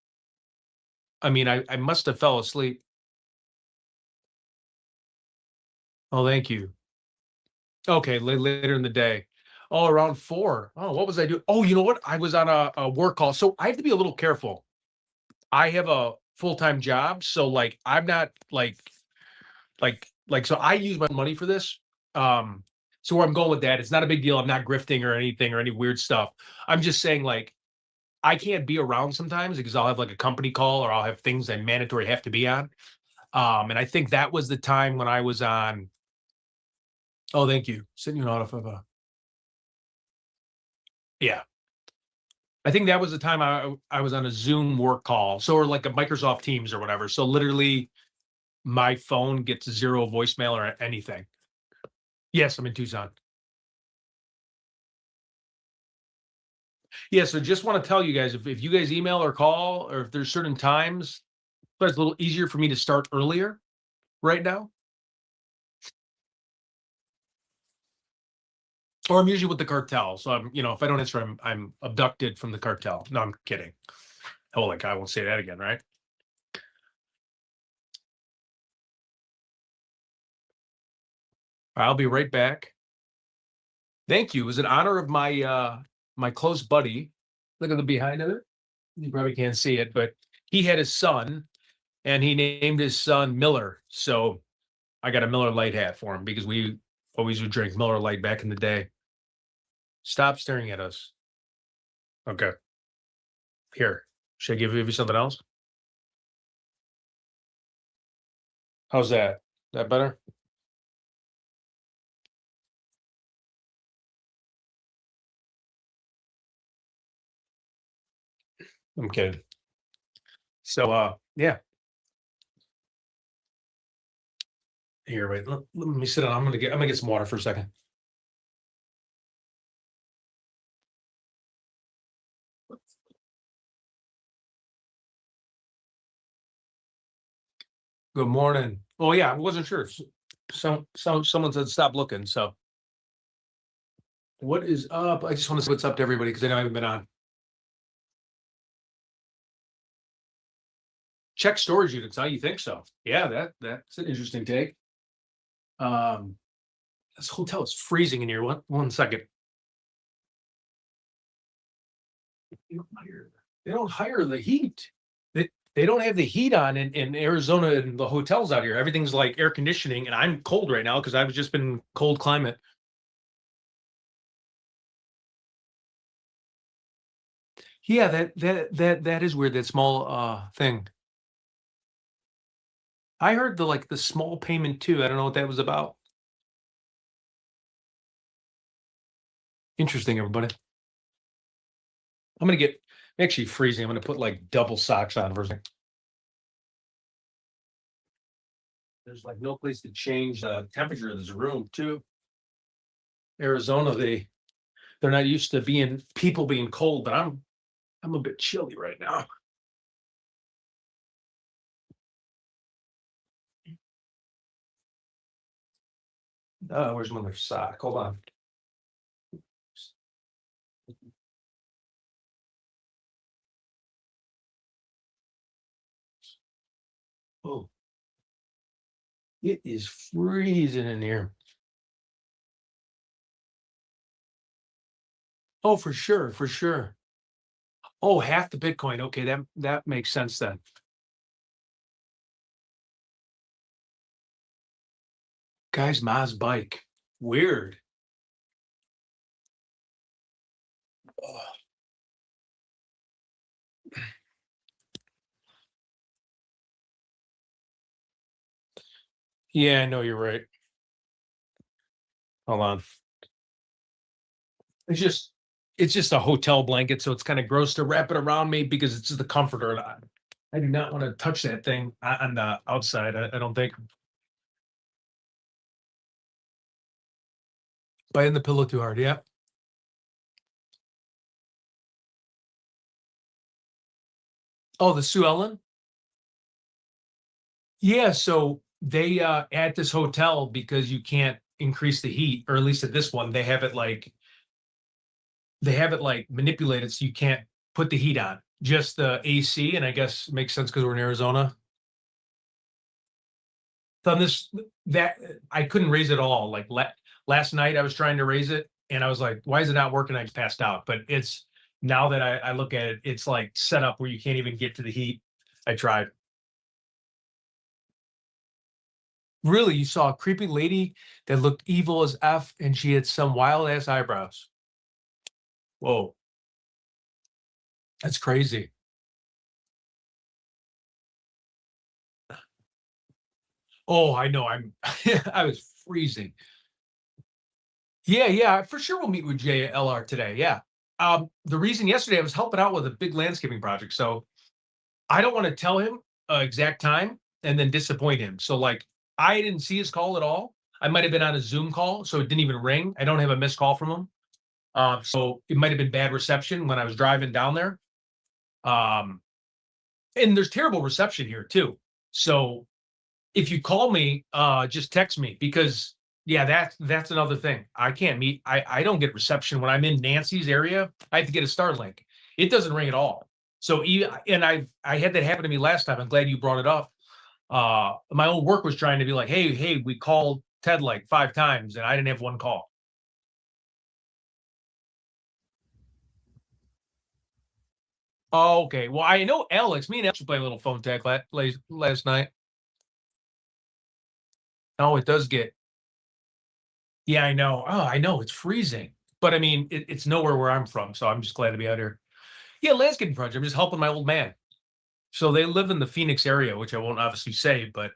I mean, I must have fell asleep. Oh, thank you. Okay, later in the day. Oh, around 4. Oh, what was I doing? Oh, you know what? I was on a work call, so I have to be a little careful. I have a full-time job, so like I'm not so I use my money for this. So where I'm going with that, it's not a big deal. I'm not grifting or anything or any weird stuff. I'm just saying like I can't be around sometimes because I'll have like a company call or I'll have things I mandatory have to be on. And I think that was the time when I was on. Oh, thank you. Sending you an auto of a. Yeah. I think that was the time I was on a Zoom work call. So or like a Microsoft Teams or whatever. So literally my phone gets 0 voicemail or anything. Yes, I'm in Tucson. Yeah, so just want to tell you guys if you guys email or call or if there's certain times, but it's a little easier for me to start earlier right now. Or I'm usually with the cartel. So I'm, if I don't answer, I'm abducted from the cartel. No, I'm kidding. Oh, like I won't say that again, right? I'll be right back. Thank you. It was an honor of my close buddy. Look at the behind of it. You probably can't see it, but he had his son and he named his son Miller. So I got a Miller Lite hat for him because we always would drink Miller Lite back in the day. Stop staring at us. Okay. Here. Should I give you something else? How's that? Is that better? I'm kidding. So yeah. Here, wait. Let me sit down. I'm gonna get some water for a second. Good morning. Oh yeah, I wasn't sure. Someone said stop looking. So what is up? I just want to see what's up to everybody because I know I haven't been on. Check storage units. How you think so? Yeah, that's an interesting take. This hotel is freezing in here. One second. They don't hire the heat. They don't have the heat on in Arizona and the hotels out here. Everything's like air conditioning, and I'm cold right now because I've just been cold climate. Yeah, that is weird. That small thing. I heard the small payment too. I don't know what that was about. Interesting, everybody. I'm gonna get actually freezing. I'm gonna put like double socks on for a second. There's like no place to change the temperature of this room too. Arizona, they're not used to people being cold, but I'm a bit chilly right now. Where's my other sock? Hold on. Oh, it is freezing in here. Oh, for sure, for sure. Oh, half the Bitcoin. Okay, that makes sense then. Guy's Ma's bike. Weird. Oh. Yeah, I know you're right. Hold on. It's just a hotel blanket, so it's kind of gross to wrap it around me because it's just the comforter. And I do not want to touch that thing on the outside. I don't think. Biting the pillow too hard. Yeah. Oh, the Sue Ellen? Yeah, so they at this hotel, because you can't increase the heat, or at least at this one, they have it like manipulated so you can't put the heat on, just the AC, and I guess it makes sense because we're in Arizona. So on this that I couldn't raise it all. Like last night I was trying to raise it and I was like, why is it not working? I just passed out. But it's now that I look at it, it's like set up where you can't even get to the heat. I tried. Really, you saw a creepy lady that looked evil as F and she had some wild ass eyebrows. Whoa. That's crazy. Oh, I know. I was freezing. Yeah, for sure we'll meet with JLR today. Yeah. The reason yesterday I was helping out with a big landscaping project, so I don't want to tell him exact time and then disappoint him. So like I didn't see his call at all. I might have been on a Zoom call, so it didn't even ring. I don't have a missed call from him. So it might have been bad reception when I was driving down there. And there's terrible reception here too. So if you call me, just text me because yeah, that's another thing. I can't meet. I don't get reception when I'm in Nancy's area. I have to get a Starlink. It doesn't ring at all. So and I had that happen to me last time. I'm glad you brought it up. My old work was trying to be like, hey, we called Ted like 5 times and I didn't have one call. Oh, okay. Well, I know Alex. Me and Alex were playing a little phone tag last night. Oh, it does get. Yeah, I know. Oh, I know. It's freezing. But I mean, it's nowhere where I'm from, so I'm just glad to be out here. Yeah, landscaping project. I'm just helping my old man. So they live in the Phoenix area, which I won't obviously say, but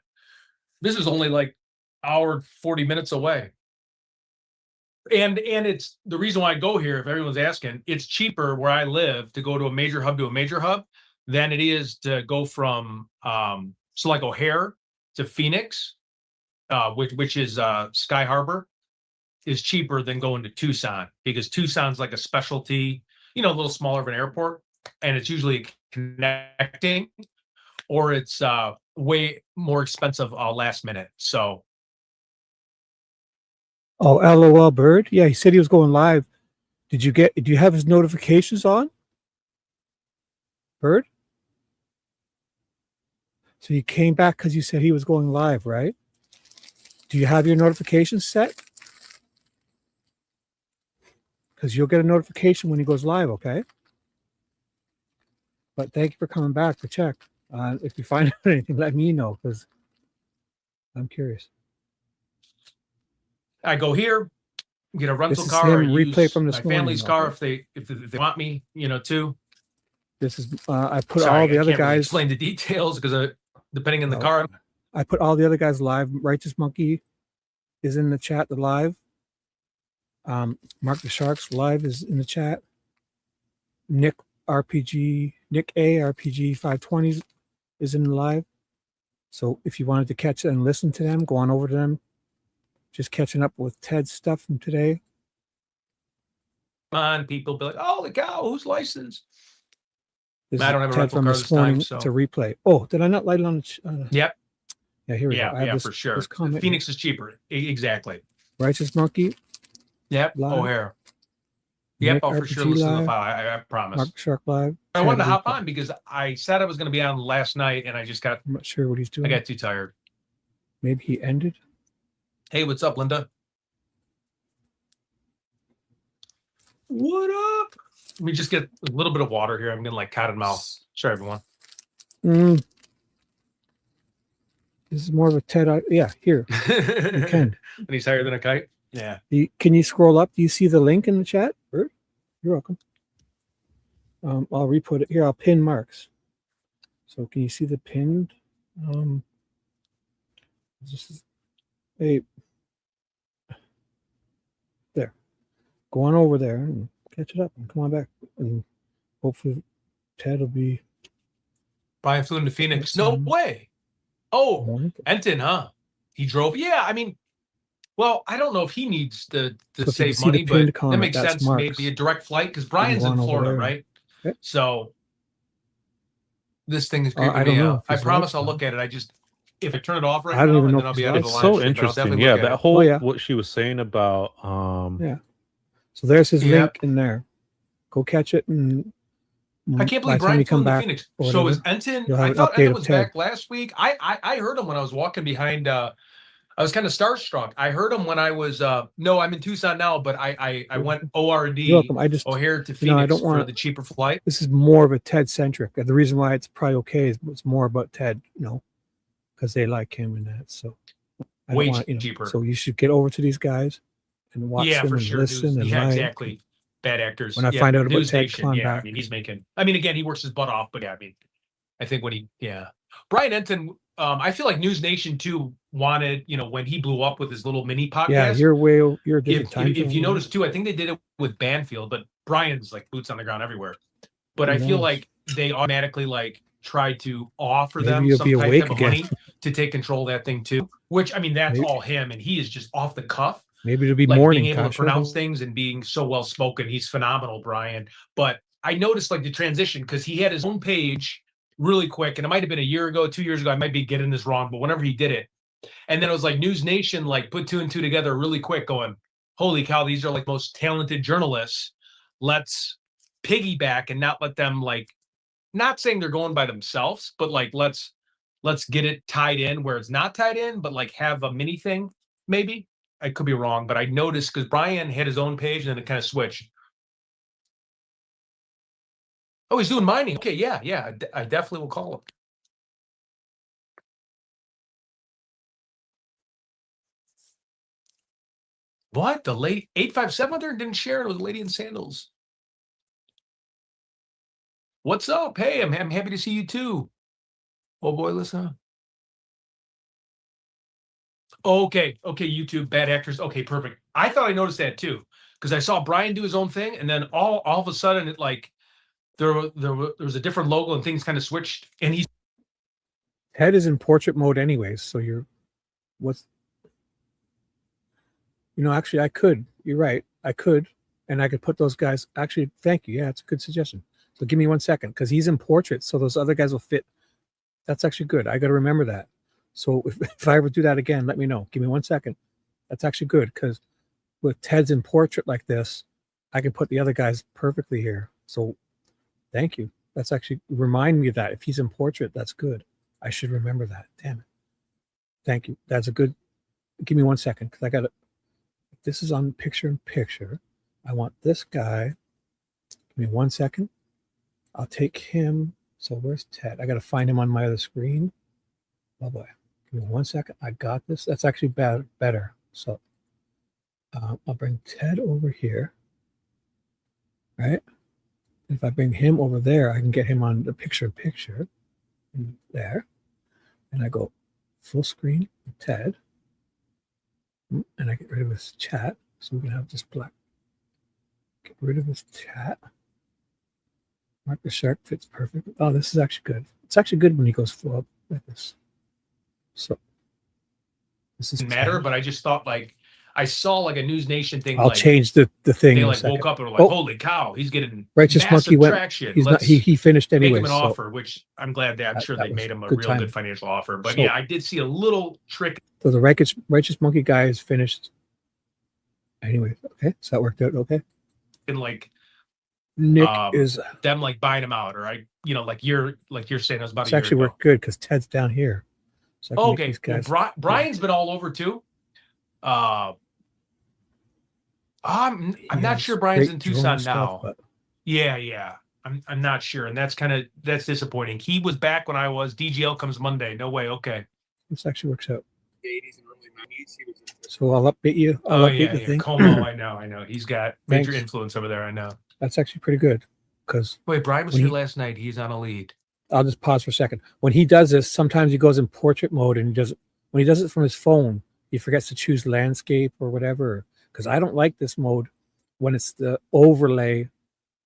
this is only like hour 40 minutes away. And it's the reason why I go here, if everyone's asking, it's cheaper where I live to go to a major hub than it is to go from so like O'Hare to Phoenix, which is Sky Harbor, is cheaper than going to Tucson because Tucson's like a specialty, a little smaller of an airport, and it's usually connecting, or it's way more expensive last minute. So. Oh, LOL Bird. Yeah, he said he was going live. Do you have his notifications on? Bird? So you came back because you said he was going live, right? Do you have your notifications set? Because you'll get a notification when he goes live, okay? But thank you for coming back to check. If you find out anything, let me know because I'm curious. I go here, get a rental This is car. him replay from this my family's morning, car okay. if they want me, too. This is I put Sorry, all the I other can't really guys. explain the details because depending on the car. I put all the other guys live. Righteous Monkey is in the chat. The live. Mark the Sharks live is in the chat. Nick A RPG 520 is in the live. So if you wanted to catch and listen to them, go on over to them. Just catching up with Ted's stuff from today. On people be like, holy cow, who's licensed? This I don't have a Ted rental from car this morning. time, so. It's a replay. Oh, did I not light it on? Yep. Yeah, here we go. I have Yeah, for sure. This comment Phoenix is cheaper. Exactly. Righteous Monkey. Yep. Live. O'Hare. Yep, Nick I'll for sure RPG listen to the live. file. I promise. Mark Shark live. I wanted to Ted hop replay. on because I said I was going to be on last night and I'm not sure what he's doing. I got too tired. Maybe he ended. Hey, what's up, Linda? What up? Let me just get a little bit of water here. I'm getting like cotton mouth. Sorry, everyone. This is more of a TED. Yeah, here. You can. And he's higher than a kite. Yeah. Can you scroll up? Do you see the link in the chat? Bert? You're welcome. I'll re-put it here. I'll pin Mark's. So can you see the pinned? Hey, there. Go on over there and catch it up and come on back. And hopefully Ted will be. Brian flew into Phoenix. No way. Oh, Enton, huh? He drove. Yeah, I mean, well, I don't know if he needs to save money, but that makes sense. Maybe a direct flight because Brian's in Florida, right? Okay. So this thing is creeping me out. I promise I'll look at it. I just, if I turn it off right now, and then I'll be out of the line. It's so interesting. Yeah, that whole what she was saying about yeah. So there's his link in there. Go catch it and I can't believe Brian flew into Phoenix. So is Enton? I thought Enton was back last week. I heard him when I was walking behind. I was kind of starstruck. I heard him when I was. No, I'm in Tucson now, but I went ORD. You're welcome. I just O'Hare to Phoenix I don't want for the cheaper flight. This is more of a Ted centric. The reason why it's probably okay is it's more about Ted, because they like him and that. So way cheaper. So you should get over to these guys and watch them and listen and exactly. Bad actors. When I find out about Ted Nation, back. I mean, he's making. I mean, again, he works his butt off, but yeah, I mean, I think when Brian Enton. I feel like News Nation too wanted, when he blew up with his little mini podcast. Yeah, you're different time. If you notice too, I think they did it with Banfield, but Brian's like boots on the ground everywhere. But I feel like they automatically try to offer them some type of money to take control of that thing too. Which I mean, that's all him, and he is just off the cuff. Maybe it'll be morning. Being able to pronounce things and being so well spoken, he's phenomenal, Brian. But I noticed the transition because he had his own page really quick, and it might have been a year ago, 2 years ago. I might be getting this wrong, but whenever he did it, and then it was News Nation put two and two together really quick, going, "Holy cow, these are most talented journalists. Let's piggyback and not let them not saying they're going by themselves, but let's get it tied in where it's not tied in, but have a mini thing maybe." I could be wrong, but I noticed because Brian had his own page and then it kind of switched. Oh, he's doing mining. Okay, yeah. I definitely will call him. What? The late 857 didn't share it with a lady in sandals. What's up? Hey, I'm happy to see you too. Oh boy, listen. Okay, YouTube, bad actors. Okay, perfect. I thought I noticed that too because I saw Brian do his own thing, and then all of a sudden it there was a different logo and things kind of switched, and he's Ted is in portrait mode anyways. So actually I could. You're right. I could, and I could put those guys. Actually, thank you. Yeah, it's a good suggestion. So give me 1 second because he's in portrait, so those other guys will fit. That's actually good. I got to remember that. So if I ever do that again, let me know. Give me 1 second. That's actually good because with Ted's in portrait like this, I can put the other guys perfectly here. So thank you. That's actually remind me of that. If he's in portrait, that's good. I should remember that. Damn it. Thank you. That's a good. Give me 1 second because I got it. This is on picture in picture. I want this guy. Give me 1 second. I'll take him. So where's Ted? I got to find him on my other screen. Oh boy. Give me 1 second. I got this. That's actually better. So I'll bring Ted over here. Right? If I bring him over there, I can get him on the picture there. And I go full screen with Ted. And I get rid of his chat. So we can have this black. Get rid of his chat. Mark the Shark fits perfect. Oh, this is actually good. It's actually good when he goes full up like this. So this is matter, but I just thought I saw a News Nation thing. I'll change the thing. They woke up and were holy cow, he's getting Righteous Monkey went. Traction. He finished anyway. Make him an offer, which I'm glad that I'm sure they made him a real good financial offer. But yeah, I did see a little trick. So the Righteous Monkey guy is finished. Anyway, okay, so that worked out okay. And Nick is them buying him out, or you're saying I was about. It's actually worked good because Ted's down here. So okay, Brian's been all over too. I'm not sure Brian's in Tucson now. But... Yeah. I'm not sure, and that's disappointing. He was back when I was. DGL comes Monday. No way. Okay. This actually works out. 80s and early 90s. He was So I'll update you. I'll update the thing. Como, I know. He's got major Thanks. influence over there. I know. That's actually pretty good. Because wait, Brian was here last night. He's on a lead. I'll just pause for a second. When he does this, sometimes he goes in portrait mode and when he does it from his phone, he forgets to choose landscape or whatever. Because I don't like this mode when it's the overlay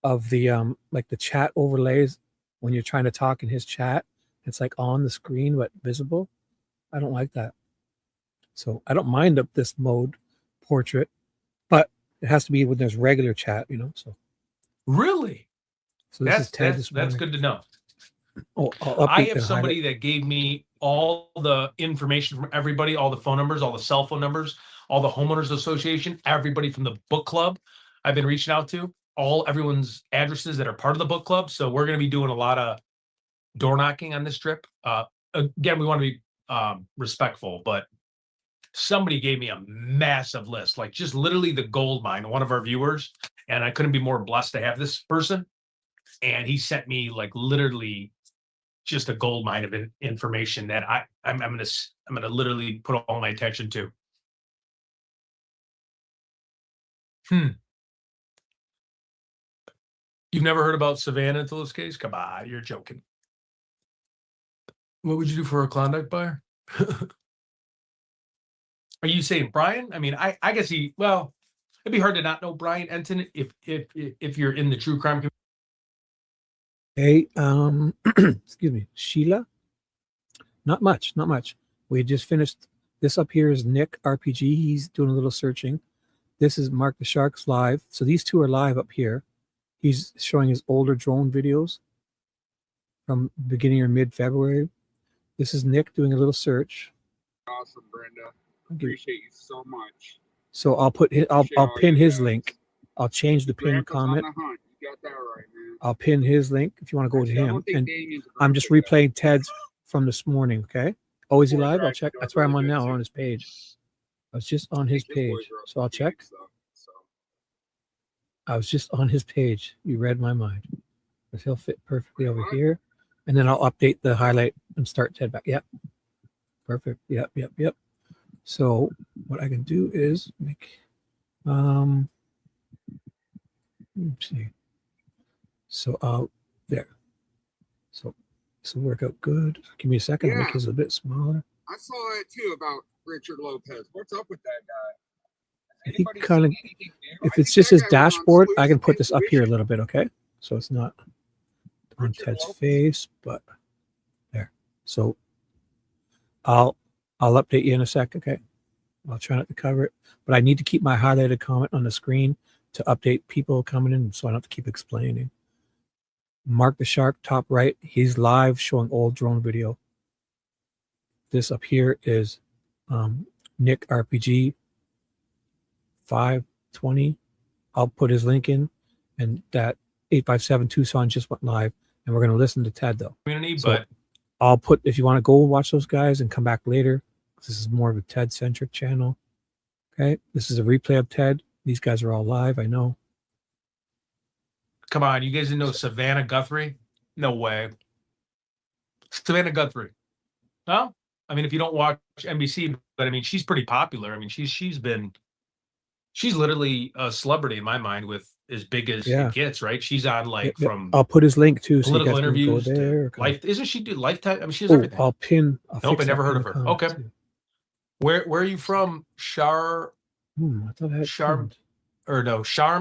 of the like the chat overlays when you're trying to talk in his chat. It's like on the screen but visible. I don't like that. So I don't mind up this mode portrait, but it has to be when there's regular chat, So really, so this is Ted. That's good to know. Oh, I have somebody that gave me all the information from everybody, all the phone numbers, all the cell phone numbers, all the homeowners association, everybody from the book club I've been reaching out to, everyone's addresses that are part of the book club. So we're going to be doing a lot of door knocking on this trip. Again, we want to be respectful, but somebody gave me a massive list, like just literally the gold mine, one of our viewers, and I couldn't be more blessed to have this person. And he sent me like literally just a gold mine of information that I'm gonna literally put all my attention to. You've never heard about Savannah until this case? Come on, you're joking. What would you do for a Klondike bar? Are you saying Brian? I mean, I guess it'd be hard to not know Brian Enton if you're in the true crime community. Hey, excuse me, Sheila. Not much. We just finished. This up here is Nick RPG. He's doing a little searching. This is Mark the Sharks live. So these two are live up here. He's showing his older drone videos from beginning or mid-February. This is Nick doing a little search. Awesome, Brenda. Appreciate you so much. So I'll pin his link. I'll change the pin comment. On the hunt. You got that right, man. I'll pin his link if you want to go to him. And I'm just replaying Ted's from this morning, okay? Oh, is he live? I'll check. That's where I'm on now, on his page. I was just on his page. So I'll check. I was just on his page. You read my mind. But he'll fit perfectly over here. And then I'll update the highlight and start Ted back. Yep. Perfect. Yep. So what I can do is make let's see. So there. So this will work out good. Give me a second. I'll make his a bit smaller. I saw it too about Richard Lopez. What's up with that guy? He kind of, if it's just his dashboard, I can put this up here a little bit, okay? So it's not on Ted's face, but there. So I'll update you in a sec, okay? I'll try not to cover it, but I need to keep my highlighted comment on the screen to update people coming in, so I don't have to keep explaining. Mark the Shark, top right, he's live showing old drone video. This up here is Nick RPG 520. I'll put his link in, and that 857 Tucson just went live, and we're going to listen to Ted though. But I'll put, if you want to go watch those guys and come back later, this is more of a Ted centric channel. Okay, this is a replay of Ted. These guys are all live, I know. Come on, you guys didn't know Savannah Guthrie? No way. Savannah Guthrie. No? I mean, if you don't watch NBC, but I mean, she's pretty popular. I mean, she's literally a celebrity in my mind, with as big as it gets, right? She's on from I'll put his link too, so you political guys can interviews go there. Life. Isn't she do Lifetime? I mean, she does everything. I'll nope, I never heard of her. Okay. Too. Where are you from? I thought I had Charm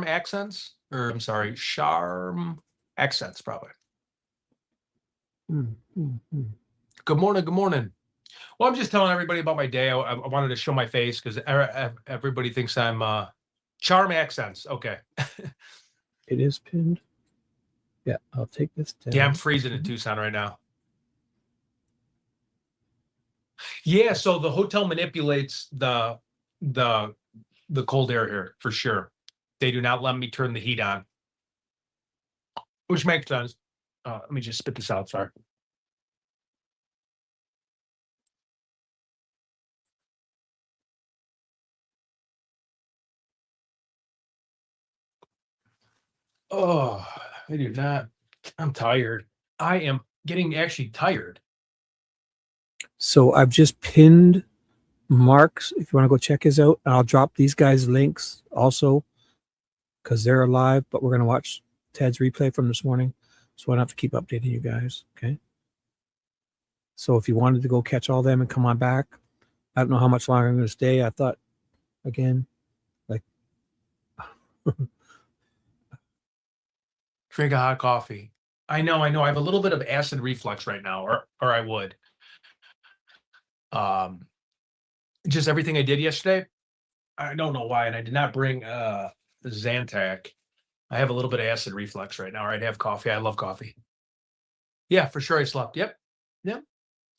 accents? Or I'm sorry, Charm accents, probably. Good morning. Well, I'm just telling everybody about my day. I wanted to show my face because everybody thinks I'm Charm accents. Okay. It is pinned. Yeah, I'll take this down. Yeah, I'm freezing in Tucson right now. Yeah, so the hotel manipulates the cold air here for sure. They do not let me turn the heat on, which makes sense. Let me just spit this out. Sorry. Oh, I do not. I'm tired. I am getting actually tired. So I've just pinned Mark's. If you want to go check his out, I'll drop these guys' links also because they're alive. But we're going to watch Ted's replay from this morning, so I don't have to keep updating you guys. Okay. So if you wanted to go catch all them and come on back, I don't know how much longer I'm going to stay. I thought, again, like, Drink a hot coffee. I know. I have a little bit of acid reflux right now, or I would. Just everything I did yesterday. I don't know why, and I did not bring Zantac. I have a little bit of acid reflux right now. Or I'd have coffee. I love coffee. Yeah, for sure. I slept. Yep.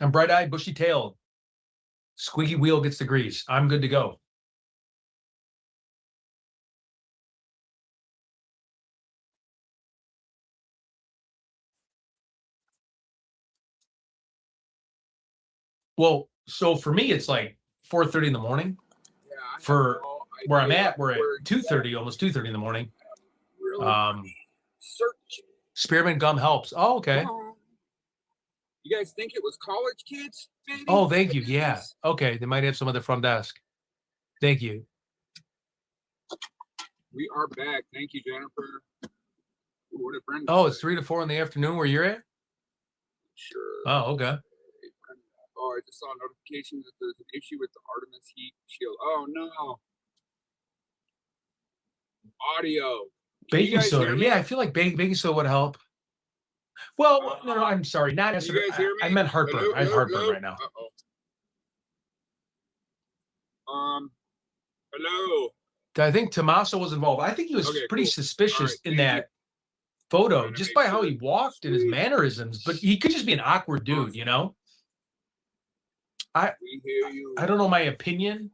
I'm bright-eyed, bushy-tailed. Squeaky wheel gets the grease. I'm good to go. Well, so for me, it's like 4:30 in the morning. For where I'm at, we're at 2:30, almost 2:30 in the morning. Spearmint gum helps. Oh, okay. You guys think it was college kids? Maybe? Oh, thank you. Yeah. Okay. They might have some at the front desk. Thank you. We are back. Thank you, Jennifer. What did Brenda Oh, say? it's 3 to 4 in the afternoon where you're at? Sure. Oh, okay. Oh, I just saw a notification that there's an issue with the Artemis heat shield. Oh, no. Audio. Can you Baking guys soda. hear me? Yeah, I feel like baking soda would help. Well, no, I'm sorry. Not Can you guys hear me? I meant heartburn. Hello, I have hello, heartburn hello? right now. Hello. I think Tommaso was involved. I think he was Okay, pretty cool. suspicious All right, in thank that photo just by how he walked and his mannerisms, but he could just be an awkward dude, you know? We hear you. I don't know my opinion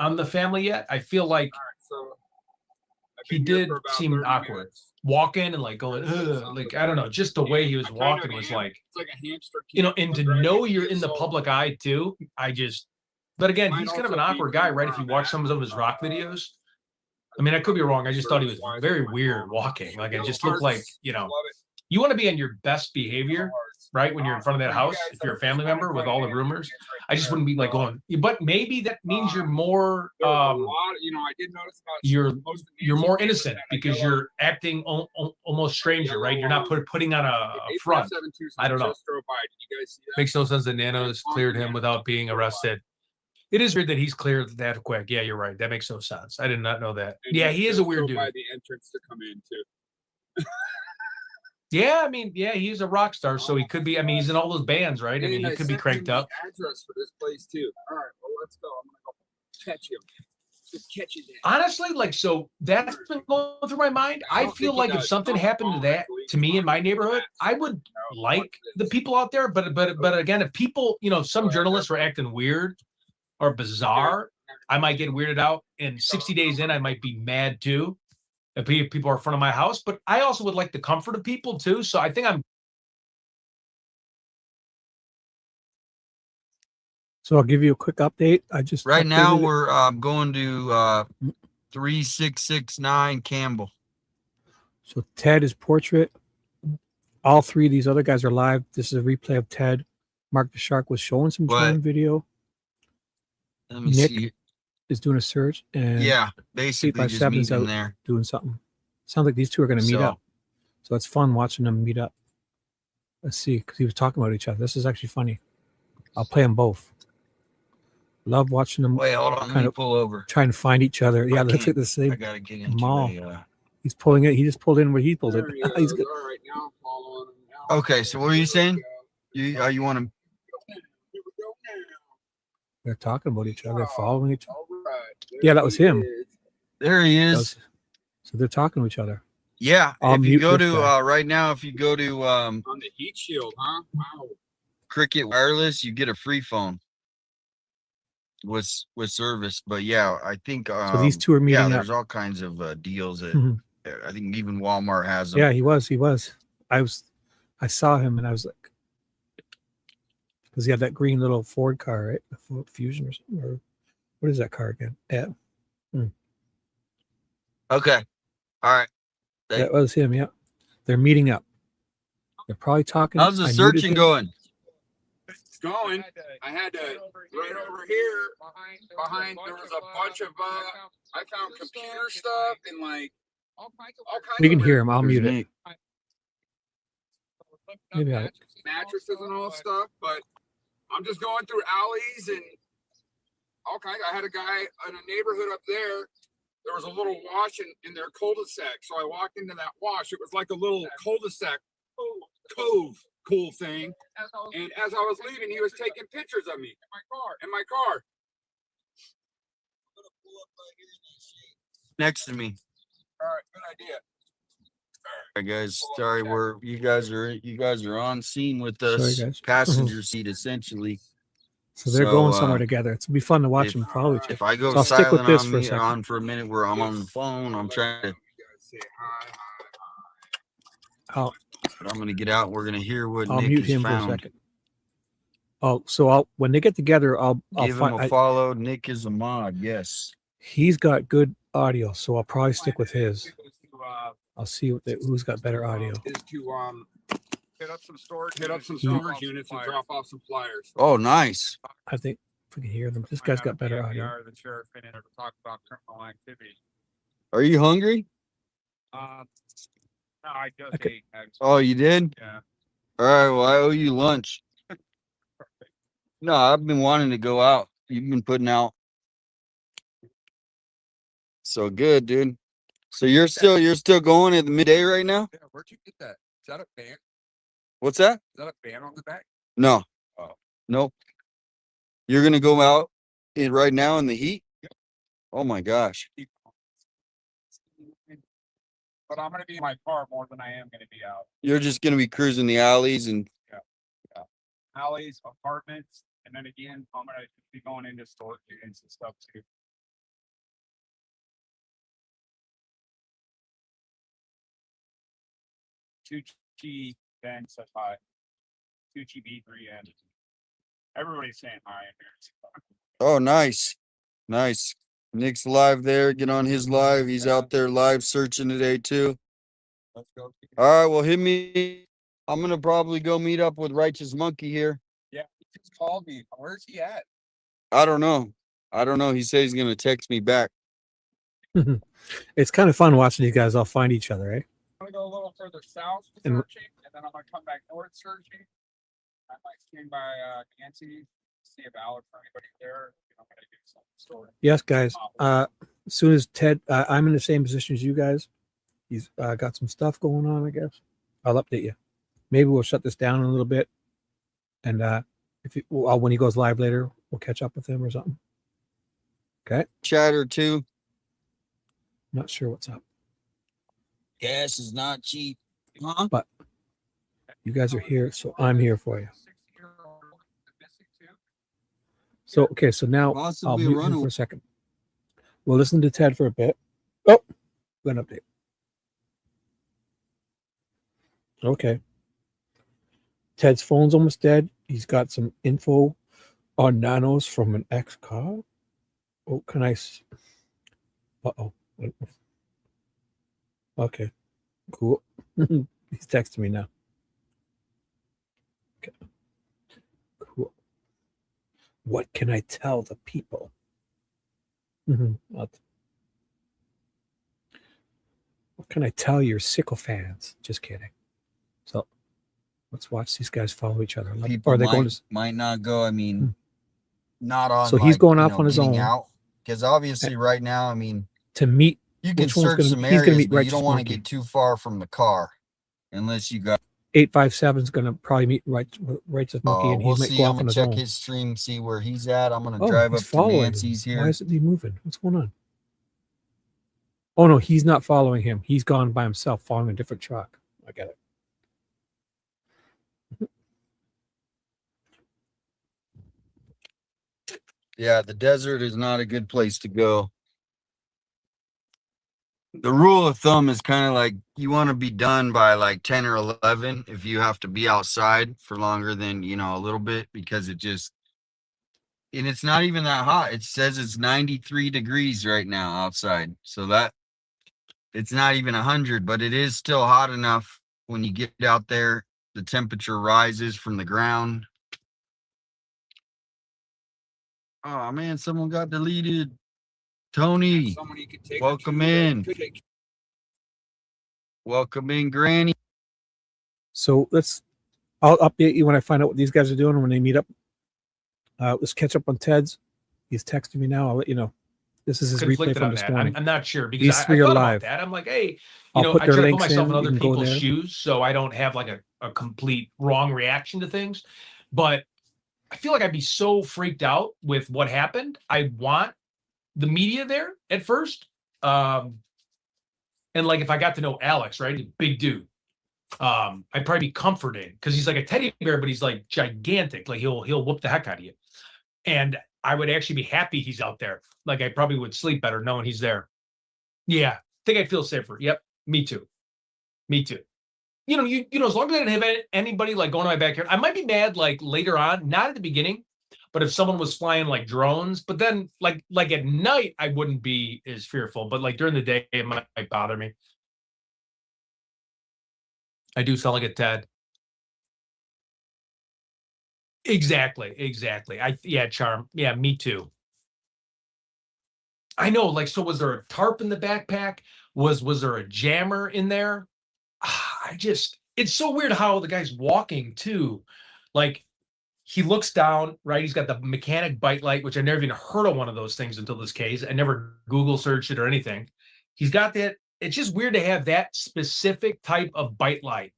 on the family yet. I feel like So he did seem awkward. Walking and like going, ugh, like, I don't know, just the way he was walking was like, It's like a hamster. you know, and to know you're in the public eye too, but again, he's kind of an awkward guy, right? If you watch some of his rock videos. I mean, I could be wrong. I just thought he was very weird walking. Like it just looked like, you know, you want to be on your best behavior, right? When you're in front of that house, if you're a family member with all the rumors, I just wouldn't be like going, but maybe that means you're more, I did notice about you're more innocent because you're acting almost stranger, right? You're not putting on a front. I don't know. Makes no sense that Nanos cleared him without being arrested. It is weird that he's cleared that quick. Yeah, you're right. That makes no sense. I did not know that. Yeah, he is a weird dude. By the entrance to come in too. Yeah, I mean, yeah, he's a rock star, so he could be. I mean, he's in all those bands, right? I mean, he could be cranked up. Address for this place too. All right, well, let's go. I'm gonna go catch him. Catch his ass. Honestly, like, so that's been going through my mind. I feel like if something happened to that to me in my neighborhood, I would like the people out there. But again, if people, you know, some journalists were acting weird or bizarre, I might get weirded out. And 60 days in, I might be mad too. If people are in front of my house, but I also would like the comfort of people too. So I think So I'll give you a quick update. I just right now updated it. we're going to 3669 Campbell. So Ted is portrait. All three of these other guys are live. This is a replay of Ted. Mark the Shark was showing some drone video. Let me Nick see. is doing a search, and Yeah, basically just 857's meeting out there. doing something. Sounds like these two are going to meet up. So it's fun watching them meet up. Let's see, because he was talking about each other. This is actually funny. I'll play them both. Love watching them. Wait, hold on. Let me pull over. Trying to find each other. Yeah, let's at the same I gotta get into mall. a, He's pulling it. He just pulled in where he pulled it. He's good. All right, now I'm following him. Now Okay, so what were you saying? You want to? They're talking about each other. They're following each other. Yeah, that was him. There he is. So they're talking to each other. Yeah, I'll if you mute go this to guy. right now, if you go to on the heat shield, huh? Wow. Cricket Wireless, you get a free phone with service. But yeah, I think So these two are meeting yeah, up. there's all kinds of deals that Mhm. I think even Walmart has them. Yeah, he was. I saw him and I was like, because he had that green little Ford car, right? The Ford Fusion or something. Or what is that car again? Yeah. Okay. All right. That was him. Yeah. They're meeting up. They're probably talking. How's the I muted searching him. going? going. I had to right over here behind. There was a bunch of. I found computer stuff and like all kinds You can of hear him. I'll mute it. Maybe mattresses and all stuff. But I'm just going through alleys and all kinds. I had a guy in a neighborhood up there. There was a little wash in their cul-de-sac. So I walked into that wash. It was like a little cul-de-sac cove, cool thing. And as I was leaving, he was taking pictures of me in my car. Next to me. All right, good idea. All right, guys. Sorry, you guys are on scene with us. Sorry, guys. Passenger seat, essentially. So they're going somewhere together. It's be fun to watch them follow each other. If I go so I'll stick with silent this on for a me second. on for a minute where I'm on the phone, I'm trying to. But I'm gonna get out. We're gonna hear what I'll Nick mute has him found. for a second. Oh, so when they get together, I'll Give him a follow. Nick is a mod. Yes. He's got good audio, so I'll probably stick with his. I'll see who's got better audio. Is to hit up some storage units and drop off some flyers. Oh, nice. I think if we can hear them. This guy's got better audio. The sheriff in there to talk about criminal activity. Are you hungry? No, I just ate. Actually. Oh, you did? Yeah. All right. Well, I owe you lunch. No, I've been wanting to go out. You've been putting out. So good, dude. So you're still going at the midday right now? Yeah, where'd you get that? Is that a band? What's that? Is that a band on the back? No. Oh. Nope. You're gonna go out right now in the heat? Yep. Oh my gosh. But I'm gonna be in my car more than I am gonna be out. You're just gonna be cruising the alleys and Alleys, apartments, and then again, I'm gonna be going into storage units and stuff too. Tucci Ben says hi. Tucci B3N. Everybody's saying hi in here. oh, nice. Nice. Nick's live there. Get on his live. He's out there live searching today too. Let's go. All right, well, hit me. I'm gonna probably go meet up with Righteous Monkey here. Yeah, he just called me. Where's he at? I don't know. He said he's gonna text me back. It's kind of fun watching these guys all find each other, eh? I'm gonna go a little further south And- searching, and then I'm gonna come back north searching. I might swing by Nancy, see if Alex or anybody there. I'm gonna do some story. Yes, guys. As soon as Ted, I'm in the same position as you guys. He's got some stuff going on, I guess. I'll update you. Maybe we'll shut this down in a little bit, and when he goes live later, we'll catch up with him or something. Okay. Chatter too. Not sure what's up, Gas is not cheap. Huh? but you guys are here, so I'm here for you. So okay, so now I'll Possibly a mute him runaway. for a second. We'll listen to Ted for a bit. Oh, an update. Okay. Ted's phone's almost dead. He's got some info on Nanos from an ex-car. Oh, can I? Uh-oh. Okay. Cool. He's texting me now. Okay. Cool. What can I tell the people? What can I tell your sycophants? Just kidding. So let's watch these guys follow each other. People Are they going to? might not go. I mean, not on. So he's going you off know, on his getting own. out because obviously right now, I mean, To meet, you can which one's search gonna, some he's going to areas, meet but you Righteous don't want to Monkey. get too far from the car unless you got. 857 is going to probably meet Righteous Monkey, and he we'll might see. go I'm off on gonna his check own. his stream, see where he's at. I'm gonna Oh, drive he's up to following him. Nancy's here. Why isn't he moving? What's going on? Oh no, he's not following him. He's gone by himself, following a different truck. I get it. Yeah, the desert is not a good place to go. The rule of thumb is kind of like you want to be done by like 10 or 11 if you have to be outside for longer than, a little bit, because and it's not even that hot. It says it's 93 degrees right now outside. So that it's not even 100, but it is still hot enough when you get out there. The temperature rises from the ground. Oh man, someone got deleted. Tony, welcome in. Welcome in, Granny. So I'll update you when I find out what these guys are doing when they meet up. Let's catch up on Ted's. He's texting me now. I'll let you know. This is his replay Conflicted from on this that. morning. I'm not sure because These I three are thought live. about that. I'm like, hey, I'll put I their try to put links myself in in. You other can go people's there. shoes so I don't have like a complete wrong reaction to things. But I feel like I'd be so freaked out with what happened. I want the media there at first. And like if I got to know Alex, right? Big dude. I'd probably be comforted because he's like a teddy bear, but he's like gigantic. Like he'll whoop the heck out of you. And I would actually be happy he's out there. Like I probably would sleep better knowing he's there. Yeah, I think I'd feel safer. Yep, me too. Me too. You know, as long as I didn't have anybody like going to my backyard, I might be mad like later on, not at the beginning, but if someone was flying like drones, but then like at night, I wouldn't be as fearful. But like during the day, it might bother me. I do sound like a Ted. Exactly. Charm. Yeah, me too. I know. Like, so was there a tarp in the backpack? Was there a jammer in there? It's so weird how the guy's walking too. Like he looks down, right? He's got the mechanic bite light, which I never even heard of one of those things until this case. I never Google searched it or anything. He's got that. It's just weird to have that specific type of bite light.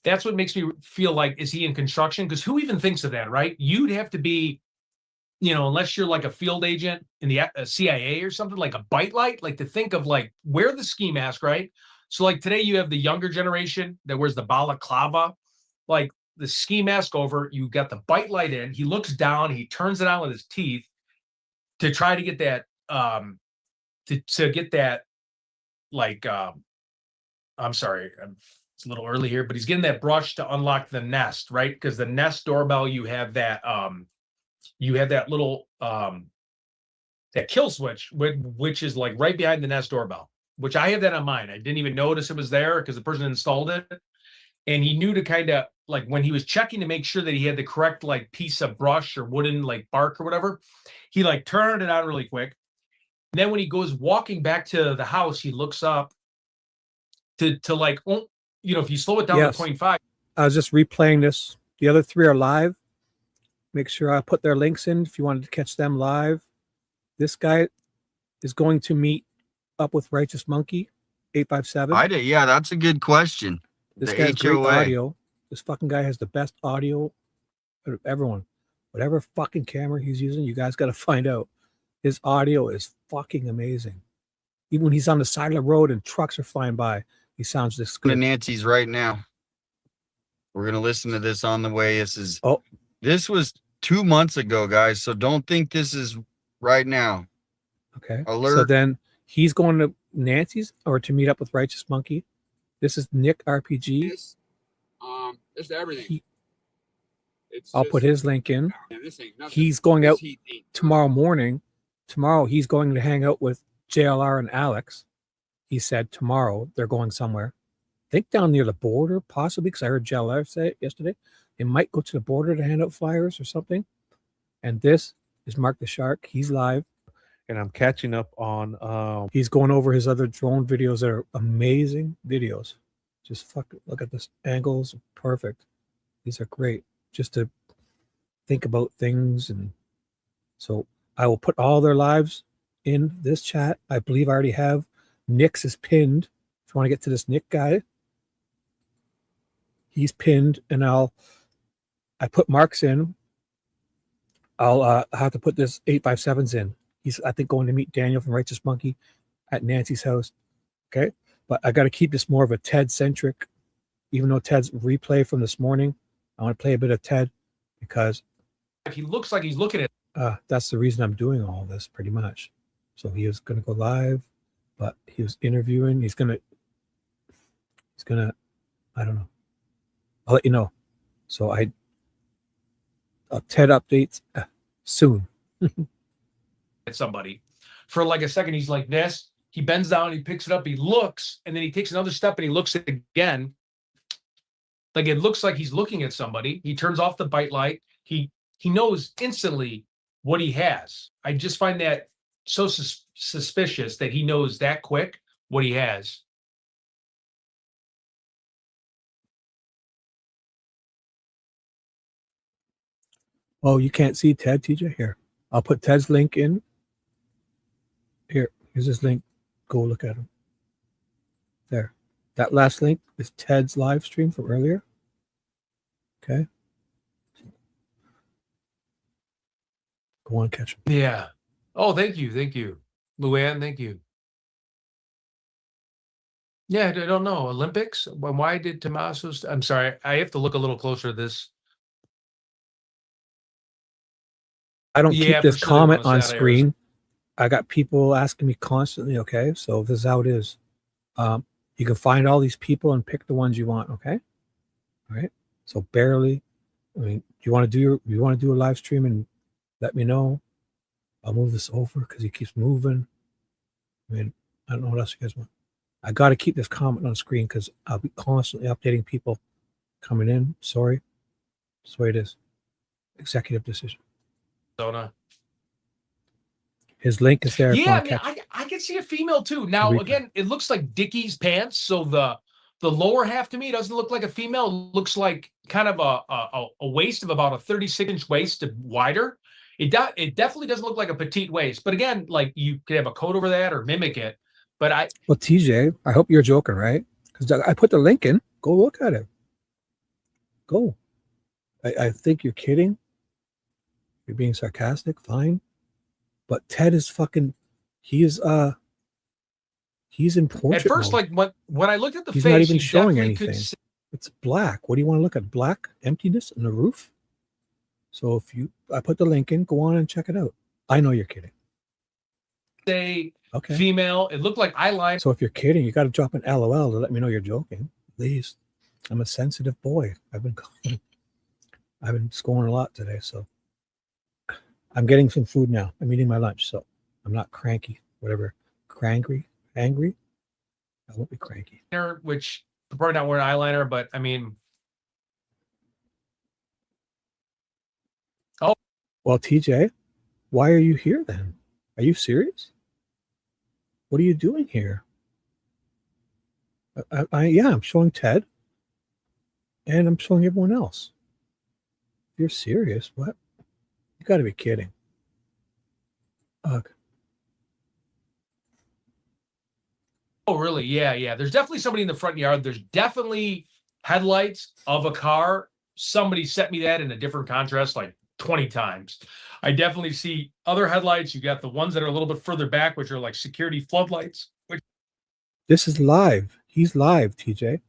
That's what makes me feel like, is he in construction? Because who even thinks of that, right? You'd have to be, unless you're like a field agent in the CIA or something, like a bite light, like to think of like wear the ski mask, right? So like today you have the younger generation that wears the balaclava, like the ski mask over, you got the bite light in, he looks down, he turns it on with his teeth to try to get that, to get that, like, I'm sorry, it's a little early here, but he's getting that brush to unlock the Nest, right? Because the Nest doorbell, you have that little, that kill switch, which is like right behind the Nest doorbell, which I have that on mine. I didn't even notice it was there because the person installed it. And he knew to kind of like when he was checking to make sure that he had the correct like piece of brush or wooden like bark or whatever, he like turned it on really quick. And then when he goes walking back to the house, he looks up to like, if you slow it down to 0.5. I was just replaying this. The other three are live. Make sure I put their links in if you wanted to catch them live. This guy is going to meet up with Righteous Monkey, 857. Yeah, that's a good question. This guy has great audio. This fucking guy has the best audio of everyone. Whatever fucking camera he's using, you guys got to find out. His audio is fucking amazing. Even when he's on the side of the road and trucks are flying by, he sounds this good. Nancy's right now. We're gonna listen to this on the way. This was 2 months ago, guys. So don't think this is right now. Okay. Alert. So then he's going to Nancy's or to meet up with Righteous Monkey. This is Nick RPG. It's everything. I'll put his link in. He's going out tomorrow morning. Tomorrow he's going to hang out with JLR and Alex. He said tomorrow they're going somewhere. I think down near the border, possibly, because I heard JLR say it yesterday. They might go to the border to hand out flyers or something. And this is Mark the Shark. He's live. And I'm catching up on he's going over his other drone videos that are amazing videos. Just look at this. Angles, perfect. These are great. Just to think about things. And so I will put all their lives in this chat. I believe I already have. Nick's is pinned. If you want to get to this Nick guy, he's pinned, and I put Mark's in. I'll have to put this 857's in. He's, I think, going to meet Daniel from Righteous Monkey at Nancy's house. Okay. But I got to keep this more of a Ted centric, even though Ted's replay from this morning. I want to play a bit of Ted because he looks like he's looking at. That's the reason I'm doing all this pretty much. So he was going to go live, but he was interviewing. He's going to, I don't know. I'll let you know. So Ted updates soon. At somebody for like a second. He's like this. He bends down, he picks it up, he looks, and then he takes another step and he looks again. Like it looks like he's looking at somebody. He turns off the bite light. He knows instantly what he has. I just find that so suspicious that he knows that quick what he has. Oh, you can't see Ted, TJ? Here. I'll put Ted's link in. Here's his link. Go look at him. There. That last link is Ted's live stream from earlier. Okay. Go on, catch him. Yeah. Oh, thank you. Thank you. Luann, thank you. Yeah, I don't know. Olympics? Why did Tommaso's... I'm sorry. I have to look a little closer to this. I don't keep this for sure they won comment the on Saturday screen. I got people asking me constantly, okay? So this is how it is. You can find all these people and pick the ones you want, okay? All right. So barely. I mean, you want to do a live stream and let me know. I'll move this over because he keeps moving. I mean, I don't know what else you guys want. I got to keep this comment on screen because I'll be constantly updating people coming in. Sorry. That's the way it is. Executive decision. Arizona. His link is there. Yeah, I can see a female too. Now, again, it looks like Dickie's pants. So the lower half to me doesn't look like a female. It looks like kind of a waist of about a 36-inch waist wider. It definitely doesn't look like a petite waist. But again, like you could have a coat over that or mimic it. But well, TJ, I hope you're joking, right? Because I put the link in. Go look at it. Go. I think you're kidding. You're being sarcastic. Fine. But Ted is fucking. He's in portrait at first, mode. like when I looked at the He's face, not even you showing definitely anything. It's black. What do you want to look at? Black emptiness in the roof. So I put the link in. Go on and check it out. I know you're kidding. Say okay. Female. It looked like eyeliner. So if you're kidding, you got to drop an LOL to let me know you're joking. Please. I'm a sensitive boy. I've been scoring a lot today, so I'm getting some food now. I'm eating my lunch, so I'm not cranky. Whatever, angry. I won't be cranky. Which probably not wearing eyeliner, but I mean, oh well, TJ, why are you here then? Are you serious? What are you doing here? I'm showing Ted, and I'm showing everyone else. If you're serious, what? You got to be kidding. Ugh. Oh, really? Yeah. There's definitely somebody in the front yard. There's definitely headlights of a car. Somebody sent me that in a different contrast like 20 times. I definitely see other headlights. You got the ones that are a little bit further back, which are like security floodlights. This is live. He's live, TJ.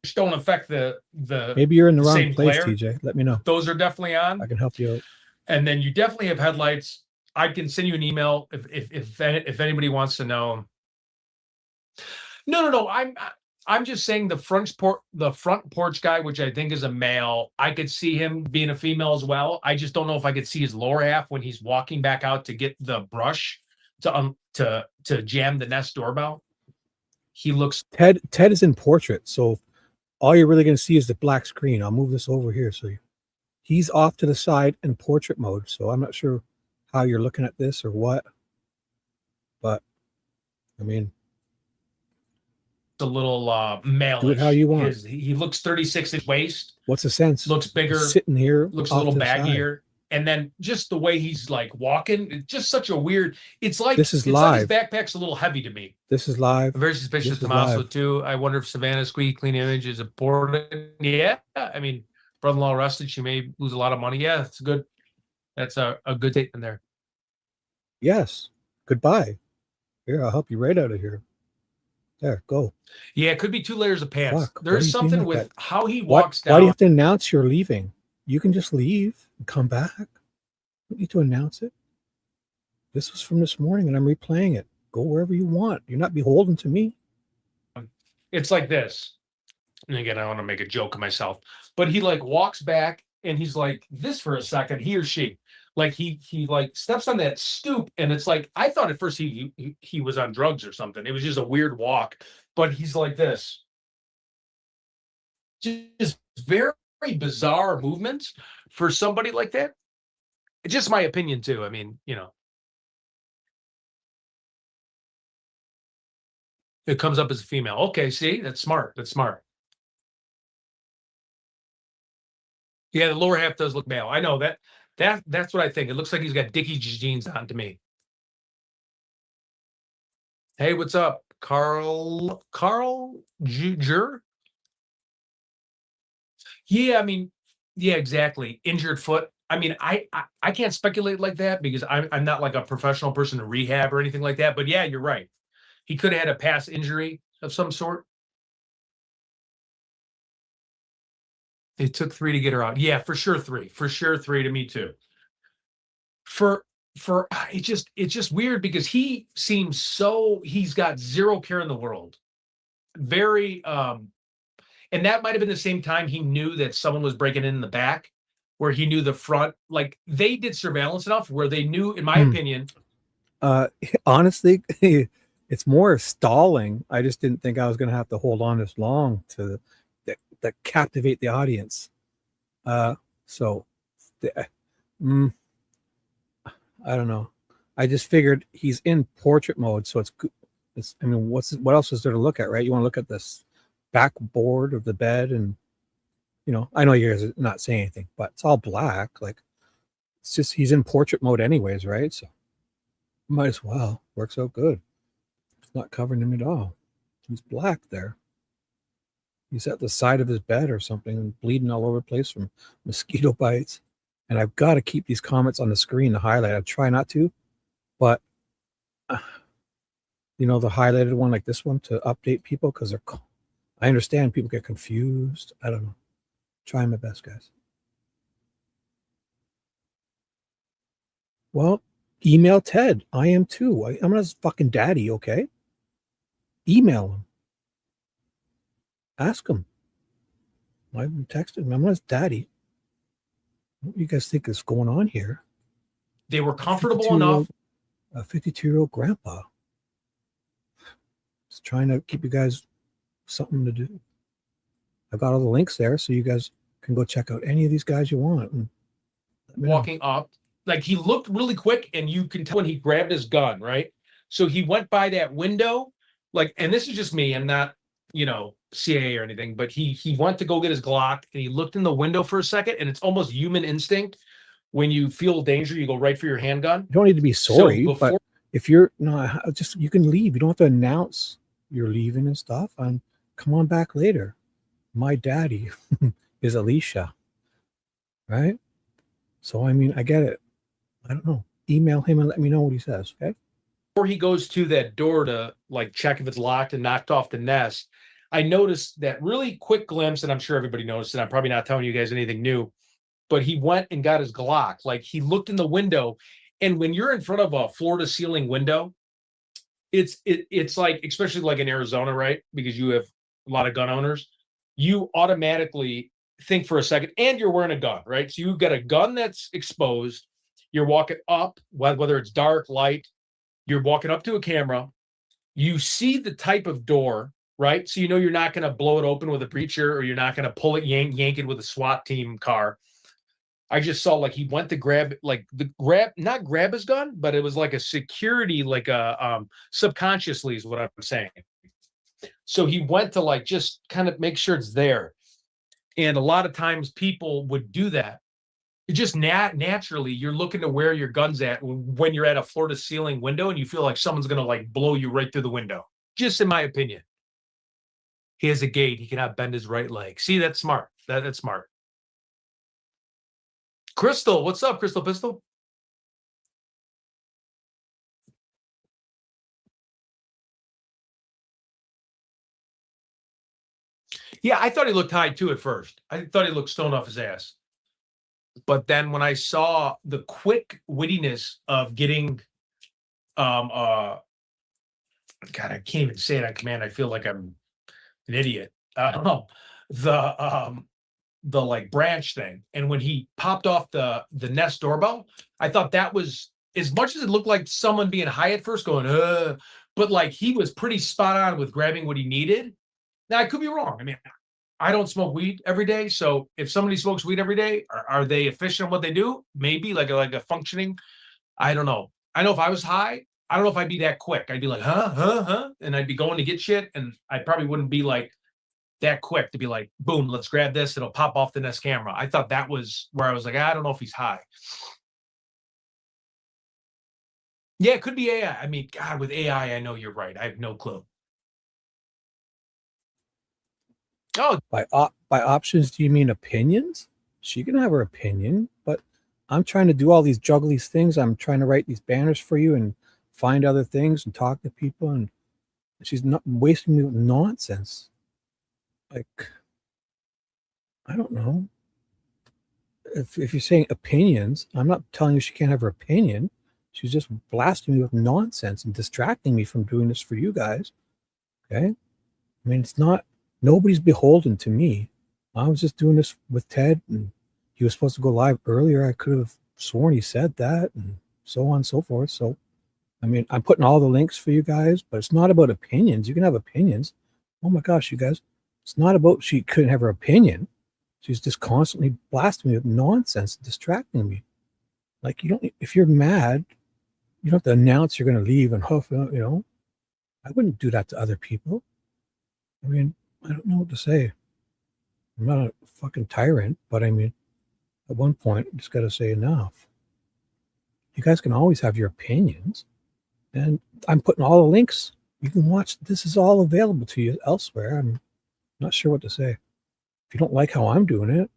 Which don't affect the maybe you're in the wrong same place, glare. TJ. Let me know. Those are definitely on. I can help you out. And then you definitely have headlights. I can send you an email if anybody wants to know. No. I'm just saying the front porch guy, which I think is a male. I could see him being a female as well. I just don't know if I could see his lower half when he's walking back out to get the brush to jam the Nest doorbell. He looks. Ted is in portrait, so all you're really going to see is the black screen. I'll move this over here so he's off to the side in portrait mode. So I'm not sure how you're looking at this or what, but I mean, a little male. Do it how you want. He looks 36-inch waist. What's the sense? Looks bigger. He's sitting here, looks a little baggier. And then just the way he's like walking, it's just such a weird. It's like this is it's live. Like his backpack's a little heavy to me. This is live. I'm very suspicious of Tommaso too. I wonder if Savannah's squeaky clean image is important. Yeah, I mean, brother-in-law arrested. She may lose a lot of money. Yeah, it's good. That's a good statement there. Yes. Goodbye. Here, I'll help you right out of here. There, go. Yeah, it could be 2 layers of pants. Fuck, There's something with that? How he walks down. Why do you have to announce you're leaving? You can just leave and come back. You don't need to announce it. This was from this morning, and I'm replaying it. Go wherever you want. You're not beholden to me. It's like this. And again, I want to make a joke of myself, but he like walks back and he's like this for a second. He or she, like he like steps on that stoop, and it's like I thought at first he was on drugs or something. It was just a weird walk, but he's like this, just very bizarre movements for somebody like that. It's just my opinion too. I mean, it comes up as a female. Okay, see, that's smart. That's smart. Yeah, the lower half does look male. I know that's what I think. It looks like he's got Dickies jeans on to me. Hey, what's up, Carl Jur? Yeah, I mean, yeah, exactly. Injured foot. I mean, I can't speculate like that because I'm not like a professional person to rehab or anything like that. But yeah, you're right. He could have had a past injury of some sort. It took 3 to get her out. Yeah, for sure 3. For sure 3 to me too. For it's just weird because he seems he's got zero care in the world. Very and that might have been the same time he knew that someone was breaking in the back, where he knew the front. Like they did surveillance enough where they knew, in my opinion. Honestly, it's more stalling. I just didn't think I was going to have to hold on this long to that captivate the audience. I don't know. I just figured he's in portrait mode, so it's good. I mean, what else is there to look at, right? You want to look at this backboard of the bed, and I know you guys are not saying anything, but it's all black. Like, it's just he's in portrait mode anyways, right? So might as well. Works out good. It's not covering him at all. He's black there. He's at the side of his bed or something and bleeding all over the place from mosquito bites. And I've got to keep these comments on the screen to highlight. I try not to, but the highlighted one like this one to update people, because I understand people get confused. I don't know. Trying my best, guys. Well, email Ted. I am too. I'm not his fucking daddy, okay? Email him. Ask him. I'm texting him. I'm not his daddy. What do you guys think is going on here? They were comfortable enough. A 52-year-old grandpa. Just trying to keep you guys something to do. I've got all the links there, so you guys can go check out any of these guys you want. And walking up, like he looked really quick, and you can tell when he grabbed his gun, right? So he went by that window, like, and this is just me. I'm not, CIA or anything, but he went to go get his Glock, and he looked in the window for a second, and it's almost human instinct. When you feel danger, you go right for your handgun. You don't need to be sorry, but if you're you can leave. You don't have to announce you're leaving and stuff. And come on back later. My daddy is Alicia, right? So I mean, I get it. I don't know. Email him and let me know what he says, okay? Before he goes to that door to like check if it's locked and knocked off the nest, I noticed that really quick glimpse, and I'm sure everybody noticed it. I'm probably not telling you guys anything new, but he went and got his Glock. Like he looked in the window, and when you're in front of a floor to ceiling window, it's like, especially like in Arizona, right? Because you have a lot of gun owners, you automatically think for a second, and you're wearing a gun, right? So you've got a gun that's exposed. You're walking up, whether it's dark, light, you're walking up to a camera. You see the type of door, right? So you're not going to blow it open with a breacher, or you're not going to pull it, yank it with a SWAT team car. I just saw like he went to not grab his gun, but it was like a security, like a subconsciously is what I'm saying. So he went to like just kind of make sure it's there. And a lot of times people would do that. It just naturally, you're looking to where your gun's at when you're at a floor to ceiling window and you feel like someone's going to like blow you right through the window. Just in my opinion. He has a gait. He cannot bend his right leg. See, that's smart. That's smart. Crystal, what's up, Crystal Pistol? Yeah, I thought he looked high too at first. I thought he looked stoned off his ass. But then when I saw the quick wittiness of getting, God, I can't even say it on command. I feel like I'm an idiot. The like branch thing, and when he popped off the Nest doorbell, I thought that was, as much as it looked like someone being high at first going but like he was pretty spot on with grabbing what he needed. Now I could be wrong. I mean, I don't smoke weed every day. So if somebody smokes weed every day, are they efficient in what they do? Maybe like a functioning. I don't know. I know if I was high, I don't know if I'd be that quick. I'd be like, huh, and I'd be going to get shit, and I probably wouldn't be like that quick to be like, boom, let's grab this. It'll pop off the next camera. I thought that was where I was like, I don't know if he's high. Yeah, it could be AI. I mean, God, with AI, I know you're right. I have no clue. Oh, by options, do you mean opinions? She can have her opinion, but I'm trying to do all these juggle these things. I'm trying to write these banners for you and find other things and talk to people, and she's not wasting me with nonsense. Like, I don't know. If you're saying opinions, I'm not telling you she can't have her opinion. She's just blasting me with nonsense and distracting me from doing this for you guys. Okay? I mean, it's not, nobody's beholden to me. I was just doing this with Ted, and he was supposed to go live earlier. I could have sworn he said that, and so on and so forth. So, I mean, I'm putting all the links for you guys, but it's not about opinions. You can have opinions. Oh my gosh, you guys. It's not about she couldn't have her opinion. She's just constantly blasting me with nonsense, distracting me. Like, you don't, if you're mad, you don't have to announce you're going to leave and huff, you know. I wouldn't do that to other people. I mean, I don't know what to say. I'm not a fucking tyrant, but I mean, at one point, you just got to say enough. You guys can always have your opinions, and I'm putting all the links. You can watch. This is all available to you elsewhere. I'm not sure what to say. If you don't like how I'm doing it,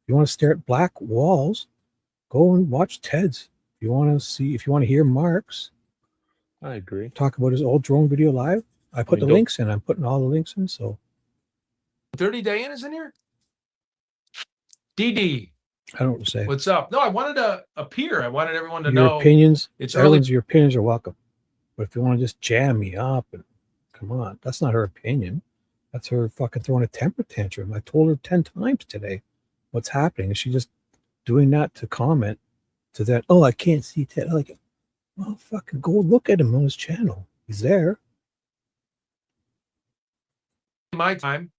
you want to stare at black walls, go and watch Ted's. If you want to hear Mark's, I agree. Talk about his old drone video live. I put the links in. I'm putting all the links in. So 30 Diana's in here. DD. I don't know what to say. What's up? No, I wanted to appear. I wanted everyone to Your know opinions. It's early. Your opinions are welcome. But if you want to just jam me up, and come on, that's not her opinion. That's her fucking throwing a temper tantrum. I told her 10 times today what's happening. Is she just doing that to comment to that? Oh, I can't see Ted. Like, well, fucking go look at him on his channel. He's there. My time.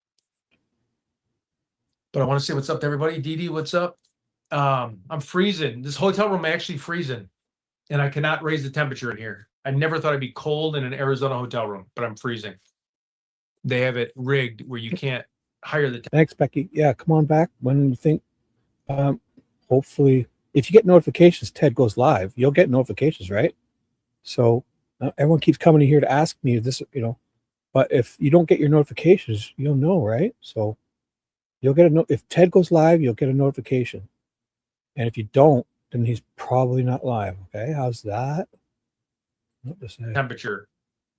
But I want to say what's up to everybody. DD, what's up? I'm freezing. This hotel room actually freezing, and I cannot raise the temperature in here. I never thought I'd be cold in an Arizona hotel room, but I'm freezing. They have it rigged where you can't higher the Thanks, Becky. Yeah, come on back when you think. Hopefully, if you get notifications, Ted goes live. You'll get notifications, right? So everyone keeps coming in here to ask me this, you know. But if you don't get your notifications, you'll know, right? So you'll get if Ted goes live, you'll get a notification. And if you don't, then he's probably not live. Okay, how's that? What to say? temperature.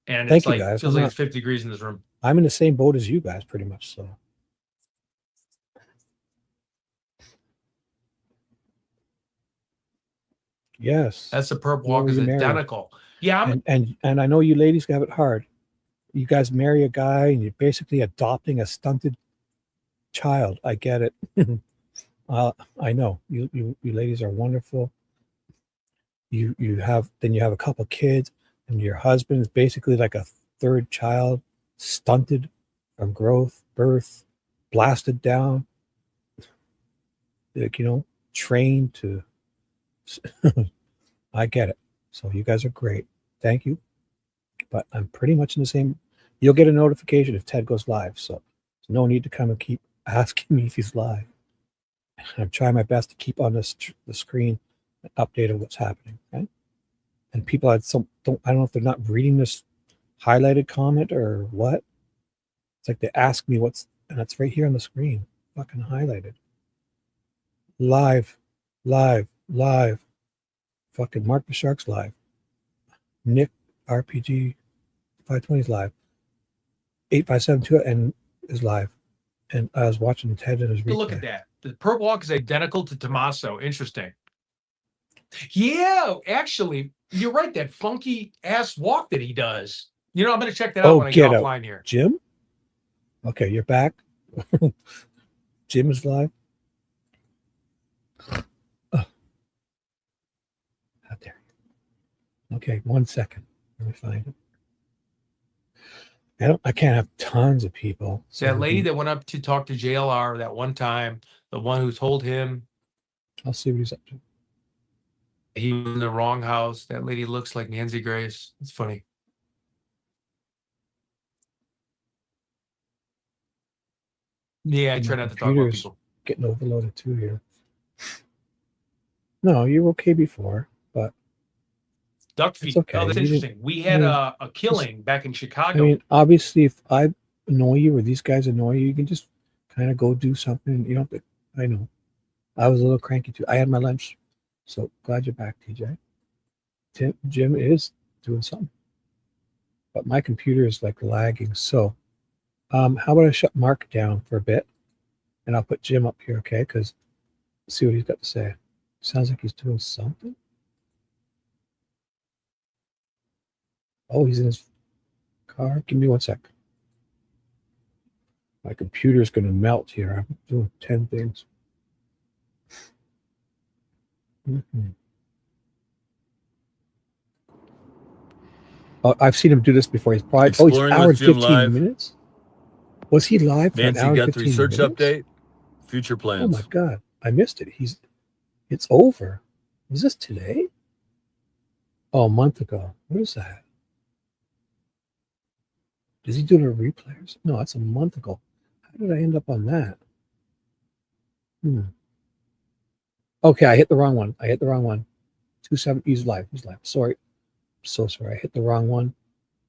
And Thank it's you, like guys. feels like it's 50 degrees in this room. I'm in the same boat as you guys, pretty much. So yes, That's the perp walk is identical. Yeah, and I know you ladies have it hard. You guys marry a guy and you're basically adopting a stunted child. I get it. I know you ladies are wonderful. You have a couple kids, and your husband is basically like a third child, stunted from birth, blasted down, like, you know, trained to. I get it. So you guys are great. Thank you. But I'm pretty much in the same. You'll get a notification if Ted goes live. So there's no need to come and keep asking me if he's live. I'm trying my best to keep on the screen and update on what's happening. Okay? And people I don't know if they're not reading this highlighted comment or what. It's like they ask me and it's right here on the screen, fucking highlighted. Live. Fucking Mark the Shark's live. Nick RPG 520 is live. 8572 and is live. And I was watching Ted and his replay. look at that. The perp walk is identical to Tommaso. Interesting. Yeah, actually, you're right. That funky ass walk that he does. You know, I'm going to check that out when I get offline here. Jim? Okay, you're back. Jim is live. Oh. How dare you. Okay, 1 second. Let me find it. I can't have tons of people. So That lady that went up to talk to JLR that one time, the one who told him I'll see what he's up to. he was in the wrong house. That lady looks like Nancy Grace. It's funny. Yeah, I try not to talk about people. Getting overloaded too here. No, you were okay before, but Duck feet. okay. Oh, that's interesting. We had a killing back in Chicago. I mean, obviously, if I annoy you or these guys annoy you, you can just kind of go do something. You don't. I know. I was a little cranky too. I had my lunch, so glad you're back, TJ. Jim is doing something, but my computer is like lagging. So, how about I shut Mark down for a bit, and I'll put Jim up here, okay? Because see what he's got to say. Sounds like he's doing something. Oh, he's in his car. Give me 1 sec. My computer's going to melt here. I'm doing 10 things. Oh, I've seen him do this before. He's probably he's an hour and 15 minutes. Was he live for Nancy an hour and Guthrie 15 search minutes? update. Future plans. Oh my God, I missed it. It's over. Was this today? Oh, a month ago. What is that? Is he doing a replay? No, that's a month ago. How did I end up on that? Okay, I hit the wrong one. 27. He's live. Sorry. So sorry. I hit the wrong one.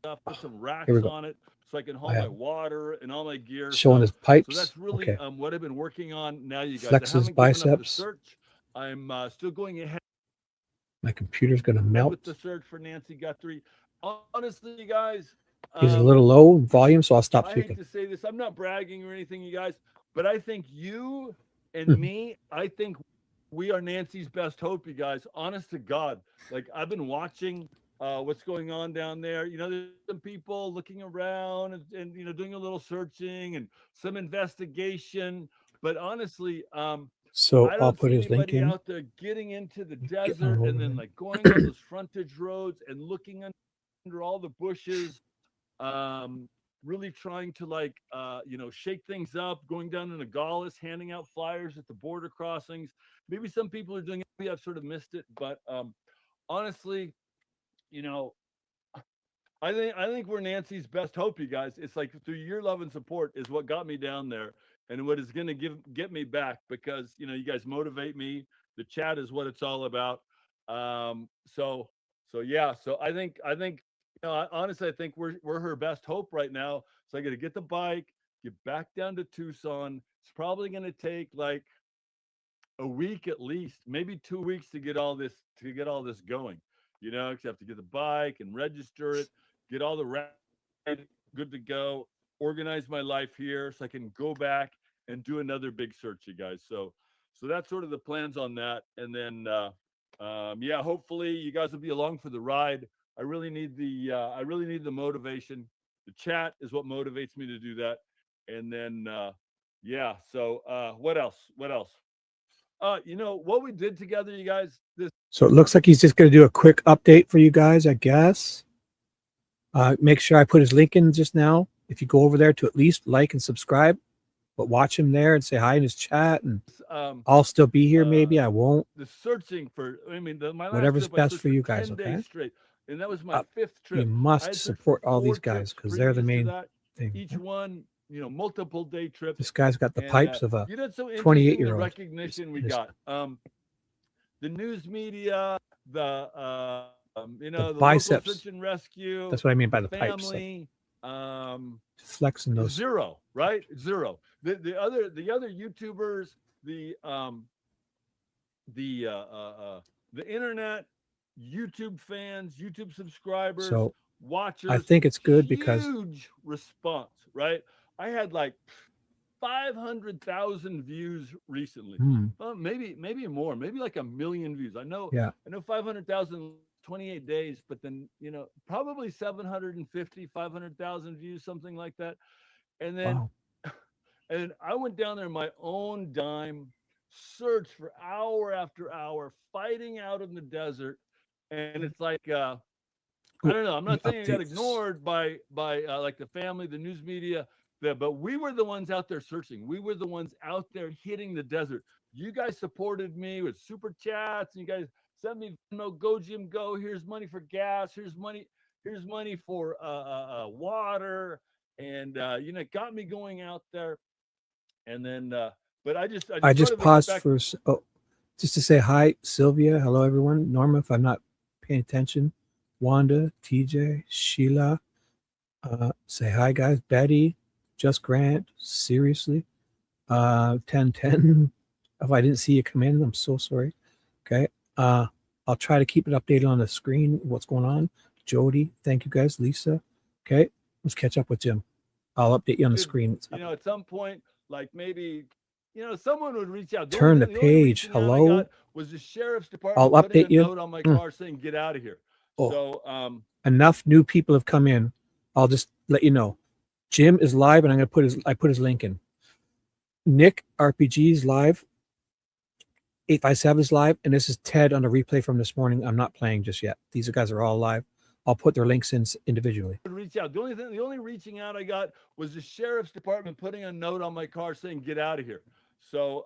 Put some racks Here we go. on it so I can haul my water and all my gear. Showing his pipes. So that's really Okay. what I've been working on. Now you guys Flex I his haven't given up the biceps. search. I'm still going ahead My computer's going to melt. with the search for Nancy Guthrie. Honestly, you guys, He's a little low in volume, so I'll stop I speaking. hate to say this. I'm not bragging or anything, you guys, but I think you and me, I think we are Nancy's best hope, you guys. Honest to God. Like, I've been watching what's going on down there. You know, there's some people looking around and you know, doing a little searching and some investigation. But honestly, So I I'll don't put see his link anybody in. out there getting into the on desert over and then there. like going on those frontage roads and looking under all the bushes. Really trying to like you know, shake things up, going down in Nogales, handing out flyers at the border crossings. Maybe some people are doing it. Maybe I've sort of missed it, but honestly, you know, I think we're Nancy's best hope, you guys. It's like through your love and support is what got me down there, and what is going to get me back, because you know, you guys motivate me. The chat is what it's all about. So yeah. So I think you know, honestly, I think we're her best hope right now. So I got to get the bike, get back down to Tucson. It's probably going to take like a week at least, maybe 2 weeks to get all this going. You know, because you have to get the bike and register it, get all the good to go, organize my life here so I can go back and do another big search, you guys. So that's sort of the plans on that. And then yeah, hopefully you guys will be along for the ride. I really need the motivation. The chat is what motivates me to do that. And then yeah, so what else? You know what we did together, you guys, this So it looks like he's just going to do a quick update for you guys, I guess. Make sure I put his link in just now. If you go over there to at least like and subscribe, but watch him there and say hi in his chat. And I'll still be here. Maybe I won't. the searching for, I mean, my last Whatever's trip, I best searched for you 10 guys, okay? days straight, and that was my 5th trip. You must I had searched support for all these 4 guys trips because they're the previous to main that, thing. each one, you know, multiple day trips. This guy's got the And, pipes of a you know, it's so interesting, 28-year-old. the recognition we got. The news media, the you know, the biceps. local search and rescue. That's what I mean by the pipes. Family. Flexing those. Zero, right? Zero. The other YouTubers, the internet, YouTube fans, YouTube subscribers, So watchers. I think it's good because huge response, right? I had like 500,000 views recently. Maybe more, maybe like 1 million views. I know 500,000 28 days, but then, you know, probably 500,000 views, something like that. And then and I went down there on my own dime, searched for hour after hour, fighting out in the desert. And it's like I don't know. I'm not saying it got updates. ignored by like the family, the news media, but we were the ones out there searching. We were the ones out there hitting the desert. You guys supported me with super chats, and you guys sent me go Jim go. Here's money for gas. Here's money for water, and it got me going out there. And then, but I just just paused for just to say hi, Sylvia. Hello, everyone. Norma, if I'm not paying attention. Wanda, TJ, Sheila. Say hi, guys. Betty, Just Grant. Seriously. 1010. If I didn't see you come in, I'm so sorry. Okay. I'll try to keep it updated on the screen. What's going on? Jody, thank you guys. Lisa. Okay. Let's catch up with Jim. I'll update you on the screen. At some point, like maybe, someone would reach out. Turn the page. Hello. Was the sheriff's department I'll putting update you. A note on my car saying get out of here. Oh. So Enough new people have come in. I'll just let you know. Jim is live, and I'm gonna put his link in. Nick RPG is live. 857 is live, and this is Ted on a replay from this morning. I'm not playing just yet. These guys are all live. I'll put their links in individually. Reach out. The only reaching out I got was the sheriff's department putting a note on my car saying get out of here. So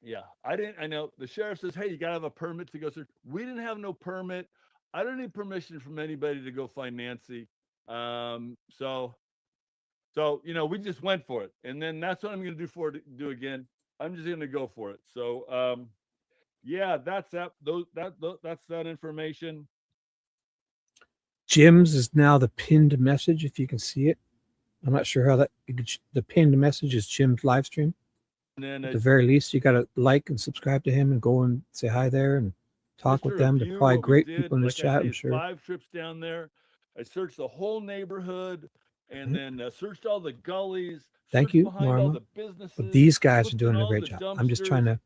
yeah, I know the sheriff says, hey, you gotta have a permit to go search. We didn't have no permit. I don't need permission from anybody to go find Nancy. So we just went for it, and then that's what I'm gonna do again. I'm just gonna go for it. So yeah, that's that. That's that information. Jim's is now the pinned message, if you can see it. I'm not sure how the pinned message is Jim's live stream. And then at the very least, you got to like and subscribe to him and go and say hi there and talk with them. They're probably great people in this chat, I'm sure. 5 trips down there. I searched the whole neighborhood, and then searched all the gullies. Thank you, Norma. But these guys are doing a great job. I'm just trying to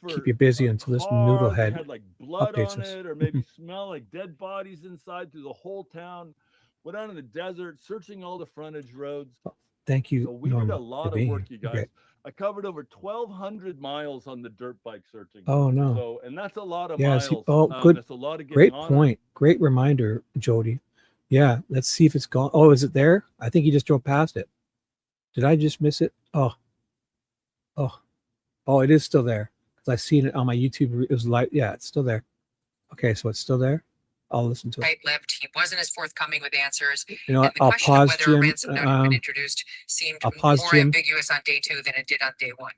keep you busy until this noodlehead had like blood updates on us. it, or maybe smell like dead bodies inside through the whole town. Went out in the desert, searching all the frontage roads. Thank you, So we Norma, did a lot for of being work, here. you guys. Great. I covered over 1,200 miles on the dirt bike searching. Oh, no. So, and that's a lot of Yeah, miles. good. That's a lot of getting Great on point. Great reminder, Jody. Yeah, let's see if it's gone. Oh, is it there? I think you just drove past it. Did I just miss it? Oh, it is still there. Because I've seen it on my YouTube. It was like, yeah, it's still there. Okay, so it's still there. I'll listen to it. Tight-lipped. He wasn't as forthcoming with answers. You know what? And the I'll question of pause, whether Jim. a ransom note had been introduced seemed more ambiguous on day 2 than it did on day 1.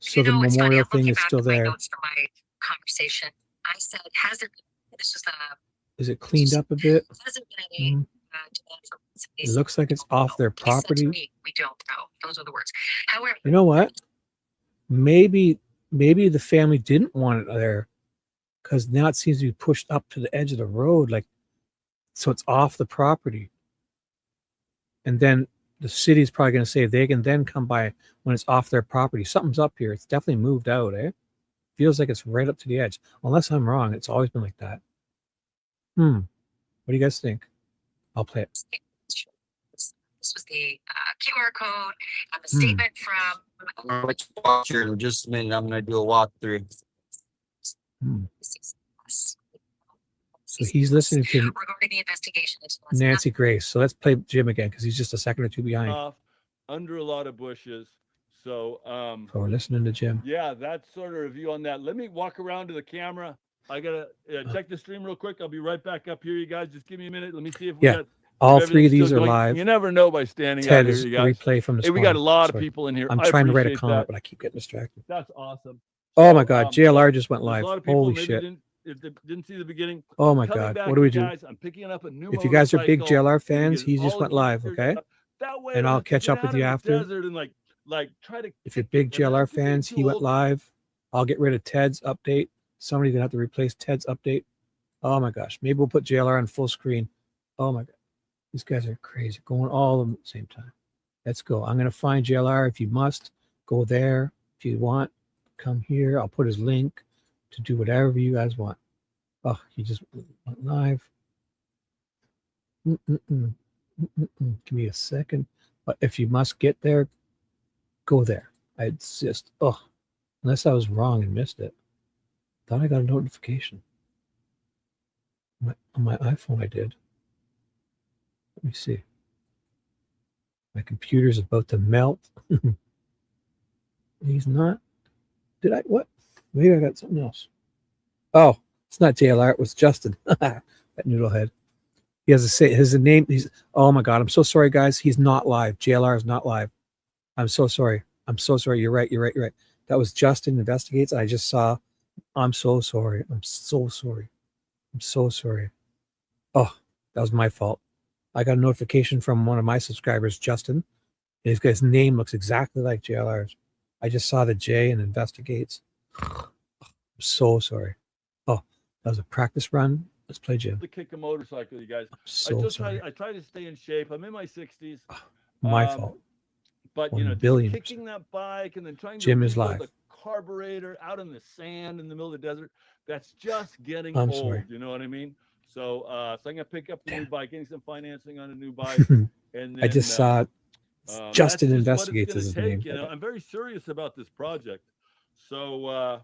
So the memorial thing is still there. Notes from my conversation. I said, has there been, this was Is it cleaned up a bit? hasn't been any demand for It looks like it's off their He said to property. me, we don't know. Those are the words. However, You know what? Maybe the family didn't want it there because now it seems to be pushed up to the edge of the road, like so it's off the property. And then the city's probably going to say they can then come by when it's off their property. Something's up here. It's definitely moved out, eh? Feels like it's right up to the edge. Unless I'm wrong, it's always been like that. What do you guys think? I'll play it. this was the QR code and the statement from I'm gonna let you watch here in just a minute. I'm gonna do a walkthrough. So he's listening to regarding the investigation into Nancy Grace. So let's play Jim again because he's just a second or two behind. off under a lot of bushes. So So we're listening to Jim. yeah, that's sort of a review on that. Let me walk around to the camera. I gotta check the stream real quick. I'll be right back up here, you guys. Just give me a minute. Let me see if we got all if three of everything's these still are going. live. You never know by standing Ted out here, is you a guys. replay from this Hey, we got a morning. lot of Sorry. people in here. I'm I trying to write a appreciate comment, that. but I keep getting distracted. That's awesome. Oh So, my God, JLR just went there's live. A lot of people Holy maybe shit. didn't see the beginning. Oh my Coming God, back, what do we you do? guys, I'm picking up a new If you guys are big motorcycle. JLR We're gonna fans, get he all just the went live, gear okay? done. That way, And I I'll don't have to catch get up with out you in the after. desert and like try to. If you're big JLR fans, he went live. I'll get rid of Ted's update. Somebody's gonna have to replace Ted's update. Oh my gosh, maybe we'll put JLR on full screen. Oh my God, these guys are crazy, going all of them at the same time. Let's go. I'm gonna find JLR. If you must, go there. If you want, come here. I'll put his link to do whatever you guys want. Oh, he just went live. Give me a second. But if you must get there, go there. It's just, unless I was wrong and missed it. Thought I got a notification. On my iPhone, I did. Let me see. My computer's about to melt. He's not. Did I? What? Maybe I got something else. Oh, it's not JLR. It was Justin. That noodlehead. He has to say his name. He's. Oh my God. I'm so sorry, guys. He's not live. JLR is not live. I'm so sorry. I'm so sorry. You're right. You're right. You're right. That was Justin Investigates. I just saw. I'm so sorry. I'm so sorry. I'm so sorry. Oh, that was my fault. I got a notification from one of my subscribers, Justin. His name looks exactly like JLR's. I just saw the J and Investigates. I'm so sorry. Oh, that was a practice run. Let's play Jim. To kick a motorcycle, you guys. So sorry. I try to stay in shape. I'm in my 60s. My fault. But One you know, just billion kicking that bike and then trying Jim to is reload live. the carburetor out in the sand in the middle of the desert, that's just getting I'm old. sorry. You know what I mean? So so I'm gonna pick up the new bike, getting some financing on a new bike. And then I just saw Justin Investigates is his name. You know, I'm very serious about this project. So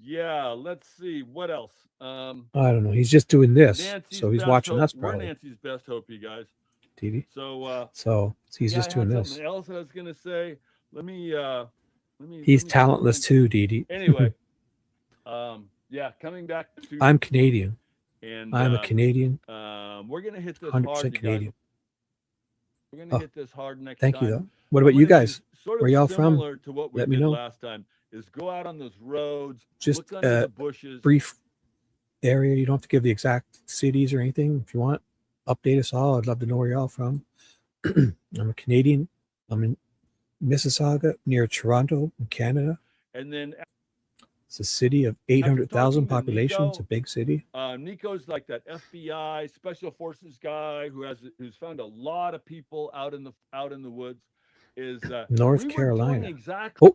yeah, let's see what else. I don't know. He's just doing this, so he's watching us We're probably. Nancy's best hope, you guys. TV. So he's yeah, just I doing had this. something else I was gonna say. Let me He's talentless too, Dee. Anyway, yeah, coming back to I'm Canadian. And I'm a Canadian. We're gonna hit this 100% hard, you guys. Canadian. We're gonna hit this hard next Thank time. you, though. What about you guys? Sort of Where y'all from? similar to what we Let me did know. last time is go out on those roads, Just look under the bushes. brief area. You don't have to give the exact cities or anything. If you want, update us all. I'd love to know where y'all from. I'm a Canadian. I'm in Mississauga, near Toronto, in Canada. And then It's a city of 800,000 population. It's a big city. Nico's like that FBI special forces guy who's found a lot of people out in the woods. Is North Carolina. Exactly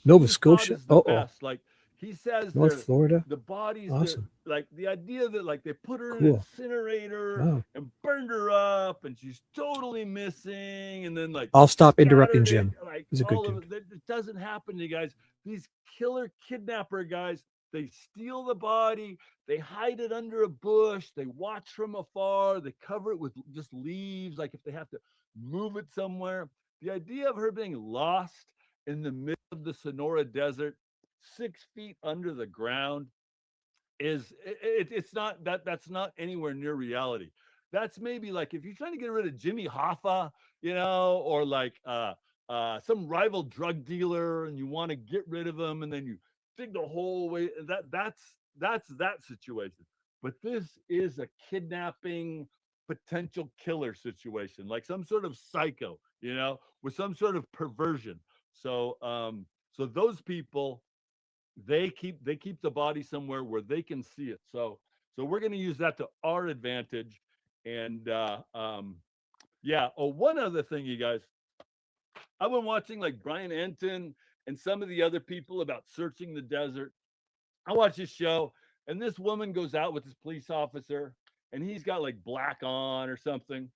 Nova Scotia. Best. Like he says, North Florida. The bodies, awesome. Like the idea that like they put her in an incinerator and burned her up, and she's totally missing, and then like I'll stop interrupting Jim. Like he's a good dude. It doesn't happen, you guys. These killer kidnapper guys, they steal the body, they hide it under a bush, they watch from afar, they cover it with just leaves, like if they have to move it somewhere. The idea of her being lost in the middle of the Sonora Desert, 6 feet under the ground, it's not that's not anywhere near reality. That's maybe like if you're trying to get rid of Jimmy Hoffa, you know, or like some rival drug dealer, and you want to get rid of him, and then you dig the whole way. That's that situation. But this is a kidnapping potential killer situation, like some sort of psycho, you know, with some sort of perversion. So so those people, they keep the body somewhere where they can see it. So we're going to use that to our advantage. And yeah. Oh, one other thing, you guys, I've been watching like Brian Enton and some of the other people about searching the desert. I watch this show, and this woman goes out with this police officer, and he's got like black on or something.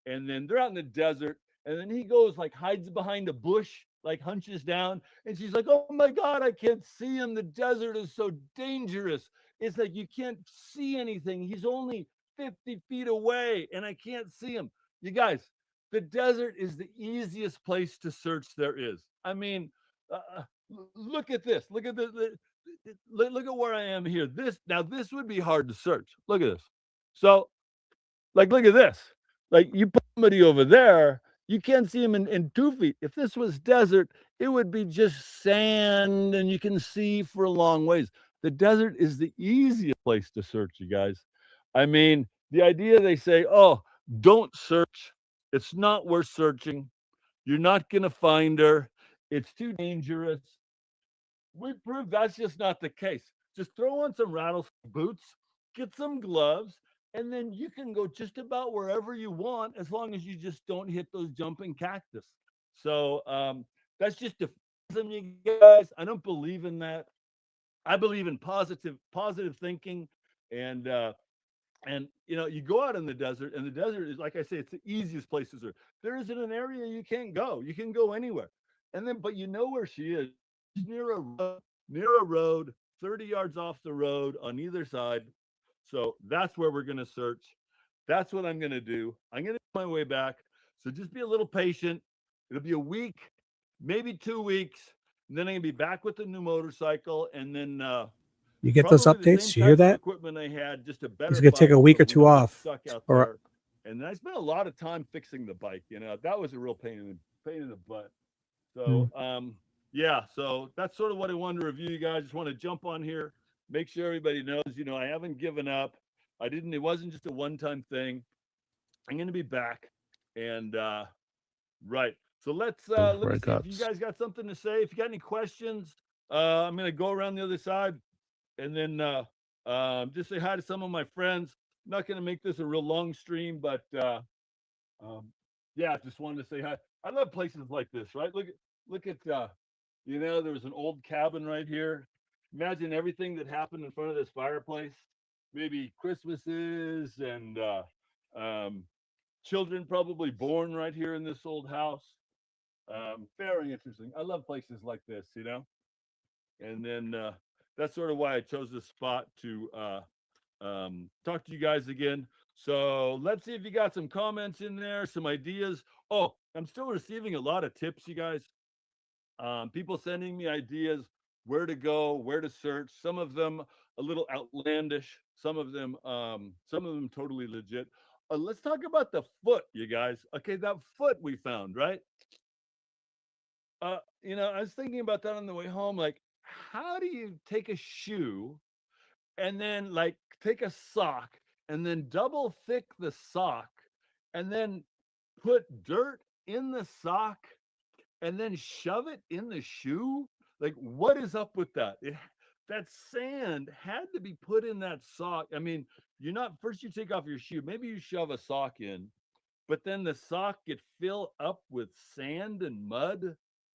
And then they're out in the desert, and then he goes like hides behind a bush, like hunches down, and she's like, "Oh my God, I can't see him. The desert is so dangerous. It's like you can't see anything. He's only 50 feet away, and I can't see him." You guys, the desert is the easiest place to search there is. I mean, look at this. Look at the look at where I am here. This would be hard to search. Look at this. So, like, look at this. Like, you put somebody over there, you can't see him in 2 feet. If this was desert, it would be just sand, and you can see for a long ways. The desert is the easiest place to search, you guys. I mean, the idea they say, "Oh, don't search. It's not worth searching. You're not going to find her. It's too dangerous." We proved that's just not the case. Just throw on some rattlesnake boots, get some gloves, and then you can go just about wherever you want, as long as you just don't hit those jumping cactus. So that's just defensive, you guys. I don't believe in that. I believe in positive thinking, and you know, you go out in the desert, and the desert is, like I say, it's the easiest place to search. There isn't an area you can't go. You can go anywhere, and then but you know where she is. She's near a road, 30 yards off the road on either side. So that's where we're going to search. That's what I'm going to do. I'm going to make my way back. So just be a little patient. It'll be a week, maybe 2 weeks. And then I'm going to be back with the new motorcycle. And then you get those updates. You hear that? Equipment I had, just a better. He's going to take a week or two off. Stuck out or there. And I spent a lot of time fixing the bike. You know, that was a real pain in the butt. So, yeah, so that's sort of what I wanted to review, you guys. Just want to jump on here, make sure everybody knows, you know, I haven't given up. It wasn't just a one-time thing. I'm going to be back. And, right. So let me see if you guys got something to say. If you got any questions, I'm going to go around the other side and then just say hi to some of my friends. I'm not going to make this a real long stream, but yeah, just wanted to say hi. I love places like this, right? Look at you know, there was an old cabin right here. Imagine everything that happened in front of this fireplace. Maybe Christmases and children probably born right here in this old house. Very interesting. I love places like this, you know. And then that's sort of why I chose this spot to talk to you guys again. So let's see if you got some comments in there, some ideas. Oh, I'm still receiving a lot of tips, you guys. People sending me ideas, where to go, where to search. Some of them a little outlandish. Some of them totally legit. Let's talk about the foot, you guys. Okay, that foot we found, right? You know, I was thinking about that on the way home. Like, how do you take a shoe and then like take a sock and then double thick the sock and then put dirt in the sock and then shove it in the shoe? Like, what is up with that? That sand had to be put in that sock. I mean, first you take off your shoe, maybe you shove a sock in, but then the sock get filled up with sand and mud.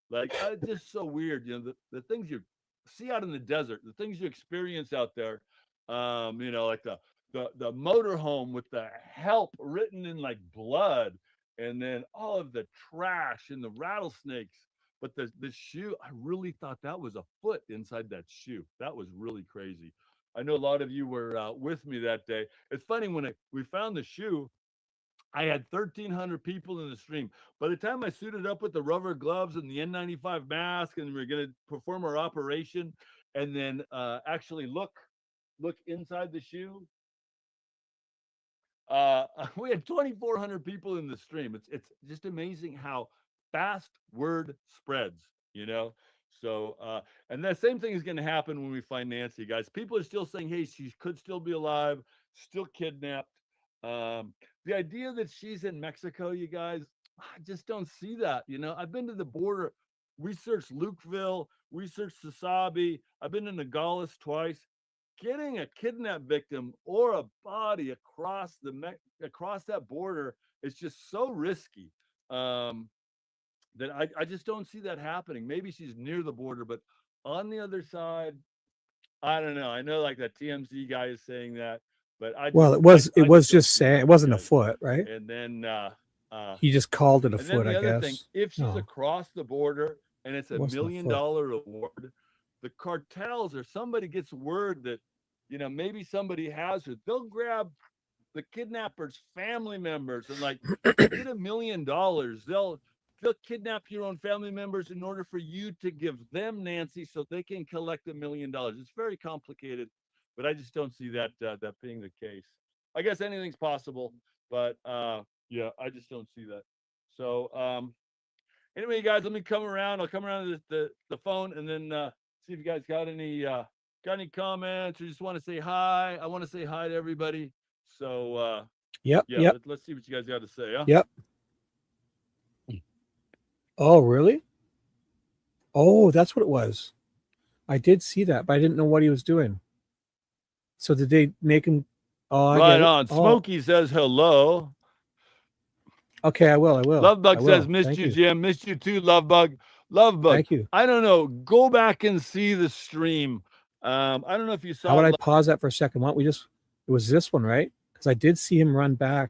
Like, it's just so weird. You know, the things you see out in the desert, the things you experience out there, you know, like the motorhome with the help written in like blood, and then all of the trash and the rattlesnakes. But the shoe, I really thought that was a foot inside that shoe. That was really crazy. I know a lot of you were with me that day. It's funny, when we found the shoe, I had 1,300 people in the stream. By the time I suited up with the rubber gloves and the N95 mask, and we were going to perform our operation, and then actually look inside the shoe, we had 2,400 people in the stream. It's just amazing how fast word spreads, you know. So and that same thing is going to happen when we find Nancy, guys. People are still saying, hey, she could still be alive, still kidnapped. The idea that she's in Mexico, you guys, I just don't see that. You know, I've been to the border. We searched Lukeville, we searched Sasabi. I've been to Nogales twice. Getting a kidnap victim or a body across that border is just so risky that I just don't see that happening. Maybe she's near the border, but on the other side, I don't know. I know like that TMZ guy is saying that, but it was just saying it wasn't a foot, right? And then he just called it a and foot, then the I other guess. thing, if she's across the border and it's $1 million reward, the cartels or somebody gets word that, you know, maybe somebody has her, they'll grab the kidnapper's family members and like get $1 million. They'll kidnap your own family members in order for you to give them Nancy so they can collect $1 million. It's very complicated, but I just don't see that being the case. I guess anything's possible, but yeah, I just don't see that. So anyway, guys, let me come around. I'll come around to the phone and then see if you guys got any comments or just want to say hi. I want to say hi to everybody. So yep. Let's see what you guys got to say. Huh? Yep. Oh, really? Oh, that's what it was. I did see that, but I didn't know what he was doing. So did they make him? Oh, right on. Smokey says hello. Okay, I will. Lovebug says, missed you, Jim. Missed you too, Lovebug. Thank you. I don't know. Go back and see the stream. I don't know if you saw. How would I pause that for a second? Why don't we it was this one, right? Because I did see him run back.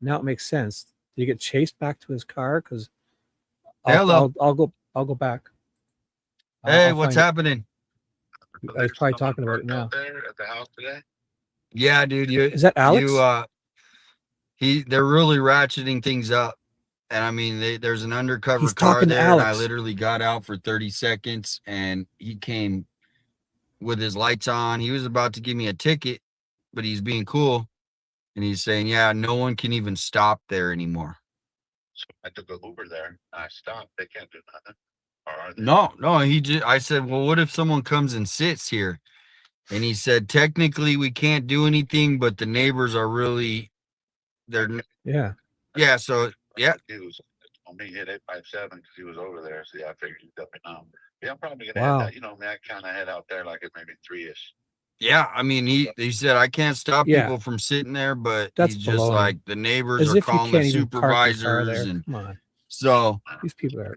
Now it makes sense. Did he get chased back to his car? Because I'll go back. Hey, what's happening? I was probably talking about it now. There at the house today? Yeah, dude. Is that Alex? They're really ratcheting things up. And I mean, there's an undercover He's car talking to there, and I Alex. literally got out for 30 seconds, and he came with his lights on. He was about to give me a ticket, but he's being cool, and he's saying, "Yeah, no one can even stop there anymore." So I took a Uber there. I stopped. They can't do nothing. Or are they? No. I said, "Well, what if someone comes and sits here?" And he said, "Technically, we can't do anything, but the neighbors are really, they're Yeah. yeah." So yeah. He was on me hit 857 because he was over there. So yeah, I figured he'd let me know. Yeah, I'm probably gonna Wow. head that. You know, man, I kind of head out there like at maybe 3-ish. Yeah, I mean, he said I can't stop Yeah. people from sitting there, but That's he's just baloney. like the neighbors As are if you calling the can't even park your car supervisors, there. and Come on. so These people are.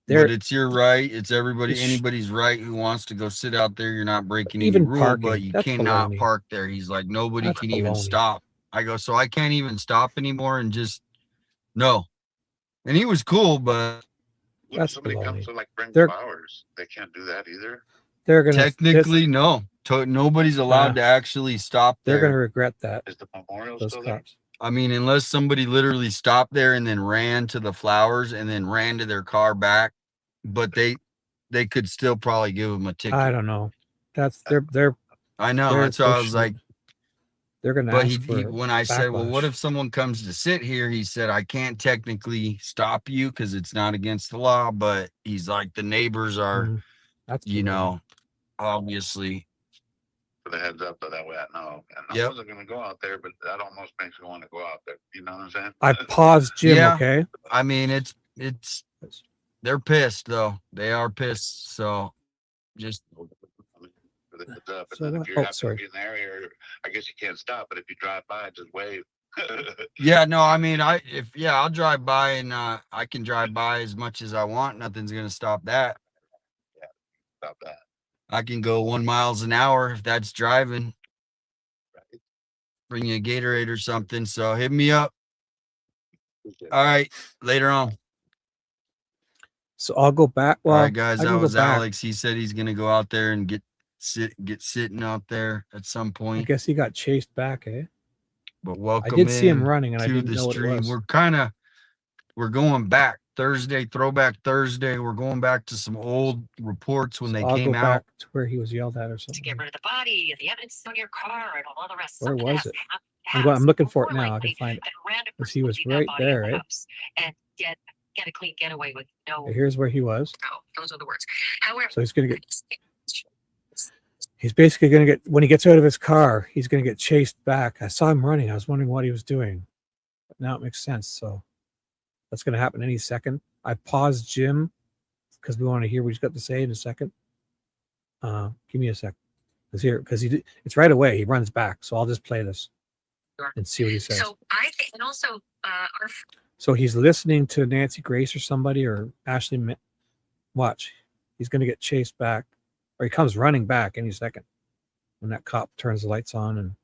but it's your right. It's It's anybody's right who wants to go sit out there. You're not breaking any even rule, parking. but you That's cannot baloney. park there. He's like, nobody That's can even baloney. stop. I go, so I can't even stop anymore, and just no. And he was cool, but What if That's somebody comes baloney. to like bring They're flowers? They can't do that either. they're gonna technically no. Nobody's allowed to actually stop they're gonna there. regret that. Is the memorial Those still there? cops. I mean, unless somebody literally stopped there and then ran to the flowers and then ran to their car back, but they could still probably give them a ticket. I don't know. That's they're. I know. they're That's why I was pushing like, it. They're gonna but ask he for when I said, well, what backlash. if someone comes to sit here? He said, I can't technically stop you because it's not against the law, but he's like, the neighbors are, That's you baloney. know, obviously. For the heads up, so that way I know. And I Yep. wasn't gonna go out there, but that almost makes me want to go out there. You know what I'm saying? I paused Jim. Yeah. Okay. I mean, it's they're pissed though. They are pissed. So just For the heads up. And So then what? if you Oh, happen sorry. to be in the area, I guess you can't stop. But if you drive by, just wave. yeah, no, I mean, I'll drive by, and I can drive by as much as I want. Nothing's gonna stop that. Stop that. I can go 1 miles an hour if that's driving. Bring you a Gatorade or something. So hit me up. All right, later on. So I'll go back. Well, all right, guys, I that can was go back. Alex. He said he's gonna go out there and get sitting out there at some I point. guess he got chased back, eh? But welcome I did see him in running, and I to didn't the know what it stream. was. We're going back Thursday, throwback Thursday. We're going back to some old reports when So they I'll came go out. back to where he was yelled at or To something. get rid of the body and the evidence on your car and all the rest. Where Something was that it? has I'm looking for it more now. I can likely find it. that a random Because person he would was leave that right body in there, the right? house and get a clean getaway with no. Here's where he was. No, those are the words. However, So he's gonna get. He's basically gonna get when he gets out of his car. He's gonna get chased back. I saw him running. I was wondering what he was doing, but now it makes sense. So that's gonna happen any second. I paused Jim because we want to hear what he's got to say in a second. Give me a sec. Because it's right away. He runs back. So I'll just play this and see what he says. So I think, and also So he's listening to Nancy Grace or somebody or Ashley. Watch. He's going to get chased back, or he comes running back any second when that cop turns the lights on. And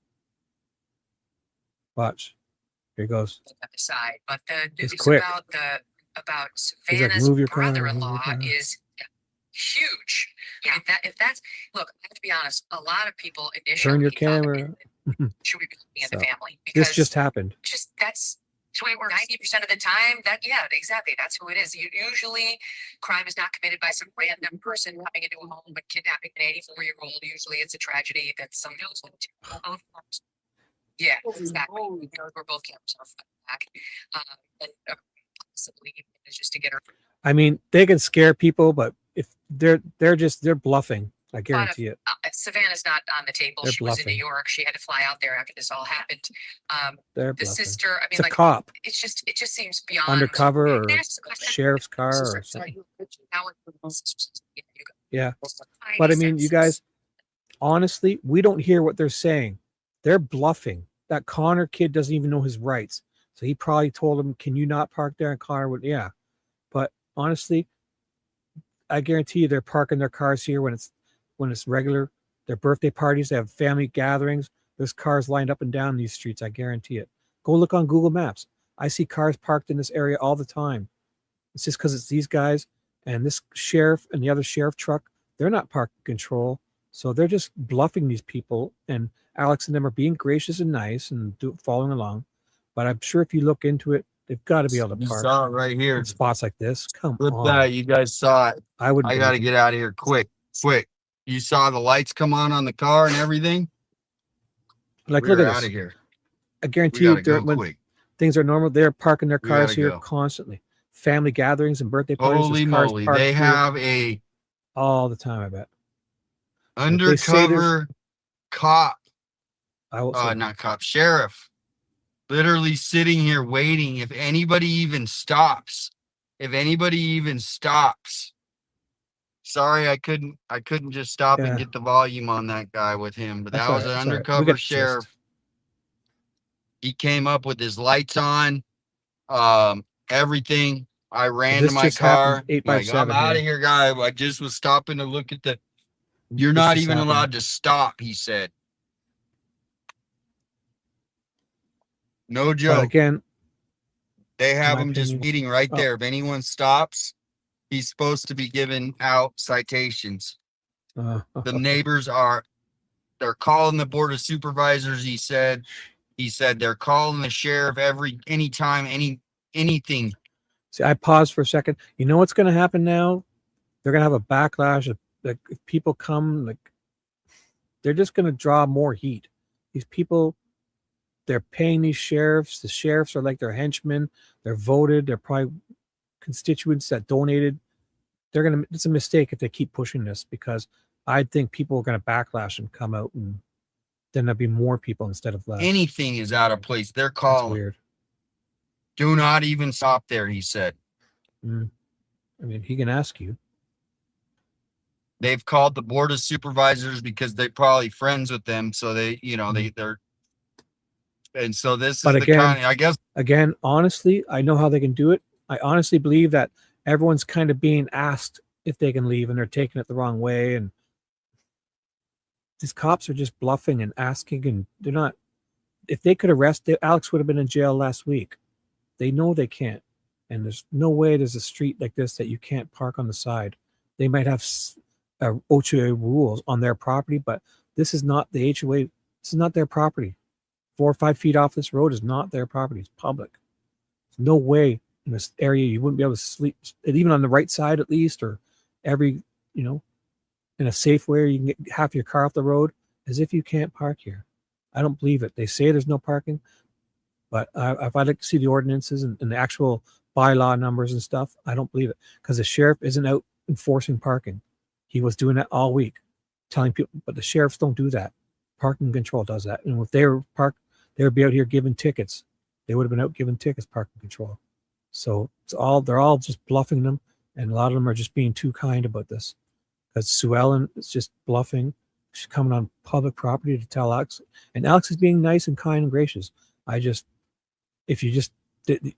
watch. Here he goes. side, but the It's news quick. about He's like, Savannah's move your car, brother-in-law move your car. is huge. Yeah, if that's look, I have to be honest. A lot of people initially Turn your thought, camera. should we be looking at the So, family? Because this just happened. that's the way it works. 90% of the time, exactly. That's who it is. Usually, crime is not committed by some random person coming into a home, but kidnapping an 84-year-old. Usually, it's a tragedy that some knows what to do. Yeah, exactly. We're both cameras are back, and possibly it's just to get her. I mean, they can scare people, but if they're bluffing, I guarantee it. Savannah's not on the table. They're She was in New bluffing. York. She had to fly out there after this all happened. They're The bluffing. sister, I mean, It's a like cop, it just seems beyond undercover or Can I ask a question? sheriff's car Sister, or something. how it- Yeah, but I mean, you guys, honestly, we don't hear what they're saying. They're bluffing. That Connor kid doesn't even know his rights, so he probably told him, "Can you not park there?" And Connor would, yeah. But honestly, I guarantee you, they're parking their cars here when it's regular. Their birthday parties, they have family gatherings. There's cars lined up and down these streets. I guarantee it. Go look on Google Maps. I see cars parked in this area all the time. It's just because it's these guys and this sheriff and the other sheriff truck. They're not park control. So they're just bluffing these people, and Alex and them are being gracious and nice and following along. But I'm sure if you look into it, they've got to be able to You park saw it right here. in spots like this. Come Flip on. that. You guys saw it. I wouldn't. I got to get out of here quick. You saw the lights come on the car and everything. Like, look at this. Out of here. I guarantee you, when things are normal, they're parking their cars here constantly. Family gatherings and birthday parties. Holy moly! They have a all the time. I bet undercover cop. Not cop, sheriff. Literally sitting here waiting. If anybody even stops. Sorry, I couldn't just stop and get the volume on that guy with him, but that was an undercover sheriff. He came up with his lights on, everything. I ran to my car. I'm out of here, guy. I just was stopping to look at you're not even allowed to stop, he said. No joke. But again, they have him just waiting right there. If anyone stops, he's supposed to be giving out citations. The neighbors they're calling the board of supervisors. He said they're calling the sheriff anytime, anything. See, I paused for a second. You know what's going to happen now? They're going to have a backlash. Like, if people come, like, they're just going to draw more heat. These people, they're paying these sheriffs. The sheriffs are like their henchmen. They're voted. They're probably constituents that donated. It's a mistake if they keep pushing this, because I think people are going to backlash and come out, and then there'll be more people instead of less. Anything is out of place. They're calling. That's weird. Do not even stop there, he said. I mean, he can ask you. They've called the board of supervisors because they're probably friends with them. So they're, and so this is the kind, I guess. Again, honestly, I know how they can do it. I honestly believe that everyone's kind of being asked if they can leave, and they're taking it the wrong way. And these cops are just bluffing and asking, and they're not. If they could arrest, Alex would have been in jail last week. They know they can't. And there's no way there's a street like this that you can't park on the side. They might have HOA rules on their property, but this is not the HOA. This is not their property. 4 or 5 feet off this road is not their property. It's public. There's no way in this area you wouldn't be able to sleep, even on the right side at least, or in a safe way you can get half your car off the road, as if you can't park here. I don't believe it. They say there's no parking, but if I'd like to see the ordinances and the actual bylaw numbers and stuff, I don't believe it, because the sheriff isn't out enforcing parking. He was doing that all week, telling people, but the sheriffs don't do that. Parking control does that. And if they were parked, they would be out here giving tickets. They would have been out giving tickets, parking control. So they're all just bluffing them, and a lot of them are just being too kind about this. Because Sue Ellen is just bluffing. She's coming on public property to tell Alex, and Alex is being nice and kind and gracious.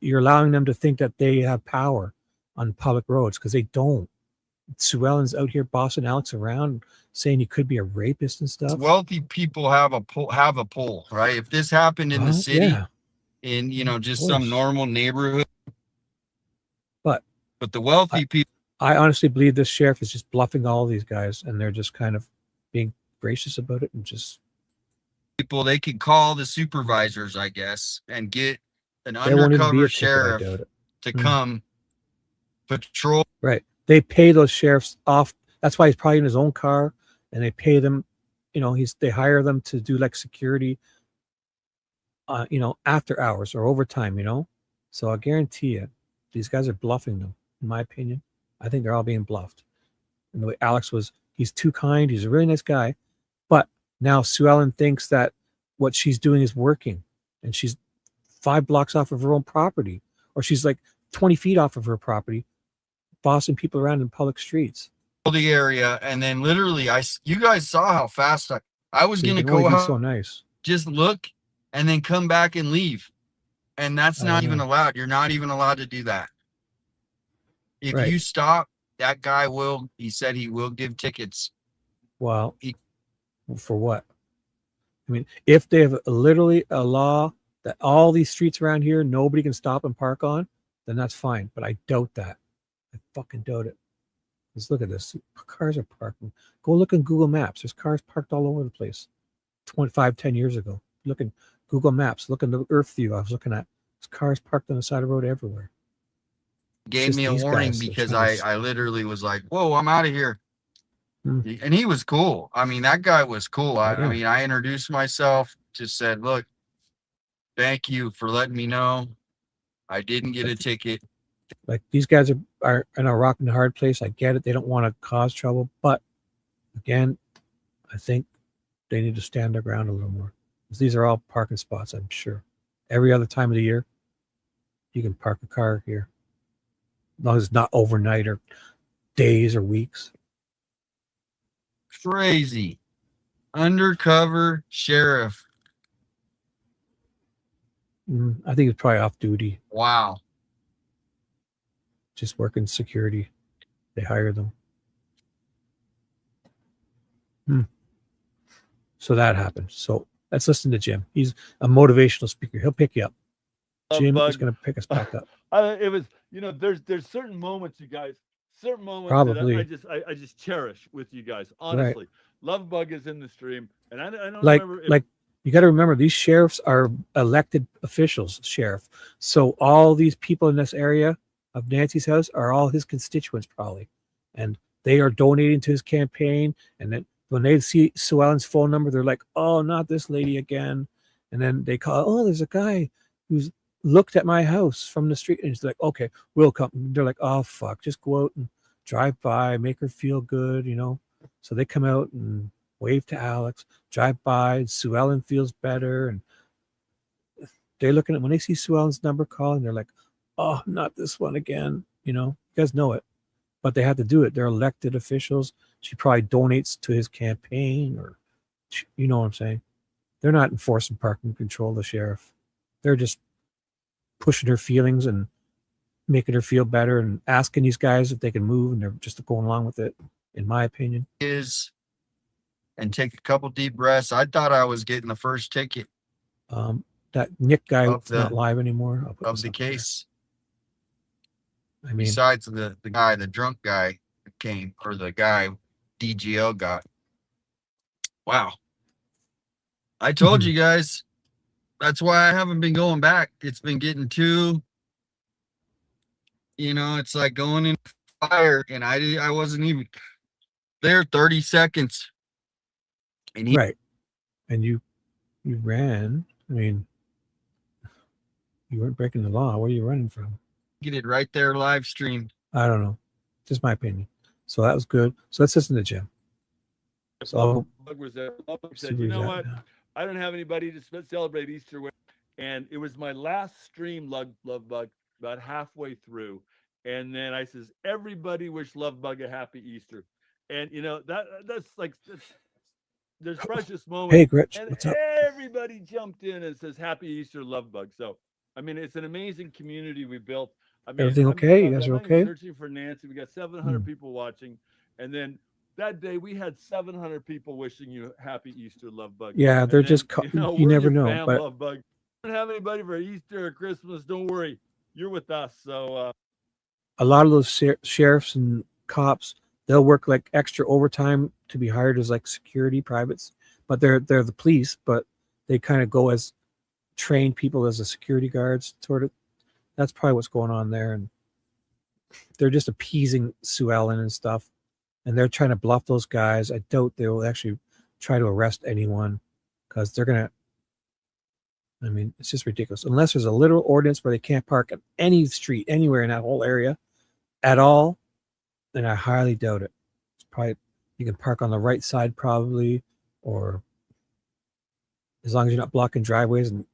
You're allowing them to think that they have power on public roads, because they don't. Sue Ellen's out here bossing Alex around, saying he could be a rapist and stuff. Wealthy people have a pull, right? If this happened in the city, in just some normal neighborhood, but the wealthy people. I honestly believe this sheriff is just bluffing all these guys, and they're just kind of being gracious about it, and just people, they could call the supervisors, I guess, and get an undercover sheriff to come patrol. Right. They pay those sheriffs off. That's why he's probably in his own car, and they pay them, they hire them to do like security, after hours or overtime, So I guarantee you, these guys are bluffing them, in my opinion. I think they're all being bluffed. And the way Alex he's too kind. He's a really nice guy. But now Sue Ellen thinks that what she's doing is working, and she's 5 blocks off of her own property, or she's like 20 feet off of her property, bossing people around in public streets. The area, and then literally, you guys saw how fast I was going to go out. So nice. Just look, and then come back and leave, and that's not even allowed. You're not even allowed to do that. If you stop, that guy he said he will give tickets. Well, for what? I mean, if they have literally a law that all these streets around here, nobody can stop and park on, then that's fine. But I doubt that. I fucking doubt it. Let's look at this. Cars are parking. Go look in Google Maps. There's cars parked all over the place. 10 years ago. Look in Google Maps. Look in the Earth view I was looking at. There's cars parked on the side of the road everywhere. Gave me a warning because I literally was like, whoa, I'm out of here. And he was cool. I mean, that guy was cool. I mean, I introduced myself, just said, look, thank you for letting me know. I didn't get a ticket. Like, these guys are in a rock and hard place. I get it. They don't want to cause trouble. But again, I think they need to stand their ground a little more. Because these are all parking spots, I'm sure. Every other time of the year, you can park a car here. As long as it's not overnight or days or weeks. Crazy. Undercover sheriff. I think it's probably off duty. Wow. Just working security. They hire them. So that happened. So let's listen to Jim. He's a motivational speaker. He'll pick you up. Jim is going to pick us back up. It was, there's certain moments, you guys, certain moments Probably. that I just cherish with you guys. Honestly, Love Bug is in the stream, and I don't remember. You got to remember, these sheriffs are elected officials. Sheriff. So all these people in this area of Nancy's house are all his constituents, probably, and they are donating to his campaign. And then when they see Sue Ellen's phone number, they're like, "Oh, not this lady again." And then they call, "Oh, there's a guy who's looked at my house from the street," and he's like, "Okay, we'll come." They're like, "Oh fuck, just go out and drive by, make her feel good," So they come out and wave to Alex, drive by, and Sue Ellen feels better, and they're looking at, when they see Sue Ellen's number calling, they're like, "Oh, not this one again." You guys know it, but they have to do it. They're elected officials. She probably donates to his campaign, or you know what I'm saying. They're not enforcing parking control. The sheriff, they're just pushing her feelings and making her feel better and asking these guys if they can move, and they're just going along with it, in my opinion. And take a couple deep breaths. I thought I was getting the first ticket. That Nick guy is not live anymore. Of the case. I mean, besides the guy, the drunk guy came, or the guy DGL got. Wow. I told you guys. That's why I haven't been going back. It's been getting too, it's like going in fire, and I wasn't even there 30 seconds. And right. And you ran. I mean, you weren't breaking the law. Where are you running from? Get it right there live streamed. I don't know. Just my opinion. So that was good. So let's listen to Jim. So was there. Said, you know what? I don't have anybody to celebrate Easter with. And it was my last stream, Love Bug, about halfway through. And then I says, everybody wish Love Bug a happy Easter. And that's there's precious moments. Hey, Gretch, and what's up? Everybody jumped in and says, happy Easter, Love Bug. So, I mean, it's an amazing community we built. I mean, everything okay? You guys are okay? Searching for Nancy. We got 700 people watching. And then that day we had 700 people wishing you happy Easter, Love Bug. Yeah, they're then, just, you never know. Fam, but Love Bug. Don't have anybody for Easter or Christmas. Don't worry. You're with us. So, a lot of those sheriffs and cops, they'll work like extra overtime to be hired as like security privates, but they're the police, but they kind of go as trained people as the security guards, sort of. That's probably what's going on there. And they're just appeasing Sue Ellen and stuff. And they're trying to bluff those guys. I doubt they will actually try to arrest anyone, because they're going to, I mean, it's just ridiculous. Unless there's a literal ordinance where they can't park at any street anywhere in that whole area at all, then I highly doubt it. It's probably, you can park on the right side probably, or as long as you're not blocking driveways and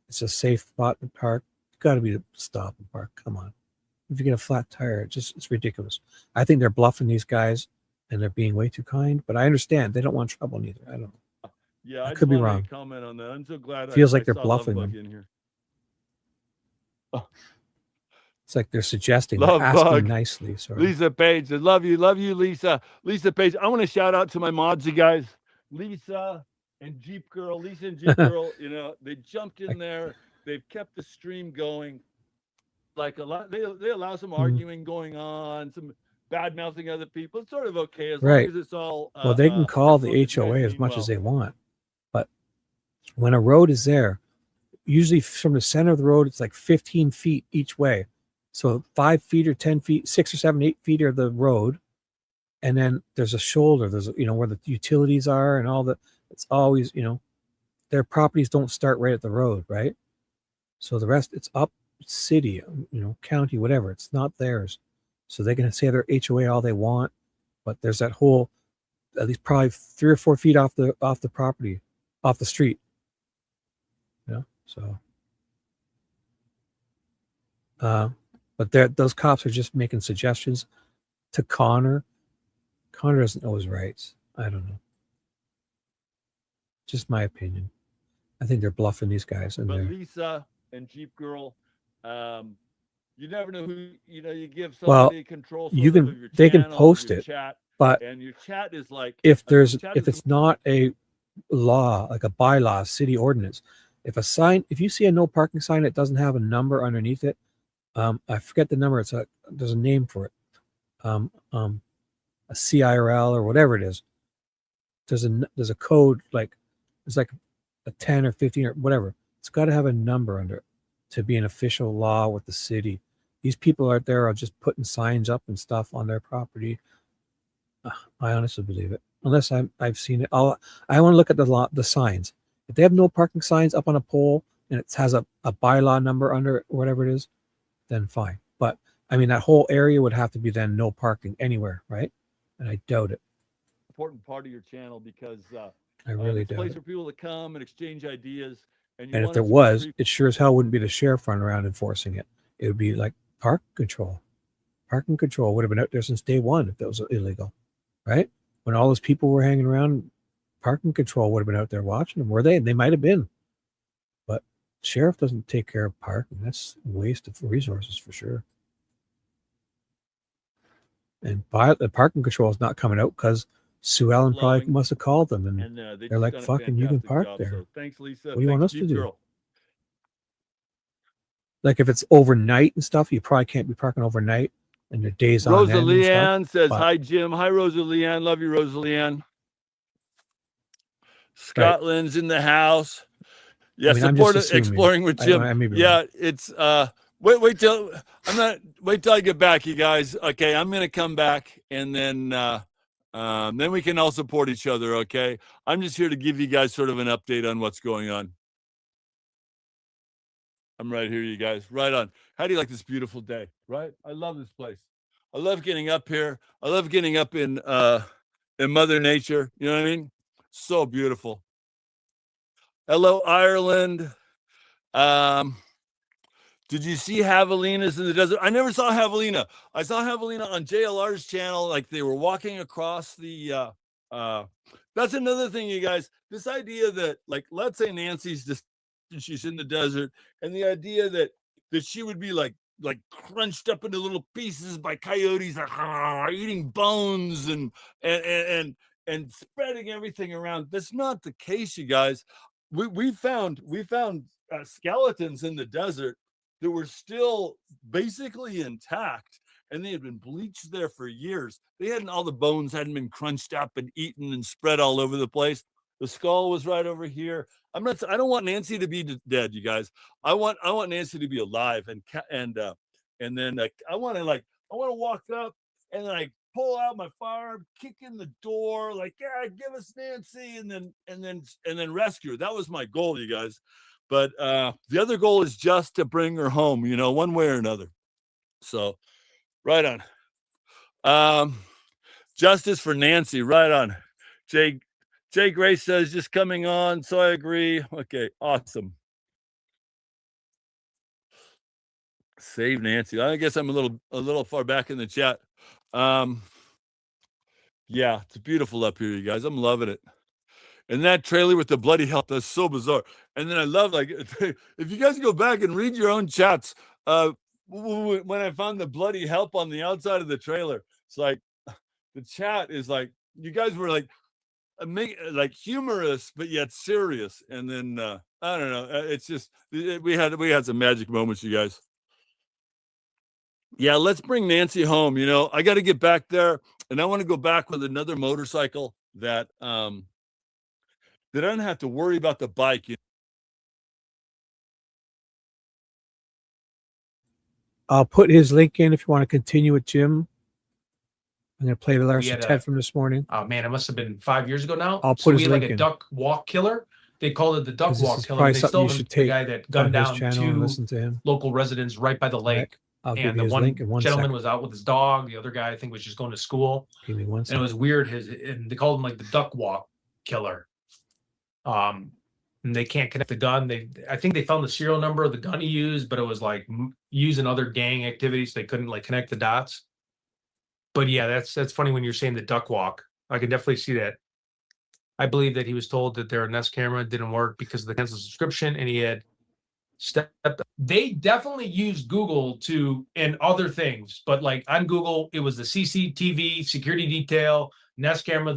it's a safe spot to park, it's got to be to stop and park. Come on. If you get a flat tire, it's ridiculous. I think they're bluffing these guys and they're being way too kind, but I understand they don't want trouble neither. I don't know. Yeah, I could be wrong. Comment on that. I'm so glad. Feels like I they're saw bluffing Love Bug them. in here. It's like they're suggesting, Love they're asking Bug. nicely. Sorry. Lisa Page, I love you, Lisa. Lisa Page. I want to shout out to my mods, you guys, Lisa and Jeep Girl. Lisa and Jeep Girl. They jumped in there. They've kept the stream going. Like a lot, they allow some arguing going on, some bad mouthing other people. It's sort of okay as Right. long as it's all. Well, they can call the appropriate, HOA as mean much well. as they want, but when a road is there, usually from the center of the road, it's like 15 feet each way. So 5 feet or 10 feet, 6 or 7, 8 feet are the road. And then there's a shoulder, there's, where the utilities are and all that. It's always, their properties don't start right at the road, right? So the rest, it's up city, county, whatever. It's not theirs. So they can say their HOA all they want, but there's that whole, at least probably 3 or 4 feet off the property, off the street. So. But those cops are just making suggestions to Connor. Connor doesn't know his rights. I don't know. Just my opinion. I think they're bluffing these guys. But Lisa and Jeep Girl, you never know who you give somebody control. You sort of can your they can channel, post your it, chat, but and your chat is like if chat is it's not a law, like a bylaw, city ordinance, if you see a no parking sign that doesn't have a number underneath it, I forget the number. There's a name for it. A CIRL or whatever it is. There's a code, there's like a 10 or 15 or whatever. It's got to have a number under it to be an official law with the city. These people out there are just putting signs up and stuff on their property. I honestly believe it. Unless I've seen it. I want to look at the signs. If they have no parking signs up on a pole and it has a bylaw number under it or whatever it is, then fine. But I mean, that whole area would have to be then no parking anywhere, right? And I doubt it. important part of your channel because I really it's a doubt place it. for people to come and exchange ideas. And And if there was, it sure as hell wouldn't be the sheriff running around enforcing it. It would be like park control. Parking control would have been out there since day one if that was illegal, right? When all those people were hanging around, parking control would have been out there watching them. Were they? They might have been. But sheriff doesn't take care of parking. That's a waste of resources for sure. And the parking control is not coming out because Sue Ellen probably must have called them, and they're like, "Fucking, you can park there." So thanks, Lisa. What do you want us to do? Girl. Like if it's overnight and stuff, you probably can't be parking overnight and your days on Rosa end and stuff. Leanne says, But "Hi, Jim. Hi, Rosa Leanne. Love you, Rosa Leanne." Scotland's in the house. Yeah, I mean, I'm just support assuming. exploring with Jim. I may be yeah, wrong. it's wait till I get back, you guys. Okay, I'm gonna come back and then we can all support each other. Okay, I'm just here to give you guys sort of an update on what's going on. I'm right here, you guys. Right on. How do you like this beautiful day? Right? I love this place. I love getting up here. I love getting up in Mother Nature. You know what I mean? So beautiful. Hello, Ireland. Did you see javelinas in the desert? I never saw javelina. I saw javelina on JLR's channel, like they were walking across the that's another thing, you guys. This idea that, like, let's say Nancy's just she's in the desert, and the idea that she would be like crunched up into little pieces by coyotes, eating bones and spreading everything around. That's not the case, you guys. We found skeletons in the desert that were still basically intact, and they had been bleached there for years. All the bones hadn't been crunched up and eaten and spread all over the place. The skull was right over here. I don't want Nancy to be dead, you guys. I want Nancy to be alive, and then I want to walk up and then I pull out my firearm, kick in the door, like, yeah, give us Nancy, and then rescue her. That was my goal, you guys. But the other goal is just to bring her home, one way or another. So, right on. Justice for Nancy, right on. Jay Grace says just coming on, so I agree. Okay, awesome. Save Nancy. I guess I'm a little far back in the chat. Yeah, it's beautiful up here, you guys. I'm loving it. And that trailer with the bloody help, that's so bizarre. And then I love, like, if you guys go back and read your own chats, when I found the bloody help on the outside of the trailer, it's like the chat is like, you guys were like humorous but yet serious. And then I don't know, it's just we had some magic moments, you guys. Yeah, let's bring Nancy home. You know, I got to get back there, and I want to go back with another motorcycle that that I don't have to worry about the bike. I'll put his link in if you want to continue with Jim. I'm going to play the We rest had of Ted from this morning. Oh man, it must have been 5 years ago now. I'll So put we his had like link a in. duck walk killer. They called it the duck 'Cause this walk is killer. probably They something still you have should the take guy that on gunned his down channel and 2 listen to him. local residents right by the lake. I'll give And you the his one link in 1 gentleman second. was out with his dog. The other guy, I think, was just going to school. Give me 1 And it second. was weird. And they called him like the duck walk killer. And they can't connect the gun. I think they found the serial number of the gun he used, but it was like using other gang activities. So they couldn't like connect the dots. But yeah, that's funny when you're saying the duck walk. I can definitely see that. I believe that he was told that their Nest camera didn't work because of the canceled subscription, and he had stepped up. They definitely used Google and other things, but like on Google, it was the CCTV security detail, Nest camera.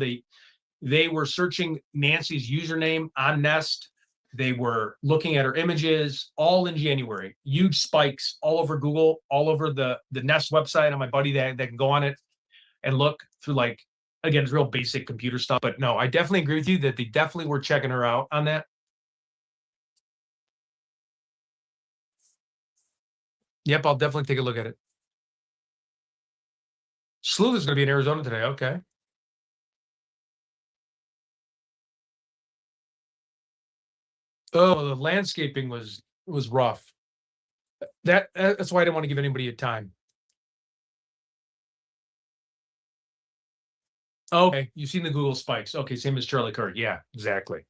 They were searching Nancy's username on Nest. They were looking at her images all in January. Huge spikes all over Google, all over the Nest website. And my buddy that can go on it and look through, like, again, it's real basic computer stuff. But no, I definitely agree with you that they definitely were checking her out on that. Yep, I'll definitely take a look at it. Sleuth is going to be in Arizona today. Okay. Oh, the landscaping was rough. That's why I didn't want to give anybody a time. Okay, you've seen the Google spikes. Okay, same as Charlie Kirk. Yeah, exactly.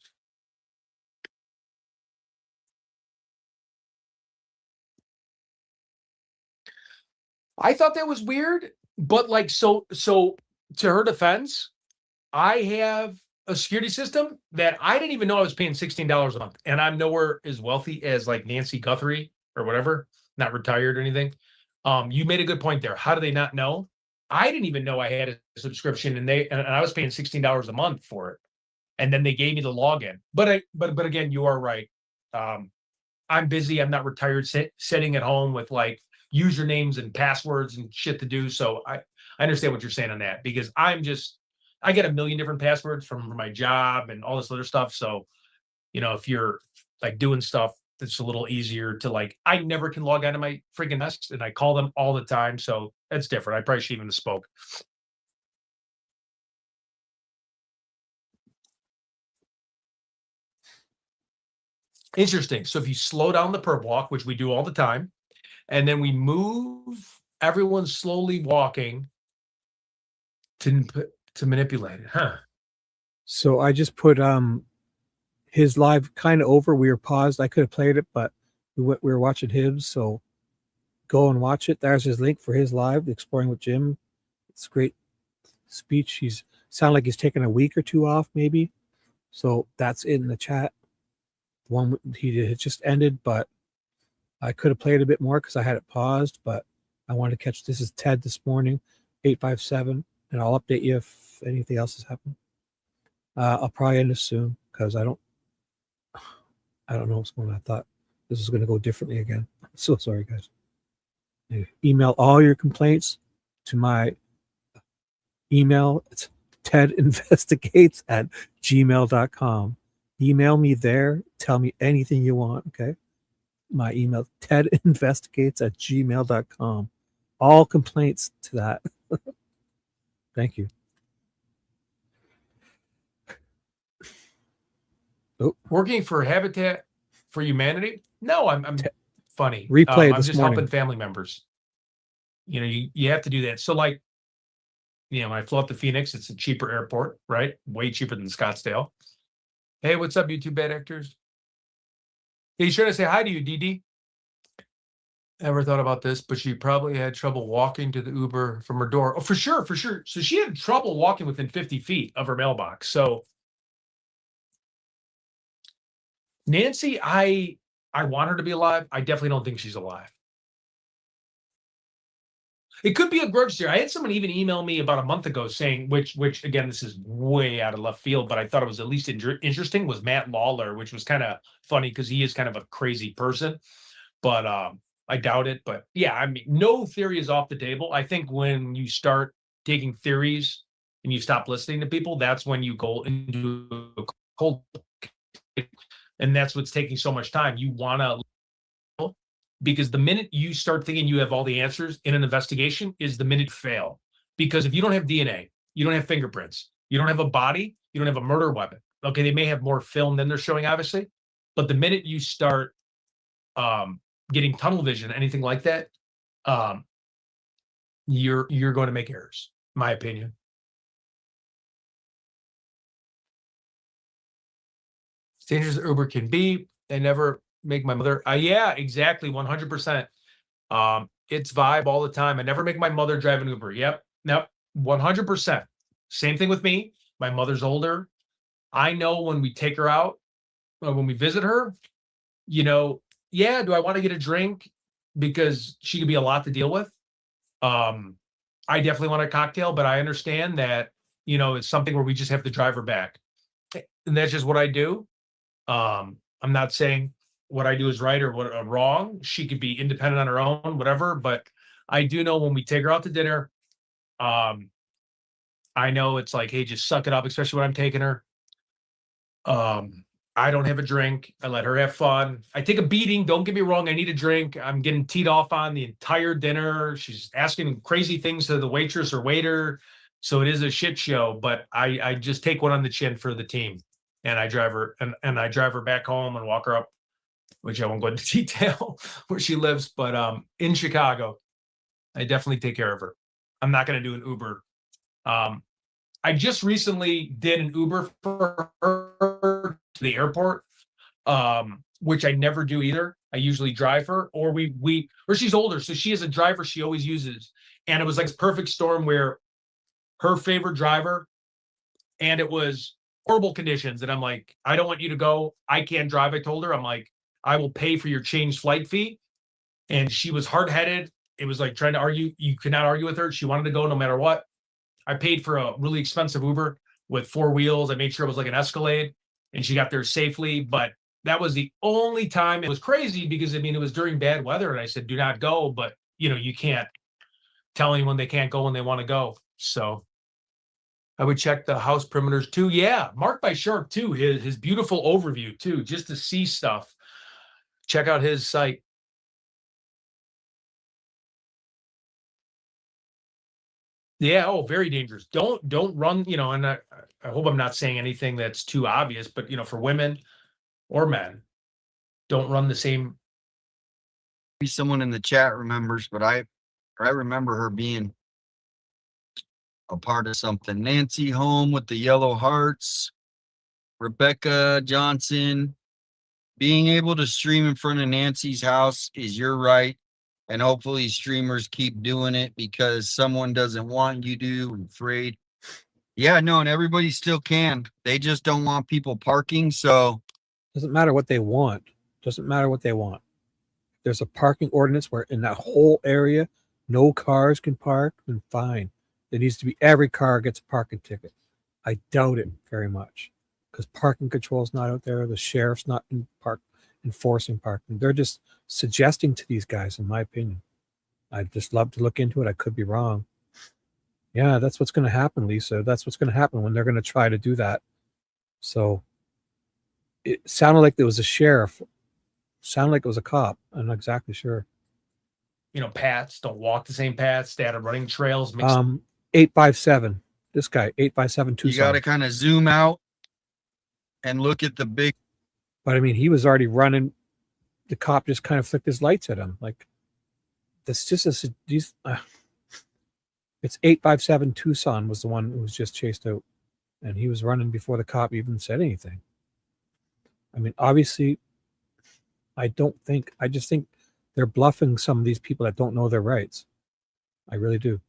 I thought that was weird, but like so to her defense, I have a security system that I didn't even know I was paying $16 a month, and I'm nowhere as wealthy as like Nancy Guthrie or whatever, not retired or anything. You made a good point there. How do they not know? I didn't even know I had a subscription, and I was paying $16 a month for it, and then they gave me the login. But again, you are right. I'm busy. I'm not retired, sitting at home with like usernames and passwords and shit to do. So I understand what you're saying on that, because I get a million different passwords from my job and all this other stuff. So, if you're like doing stuff that's a little easier to, like, I never can log out of my freaking Nest, and I call them all the time. So that's different. I probably should even have spoke. Interesting. So if you slow down the perp walk, which we do all the time, and then we move everyone slowly walking to manipulate it, huh? So I just put his live kind of over. We were paused. I could have played it, but we were watching his. So go and watch it. There's his link for his live, Exploring with Jim. It's a great speech. He's sound like he's taking a week or 2 off, maybe. So that's in the chat. The one he did, it just ended, but I could have played a bit more because I had it paused, but I wanted to catch. This is Ted this morning, 857, and I'll update you if anything else has happened. I'll probably end this soon because I don't know what's going on. I thought this was going to go differently again. I'm so sorry, guys. Email all your complaints to my email. It's tedinvestigates@gmail.com. Email me there. Tell me anything you want, okay? My email, tedinvestigates@gmail.com. All complaints to that. Thank you. Oh. Working for Habitat for Humanity? No, I'm funny. Replay I'm this just morning. helping family members. You have to do that. So, like, when I flew up to Phoenix, it's a cheaper airport, right? Way cheaper than Scottsdale. Hey, what's up, you two bad actors? Hey, sure to say hi to you, DD. Ever thought about this? But she probably had trouble walking to the Uber from her door. Oh, for sure. So she had trouble walking within 50 feet of her mailbox. So Nancy, I want her to be alive. I definitely don't think she's alive. It could be a grudge there. I had someone even email me about a month ago saying, which again, this is way out of left field, but I thought it was at least interesting, was Matt Lawler, which was kind of funny because he is kind of a crazy person. But I doubt it, but yeah, I mean, no theory is off the table. I think when you start taking theories and you stop listening to people, that's when you go into a cold, and that's what's taking so much time. You want to, because the minute you start thinking you have all the answers in an investigation is the minute you fail. Because if you don't have DNA, you don't have fingerprints, you don't have a body, you don't have a murder weapon. Okay, they may have more film than they're showing, obviously, but the minute you start getting tunnel vision, anything like that, you're going to make errors, in my opinion. As dangerous as Uber can be, they never make my mother. Yeah, exactly, 100%. It's vibe all the time. I never make my mother drive an Uber. Yep, 100%. Same thing with me. My mother's older. I know when we take her out, when we visit her, yeah, do I want to get a drink because she could be a lot to deal with? I definitely want a cocktail, but I understand that, it's something where we just have to drive her back. And that's just what I do. I'm not saying what I do is right or what wrong. She could be independent on her own, whatever. But I do know when we take her out to dinner, I know it's like, hey, just suck it up, especially when I'm taking her. I don't have a drink. I let her have fun. I take a beating. Don't get me wrong. I need a drink. I'm getting teed off on the entire dinner. She's asking crazy things to the waitress or waiter. So it is a shit show, but I just take one on the chin for the team. And I drive her and I drive her back home and walk her up, which I won't go into detail where she lives, but in Chicago, I definitely take care of her. I'm not going to do an Uber. I just recently did an Uber for her to the airport, which I never do either. I usually drive her, or or she's older, so she has a driver she always uses. And it was like this perfect storm where her favorite driver, and it was horrible conditions. And I'm like, I don't want you to go. I can't drive. I told her, I'm like, I will pay for your change flight fee. And she was hard-headed. It was like trying to argue. You could not argue with her. She wanted to go no matter what. I paid for a really expensive Uber with 4 wheels. I made sure it was like an Escalade, and she got there safely. But that was the only time. It was crazy because, I mean, it was during bad weather, and I said, do not go. But, you can't tell anyone they can't go when they want to go. So I would check the house perimeters too. Yeah, Marked by Shark too. His beautiful overview too, just to see stuff. Check out his site. Yeah, oh, very dangerous. Don't run, and I hope I'm not saying anything that's too obvious, but for women or men, don't run the same. Maybe someone in the chat remembers, but I remember her being a part of something. Nancy Home with the yellow hearts, Rebecca Johnson. Being able to stream in front of Nancy's house is your right. And hopefully streamers keep doing it because someone doesn't want you to, and afraid. Yeah, no, and everybody still can. They just don't want people parking. So doesn't matter what they want. Doesn't matter what they want. There's a parking ordinance where in that whole area, no cars can park, then fine. There needs to be every car gets a parking ticket. I doubt it very much because parking control is not out there. The sheriff's not enforcing parking. They're just suggesting to these guys, in my opinion. I'd just love to look into it. I could be wrong. Yeah, that's what's going to happen, Lisa. That's what's going to happen when they're going to try to do that. So it sounded like there was a sheriff. Sounded like it was a cop. I'm not exactly sure. Paths, don't walk the same paths. They had running trails. 857. This guy, 857 Tucson. You got to kind of zoom out and look at the big. But I mean, he was already running. The cop just kind of flicked his lights at him. Like, that's just it's 857 Tucson was the one who was just chased out. And he was running before the cop even said anything. I mean, obviously, I just think they're bluffing some of these people that don't know their rights. I really do.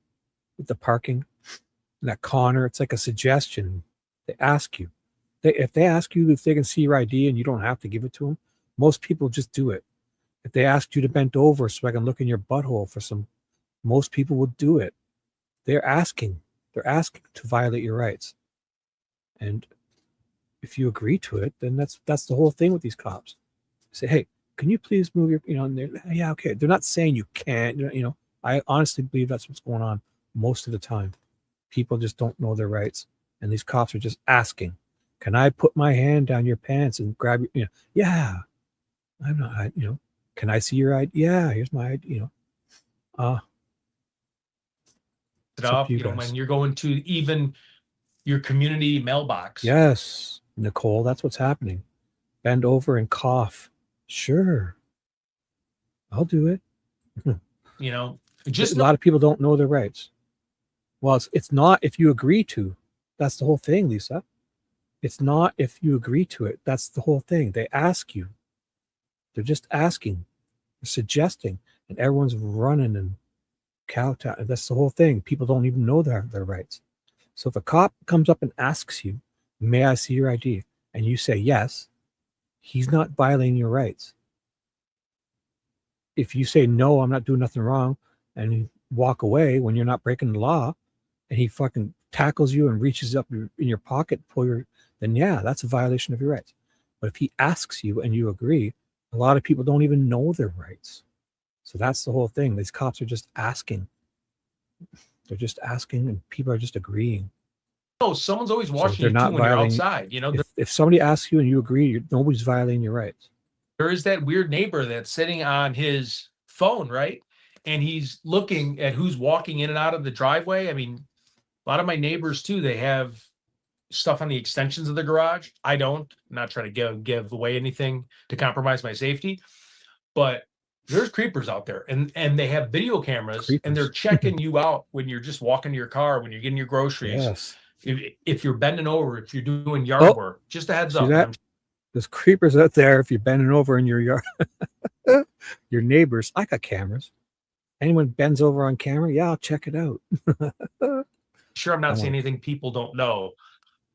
With the parking, that Connor, it's like a suggestion. They ask you. If they ask you if they can see your ID and you don't have to give it to them, most people just do it. If they asked you to bend over so I can look in your butthole for some, most people would do it. They're asking to violate your rights. And if you agree to it, then that's the whole thing with these cops. Say, hey, can you please move your, and they're, yeah, okay. They're not saying you can't, I honestly believe that's what's going on most of the time. People just don't know their rights. And these cops are just asking, can I put my hand down your pants and grab your, yeah, I'm not, can I see your ID? Yeah, here's my ID, It up, when you're going to even your community mailbox. Yes, Nicole, that's what's happening. Bend over and cough. Sure, I'll do it. Just a lot of people don't know their rights. Well, it's not if you agree to. That's the whole thing, Lisa. It's not if you agree to it. That's the whole thing. They ask you. They're just asking, they're suggesting, and everyone's running and kowtow. That's the whole thing. People don't even know their rights. So if a cop comes up and asks you, may I see your ID? And you say yes, he's not violating your rights. If you say, no, I'm not doing nothing wrong, and you walk away when you're not breaking the law, and he fucking tackles you and reaches up in your pocket, then yeah, that's a violation of your rights. But if he asks you and you agree, a lot of people don't even know their rights. So that's the whole thing. These cops are just asking. They're just asking, and people are just agreeing. No, someone's always watching you too when you're outside. If somebody asks you and you agree, nobody's violating your rights. There is that weird neighbor that's sitting on his phone, right? And he's looking at who's walking in and out of the driveway. I mean, a lot of my neighbors too, they have stuff on the extensions of the garage. I don't. I'm not trying to give away anything to compromise my safety, but there's creepers out there, and they have video cameras, and they're checking you out when you're just walking to your car, when you're getting your groceries. Yes. If you're bending over, if you're doing yard work, just a heads up. That? There's creepers out there if you're bending over in your yard. Your neighbors, I got cameras. Anyone bends over on camera, yeah, I'll check it out. Sure, I'm not saying anything people don't know,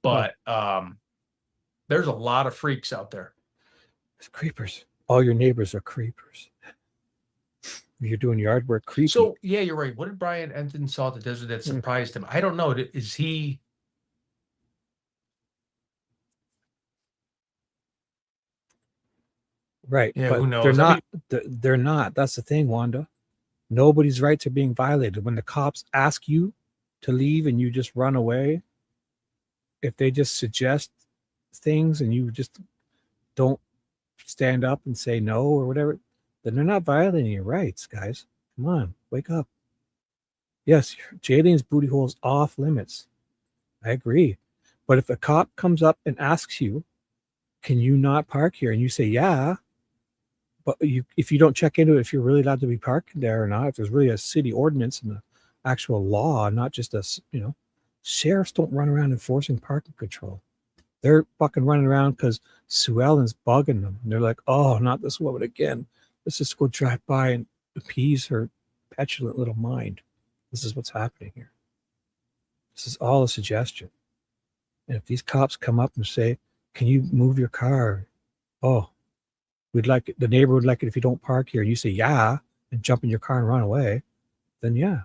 but there's a lot of freaks out there. It's creepers. All your neighbors are creepers. You're doing yard work, creepy. So yeah, you're right. What did Brian Enton saw at the desert that surprised him? I don't know. Is he? Right. Yeah, but who knows? They're not. They're not. That's the thing, Wanda. Nobody's rights are being violated. When the cops ask you to leave and you just run away, if they just suggest things and you just don't stand up and say no or whatever, then they're not violating your rights, guys. Come on, wake up. Yes, Jalen's booty hole's off limits. I agree. But if a cop comes up and asks you, can you not park here? And you say, yeah. But if you don't check into it, if you're really allowed to be parking there or not, if there's really a city ordinance and the actual law, not just sheriffs don't run around enforcing parking control. They're fucking running around because Sue Ellen's bugging them. And they're like, oh, not this woman again. Let's just go drive by and appease her petulant little mind. This is what's happening here. This is all a suggestion. And if these cops come up and say, can you move your car? Oh, the neighbor would like it if you don't park here. And you say, yeah, and jump in your car and run away. Then yeah.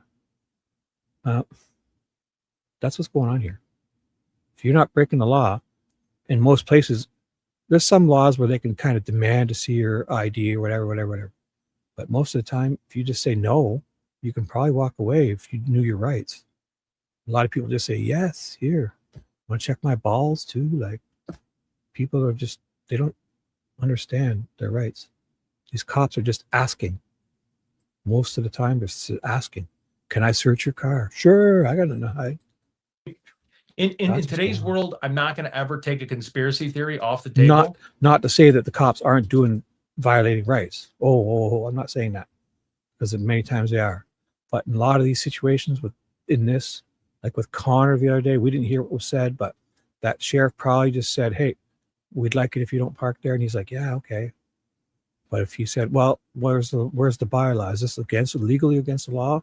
That's what's going on here. If you're not breaking the law, in most places, there's some laws where they can kind of demand to see your ID or whatever. But most of the time, if you just say no, you can probably walk away if you knew your rights. A lot of people just say, yes, here. Want to check my balls too? Like, people are just, they don't understand their rights. These cops are just asking. Most of the time, they're just asking, can I search your car? Sure, I got to know. In today's world, I'm not going to ever take a conspiracy theory off the table. Not to say that the cops aren't violating rights. I'm not saying that, because many times they are. But in a lot of these situations, like with Connor the other day, we didn't hear what was said, but that sheriff probably just said, hey, we'd like it if you don't park there. And he's like, yeah, okay. But if he said, well, where's the bylaw? Is this legally against the law?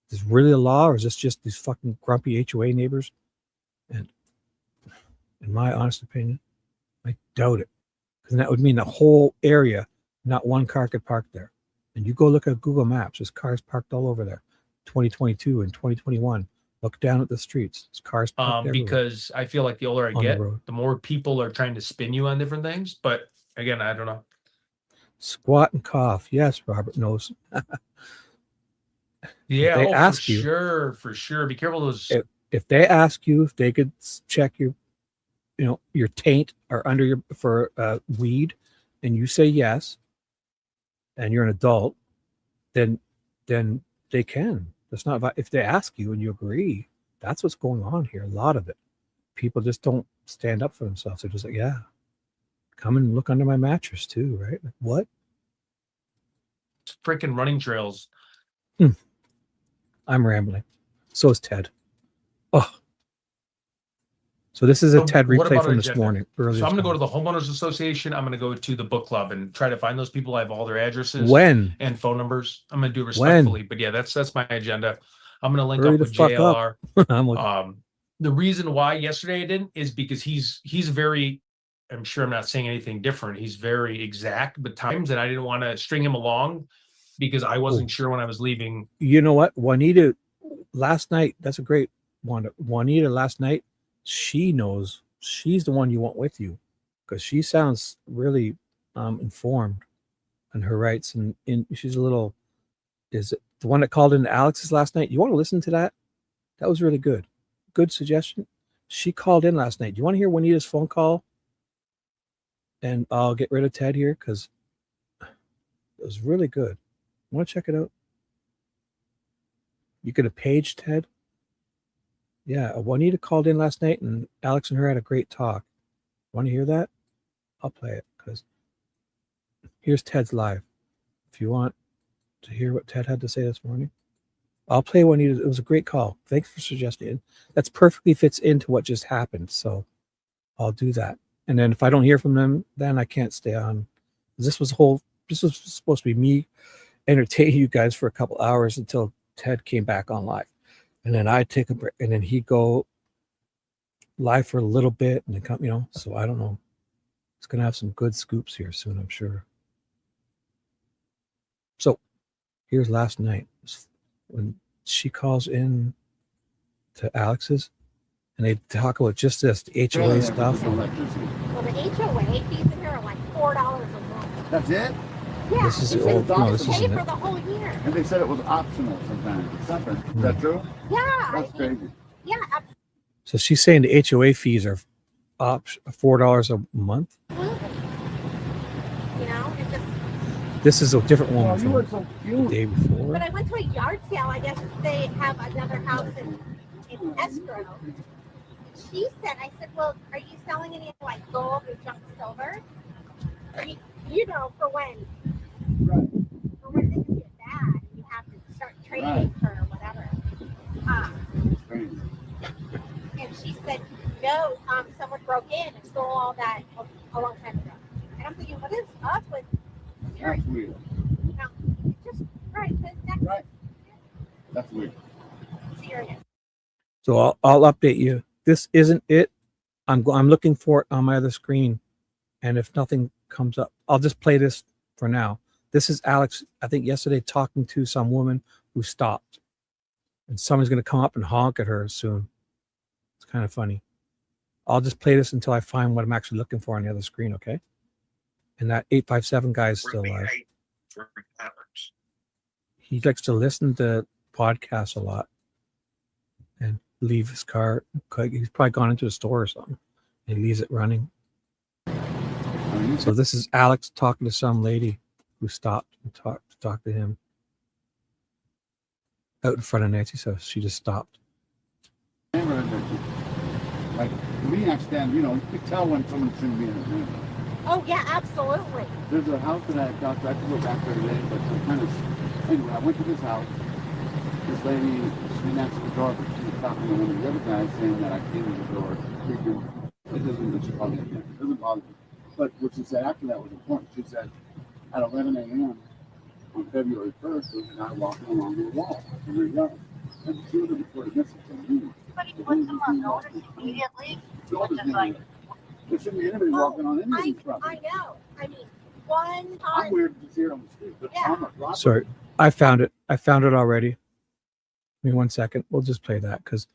Is this really a law, or is this just these fucking grumpy HOA neighbors? And in my honest opinion, I doubt it. Because that would mean the whole area, not one car could park there. And you go look at Google Maps, there's cars parked all over there. 2022 and 2021. Look down at the streets. There's cars parked everywhere. Because I feel like the older I get, the more people are trying to spin you on different things. But again, I don't know. Squat and cough. Yes, Robert knows. Yeah, they oh, ask you, for sure. Be careful those. If they ask you if they could check your, your taint or under your for weed, and you say yes, and you're an adult, then they can. That's not if they ask you and you agree. That's what's going on here. A lot of it. People just don't stand up for themselves. They're just like, yeah, come and look under my mattress too, right? Like, what? Freaking running trails. I'm rambling. So is Ted. Oh. So this is a TED what replay about from our this agenda? morning. So I'm Earlier going to go to this the homeowners association. I'm going to go to the book club and try to find those people. I have all their addresses When? and phone numbers. I'm going to do it respectfully, but yeah, that's my agenda. I'm going to link Hurry up the with fuck up. JLR. The reason why yesterday I didn't is because he's very, I'm sure I'm not saying anything different. He's very exact, but times, and I didn't want to string him along because I wasn't sure when I was leaving. You know what? Juanita last night, that's a great one. Juanita last night, she knows she's the one you want with you because she sounds really informed on her rights. And she's a little, is it the one that called in Alex's last night? You want to listen to that? That was really good. Good suggestion. She called in last night. Do you want to hear Juanita's phone call? And I'll get rid of Ted here because it was really good. Want to check it out? You could have paged Ted. Yeah, Juanita called in last night and Alex and her had a great talk. Want to hear that? I'll play it because here's Ted's live. If you want to hear what Ted had to say this morning, I'll play Juanita. It was a great call. Thanks for suggesting it. That's perfectly fits into what just happened. So I'll do that. And then if I don't hear from them, then I can't stay on. This was supposed to be me entertaining you guys for a couple hours until Ted came back on live. And then I take a break and then he'd go live for a little bit and then come, so I don't know. It's going to have some good scoops here soon, I'm sure. So here's last night when she calls in to Alex's and they talk about just this, the HOA stuff. Well, the HOA fees in here are like $4 a month. That's it? Yeah. This is the old, no, this pay isn't for it. the whole year. And they said it was optional sometimes. Something. Is that true? Yeah. That's crazy. Yeah. So she's saying the HOA fees are $4 a month. Absolutely. It just. This is a different one Oh, from you were so the cute. day before. But I went to a yard sale. I guess they have another house in escrow. She said, I said, well, are you selling any like gold or junk silver? For when? Right. For when things get bad and you have to start trading for whatever. And she said, no, someone broke in and stole all that a long time ago. And I'm thinking, what is up with That's weird. No, just right. Right. That's weird. Serious. So I'll update you. This isn't it. I'm looking for it on my other screen, and if nothing comes up, I'll just play this for now. This is Alex, I think yesterday, talking to some woman who stopped, and someone's going to come up and honk at her soon. It's kind of funny. I'll just play this until I find what I'm actually looking for on the other screen, okay? And that 857 guy is still live. He likes to listen to podcasts a lot and leave his car. He's probably gone into a store or something. And he leaves it running. So this is Alex talking to some lady who stopped and talked to him out in front of Nancy's house. She just stopped. Like, to me, I stand, you could tell when someone shouldn't be in a room. Oh, yeah, absolutely. There's a house that I got, I could go back there today, but anyway, I went to this house. This lady, she didn't answer the door, but she was talking to one of the other guys saying that I came to the door. It doesn't bother me. It doesn't bother me. But what she said after that was important. She said, at 11 a.m. on February 1st, there was a guy walking along the wall in her yard. And she was reported missing from me. But he put them on notice immediately, which is like... There shouldn't be anybody walking on any of these properties. I know. I mean, one time... I'm weird to see her on the street, but I'm a robber. Sorry, I found it. I found it already. Give me 1 second. We'll just play that because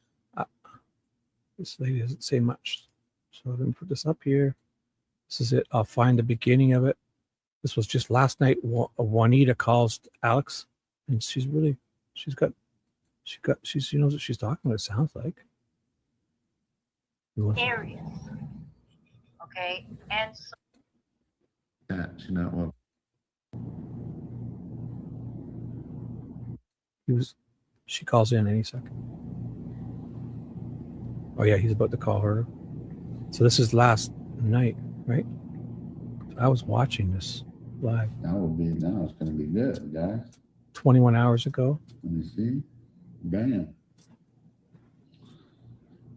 this lady doesn't say much. So let me put this up here. This is it. I'll find the beginning of it. This was just last night. Juanita calls Alex, and she knows what she's talking about. It sounds like areas. Okay, and so Yeah, she's not well. She calls in any second. Oh yeah, he's about to call her. So this is last night, right? I was watching this live. Now it's gonna be good, guys. 21 hours ago. Let me see. Bam.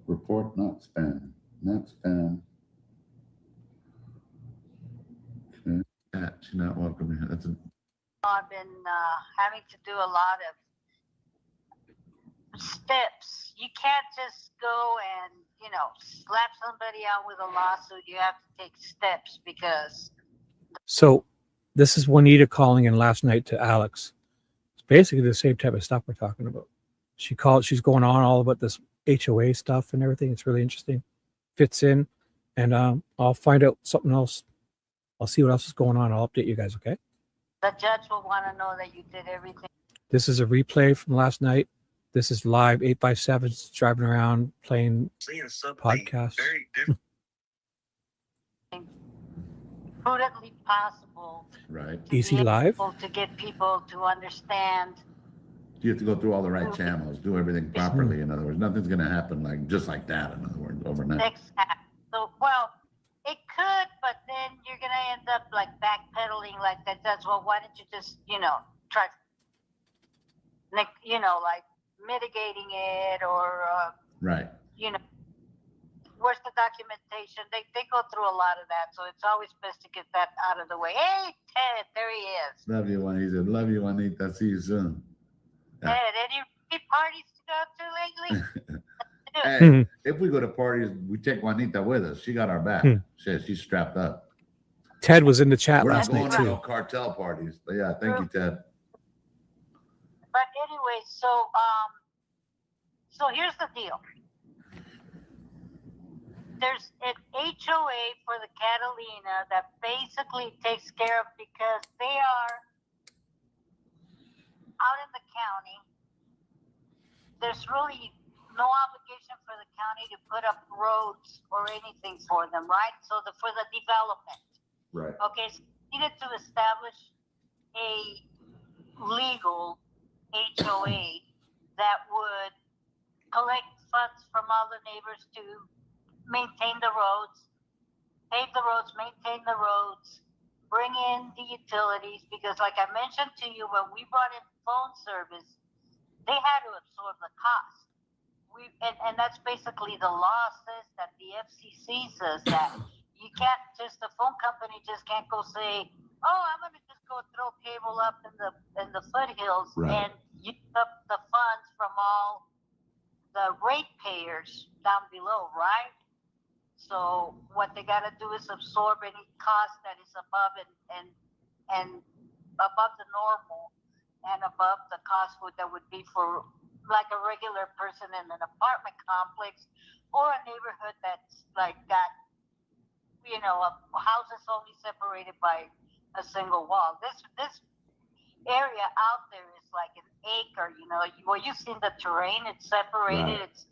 Report not spam. Not spam. Okay. Yeah, she's not welcome here. That's a I've been having to do a lot of steps. You can't just go and, slap somebody out with a lawsuit. You have to take steps because. So this is Juanita calling in last night to Alex. It's basically the same type of stuff we're talking about. She's going on all about this HOA stuff and everything. It's really interesting. Fits in. And I'll find out something else. I'll see what else is going on. I'll update you guys, okay? The judge will want to know that you did everything. This is a replay from last night. This is live 8x7 driving around playing podcasts. Prudently possible. right. Easy live. To get people to understand. You have to go through all the right channels, do everything properly. In other words, nothing's gonna happen just like that. In other words, overnight. Exactly. So, well, it could, but then you're gonna end up like backpedaling like that. That's well, why don't you just, try, like mitigating it or, Right. Where's the documentation? They go through a lot of that, so it's always best to get that out of the way. Hey, Ted, there he is. Love you, Juanita. Love you, Juanita. See you soon. Ted, any parties to go to lately? Hey, if we go to parties, we take Juanita with us. She got our back. She's strapped up. Ted was in the chat We're last not night going to too. no cartel parties. But yeah, thank you, Ted. But anyway, so here's the deal. There's an HOA for the Catalina that basically takes care of because they are out in the county. There's really no obligation for the county to put up roads or anything for them, right? So for the development. Right. Okay, so we needed to establish a legal HOA that would collect funds from all the neighbors to maintain the roads, pave the roads, maintain the roads, bring in the utilities, because like I mentioned to you, when we brought in phone service, they had to absorb the cost. And that's basically the law says that the FCC says that you can't the phone company just can't go say, oh, I'm going to just go throw cable up in the foothills and use up the funds from all the ratepayers down below, right? So what they got to do is absorb any cost that is above and above the normal and above the cost that would be for like a regular person in an apartment complex or a neighborhood that's like got, a house is only separated by a single wall. This area out there is like an acre, you've seen the terrain, it's separated, it's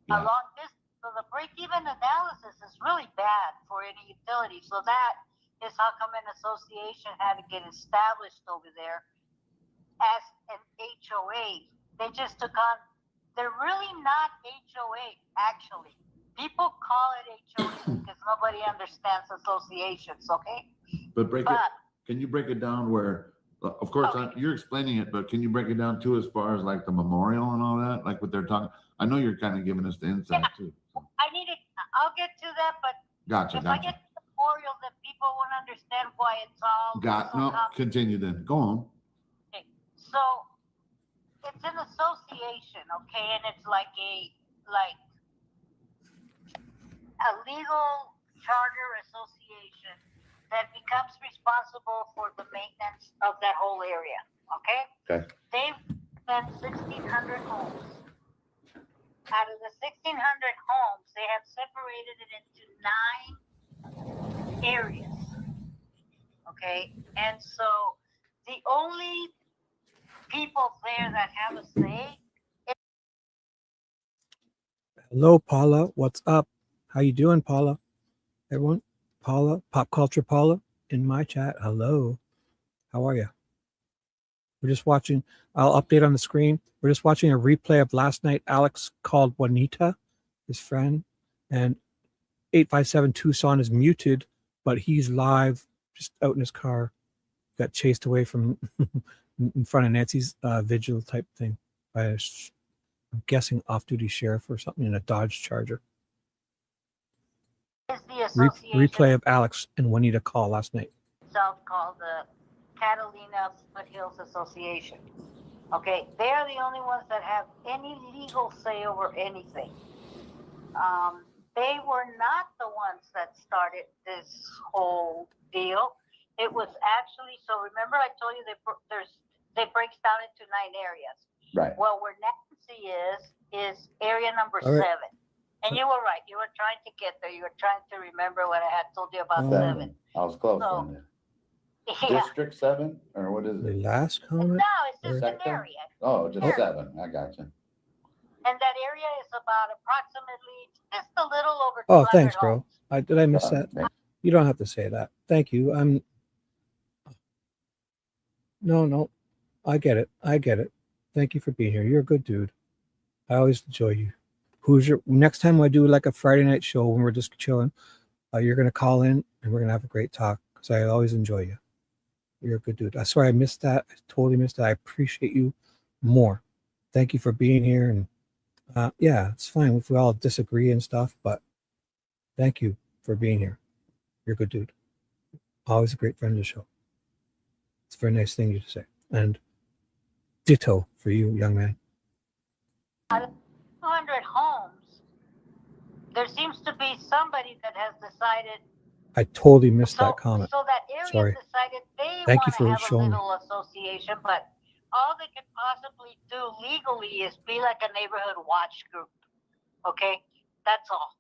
a long distance. So the break-even analysis is really bad for any utility. So that is how come an association had to get established over there as an HOA. They just took on, they're really not HOA, actually. People call it HOA because nobody understands associations, okay? But can you break it down where, of course, you're explaining it, but can you break it down too as far as like the memorial and all that? Like what they're talking, I know you're kind of giving us the insight too. So. I'll get to that, but if I get to the memorial, then people won't understand why it's all. Continue then. Go on. Okay. So it's an association, okay, and it's like a legal charter association that becomes responsible for the maintenance of that whole area. Okay. Okay. They've spent 1,600 homes. Out of the 1,600 homes, they have separated it into 9 areas. Okay, and so the only people there that have a say. Hello, Paula. What's up? How you doing, Paula? Everyone, Paula, Pop Culture Paula, in my chat. Hello. How are you? We're just watching. I'll update on the screen. We're just watching a replay of last night. Alex called Juanita, his friend, and 857 Tucson is muted, but he's live, just out in his car. Got chased away from in front of Nancy's vigil type thing by a, I'm guessing off-duty sheriff or something in a Dodge Charger. Is the association Replay of Alex and Juanita call last night. itself called the Catalina Foothills Association. Okay, they're the only ones that have any legal say over anything. They were not the ones that started this whole deal. It was actually, so remember I told you they breaks down into 9 areas. Right. Well, where Nancy is area number All right. 7. And you were right. You were trying to get there. You were trying to remember what I had told you about 7. I was close So, on it. yeah. District 7, or what is The it? last comment? No, it's just an Sector? area. Oh, just Area. 7. I got you. And that area is about approximately just a little over 200 Oh, thanks, homes. bro. Did I miss that? You don't have to say that. Thank you. No. I get it. Thank you for being here. You're a good dude. I always enjoy you. Next time I do like a Friday night show when we're just chilling, you're going to call in and we're going to have a great talk because I always enjoy you. You're a good dude. I swear I missed that. I totally missed that. I appreciate you more. Thank you for being here. And yeah, it's fine if we all disagree and stuff, but thank you for being here. You're a good dude. Always a great friend of the show. It's a very nice thing to say. And ditto for you, young man. Out of 200 homes, there seems to be somebody that has decided. I totally missed that comment. So that area Sorry. decided they Thank you want for to have a showing me. little association, but all they could possibly do legally is be like a neighborhood watch group. Okay? That's all.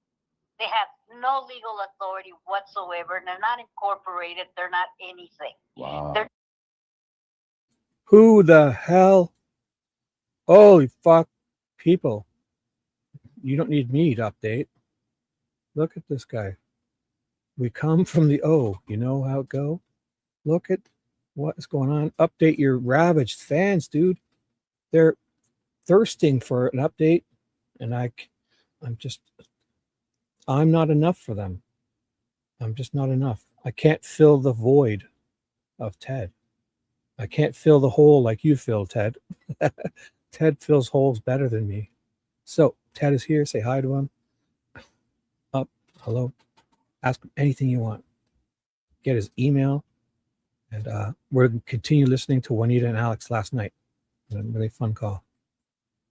They have no legal authority whatsoever, and they're not incorporated. They're not anything. Wow. They're Who the hell? Holy fuck, people. You don't need me to update. Look at this guy. We come from the O. You know how it go? Look at what is going on. Update your ravaged fans, dude. They're thirsting for an update, and I'm not enough for them. I'm just not enough. I can't fill the void of Ted. I can't fill the hole like you fill, Ted. Ted fills holes better than me. So Ted is here. Say hi to him. Up. Hello. Ask him anything you want. Get his email. And we're going to continue listening to Juanita and Alex last night. A really fun call.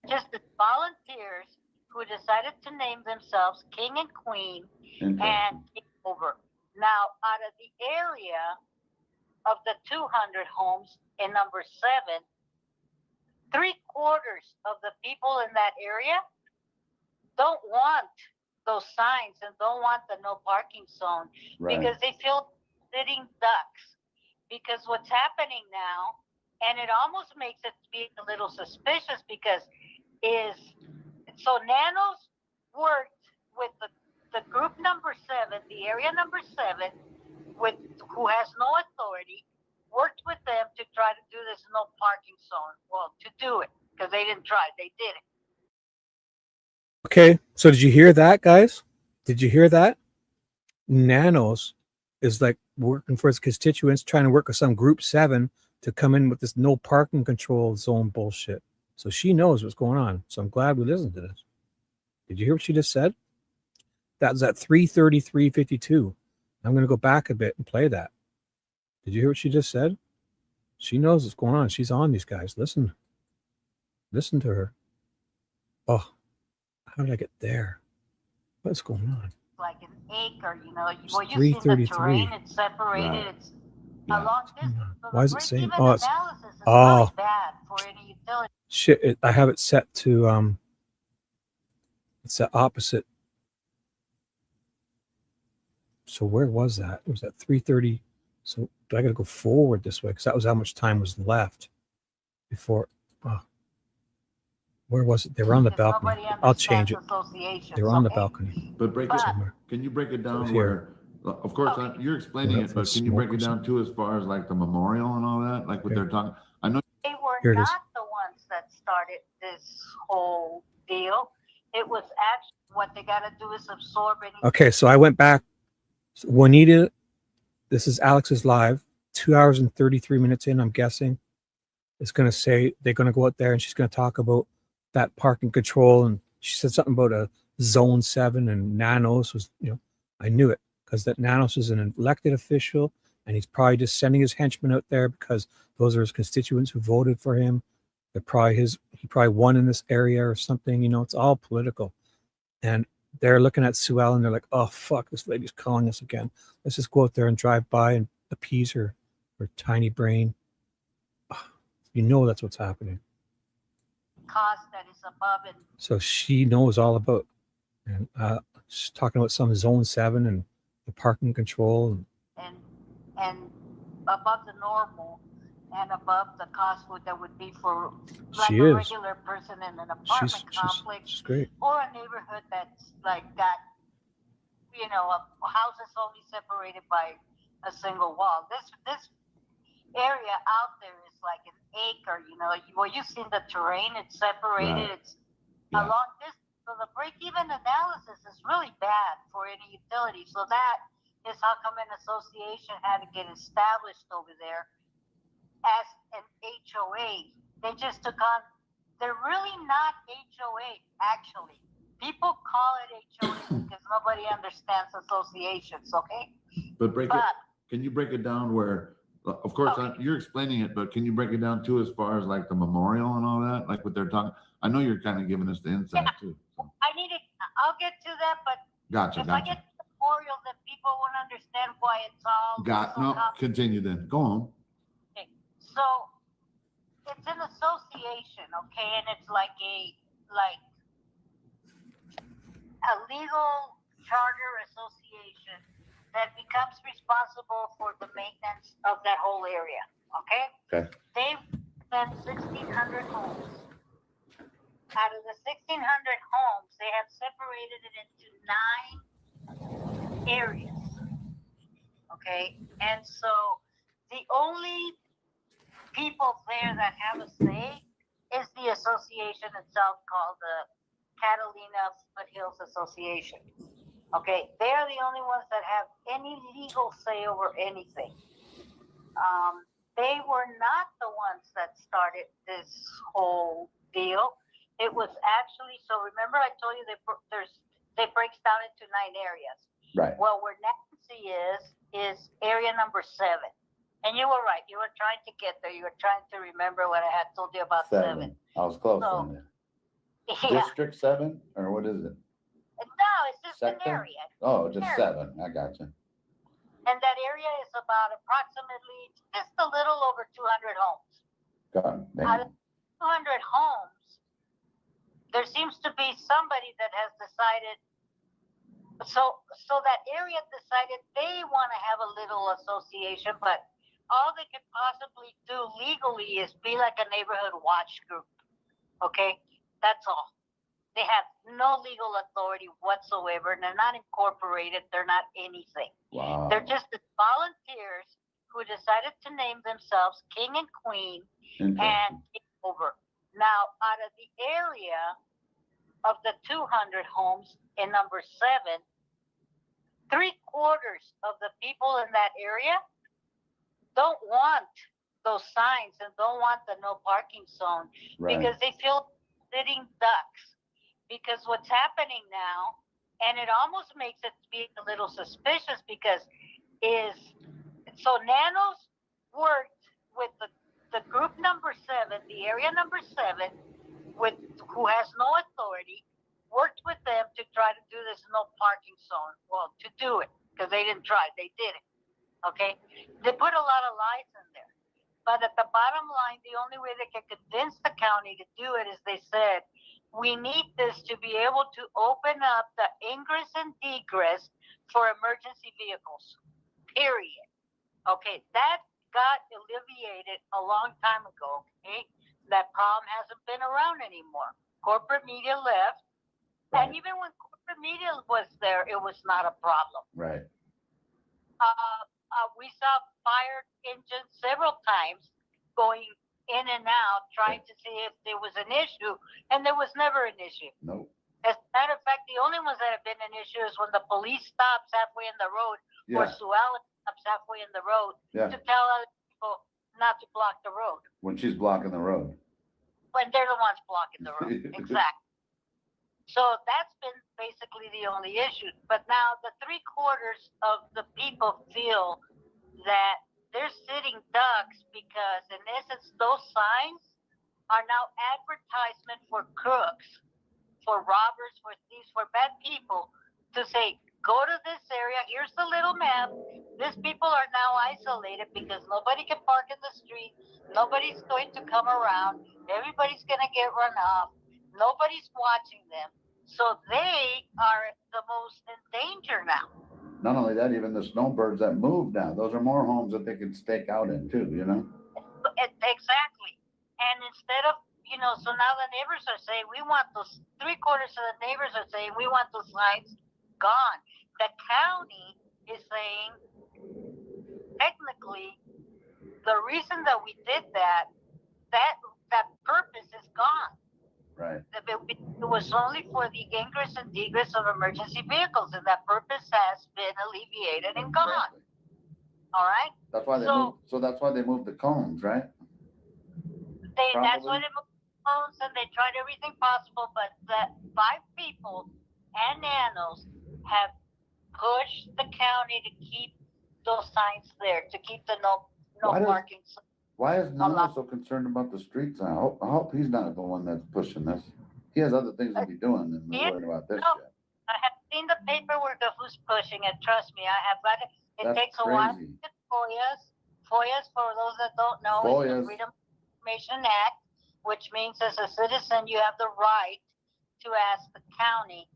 just volunteers who decided to name themselves king and queen and take over. Now, out of the area of the 200 homes in number 7, 3/4 of the people in that area don't want those signs and don't want the no parking zone because they feel sitting ducks. Because what's happening now, and it almost makes it be a little suspicious because so Nanos worked with the group number 7, the area number 7, who has no authority, worked with them to try to do this no parking zone. Well, to do it, because they didn't try, they did it. Okay, so did you hear that, guys? Did you hear that? Nanos is like working for his constituents, trying to work with some group 7 to come in with this no parking control zone bullshit. So she knows what's going on. So I'm glad we listened to this. Did you hear what she just said? That was at 3:33:52. I'm going to go back a bit and play that. Did you hear what she just said? She knows what's going on. She's on these guys. Listen to her. Oh, how did I get there? What's going on? Like an acre, you know, well, you see the terrain, it's separated, it's a long distance. So why is it saying? break-even Oh, it's analysis is really bad for any utility. shit. I have it set to it's the opposite. So where was that? It was at 3:30. So do I got to go forward this way? Because that was how much time was left before. Where was it? They were on the balcony. I'll change it. They were on the balcony. But break it. Somewhere. Can you break it down So where? Of course, you're explaining Yeah, it, but for can you break smoke or it down something. too as far as like the memorial and all that? Like what Here. they're talking. I know. They were Here it is. not the ones that started this whole deal. It was actually what they got to do is absorb any. Okay, so I went back. Juanita, this is Alex's live. 2 hours and 33 minutes in, I'm guessing. It's going to say they're going to go out there and she's going to talk about that parking control. And she said something about a zone 7 and Nanos was, I knew it because that Nanos is an elected official and he's probably just sending his henchmen out there because those are his constituents who voted for him. They're probably he probably won in this area or something, it's all political. And they're looking at Sue Ellen. They're like, oh, fuck, this lady's calling us again. Let's just go out there and drive by and appease her tiny brain. That's what's happening. Cost that is above it. So she knows all about, and she's talking about some zone 7 and the parking control And above the normal and above the cost that would be for like a regular person in an apartment complex she's great. or a neighborhood that's like got, a house is only separated by a single wall. This area out there is like an acre, you've seen the terrain, it's separated, Right. it's a long distance. So the break-even analysis is really bad for any utility. So that is how come an association had to get established over there as an HOA. They just took on, they're really not HOA, actually. People call it HOA because nobody understands associations, okay? But can you break it down where? Of course, you're explaining it, but can you break it down too as far as like the memorial and all that, like what they're talking? I know you're kind of giving us the insight too. So. I'll get to that, but Gotcha. I get to the memorial, then people won't understand why it's all. Continue then. Go on. Okay. So it's an association, okay, and it's like a legal charter association that becomes responsible for the maintenance of that whole area. Okay? Okay. They've spent 1,600 homes. Out of the 1,600 homes, they have separated it into 9 areas. Okay? And so the only people there that have a say is the association itself called the Catalina Foothills Association. Okay, they're the only ones that have any legal say over anything. They were not the ones that started this whole deal. It was actually, so remember I told you they breaks down into 9 areas. Right. Well, where Nancy is area number 7. And you were right. You were trying to get there. You were trying to remember what I had told you about 7. I was close So, on it. yeah. District 7, or what is it? No, it's just Sector? an area. Oh, just Area. 7. I got you. And that area is about approximately just a little over 200 homes. God Out of damn. 200 homes, there seems to be somebody that has decided. So that area decided they want to have a little association, but all they could possibly do legally is be like a neighborhood watch group. Okay, that's all. They have no legal authority whatsoever, and they're not incorporated. They're not anything. Wow. They're just volunteers who decided to name themselves king and queen and take over. Now, out of the area of the 200 homes in number 7, 3/4 of the people in that area don't want those signs and don't want the no parking zone because they feel sitting ducks. Because what's happening now, and it almost makes it be a little suspicious because so Nanos worked with the group number 7, the area number 7, who has no authority, worked with them to try to do this no parking zone. Well, to do it, because they didn't try, they did it. Okay? They put a lot of lies in there. But at the bottom line, the only way they can convince the county to do it is they said, we need this to be able to open up the ingress and egress for emergency vehicles, period. Okay, that got alleviated a long time ago. Okay, that problem hasn't been around anymore. Corporate media left, and even when corporate media was there, it was not a problem. Right. We saw fire engines several times going in and out, trying to see if there was an issue, and there was never an issue. No. As a matter of fact, the only ones that have been an issue is when the police stops halfway in the road, or Sue Ellen stops halfway in the road to tell other people not to block the road. When she's blocking the road. When they're the ones blocking the road. Exactly. So that's been basically the only issue. But now the 3/4 of the people feel that they're sitting ducks because, in essence, those signs are now advertisement for crooks, for robbers, for thieves, for bad people to say, go to this area. Here's the little map. These people are now isolated because nobody can park in the street. Nobody's going to come around. Everybody's going to get run off. Nobody's watching them. So they are the most in danger now. Not only that, even the snowbirds that move now, those are more homes that they can stake out in too, you know? Exactly. And instead of, so now the neighbors are saying, we want those, 3/4 of the neighbors are saying, we want those signs gone. The county is saying, technically, the reason that we did that purpose is gone. Right. It was only for the ingress and egress of emergency vehicles, and that purpose has been alleviated and gone. All right. That's why they moved. So that's why they moved the cones, right? That's why they moved the cones, and they tried everything possible. But the 5 people and Nanos have pushed the county to keep those signs there, to keep the no parking. Why is Nanos so concerned about the streets? I hope he's not the one that's pushing this. He has other things to be doing than worrying about this shit. I have seen the paperwork of who's pushing it. Trust me, I have got it. It takes a while to get FOIAs. FOIAs, for those that don't know, is the Freedom of Information Act, which means as a citizen, you have the right to ask the county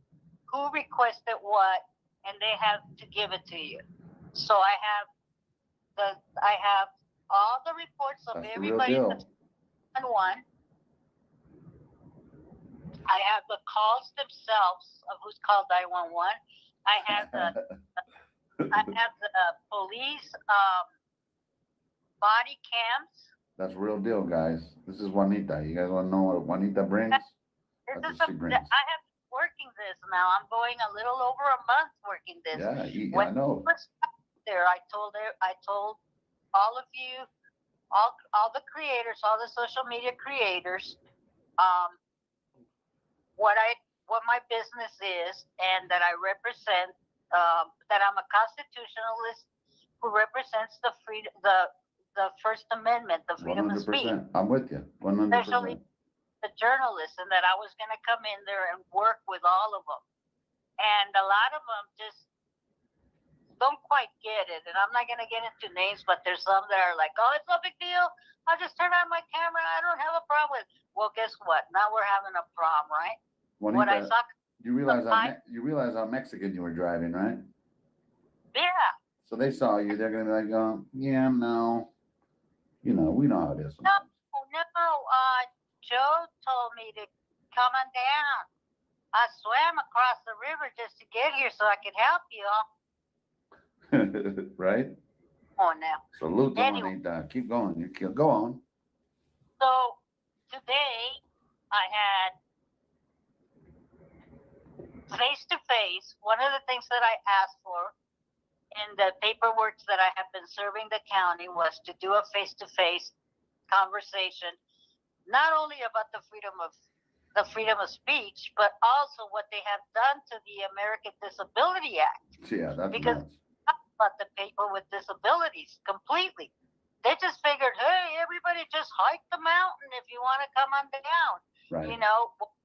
who requested what, and they have to give it to you. So I have all the reports of everybody that's on one. I have the calls themselves of who's called 911. I have the police body cams. That's real deal, guys. This is Juanita. You guys want to know what Juanita brings? I have been working this now. I'm going a little over a month working this. Yeah, I know. There, I told all of you, all the creators, all the social media creators, what my business is, and that I represent, that I'm a constitutionalist who represents the First Amendment, the freedom of speech. I'm with you, 100%. Especially the journalists, and that I was going to come in there and work with all of them. And a lot of them just don't quite get it. And I'm not going to get into names, but there's some that are like, oh, it's no big deal. I'll just turn on my camera. I don't have a problem with it. Well, guess what? Now we're having a problem, right? Juanita, what I saw, you realize how Mexican you were driving, right? Yeah. So they saw you. They're going to be like, oh, yeah, no. We know how it is. No. Joe told me to come on down. I swam across the river just to get here so I could help you all. Right? Oh, now. Salute to Juanita. Keep going. Go on. So today I had face-to-face. One of the things that I asked for in the paperwork that I have been serving the county was to do a face-to-face conversation, not only about the freedom of speech, but also what they have done to the American Disability Act. Yeah, that's because nuts. About the people with disabilities completely. They just figured, hey, everybody just hike the mountain if you want to come on down. Right.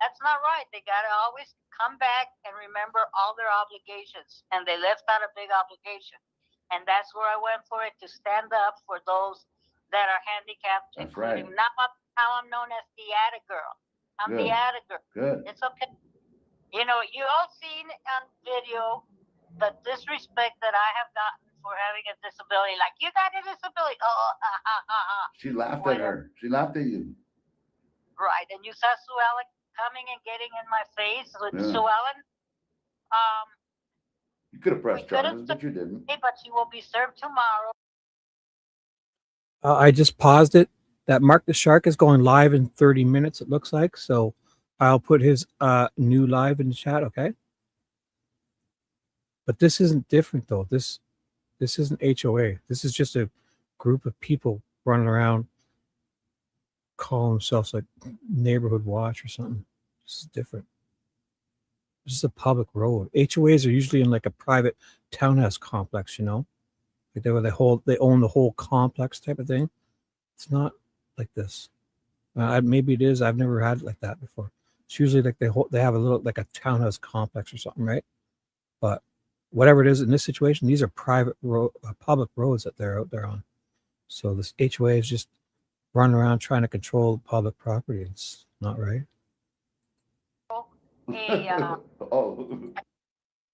That's not right. They got to always come back and remember all their obligations. And they left out a big obligation. And that's where I went for it, to stand up for those that are handicapped. That's right. Now I'm known as the Atta Girl. I'm the Atta Girl. Good. It's okay. You all seen on video the disrespect that I have gotten for having a disability. Like, you got a disability. Oh, She laughed at her. She laughed at you. Right. And you saw Sue Ellen coming and getting in my face with Yeah. Sue Ellen. You could have pressed We could've charges, but you didn't. But she will be served tomorrow. I just paused it. That Mark the Shark is going live in 30 minutes, it looks like. So I'll put his new live in the chat, okay? But this isn't different though. This isn't HOA. This is just a group of people running around calling themselves like neighborhood watch or something. This is different. This is a public road. HOAs are usually in like a private townhouse complex, you know? Like they own the whole complex type of thing. It's not like this. Maybe it is. I've never had it like that before. It's usually like they have a little like a townhouse complex or something, right? But whatever it is in this situation, these are private public roads that they're out there on. So this HOA is just running around trying to control public property. It's not right.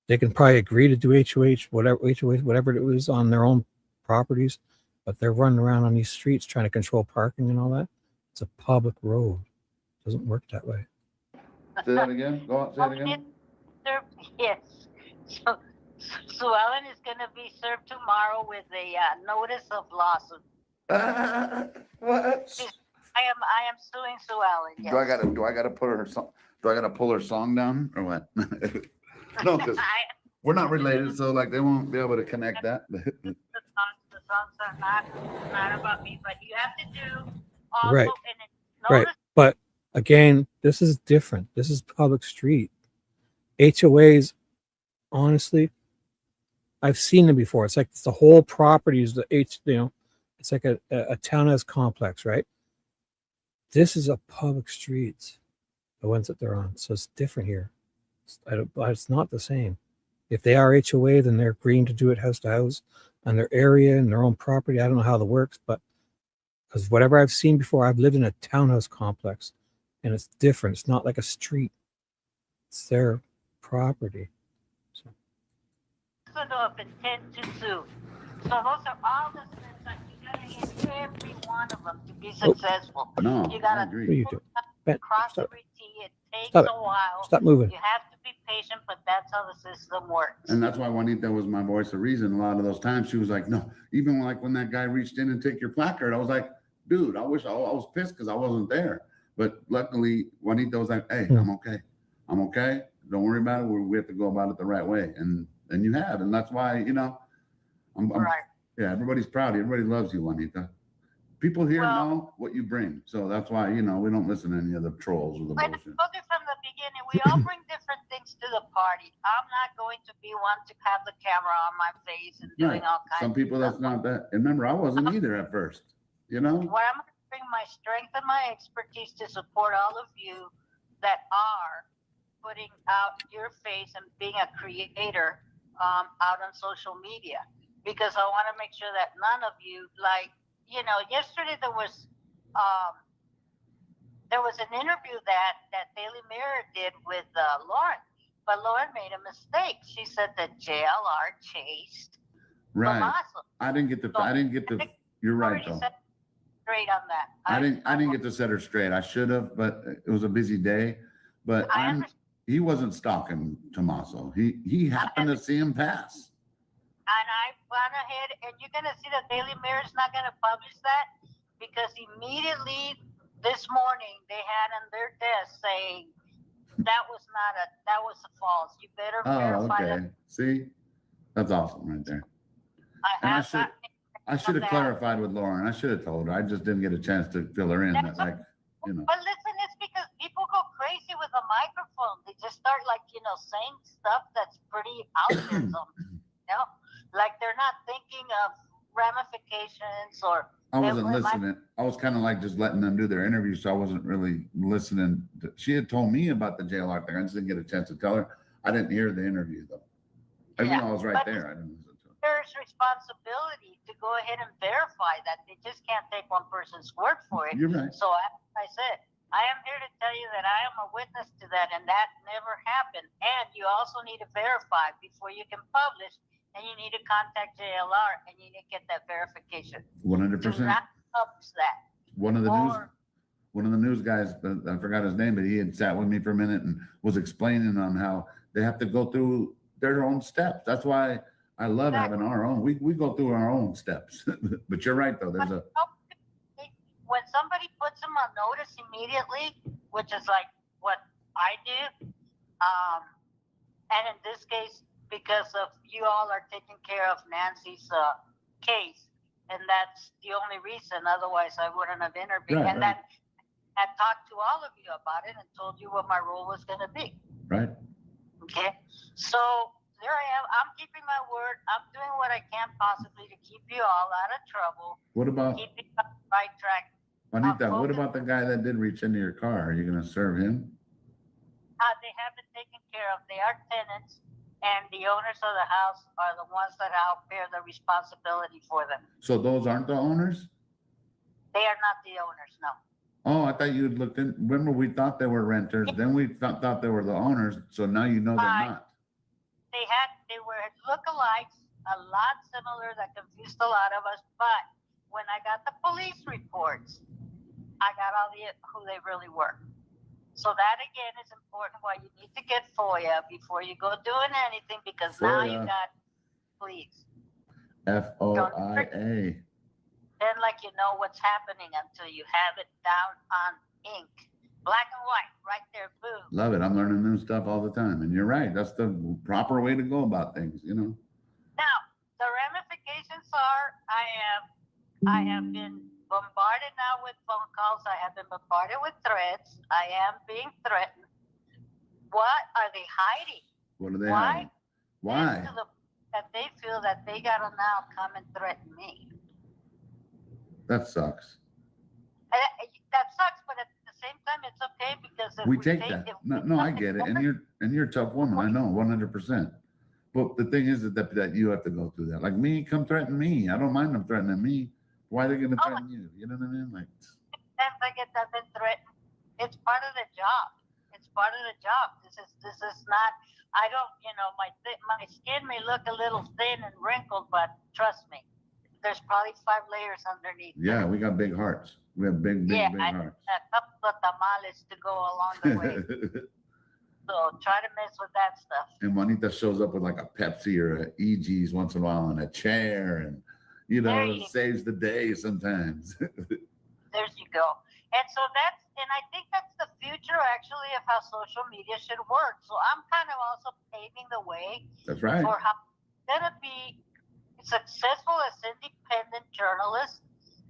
They can probably agree to do HOH, whatever it was on their own properties, but they're running around on these streets trying to control parking and all that. It's a public road. It doesn't work that way. Say that again. Go on, say it again. Yes. So Sue Ellen is going to be served tomorrow with a notice of lawsuit. What? I am suing Sue Ellen. Yes. Do I gotta put her song? Do I gotta pull her song down or what? No, because we're not related, so like they won't be able to connect that. The songs are not about me, but you have to do also Right. Right. But again, this is different. This is public street. HOAs, honestly, I've seen them before. It's like the whole property is it's like a townhouse complex, right? This is a public street, the ones that they're on. So it's different here. It's not the same. If they are HOA, then they're agreeing to do it house to house on their area and their own property. I don't know how that works, but because whatever I've seen before, I've lived in a townhouse complex and it's different. It's not like a street. It's their property. So. Of intent to sue. So those are all the steps that you gotta hit every one of them to be successful. No, you gotta I agree. What are you doing? Ben, cross stop every T. It takes Stop it. a while. Stop moving. You have to be patient, but that's how the system works. And that's why Juanita was my voice of reason. A lot of those times she was like, no, even like when that guy reached in and took your placard, I was like, dude, I wish I was pissed because I wasn't there. But luckily, Juanita was like, hey, I'm okay. I'm okay. Don't worry about it. We have to go about it the right way. And you have. And that's why, I'm right. Yeah, everybody's proud. Everybody loves you, Juanita. People here know what you bring. So that's why, we don't listen to any of the trolls or the bullshit. From the beginning, we all bring different things to the party. I'm not going to be one to have the camera on my face and doing all kinds Some people, that's not that. And remember, I wasn't either at first, Well, I'm going to bring my strength and my expertise to support all of you that are putting out your face and being a creator out on social media. Because I want to make sure that none of you, yesterday there was an interview that Daily Mirror did with Lauren, but Lauren made a mistake. She said that JLR chased Tomaso. I didn't get the. You're right though. Straight on that. I didn't get to set her straight. I should have, but it was a busy day. But he wasn't stalking Tomaso. He happened to see him pass. And I went ahead, and you're going to see that Daily Mirror is not going to publish that because immediately this morning they had on their desk saying that was false. You better verify that. See, that's awesome right there. I should have clarified with Lauren. I should have told her. I just didn't get a chance to fill her in. But listen, it's because people go crazy with a microphone. They just start saying stuff that's pretty out there. Like they're not thinking of ramifications or. I wasn't listening. I was kind of like just letting them do their interview, so I wasn't really listening. She had told me about the JLR thing. I just didn't get a chance to tell her. I didn't hear the interview though. Even though I was right there, I didn't listen to it. There's responsibility to go ahead and verify that. They just can't take one person's word for it. You're right. So as I said, I am here to tell you that I am a witness to that, and that never happened. And you also need to verify before you can publish and you need to contact JLR and you need to get that verification. 100%. Do not publish that. One of the news guys, I forgot his name, but he had sat with me for a minute and was explaining on how they have to go through their own steps. That's why I love having our own. We go through our own steps. But you're right though. There's a when somebody puts them on notice immediately, which is like what I do, and in this case, because of you all are taking care of Nancy's case, and that's the only reason. Otherwise, I wouldn't have intervened. And then I talked to all of you about it and told you what my role was going to be. Right. Okay. So there I am. I'm keeping my word. I'm doing what I can possibly to keep you all out of trouble. What about keep you on the right track? Juanita, what about the guy that did reach into your car? Are you going to serve him? They have been taken care of. They are tenants, and the owners of the house are the ones that help bear the responsibility for them. So those aren't the owners? They are not the owners, no. Oh, I thought you had looked in. Remember, we thought they were renters. Then we thought they were the owners. So now you know they're not. They were lookalikes, a lot similar that confused a lot of us. But when I got the police reports, I got all who they really were. So that again is important. Why you need to get FOIA before you go doing anything, because now you got please. FOIA. Then like you know what's happening until you have it down on ink, black and white, right there, boom. Love it. I'm learning new stuff all the time, and you're right. That's the proper way to go about things, you know. Now the ramifications are, I have been bombarded now with phone calls. I have been bombarded with threats. I am being threatened. What are they hiding? What are they hiding? Why? That they feel that they gotta now come and threaten me. That sucks. That sucks, but at the same time, it's okay because if we take that. No, I get it, and you're a tough woman. I know, 100%. But the thing is that you have to go through that. Like me, come threaten me. I don't mind them threatening me. Why are they going to threaten you? You know what I mean? Like, sometimes I get that been threatened. It's part of the job. It's part of the job. This is not. I don't. My skin may look a little thin and wrinkled, but trust me, there's probably 5 layers underneath. Yeah, we got big hearts. We have big hearts. A couple of tamales to go along the way. So try to mess with that stuff. And Juanita shows up with like a Pepsi or a EG's once in a while and a chair, and saves the day sometimes. There you go. And I think that's the future actually of how social media should work. So I'm kind of also paving the way. That's right. For how to be successful as independent journalists.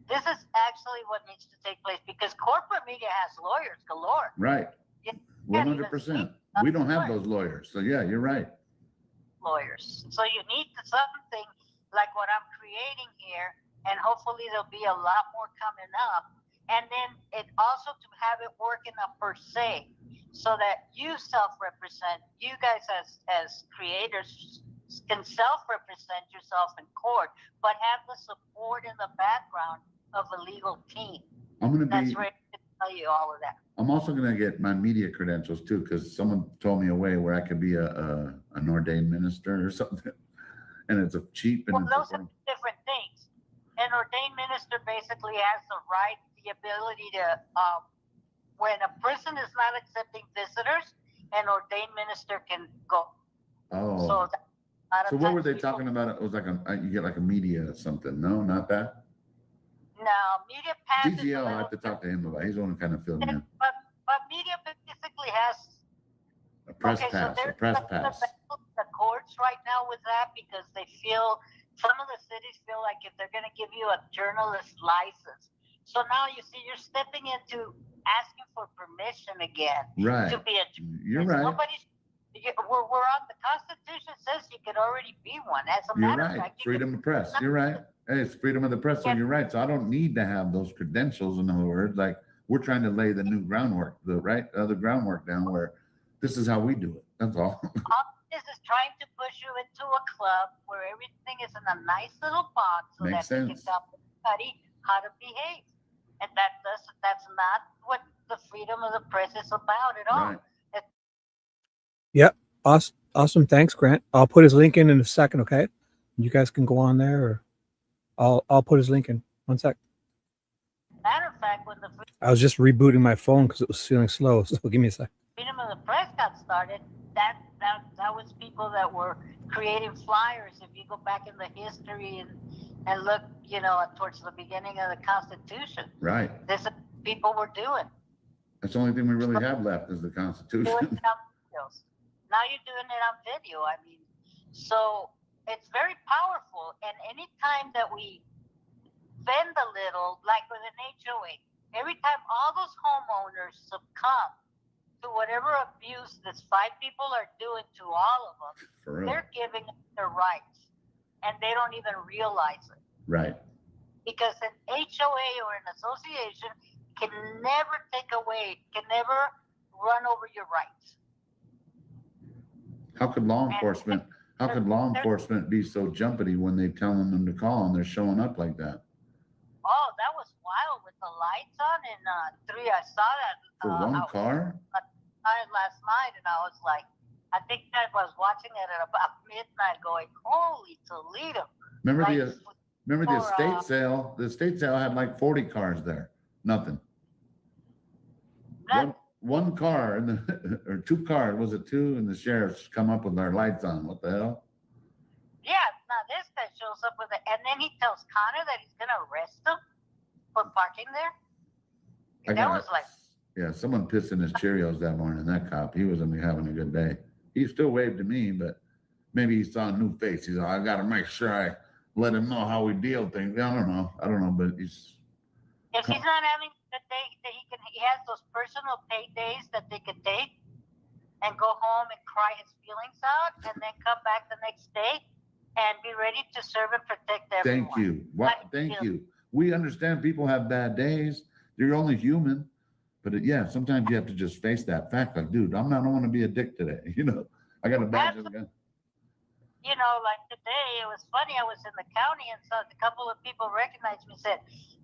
This is actually what needs to take place because corporate media has lawyers galore. Right. 100%. We don't have those lawyers. So yeah, you're right. Lawyers. So you need something like what I'm creating here, and hopefully there'll be a lot more coming up. And then it also to have it work in a per se, so that you self-represent, you guys as creators can self-represent yourself in court, but have the support in the background of a legal team. That's ready to tell you all of that. I'm also going to get my media credentials too, because someone told me a way where I could be an ordained minister or something, and it's a cheap. And those are different things. An ordained minister basically has the right, the ability to, when a prison is not accepting visitors, an ordained minister can go. Oh. So what were they talking about? It was like you get like a media something. No, not that. No, media passes. DGL, I have to talk to him about. He's the one who kind of filled me in. But media basically has a press pass. A press pass. The courts right now with that because they feel some of the cities feel like if they're going to give you a journalist license. So now you see you're stepping into asking for permission again. Right. To be a journalist. You're right. We're on the Constitution says you could already be one. As a matter of fact, freedom of press. You're right. Hey, it's freedom of the press. So you're right. So I don't need to have those credentials. In other words, like we're trying to lay the new groundwork, the groundwork down where this is how we do it. That's all. All this is trying to push you into a club where everything is in a nice little box so Makes that you can tell everybody how to behave. And that's not what the freedom of the press is about at all. Right. Yep. Awesome. Thanks, Grant. I'll put his link in a second. Okay. You guys can go on there, or I'll put his link in. One sec. Matter of fact, when the I was just rebooting my phone because it was feeling slow. So give me a sec. freedom of the press got started, that was people that were creating flyers. If you go back in the history and look, you know, towards the beginning of the Constitution, Right. this is what people were doing. That's the only thing we really have left is the Doing Constitution. it on videos. Now you're doing it on video. I mean, so it's very powerful. And anytime that we bend a little, like with an HOA, every time all those homeowners succumb to whatever abuse this 5 people are doing to all of them, For real. they're giving up their rights, and they don't even realize it. Right. Because an HOA or an association can never take away, can never run over your rights. How could law enforcement be so jumpity when they telling them to call and they're showing up like that? Oh, that was wild with the lights on in 3. I saw that. For one car? Last night, and I was like, I think I was watching it at about midnight going, holy Toledo. Remember Like, the estate sale? The estate sale had like 40 cars there. Nothing. One car or 2 cars, was it 2? And the sheriffs come up with their lights on. What the hell? yeah, now this guy shows up with it, and then he tells Connor that he's going to arrest him for parking there. That was like, Yeah, someone pissed in his Cheerios that morning. That cop, he wasn't having a good day. He still waved to me, but maybe he saw a new face. He's like, I got to make sure I let him know how we deal things. I don't know, but he's. if he's not having the day that he has those personal pay days that they could take and go home and cry his feelings out, and then come back the next day and be ready to serve and protect everyone. Thank you. Thank you. We understand people have bad days. You're only human. But yeah, sometimes you have to just face that fact. Like, dude, I don't want to be a dick today. You know, I got a badge of gun. You know, like today, it was funny. I was in the county, and so a couple of people recognized me and said,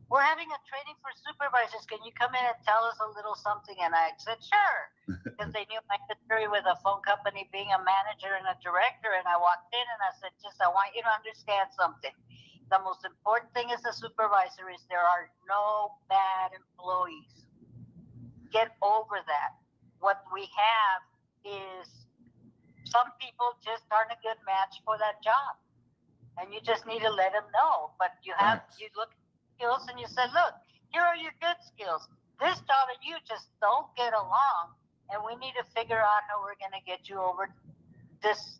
we're having a training for supervisors. Can you come in and tell us a little something? And I said, sure. Because they knew my history with a phone company, being a manager and a director. And I walked in and I said, I want you to understand something. The most important thing as a supervisor is there are no bad employees. Get over that. What we have is some people just aren't a good match for that job. And you just need to let them know. But you look at skills and you say, look, here are your good skills. This job and you just don't get along. And we need to figure out how we're going to get you over this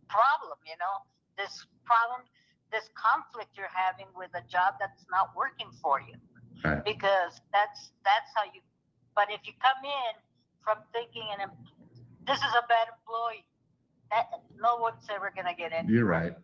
problem, you know, this conflict you're having with a job that's not working for you. Right. Because that's how you. But if you come in from thinking, this is a bad employee, no one's ever going to get in. You're right.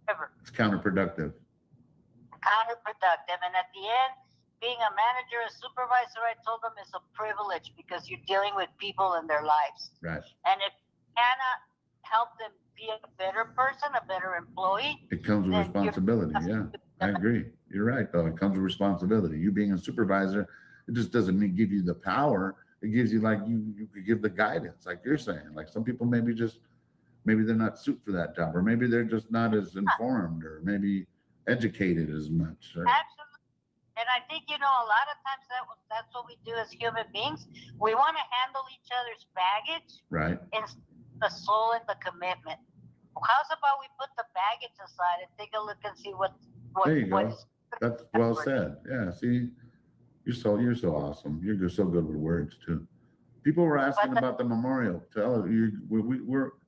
Ever. It's counterproductive. And at the end, being a manager, a supervisor, I told them, is a privilege because you're dealing with people in their lives. Right. And if you cannot help them be a better person, a better employee, it comes with responsibility. Yeah, I agree. You're right, though. It comes with responsibility. You being a supervisor, it just doesn't give you the power. It gives you you could give the guidance, like you're saying. Like some people maybe they're not suited for that job, or maybe they're just not as informed, or maybe educated as much. Or... Absolutely. And I think, you know, a lot of times that's what we do as human beings. We want to handle each other's baggage. Right. Instead of the soul and the commitment. How's about we put the baggage aside and take a look and see what there you go. Is that's well said. Yeah. See, you're so awesome. You're so good with words too. People were asking about the memorial. Tell you,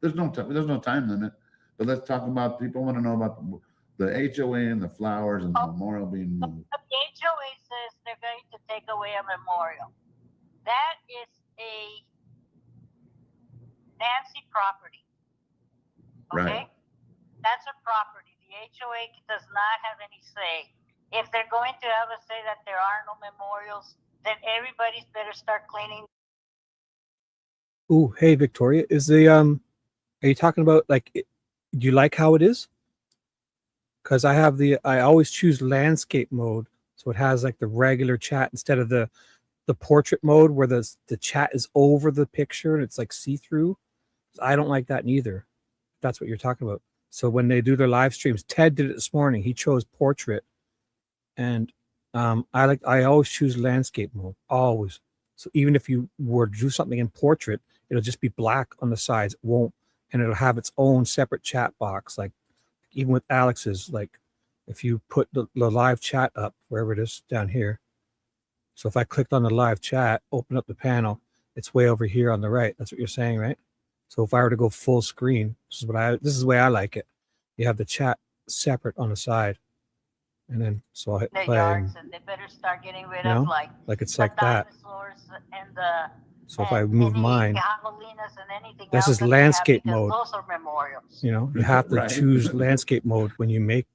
there's no time limit, but let's talk about. People want to know about the HOA and the flowers and the memorial being moved. The HOA says they're going to take away a memorial. That is a Nancy property. Okay? Right. That's a property. The HOA does not have any say. If they're going to have a say that there are no memorials, then everybody's better start cleaning. Ooh, hey Victoria, are you talking about do you like how it is? Because I always choose landscape mode, so it has like the regular chat instead of the portrait mode where the chat is over the picture and it's like see-through. I don't like that neither. If that's what you're talking about. So when they do their live streams, Ted did it this morning. He chose portrait, and I always choose landscape mode, always. So even if you were to do something in portrait, it'll just be black on the sides. It won't, and it'll have its own separate chat box. Like even with Alex's, like if you put the live chat up wherever it is down here. So if I clicked on the live chat, open up the panel, it's way over here on the right. That's what you're saying, right? So if I were to go full screen, this is the way I like it. You have the chat separate on the side. And then so I'll hit Their play. yards, and they better start getting rid You know, of like it's the like that. dinosaurs and the So if I move any mine, javelinas and anything this else is that they have, landscape because mode. those are memorials. You know, you have to Right. choose landscape mode when you make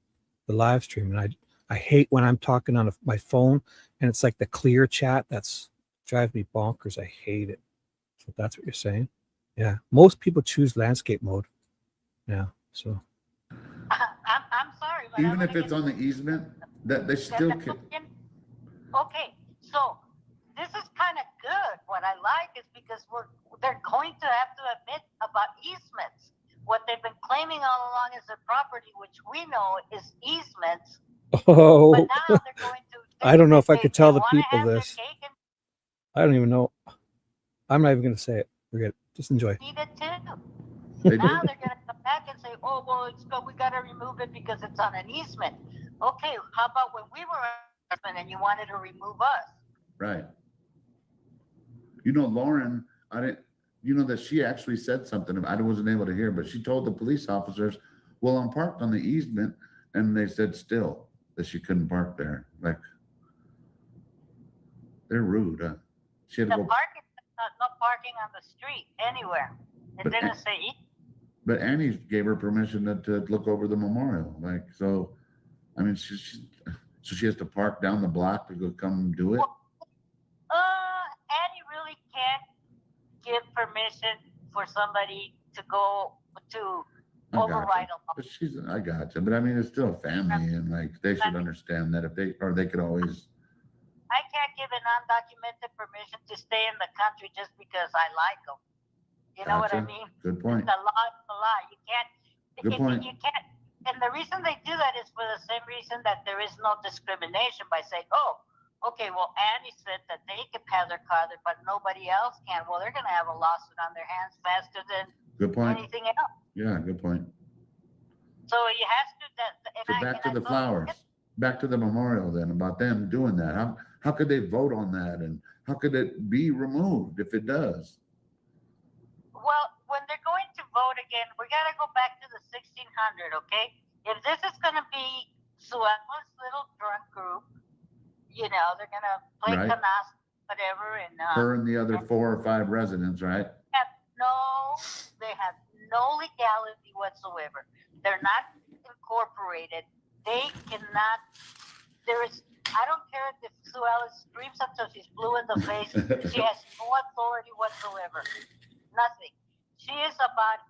the live stream. And I hate when I'm talking on my phone and it's like the clear chat. That's drives me bonkers. I hate it. So that's what you're saying. Yeah, most people choose landscape mode. Yeah, so I'm sorry, but Even if it's on the easement, that they still can. Okay, so this is kind of good. What I like is because they're going to have to admit about easements. What they've been claiming all along is their property, which we know is easements. oh, But now they're going to. I don't know if I they- could tell they the wanna people have their this. cake and I don't even know. I'm not even going to say it. Forget it. Just enjoy. eat it too. They Now do. they're going to come back and say, "Oh, well, we got to remove it because it's on an easement." Okay, how about when we were on an easement and you wanted to remove us? Right. You know, Lauren, that she actually said something. I wasn't able to hear, but she told the police officers, well, I'm parked on the easement. And they said still that she couldn't park there. Like, they're rude. Huh? She had to The go. parking, no parking on the street anywhere. It But didn't say But Annie gave her permission to look over the memorial. Like, so, I mean, so she has to park down the block to go come do it. Annie really can't give permission for somebody to go to override a law. But I got you. But I mean, it's still a family, and like they should understand that if they could always. I can't give an undocumented permission to stay in the country just because I like them. You know what I Gotcha. mean? Good point. The law is the law. You can't. Good point. You can't. And the reason they do that is for the same reason that there is no discrimination by saying, "Oh, okay, well, Annie said that they can have their car there, but nobody else can." Well, they're going to have a lawsuit on their hands faster than Good point. anything else. Yeah, good point. So you have to. So back to the flowers, back to the memorial then, about them doing that. How could they vote on that, and how could it be removed if it does? Well, when they're going to vote again, we got to go back to the 1600, okay? If this is going to be Suela's little drunk group, you know, they're going to play Right. canasta, whatever, and Her and the other 4 or 5 residents, right? they have no legality whatsoever. They're not incorporated. They cannot. I don't care if Suela screams until she's blue in the face. She has no authority whatsoever. Nothing. She is about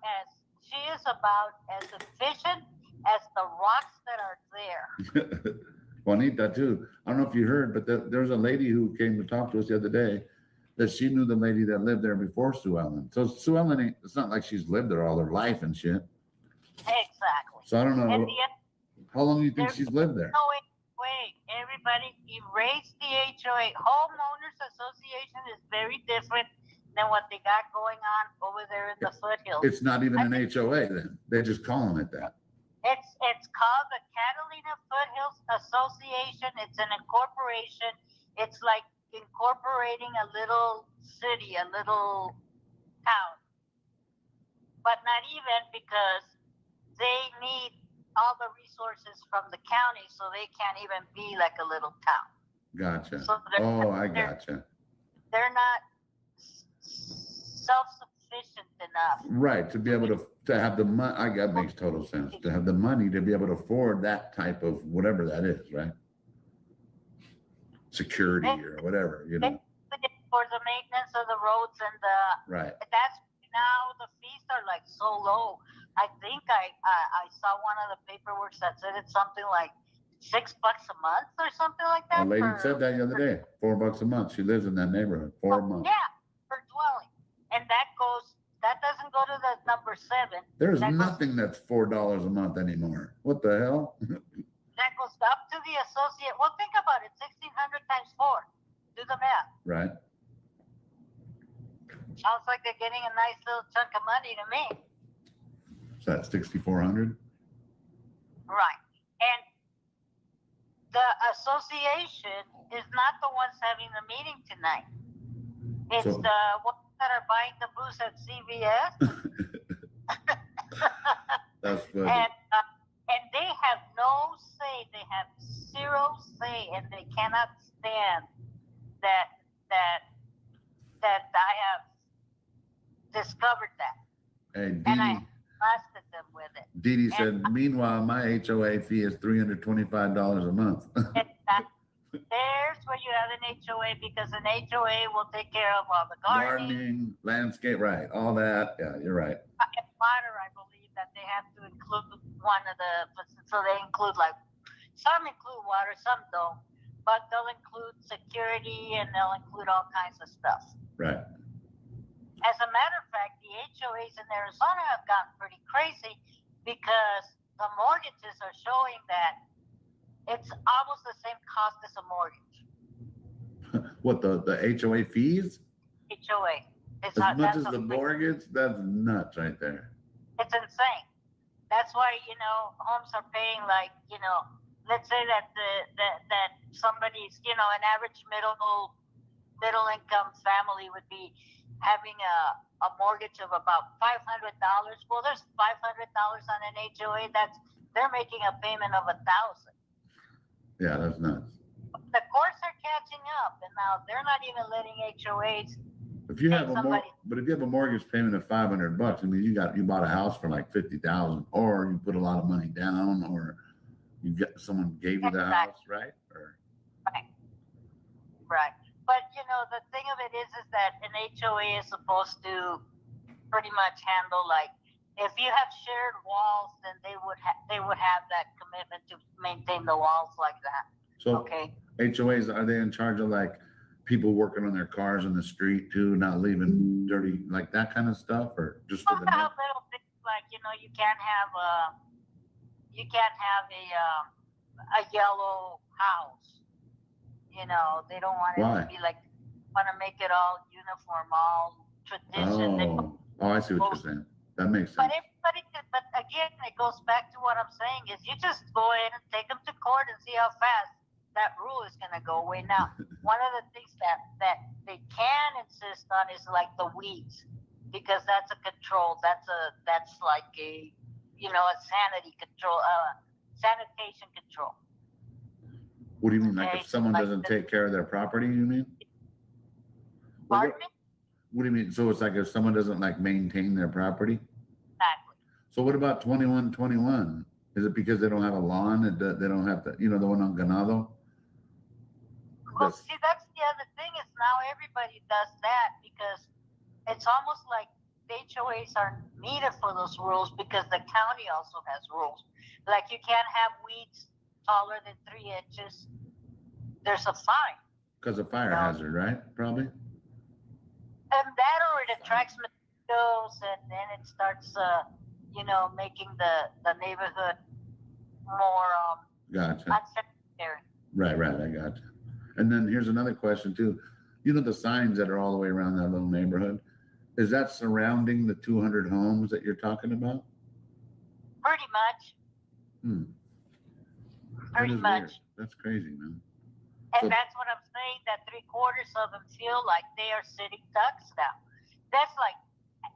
as efficient as the rocks that are there. Juanita too. I don't know if you heard, but there's a lady who came to talk to us the other day that she knew the lady that lived there before Sue Ellen. So Sue Ellen it's not like she's lived there all her life and shit. Exactly. So I don't know. And How long do you think she's lived there? No, wait, everybody, erase the HOA. Homeowners Association is very different than what they got going on over there in the foothills. It's not even an HOA then. They're just calling it that. It's called the Catalina Foothills Association. It's an incorporation. It's like incorporating a little city, a little town. But not even, because they need all the resources from the county, so they can't even be like a little town. Gotcha. So I gotcha. They're not self-sufficient enough. Right, to be able to have the money. That makes total sense. To have the money to be able to afford that type of whatever that is, right? Security or whatever, you know. For the maintenance of the roads and Right. that's now the fees are like so low. I think I saw one of the paperwork that said it's something like $6 a month or something like that. A lady said that the other day. $4 a month. She lives in that neighborhood. 4 months. Yeah, per dwelling. And that doesn't go to the number for 7. There's that goes, nothing that's $4 a month anymore. What the hell? that goes up to the associate. Well, think about it. 1,600 times 4. Do the math. Right. Sounds like they're getting a nice little chunk of money to me. So that's 6,400. Right. And the association is not the ones having the meeting tonight. It's So- the ones that are buying the booze at CVS. That's funny. And they have no say. They have zero say, and they cannot stand that I have discovered that. Hey, And I Dee blasted them with it. Dee said, meanwhile, my HOA fee is $325 a month. There's where you have an HOA, because an HOA will take care of all the gardening. Gardening, landscape, right, all that. Yeah, you're right. And water, I believe that they have to include one of the, so they include like, some include water, some don't, but they'll include security and they'll include all kinds of stuff. Right. As a matter of fact, the HOAs in Arizona have gotten pretty crazy because the mortgages are showing that it's almost the same cost as a mortgage. What, the HOA fees? HOA. It's As much as that's the mortgage? That's nuts right there. It's insane. That's why, homes are paying like, let's say that that somebody's, an average middle income family would be having a mortgage of about $500. Well, there's $500 on an HOA. They're making a payment of $1,000. Yeah, that's nuts. The courts are catching up, and now they're not even letting HOAs. If you have somebody- but if you have a mortgage payment of $500, I mean, you bought a house for like 50,000, or you put a lot of money down, or someone gave you the house, right? Or Right. But the thing of it is that an HOA is supposed to pretty much handle, like, if you have shared walls, then they would have that commitment to maintain the walls like that. so Okay. HOAs, are they in charge of like people working on their cars in the street too, not leaving dirty, like that kind of stuff, or just for the Little things like, you can't have a yellow house. They don't want it Why? to be like, want to make it all uniform, all tradition. Oh, I see what you're saying. That makes sense. But again, it goes back to what I'm saying is you just go in and take them to court and see how fast that rule is going to go away. Now, one of the things that they can insist on is like the weeds, because that's a control. That's like a sanity control, sanitation control. What do you mean? Like Okay, if someone like doesn't take care of their property, you mean? Pardon me? What do you mean? So it's like if someone doesn't like maintain their property? Exactly. So what about 2121? Is it because they don't have a lawn? They don't have the one on Ganado? Well, see, that's the other thing is now everybody does that because it's almost like the HOAs are needed for those rules because the county also has rules. Like you can't have weeds taller than 3 inches. There's a fine. Because of fire hazard, right? Probably. And that or it attracts mosquitoes and then it starts, making the neighborhood more Gotcha. unsanitary. Right, I gotcha. And then here's another question too. The signs that are all the way around that little neighborhood, is that surrounding the 200 homes that you're talking about? Pretty much. Pretty That is much. weird. That's crazy, man. And So- that's what I'm saying, that 3/4 of them feel like they are sitting ducks now. That's like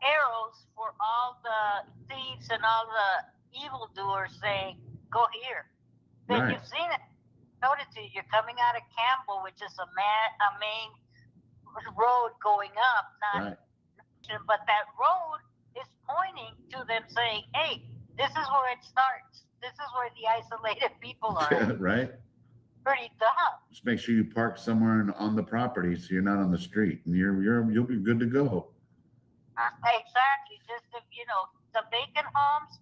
arrows for all the thieves and all the evildoers saying, go here. Then Right. you've seen it. Noted to you, you're coming out of Campbell, which is a main road going up, not but that road is pointing to them saying, hey, this is where it starts. This is where the isolated people are. Right? Pretty dumb. Just make sure you park somewhere on the property so you're not on the street and you'll be good to go. Exactly. Just if the vacant homes,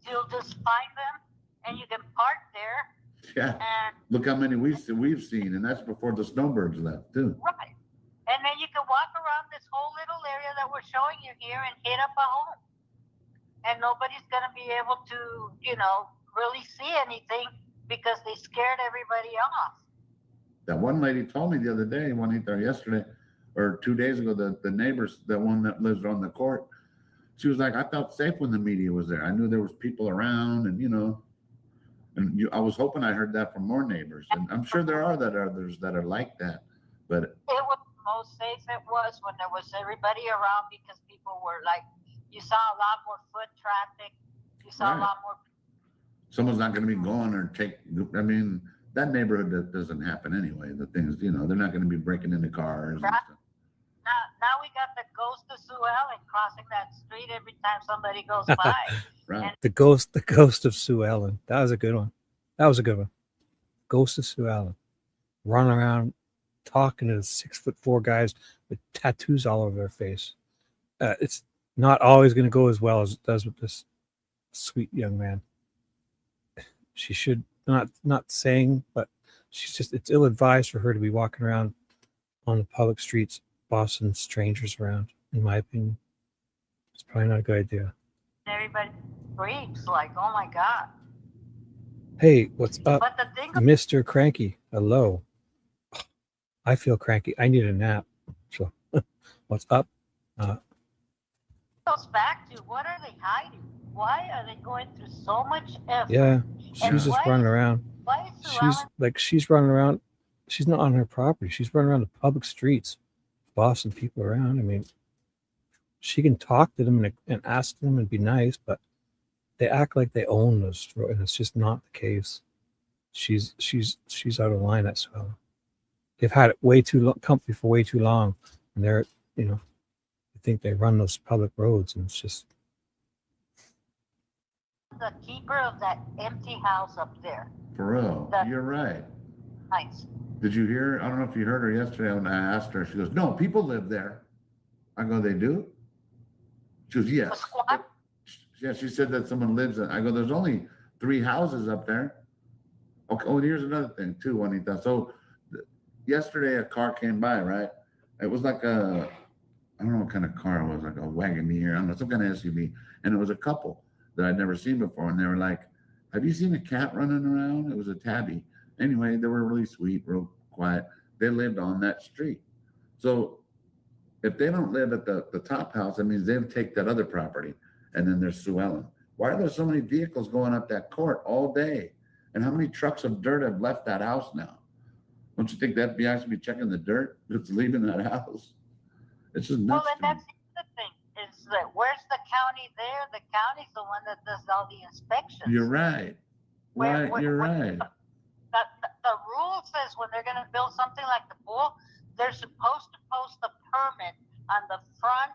you'll just find them and you can park there. Yeah. And Look how many we've seen, and that's before the snowbirds left too. right. And then you can walk around this whole little area that we're showing you here and hit up a home. and nobody's going to be able to, really see anything because they scared everybody off. That one lady told me the other day, Juanita, yesterday or 2 days ago, the neighbors, the one that lives on the court, she was like, I felt safe when the media was there. I knew there was people around, and I was hoping I heard that from more neighbors, and I'm sure there are others that are like that. But it was the most safe it was when there was everybody around, because people were like, you saw a lot more foot traffic, you saw a lot more. Someone's not going to be going or I mean, that neighborhood that doesn't happen anyway. The things, they're not going to be breaking into cars. Right. Now we got the ghost of Sue Ellen crossing that street every time somebody goes by. Right. The ghost of Sue Ellen. That was a good one. Ghost of Sue Ellen. Running around talking to 6'4" guys with tattoos all over their face. It's not always going to go as well as it does with this sweet young man. She should not saying, but it's ill-advised for her to be walking around on the public streets, bossing strangers around, in my opinion. It's probably not a good idea. Everybody freaks like, oh my God. Hey, what's up, But the thing Mr. Cranky? Hello. I feel cranky. I need a nap. So, what's up? Goes back to, what are they hiding? Why are they going through so much effort? Yeah, she's just running around. Why is Sue Ellen? She's running around. She's not on her property. She's running around the public streets, bossing people around. I mean, she can talk to them and ask them and be nice, but they act like they own this, and it's just not the case. She's out of line. That's well. They've had it way too comfy for way too long, and they're I think they run those public roads, and it's just. The keeper of that empty house up there. For real, you're right. Nice. Did you hear? I don't know if you heard her yesterday when I asked her. She goes, "No, people live there." I go, "They do?" She goes, "Yes." Yeah, she said that someone lives in. I go, "There's only 3 houses up there." Okay. Oh, and here's another thing too, Juanita. So yesterday a car came by, right? It was like I don't know what kind of car it was, like a Wagoneer, I don't know, some kind of SUV, and it was a couple that I'd never seen before, and they were like, "Have you seen a cat running around?" It was a tabby. Anyway, they were really sweet, real quiet. They lived on that street. So if they don't live at the top house, that means they'll take that other property. And then there's Sue Ellen. Why are there so many vehicles going up that court all day? And how many trucks of dirt have left that house now? Don't you think the FBI should be checking the dirt that's leaving that house? It's just nuts. Well, and that's the thing, is that where's the county there? The county's the one that does all the inspections. You're right. You're right. The rule says when they're going to build something like the pool, they're supposed to post the permit on the front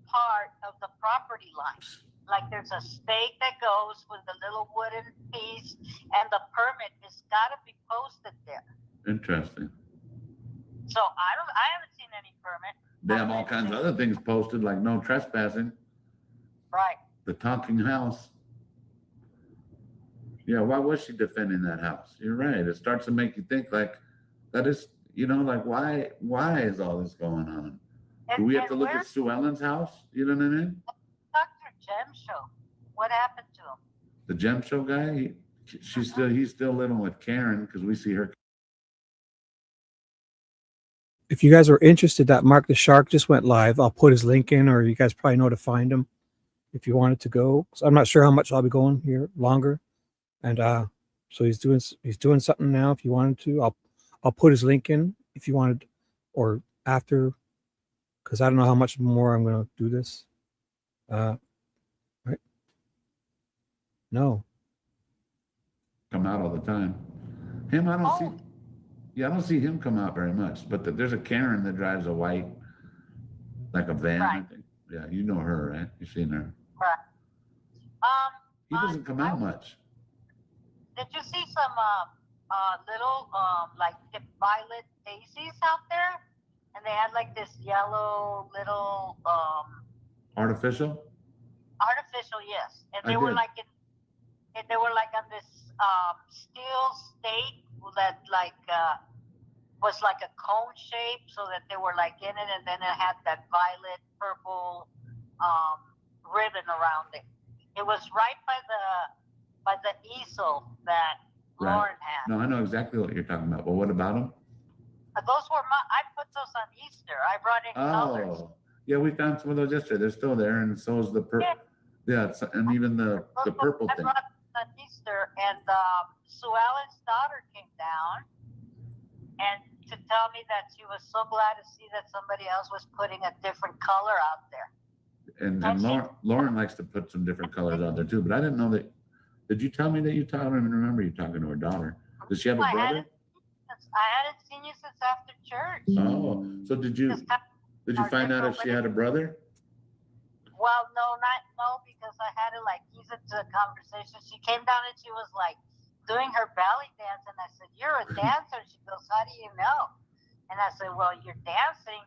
part of the property line. Like there's a stake that goes with the little wooden piece, and the permit has got to be posted there. Interesting. So I haven't seen any permit. They have all kinds of other things posted, like no trespassing. Right. The talking house. Yeah, why was she defending that house? You're right. It starts to make you think like that is, like why is all this going on? Do we have to look at Sue Ellen's house? You know what I mean? Dr. Gem Show. What happened to him? The Gem Show guy, he's still living with Karen because we see her. If you guys are interested, that Mark the Shark just went live. I'll put his link in, or you guys probably know to find him if you wanted to go. So I'm not sure how much I'll be going here longer. And so he's doing something now. If you wanted to, I'll put his link in if you wanted, or after, because I don't know how much more I'm going to do this. Right? No. Come out all the time. Him, I don't see. Yeah, I don't see him come out very much. But there's a Karen that drives a white, like a van. Right. I think. Yeah, you know her, right? You've seen her. Right. He doesn't come out much. Did you see some little like violet daisies out there? And they had like this yellow little Artificial? Artificial, yes. And they I were did. like they were like on this steel stake that like was like a cone shape, so that they were like in it, and then it had that violet purple ribbon around it. It was right by the easel that Right. Lauren had. No, I know exactly what you're talking about. But what about them? Those were I put those on Easter. I brought in colors. Oh, yeah, we found some of those yesterday. They're still there, and so is the and even the purple I thing. brought them on Easter, and Sue Ellen's daughter came down and to tell me that she was so glad to see that somebody else was putting a different color out there. And Lauren likes to put some different colors out there too. But I didn't know that. Did you tell me that I don't even remember you talking to her daughter. Does she have a brother? I hadn't seen you since after church. Oh, so did you find out if she had a brother? Well, no, because I had to like ease into the conversation. She came down and she was like doing her belly dance, and I said, "You're a dancer." She goes, "How do you know?" And I said, "Well, you're dancing."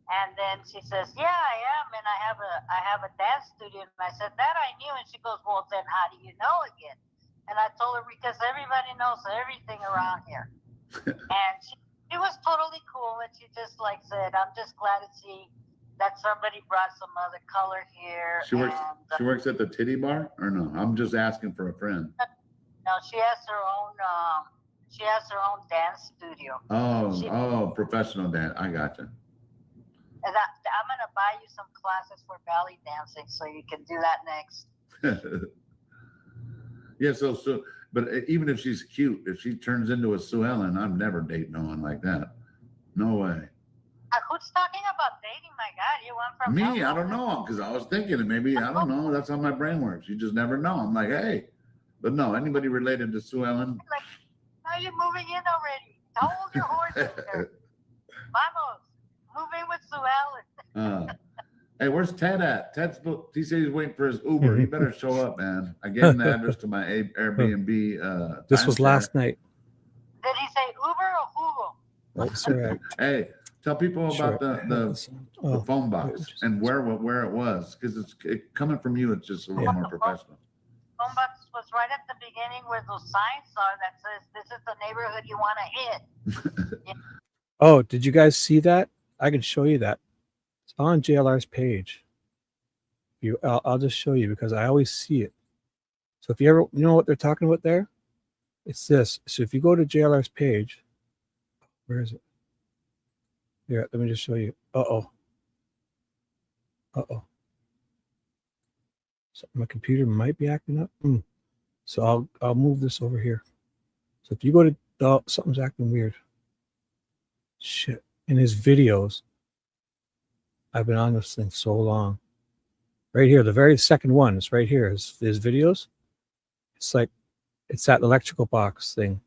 And then she says, "Yeah, I am, and I have a dance studio." And I said, "That I knew." And she goes, "Well, then how do you know again?" And I told her, because everybody knows everything around here. And she was totally cool, and she just like said, "I'm just glad to see that somebody brought some other color here." She works at the titty bar, or no? I'm just asking for a friend. No, she has her own. She has her own dance studio. Oh, professional dance. I gotcha. And I'm gonna buy you some classes for belly dancing, so you can do that next. Yeah. So, but even if she's cute, if she turns into a Sue Ellen, I'm never dating no one like that. No way. Who's talking about dating? My God, you went from Me, I don't know, because I was thinking maybe, I don't know. That's how my brain works. You just never know. I'm like, hey, but no, anybody related to Sue Ellen? Like, are you moving in already? How old your horse is there? Vamos, move in with Sue Ellen. Hey, where's Ted at? He said he's waiting for his Uber. He better show up, man. I gave him the address to my Airbnb. This was last night. Did he say Uber or Google? That's correct. Hey, tell people about the phone box and where it was, because it's coming from you. It's just a little more professional. Phone box was right at the beginning where those signs are that says, "This is the neighborhood you want to hit." Yeah. Oh, did you guys see that? I can show you that. It's on JLR's page. I'll just show you because I always see it. So if you ever, you know what they're talking about there? It's this. So if you go to JLR's page, where is it? Here, let me just show you. Uh-oh. So my computer might be acting up. So I'll move this over here. So if you go to something's acting weird. Shit. In his videos, I've been on this thing so long. Right here, the very second one is right here. His videos. It's like it's that electrical box thing.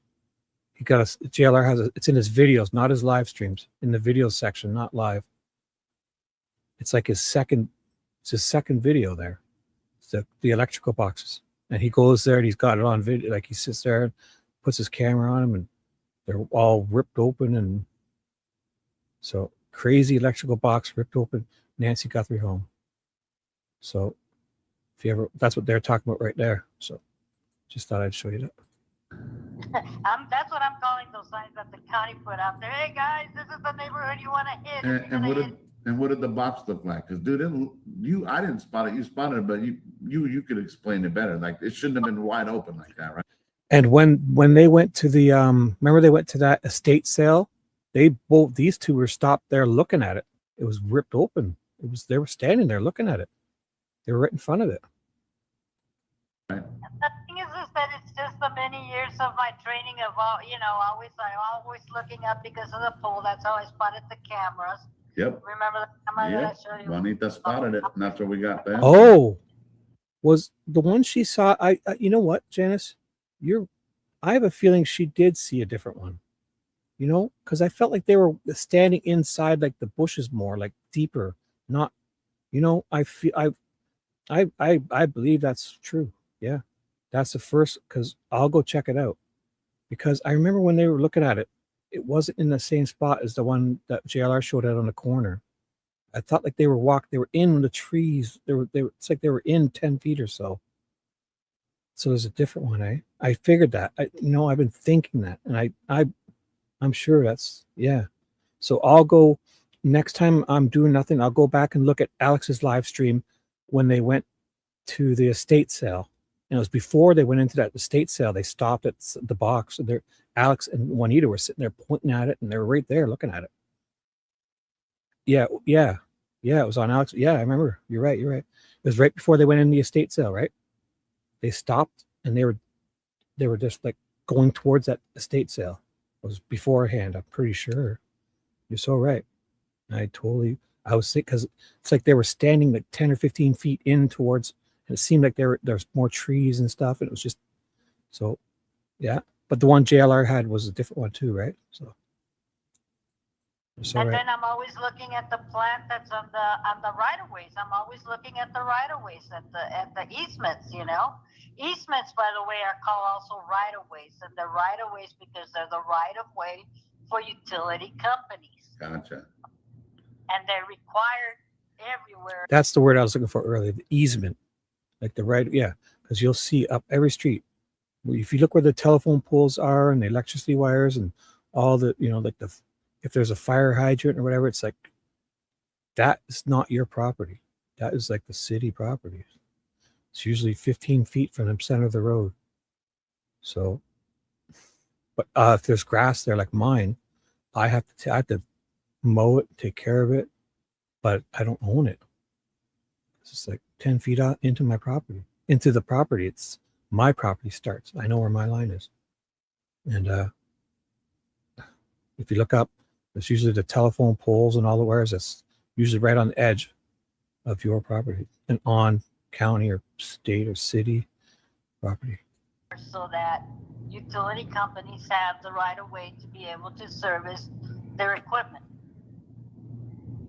He got JLR has it's in his videos, not his live streams. In the videos section, not live. It's like his second video there. It's the electrical boxes. And he goes there and he's got it on video. Like he sits there and puts his camera on them and they're all ripped open. And so crazy electrical box ripped open, Nancy Guthrie home. So if you ever, that's what they're talking about right there. So just thought I'd show you that. That's what I'm calling those signs that the county put out there. Hey guys, this is the neighborhood you want to hit. And what did the box look like? Because dude, I didn't spot it. You spotted it, but you could explain it better. Like it shouldn't have been wide open like that, right? And when they went to the remember they went to that estate sale, these two were stopped there looking at it. It was ripped open. They were standing there looking at it. They were right in front of it. Right. The thing is that it's just the many years of my training of all, I'm always looking up because of the pole. That's how I spotted the cameras. Yep. Remember the camera that I showed you? Juanita spotted it, and that's where we got that. Oh, was the one she saw? I you know what, Janice, I have a feeling she did see a different one. You know, because I felt like they were standing inside like the bushes more, like deeper. Not, you know, I believe that's true. Yeah, that's the first, because I'll go check it out. Because I remember when they were looking at it, it wasn't in the same spot as the one that JLR showed out on the corner. I thought like they were in the trees. It's like they were in 10 feet or so. So there's a different one, eh? I figured that. I've been thinking that, and I'm sure that's, yeah. So I'll go, next time I'm doing nothing, I'll go back and look at Alex's live stream when they went to the estate sale. And it was before they went into that estate sale. They stopped at the box. And Alex and Juanita were sitting there pointing at it, and they were right there looking at it. Yeah. It was on Alex. Yeah, I remember. You're right. It was right before they went in the estate sale, right? They stopped, and they were just like going towards that estate sale. It was beforehand. I'm pretty sure. You're so right. I was sick because it's like they were standing like 10 or 15 feet in towards, and it seemed like there's more trees and stuff. And it was just, so yeah. But the one JLR had was a different one too, right? So. And then I'm always looking at the plant that's on the right of ways. I'm always looking at the right of ways, at the easements, Easements, by the way, are called also right of ways, and they're right of ways because they're the right of way for utility companies. Gotcha. And they're required everywhere. That's the word I was looking for earlier, the easement. Like the right, yeah, because you'll see up every street. If you look where the telephone poles are and the electricity wires and all the, like if there's a fire hydrant or whatever, it's like, that is not your property. That is like the city property. It's usually 15 feet from the center of the road. So, but if there's grass there like mine, I have to mow it, take care of it, but I don't own it. It's just like 10 feet out into my property, into the property. It's my property starts. I know where my line is. And if you look up, it's usually the telephone poles and all the wires. That's usually right on the edge of your property and on county or state or city property. So that utility companies have the right of way to be able to service their equipment.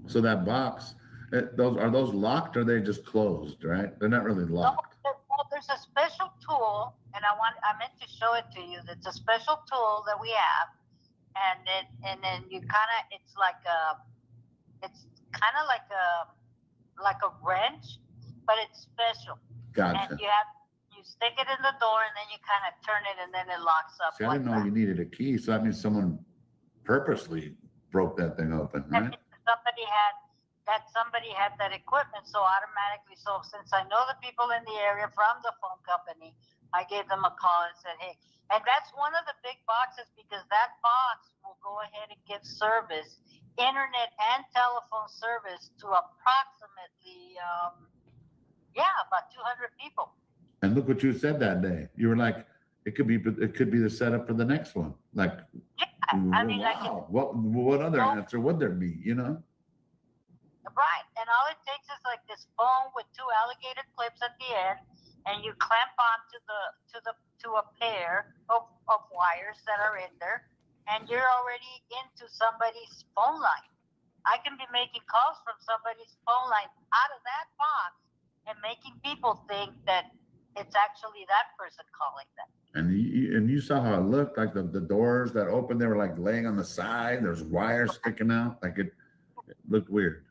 So that box, are those locked or are they just closed, right? They're not really locked. Well, there's a special tool, and I meant to show it to you. It's a special tool that we have, and then you it's kind of like a wrench, but it's special. Gotcha. And you stick it in the door, and then you kind of turn it, and then it locks up. See, I didn't know you needed a key, so that means someone purposely broke that thing open, right? Somebody had that equipment, so automatically. So since I know the people in the area from the phone company, I gave them a call and said, hey, and that's one of the big boxes because that box will go ahead and give service, internet and telephone service to approximately, about 200 people. And look what you said that day. You were like, it could be the setup for the next one. Like, wow, what other answer would there be, Right, and all it takes is like this phone with two alligator clips at the end, and you clamp onto to a pair of wires that are in there, and you're already into somebody's phone line. I can be making calls from somebody's phone line out of that box and making people think that it's actually that person calling them. And you saw how it looked, like the doors that opened, they were like laying on the side. There's wires sticking out, like it looked weird.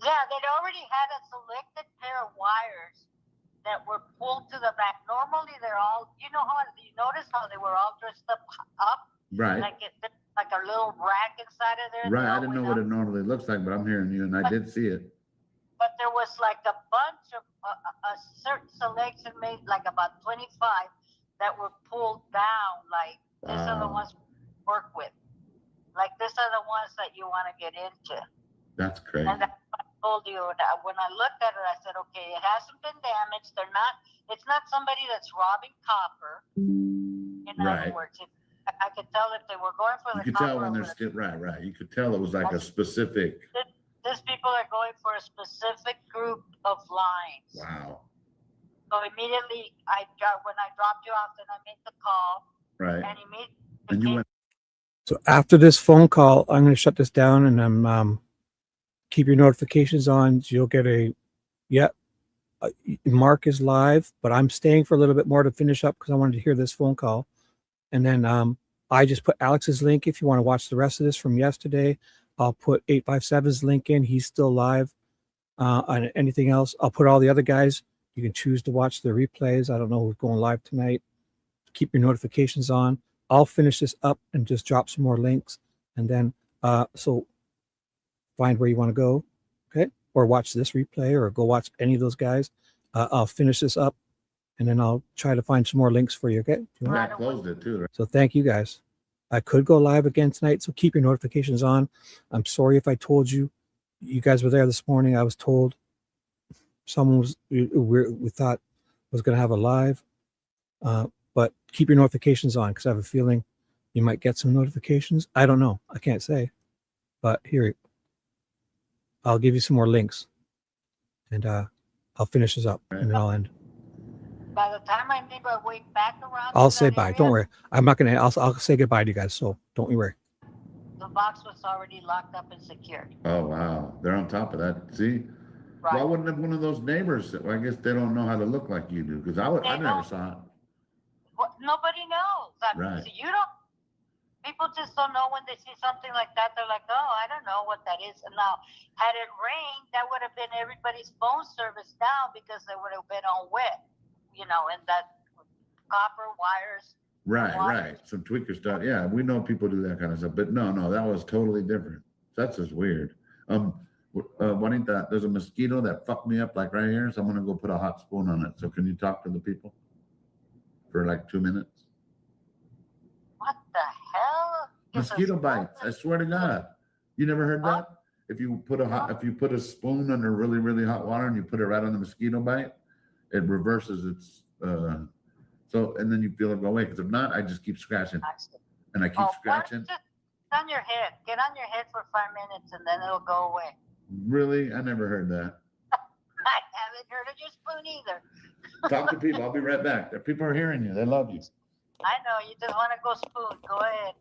Yeah, they'd already had a selected pair of wires that were pulled to the back. Normally, they're all, you notice how they were all dressed up, right? Like a little rack inside of there. Right, I didn't know what it normally looks like, but I'm hearing you, and I did see it. But there was like a bunch of a certain selection made, like about 25 that were pulled down. Like these are the ones we work with. Like these are the ones that you want to get into. That's crazy. And that's what I told you. When I looked at it, I said, okay, it hasn't been damaged. It's not somebody that's robbing copper. In other words, I could tell if they were going for the copper. You could tell when they're still, right. You could tell it was like a specific. These people are going for a specific group of lines. Wow. So immediately, when I dropped you off, then I made the call. Right. And immediately. And you went. So after this phone call, I'm going to shut this down, and I'm keep your notifications on. You'll get Mark is live, but I'm staying for a little bit more to finish up because I wanted to hear this phone call. And then I just put Alex's link. If you want to watch the rest of this from yesterday, I'll put 857's link in. He's still live. On anything else, I'll put all the other guys. You can choose to watch the replays. I don't know who's going live tonight. Keep your notifications on. I'll finish this up and just drop some more links. And then, so find where you want to go, okay? Or watch this replay or go watch any of those guys. I'll finish this up, and then I'll try to find some more links for you. Okay? You want? I closed it too, right? So thank you guys. I could go live again tonight, so keep your notifications on. I'm sorry if I told you. You guys were there this morning. I was told someone was we thought was going to have a live, but keep your notifications on because I have a feeling you might get some notifications. I don't know. I can't say, but here I'll give you some more links, and I'll finish this up, and then I'll end. By the time I make my way back around, I'll say bye. Don't worry. I'm not gonna. I'll say goodbye to you guys. So don't you worry. the box was already locked up and secured. Oh wow, they're on top of that. See, Right. why wouldn't have one of those neighbors? Well, I guess they don't know how to look like you do because I never saw it. Well, nobody knows. Right. So you don't. People just don't know when they see something like that. They're like, oh, I don't know what that is. And now, had it rained, that would have been everybody's phone service down because they would have been all wet, and that copper wires. Right. Some tweaker stuff. Yeah, we know people do that kind of stuff, but no, that was totally different. That's just weird. Juanita, there's a mosquito that fucked me up like right here, so I'm gonna go put a hot spoon on it. So can you talk to the people for like 2 minutes? What the hell? Mosquito bites. I swear to God. You never heard that? If you put a spoon under really, really hot water and you put it right on the mosquito bite, it reverses its and then you feel it go away. Because if not, I just keep scratching. And I keep scratching. Just on your head. Get on your head for 5 minutes and then it'll go away. Really? I never heard that. I haven't heard of your spoon either. Talk to people. I'll be right back. People are hearing you. They love you. I know. You just want to go spoon. Go ahead.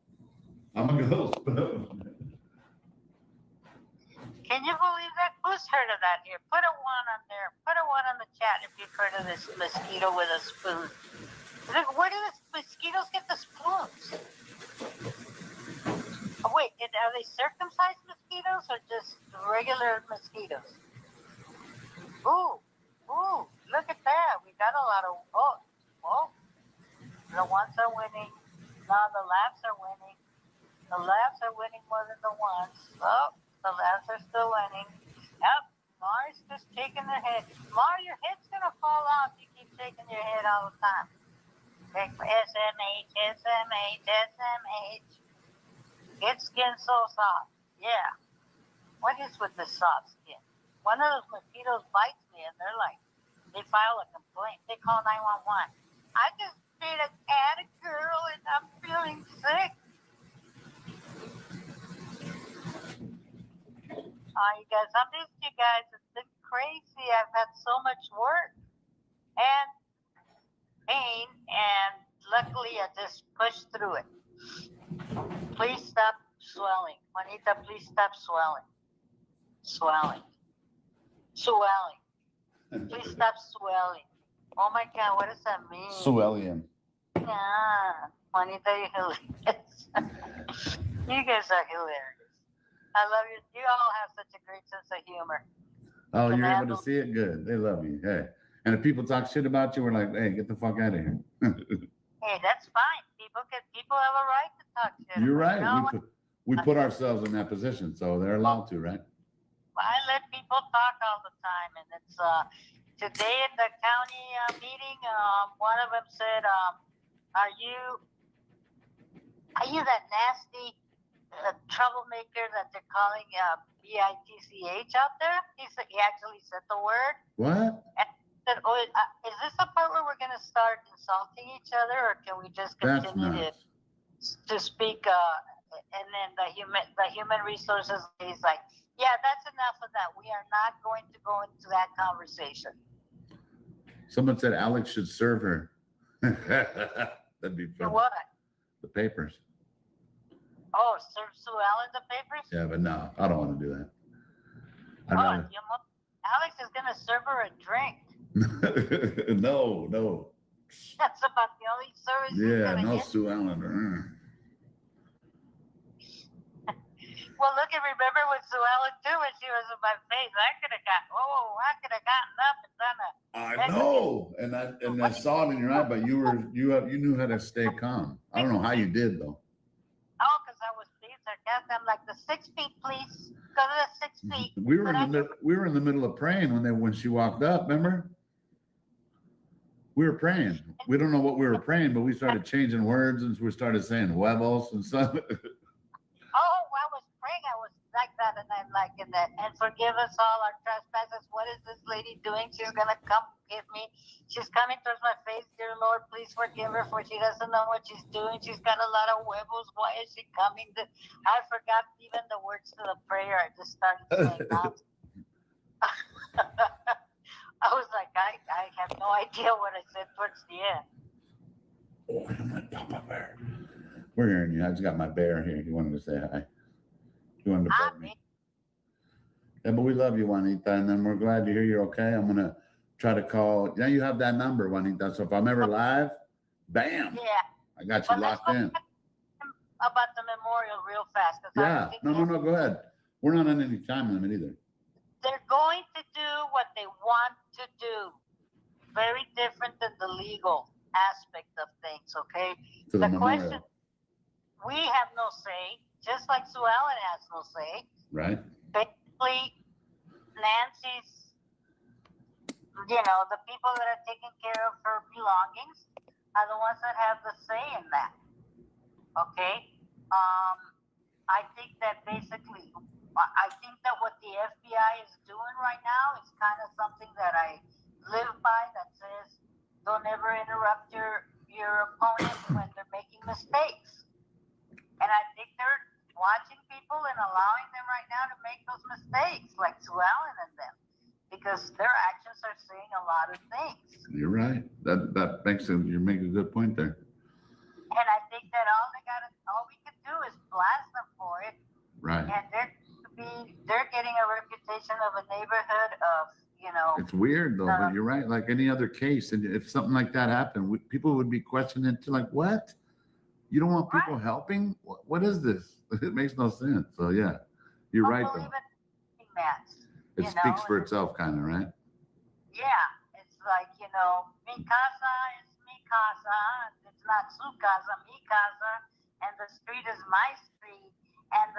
I'm gonna go spoon. Can you believe that? Who's heard of that here? Put a 1 on there. Put a 1 on the chat if you've heard of this mosquito with a spoon. Where do the mosquitoes get the spoons? Oh, wait, are they circumcised mosquitoes or just regular mosquitoes? Ooh, look at that. We got a lot of, the ones are winning. No, the labs are winning. The labs are winning more than the ones. Oh, the labs are still winning. Yep, Mars just shaking their head. Mar, your head's going to fall off. You keep shaking your head all the time. SMH, SMH, SMH. Get skin so soft. Yeah. What is with the soft skin? One of those mosquitoes bites me and they're like, they file a complaint. They call 911. I just made a cat a girl and I'm feeling sick. You guys, I missed you guys. It's been crazy. I've had so much work and pain, and luckily I just pushed through it. Please stop swelling. Juanita, please stop swelling. Swelling. Please stop swelling. Oh my God, what does that mean? Swellium. Yeah. Juanita, you're hilarious. You guys are hilarious. I love you. You all have such a great sense of humor. Oh, you're able to see it? Good. They love you. Hey. And if people talk shit about you, we're like, hey, get the fuck out of here. Hey, that's fine. People have a right to talk shit. You're right. You know, we put ourselves in that position, so they're allowed to, right? I let people talk all the time, and it's today at the county meeting. One of them said, "Are you that nasty troublemaker that they're calling bitch out there?" He actually said the word. What? And said, is this a part where we're going to start insulting each other, or can we just continue to speak? And then the human resources, he's like, yeah, that's enough of that. We are not going to go into that conversation. Someone said Alex should serve her. That'd be fun. What? The papers. Oh, serve Sue Ellen the papers? Yeah, but no, I don't want to do that. Alex is going to serve her a drink. No. That's about the only service. Yeah, no get. Sue Ellen. Well, look, and remember what Sue Ellen too when she was in my face. I could have gotten up and done a. I know, and I saw it in your eye, but you knew how to stay calm. I don't know how you did though. Oh, because I was being sarcastic. I'm like, the 6 feet, please. Go to the 6 feet. We were in the middle of praying when she walked up. Remember? We were praying. We don't know what we were praying, but we started changing words and we started saying huevos and stuff. Oh, I was praying. I was like that, and I'm like in that. And forgive us all our trespasses. What is this lady doing? She's gonna come give me. She's coming towards my face, dear Lord. Please forgive her, for she doesn't know what she's doing. She's got a lot of huevos. Why is she coming? I forgot even the words to the prayer. I just started saying nonsense. I was like, I have no idea what I said towards the end. Oh, I'm gonna pop up there. We're hearing you. I just got my bear here. He wanted to say hi. He wanted to bug me. Yeah, but we love you, Juanita, and then we're glad to hear you're okay. I'm gonna try to call. Now you have that number, Juanita. So if I'm ever live, bam. Yeah. I got you locked in. About the memorial real fast. Yeah. No. Go ahead. We're not on any time limit either. They're going to do what they want to do. Very different than the legal aspect of things, okay? To the question, we have no say, just like Sue Ellen has no say. Right. Basically, Nancy's, the people that are taking care of her belongings are the ones that have the say in that. Okay? I think that basically, I think that what the FBI is doing right now is kind of something that I live by, that says, don't ever interrupt your opponent when they're making mistakes. And I think they're watching people and allowing them right now to make those mistakes, like Sue Ellen and them, because their actions are saying a lot of things. You're right. That makes sense. You make a good point there. And I think that all we could do is blast them for it. Right. And they're getting a reputation of a neighborhood of, It's weird though, but you're right. Like any other case, and if something like that happened, people would be questioning to like, what? You don't want people helping? What is this? It makes no sense. So yeah, you're right though. It speaks for itself, kind of, right? Yeah, it's like mi casa is mi casa. It's not su casa, mi casa, and the street is my street, and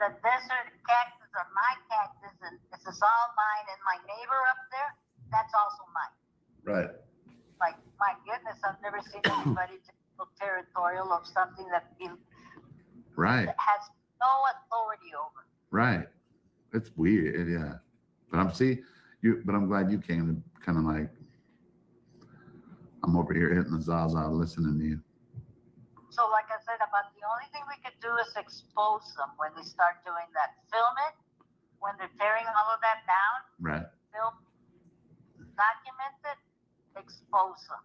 the desert cactus are my cactus, and this is all mine. And my neighbor up there, that's also mine. Right. Like, my goodness, I've never seen anybody so territorial of something that has no authority over. Right. It's weird. Yeah. But I'm glad you came to kind of like, I'm over here hitting the zaza listening to you. So like I said, about the only thing we could do is expose them when they start doing that. Film it when they're tearing all of that down. Right. Film, document it, expose them.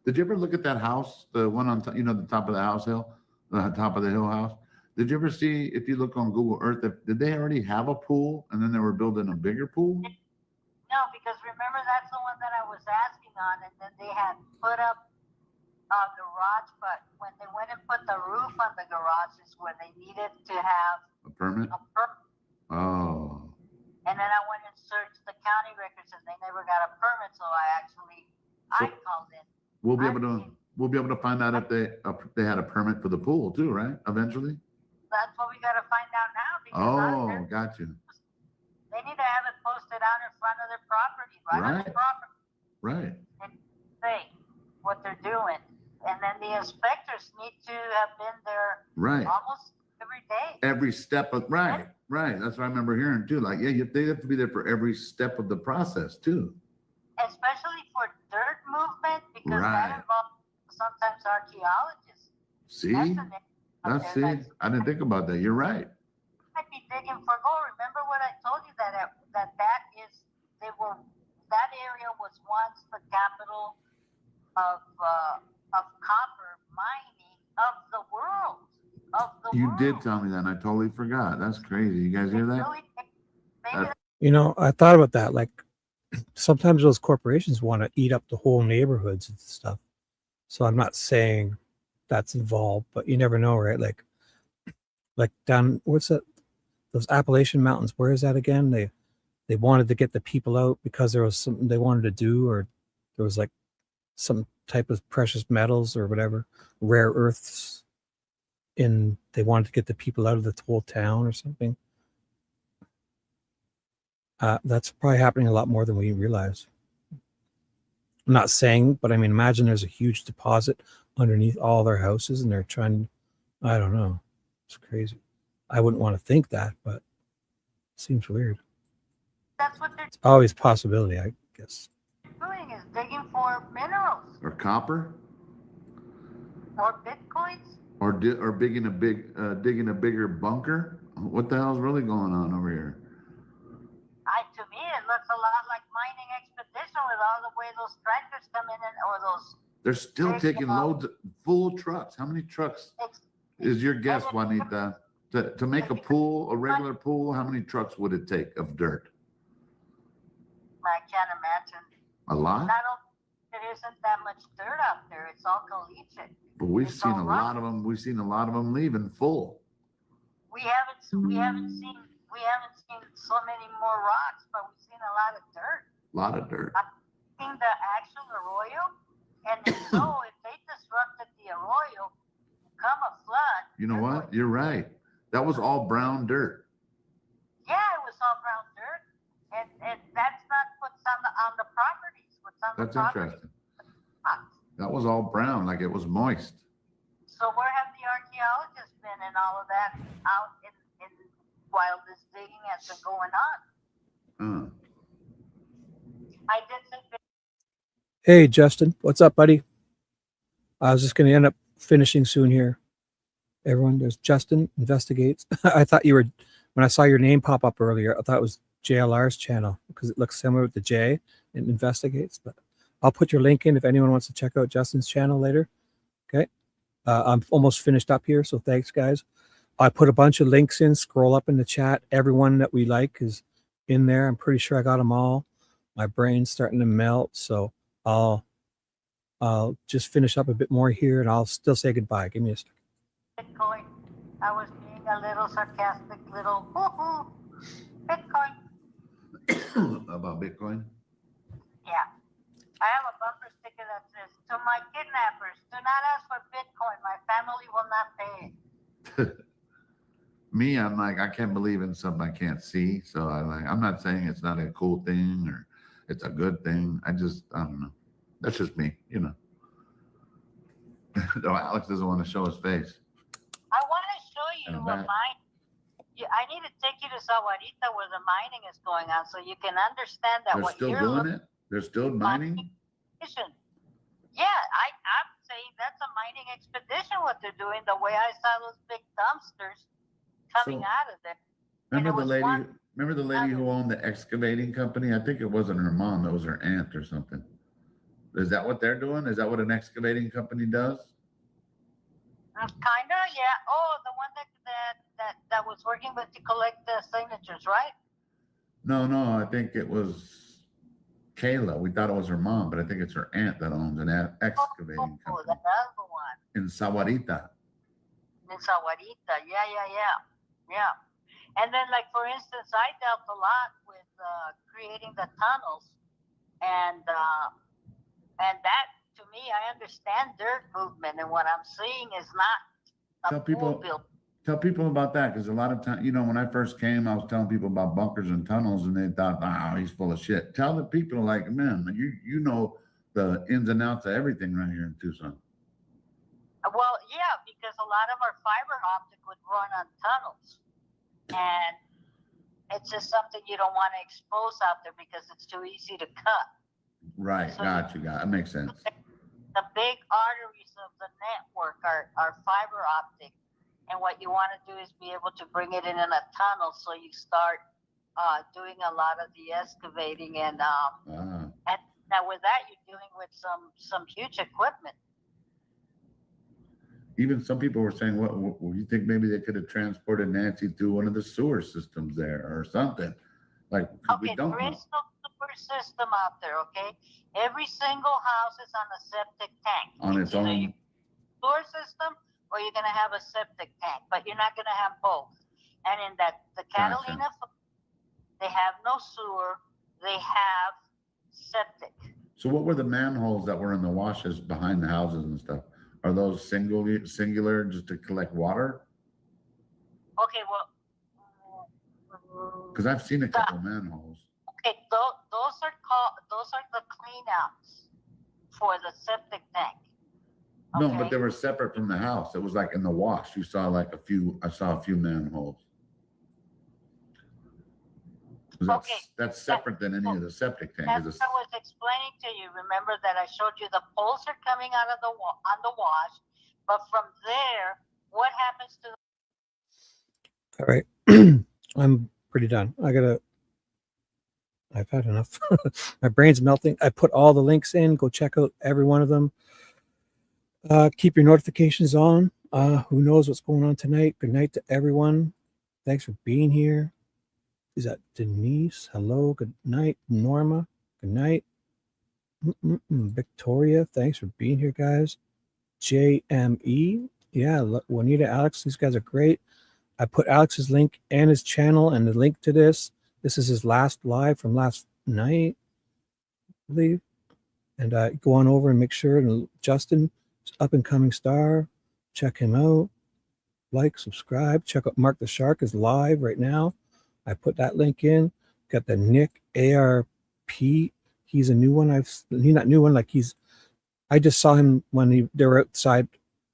Did you ever look at that house, the one on top, the top of the hill? House? Did you ever see, if you look on Google Earth, did they already have a pool and then they were building a bigger pool? No, because remember, that's the one that I was asking on, and then they had put up a garage, but when they went and put the roof on the garage is where they needed to have a permit. Oh. And then I went and searched the county records, and they never got a permit, so I called in. We'll be able to find out if they had a permit for the pool too, right? Eventually. That's what we got to find out now. Because got you. They need to have it posted out in front of their property, on the property. Right. And say what they're doing, and then the inspectors need to have been there. Right. Almost every day. Every step of right. That's what I remember hearing too. Like, yeah, they have to be there for every step of the process too. Especially for dirt movement, because that involves sometimes archaeologists. See, I didn't think about that. You're right. I'd be digging for gold. Remember what I told you that area was once the capital of copper mining of the world. You did tell me that, and I totally forgot. That's crazy. You guys hear that? I thought about that. Like, sometimes those corporations want to eat up the whole neighborhoods and stuff. So I'm not saying that's involved, but you never know, right? Like down, what's that? Those Appalachian Mountains. Where is that again? They wanted to get the people out because there was something they wanted to do, or there was like some type of precious metals or whatever, rare earths. They wanted to get the people out of the whole town or something. That's probably happening a lot more than we realize. I'm not saying, but I mean, imagine there's a huge deposit underneath all their houses and they're trying, I don't know. It's crazy. I wouldn't want to think that, but it seems weird. That's what they're It's always a possibility, I guess. doing, is digging for minerals Or copper? or bitcoins. Or digging a bigger bunker? What the hell's really going on over here? To me, it looks a lot like mining expedition with all the way those tractors come in or those. They're still taking loads, full trucks. How many trucks is your guess, Juanita? To make a pool, a regular pool, how many trucks would it take of dirt? I can't imagine. A lot? Not only there isn't that much dirt out there, it's all collegiate. But we've seen a lot of them. We've seen a lot of them leaving full. We haven't seen so many more rocks, but we've seen a lot of dirt. A lot of dirt. I've seen the actual arroyo, and so if they disrupted the arroyo, come a flood. You know what? You're right. That was all brown dirt. Yeah, it was all brown dirt, and that's not what's on the properties. What's on That's the properties. interesting. That was all brown, like it was moist. So where have the archaeologists been and all of that out in while this digging has been going on? I did think. Hey, Justin, what's up, buddy? I was just going to end up finishing soon here. Everyone, there's Justin Investigates. I thought you were, when I saw your name pop up earlier, I thought it was JLR's channel because it looks similar with the J and Investigates, but I'll put your link in if anyone wants to check out Justin's channel later. Okay. I'm almost finished up here, so thanks, guys. I put a bunch of links in, scroll up in the chat. Everyone that we like is in there. I'm pretty sure I got them all. My brain's starting to melt, so I'll just finish up a bit more here, and I'll still say goodbye. Give me a second. Bitcoin. I was being a little sarcastic, little Bitcoin. About Bitcoin? Yeah. I have a bumper sticker that says, "To my kidnappers, do not ask for Bitcoin. My family will not pay it." Me, I'm like, I can't believe in something I can't see. So I'm not saying it's not a cool thing or it's a good thing. I don't know. That's just me, you know. No, Alex doesn't want to show his face. I want to show you a mine. I need to take you to Sahuarita where the mining is going on so you can understand that They're what still you're doing looking it? They're still mining? Yeah, I'm saying that's a mining expedition what they're doing. The way I saw those big dumpsters coming out of there. Remember the lady who owned the excavating company? I think it wasn't her mom, it was her aunt or something. Is that what they're doing? Is that what an excavating company does? Kinda, yeah. Oh, the one that was working with to collect the signatures, right? No, I think it was Kayla. We thought it was her mom, but I think it's her aunt that owns an excavating company. The other one. In Sahuarita. In Sahuarita, yeah. And then, like for instance, I dealt a lot with creating the tunnels, and that to me, I understand dirt movement, and what I'm seeing is not a pool built. Tell people about that, because a lot of times, when I first came, I was telling people about bunkers and tunnels, and they thought, "Oh, he's full of shit." Tell the people, like, man, you know the ins and outs of everything right here in Tucson. Well, yeah, because a lot of our fiber optic would run on tunnels, and it's just something you don't want to expose out there because it's too easy to cut. Right, So got you. That makes sense. The big arteries of the network are fiber optic. And what you want to do is be able to bring it in a tunnel, so you start doing a lot of the excavating, and now with that you're dealing with some huge equipment. Even some people were saying, "What you think? Maybe they could have transported Nancy through one of the sewer systems there, or something." Like, we don't there is no sewer system out there. Okay, every single house is on a septic tank. On its own sewer system, or you're going to have a septic tank, but you're not going to have both. And in the Catalina, they have no sewer, they have septic. So what were the manholes that were in the washes behind the houses and stuff? Are those singular just to collect water? Okay, well, because I've seen a couple manholes. Okay, those are the clean outs. for the septic tank. No, but they were separate from the house. It was like in the wash. You saw like I saw a few manholes. That's separate than any of the septic tanks. As I was explaining to you, remember that I showed you the poles are coming out of on the wash, but from there, what happens to the All right. I'm pretty done. I've had enough. My brain's melting. I put all the links in. Go check out every one of them. Keep your notifications on. Who knows what's going on tonight? Good night to everyone. Thanks for being here. Is that Denise? Hello. Good night. Norma. Good night. Victoria. Thanks for being here, guys. JME. Yeah. Juanita, Alex. These guys are great. I put Alex's link and his channel and the link to this. This is his last live from last night, I believe. And go on over and make sure. And Justin, up and coming star. Check him out. Like, subscribe. Check out Mark the Shark is live right now. I put that link in. Got the Nick ARP. He's a new one. He's not new one. Like I just saw him when they were outside.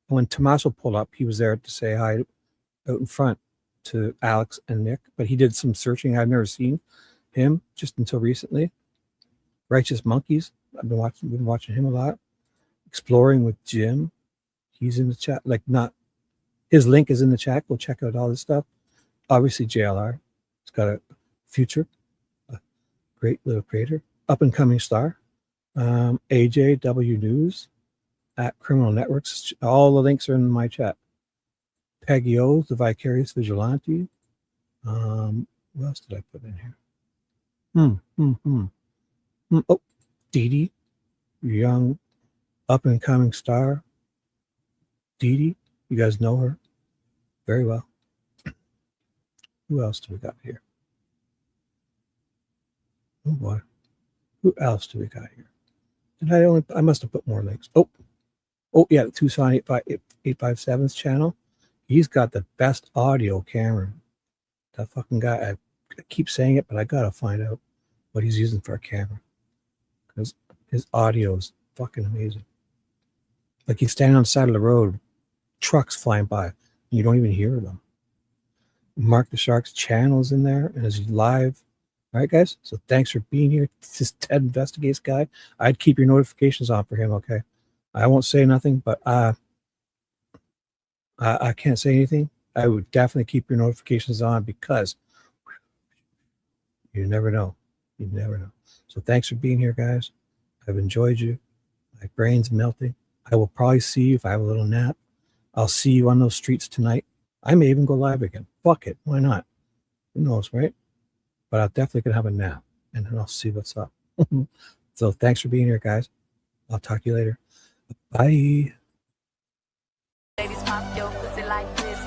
When Tommaso pulled up, he was there to say hi out in front to Alex and Nick. But he did some searching. I've never seen him just until recently. Righteous Monkeys. I've been watching him a lot. Exploring with Jim. He's in the chat. Like not his link is in the chat. Go check out all this stuff. Obviously JLR. It's got a future. A great little creator. Up and coming star. AJW News at Criminal Networks. All the links are in my chat. Peggy O, the Vicarious Vigilante. What else did I put in here? Oh, Dee Dee, young up and coming star. Dee Dee, you guys know her very well. Who else do we got here? Oh boy. Who else do we got here? And I must have put more links. Oh yeah, the Tucson 857's channel. He's got the best audio camera. That fucking guy, I keep saying it, but I gotta find out what he's using for a camera. Because his audio is fucking amazing. Like he's standing on the side of the road, trucks flying by, and you don't even hear them. Mark the Shark's channel is in there and is live. All right, guys. So thanks for being here. This is Ted Investigates guy. I'd keep your notifications on for him, okay? I won't say nothing, but I can't say anything. I would definitely keep your notifications on because you never know. You never know. So thanks for being here, guys. I've enjoyed you. My brain's melting. I will probably see you if I have a little nap. I'll see you on those streets tonight. I may even go live again. Fuck it. Why not? Who knows, right? But I'm definitely going to have a nap, and then I'll see what's up. So thanks for being here, guys. I'll talk to you later. Bye. Ladies, pop your pussy like this.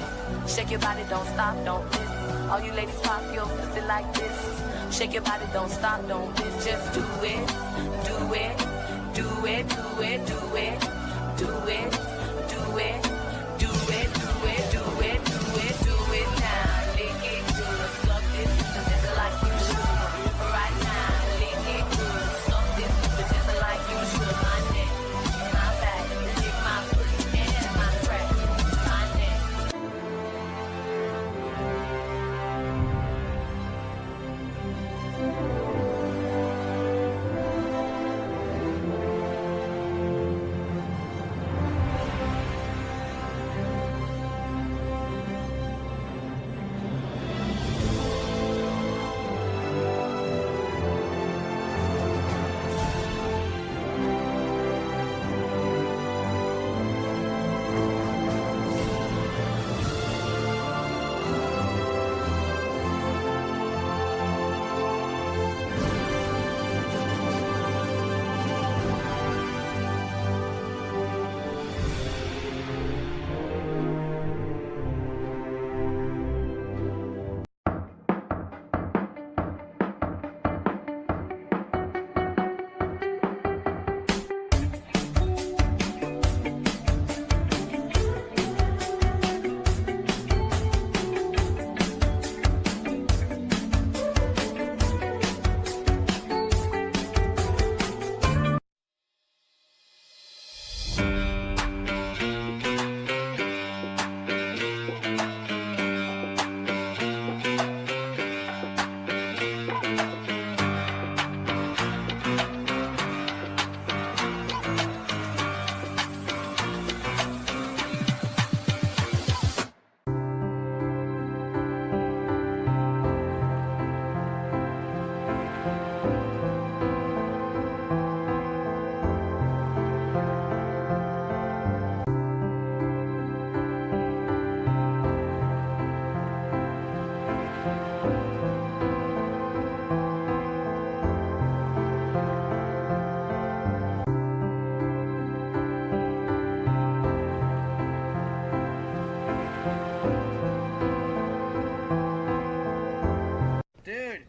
Shake your body, don't stop, don't miss. All you ladies, pop your pussy like this. Shake your body, don't stop, don't miss. Just do it, do it, do it, do it, do it, do it, do it, do it, do it, do it, do it, do it now. Lick it good, suck this, just like you should. Right now, lick it good, suck this, just like you should. My neck, my back, lick my pussy and my crack. My neck.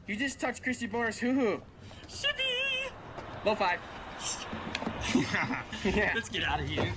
You just touched Christy Boris hoo-hoo. Shippy! Low five. Yeah. Let's get out of here.